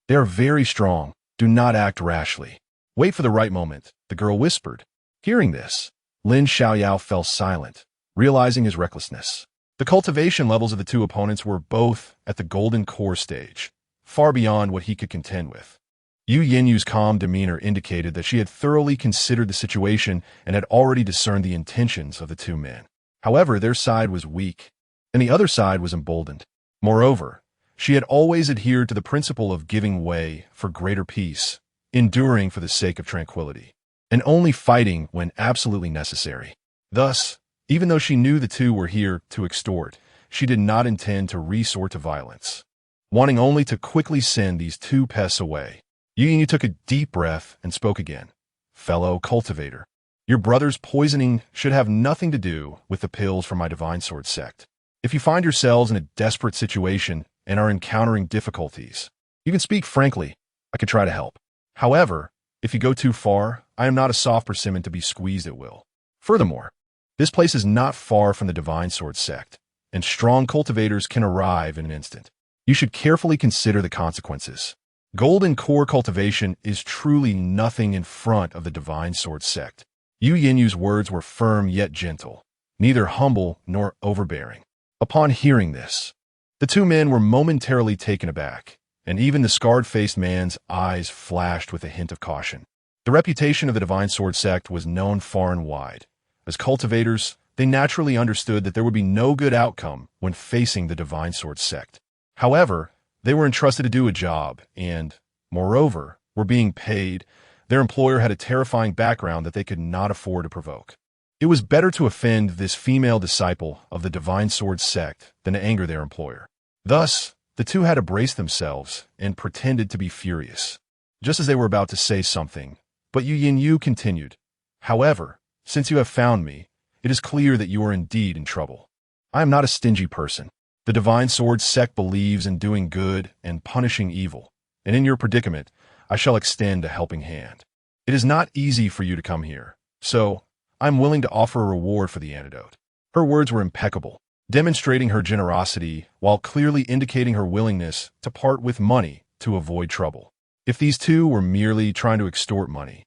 They are very strong. Do not act rashly. Wait for the right moment, the girl whispered. Hearing this, Lin Xiaoyao fell silent, realizing his recklessness. The cultivation levels of the two opponents were both at the golden core stage, far beyond what he could contend with. Yu's calm demeanor indicated that she had thoroughly considered the situation and had already discerned the intentions of the two men. However, their side was weak, and the other side was emboldened. Moreover, she had always adhered to the principle of giving way for greater peace, enduring for the sake of tranquility, and only fighting when absolutely necessary. Thus, even though she knew the two were here to extort, she did not intend to resort to violence. Wanting only to quickly send these two pests away, Yu took a deep breath and spoke again. Fellow cultivator, Your brother's poisoning should have nothing to do with the pills from my divine sword sect. If you find yourselves in a desperate situation and are encountering difficulties, you can speak frankly. I could try to help. However, if you go too far, I am not a soft persimmon to be squeezed at will. Furthermore, this place is not far from the divine sword sect, and strong cultivators can arrive in an instant. You should carefully consider the consequences. Golden core cultivation is truly nothing in front of the divine sword sect. Yu-Yinyu's words were firm yet gentle, neither humble nor overbearing. Upon hearing this, the two men were momentarily taken aback, and even the scarred-faced man's eyes flashed with a hint of caution. The reputation of the divine sword sect was known far and wide. As cultivators, they naturally understood that there would be no good outcome when facing the divine sword sect. However, they were entrusted to do a job and, moreover, were being paid. Their employer had a terrifying background that they could not afford to provoke. It was better to offend this female disciple of the divine sword sect than to anger their employer. Thus, the two had to brace themselves and pretended to be furious, just as they were about to say something. But Yu continued, "However, since you have found me, it is clear that you are indeed in trouble. I am not a stingy person. The divine sword sect believes in doing good and punishing evil, and in your predicament, I shall extend a helping hand. It is not easy for you to come here, so I am willing to offer a reward for the antidote." Her words were impeccable, demonstrating her generosity while clearly indicating her willingness to part with money to avoid trouble. If these two were merely trying to extort money,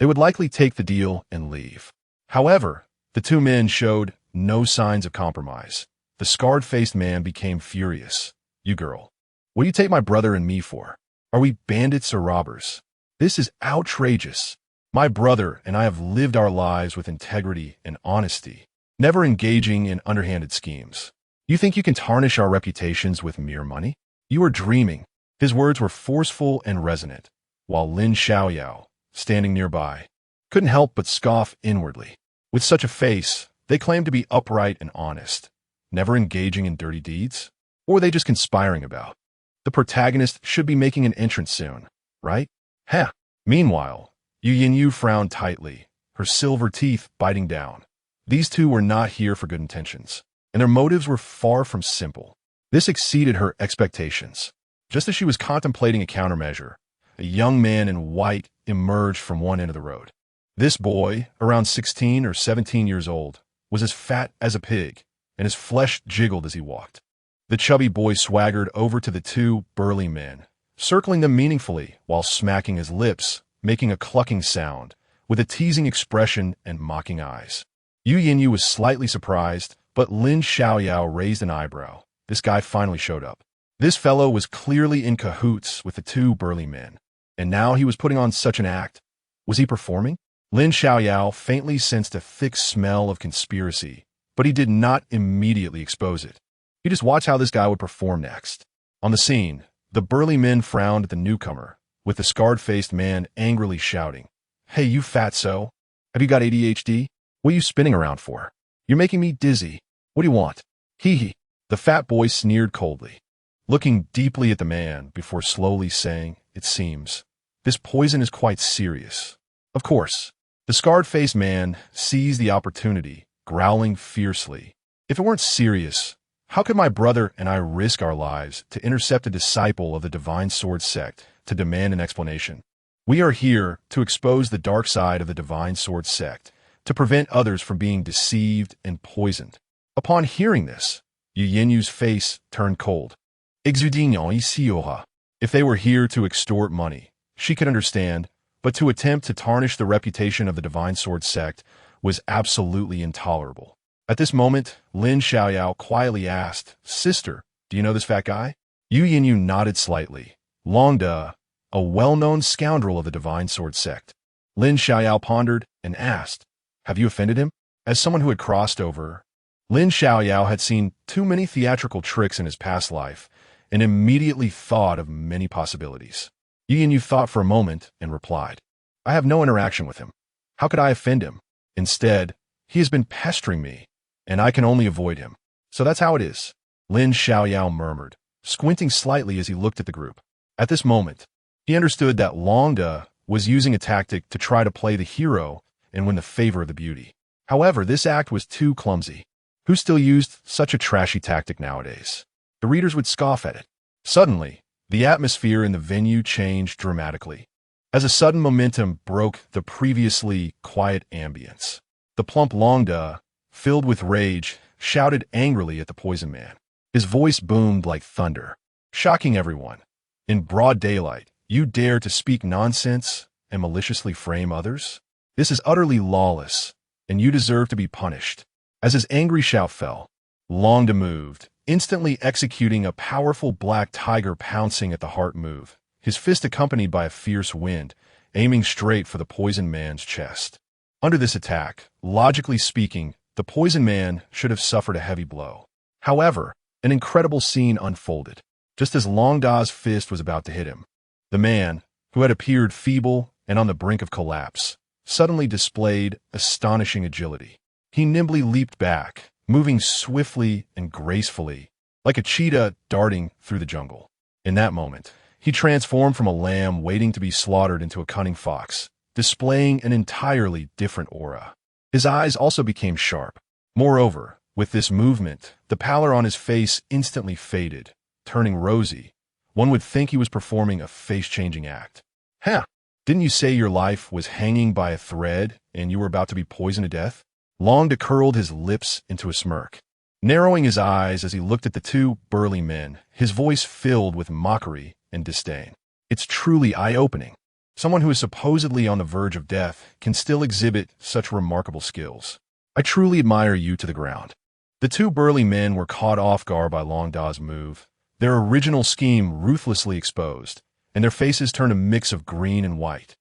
they would likely take the deal and leave. However, the two men showed no signs of compromise. The scarred-faced man became furious. "You girl, what do you take my brother and me for? Are we bandits or robbers? This is outrageous. My brother and I have lived our lives with integrity and honesty, never engaging in underhanded schemes. You think you can tarnish our reputations with mere money? You are dreaming." His words were forceful and resonant, while Lin Xiaoyao, standing nearby, couldn't help but scoff inwardly. With such a face, they claimed to be upright and honest, never engaging in dirty deeds? Or were they just conspiring about? The protagonist should be making an entrance soon, right? Heh. Meanwhile, Yu frowned tightly, her silver teeth biting down. These two were not here for good intentions, and their motives were far from simple. This exceeded her expectations. Just as she was contemplating a countermeasure, a young man in white emerged from one end of the road. This boy, around 16 or 17 years old, was as fat as a pig, and his flesh jiggled as he walked. The chubby boy swaggered over to the two burly men, circling them meaningfully while smacking his lips, making a clucking sound, with a teasing expression and mocking eyes. Yu was slightly surprised, but Lin Xiaoyao raised an eyebrow. This guy finally showed up. This fellow was clearly in cahoots with the two burly men, and now he was putting on such an act. Was he performing? Lin Xiaoyao faintly sensed a thick smell of conspiracy, but he did not immediately expose it. He just watched how this guy would perform next. On the scene, the burly men frowned at the newcomer, with the scarred-faced man angrily shouting, "Hey, you fatso! Have you got ADHD? What are you spinning around for? You're making me dizzy. What do you want?" Hee hee. The fat boy sneered coldly, looking deeply at the man before slowly saying, "It seems this poison is quite serious." Of course, the scarred-faced man seized the opportunity, growling fiercely. "If it weren't serious, how could my brother and I risk our lives to intercept a disciple of the divine sword sect to demand an explanation? We are here to expose the dark side of the divine sword sect, to prevent others from being deceived and poisoned." Upon hearing this, Yu face turned cold. "Exudinyon ici. If they were here to extort money, she could understand, but to attempt to tarnish the reputation of the divine sword sect was absolutely intolerable. At this moment, Lin Xiaoyao quietly asked, "Sister, do you know this fat guy?" Yu nodded slightly. "Longda, a well-known scoundrel of the divine sword sect." Lin Xiaoyao pondered and asked, "Have you offended him?" As someone who had crossed over, Lin Xiaoyao had seen too many theatrical tricks in his past life and immediately thought of many possibilities. Yu thought for a moment and replied, "I have no interaction with him. How could I offend him? Instead, he has been pestering me, and I can only avoid him. So that's how it is," Lin Xiaoyao murmured, squinting slightly as he looked at the group. At this moment, he understood that Longda was using a tactic to try to play the hero and win the favor of the beauty. However, this act was too clumsy. Who still used such a trashy tactic nowadays? The readers would scoff at it. Suddenly, the atmosphere in the venue changed dramatically. As a sudden momentum broke the previously quiet ambience, the plump Longda, filled with rage, shouted angrily at the poison man. His voice boomed like thunder, shocking everyone. In broad daylight, you dare to speak nonsense and maliciously frame others? This is utterly lawless, and you deserve to be punished. As his angry shout fell, Longda moved, instantly executing a powerful black tiger pouncing at the heart move, his fist accompanied by a fierce wind, aiming straight for the poison man's chest. Under this attack, logically speaking, the poison man should have suffered a heavy blow. However, an incredible scene unfolded. Just as Longda's fist was about to hit him, the man, who had appeared feeble and on the brink of collapse, suddenly displayed astonishing agility. He nimbly leaped back, moving swiftly and gracefully, like a cheetah darting through the jungle. In that moment, he transformed from a lamb waiting to be slaughtered into a cunning fox, displaying an entirely different aura. His eyes also became sharp. Moreover, with this movement, the pallor on his face instantly faded, turning rosy. One would think he was performing a face-changing act. "Huh! Didn't you say your life was hanging by a thread and you were about to be poisoned to death?" Longda curled his lips into a smirk, narrowing his eyes as he looked at the two burly men, his voice filled with mockery and disdain. "It's truly eye-opening. Someone who is supposedly on the verge of death can still exhibit such remarkable skills. I truly admire you to the ground." The two burly men were caught off guard by Longda's move, their original scheme ruthlessly exposed, and their faces turned a mix of green and white,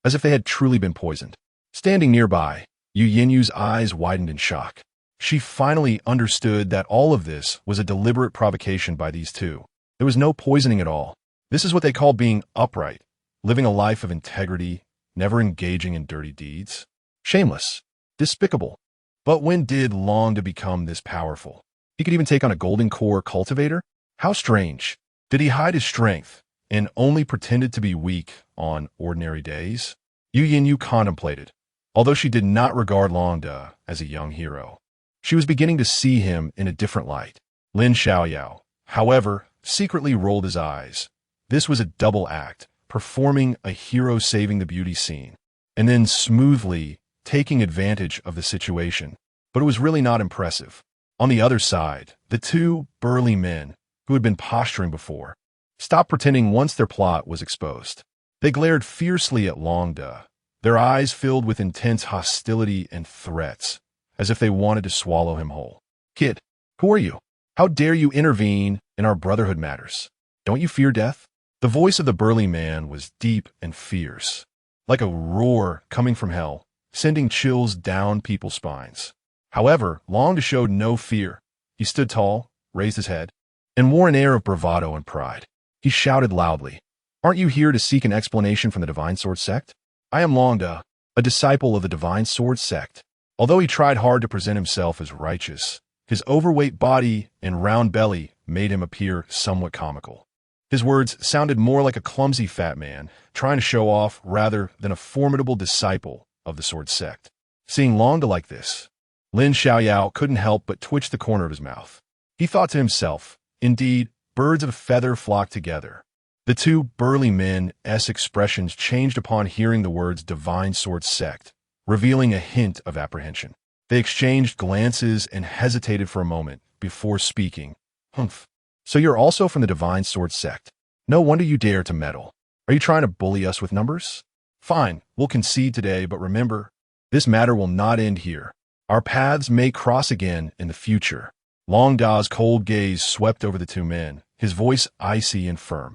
as if they had truly been poisoned. Standing nearby, Yu-Yinyu's eyes widened in shock. She finally understood that all of this was a deliberate provocation by these two. There was no poisoning at all. This is what they call being upright, living a life of integrity, never engaging in dirty deeds. Shameless. Despicable. But when did Longda become this powerful? He could even take on a golden core cultivator? How strange. Did he hide his strength and only pretended to be weak on ordinary days? Yu-Yinyu contemplated. Although she did not regard Longda as a young hero, she was beginning to see him in a different light. Lin Xiaoyao, however, secretly rolled his eyes. This was a double act, performing a hero saving the beauty scene, and then smoothly taking advantage of the situation. But it was really not impressive. On the other side, the two burly men, who had been posturing before, stopped pretending once their plot was exposed. They glared fiercely at Longda, their eyes filled with intense hostility and threats, as if they wanted to swallow him whole. "Kid, who are you? How dare you intervene in our brotherhood matters? Don't you fear death?" The voice of the burly man was deep and fierce, like a roar coming from hell, sending chills down people's spines. However, Longda showed no fear. He stood tall, raised his head, and wore an air of bravado and pride. He shouted loudly, "Aren't you here to seek an explanation from the Divine Sword Sect? I am Longda, a disciple of the Divine Sword Sect." Although he tried hard to present himself as righteous, his overweight body and round belly made him appear somewhat comical. His words sounded more like a clumsy fat man trying to show off rather than a formidable disciple of the Sword Sect. Seeing Longda like this, Lin Xiaoyao couldn't help but twitch the corner of his mouth. He thought to himself, indeed, birds of a feather flock together. The two burly men's expressions changed upon hearing the words Divine Sword Sect, revealing a hint of apprehension. They exchanged glances and hesitated for a moment before speaking. "Humph. So you're also from the Divine Sword Sect. No wonder you dare to meddle. Are you trying to bully us with numbers? Fine, we'll concede today, but remember, this matter will not end here. Our paths may cross again in the future." Longda's cold gaze swept over the two men, his voice icy and firm.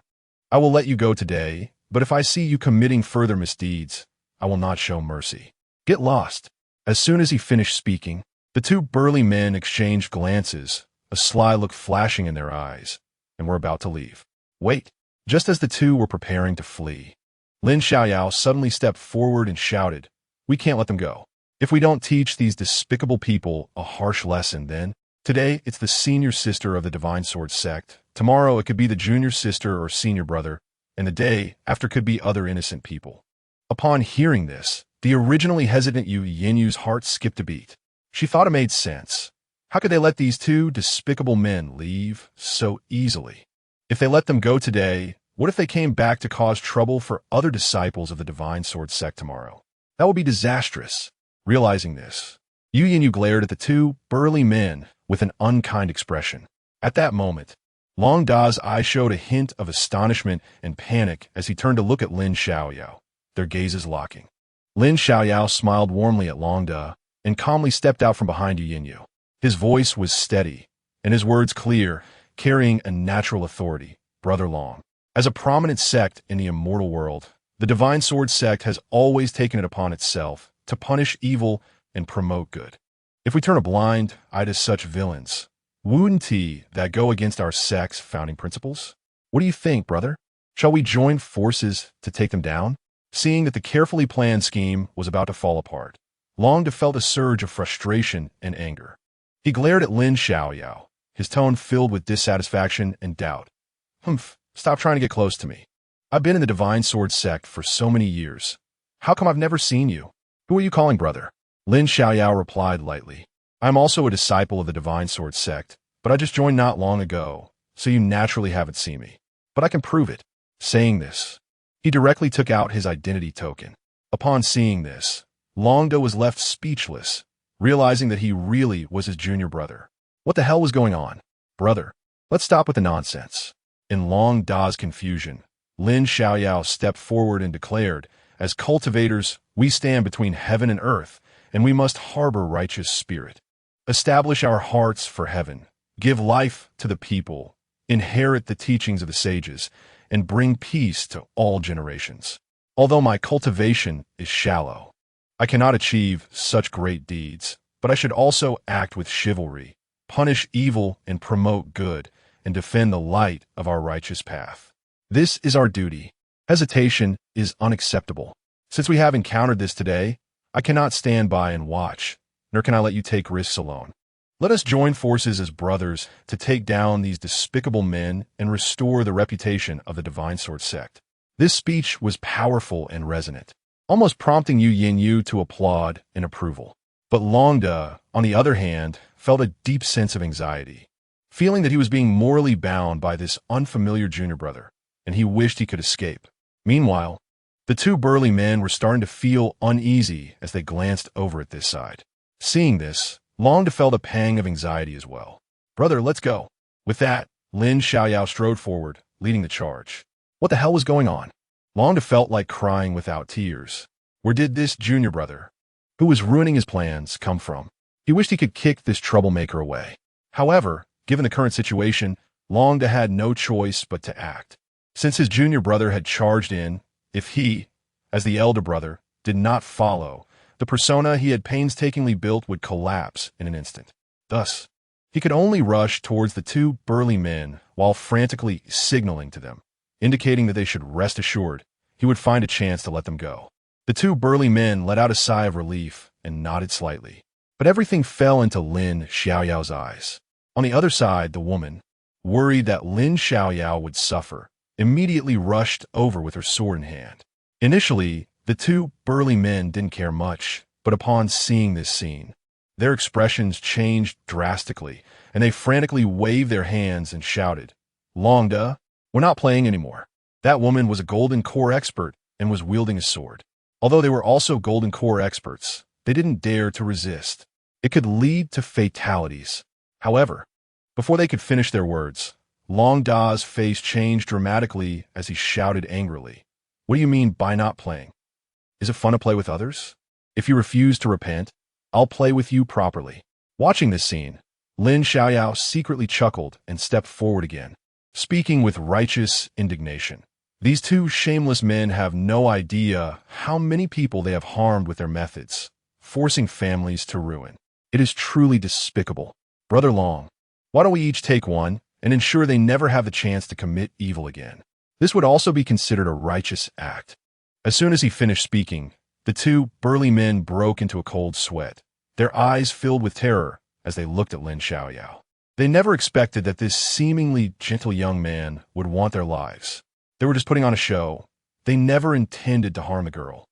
"I will let you go today, but if I see you committing further misdeeds, I will not show mercy. Get lost." As soon as he finished speaking, the two burly men exchanged glances, a sly look flashing in their eyes, and were about to leave. Wait! Just as the two were preparing to flee, Lin Xiaoyao suddenly stepped forward and shouted, "We can't let them go. If we don't teach these despicable people a harsh lesson, then today it's the senior sister of the Divine Sword Sect, tomorrow it could be the junior sister or senior brother, and the day after could be other innocent people." Upon hearing this, The originally hesitant Yin-Yu's heart skipped a beat. She thought it made sense. How could they let these two despicable men leave so easily? If they let them go today, what if they came back to cause trouble for other disciples of the Divine Sword sect tomorrow? That would be disastrous. Realizing this, Yin-Yu glared at the two burly men with an unkind expression. At that moment, Long Da's eyes showed a hint of astonishment and panic as he turned to look at Lin Xiaoyao, their gazes locking. Lin Xiaoyao smiled warmly at Long Da and calmly stepped out from behind Yin-Yu. His voice was steady, and his words clear, carrying a natural authority. Brother Long. As a prominent sect in the immortal world, the Divine Sword sect has always taken it upon itself to punish evil and promote good. If we turn a blind eye to such villains, wouldn't that go against our sect's founding principles? What do you think, brother? Shall we join forces to take them down? Seeing that the carefully planned scheme was about to fall apart, Long Da felt a surge of frustration and anger. He glared at Lin Xiaoyao, his tone filled with dissatisfaction and doubt. Humph, stop trying to get close to me. I've been in the Divine Sword sect for so many years. How come I've never seen you? Who are you calling brother? Lin Xiaoyao replied lightly. I'm also a disciple of the Divine Sword sect, but I just joined not long ago, so you naturally haven't seen me. But I can prove it. Saying this, he directly took out his identity token. Upon seeing this, Long Da was left speechless, realizing that he really was his junior brother. What the hell was going on? Brother, let's stop with the nonsense. In Long Da's confusion, Lin Xiaoyao stepped forward and declared, as cultivators, we stand between heaven and earth, and we must harbor righteous spirit. Establish our hearts for heaven, give life to the people, inherit the teachings of the sages, and bring peace to all generations. Although my cultivation is shallow, I cannot achieve such great deeds, but I should also act with chivalry, punish evil and promote good, and defend the light of our righteous path. This is our duty. Hesitation is unacceptable. Since we have encountered this today, I cannot stand by and watch, nor can I let you take risks alone. Let us join forces as brothers to take down these despicable men and restore the reputation of the Divine Sword sect. This speech was powerful and resonant, almost prompting Yin-Yu to applaud in approval. But Long Da, on the other hand, felt a deep sense of anxiety, feeling that he was being morally bound by this unfamiliar junior brother, and he wished he could escape. Meanwhile, the two burly men were starting to feel uneasy as they glanced over at this side. Seeing this, Long Da felt a pang of anxiety as well. Brother, let's go. With that, Lin Xiaoyao strode forward, leading the charge. What the hell was going on? Long Da felt like crying without tears. Where did this junior brother, who was ruining his plans, come from? He wished he could kick this troublemaker away. However, given the current situation, Long Da had no choice but to act. Since his junior brother had charged in, if he, as the elder brother, did not follow, the persona he had painstakingly built would collapse in an instant. Thus, he could only rush towards the two burly men while frantically signaling to them, indicating that they should rest assured he would find a chance to let them go. The two burly men let out a sigh of relief and nodded slightly, but everything fell into Lin Xiaoyao's eyes. On the other side, the woman, worried that Lin Xiaoyao would suffer, immediately rushed over with her sword in hand. Initially, the two burly men didn't care much, but upon seeing this scene, their expressions changed drastically, and they frantically waved their hands and shouted, Long Da, we're not playing anymore. That woman was a golden core expert and was wielding a sword. Although they were also golden core experts, they didn't dare to resist. It could lead to fatalities. However, before they could finish their words, Long Da's face changed dramatically as he shouted angrily, What do you mean by not playing? Is it fun to play with others? If you refuse to repent, I'll play with you properly. Watching this scene, Lin Xiaoyao secretly chuckled and stepped forward again, speaking with righteous indignation. These two shameless men have no idea how many people they have harmed with their methods, forcing families to ruin. It is truly despicable. Brother Long, why don't we each take one and ensure they never have the chance to commit evil again? This would also be considered a righteous act. As soon as he finished speaking, the two burly men broke into a cold sweat, their eyes filled with terror as they looked at Lin Xiaoyao. They never expected that this seemingly gentle young man would want their lives. They were just putting on a show. They never intended to harm the girl.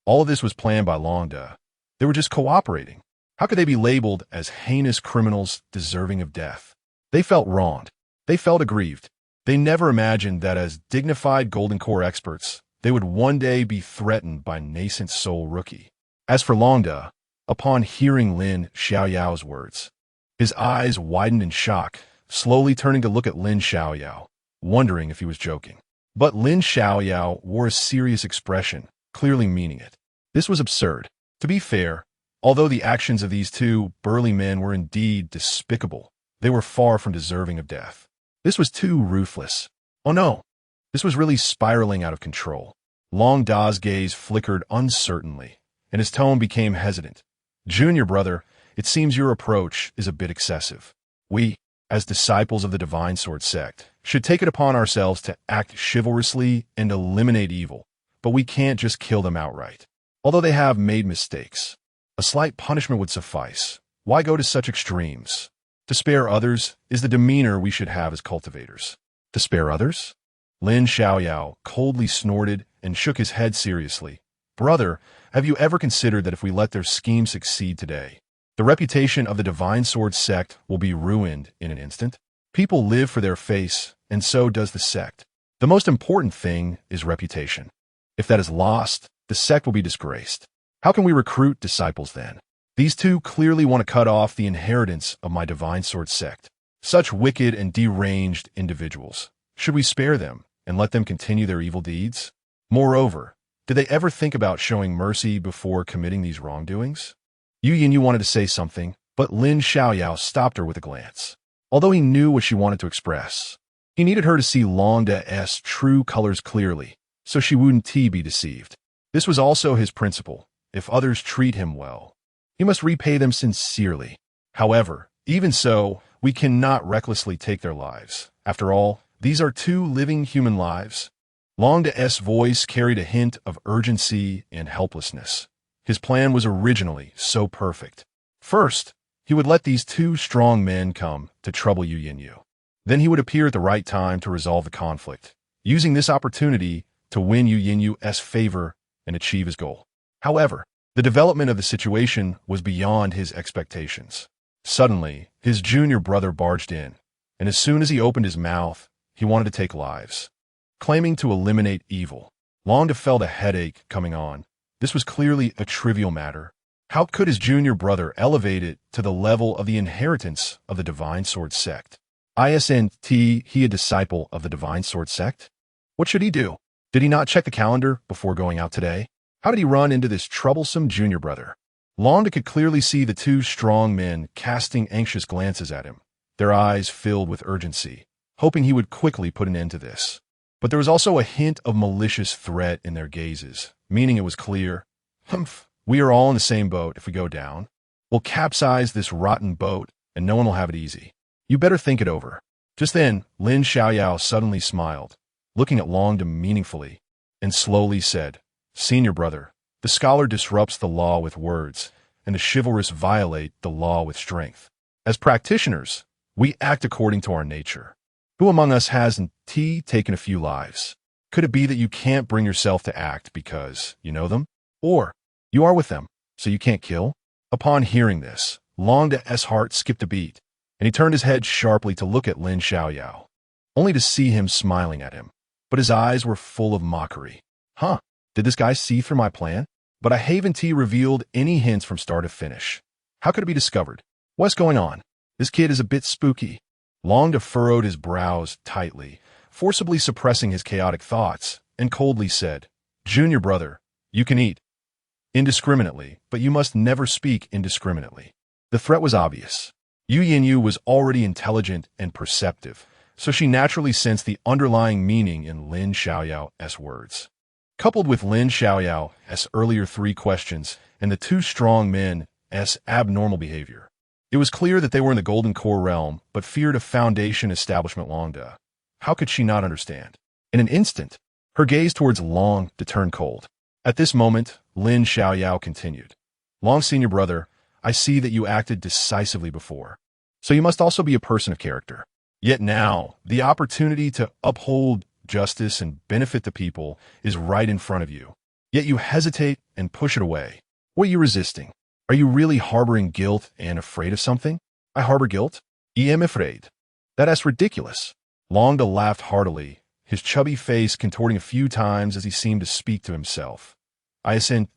All of this was planned by Long De. They were just cooperating. How could they be labeled as heinous criminals deserving of death? They felt wronged. They felt aggrieved. They never imagined that as dignified Golden Core experts, they would one day be threatened by nascent soul rookie. As for Long De, upon hearing Lin Xiaoyao's words, his eyes widened in shock, slowly turning to look at Lin Xiaoyao, wondering if he was joking. But Lin Xiaoyao wore a serious expression, clearly meaning it. This was absurd. To be fair, although the actions of these two burly men were indeed despicable, they were far from deserving of death. This was too ruthless. Oh no, this was really spiraling out of control. Long Da's gaze flickered uncertainly, and his tone became hesitant. Junior brother, it seems your approach is a bit excessive. We, as disciples of the Divine Sword sect, should take it upon ourselves to act chivalrously and eliminate evil, but we can't just kill them outright. Although they have made mistakes, a slight punishment would suffice. Why go to such extremes? To spare others is the demeanor we should have as cultivators. To spare others? Lin Xiaoyao coldly snorted and shook his head seriously. Brother, have you ever considered that if we let their scheme succeed today, the reputation of the Divine Sword sect will be ruined in an instant? People live for their face, and so does the sect. The most important thing is reputation. If that is lost, the sect will be disgraced. How can we recruit disciples then? These two clearly want to cut off the inheritance of my Divine Sword sect. Such wicked and deranged individuals. Should we spare them and let them continue their evil deeds? Moreover, did they ever think about showing mercy before committing these wrongdoings? Yin wanted to say something, but Lin Xiaoyao stopped her with a glance. Although he knew what she wanted to express, he needed her to see Long De's true colors clearly, so she wouldn't be deceived. This was also his principle. If others treat him well, he must repay them sincerely. However, even so, we cannot recklessly take their lives. After all, these are two living human lives. Long De's voice carried a hint of urgency and helplessness. His plan was originally so perfect. First, he would let these two strong men come to trouble Yu. Then he would appear at the right time to resolve the conflict, using this opportunity to win Yu's favor and achieve his goal. However, the development of the situation was beyond his expectations. Suddenly, his junior brother barged in, and as soon as he opened his mouth, he wanted to take lives. Claiming to eliminate evil, Long De felt a headache coming on. This was clearly a trivial matter. How could his junior brother elevate it to the level of the inheritance of the Divine Sword sect? Isn't he a disciple of the Divine Sword sect? What should he do? Did he not check the calendar before going out today? How did he run into this troublesome junior brother? Long De could clearly see the two strong men casting anxious glances at him, their eyes filled with urgency, hoping he would quickly put an end to this. But there was also a hint of malicious threat in their gazes, meaning it was clear, we are all in the same boat. If we go down, we'll capsize this rotten boat, and no one will have it easy. You better think it over. Just then, Lin Xiaoyao suddenly smiled, looking at Long De meaningfully, and slowly said, Senior brother, the scholar disrupts the law with words, and the chivalrous violate the law with strength. As practitioners, we act according to our nature. Who among us hasn't taken a few lives? Could it be that you can't bring yourself to act because you know them? Or you are with them, so you can't kill? Upon hearing this, Long De's heart skipped a beat, and he turned his head sharply to look at Lin Xiaoyao, only to see him smiling at him. But his eyes were full of mockery. Did this guy see through my plan? But I haven't revealed any hints from start to finish. How could it be discovered? What's going on? This kid is a bit spooky. Long De furrowed his brows tightly, forcibly suppressing his chaotic thoughts, and coldly said, Junior brother, you can eat indiscriminately, but you must never speak indiscriminately. The threat was obvious. Yu was already intelligent and perceptive, so she naturally sensed the underlying meaning in Lin Xiaoyao's words. Coupled with Lin Xiaoyao's earlier 3 questions and the two strong men's abnormal behavior, it was clear that they were in the Golden Core realm but feared a Foundation establishment. Long De. How could she not understand? In an instant, her gaze towards Long De turned cold. At this moment, Lin Xiaoyao continued, Long senior brother, I see that you acted decisively before, so you must also be a person of character. Yet now, the opportunity to uphold justice and benefit the people is right in front of you. Yet you hesitate and push it away. What are you resisting? Are you really harboring guilt and afraid of something? I harbor guilt? I am afraid. That's ridiculous. Longda laughed heartily, his chubby face contorting a few times as he seemed to speak to himself. I isn't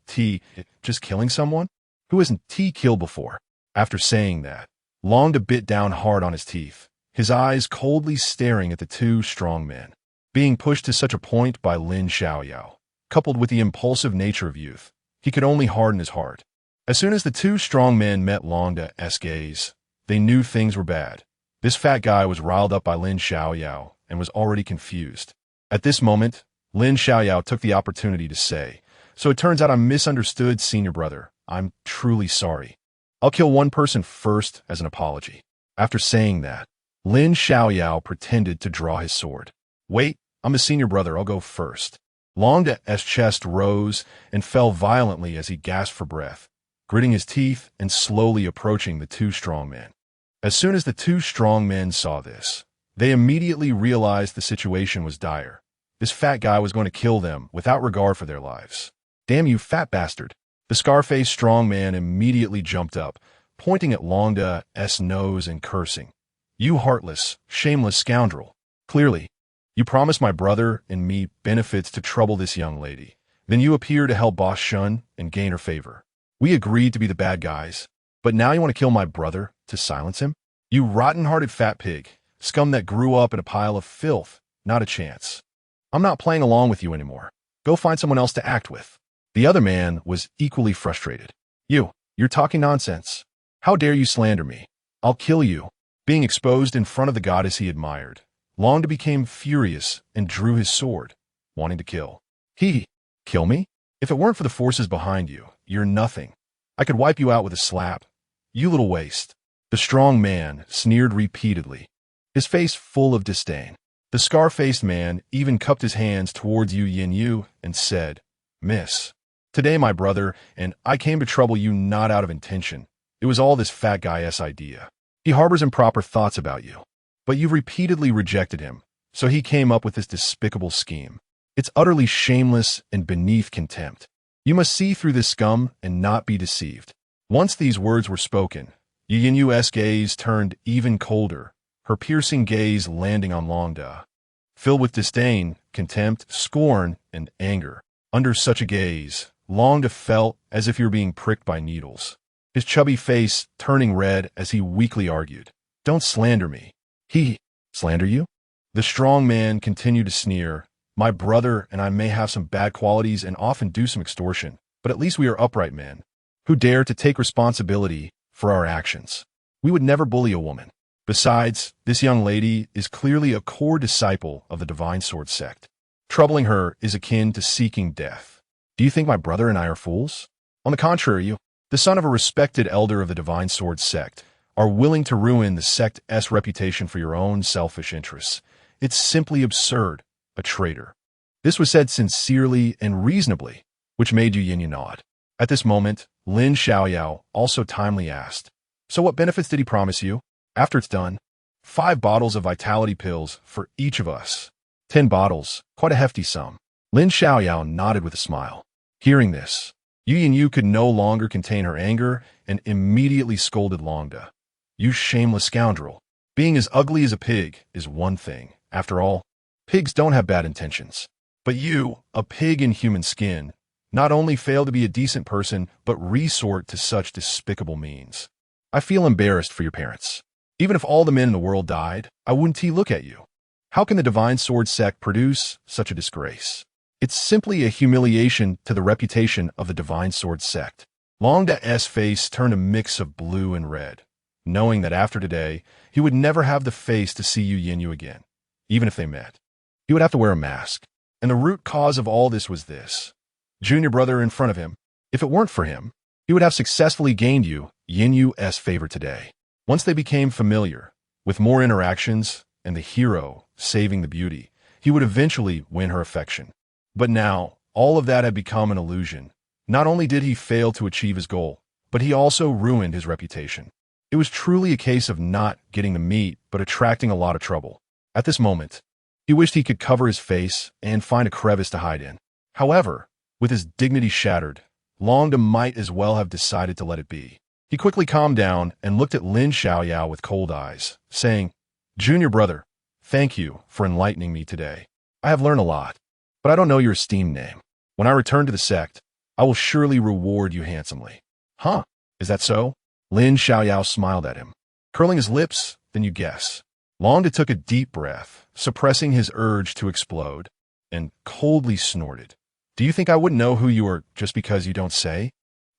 just killing someone? Who hasn't killed before? After saying that, Longda bit down hard on his teeth, his eyes coldly staring at the two strong men. Being pushed to such a point by Lin Xiaoyao, coupled with the impulsive nature of youth, he could only harden his heart. As soon as the two strong men met Longda's gaze, they knew things were bad. This fat guy was riled up by Lin Xiaoyao and was already confused. At this moment, Lin Xiaoyao took the opportunity to say, "So it turns out I misunderstood, senior brother. I'm truly sorry. I'll kill one person first as an apology." After saying that, Lin Xiaoyao pretended to draw his sword. "Wait, I'm the senior brother. I'll go first." Longda's chest rose and fell violently as he gasped for breath, gritting his teeth and slowly approaching the two strong men. As soon as the two strong men saw this, they immediately realized the situation was dire. This fat guy was going to kill them without regard for their lives. "Damn you, fat bastard." The scar-faced strong man immediately jumped up, pointing at Longda's nose and cursing. "You heartless, shameless scoundrel. Clearly, you promised my brother and me benefits to trouble this young lady. Then you appear to help Boss Shun and gain her favor. We agreed to be the bad guys, but now you want to kill my brother to silence him? You rotten-hearted fat pig, scum that grew up in a pile of filth. Not a chance. I'm not playing along with you anymore. Go find someone else to act with." The other man was equally frustrated. You're talking nonsense. How dare you slander me? I'll kill you." Being exposed in front of the goddess he admired, Longda became furious and drew his sword, wanting to kill. Kill me? If it weren't for the forces behind you, you're nothing. I could wipe you out with a slap. You little waste. The strong man sneered repeatedly, his face full of disdain. The scar-faced man even cupped his hands towards Yin-Yang and said, "Miss, today my brother and I came to trouble you not out of intention. It was all this fat guy's idea. He harbors improper thoughts about you, but you've repeatedly rejected him, so he came up with this despicable scheme. It's utterly shameless and beneath contempt. You must see through this scum and not be deceived." Once these words were spoken, Yin-Yang's gaze turned even colder, her piercing gaze landing on Longda. Filled with disdain, contempt, scorn, and anger, under such a gaze, Longda felt as if he were being pricked by needles, his chubby face turning red as he weakly argued, "Don't slander me." Slander you? The strong man continued to sneer. "My brother and I may have some bad qualities and often do some extortion, but at least we are upright men, who dare to take responsibility for our actions. We would never bully a woman. Besides, this young lady is clearly a core disciple of the Divine Sword sect. Troubling her is akin to seeking death. Do you think my brother and I are fools? On the contrary, the son of a respected elder of the Divine Sword sect, are willing to ruin the sect's reputation for your own selfish interests. It's simply absurd, a traitor." This was said sincerely and reasonably, which made Yin nod. At this moment, Lin Xiaoyao also timely asked, "So what benefits did he promise you? After it's done, 5 bottles of vitality pills for each of us. 10 bottles, quite a hefty sum." Lin Xiaoyao nodded with a smile. Hearing this, Yu could no longer contain her anger and immediately scolded Longda. "You shameless scoundrel. Being as ugly as a pig is one thing. After all, pigs don't have bad intentions. But you, a pig in human skin, not only fail to be a decent person, but resort to such despicable means. I feel embarrassed for your parents. Even if all the men in the world died, I wouldn't look at you. How can the Divine Sword sect produce such a disgrace? It's simply a humiliation to the reputation of the Divine Sword sect." Longda's face turned a mix of blue and red, knowing that after today, he would never have the face to see Yin again. Even if they met, he would have to wear a mask. And the root cause of all this was this: junior brother in front of him. If it weren't for him, he would have successfully gained Yin-Yu's favor today. Once they became familiar, with more interactions and the hero saving the beauty, he would eventually win her affection. But now, all of that had become an illusion. Not only did he fail to achieve his goal, but he also ruined his reputation. It was truly a case of not getting the meat, but attracting a lot of trouble. At this moment, he wished he could cover his face and find a crevice to hide in. However, With his dignity shattered, Longda might as well have decided to let it be. He quickly calmed down and looked at Lin Xiaoyao with cold eyes, saying, "Junior brother, thank you for enlightening me today. I have learned a lot, but I don't know your esteemed name. When I return to the sect, I will surely reward you handsomely." "Huh? Is that so?" Lin Xiaoyao smiled at him. Curling his lips, "Then you guess." Longda took a deep breath, suppressing his urge to explode, and coldly snorted. "Do you think I wouldn't know who you are just because you don't say?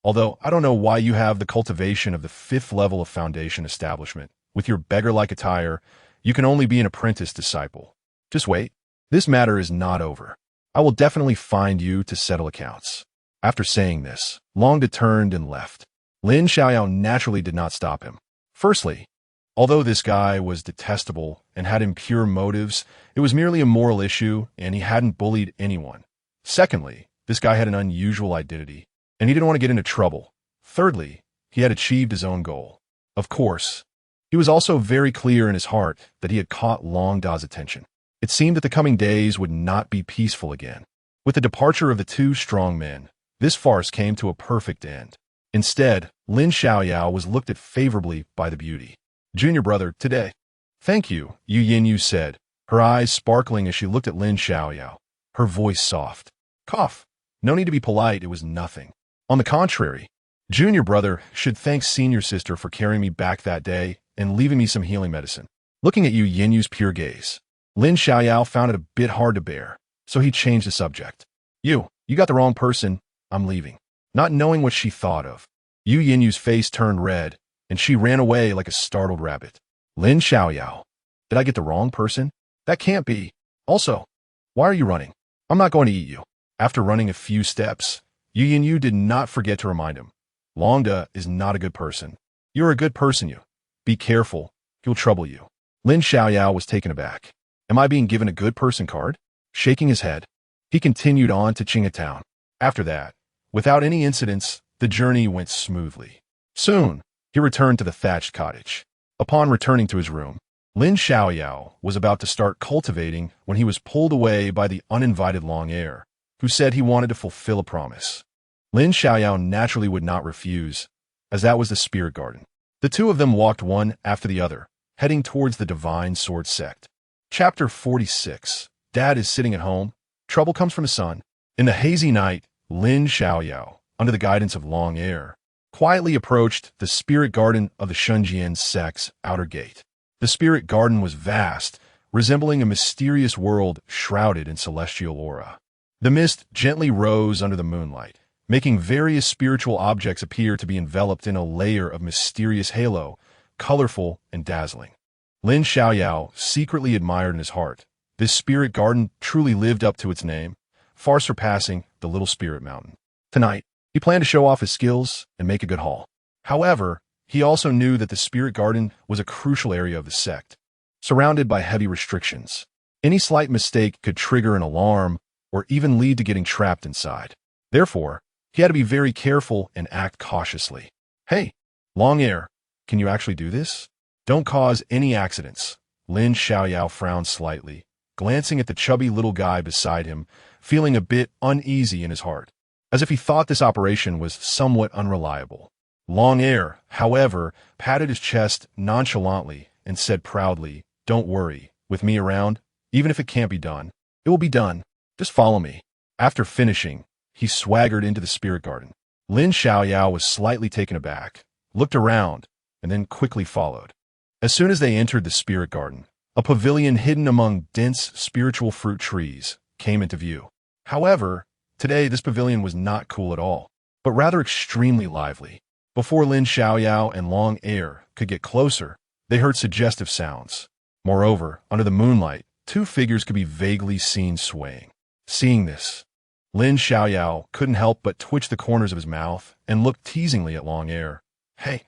Although I don't know why you have the cultivation of the 5th level of Foundation establishment. With your beggar-like attire, you can only be an apprentice disciple. Just wait. This matter is not over. I will definitely find you to settle accounts." After saying this, Longda turned and left. Lin Xiaoyao naturally did not stop him. Firstly, although this guy was detestable and had impure motives, it was merely a moral issue and he hadn't bullied anyone. Secondly, this guy had an unusual identity, and he didn't want to get into trouble. Thirdly, he had achieved his own goal. Of course, he was also very clear in his heart that he had caught Longda's attention. It seemed that the coming days would not be peaceful again. With the departure of the 2 strong men, this farce came to a perfect end. Instead, Lin Xiaoyao was looked at favorably by the beauty. "Junior brother, today." "Thank you," Yin-Yang said, her eyes sparkling as she looked at Lin Xiaoyao, her voice soft. "Cough. No need to be polite, it was nothing. On the contrary, junior brother should thank senior sister for carrying me back that day and leaving me some healing medicine." Looking at Yin-Yang's pure gaze, Lin Xiaoyao found it a bit hard to bear, so he changed the subject. You got the wrong person. I'm leaving." Not knowing what she thought of, Yin-Yang's face turned red, and she ran away like a startled rabbit. "Lin Xiaoyao, did I get the wrong person? That can't be. Also, why are you running? I'm not going to eat you." After running a few steps, Yin did not forget to remind him, "Longda is not a good person. You're a good person, you. Be careful, he'll trouble you." Lin Xiaoyao was taken aback. "Am I being given a good person card?" Shaking his head, he continued on to Qingatown. After that, without any incidents, the journey went smoothly. Soon, he returned to the thatched cottage. Upon returning to his room, Lin Xiaoyao was about to start cultivating when he was pulled away by the uninvited long heir, who said he wanted to fulfill a promise. Lin Xiaoyao naturally would not refuse, as that was the spirit garden. The 2 of them walked one after the other, heading towards the Divine Sword Sect. Chapter 46. Dad is sitting at home. Trouble comes from his son. In the hazy night, Lin Xiaoyao, under the guidance of Long Air, quietly approached the spirit garden of the Shunjian sect's outer gate. The spirit garden was vast, resembling a mysterious world shrouded in celestial aura. The mist gently rose under the moonlight, making various spiritual objects appear to be enveloped in a layer of mysterious halo, colorful and dazzling. Lin Xiaoyao secretly admired in his heart. This spirit garden truly lived up to its name, far surpassing the little spirit mountain. Tonight, he planned to show off his skills and make a good haul. However, he also knew that the spirit garden was a crucial area of the sect, surrounded by heavy restrictions. Any slight mistake could trigger an alarm or even lead to getting trapped inside. Therefore, he had to be very careful and act cautiously. "Hey, Long Air, can you actually do this? Don't cause any accidents." Lin Xiaoyao frowned slightly, glancing at the chubby little guy beside him, feeling a bit uneasy in his heart, as if he thought this operation was somewhat unreliable. Long Air, however, patted his chest nonchalantly and said proudly, "Don't worry, with me around, even if it can't be done, it will be done. Just follow me." After finishing, he swaggered into the spirit garden. Lin Xiaoyao was slightly taken aback, looked around, and then quickly followed. As soon as they entered the spirit garden, a pavilion hidden among dense spiritual fruit trees came into view. However, today this pavilion was not cool at all, but rather extremely lively. Before Lin Xiaoyao and Long Air could get closer, they heard suggestive sounds. Moreover, under the moonlight, 2 figures could be vaguely seen swaying. Seeing this, Lin Xiaoyao couldn't help but twitch the corners of his mouth and look teasingly at Long Air. "Hey,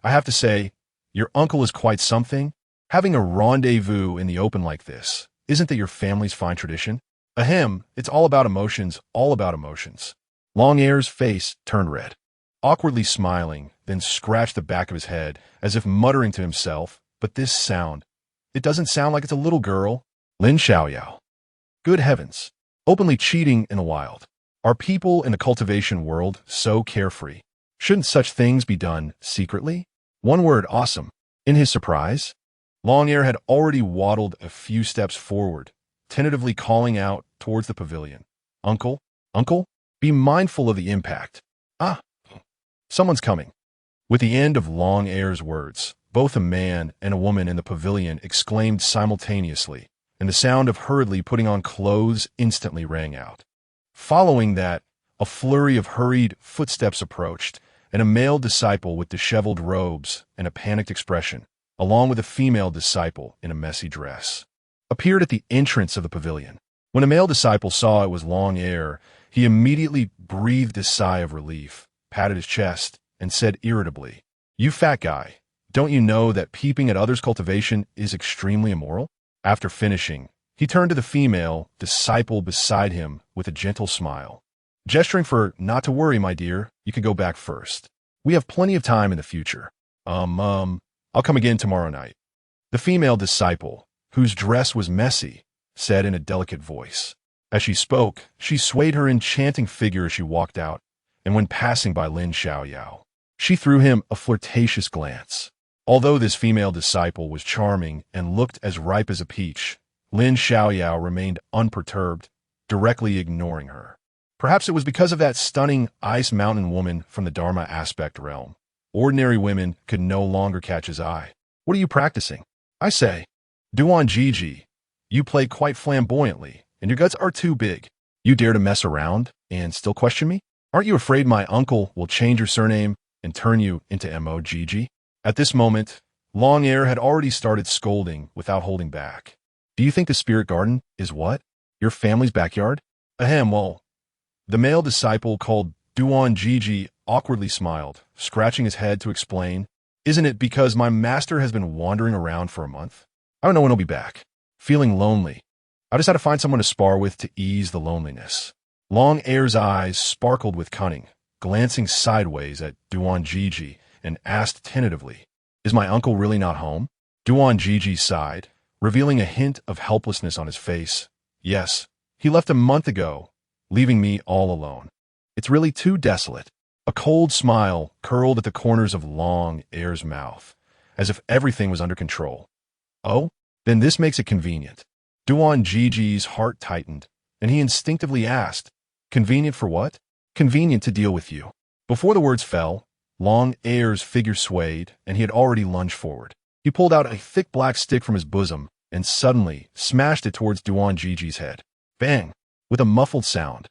I have to say, your uncle is quite something. Having a rendezvous in the open like this, isn't that your family's fine tradition? Ahem, it's all about emotions, all about emotions." Long Air's face turned red, awkwardly smiling, then scratched the back of his head, as if muttering to himself, "But this sound, it doesn't sound like it's a little girl." Lin Xiaoyao. Good heavens, openly cheating in the wild. Are people in the cultivation world so carefree? Shouldn't such things be done secretly? One word, awesome. In his surprise, Longhair had already waddled a few steps forward, tentatively calling out towards the pavilion. Uncle, uncle, be mindful of the impact. Ah, someone's coming. With the end of Longhair's words, both a man and a woman in the pavilion exclaimed simultaneously, and the sound of hurriedly putting on clothes instantly rang out. Following that, a flurry of hurried footsteps approached, and a male disciple with disheveled robes and a panicked expression, along with a female disciple in a messy dress, appeared at the entrance of the pavilion. When the male disciple saw it was Longhair, he immediately breathed a sigh of relief, patted his chest, and said irritably, "You fat guy, don't you know that peeping at others' cultivation is extremely immoral?" After finishing, he turned to the female disciple beside him with a gentle smile, gesturing for her not to worry, my dear, you can go back first. We have plenty of time in the future. I'll come again tomorrow night. The female disciple, whose dress was messy, said in a delicate voice. As she spoke, she swayed her enchanting figure as she walked out, and when passing by Lin Xiaoyao, she threw him a flirtatious glance. Although this female disciple was charming and looked as ripe as a peach, Lin Xiaoyao remained unperturbed, directly ignoring her. Perhaps it was because of that stunning ice mountain woman from the Dharma aspect realm. Ordinary women could no longer catch his eye. What are you practicing? I say, Duan Gigi, you play quite flamboyantly, and your guts are too big. You dare to mess around and still question me? Aren't you afraid my uncle will change your surname and turn you into M.O. Gigi? At this moment, Longhair had already started scolding without holding back. Do you think the spirit garden is what? Your family's backyard? Ahem, well. The male disciple called Duan Gigi awkwardly smiled, scratching his head to explain, Isn't it because my master has been wandering around for a month? I don't know when he'll be back. Feeling lonely. I just had to find someone to spar with to ease the loneliness. Longhair's eyes sparkled with cunning, glancing sideways at Duan Gigi, and asked tentatively, Is my uncle really not home? Duan Gigi sighed, revealing a hint of helplessness on his face. Yes, he left a month ago, leaving me all alone. It's really too desolate. A cold smile curled at the corners of Longhair's mouth, as if everything was under control. Oh, then this makes it convenient. Duan Gigi's heart tightened, and he instinctively asked, Convenient for what? Convenient to deal with you. Before the words fell, Longhair's figure swayed, and he had already lunged forward. He pulled out a thick black stick from his bosom and suddenly smashed it towards Duan Gigi's head. Bang! With a muffled sound.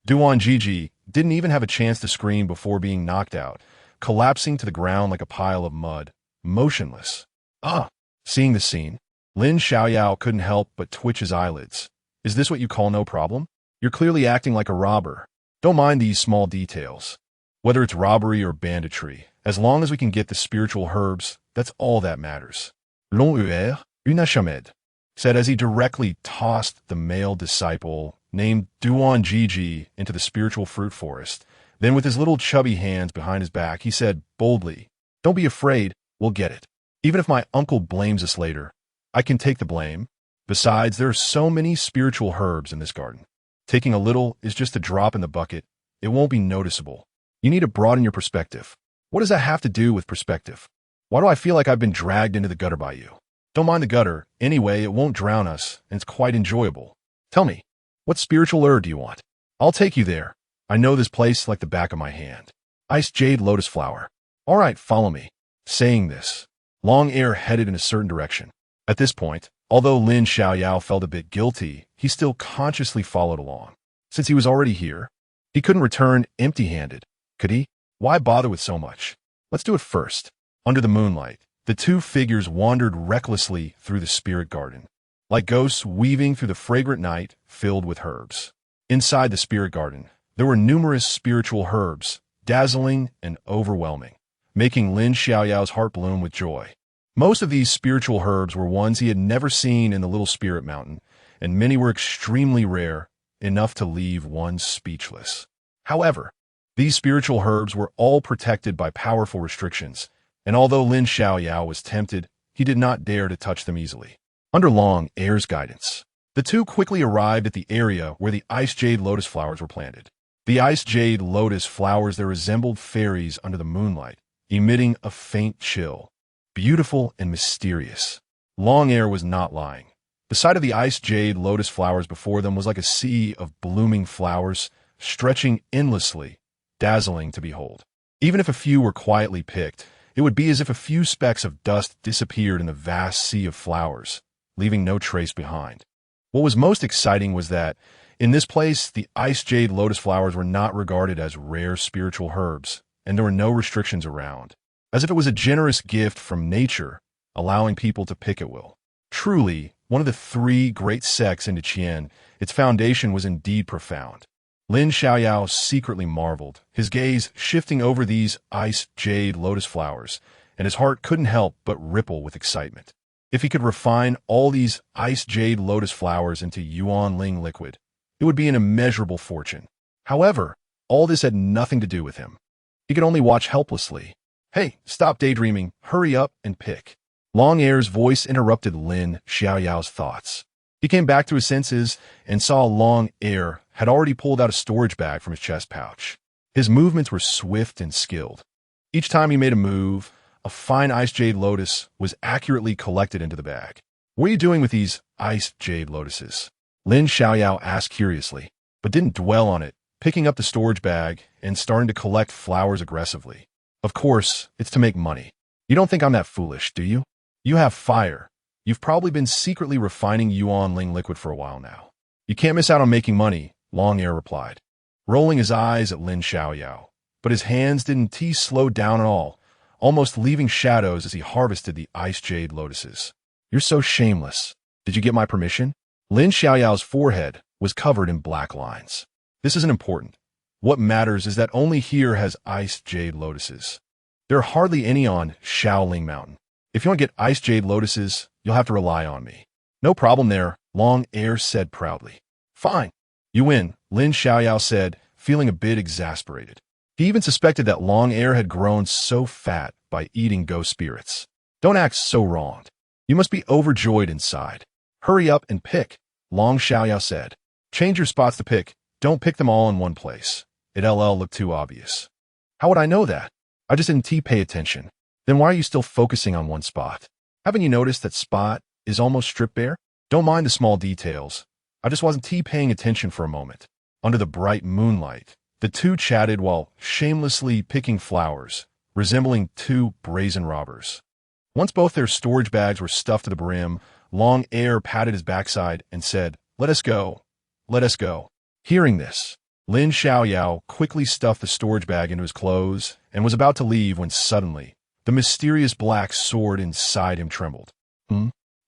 Duan Gigi didn't even have a chance to scream before being knocked out, collapsing to the ground like a pile of mud, motionless. Ah! Seeing the scene, Lin Xiaoyao couldn't help but twitch his eyelids. Is this what you call no problem? You're clearly acting like a robber. Don't mind these small details. Whether it's robbery or banditry, as long as we can get the spiritual herbs, that's all that matters. Longhair, unnamed, said as he directly tossed the male disciple named Duan Gigi into the spiritual fruit forest. Then with his little chubby hands behind his back, he said boldly, Don't be afraid, we'll get it. Even if my uncle blames us later, I can take the blame. Besides, there are so many spiritual herbs in this garden. Taking a little is just a drop in the bucket. It won't be noticeable. You need to broaden your perspective. What does that have to do with perspective? Why do I feel like I've been dragged into the gutter by you? Don't mind the gutter. Anyway, it won't drown us, and it's quite enjoyable. Tell me, what spiritual herb do you want? I'll take you there. I know this place like the back of my hand. Ice jade lotus flower. All right, follow me. Saying this, Longhair headed in a certain direction. At this point, although Lin Xiaoyao felt a bit guilty, he still consciously followed along. Since he was already here, he couldn't return empty-handed, could he? Why bother with so much? Let's do it first. Under the moonlight, the two figures wandered recklessly through the spirit garden, like ghosts weaving through the fragrant night filled with herbs. Inside the spirit garden, there were numerous spiritual herbs, dazzling and overwhelming, making Lin Xiaoyao's heart bloom with joy. Most of these spiritual herbs were ones he had never seen in the little spirit mountain, and many were extremely rare, enough to leave one speechless. However, these spiritual herbs were all protected by powerful restrictions, and although Lin Xiaoyao was tempted, he did not dare to touch them easily. Under Longhair's guidance, the two quickly arrived at the area where the ice jade lotus flowers were planted. The ice jade lotus flowers that resembled fairies under the moonlight, emitting a faint chill. Beautiful and mysterious. Long Air was not lying. The sight of the ice jade lotus flowers before them was like a sea of blooming flowers, stretching endlessly, dazzling to behold. Even if a few were quietly picked, it would be as if a few specks of dust disappeared in the vast sea of flowers, leaving no trace behind. What was most exciting was that, in this place, the ice jade lotus flowers were not regarded as rare spiritual herbs, and there were no restrictions around, as if it was a generous gift from nature, allowing people to pick at will. Truly, one of the three great sects into Qian, its foundation was indeed profound. Lin Xiaoyao secretly marveled, his gaze shifting over these ice jade lotus flowers, and his heart couldn't help but ripple with excitement. If he could refine all these ice jade lotus flowers into Yuanling liquid, it would be an immeasurable fortune. However, all this had nothing to do with him. He could only watch helplessly. "Hey, stop daydreaming, hurry up and pick." Long Air's voice interrupted Lin Xiaoyao's thoughts. He came back to his senses and saw Long Air had already pulled out a storage bag from his chest pouch. His movements were swift and skilled. Each time he made a move, a fine ice jade lotus was accurately collected into the bag. "What are you doing with these ice jade lotuses?" Lin Xiaoyao asked curiously, but didn't dwell on it, picking up the storage bag and starting to collect flowers aggressively. "Of course, it's to make money. You don't think I'm that foolish, do you? You have fire. You've probably been secretly refining Yuanling liquid for a while now. You can't miss out on making money," Long Air replied, rolling his eyes at Lin Xiaoyao. But his hands didn't slow down at all, almost leaving shadows as he harvested the ice jade lotuses. "You're so shameless. Did you get my permission?" Lin Xiaoyao's forehead was covered in black lines. "This isn't important. What matters is that only here has ice jade lotuses. There are hardly any on Shaoling Mountain. If you want to get ice jade lotuses, you'll have to rely on me." "No problem there," Long Air said proudly. "Fine. You win," Lin Xiaoyao said, feeling a bit exasperated. He even suspected that Long Air had grown so fat by eating ghost spirits. "Don't act so wronged. You must be overjoyed inside. Hurry up and pick," Long Xiaoyao said. "Change your spots to pick. Don't pick them all in one place. It'll look too obvious." "How would I know that? I just didn't pay attention." "Then why are you still focusing on one spot? Haven't you noticed that spot is almost stripped bare?" "Don't mind the small details. I just wasn't paying attention for a moment." Under the bright moonlight, the two chatted while shamelessly picking flowers, resembling two brazen robbers. Once both their storage bags were stuffed to the brim, Long Air patted his backside and said, "Let us go. Let us go." Hearing this, Lin Xiaoyao quickly stuffed the storage bag into his clothes and was about to leave when suddenly, the mysterious black sword inside him trembled.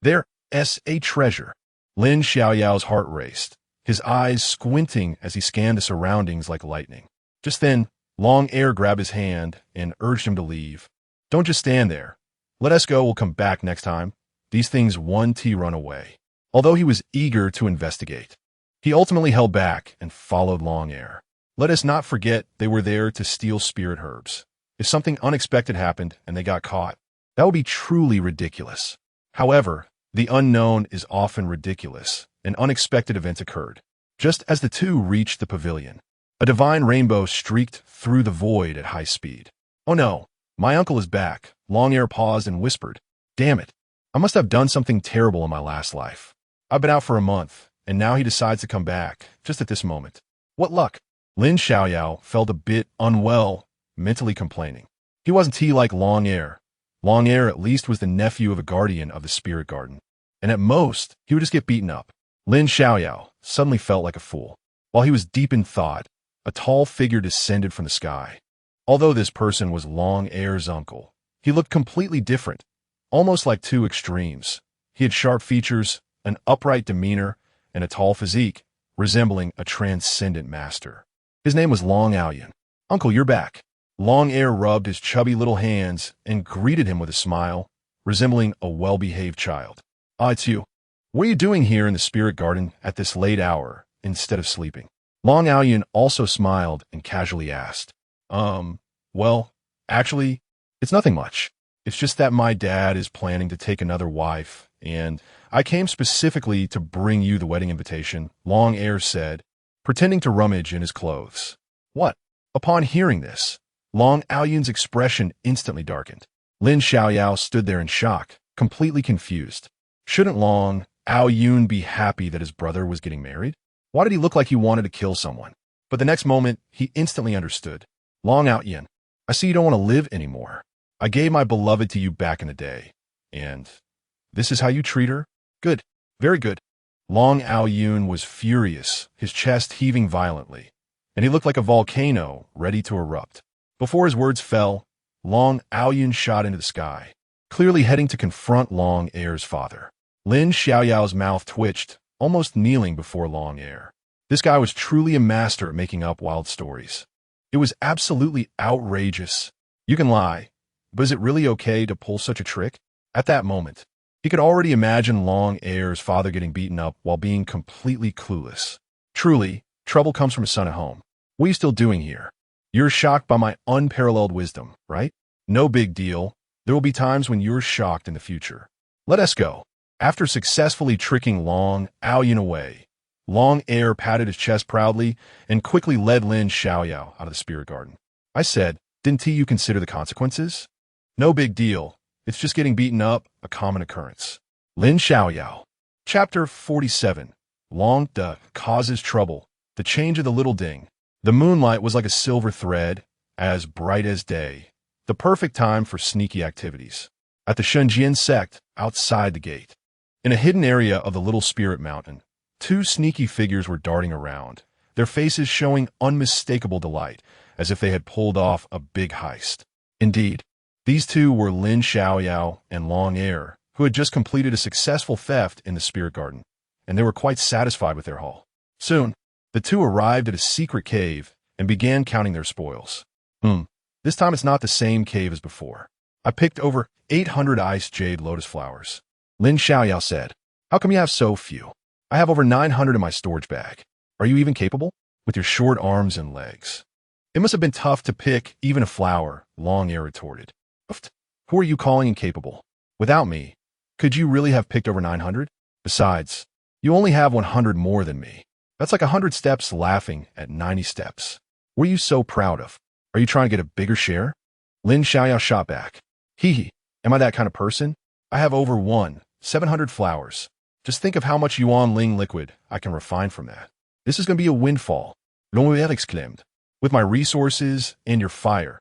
There's a treasure." Lin Xiaoyao's heart raced, his eyes squinting as he scanned the surroundings like lightning. Just then, Long Air grabbed his hand and urged him to leave. "Don't just stand there. Let us go, we'll come back next time. These things won't run away." Although he was eager to investigate, he ultimately held back and followed Long Air. Let us not forget they were there to steal spirit herbs. If something unexpected happened and they got caught, that would be truly ridiculous. However, the unknown is often ridiculous, and unexpected events occurred. Just as the two reached the pavilion, a divine rainbow streaked through the void at high speed. "Oh no, my uncle is back." Long Air paused and whispered, "Damn it, I must have done something terrible in my last life. I've been out for a month, and now he decides to come back, just at this moment. What luck?" Lin Xiaoyao felt a bit unwell, mentally complaining. He wasn't like Long Air. Long Air at least was the nephew of a guardian of the spirit garden, and at most, he would just get beaten up. Lin Xiaoyao suddenly felt like a fool. While he was deep in thought, a tall figure descended from the sky. Although this person was Long Air's uncle, he looked completely different, almost like two extremes. He had sharp features, an upright demeanor, and a tall physique, resembling a transcendent master. His name was Long Aoyan. "Uncle, you're back." Long Air rubbed his chubby little hands and greeted him with a smile, resembling a well-behaved child. It's you. What are you doing here in the spirit garden at this late hour, instead of sleeping?" Long Aoyan also smiled and casually asked. Well, actually, it's nothing much. It's just that my dad is planning to take another wife, and I came specifically to bring you the wedding invitation," Long Air said, pretending to rummage in his clothes. What? Upon hearing this, Long Aoyun's expression instantly darkened. Lin Xiaoyao stood there in shock, completely confused. Shouldn't Long Aoyun be happy that his brother was getting married? Why did he look like he wanted to kill someone? But the next moment, he instantly understood. Long Aoyun, I see you don't want to live anymore. I gave my beloved to you back in the day. And this is how you treat her? Good. Very good. Long Aoyun was furious, his chest heaving violently, and he looked like a volcano ready to erupt. Before his words fell, Long Aoyun shot into the sky, clearly heading to confront Long Air's father. Lin Xiaoyao's mouth twitched, almost kneeling before Long Air. This guy was truly a master at making up wild stories. It was absolutely outrageous. You can lie, but is it really okay to pull such a trick? At that moment, he could already imagine Long Air's father getting beaten up while being completely clueless. Truly, trouble comes from a son at home. What are you still doing here? You're shocked by my unparalleled wisdom, right? No big deal. There will be times when you're shocked in the future. Let us go. After successfully tricking Long Aoyun away, Long Air patted his chest proudly and quickly led Lin Xiaoyao out of the spirit garden. I said, didn't you consider the consequences? No big deal. It's just getting beaten up, a common occurrence. Lin Xiaoyao. Chapter 47. Long De causes trouble. The change of the little ding. The moonlight was like a silver thread, as bright as day. The perfect time for sneaky activities. At the Shunjian sect, outside the gate. In a hidden area of the little spirit mountain, two sneaky figures were darting around, their faces showing unmistakable delight, as if they had pulled off a big heist. Indeed, these two were Lin Xiaoyao and Long Air, who had just completed a successful theft in the spirit garden, and they were quite satisfied with their haul. Soon, the two arrived at a secret cave and began counting their spoils. This time it's not the same cave as before. I picked over 800 ice jade lotus flowers. Lin Xiaoyao said, how come you have so few? I have over 900 in my storage bag. Are you even capable? With your short arms and legs. It must have been tough to pick even a flower, Long Air retorted. Who are you calling incapable? Without me, could you really have picked over 900? Besides, you only have 100 more than me. That's like 100 steps laughing at 90 steps. What are you so proud of? Are you trying to get a bigger share? Lin Xiaoyao shot back. Hee, am I that kind of person? I have over 700 flowers. Just think of how much Yuan Ling liquid I can refine from that. This is going to be a windfall. Long Air exclaimed. With my resources and your fire,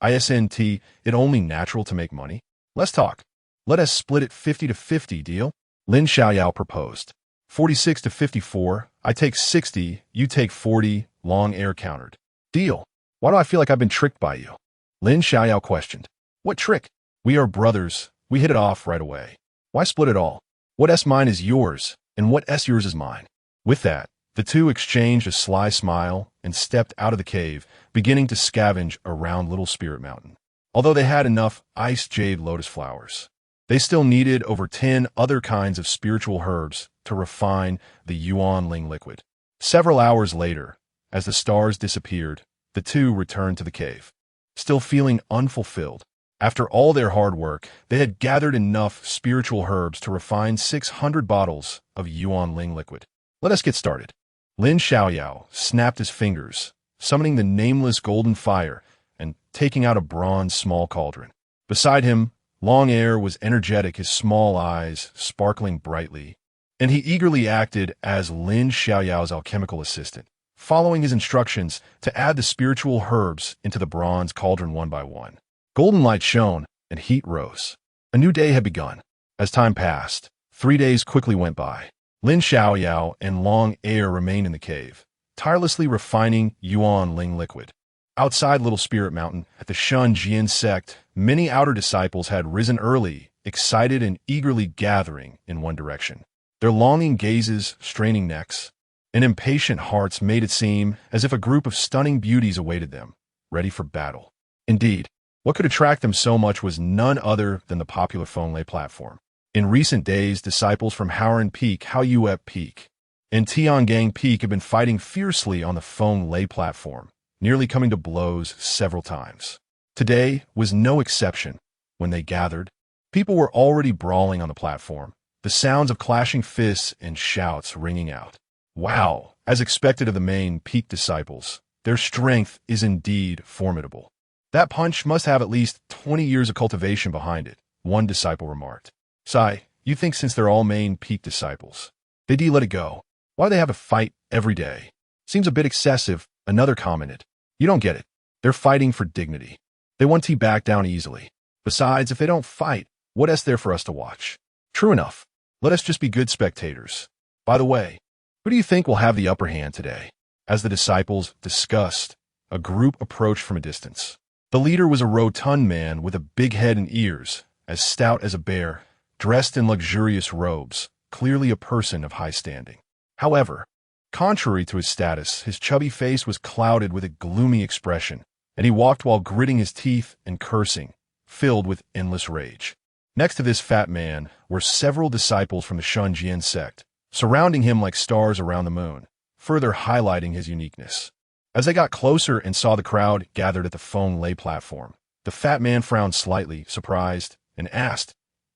isn't it only natural to make money? Let's talk. Let us split it 50-50, deal? Lin Xiaoyao proposed. 46-54, I take 60, you take 40, Long Air countered. Deal. Why do I feel like I've been tricked by you? Lin Xiaoyao questioned. What trick? We are brothers. We hit it off right away. Why split it all? What S mine is yours, and what S yours is mine? With that, the two exchanged a sly smile and stepped out of the cave, beginning to scavenge around Little Spirit Mountain. Although they had enough ice jade lotus flowers, they still needed over 10 other kinds of spiritual herbs to refine the Yuan Ling liquid. Several hours later, as the stars disappeared, the two returned to the cave. Still feeling unfulfilled. After all their hard work, they had gathered enough spiritual herbs to refine 600 bottles of Yuan Ling liquid. Let us get started. Lin Xiaoyao snapped his fingers, summoning the nameless golden fire and taking out a bronze small cauldron. Beside him, Long Air was energetic, his small eyes sparkling brightly, and he eagerly acted as Lin Xiaoyao's alchemical assistant, following his instructions to add the spiritual herbs into the bronze cauldron one by one. Golden light shone, and heat rose. A new day had begun. As time passed, 3 days quickly went by. Lin Xiaoyao and Long Air remained in the cave, tirelessly refining Yuan Ling liquid. Outside Little Spirit Mountain, at the Shunjian sect, many outer disciples had risen early, excited and eagerly gathering in one direction. Their longing gazes, straining necks, and impatient hearts made it seem as if a group of stunning beauties awaited them, ready for battle. Indeed, what could attract them so much was none other than the popular Fenglei platform. In recent days, disciples from Haoran Peak, Haoyuep Peak, and Tiangang Peak have been fighting fiercely on the Fenglei platform, nearly coming to blows several times. Today was no exception. When they gathered, people were already brawling on the platform, the sounds of clashing fists and shouts ringing out. Wow! As expected of the main Peak disciples, Their strength is indeed formidable. That punch must have at least 20 years of cultivation behind it, one disciple remarked. Sai, you think since they're all main peak disciples, they'd let it go. Why do they have to fight every day? Seems a bit excessive, another commented. You don't get it. They're fighting for dignity. They won't back down easily. Besides, if they don't fight, what is there for us to watch? True enough. Let us just be good spectators. By the way, who do you think will have the upper hand today? As the disciples discussed, a group approached from a distance. The leader was a rotund man with a big head and ears, as stout as a bear, dressed in luxurious robes, clearly a person of high standing. However, contrary to his status, his chubby face was clouded with a gloomy expression, and he walked while gritting his teeth and cursing, filled with endless rage. Next to this fat man were several disciples from the Shunjian sect, surrounding him like stars around the moon, further highlighting his uniqueness. As they got closer and saw the crowd gathered at the phone lay platform, the fat man frowned slightly, surprised, and asked,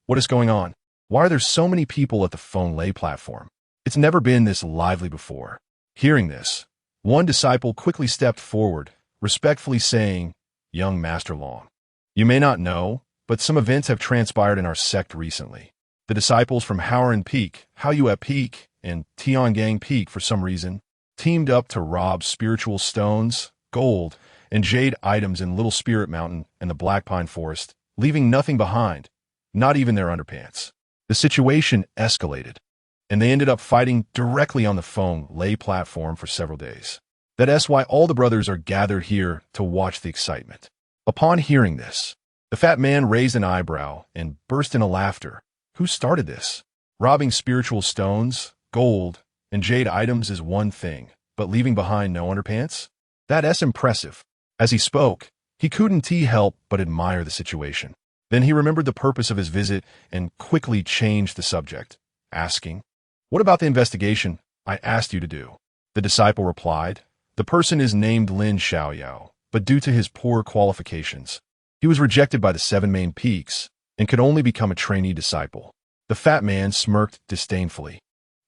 "What is going on? Why are there so many people at the phone lay platform? It's never been this lively before." Hearing this, one disciple quickly stepped forward, respectfully saying, "Young Master Long, you may not know, but some events have transpired in our sect recently. The disciples from Haoran Peak, Haoyue Peak, and Tiangang Peak, for some reason, teamed up to rob spiritual stones, gold, and jade items in Little Spirit Mountain and the Black Pine Forest, leaving nothing behind, not even their underpants." The situation escalated, and they ended up fighting directly on the phone lay platform for several days. That's why all the brothers are gathered here to watch the excitement. Upon hearing this, the fat man raised an eyebrow and burst into laughter. Who started this? Robbing spiritual stones, gold, and jade items is one thing, but leaving behind no underpants? That's impressive. As he spoke, he couldn't help but admire the situation. Then he remembered the purpose of his visit and quickly changed the subject, asking, "What about the investigation I asked you to do?" The disciple replied, "The person is named Lin Xiaoyao, but due to his poor qualifications, he was rejected by the 7 main peaks and could only become a trainee disciple." The fat man smirked disdainfully.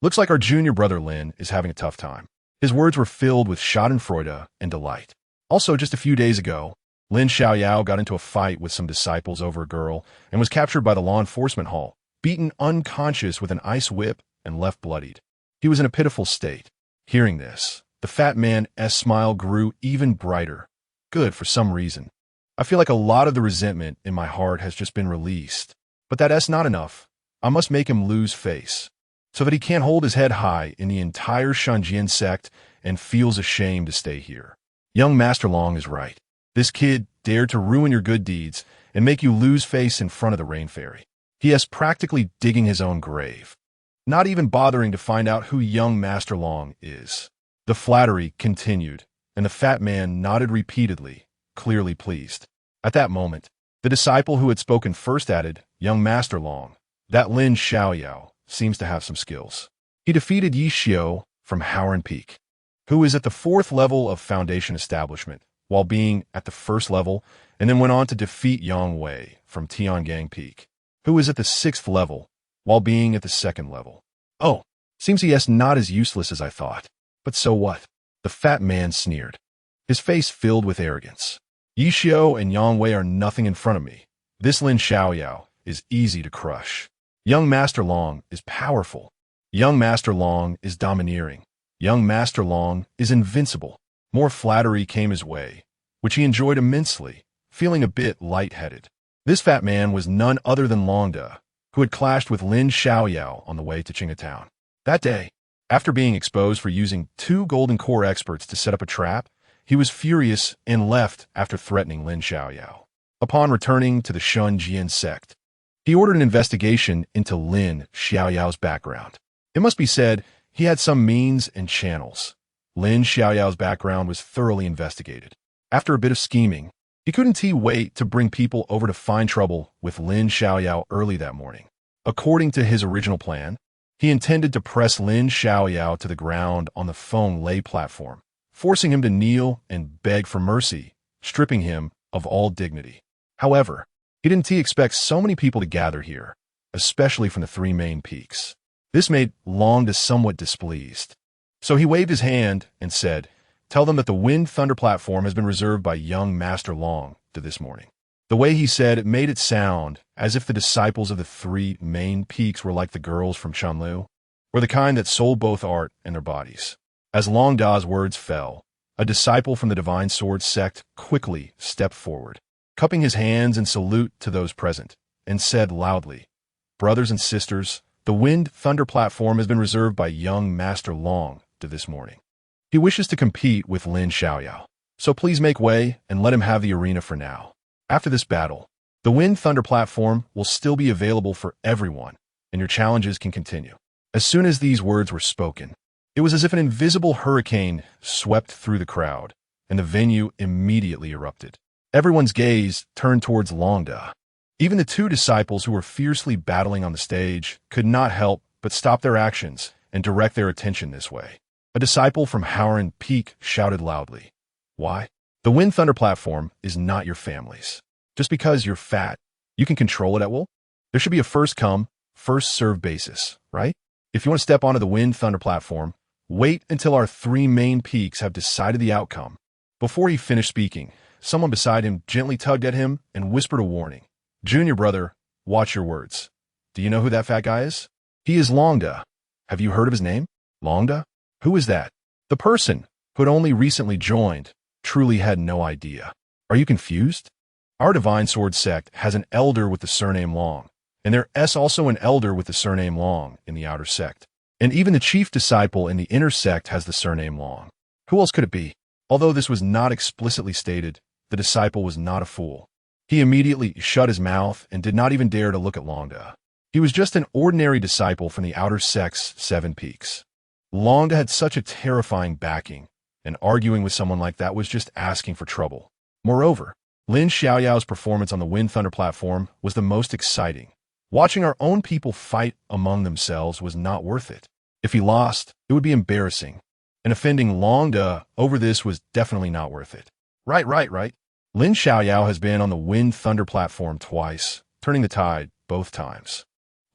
"Looks like our junior brother Lin is having a tough time." His words were filled with schadenfreude and delight. Also, just a few days ago, Lin Xiaoyao got into a fight with some disciples over a girl and was captured by the law enforcement hall, beaten unconscious with an ice whip and left bloodied. He was in a pitiful state. Hearing this, the fat man's smile grew even brighter. Good, for some reason. I feel like a lot of the resentment in my heart has just been released. But that's not enough. I must make him lose face, so that he can't hold his head high in the entire Shunjian sect and feels ashamed to stay here. Young Master Long is right. This kid dared to ruin your good deeds and make you lose face in front of the Rain Fairy. He is practically digging his own grave, not even bothering to find out who young Master Long is. The flattery continued, and the fat man nodded repeatedly, clearly pleased. At that moment, the disciple who had spoken first added, "Young Master Long, that Lin Xiaoyao seems to have some skills. He defeated Yi Xiao from Haoran Peak, who is at the 4th level of Foundation Establishment, while being at the 1st level, and then went on to defeat Yang Wei from Tiangang Peak, who is at the 6th level, while being at the 2nd level. Oh, seems he is not as useless as I thought. But so what?" The fat man sneered, his face filled with arrogance. "Yi Xiao and Yang Wei are nothing in front of me. This Lin Xiaoyao is easy to crush. Young Master Long is powerful. Young Master Long is domineering. Young Master Long is invincible." More flattery came his way, which he enjoyed immensely, feeling a bit lightheaded. This fat man was none other than Longda, who had clashed with Lin Xiaoyao on the way to Qingatown. That day, after being exposed for using 2 golden core experts to set up a trap, he was furious and left after threatening Lin Xiaoyao. Upon returning to the Shunjian sect, he ordered an investigation into Lin Xiaoyao's background. It must be said, he had some means and channels. Lin Xiaoyao's background was thoroughly investigated. After a bit of scheming, he couldn't wait to bring people over to find trouble with Lin Xiaoyao early that morning. According to his original plan, he intended to press Lin Xiaoyao to the ground on the phone lay platform, forcing him to kneel and beg for mercy, stripping him of all dignity. However, he didn't expect so many people to gather here, especially from the 3 main peaks. This made Longda somewhat displeased. So he waved his hand and said, Tell them that the Wind Thunder platform has been reserved by young Master Long to this morning. The way he said it made it sound as if the disciples of the three main peaks were like the girls from Shanlu, or the kind that sold both art and their bodies. As Long Da's words fell, a disciple from the Divine Sword sect quickly stepped forward, cupping his hands in salute to those present, and said loudly, "Brothers and sisters, the Wind Thunder platform has been reserved by young Master Long to this morning. He wishes to compete with Lin Xiaoyao, so please make way and let him have the arena for now. After this battle, the Wind Thunder platform will still be available for everyone, and your challenges can continue." As soon as these words were spoken, it was as if an invisible hurricane swept through the crowd, and the venue immediately erupted. Everyone's gaze turned towards Long Da. Even the two disciples who were fiercely battling on the stage could not help but stop their actions and direct their attention this way. A disciple from Howren Peak shouted loudly, "Why? The Wind Thunder platform is not your family's. Just because you're fat, you can control it at will? There should be a first-come, first-served basis, right? If you want to step onto the Wind Thunder platform, wait until our three main peaks have decided the outcome." Before he finished speaking, someone beside him gently tugged at him and whispered a warning. "Junior brother, watch your words. Do you know who that fat guy is? He is Long Da. Have you heard of his name? Long Da? Who is that?" The person, who had only recently joined, truly had no idea. "Are you confused? Our Divine Sword sect has an elder with the surname Long, and there is also an elder with the surname Long in the outer sect. And even the chief disciple in the inner sect has the surname Long. Who else could it be?" Although this was not explicitly stated, the disciple was not a fool. He immediately shut his mouth and did not even dare to look at Long Da. He was just an ordinary disciple from the outer sect's 7 peaks. Long Da had such a terrifying backing, and arguing with someone like that was just asking for trouble. Moreover, Lin Xiaoyao's performance on the Wind Thunder platform was the most exciting. Watching our own people fight among themselves was not worth it. If he lost, it would be embarrassing, and offending Long Da over this was definitely not worth it. Right. Lin Xiaoyao has been on the Wind Thunder platform twice, turning the tide both times.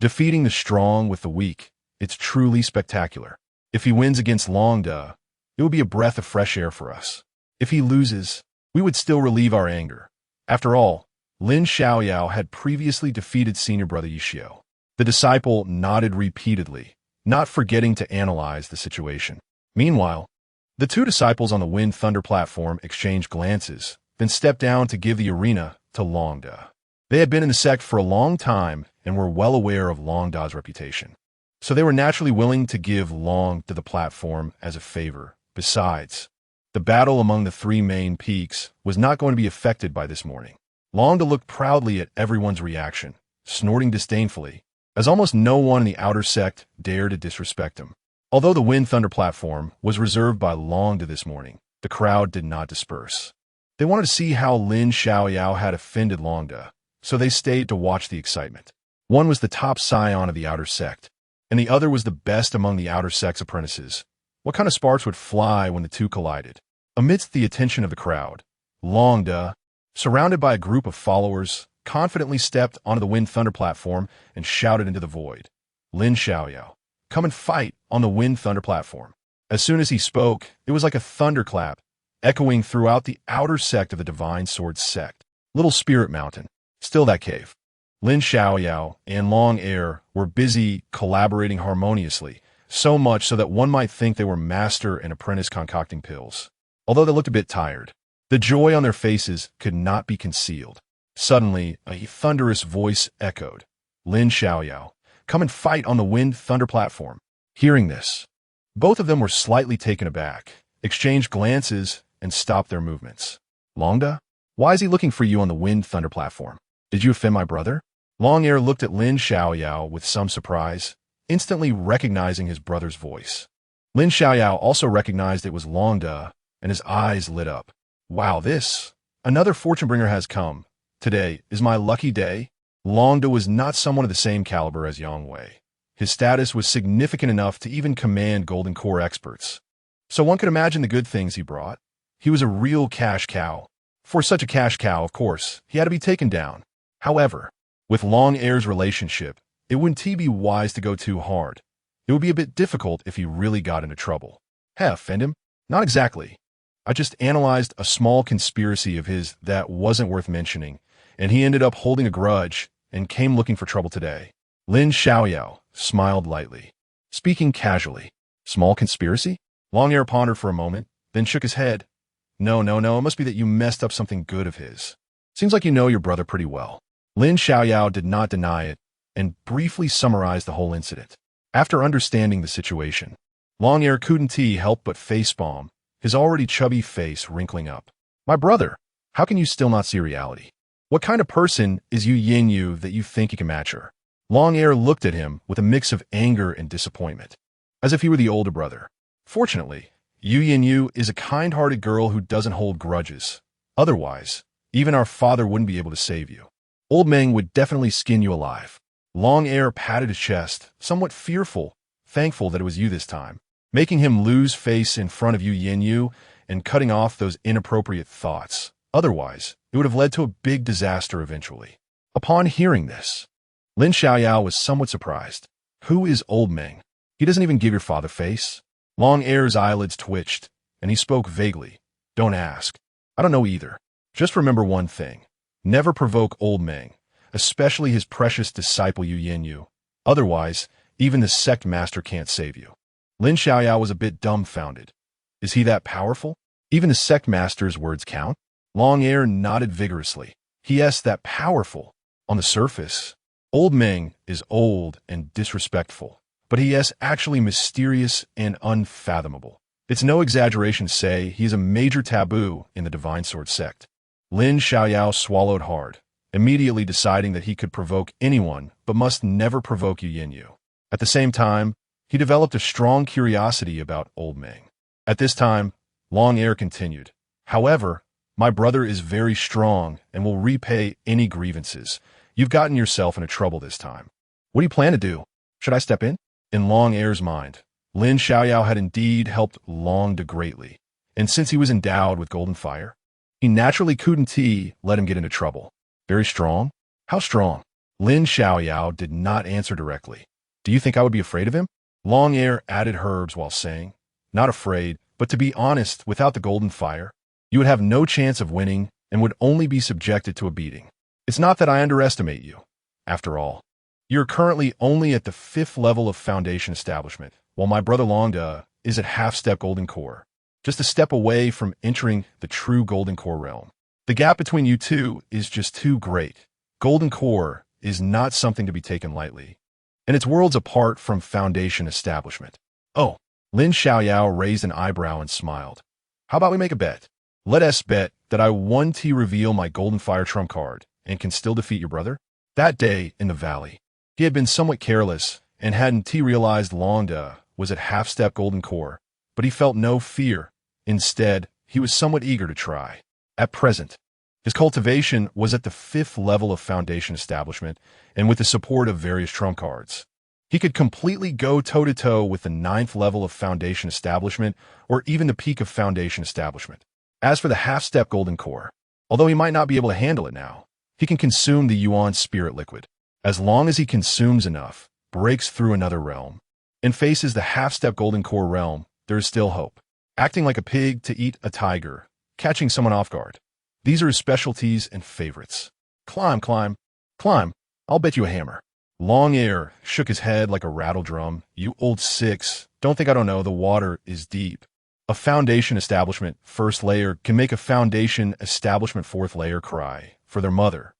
Defeating the strong with the weak, it's truly spectacular. If he wins against Long Da, it would be a breath of fresh air for us. If he loses, we would still relieve our anger. After all, Lin Xiaoyao had previously defeated senior brother Yishio. The disciple nodded repeatedly, not forgetting to analyze the situation. Meanwhile, the two disciples on the Wind Thunder platform exchanged glances, then stepped down to give the arena to Long Da. They had been in the sect for a long time and were well aware of Long Da's reputation, so they were naturally willing to give Long to the platform as a favor. Besides, the battle among the three main peaks was not going to be affected by this morning. Long Da looked proudly at everyone's reaction, snorting disdainfully, as almost no one in the outer sect dared to disrespect him. Although the Wind Thunder platform was reserved by Long Da this morning, the crowd did not disperse. They wanted to see how Lin Xiaoyao had offended Long Da, so they stayed to watch the excitement. One was the top scion of the outer sect, and the other was the best among the outer sect's apprentices. What kind of sparks would fly when the two collided? Amidst the attention of the crowd, Long Da, surrounded by a group of followers, confidently stepped onto the Wind Thunder platform and shouted into the void, "Lin Xiaoyao, come and fight on the Wind Thunder platform." As soon as he spoke, it was like a thunderclap, echoing throughout the outer sect of the Divine Sword sect. Little Spirit Mountain, still that cave. Lin Xiaoyao and Long Air were busy collaborating harmoniously, so much so that one might think they were master and apprentice concocting pills. Although they looked a bit tired, the joy on their faces could not be concealed. Suddenly, a thunderous voice echoed, "Lin Xiaoyao, come and fight on the Wind Thunder platform." Hearing this, both of them were slightly taken aback, exchanged glances, and stopped their movements. "Long Da, why is he looking for you on the Wind Thunder platform? Did you offend my brother?" Long Air looked at Lin Xiaoyao with some surprise, instantly recognizing his brother's voice. Lin Xiaoyao also recognized it was Long Da, and his eyes lit up. "Wow, another fortune bringer has come. Today is my lucky day." Long Da was not someone of the same caliber as Yang Wei. His status was significant enough to even command Golden Core experts, so one could imagine the good things he brought. He was a real cash cow. For such a cash cow, of course, he had to be taken down. However, with Long Air's relationship, it wouldn't be wise to go too hard. It would be a bit difficult if he really got into trouble. Offend him? Not exactly. I just analyzed a small conspiracy of his that wasn't worth mentioning, and he ended up holding a grudge and came looking for trouble today. Lin Xiaoyao smiled lightly, speaking casually. Small conspiracy? Longhair pondered for a moment, then shook his head. No, it must be that you messed up something good of his. Seems like you know your brother pretty well. Lin Xiaoyao did not deny it and briefly summarized the whole incident. After understanding the situation, Longhair couldn't help but facepalm, his already chubby face wrinkling up. My brother, how can you still not see reality? What kind of person is Yin-Yang that you think you can match her? Longhair looked at him with a mix of anger and disappointment, as if he were the older brother. Fortunately, Yin-Yang is a kind-hearted girl who doesn't hold grudges. Otherwise, even our father wouldn't be able to save you. Old Meng would definitely skin you alive. Longhair patted his chest, somewhat fearful, thankful that it was you this time, making him lose face in front of Yin-Yang and cutting off those inappropriate thoughts. Otherwise, it would have led to a big disaster eventually. Upon hearing this, Lin Xiaoyao was somewhat surprised. Who is Old Meng? He doesn't even give your father face. Longhair's eyelids twitched, and he spoke vaguely. Don't ask. I don't know either. Just remember one thing. Never provoke Old Meng, especially his precious disciple Yin-Yang. Otherwise, even the sect master can't save you. Lin Xiaoyao was a bit dumbfounded. Is he that powerful? Even the sect master's words count? Longhair nodded vigorously. Yes, that powerful. On the surface, Old Meng is old and disrespectful, but he is actually mysterious and unfathomable. It's no exaggeration to say he is a major taboo in the Divine Sword sect. Lin Xiaoyao swallowed hard, immediately deciding that he could provoke anyone but must never provoke Yin-Yang. At the same time, he developed a strong curiosity about Old Meng. At this time, Longhair continued. However, my brother is very strong and will repay any grievances. You've gotten yourself into trouble this time. What do you plan to do? Should I step in? In Longhair's mind, Lin Xiaoyao had indeed helped Longda greatly, and since he was endowed with golden fire, he naturally couldn't let him get into trouble. Very strong? How strong? Lin Xiaoyao did not answer directly. Do you think I would be afraid of him? Longhair added herbs while saying, not afraid, but to be honest, without the golden fire, you would have no chance of winning and would only be subjected to a beating. It's not that I underestimate you. After all, you're currently only at the 5th level of Foundation Establishment, while my brother Longda is at half-step Golden Core, just a step away from entering the true Golden Core realm. The gap between you two is just too great. Golden Core is not something to be taken lightly, and it's worlds apart from Foundation Establishment. Oh, Lin Xiaoyao raised an eyebrow and smiled. How about we make a bet? Let us bet that I reveal my Golden Fire trump card and can still defeat your brother? That day in the valley, he had been somewhat careless and hadn't realized Longda was at half-step Golden Core, but he felt no fear. Instead, he was somewhat eager to try. At present, his cultivation was at the 5th level of Foundation Establishment, and with the support of various trump cards, he could completely go toe-to-toe with the 9th level of Foundation Establishment or even the peak of Foundation Establishment. As for the half-step Golden Core, although he might not be able to handle it now, he can consume the Yuan Spirit Liquid. As long as he consumes enough, breaks through another realm, and faces the half-step Golden Core realm, there is still hope. Acting like a pig to eat a tiger, catching someone off guard. These are his specialties and favorites. Climb, climb, climb. I'll bet you a hammer. Longhair shook his head like a rattle drum. You old six, don't think I don't know, the water is deep. A Foundation Establishment 1st layer can make a Foundation Establishment 4th layer cry for their mother,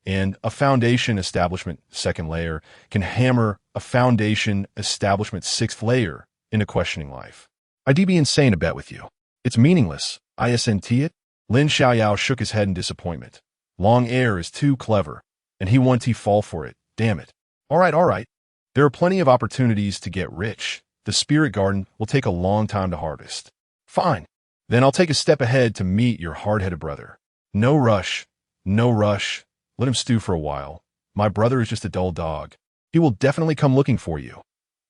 and a Foundation Establishment 2nd layer can hammer a Foundation Establishment 6th layer into questioning life. I'd be insane to bet with you. It's meaningless. Isn't it? Lin Xiaoyao shook his head in disappointment. Longhair is too clever, and he wants to fall for it. Damn it. All right. There are plenty of opportunities to get rich. The Spirit Garden will take a long time to harvest. Fine. Then I'll take a step ahead to meet your hard-headed brother. No rush. Let him stew for a while. My brother is just a dull dog. He will definitely come looking for you.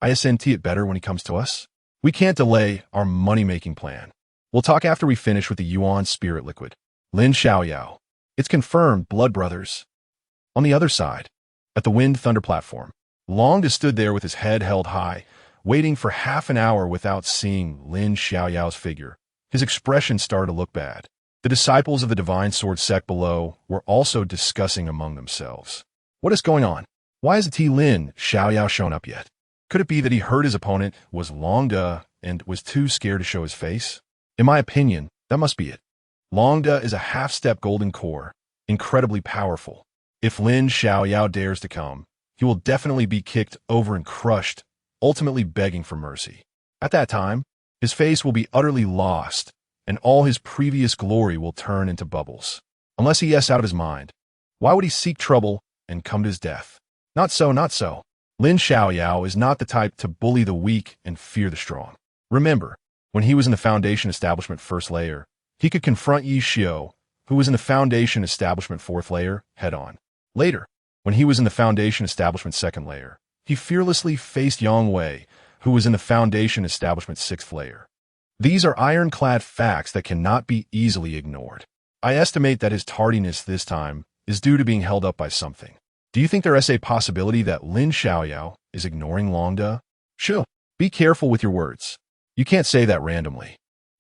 Isn't it better when he comes to us? We can't delay our money-making plan. We'll talk after we finish with the Yuan Spirit Liquid. Lin Xiaoyao. It's confirmed, blood brothers. On the other side, at the Wind Thunder platform, Longda stood there with his head held high, waiting for half an hour without seeing Lin Xiaoyao's figure. His expression started to look bad. The disciples of the divine sword sect below were also discussing among themselves. What is going on? Why hasn't Lin Xiaoyao shown up yet? Could it be that he heard his opponent was Longda and was too scared to show his face? In my opinion, that must be it. Longda is a half-step golden core, incredibly powerful. If Lin Xiaoyao dares to come, he will definitely be kicked over and crushed, ultimately begging for mercy. At that time, his face will be utterly lost, and all his previous glory will turn into bubbles. Unless he is out of his mind. Why would he seek trouble and come to his death? Not so, not so. Lin Xiaoyao is not the type to bully the weak and fear the strong. Remember, when he was in the Foundation Establishment First Layer, he could confront Yi Xiao, who was in the Foundation Establishment Fourth Layer, head-on. Later, when he was in the Foundation Establishment Second Layer, he fearlessly faced Yang Wei, who was in the Foundation Establishment Sixth Layer. These are ironclad facts that cannot be easily ignored. I estimate that his tardiness this time is due to being held up by something. Do you think there is a possibility that Lin Xiaoyao is ignoring Longda? Sure. Be careful with your words. You can't say that randomly.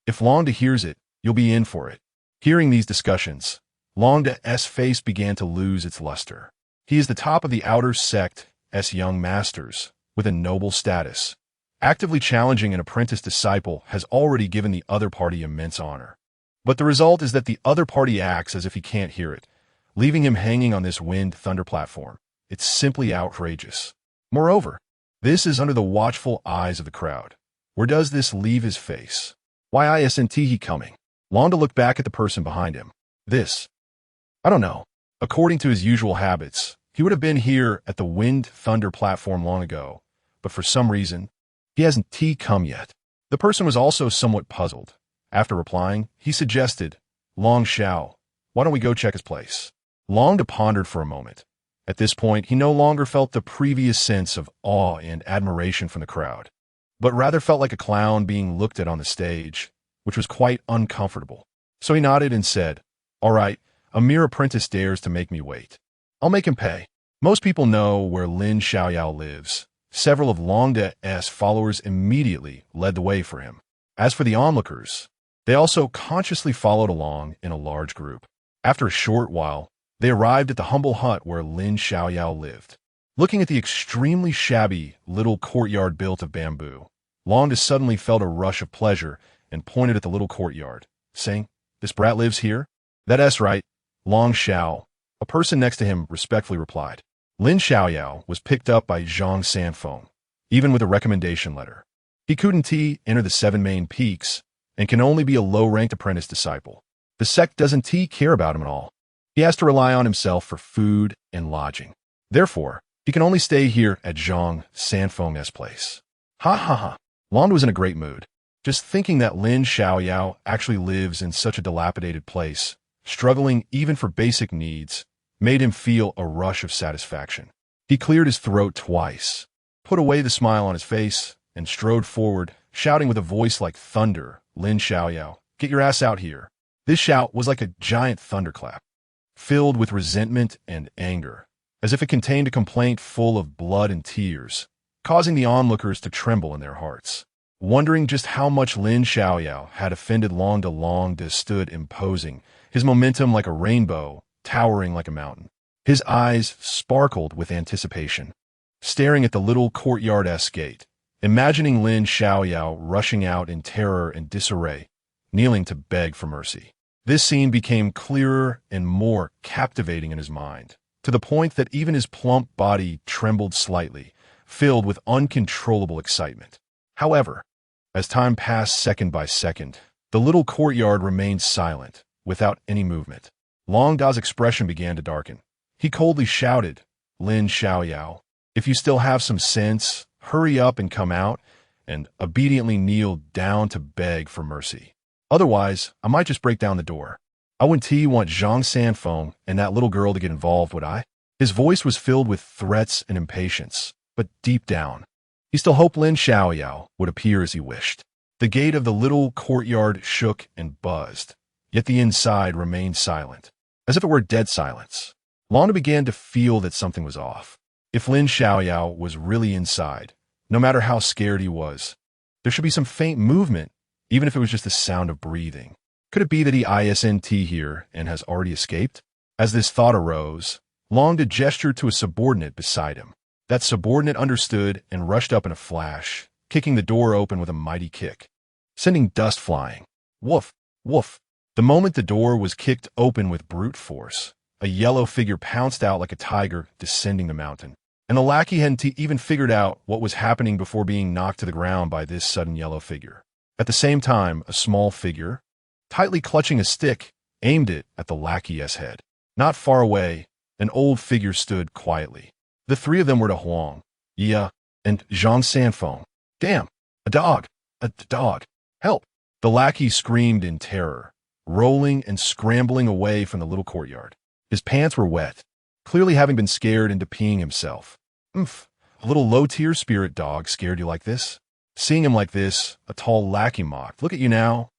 If Longda hears it, you'll be in for it. Hearing these discussions, Longda's face began to lose its luster. He is the top of the outer sect's young masters, with a noble status. Actively challenging an apprentice disciple has already given the other party immense honor. But the result is that the other party acts as if he can't hear it, leaving him hanging on this wind thunder platform. It's simply outrageous. Moreover, this is under the watchful eyes of the crowd. Where does this leave his face? Why isn't he coming? Longda looked back at the person behind him. I don't know. According to his usual habits, he would have been here at the wind thunder platform long ago, but for some reason, he hasn't come yet. The person was also somewhat puzzled. After replying, he suggested, Long Xiao, why don't we go check his place? Longda pondered for a moment. At this point, he no longer felt the previous sense of awe and admiration from the crowd, but rather felt like a clown being looked at on the stage, which was quite uncomfortable. So he nodded and said, all right, a mere apprentice dares to make me wait. I'll make him pay. Most people know where Lin Xiaoyao lives. Several of Longda's followers immediately led the way for him. As for the onlookers, they also consciously followed along in a large group. After a short while, they arrived at the humble hut where Lin Xiaoyao lived. Looking at the extremely shabby little courtyard built of bamboo, Longda suddenly felt a rush of pleasure and pointed at the little courtyard, saying, this brat lives here? That's right, Long Xiao. A person next to him respectfully replied. Lin Xiaoyao was picked up by Zhang Sanfeng, even with a recommendation letter. He couldn't enter the 7 main peaks and can only be a low-ranked apprentice disciple. The sect doesn't care about him at all. He has to rely on himself for food and lodging. Therefore, he can only stay here at Zhang Sanfeng's place. Ha ha ha. Longda was in a great mood. Just thinking that Lin Xiaoyao actually lives in such a dilapidated place, struggling even for basic needs, made him feel a rush of satisfaction. He cleared his throat twice, put away the smile on his face, and strode forward, shouting with a voice like thunder, Lin Xiaoyao, get your ass out here. This shout was like a giant thunderclap, filled with resentment and anger, as if it contained a complaint full of blood and tears, causing the onlookers to tremble in their hearts. Wondering just how much Lin Xiaoyao had offended Longda stood imposing, his momentum like a rainbow, towering like a mountain. His eyes sparkled with anticipation, staring at the little courtyard-esque gate, imagining Lin Xiaoyao rushing out in terror and disarray, kneeling to beg for mercy. This scene became clearer and more captivating in his mind, to the point that even his plump body trembled slightly, filled with uncontrollable excitement. However, as time passed second by second, the little courtyard remained silent, without any movement. Longda's expression began to darken. He coldly shouted, Lin Xiaoyao, if you still have some sense, hurry up and come out, and obediently kneel down to beg for mercy. Otherwise, I might just break down the door. I wouldn't want Zhang Sanfeng and that little girl to get involved, would I? His voice was filled with threats and impatience, but deep down, he still hoped Lin Xiaoyao would appear as he wished. The gate of the little courtyard shook and buzzed, yet the inside remained silent, as if it were dead silence. Longda began to feel that something was off. If Lin Xiaoyao was really inside, no matter how scared he was, there should be some faint movement, even if it was just the sound of breathing. Could it be that he isn't here and has already escaped? As this thought arose, Long did gesture to a subordinate beside him. That subordinate understood and rushed up in a flash, kicking the door open with a mighty kick, sending dust flying. Woof, woof. The moment the door was kicked open with brute force, a yellow figure pounced out like a tiger descending the mountain. And the lackey hadn't even figured out what was happening before being knocked to the ground by this sudden yellow figure. At the same time, a small figure, tightly clutching a stick, aimed it at the lackey's head. Not far away, an old figure stood quietly. The three of them were to Huang, Yi, and Zhang Sanfeng. Damn! A dog! A dog! Help! The lackey screamed in terror, rolling and scrambling away from the little courtyard. His pants were wet, clearly having been scared into peeing himself. Oomph! A little low-tier spirit dog scared you like this? Seeing him like this, a tall lackey mocked. Look at you now.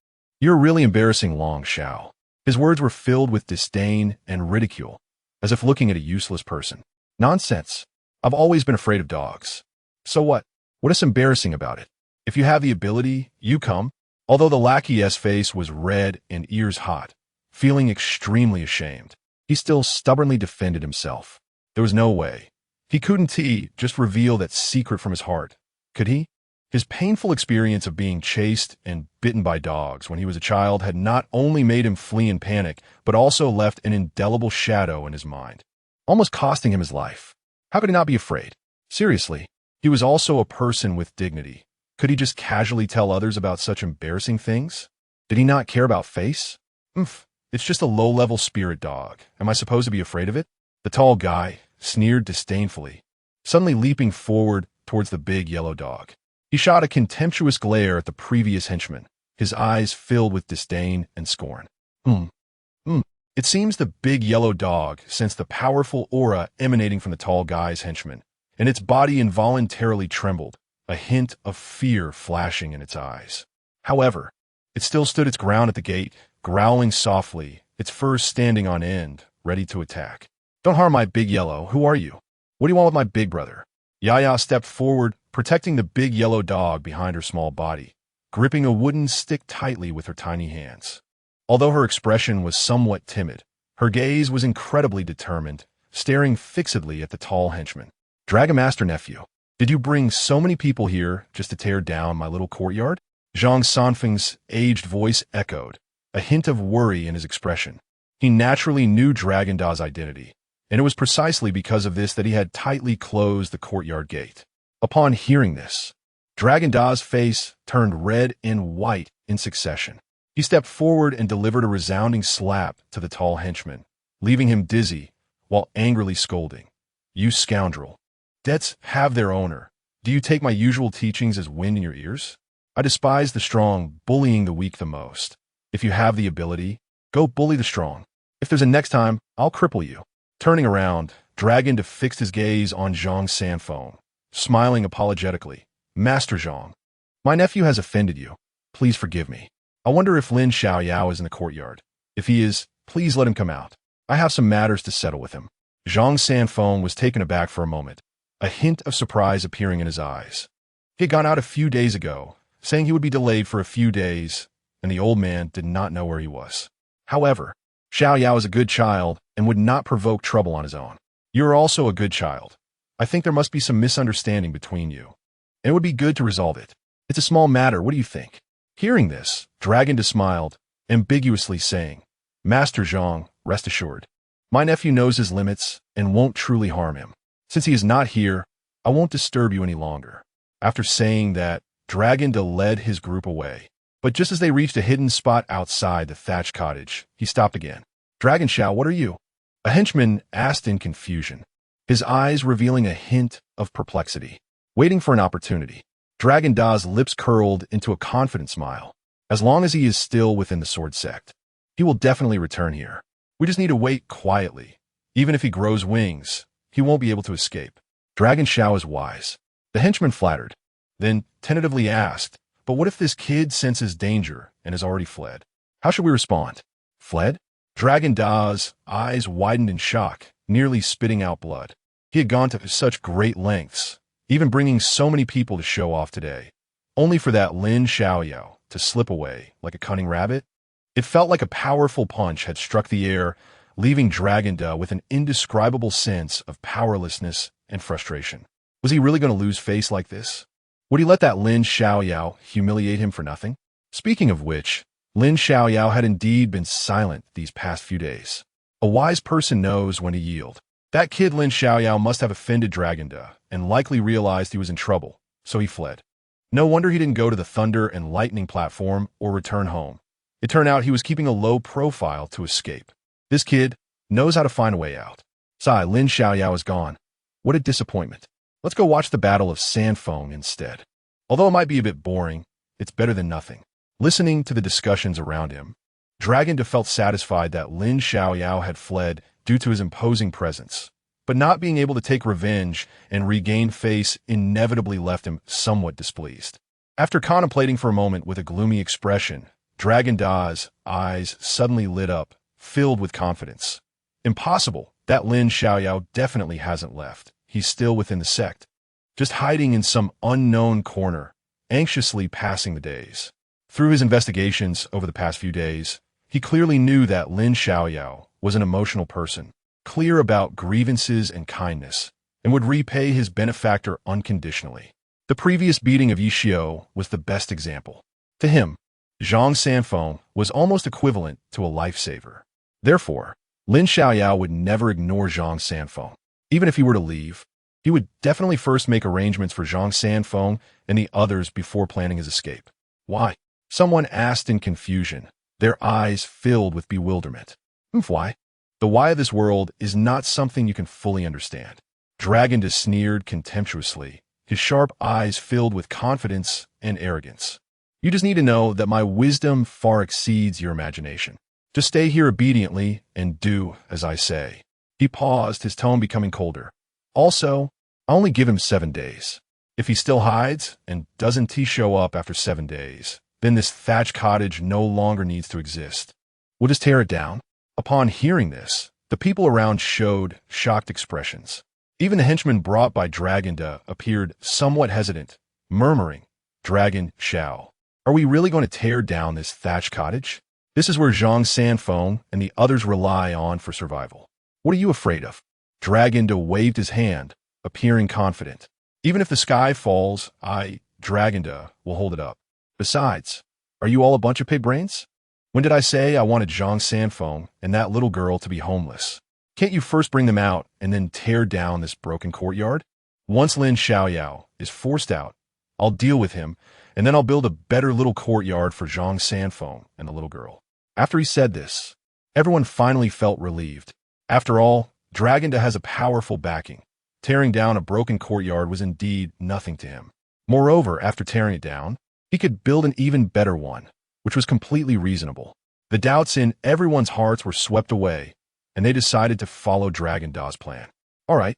You're really embarrassing, Long Xiao. His words were filled with disdain and ridicule, as if looking at a useless person. Nonsense. I've always been afraid of dogs. So what? What is embarrassing about it? If you have the ability, you come. Although the lackey's face was red and ears hot, feeling extremely ashamed, he still stubbornly defended himself. There was no way. He couldn't just reveal that secret from his heart. Could he? His painful experience of being chased and bitten by dogs when he was a child had not only made him flee in panic, but also left an indelible shadow in his mind, almost costing him his life. How could he not be afraid? Seriously, he was also a person with dignity. Could he just casually tell others about such embarrassing things? Did he not care about face? It's just a low-level spirit dog. Am I supposed to be afraid of it? The tall guy sneered disdainfully, suddenly leaping forward towards the big yellow dog. He shot a contemptuous glare at the previous henchman, his eyes filled with disdain and scorn. It seems the big yellow dog sensed the powerful aura emanating from the tall guy's henchman, and its body involuntarily trembled, a hint of fear flashing in its eyes. However, it still stood its ground at the gate, growling softly, its fur standing on end, ready to attack. Don't harm my big yellow. Who are you? What do you want with my big brother? Yaya stepped forward, protecting the big yellow dog behind her small body, gripping a wooden stick tightly with her tiny hands. Although her expression was somewhat timid, her gaze was incredibly determined, staring fixedly at the tall henchman. Dragon Master nephew, did you bring so many people here just to tear down my little courtyard? Zhang Sanfeng's aged voice echoed, a hint of worry in his expression. He naturally knew Dragon Da's identity, and it was precisely because of this that he had tightly closed the courtyard gate. Upon hearing this, Dragon Da's face turned red and white in succession. He stepped forward and delivered a resounding slap to the tall henchman, leaving him dizzy while angrily scolding. You scoundrel. Debts have their owner. Do you take my usual teachings as wind in your ears? I despise the strong bullying the weak the most. If you have the ability, go bully the strong. If there's a next time, I'll cripple you. Turning around, Dragon Da fixed his gaze on Zhang Sanfeng, smiling apologetically. Master Zhang, my nephew has offended you. Please forgive me. I wonder if Lin Xiaoyao is in the courtyard. If he is, please let him come out. I have some matters to settle with him. Zhang Sanfeng was taken aback for a moment, a hint of surprise appearing in his eyes. He had gone out a few days ago, saying he would be delayed for a few days, and the old man did not know where he was. However, Xiaoyao is a good child and would not provoke trouble on his own. You are also a good child. I think there must be some misunderstanding between you, and it would be good to resolve it. It's a small matter. What do you think? Hearing this, Dragon Da smiled, ambiguously saying, Master Zhang, rest assured. My nephew knows his limits and won't truly harm him. Since he is not here, I won't disturb you any longer. After saying that, Dragon Da led his group away. But just as they reached a hidden spot outside the thatched cottage, he stopped again. Dragon Xiao, what are you? A henchman asked in confusion, his eyes revealing a hint of perplexity. Waiting for an opportunity. Dragon Da's lips curled into a confident smile. As long as he is still within the sword sect, he will definitely return here. We just need to wait quietly. Even if he grows wings, he won't be able to escape. Dragon Xiao is wise. The henchman flattered, then tentatively asked, but what if this kid senses danger and has already fled? How should we respond? Fled? Dragon Da's eyes widened in shock, nearly spitting out blood. He had gone to such great lengths, even bringing so many people to show off today, only for that Lin Xiaoyao to slip away like a cunning rabbit. It felt like a powerful punch had struck the air, leaving Dragon Da with an indescribable sense of powerlessness and frustration. Was he really going to lose face like this? Would he let that Lin Xiaoyao humiliate him for nothing? Speaking of which, Lin Xiaoyao had indeed been silent these past few days. A wise person knows when to yield. That kid Lin Xiaoyao must have offended Dragon Da and likely realized he was in trouble, so he fled. No wonder he didn't go to the Thunder and Lightning platform or return home. It turned out he was keeping a low profile to escape. This kid knows how to find a way out. Sigh, Lin Xiaoyao is gone. What a disappointment. Let's go watch the Battle of Sanfeng instead. Although it might be a bit boring, it's better than nothing. Listening to the discussions around him, Dragon Da felt satisfied that Lin Xiaoyao had fled due to his imposing presence, but not being able to take revenge and regain face inevitably left him somewhat displeased. After contemplating for a moment with a gloomy expression, Dragon Da's eyes suddenly lit up, filled with confidence. Impossible. That Lin Xiaoyao definitely hasn't left. He's still within the sect, just hiding in some unknown corner, anxiously passing the days. Through his investigations over the past few days, he clearly knew that Lin Xiaoyao was an emotional person, clear about grievances and kindness, and would repay his benefactor unconditionally. The previous beating of Yishio was the best example. To him, Zhang Sanfeng was almost equivalent to a lifesaver. Therefore, Lin Xiaoyao would never ignore Zhang Sanfeng. Even if he were to leave, he would definitely first make arrangements for Zhang Sanfeng and the others before planning his escape. Why? Someone asked in confusion, their eyes filled with bewilderment. Why? The why of this world is not something you can fully understand. Dragon Da sneered contemptuously, his sharp eyes filled with confidence and arrogance. You just need to know that my wisdom far exceeds your imagination. Just stay here obediently and do as I say. He paused, his tone becoming colder. Also, I only give him 7 days. If he still hides and doesn't show up after 7 days, then this thatched cottage no longer needs to exist. We'll just tear it down. Upon hearing this, the people around showed shocked expressions. Even the henchmen brought by Dragon Da appeared somewhat hesitant, murmuring, Dragon Xiao, are we really going to tear down this thatched cottage? This is where Zhang Sanfeng and the others rely on for survival. What are you afraid of? Dragon Da waved his hand, appearing confident. Even if the sky falls, Dragon Da, will hold it up. Besides, are you all a bunch of pig brains? When did I say I wanted Zhang Sanfeng and that little girl to be homeless? Can't you first bring them out and then tear down this broken courtyard? Once Lin Xiaoyao is forced out, I'll deal with him, and then I'll build a better little courtyard for Zhang Sanfeng and the little girl. After he said this, everyone finally felt relieved. After all, Dragon Da has a powerful backing. Tearing down a broken courtyard was indeed nothing to him. Moreover, after tearing it down, he could build an even better one, which was completely reasonable. The doubts in everyone's hearts were swept away, and they decided to follow Dragon Da's plan. All right,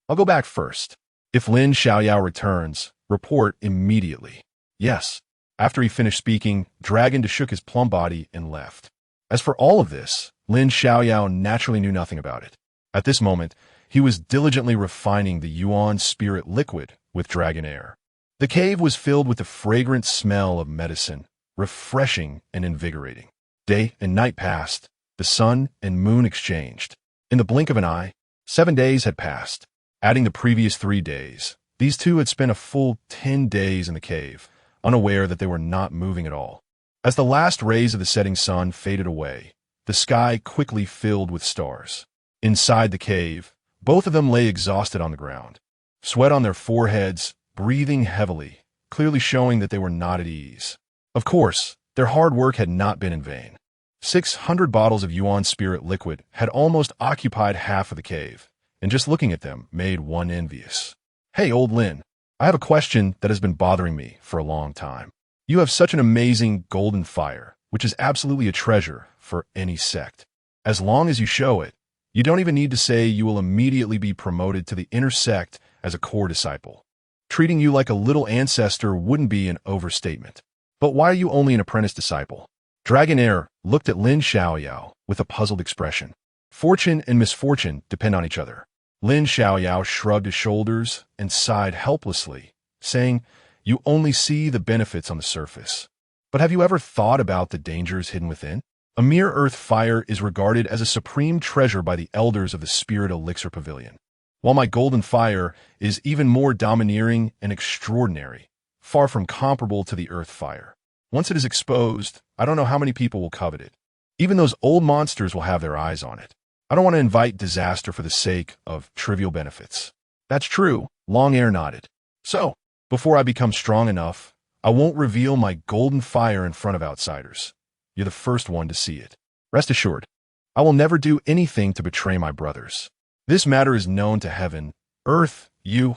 I'll go back first. If Lin Xiaoyao returns, report immediately. Yes. After he finished speaking, Dragon Da shook his plump body and left. As for all of this, Lin Xiaoyao naturally knew nothing about it. At this moment, he was diligently refining the Yuan spirit liquid with dragon air. The cave was filled with the fragrant smell of medicine, refreshing and invigorating. Day and night passed. The sun and moon exchanged. In the blink of an eye, 7 days had passed. Adding the previous 3 days, these two had spent a full 10 days in the cave, unaware that they were not moving at all. As the last rays of the setting sun faded away, the sky quickly filled with stars. Inside the cave, both of them lay exhausted on the ground, sweat on their foreheads, breathing heavily, clearly showing that they were not at ease. Of course, their hard work had not been in vain. 600 bottles of Yuan spirit liquid had almost occupied half of the cave, and just looking at them made one envious. Hey, old Lin, I have a question that has been bothering me for a long time. You have such an amazing golden fire, which is absolutely a treasure for any sect. As long as you show it, you don't even need to say you will immediately be promoted to the inner sect as a core disciple. Treating you like a little ancestor wouldn't be an overstatement. But why are you only an apprentice disciple? Dragonair looked at Lin Xiaoyao with a puzzled expression. Fortune and misfortune depend on each other. Lin Xiaoyao shrugged his shoulders and sighed helplessly, saying, You only see the benefits on the surface. But have you ever thought about the dangers hidden within? A mere earth fire is regarded as a supreme treasure by the elders of the Spirit Elixir Pavilion, while my golden fire is even more domineering and extraordinary, far from comparable to the earth fire. Once it is exposed, I don't know how many people will covet it. Even those old monsters will have their eyes on it. I don't want to invite disaster for the sake of trivial benefits. That's true, Long Air nodded. So, before I become strong enough, I won't reveal my golden fire in front of outsiders. You're the first one to see it. Rest assured, I will never do anything to betray my brothers. This matter is known to heaven, earth, you,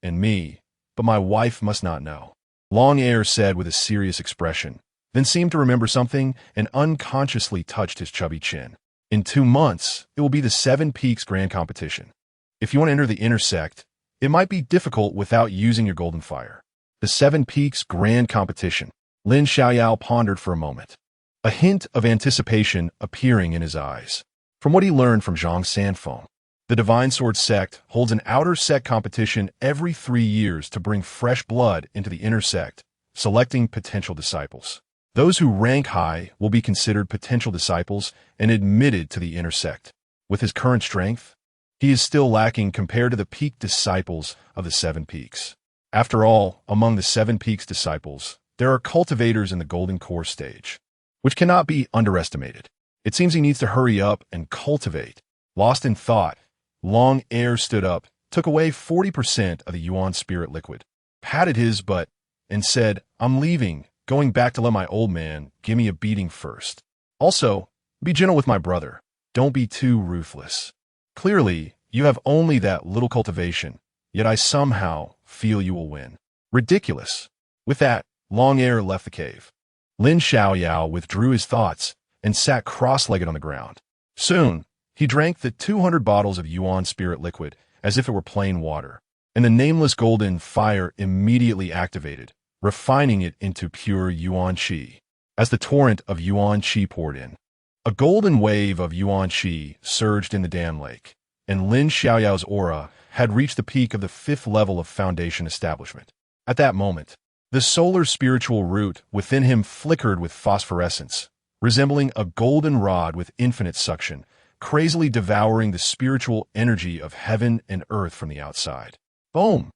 and me, but my wife must not know. Long Air said with a serious expression, then seemed to remember something and unconsciously touched his chubby chin. In 2 months, it will be the Seven Peaks Grand Competition. If you want to enter the intersect, it might be difficult without using your golden fire. The Seven Peaks Grand Competition. Lin Xiaoyao pondered for a moment, a hint of anticipation appearing in his eyes. From what he learned from Zhang Sanfeng, the Divine Sword Sect holds an outer sect competition every 3 years to bring fresh blood into the inner sect, selecting potential disciples. Those who rank high will be considered potential disciples and admitted to the inner sect. With his current strength, he is still lacking compared to the peak disciples of the Seven Peaks. After all, among the Seven Peaks disciples, there are cultivators in the Golden Core stage, which cannot be underestimated. It seems he needs to hurry up and cultivate. Lost in thought, Long Air stood up, took away 40% of the Yuan spirit liquid, patted his butt, and said, I'm leaving, going back to let my old man give me a beating first. Also, be gentle with my brother. Don't be too ruthless. Clearly, you have only that little cultivation, yet I somehow feel you will win. Ridiculous. With that, Long Air left the cave. Lin Xiaoyao withdrew his thoughts and sat cross-legged on the ground. Soon, he drank the 200 bottles of Yuan spirit liquid as if it were plain water, and the nameless golden fire immediately activated, refining it into pure Yuan Qi. As the torrent of Yuan Qi poured in, a golden wave of Yuan Qi surged in the dam lake, and Lin Xiaoyao's aura had reached the peak of the 5th level of foundation establishment. At that moment, the solar spiritual root within him flickered with phosphorescence, resembling a golden rod with infinite suction, crazily devouring the spiritual energy of heaven and earth from the outside. Boom!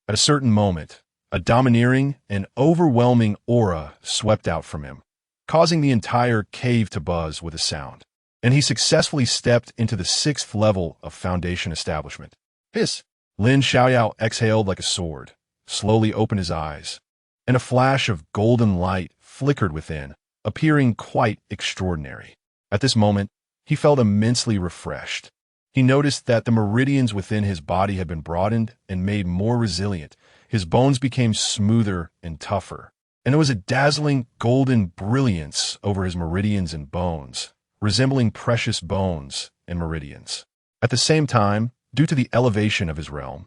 At a certain moment, a domineering and overwhelming aura swept out from him, causing the entire cave to buzz with a sound, and he successfully stepped into the 6th level of foundation establishment. Hiss! Lin Xiaoyao exhaled like a sword, slowly opened his eyes, and a flash of golden light flickered within, appearing quite extraordinary. At this moment, he felt immensely refreshed. He noticed that the meridians within his body had been broadened and made more resilient. His bones became smoother and tougher, and there was a dazzling golden brilliance over his meridians and bones, resembling precious bones and meridians. At the same time, due to the elevation of his realm,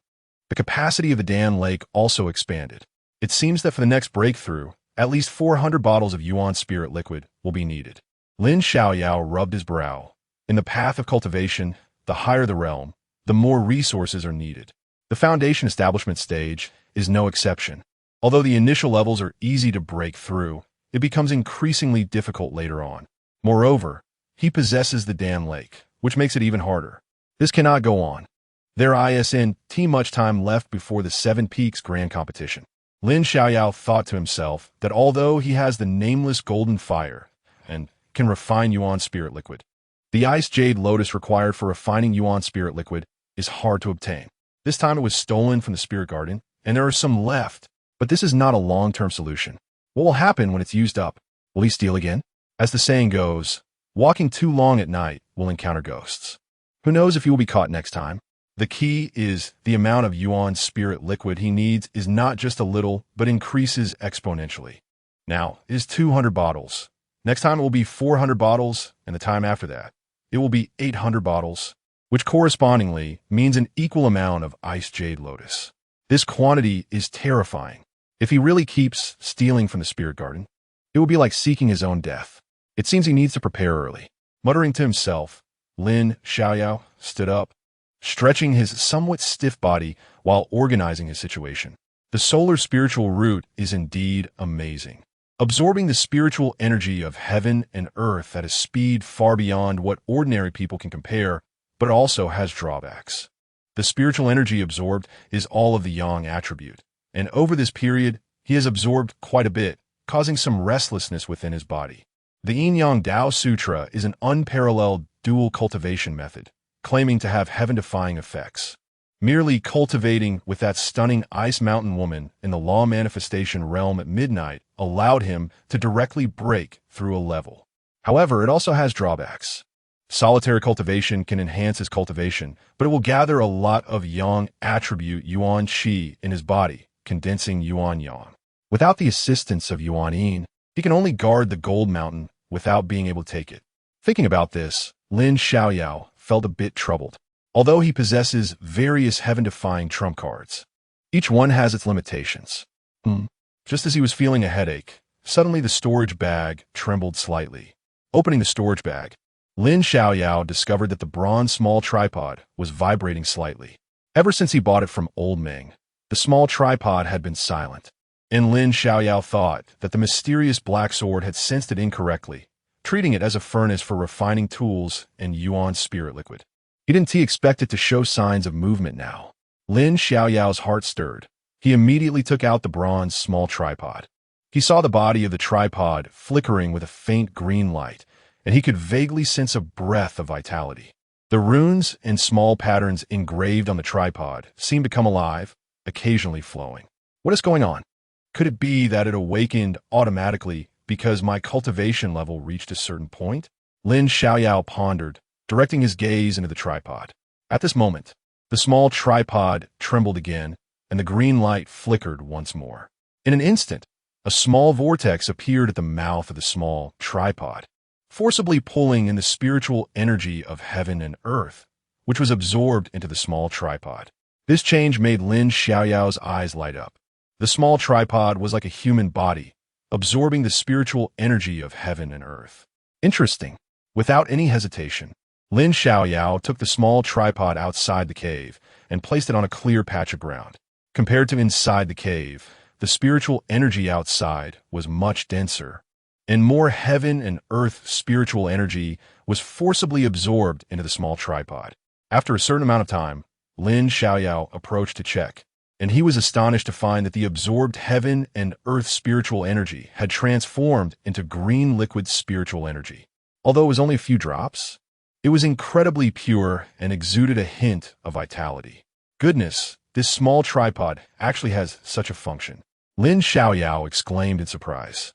the capacity of the dam lake also expanded. It seems that for the next breakthrough, at least 400 bottles of Yuan spirit liquid will be needed. Lin Xiaoyao rubbed his brow. In the path of cultivation, the higher the realm, the more resources are needed. The foundation establishment stage is no exception. Although the initial levels are easy to break through, it becomes increasingly difficult later on. Moreover, he possesses the dam lake, which makes it even harder. This cannot go on. There isn't much time left before the Seven Peaks Grand Competition. Lin Xiaoyao thought to himself that although he has the nameless golden fire and can refine Yuan spirit liquid, the ice jade lotus required for refining Yuan spirit liquid is hard to obtain. This time it was stolen from the spirit garden, and there are some left, but this is not a long-term solution. What will happen when it's used up? Will he steal again? As the saying goes, walking too long at night will encounter ghosts. Who knows if he will be caught next time? The key is the amount of Yuan spirit liquid he needs is not just a little, but increases exponentially. Now, it is 200 bottles. Next time it will be 400 bottles, and the time after that, it will be 800 bottles, which correspondingly means an equal amount of ice jade lotus. This quantity is terrifying. If he really keeps stealing from the spirit garden, it will be like seeking his own death. It seems he needs to prepare early. Muttering to himself, Lin Xiaoyao stood up, stretching his somewhat stiff body while organizing his situation. The solar spiritual root is indeed amazing. absorbing the spiritual energy of heaven and earth at a speed far beyond what ordinary people can compare, but it also has drawbacks. The spiritual energy absorbed is all of the yang attribute, and over this period, he has absorbed quite a bit, causing some restlessness within his body. The Yin-Yang Tao Sutra is an unparalleled dual cultivation method, claiming to have heaven-defying effects. Merely cultivating with that stunning ice mountain woman in the law manifestation realm at midnight allowed him to directly break through a level. However, it also has drawbacks. Solitary cultivation can enhance his cultivation, but it will gather a lot of yang attribute yuan qi in his body, condensing yuan yang. Without the assistance of yuan yin, he can only guard the gold mountain without being able to take it. Thinking about this, Lin Xiaoyao felt a bit troubled. Although he possesses various heaven-defying trump cards, each one has its limitations. Just as he was feeling a headache, suddenly the storage bag trembled slightly. Opening the storage bag, Lin Xiaoyao discovered that the bronze small tripod was vibrating slightly. Ever since he bought it from Old Ming, the small tripod had been silent, and Lin Xiaoyao thought that the mysterious black sword had sensed it incorrectly, treating it as a furnace for refining tools and yuan spirit liquid. He didn't expect it to show signs of movement now. Lin Xiaoyao's heart stirred. He immediately took out the bronze small tripod. He saw the body of the tripod flickering with a faint green light, and he could vaguely sense a breath of vitality. The runes and small patterns engraved on the tripod seemed to come alive, occasionally flowing. What is going on? Could it be that it awakened automatically because my cultivation level reached a certain point? Lin Xiaoyao pondered, directing his gaze into the tripod. At this moment, the small tripod trembled again, and the green light flickered once more. In an instant, a small vortex appeared at the mouth of the small tripod, forcibly pulling in the spiritual energy of heaven and earth, which was absorbed into the small tripod. This change made Lin Xiaoyao's eyes light up. The small tripod was like a human body, absorbing the spiritual energy of heaven and earth. Interesting. Without any hesitation, Lin Xiaoyao took the small tripod outside the cave and placed it on a clear patch of ground. Compared to inside the cave, the spiritual energy outside was much denser, and more heaven and earth spiritual energy was forcibly absorbed into the small tripod. After a certain amount of time, Lin Xiaoyao approached to check, and he was astonished to find that the absorbed heaven and earth spiritual energy had transformed into green liquid spiritual energy. Although it was only a few drops, it was incredibly pure and exuded a hint of vitality. Goodness, this small tripod actually has such a function. Lin Xiaoyao exclaimed in surprise,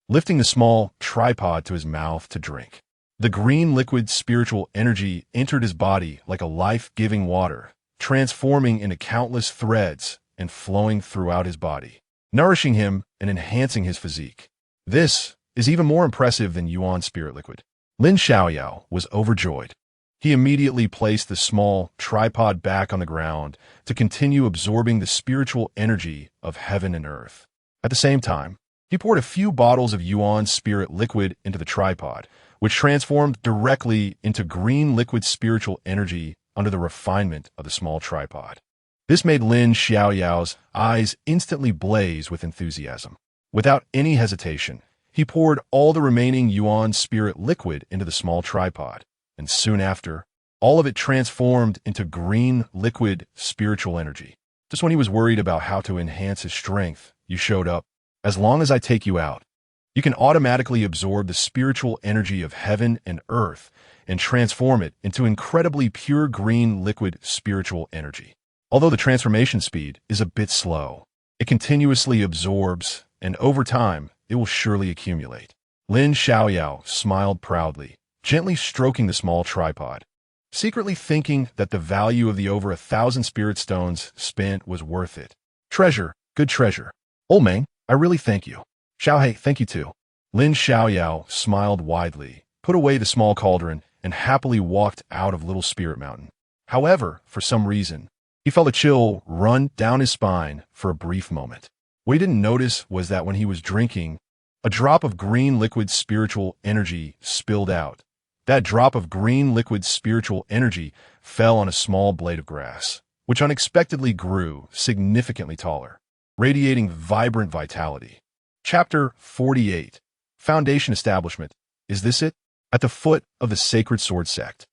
lifting the small tripod to his mouth to drink. The green liquid spiritual energy entered his body like a life-giving water, transforming into countless threads and flowing throughout his body, nourishing him and enhancing his physique. This is even more impressive than yuan spirit liquid. Lin Xiaoyao was overjoyed. He immediately placed the small tripod back on the ground to continue absorbing the spiritual energy of heaven and earth. At the same time, he poured a few bottles of yuan spirit liquid into the tripod, which transformed directly into green liquid spiritual energy under the refinement of the small tripod. This made Lin Xiaoyao's eyes instantly blaze with enthusiasm. Without any hesitation, he poured all the remaining yuan spirit liquid into the small tripod, and soon after, all of it transformed into green liquid spiritual energy. Just when he was worried about how to enhance his strength, you showed up. As long as I take you out, you can automatically absorb the spiritual energy of heaven and earth and transform it into incredibly pure green liquid spiritual energy. Although the transformation speed is a bit slow, it continuously absorbs, and over time, it will surely accumulate. Lin Xiaoyao smiled proudly, gently stroking the small tripod, secretly thinking that the value of the over 1,000 spirit stones spent was worth it. Treasure, good treasure. Old Meng, I really thank you. Xiaohei, thank you too. Lin Xiaoyao smiled widely, put away the small cauldron, and happily walked out of Little Spirit Mountain. However, for some reason, he felt a chill run down his spine for a brief moment. What he didn't notice was that when he was drinking, a drop of green liquid spiritual energy spilled out. That drop of green liquid spiritual energy fell on a small blade of grass, which unexpectedly grew significantly taller, radiating vibrant vitality. Chapter 48. Foundation Establishment. Is this it? At the foot of the Sacred Sword Sect,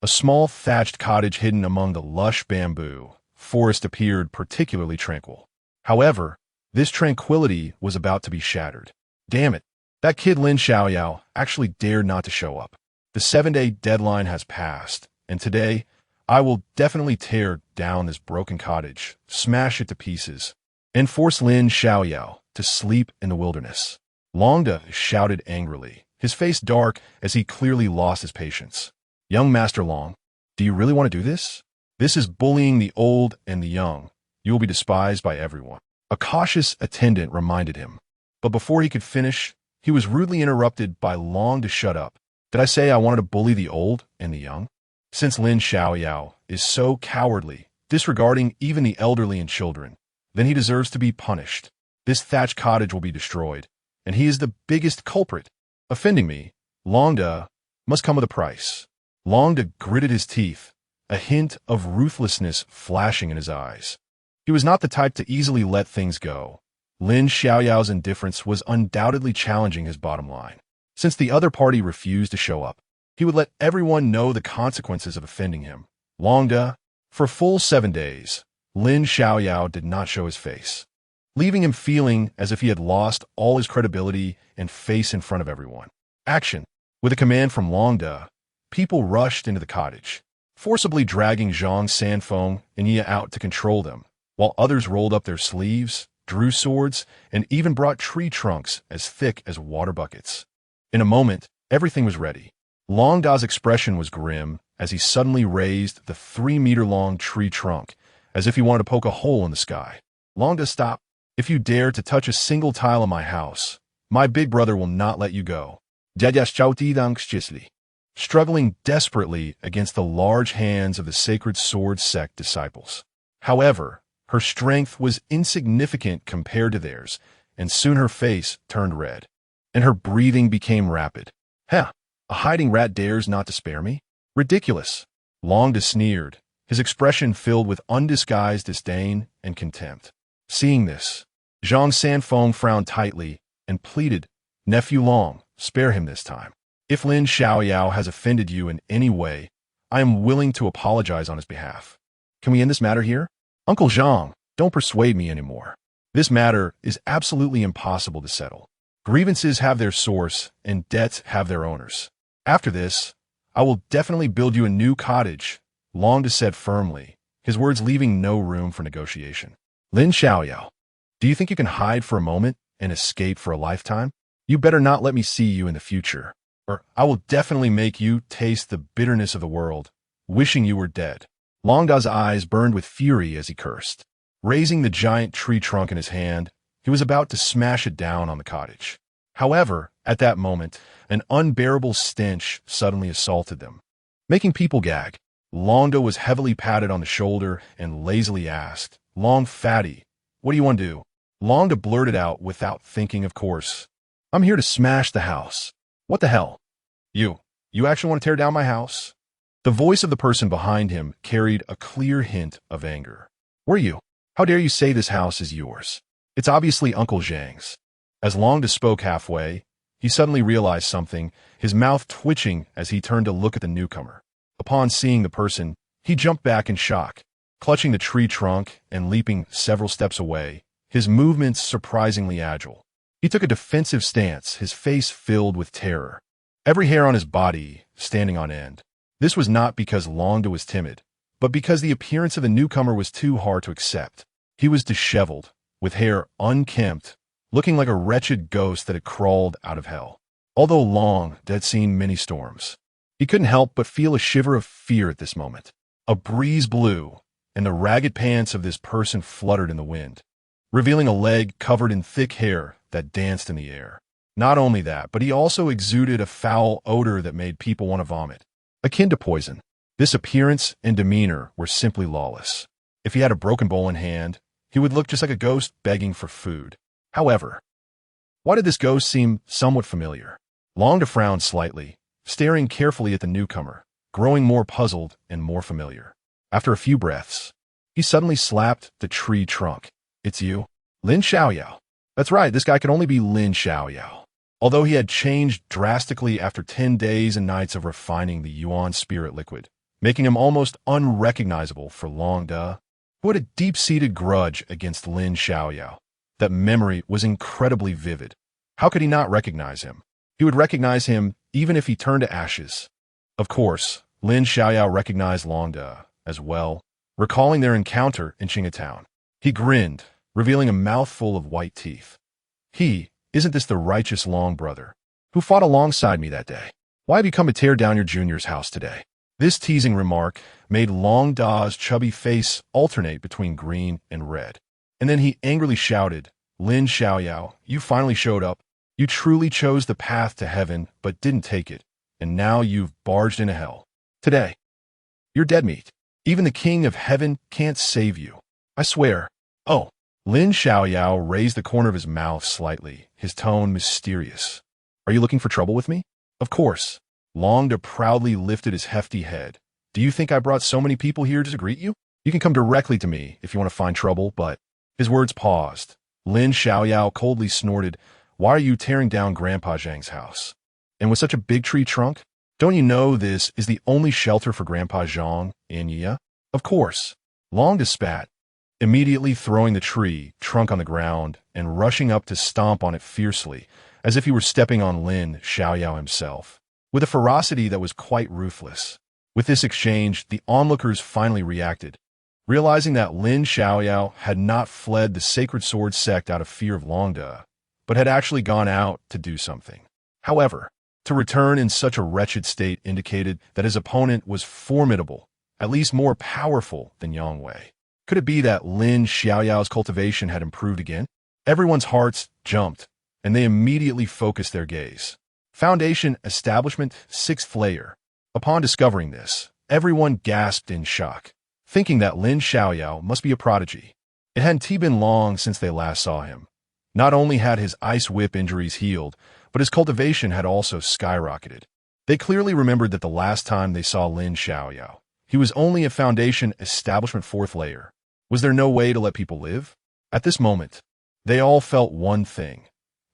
a small thatched cottage hidden among the lush bamboo forest appeared particularly tranquil. However, this tranquility was about to be shattered. Damn it, that kid Lin Xiaoyao actually dared not to show up. The 7-day deadline has passed, and today, I will definitely tear down this broken cottage, smash it to pieces, and force Lin Xiaoyao to sleep in the wilderness. Longda shouted angrily, his face dark as he clearly lost his patience. Young Master Long, do you really want to do this? This is bullying the old and the young. You will be despised by everyone. A cautious attendant reminded him. But before he could finish, he was rudely interrupted by Long to shut up. Did I say I wanted to bully the old and the young? Since Lin Xiaoyao is so cowardly, disregarding even the elderly and children, then he deserves to be punished. This thatched cottage will be destroyed, and he is the biggest culprit. Offending me, Longda, must come with a price. Longda gritted his teeth, a hint of ruthlessness flashing in his eyes. He was not the type to easily let things go. Lin Xiaoyao's indifference was undoubtedly challenging his bottom line. Since the other party refused to show up, he would let everyone know the consequences of offending him. Longda, for a full 7 days, Lin Xiaoyao did not show his face, leaving him feeling as if he had lost all his credibility and face in front of everyone. Action! With a command from Longda, people rushed into the cottage, forcibly dragging Zhang Sanfeng and Yi out to control them, while others rolled up their sleeves, drew swords, and even brought tree trunks as thick as water buckets. In a moment, everything was ready. Longda's expression was grim as he suddenly raised the 3-meter-long tree trunk, as if he wanted to poke a hole in the sky. Longda, stop. If you dare to touch a single tile in my house, my big brother will not let you go. Struggling desperately against the large hands of the Sacred Sword Sect disciples. However, her strength was insignificant compared to theirs, and soon her face turned red, and her breathing became rapid. Heh, a hiding rat dares not to spare me? Ridiculous. Longda sneered, his expression filled with undisguised disdain and contempt. Seeing this, Zhang Sanfeng frowned tightly and pleaded, Nephew Long, spare him this time. If Lin Xiaoyao has offended you in any way, I am willing to apologize on his behalf. Can we end this matter here? Uncle Zhang, don't persuade me anymore. This matter is absolutely impossible to settle. Grievances have their source, and debts have their owners. After this, I will definitely build you a new cottage, Longda said firmly, his words leaving no room for negotiation. Lin Xiaoyao, do you think you can hide for a moment and escape for a lifetime? You better not let me see you in the future, or I will definitely make you taste the bitterness of the world, wishing you were dead. Longda's eyes burned with fury as he cursed. Raising the giant tree trunk in his hand, he was about to smash it down on the cottage. However, at that moment, an unbearable stench suddenly assaulted them, making people gag. Longda was heavily patted on the shoulder and lazily asked, Long fatty, what do you want to do? Longda blurted out without thinking, of course. I'm here to smash the house. What the hell? You actually want to tear down my house? The voice of the person behind him carried a clear hint of anger. Were you? How dare you say this house is yours? It's obviously Uncle Zhang's. As Longda spoke halfway, he suddenly realized something, his mouth twitching as he turned to look at the newcomer. Upon seeing the person, he jumped back in shock, clutching the tree trunk and leaping several steps away, his movements surprisingly agile. He took a defensive stance, his face filled with terror, every hair on his body standing on end. This was not because Longda was timid, but because the appearance of the newcomer was too hard to accept. He was disheveled, with hair unkempt, looking like a wretched ghost that had crawled out of hell. Although Longda had seen many storms, he couldn't help but feel a shiver of fear at this moment. A breeze blew, and the ragged pants of this person fluttered in the wind, revealing a leg covered in thick hair that danced in the air. Not only that, but he also exuded a foul odor that made people want to vomit, akin to poison. This appearance and demeanor were simply lawless. If he had a broken bowl in hand, he would look just like a ghost begging for food. However, why did this ghost seem somewhat familiar? Longda frowned slightly, staring carefully at the newcomer, growing more puzzled and more familiar. After a few breaths, he suddenly slapped the tree trunk. It's you, Lin Xiaoyao. That's right, this guy could only be Lin Xiaoyao. Although he had changed drastically after 10 days and nights of refining the Yuan spirit liquid, making him almost unrecognizable for Long De, who had a deep-seated grudge against Lin Xiaoyao. That memory was incredibly vivid. How could he not recognize him? He would recognize him even if he turned to ashes. Of course, Lin Xiaoyao recognized Long De as well, recalling their encounter in Qingatown. He grinned, revealing a mouthful of white teeth. Isn't this the righteous Long brother who fought alongside me that day? Why have you come to tear down your junior's house today? This teasing remark made Long Da's chubby face alternate between green and red. And then he angrily shouted, Lin Xiaoyao, you finally showed up. You truly chose the path to heaven but didn't take it, and now you've barged into hell. Today, you're dead meat. Even the king of heaven can't save you. I swear. Oh. Lin Xiaoyao raised the corner of his mouth slightly, his tone mysterious. Are you looking for trouble with me? Of course. Long De proudly lifted his hefty head. Do you think I brought so many people here to greet you? You can come directly to me if you want to find trouble, but... His words paused. Lin Xiaoyao coldly snorted, Why are you tearing down Grandpa Zhang's house? And with such a big tree trunk? Don't you know this is the only shelter for Grandpa Zhang in Yi? Of course. Long De spat, immediately throwing the tree trunk on the ground and rushing up to stomp on it fiercely, as if he were stepping on Lin Xiaoyao himself, with a ferocity that was quite ruthless. With this exchange, the onlookers finally reacted, realizing that Lin Xiaoyao had not fled the Sacred Sword sect out of fear of Long De, but had actually gone out to do something. However, to return in such a wretched state indicated that his opponent was formidable, at least more powerful than Yang Wei. Could it be that Lin Xiaoyao's cultivation had improved again? Everyone's hearts jumped, and they immediately focused their gaze. Foundation Establishment 6th Layer. Upon discovering this, everyone gasped in shock, thinking that Lin Xiaoyao must be a prodigy. It hadn't been long since they last saw him. Not only had his ice whip injuries healed, but his cultivation had also skyrocketed. They clearly remembered that the last time they saw Lin Xiaoyao, he was only a Foundation Establishment 4th Layer. Was there no way to let people live? At this moment, they all felt one thing,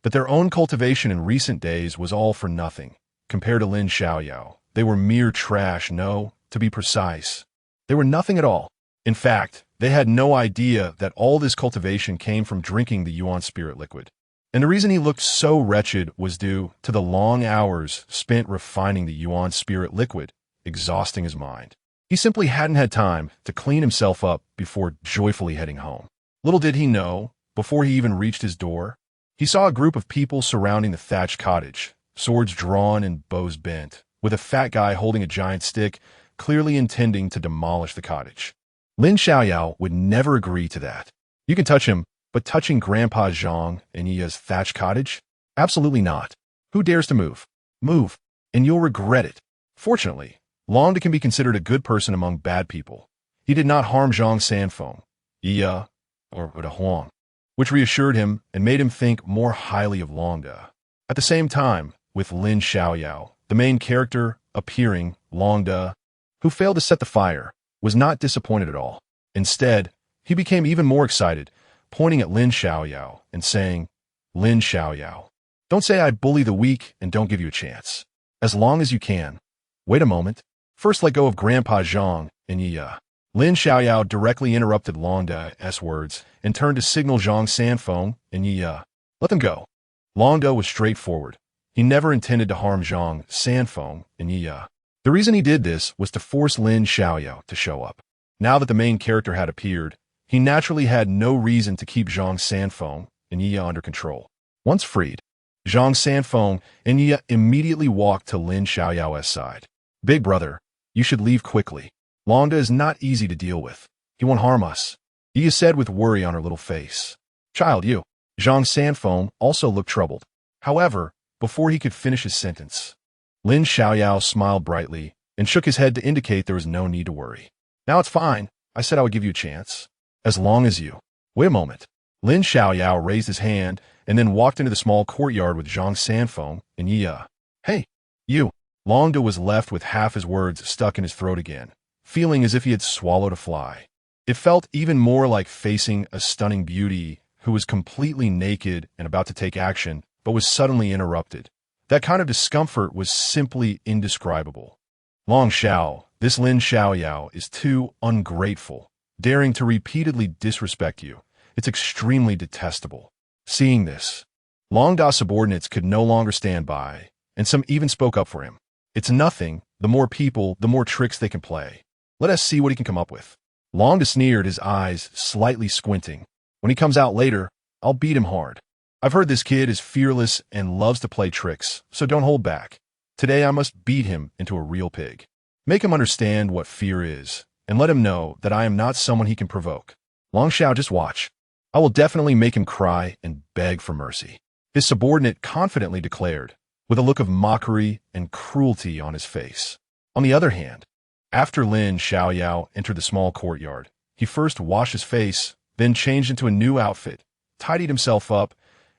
that their own cultivation in recent days was all for nothing. Compared to Lin Xiaoyao, they were mere trash, no, to be precise. They were nothing at all. In fact, they had no idea that all this cultivation came from drinking the Yuan spirit liquid. And the reason he looked so wretched was due to the long hours spent refining the Yuan spirit liquid, exhausting his mind. He simply hadn't had time to clean himself up before joyfully heading home. Little did he know, before he even reached his door, he saw a group of people surrounding the thatched cottage, swords drawn and bows bent, with a fat guy holding a giant stick, clearly intending to demolish the cottage. Lin Xiaoyao would never agree to that. You can touch him, but touching Grandpa Zhang and Yi's thatched cottage? Absolutely not. Who dares to move? Move, and you'll regret it. Fortunately, Long De can be considered a good person among bad people. He did not harm Zhang Sanfeng, Yi, or De Huang, which reassured him and made him think more highly of Long De. At the same time, with Lin Xiaoyao, the main character, appearing, Long De, who failed to set the fire, was not disappointed at all. Instead, he became even more excited, pointing at Lin Xiaoyao and saying, Lin Xiaoyao, don't say I bully the weak and don't give you a chance. As long as you can. Wait a moment. First let go of Grandpa Zhang and Yi. Lin Xiaoyao directly interrupted Long De's words and turned to signal Zhang Sanfeng and Yi. Let them go. Long De was straightforward. He never intended to harm Zhang Sanfeng and Yi. The reason he did this was to force Lin Xiaoyao to show up. Now that the main character had appeared, he naturally had no reason to keep Zhang Sanfeng and Yi under control. Once freed, Zhang Sanfeng and Yi immediately walked to Lin Xiaoyao's side. Big brother, you should leave quickly. Long De is not easy to deal with. He won't harm us, Yi said with worry on her little face. Child, you. Zhang Sanfeng also looked troubled. However, before he could finish his sentence, Lin Xiaoyao smiled brightly and shook his head to indicate there was no need to worry. Now it's fine. I said I would give you a chance. As long as you... Wait a moment. Lin Xiaoyao raised his hand and then walked into the small courtyard with Zhang Sanfeng and Yi. Hey, you. Long De was left with half his words stuck in his throat again, feeling as if he had swallowed a fly. It felt even more like facing a stunning beauty who was completely naked and about to take action, but was suddenly interrupted. That kind of discomfort was simply indescribable. Long Xiao, this Lin Xiaoyao is too ungrateful, daring to repeatedly disrespect you. It's extremely detestable. Seeing this, Long Da's subordinates could no longer stand by, and some even spoke up for him. It's nothing. The more people, the more tricks they can play. Let us see what he can come up with. Long Da sneered, his eyes slightly squinting. When he comes out later, I'll beat him hard. I've heard this kid is fearless and loves to play tricks, so don't hold back. Today I must beat him into a real pig. Make him understand what fear is, and let him know that I am not someone he can provoke. Long Xiao, just watch. I will definitely make him cry and beg for mercy. His subordinate confidently declared, with a look of mockery and cruelty on his face. On the other hand, after Lin Xiaoyao entered the small courtyard, he first washed his face, then changed into a new outfit, tidied himself up,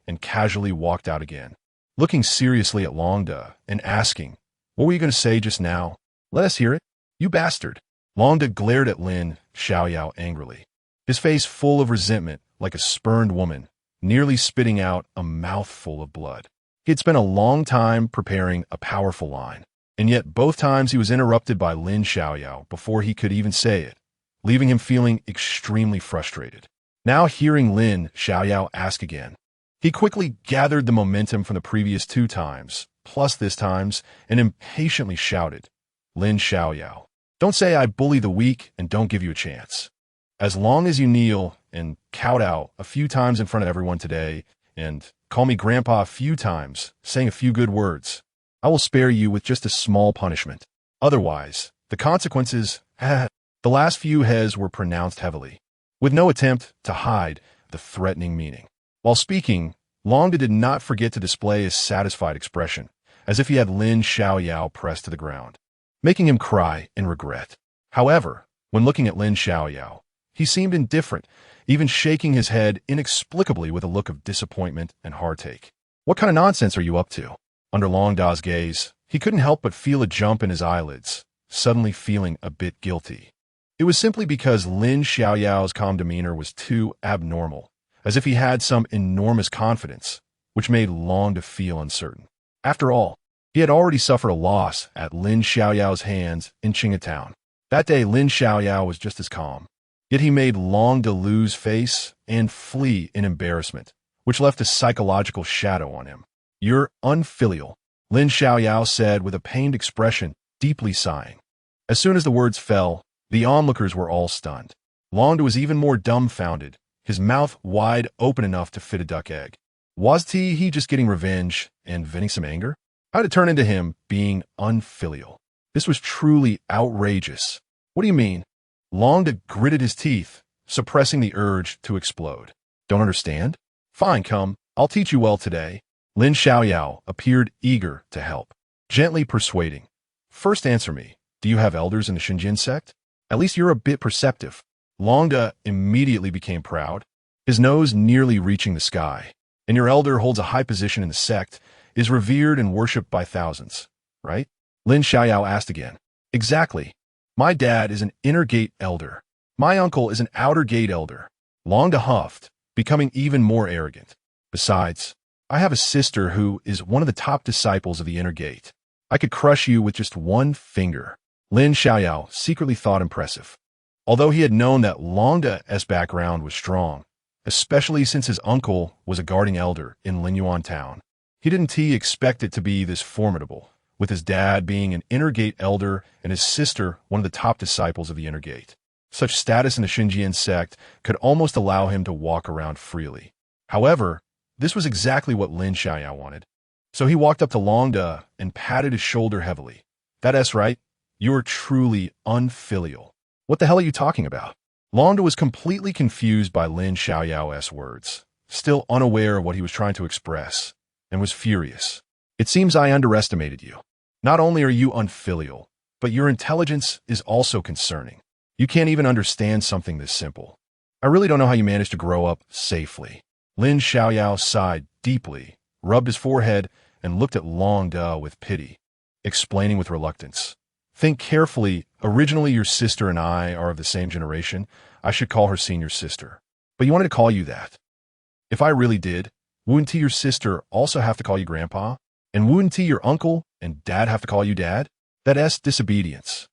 and casually walked out again, looking seriously at Long Da and asking, "What were you going to say just now? Let us hear it, you bastard." Long Da glared at Lin Xiaoyao angrily, his face full of resentment like a spurned woman, nearly spitting out a mouthful of blood. He had spent a long time preparing a powerful line, and yet both times he was interrupted by Lin Xiaoyao before he could even say it, leaving him feeling extremely frustrated. Now hearing Lin Xiaoyao ask again, he quickly gathered the momentum from the previous 2 times, plus this times, and impatiently shouted, "Lin Xiaoyao, don't say I bully the weak and don't give you a chance. As long as you kneel and kowtow a few times in front of everyone today, and call me grandpa a few times, saying a few good words, I will spare you with just a small punishment. Otherwise, the consequences," the last few he's were pronounced heavily, with no attempt to hide the threatening meaning. While speaking, Long Da did not forget to display his satisfied expression, as if he had Lin Xiaoyao pressed to the ground, making him cry in regret. However, when looking at Lin Xiaoyao, he seemed indifferent, even shaking his head inexplicably with a look of disappointment and heartache. "What kind of nonsense are you up to?" Under Long Da's gaze, he couldn't help but feel a jump in his eyelids, suddenly feeling a bit guilty. It was simply because Lin Xiaoyao's calm demeanor was too abnormal, as if he had some enormous confidence, which made Long Da feel uncertain. After all, he had already suffered a loss at Lin Xiaoyao's hands in Qingatown. That day, Lin Xiaoyao was just as calm. Yet he made Long Da lose face and flee in embarrassment, which left a psychological shadow on him. "You're unfilial," Lin Xiaoyao said with a pained expression, deeply sighing. As soon as the words fell, the onlookers were all stunned. Long Da was even more dumbfounded, his mouth wide open enough to fit a duck egg. Was he just getting revenge and venting some anger? How did it turn into him being unfilial? This was truly outrageous. "What do you mean?" Long Da gritted his teeth, suppressing the urge to explode. "Don't understand? Fine, come, I'll teach you well today." Lin Xiaoyao appeared eager to help, gently persuading. "First answer me, do you have elders in the Xinjiang sect? At least you're a bit perceptive." Long Da immediately became proud, his nose nearly reaching the sky. "And your elder holds a high position in the sect, is revered and worshipped by thousands, right?" Lin Xiaoyao asked again. "Exactly. My dad is an inner gate elder. My uncle is an outer gate elder." Long Da huffed, becoming even more arrogant. "Besides, I have a sister who is one of the top disciples of the inner gate. I could crush you with just one finger." Lin Xiaoyao secretly thought impressive. Although he had known that Long Da's background was strong, especially since his uncle was a guarding elder in Linyuan town, he didn't expect it to be this formidable, with his dad being an inner gate elder and his sister one of the top disciples of the inner gate. Such status in the Xinjiang sect could almost allow him to walk around freely. However, this was exactly what Lin Xiaoyao wanted. So he walked up to Long Da and patted his shoulder heavily. "That's right. You're truly unfilial." "What the hell are you talking about?" Long Da was completely confused by Lin Xiaoyao's words, still unaware of what he was trying to express, and was furious. "It seems I underestimated you. Not only are you unfilial, but your intelligence is also concerning. You can't even understand something this simple. I really don't know how you managed to grow up safely." Lin Xiaoyao sighed deeply, rubbed his forehead, and looked at Long Da with pity, explaining with reluctance. "Think carefully. Originally, your sister and I are of the same generation. I should call her senior sister. But you wanted to call you that. If I really did, wouldn't your sister also have to call you grandpa? And wouldn't your uncle and dad have to call you dad? That's disobedience.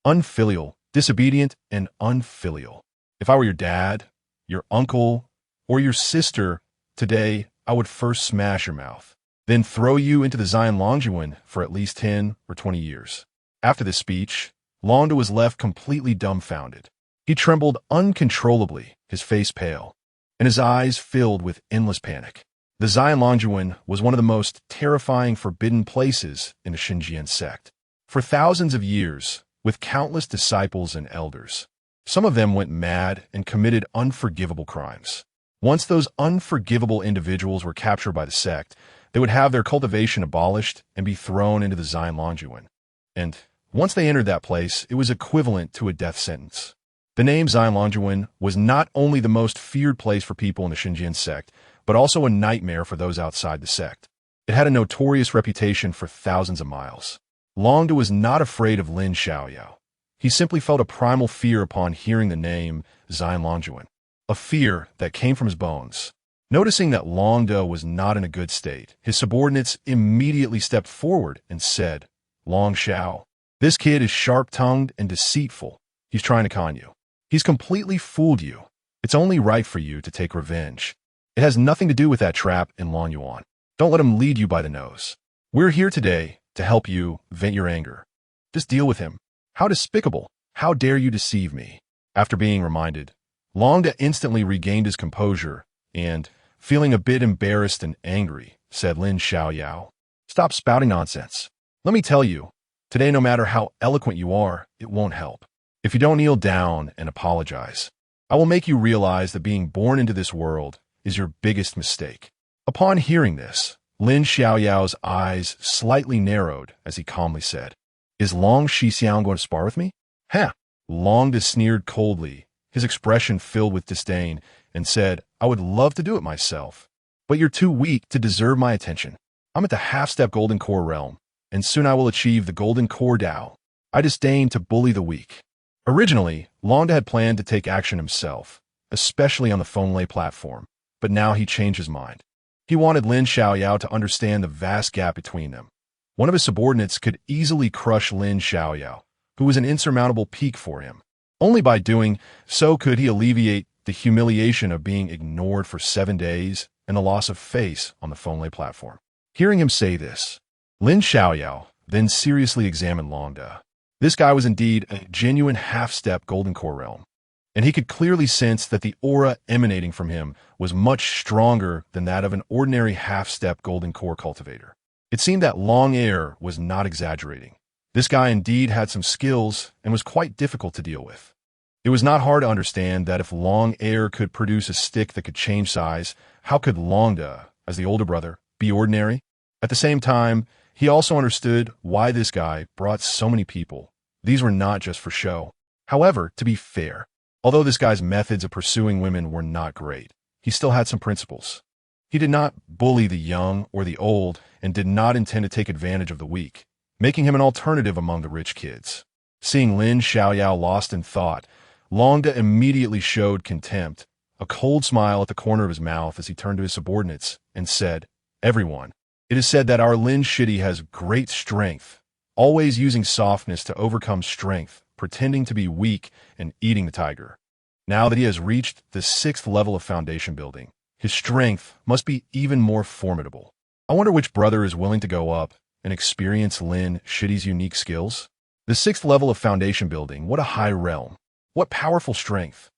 Unfilial, disobedient, and unfilial. If I were your dad, your uncle, or your sister, today I would first smash your mouth, then throw you into the Zion Longjuan for at least 10 or 20 years. After this speech, Longda was left completely dumbfounded. He trembled uncontrollably, his face pale, and his eyes filled with endless panic. The Zion Longjuan was one of the most terrifying forbidden places in the Xinjiang sect. For thousands of years, with countless disciples and elders, some of them went mad and committed unforgivable crimes. Once those unforgivable individuals were captured by the sect, they would have their cultivation abolished and be thrown into the Zion Longjuan. And once they entered that place, it was equivalent to a death sentence. The name Zion Longjuan was not only the most feared place for people in the Xinjiang sect, but also a nightmare for those outside the sect. It had a notorious reputation for thousands of miles. Longda was not afraid of Lin Xiaoyao. He simply felt a primal fear upon hearing the name Zion Longjuan, a fear that came from his bones. Noticing that Longda was not in a good state, his subordinates immediately stepped forward and said, "Long Xiao, this kid is sharp-tongued and deceitful. He's trying to con you. He's completely fooled you. It's only right for you to take revenge. It has nothing to do with that trap in Longyuan. Don't let him lead you by the nose. We're here today to help you vent your anger. Just deal with him. How despicable! How dare you deceive me?" After being reminded, Longda instantly regained his composure and, feeling a bit embarrassed and angry, said, "Lin Xiaoyao, stop spouting nonsense. Let me tell you, today no matter how eloquent you are, it won't help. If you don't kneel down and apologize, I will make you realize that being born into this world is your biggest mistake." Upon hearing this, Lin Xiaoyao's eyes slightly narrowed as he calmly said, "Is Long Shixiang going to spar with me?" "Huh." Longda sneered coldly, his expression filled with disdain, and said, "I would love to do it myself, but you're too weak to deserve my attention. I'm at the half-step Golden Core realm, and soon I will achieve the Golden Core Dao. I disdain to bully the weak." Originally, Longda had planned to take action himself, especially on the Fonlei platform, but now he changed his mind. He wanted Lin Xiaoyao to understand the vast gap between them. One of his subordinates could easily crush Lin Xiaoyao, who was an insurmountable peak for him. Only by doing so could he alleviate the humiliation of being ignored for 7 days and the loss of face on the Fonlei platform. Hearing him say this, Lin Xiaoyao then seriously examined Longda. This guy was indeed a genuine half-step Golden Core realm, and he could clearly sense that the aura emanating from him was much stronger than that of an ordinary half-step Golden Core cultivator. It seemed that Long Air was not exaggerating. This guy indeed had some skills and was quite difficult to deal with. It was not hard to understand that if Long Air could produce a stick that could change size, how could Longda, as the older brother, be ordinary? At the same time, he also understood why this guy brought so many people. These were not just for show. However, to be fair, although this guy's methods of pursuing women were not great, he still had some principles. He did not bully the young or the old and did not intend to take advantage of the weak, making him an alternative among the rich kids. Seeing Lin Xiaoyao lost in thought, Longda immediately showed contempt, a cold smile at the corner of his mouth as he turned to his subordinates and said, "Everyone, it is said that our Lin Shidi has great strength, always using softness to overcome strength, pretending to be weak and eating the tiger. Now that he has reached the 6th level of foundation building, his strength must be even more formidable. I wonder which brother is willing to go up and experience Lin Shidi's unique skills? The 6th level of foundation building, what a high realm. What powerful strength.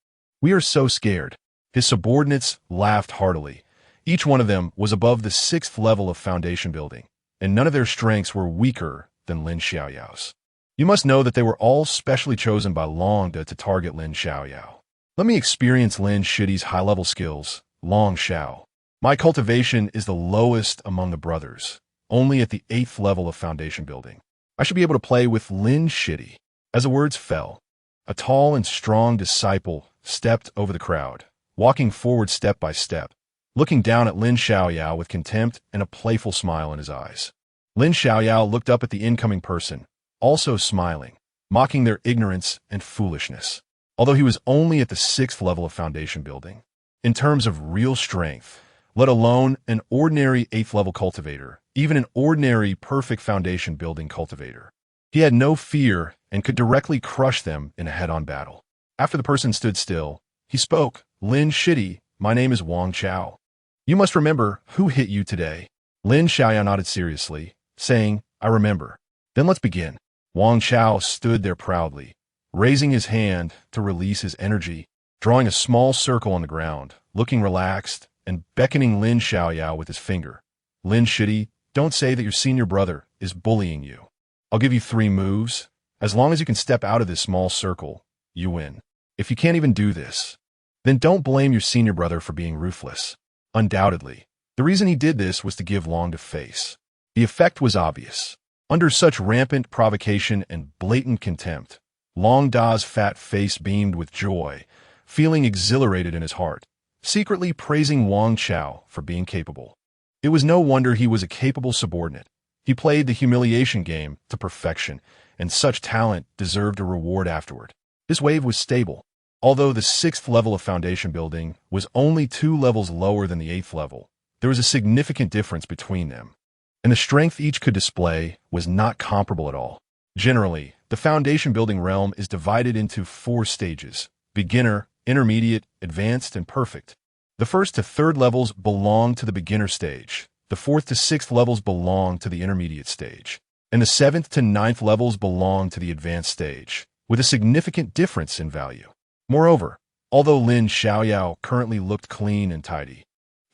We are so scared." His subordinates laughed heartily. Each one of them was above the 6th level of foundation building, and none of their strengths were weaker than Lin Xiaoyao's. You must know that they were all specially chosen by Longda to target Lin Xiaoyao. Let me experience Lin Shidi's high-level skills, Long Xiao. My cultivation is the lowest among the brothers, only at the 8th level of foundation building. I should be able to play with Lin Shidi. As the words fell, a tall and strong disciple stepped over the crowd, walking forward step by step, looking down at Lin Xiaoyao with contempt and a playful smile in his eyes. Lin Xiaoyao looked up at the incoming person, also smiling, mocking their ignorance and foolishness. Although he was only at the 6th level of foundation building, in terms of real strength, let alone an ordinary 8th level cultivator, even an ordinary perfect foundation building cultivator. He had no fear and could directly crush them in a head-on battle. After the person stood still, he spoke, Lin Shitty, my name is Wang Chao. You must remember who hit you today. Lin Xiaoyao nodded seriously, saying, I remember. Then let's begin. Wang Chao stood there proudly, raising his hand to release his energy, drawing a small circle on the ground, looking relaxed, and beckoning Lin Xiaoyao with his finger. Lin Shitty, don't say that your senior brother is bullying you. I'll give you 3 moves. As long as you can step out of this small circle, you win. If you can't even do this, then don't blame your senior brother for being ruthless. Undoubtedly, the reason he did this was to give Long to face. The effect was obvious. Under such rampant provocation and blatant contempt, Long Da's fat face beamed with joy, feeling exhilarated in his heart, secretly praising Wang Chao for being capable. It was no wonder he was a capable subordinate. He played the humiliation game to perfection, and such talent deserved a reward afterward. This wave was stable. Although the 6th level of foundation building was only 2 levels lower than the 8th level, there was a significant difference between them, and the strength each could display was not comparable at all. Generally, the foundation building realm is divided into 4 stages: beginner, intermediate, advanced, and perfect. The 1st to 3rd levels belong to the beginner stage, the 4th to 6th levels belong to the intermediate stage, and the 7th to 9th levels belong to the advanced stage, with a significant difference in value. Moreover, although Lin Xiaoyao currently looked clean and tidy,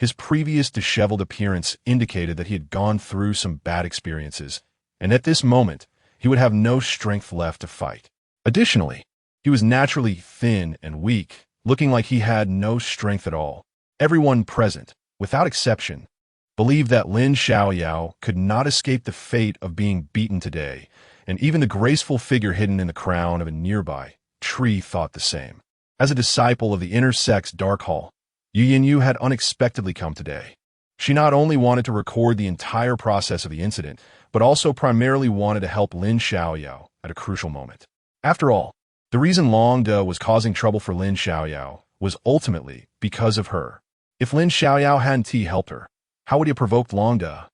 his previous disheveled appearance indicated that he had gone through some bad experiences, and at this moment, he would have no strength left to fight. Additionally, he was naturally thin and weak, looking like he had no strength at all. Everyone present, without exception, believed that Lin Xiaoyao could not escape the fate of being beaten today, and even the graceful figure hidden in the crown of a nearby tree thought the same. As a disciple of the inner-sex Dark Hall, Yu had unexpectedly come today. She not only wanted to record the entire process of the incident, but also primarily wanted to help Lin Xiaoyao at a crucial moment. After all, the reason Long Da was causing trouble for Lin Xiaoyao was ultimately because of her. If Lin Xiaoyao hadn't helped her, how would he have provoked Long Da?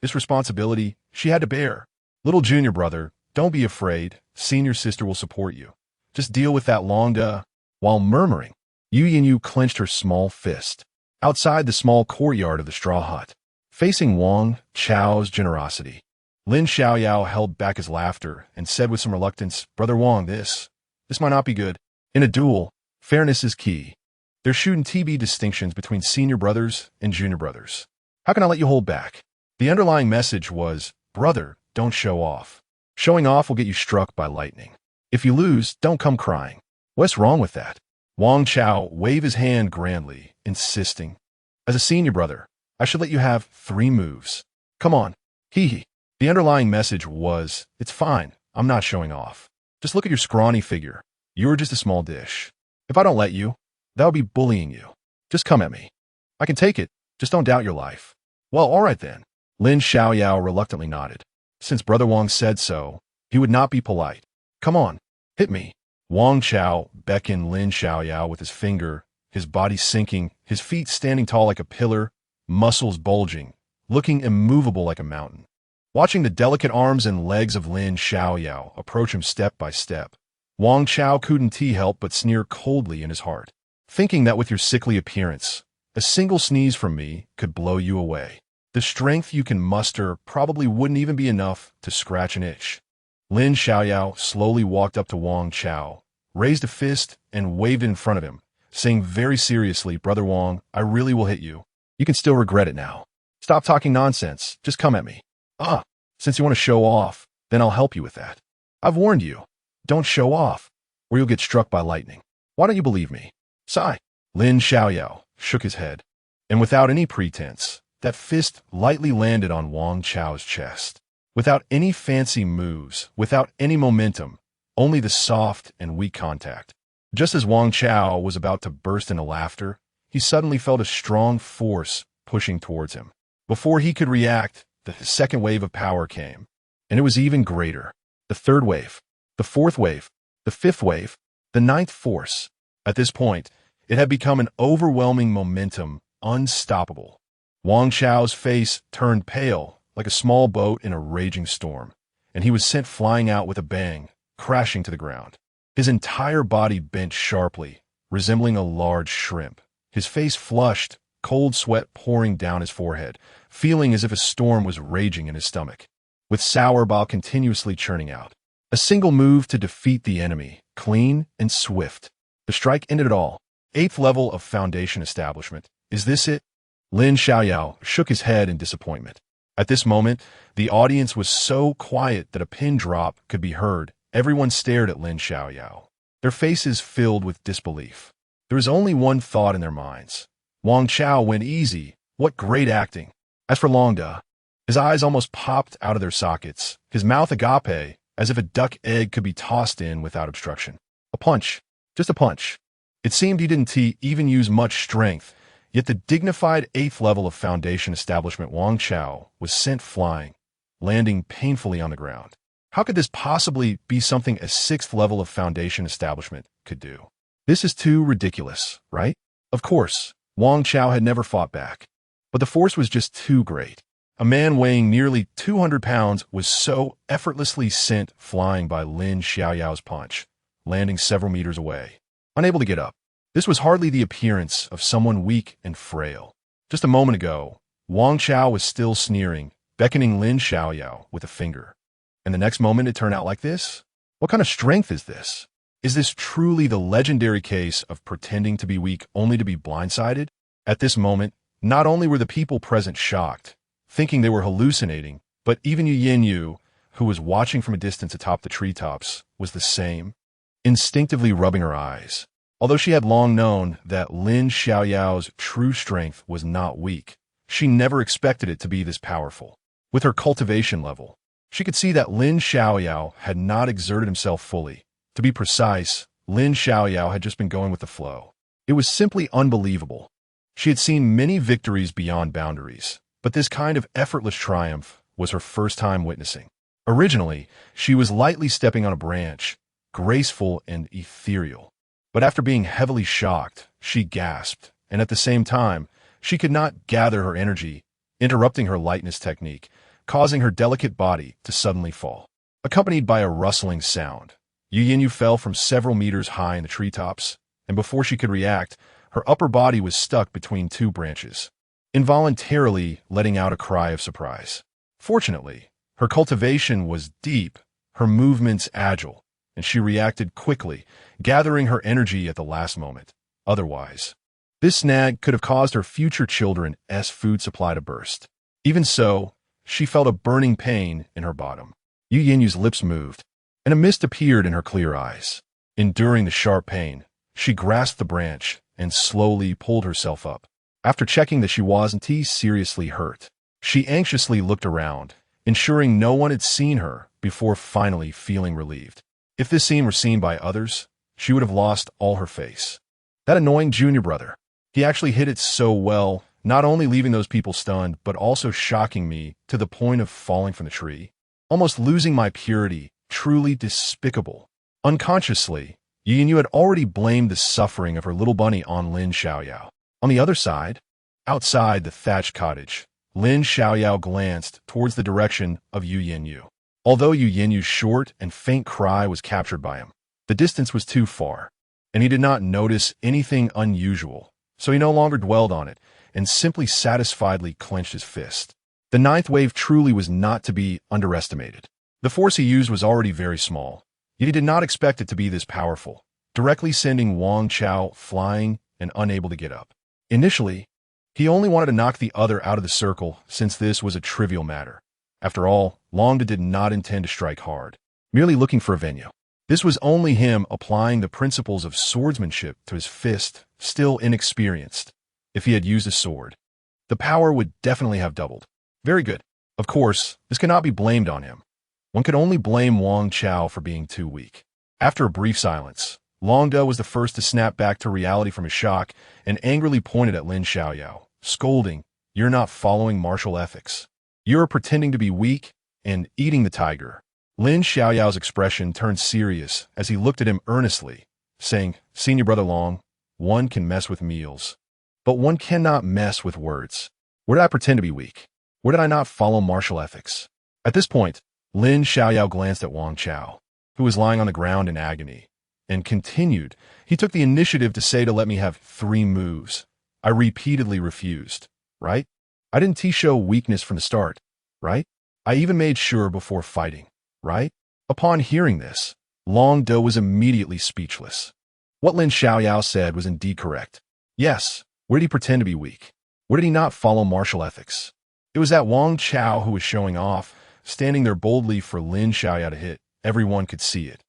This responsibility she had to bear. Little junior brother, don't be afraid. Senior sister will support you. Just deal with that Long Da. While murmuring, Yu clenched her small fist. Outside the small courtyard of the straw hut, facing Wang Chao's generosity, Lin Xiaoyao held back his laughter and said with some reluctance, Brother Wang, this might not be good. In a duel, fairness is key. There shouldn't be distinctions between senior brothers and junior brothers. How can I let you hold back? The underlying message was, brother, don't show off. Showing off will get you struck by lightning. If you lose, don't come crying. What's wrong with that? Wang Chao waved his hand grandly, insisting, as a senior brother, I should let you have 3 moves. Come on. Hee. The underlying message was, it's fine, I'm not showing off. Just look at your scrawny figure. You're just a small dish. If I don't let you, that would be bullying you. Just come at me. I can take it, just don't doubt your life. Well, all right then. Lin Xiaoyao reluctantly nodded. Since Brother Wang said so, he would not be polite. Come on, hit me. Wang Chao beckoned Lin Xiaoyao with his finger, his body sinking, his feet standing tall like a pillar, muscles bulging, looking immovable like a mountain. Watching the delicate arms and legs of Lin Xiaoyao approach him step by step, Wang Chao couldn't help but sneer coldly in his heart, thinking that with your sickly appearance, a single sneeze from me could blow you away. The strength you can muster probably wouldn't even be enough to scratch an itch. Lin Xiaoyao slowly walked up to Wang Chao, raised a fist, and waved it in front of him, saying very seriously, Brother Wang, I really will hit you. You can still regret it now. Stop talking nonsense. Just come at me. Since you want to show off, then I'll help you with that. I've warned you. Don't show off, or you'll get struck by lightning. Why don't you believe me? Sigh. Lin Xiaoyao shook his head, and without any pretense, that fist lightly landed on Wang Chao's chest. Without any fancy moves, without any momentum, only the soft and weak contact. Just as Wang Chao was about to burst into laughter, he suddenly felt a strong force pushing towards him. Before he could react, the 2nd wave of power came, and it was even greater. The 3rd wave, the 4th wave, the 5th wave, the 9th force. At this point, it had become an overwhelming momentum, unstoppable. Wang Chao's face turned pale, like a small boat in a raging storm, and he was sent flying out with a bang, crashing to the ground. His entire body bent sharply, resembling a large shrimp. His face flushed, cold sweat pouring down his forehead, feeling as if a storm was raging in his stomach, with sour bile continuously churning out. A single move to defeat the enemy, clean and swift. The strike ended it all. 8th level of foundation establishment. Is this it? Lin Xiaoyao shook his head in disappointment. At this moment, the audience was so quiet that a pin drop could be heard. Everyone stared at Lin Xiaoyao, their faces filled with disbelief. There was only one thought in their minds. Wang Chao went easy. What great acting. As for Longda, his eyes almost popped out of their sockets, his mouth agape, as if a duck egg could be tossed in without obstruction. A punch. Just a punch. It seemed he didn't even use much strength, yet the dignified 8th level of foundation establishment Wang Chao was sent flying, landing painfully on the ground. How could this possibly be something a 6th level of foundation establishment could do? This is too ridiculous, right? Of course, Wang Chao had never fought back, but the force was just too great. A man weighing nearly 200 pounds was so effortlessly sent flying by Lin Xiaoyao's punch, landing several meters away, unable to get up. This was hardly the appearance of someone weak and frail. Just a moment ago, Wang Chao was still sneering, beckoning Lin Xiaoyao with a finger. And the next moment it turned out like this? What kind of strength is this? Is this truly the legendary case of pretending to be weak only to be blindsided? At this moment, not only were the people present shocked, thinking they were hallucinating, but even Yu, who was watching from a distance atop the treetops, was the same, instinctively rubbing her eyes. Although she had long known that Lin Xiaoyao's true strength was not weak, she never expected it to be this powerful. With her cultivation level, she could see that Lin Xiaoyao had not exerted himself fully. To be precise, Lin Xiaoyao had just been going with the flow. It was simply unbelievable. She had seen many victories beyond boundaries, but this kind of effortless triumph was her first time witnessing. Originally, she was lightly stepping on a branch, graceful and ethereal. But after being heavily shocked, she gasped, and at the same time, she could not gather her energy, interrupting her lightness technique, causing her delicate body to suddenly fall. Accompanied by a rustling sound, Yu fell from several meters high in the treetops, and before she could react, her upper body was stuck between two branches, involuntarily letting out a cry of surprise. Fortunately, her cultivation was deep, her movements agile, and she reacted quickly, gathering her energy at the last moment. Otherwise, this snag could have caused her future children's food supply to burst. Even so, she felt a burning pain in her bottom. Yu's lips moved, and a mist appeared in her clear eyes. Enduring the sharp pain, she grasped the branch and slowly pulled herself up. After checking that she wasn't seriously hurt, she anxiously looked around, ensuring no one had seen her before finally feeling relieved. If this scene were seen by others, she would have lost all her face. That annoying junior brother. He actually hit it so well, not only leaving those people stunned, but also shocking me to the point of falling from the tree. Almost losing my purity, truly despicable. Unconsciously, Yu had already blamed the suffering of her little bunny on Lin Xiaoyao. On the other side, outside the thatched cottage, Lin Xiaoyao glanced towards the direction of Yu. Although Yu's short and faint cry was captured by him, the distance was too far, and he did not notice anything unusual, so he no longer dwelled on it and simply satisfiedly clenched his fist. The 9th wave truly was not to be underestimated. The force he used was already very small, yet he did not expect it to be this powerful, directly sending Wang Chao flying and unable to get up. Initially, he only wanted to knock the other out of the circle since this was a trivial matter. After all, Longda did not intend to strike hard, merely looking for a venue. This was only him applying the principles of swordsmanship to his fist, still inexperienced. If he had used a sword, the power would definitely have doubled. Very good. Of course, this cannot be blamed on him. One could only blame Wang Chao for being too weak. After a brief silence, Longda was the first to snap back to reality from his shock and angrily pointed at Lin Xiaoyao, scolding, "You're not following martial ethics. You're pretending to be weak and eating the tiger." Lin Xiaoyao's expression turned serious as he looked at him earnestly, saying, "Senior Brother Long, one can mess with meals, but one cannot mess with words." Where did I pretend to be weak? Where did I not follow martial ethics? At this point, Lin Xiaoyao glanced at Wang Chao, who was lying on the ground in agony, and continued. He took the initiative to say to let me have 3 moves. I repeatedly refused, right? I didn't show weakness from the start, right? I even made sure before fighting, right? Upon hearing this, Long Do was immediately speechless. What Lin Xiaoyao said was indeed correct. Yes, where did he pretend to be weak? Where did he not follow martial ethics? It was that Wang Chao who was showing off, standing there boldly for Lin Xiaoyao to hit. Everyone could see it.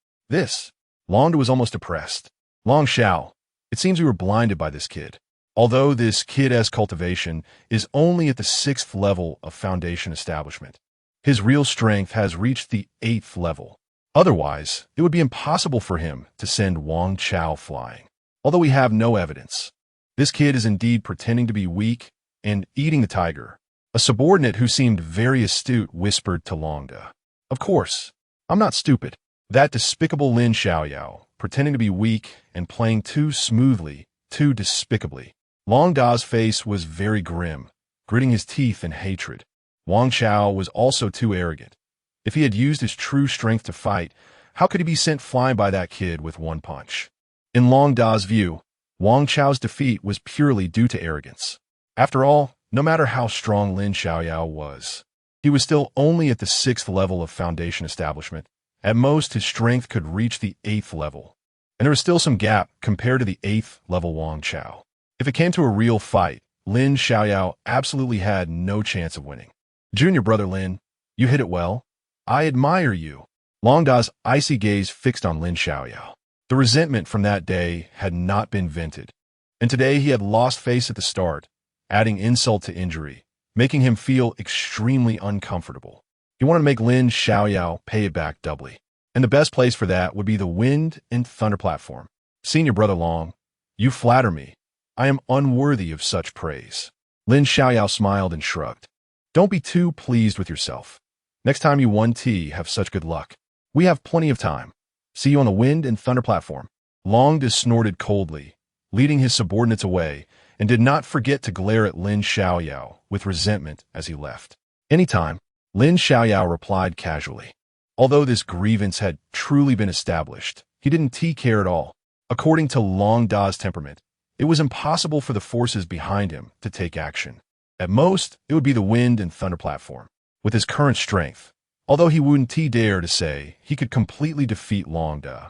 Long Do was almost depressed. Long Xiao, it seems we were blinded by this kid. Although this kid's cultivation is only at the 6th level of foundation establishment, his real strength has reached the 8th level. Otherwise, it would be impossible for him to send Wang Chao flying. Although we have no evidence, this kid is indeed pretending to be weak and eating the tiger. A subordinate who seemed very astute whispered to Long Da. Of course, I'm not stupid. That despicable Lin Xiaoyao, pretending to be weak and playing too smoothly, too despicably. Long Da's face was very grim, gritting his teeth in hatred. Wang Chao was also too arrogant. If he had used his true strength to fight, how could he be sent flying by that kid with 1 punch? In Long Da's view, Wang Chao's defeat was purely due to arrogance. After all, no matter how strong Lin Xiaoyao was, he was still only at the 6th level of foundation establishment. At most, his strength could reach the 8th level, and there was still some gap compared to the 8th level Wang Chao. If it came to a real fight, Lin Xiaoyao absolutely had no chance of winning. Junior brother Lin, you hit it well. I admire you. Long Da's icy gaze fixed on Lin Xiaoyao. The resentment from that day had not been vented, and today he had lost face at the start, adding insult to injury, making him feel extremely uncomfortable. He wanted to make Lin Xiaoyao pay it back doubly, and the best place for that would be the Wind and Thunder platform. Senior brother Long, you flatter me. I am unworthy of such praise. Lin Xiaoyao smiled and shrugged. Don't be too pleased with yourself. Next time you 1T, have such good luck. We have plenty of time. See you on the Wind and Thunder platform. Long Da snorted coldly, leading his subordinates away, and did not forget to glare at Lin Xiaoyao with resentment as he left. Anytime, Lin Xiaoyao replied casually. Although this grievance had truly been established, he didn't care at all. According to Long Da's temperament, it was impossible for the forces behind him to take action. At most, it would be the Wind and Thunder platform. With his current strength, although he wouldn't dare to say he could completely defeat Long Da,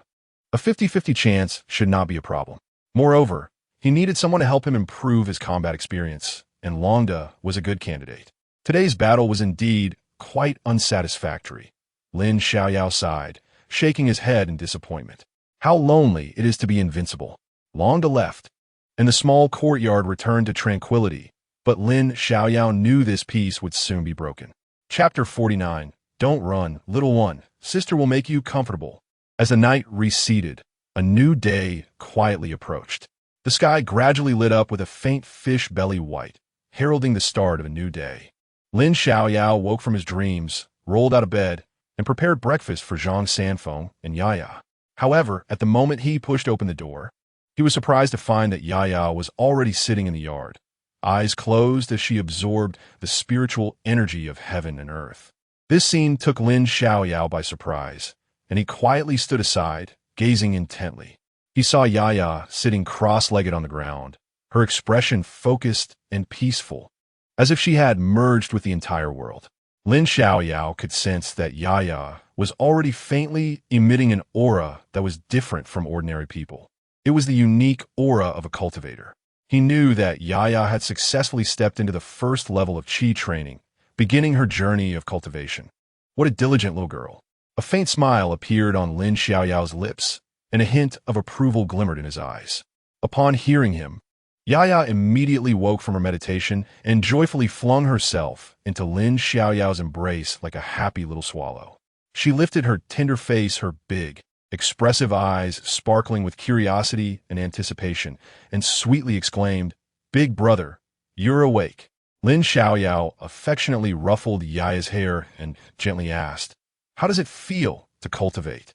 a 50-50 chance should not be a problem. Moreover, he needed someone to help him improve his combat experience, and Long Da was a good candidate. Today's battle was indeed quite unsatisfactory. Lin Xiaoyao sighed, shaking his head in disappointment. How lonely it is to be invincible. Long Da left, and the small courtyard returned to tranquility, but Lin Xiaoyao knew this peace would soon be broken. Chapter 49. Don't run, little one. Sister will make you comfortable. As the night receded, a new day quietly approached. The sky gradually lit up with a faint fish belly white, heralding the start of a new day. Lin Xiaoyao woke from his dreams, rolled out of bed, and prepared breakfast for Zhang Sanfeng and Yaya. However, at the moment he pushed open the door, he was surprised to find that Yaya was already sitting in the yard, eyes closed as she absorbed the spiritual energy of heaven and earth. This scene took Lin Xiaoyao by surprise, and he quietly stood aside, gazing intently. He saw Yaya sitting cross-legged on the ground, her expression focused and peaceful, as if she had merged with the entire world. Lin Xiaoyao could sense that Yaya was already faintly emitting an aura that was different from ordinary people. It was the unique aura of a cultivator. He knew that Yaya had successfully stepped into the 1st level of Qi training, beginning her journey of cultivation. What a diligent little girl. A faint smile appeared on Lin Xiaoyao's lips, and a hint of approval glimmered in his eyes. Upon hearing him, Yaya immediately woke from her meditation and joyfully flung herself into Lin Xiaoyao's embrace like a happy little swallow. She lifted her tender face, her big, expressive eyes sparkling with curiosity and anticipation, and sweetly exclaimed, "Big brother, you're awake." Lin Xiaoyao affectionately ruffled Yaya's hair and gently asked, "How does it feel to cultivate?"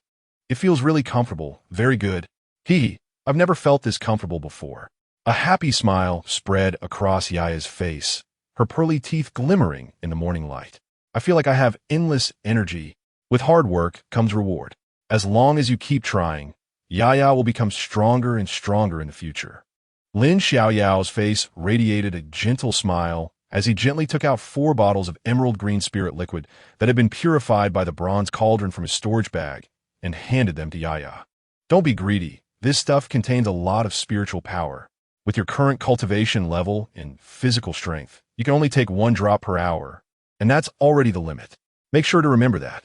"It feels really comfortable, very good. I've never felt this comfortable before." A happy smile spread across Yaya's face, her pearly teeth glimmering in the morning light. I feel like I have endless energy. With hard work comes reward. As long as you keep trying, Yaya will become stronger and stronger in the future. Lin Xiaoyao's face radiated a gentle smile as he gently took out 4 bottles of emerald green spirit liquid that had been purified by the bronze cauldron from his storage bag and handed them to Yaya. Don't be greedy. This stuff contains a lot of spiritual power. With your current cultivation level and physical strength, you can only take 1 drop per hour, and that's already the limit. Make sure to remember that.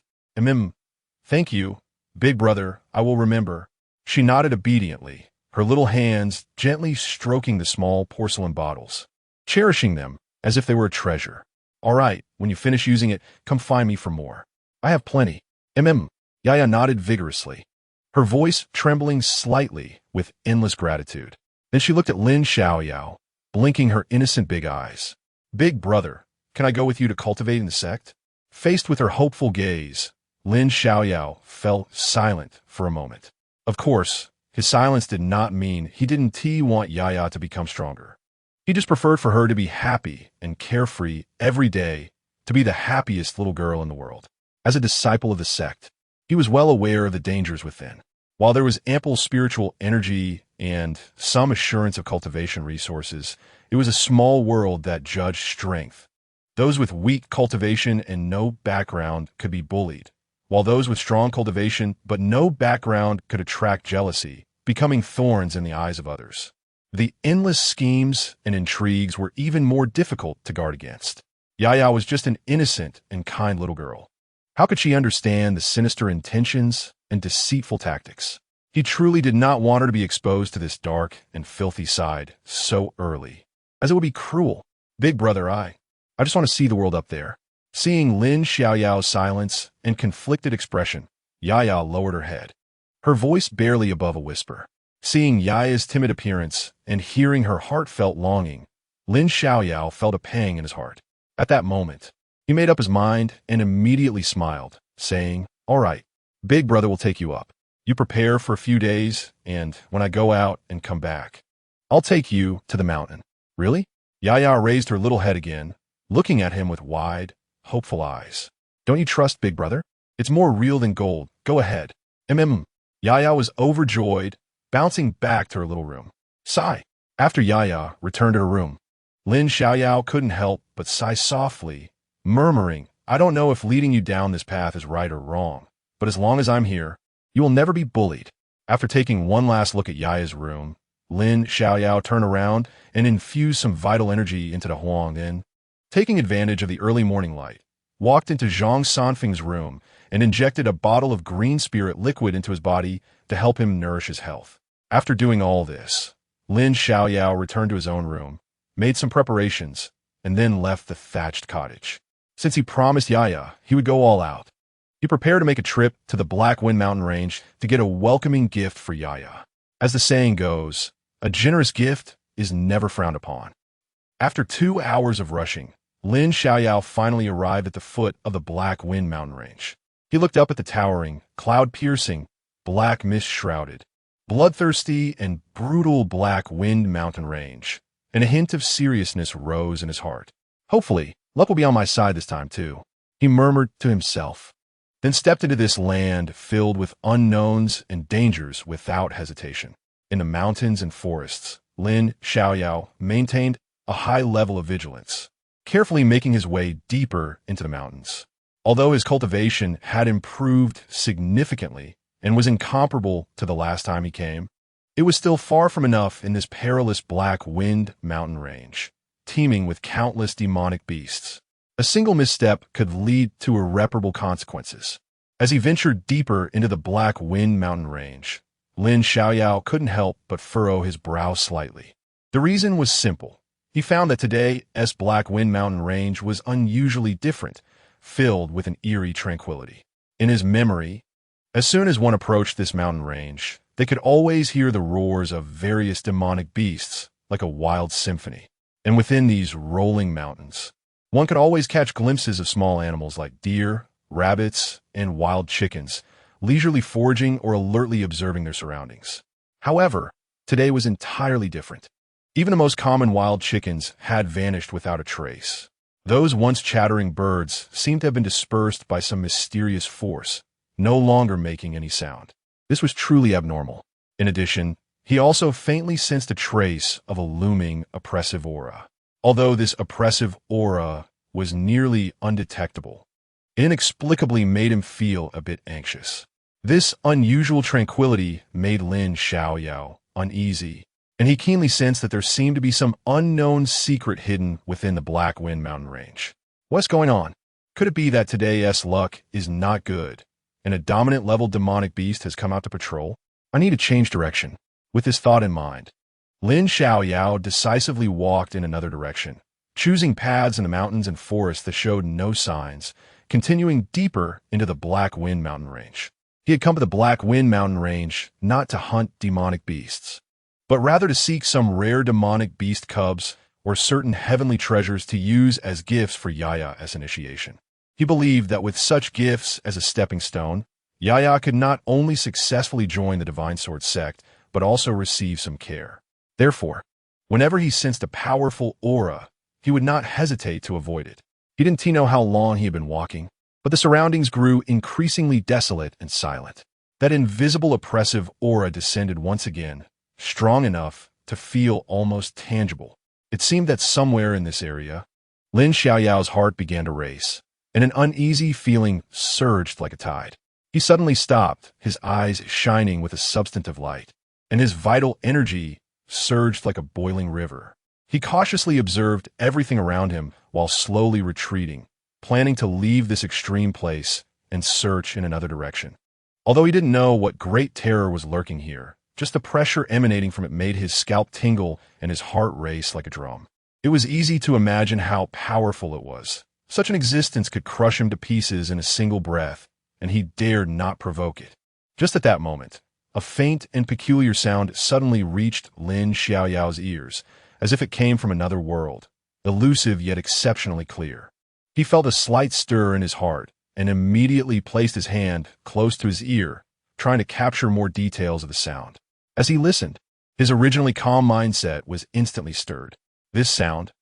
Thank you, big brother, I will remember. She nodded obediently, her little hands gently stroking the small porcelain bottles, cherishing them as if they were a treasure. All right, when you finish using it, come find me for more. I have plenty. Yaya nodded vigorously, her voice trembling slightly with endless gratitude. Then she looked at Lin Xiaoyao, blinking her innocent big eyes. Big brother, can I go with you to cultivate in the sect? Faced with her hopeful gaze, Lin Xiaoyao fell silent for a moment. Of course, his silence did not mean he didn't want Yaya to become stronger. He just preferred for her to be happy and carefree every day, to be the happiest little girl in the world. As a disciple of the sect, he was well aware of the dangers within. While there was ample spiritual energy and some assurance of cultivation resources, it was a small world that judged strength. Those with weak cultivation and no background could be bullied, while those with strong cultivation but no background could attract jealousy, becoming thorns in the eyes of others. The endless schemes and intrigues were even more difficult to guard against. Yaya was just an innocent and kind little girl. How could she understand the sinister intentions and deceitful tactics? He truly did not want her to be exposed to this dark and filthy side so early, as it would be cruel. Big brother, I just want to see the world up there. Seeing Lin Xiaoyao's silence and conflicted expression, Yaya lowered her head, her voice barely above a whisper. Seeing Yaya's timid appearance and hearing her heartfelt longing, Lin Xiaoyao felt a pang in his heart. At that moment, he made up his mind and immediately smiled, saying, "All right, big brother will take you up. You prepare for a few days, and when I go out and come back, I'll take you to the mountain." Really? Yaya raised her little head again, looking at him with wide, hopeful eyes. Don't you trust big brother? It's more real than gold. Go ahead. Yaya was overjoyed, bouncing back to her little room. Sigh. After Yaya returned to her room, Lin Xiaoyao couldn't help but sigh softly, murmuring, I don't know if leading you down this path is right or wrong, but as long as I'm here, you will never be bullied. After taking one last look at Yaya's room, Lin Xiaoyao turned around and infused some vital energy into the Huang, then, taking advantage of the early morning light, walked into Zhang Sanfeng's room and injected a bottle of green spirit liquid into his body to help him nourish his health. After doing all this, Lin Xiaoyao returned to his own room, made some preparations, and then left the thatched cottage. Since he promised Yaya he would go all out, he prepared to make a trip to the Black Wind Mountain Range to get a welcoming gift for Yaya. As the saying goes, a generous gift is never frowned upon. After 2 hours of rushing, Lin Xiaoyao finally arrived at the foot of the Black Wind Mountain Range. He looked up at the towering, cloud-piercing, black mist-shrouded, bloodthirsty and brutal Black Wind Mountain Range, and a hint of seriousness rose in his heart. Hopefully, luck will be on my side this time too, he murmured to himself, then stepped into this land filled with unknowns and dangers without hesitation. In the mountains and forests, Lin Xiaoyao maintained a high level of vigilance, carefully making his way deeper into the mountains. Although his cultivation had improved significantly and was incomparable to the last time he came, it was still far from enough in this perilous Black Wind Mountain Range, teeming with countless demonic beasts. A single misstep could lead to irreparable consequences. As he ventured deeper into the Black Wind Mountain Range, Lin Xiaoyao couldn't help but furrow his brow slightly. The reason was simple. He found that today's Black Wind Mountain Range was unusually different, filled with an eerie tranquility. In his memory, as soon as one approached this mountain range, they could always hear the roars of various demonic beasts, like a wild symphony. And within these rolling mountains, one could always catch glimpses of small animals like deer, rabbits, and wild chickens, leisurely foraging or alertly observing their surroundings. However, today was entirely different. Even the most common wild chickens had vanished without a trace. Those once chattering birds seemed to have been dispersed by some mysterious force, no longer making any sound. This was truly abnormal. In addition, he also faintly sensed a trace of a looming, oppressive aura. Although this oppressive aura was nearly undetectable, it inexplicably made him feel a bit anxious. This unusual tranquility made Lin Xiaoyao uneasy, and he keenly sensed that there seemed to be some unknown secret hidden within the Black Wind Mountain range. What's going on? Could it be that today's luck is not good, and a dominant-level demonic beast has come out to patrol? I need to change direction. With this thought in mind, Lin Xiaoyao decisively walked in another direction, choosing paths in the mountains and forests that showed no signs, continuing deeper into the Black Wind Mountain range. He had come to the Black Wind Mountain range not to hunt demonic beasts, but rather to seek some rare demonic beast cubs or certain heavenly treasures to use as gifts for Yaya's initiation. He believed that with such gifts as a stepping stone, Yaya could not only successfully join the Divine Sword sect, but also receive some care. Therefore, whenever he sensed a powerful aura, he would not hesitate to avoid it. He didn't know how long he had been walking, but the surroundings grew increasingly desolate and silent. That invisible oppressive aura descended once again, strong enough to feel almost tangible. It seemed that somewhere in this area, Lin Xiaoyao's heart began to race, and an uneasy feeling surged like a tide. He suddenly stopped, his eyes shining with a substantive light, and his vital energy surged like a boiling river. He cautiously observed everything around him while slowly retreating, planning to leave this extreme place and search in another direction. Although he didn't know what great terror was lurking here, just the pressure emanating from it made his scalp tingle and his heart race like a drum. It was easy to imagine how powerful it was. Such an existence could crush him to pieces in a single breath, and he dared not provoke it. Just at that moment, a faint and peculiar sound suddenly reached Lin Xiaoyao's ears, as if it came from another world, elusive yet exceptionally clear. He felt a slight stir in his heart and immediately placed his hand close to his ear, trying to capture more details of the sound. As he listened, his originally calm mindset was instantly stirred. This sound,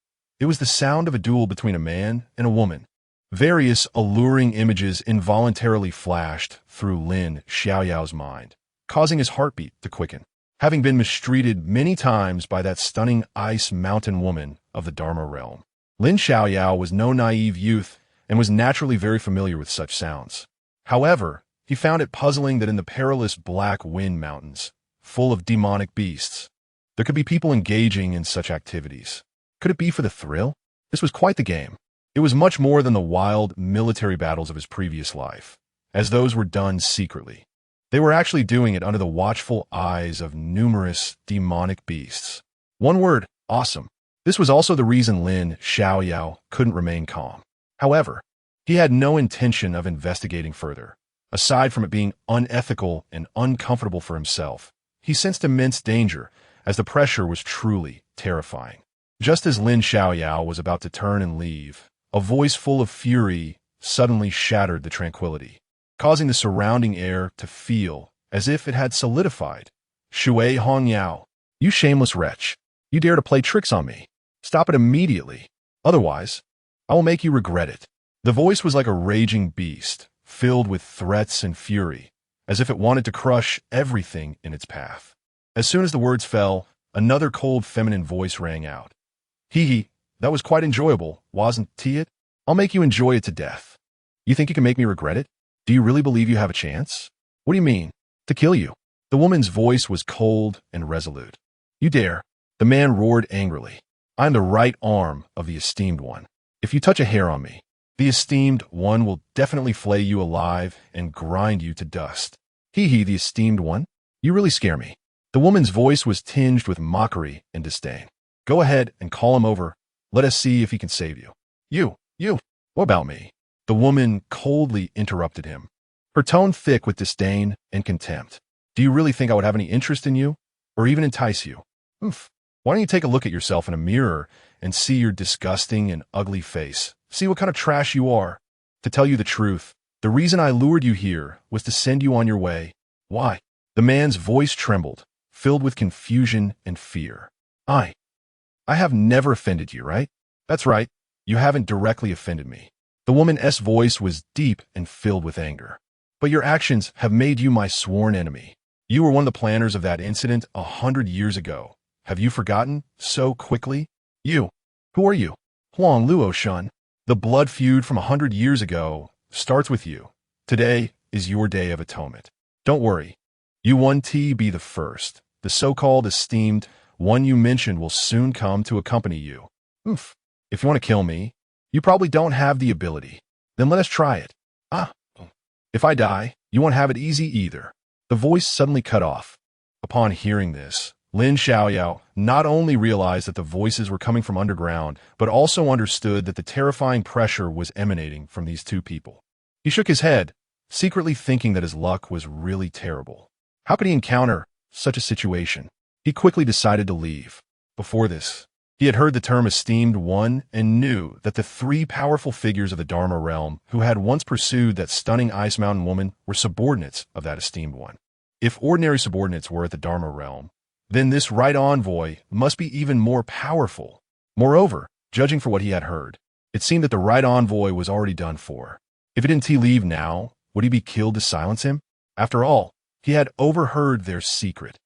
it was the sound of a duel between a man and a woman. Various alluring images involuntarily flashed through Lin Xiaoyao's mind, causing his heartbeat to quicken. Having been mistreated many times by that stunning ice mountain woman of the Dharma realm, Lin Xiaoyao was no naive youth and was naturally very familiar with such sounds. However, he found it puzzling that in the perilous Black Wind Mountains, full of demonic beasts, there could be people engaging in such activities. Could it be for the thrill? This was quite the game. It was much more than the wild military battles of his previous life, as those were done secretly. They were actually doing it under the watchful eyes of numerous demonic beasts. One word, awesome. This was also the reason Lin Xiaoyao couldn't remain calm. However, he had no intention of investigating further. Aside from it being unethical and uncomfortable for himself, he sensed immense danger, as the pressure was truly terrifying. Just as Lin Xiaoyao was about to turn and leave, a voice full of fury suddenly shattered the tranquility, causing the surrounding air to feel as if it had solidified. Shui Hongyao, you shameless wretch, you dare to play tricks on me. Stop it immediately. Otherwise, I will make you regret it. The voice was like a raging beast, filled with threats and fury, as if it wanted to crush everything in its path. As soon as the words fell, another cold feminine voice rang out. Hee, that was quite enjoyable, wasn't it? I'll make you enjoy it to death. You think you can make me regret it? Do you really believe you have a chance? What do you mean? To kill you? The woman's voice was cold and resolute. You dare? The man roared angrily. I'm the right arm of the esteemed one. If you touch a hair on me, the esteemed one will definitely flay you alive and grind you to dust. Hee, the esteemed one? You really scare me. The woman's voice was tinged with mockery and disdain. Go ahead and call him over. Let us see if he can save you. You, what about me? The woman coldly interrupted him, her tone thick with disdain and contempt. Do you really think I would have any interest in you, or even entice you? Oof. Why don't you take a look at yourself in a mirror and see your disgusting and ugly face? See what kind of trash you are. To tell you the truth, the reason I lured you here was to send you on your way. Why? The man's voice trembled, filled with confusion and fear. I have never offended you, right? That's right. You haven't directly offended me. The woman's voice was deep and filled with anger. But your actions have made you my sworn enemy. You were one of the planners of that incident 100 years ago. Have you forgotten so quickly? You. Who are you? Huang Luo Shun. The blood feud from 100 years ago starts with you. Today is your day of atonement. Don't worry. You won't be the first. The so-called esteemed one you mentioned will soon come to accompany you. Oof. If you want to kill me, you probably don't have the ability. Then let us try it. If I die, you won't have it easy either. The voice suddenly cut off. Upon hearing this, Lin Xiaoyao not only realized that the voices were coming from underground, but also understood that the terrifying pressure was emanating from these two people. He shook his head, secretly thinking that his luck was really terrible. How could he encounter such a situation? He quickly decided to leave. Before this, he had heard the term esteemed one and knew that the three powerful figures of the Dharma realm who had once pursued that stunning Ice Mountain woman were subordinates of that esteemed one. If ordinary subordinates were at the Dharma realm, then this right envoy must be even more powerful. Moreover, judging for what he had heard, it seemed that the right envoy was already done for. If he didn't leave now, would he be killed to silence him? After all, he had overheard their secret.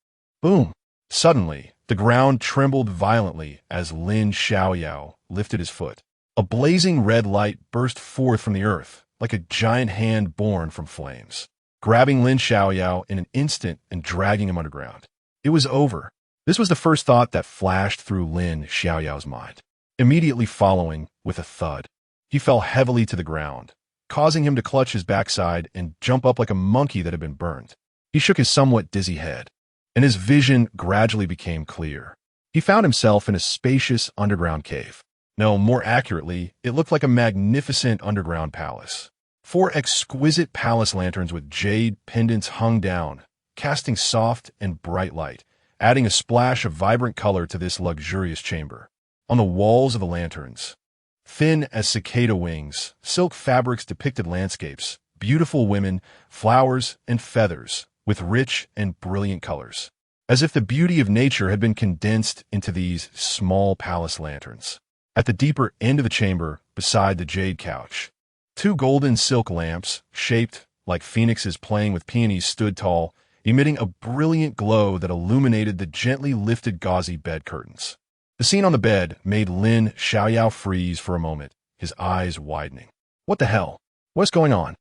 Boom! Suddenly, the ground trembled violently as Lin Xiaoyao lifted his foot. A blazing red light burst forth from the earth, like a giant hand born from flames, grabbing Lin Xiaoyao in an instant and dragging him underground. It was over. This was the first thought that flashed through Lin Xiaoyao's mind. Immediately following, with a thud, he fell heavily to the ground, causing him to clutch his backside and jump up like a monkey that had been burned. He shook his somewhat dizzy head, and his vision gradually became clear. He found himself in a spacious underground cave. No, more accurately, it looked like a magnificent underground palace. 4 exquisite palace lanterns with jade pendants hung down, casting soft and bright light, adding a splash of vibrant color to this luxurious chamber. On the walls of the lanterns, thin as cicada wings, silk fabrics depicted landscapes, beautiful women, flowers, and feathers, with rich and brilliant colors, as if the beauty of nature had been condensed into these small palace lanterns. At the deeper end of the chamber, beside the jade couch, 2 golden silk lamps, shaped like phoenixes playing with peonies, stood tall, emitting a brilliant glow that illuminated the gently lifted gauzy bed curtains. The scene on the bed made Lin Xiaoyao freeze for a moment, his eyes widening. What the hell? What's going on?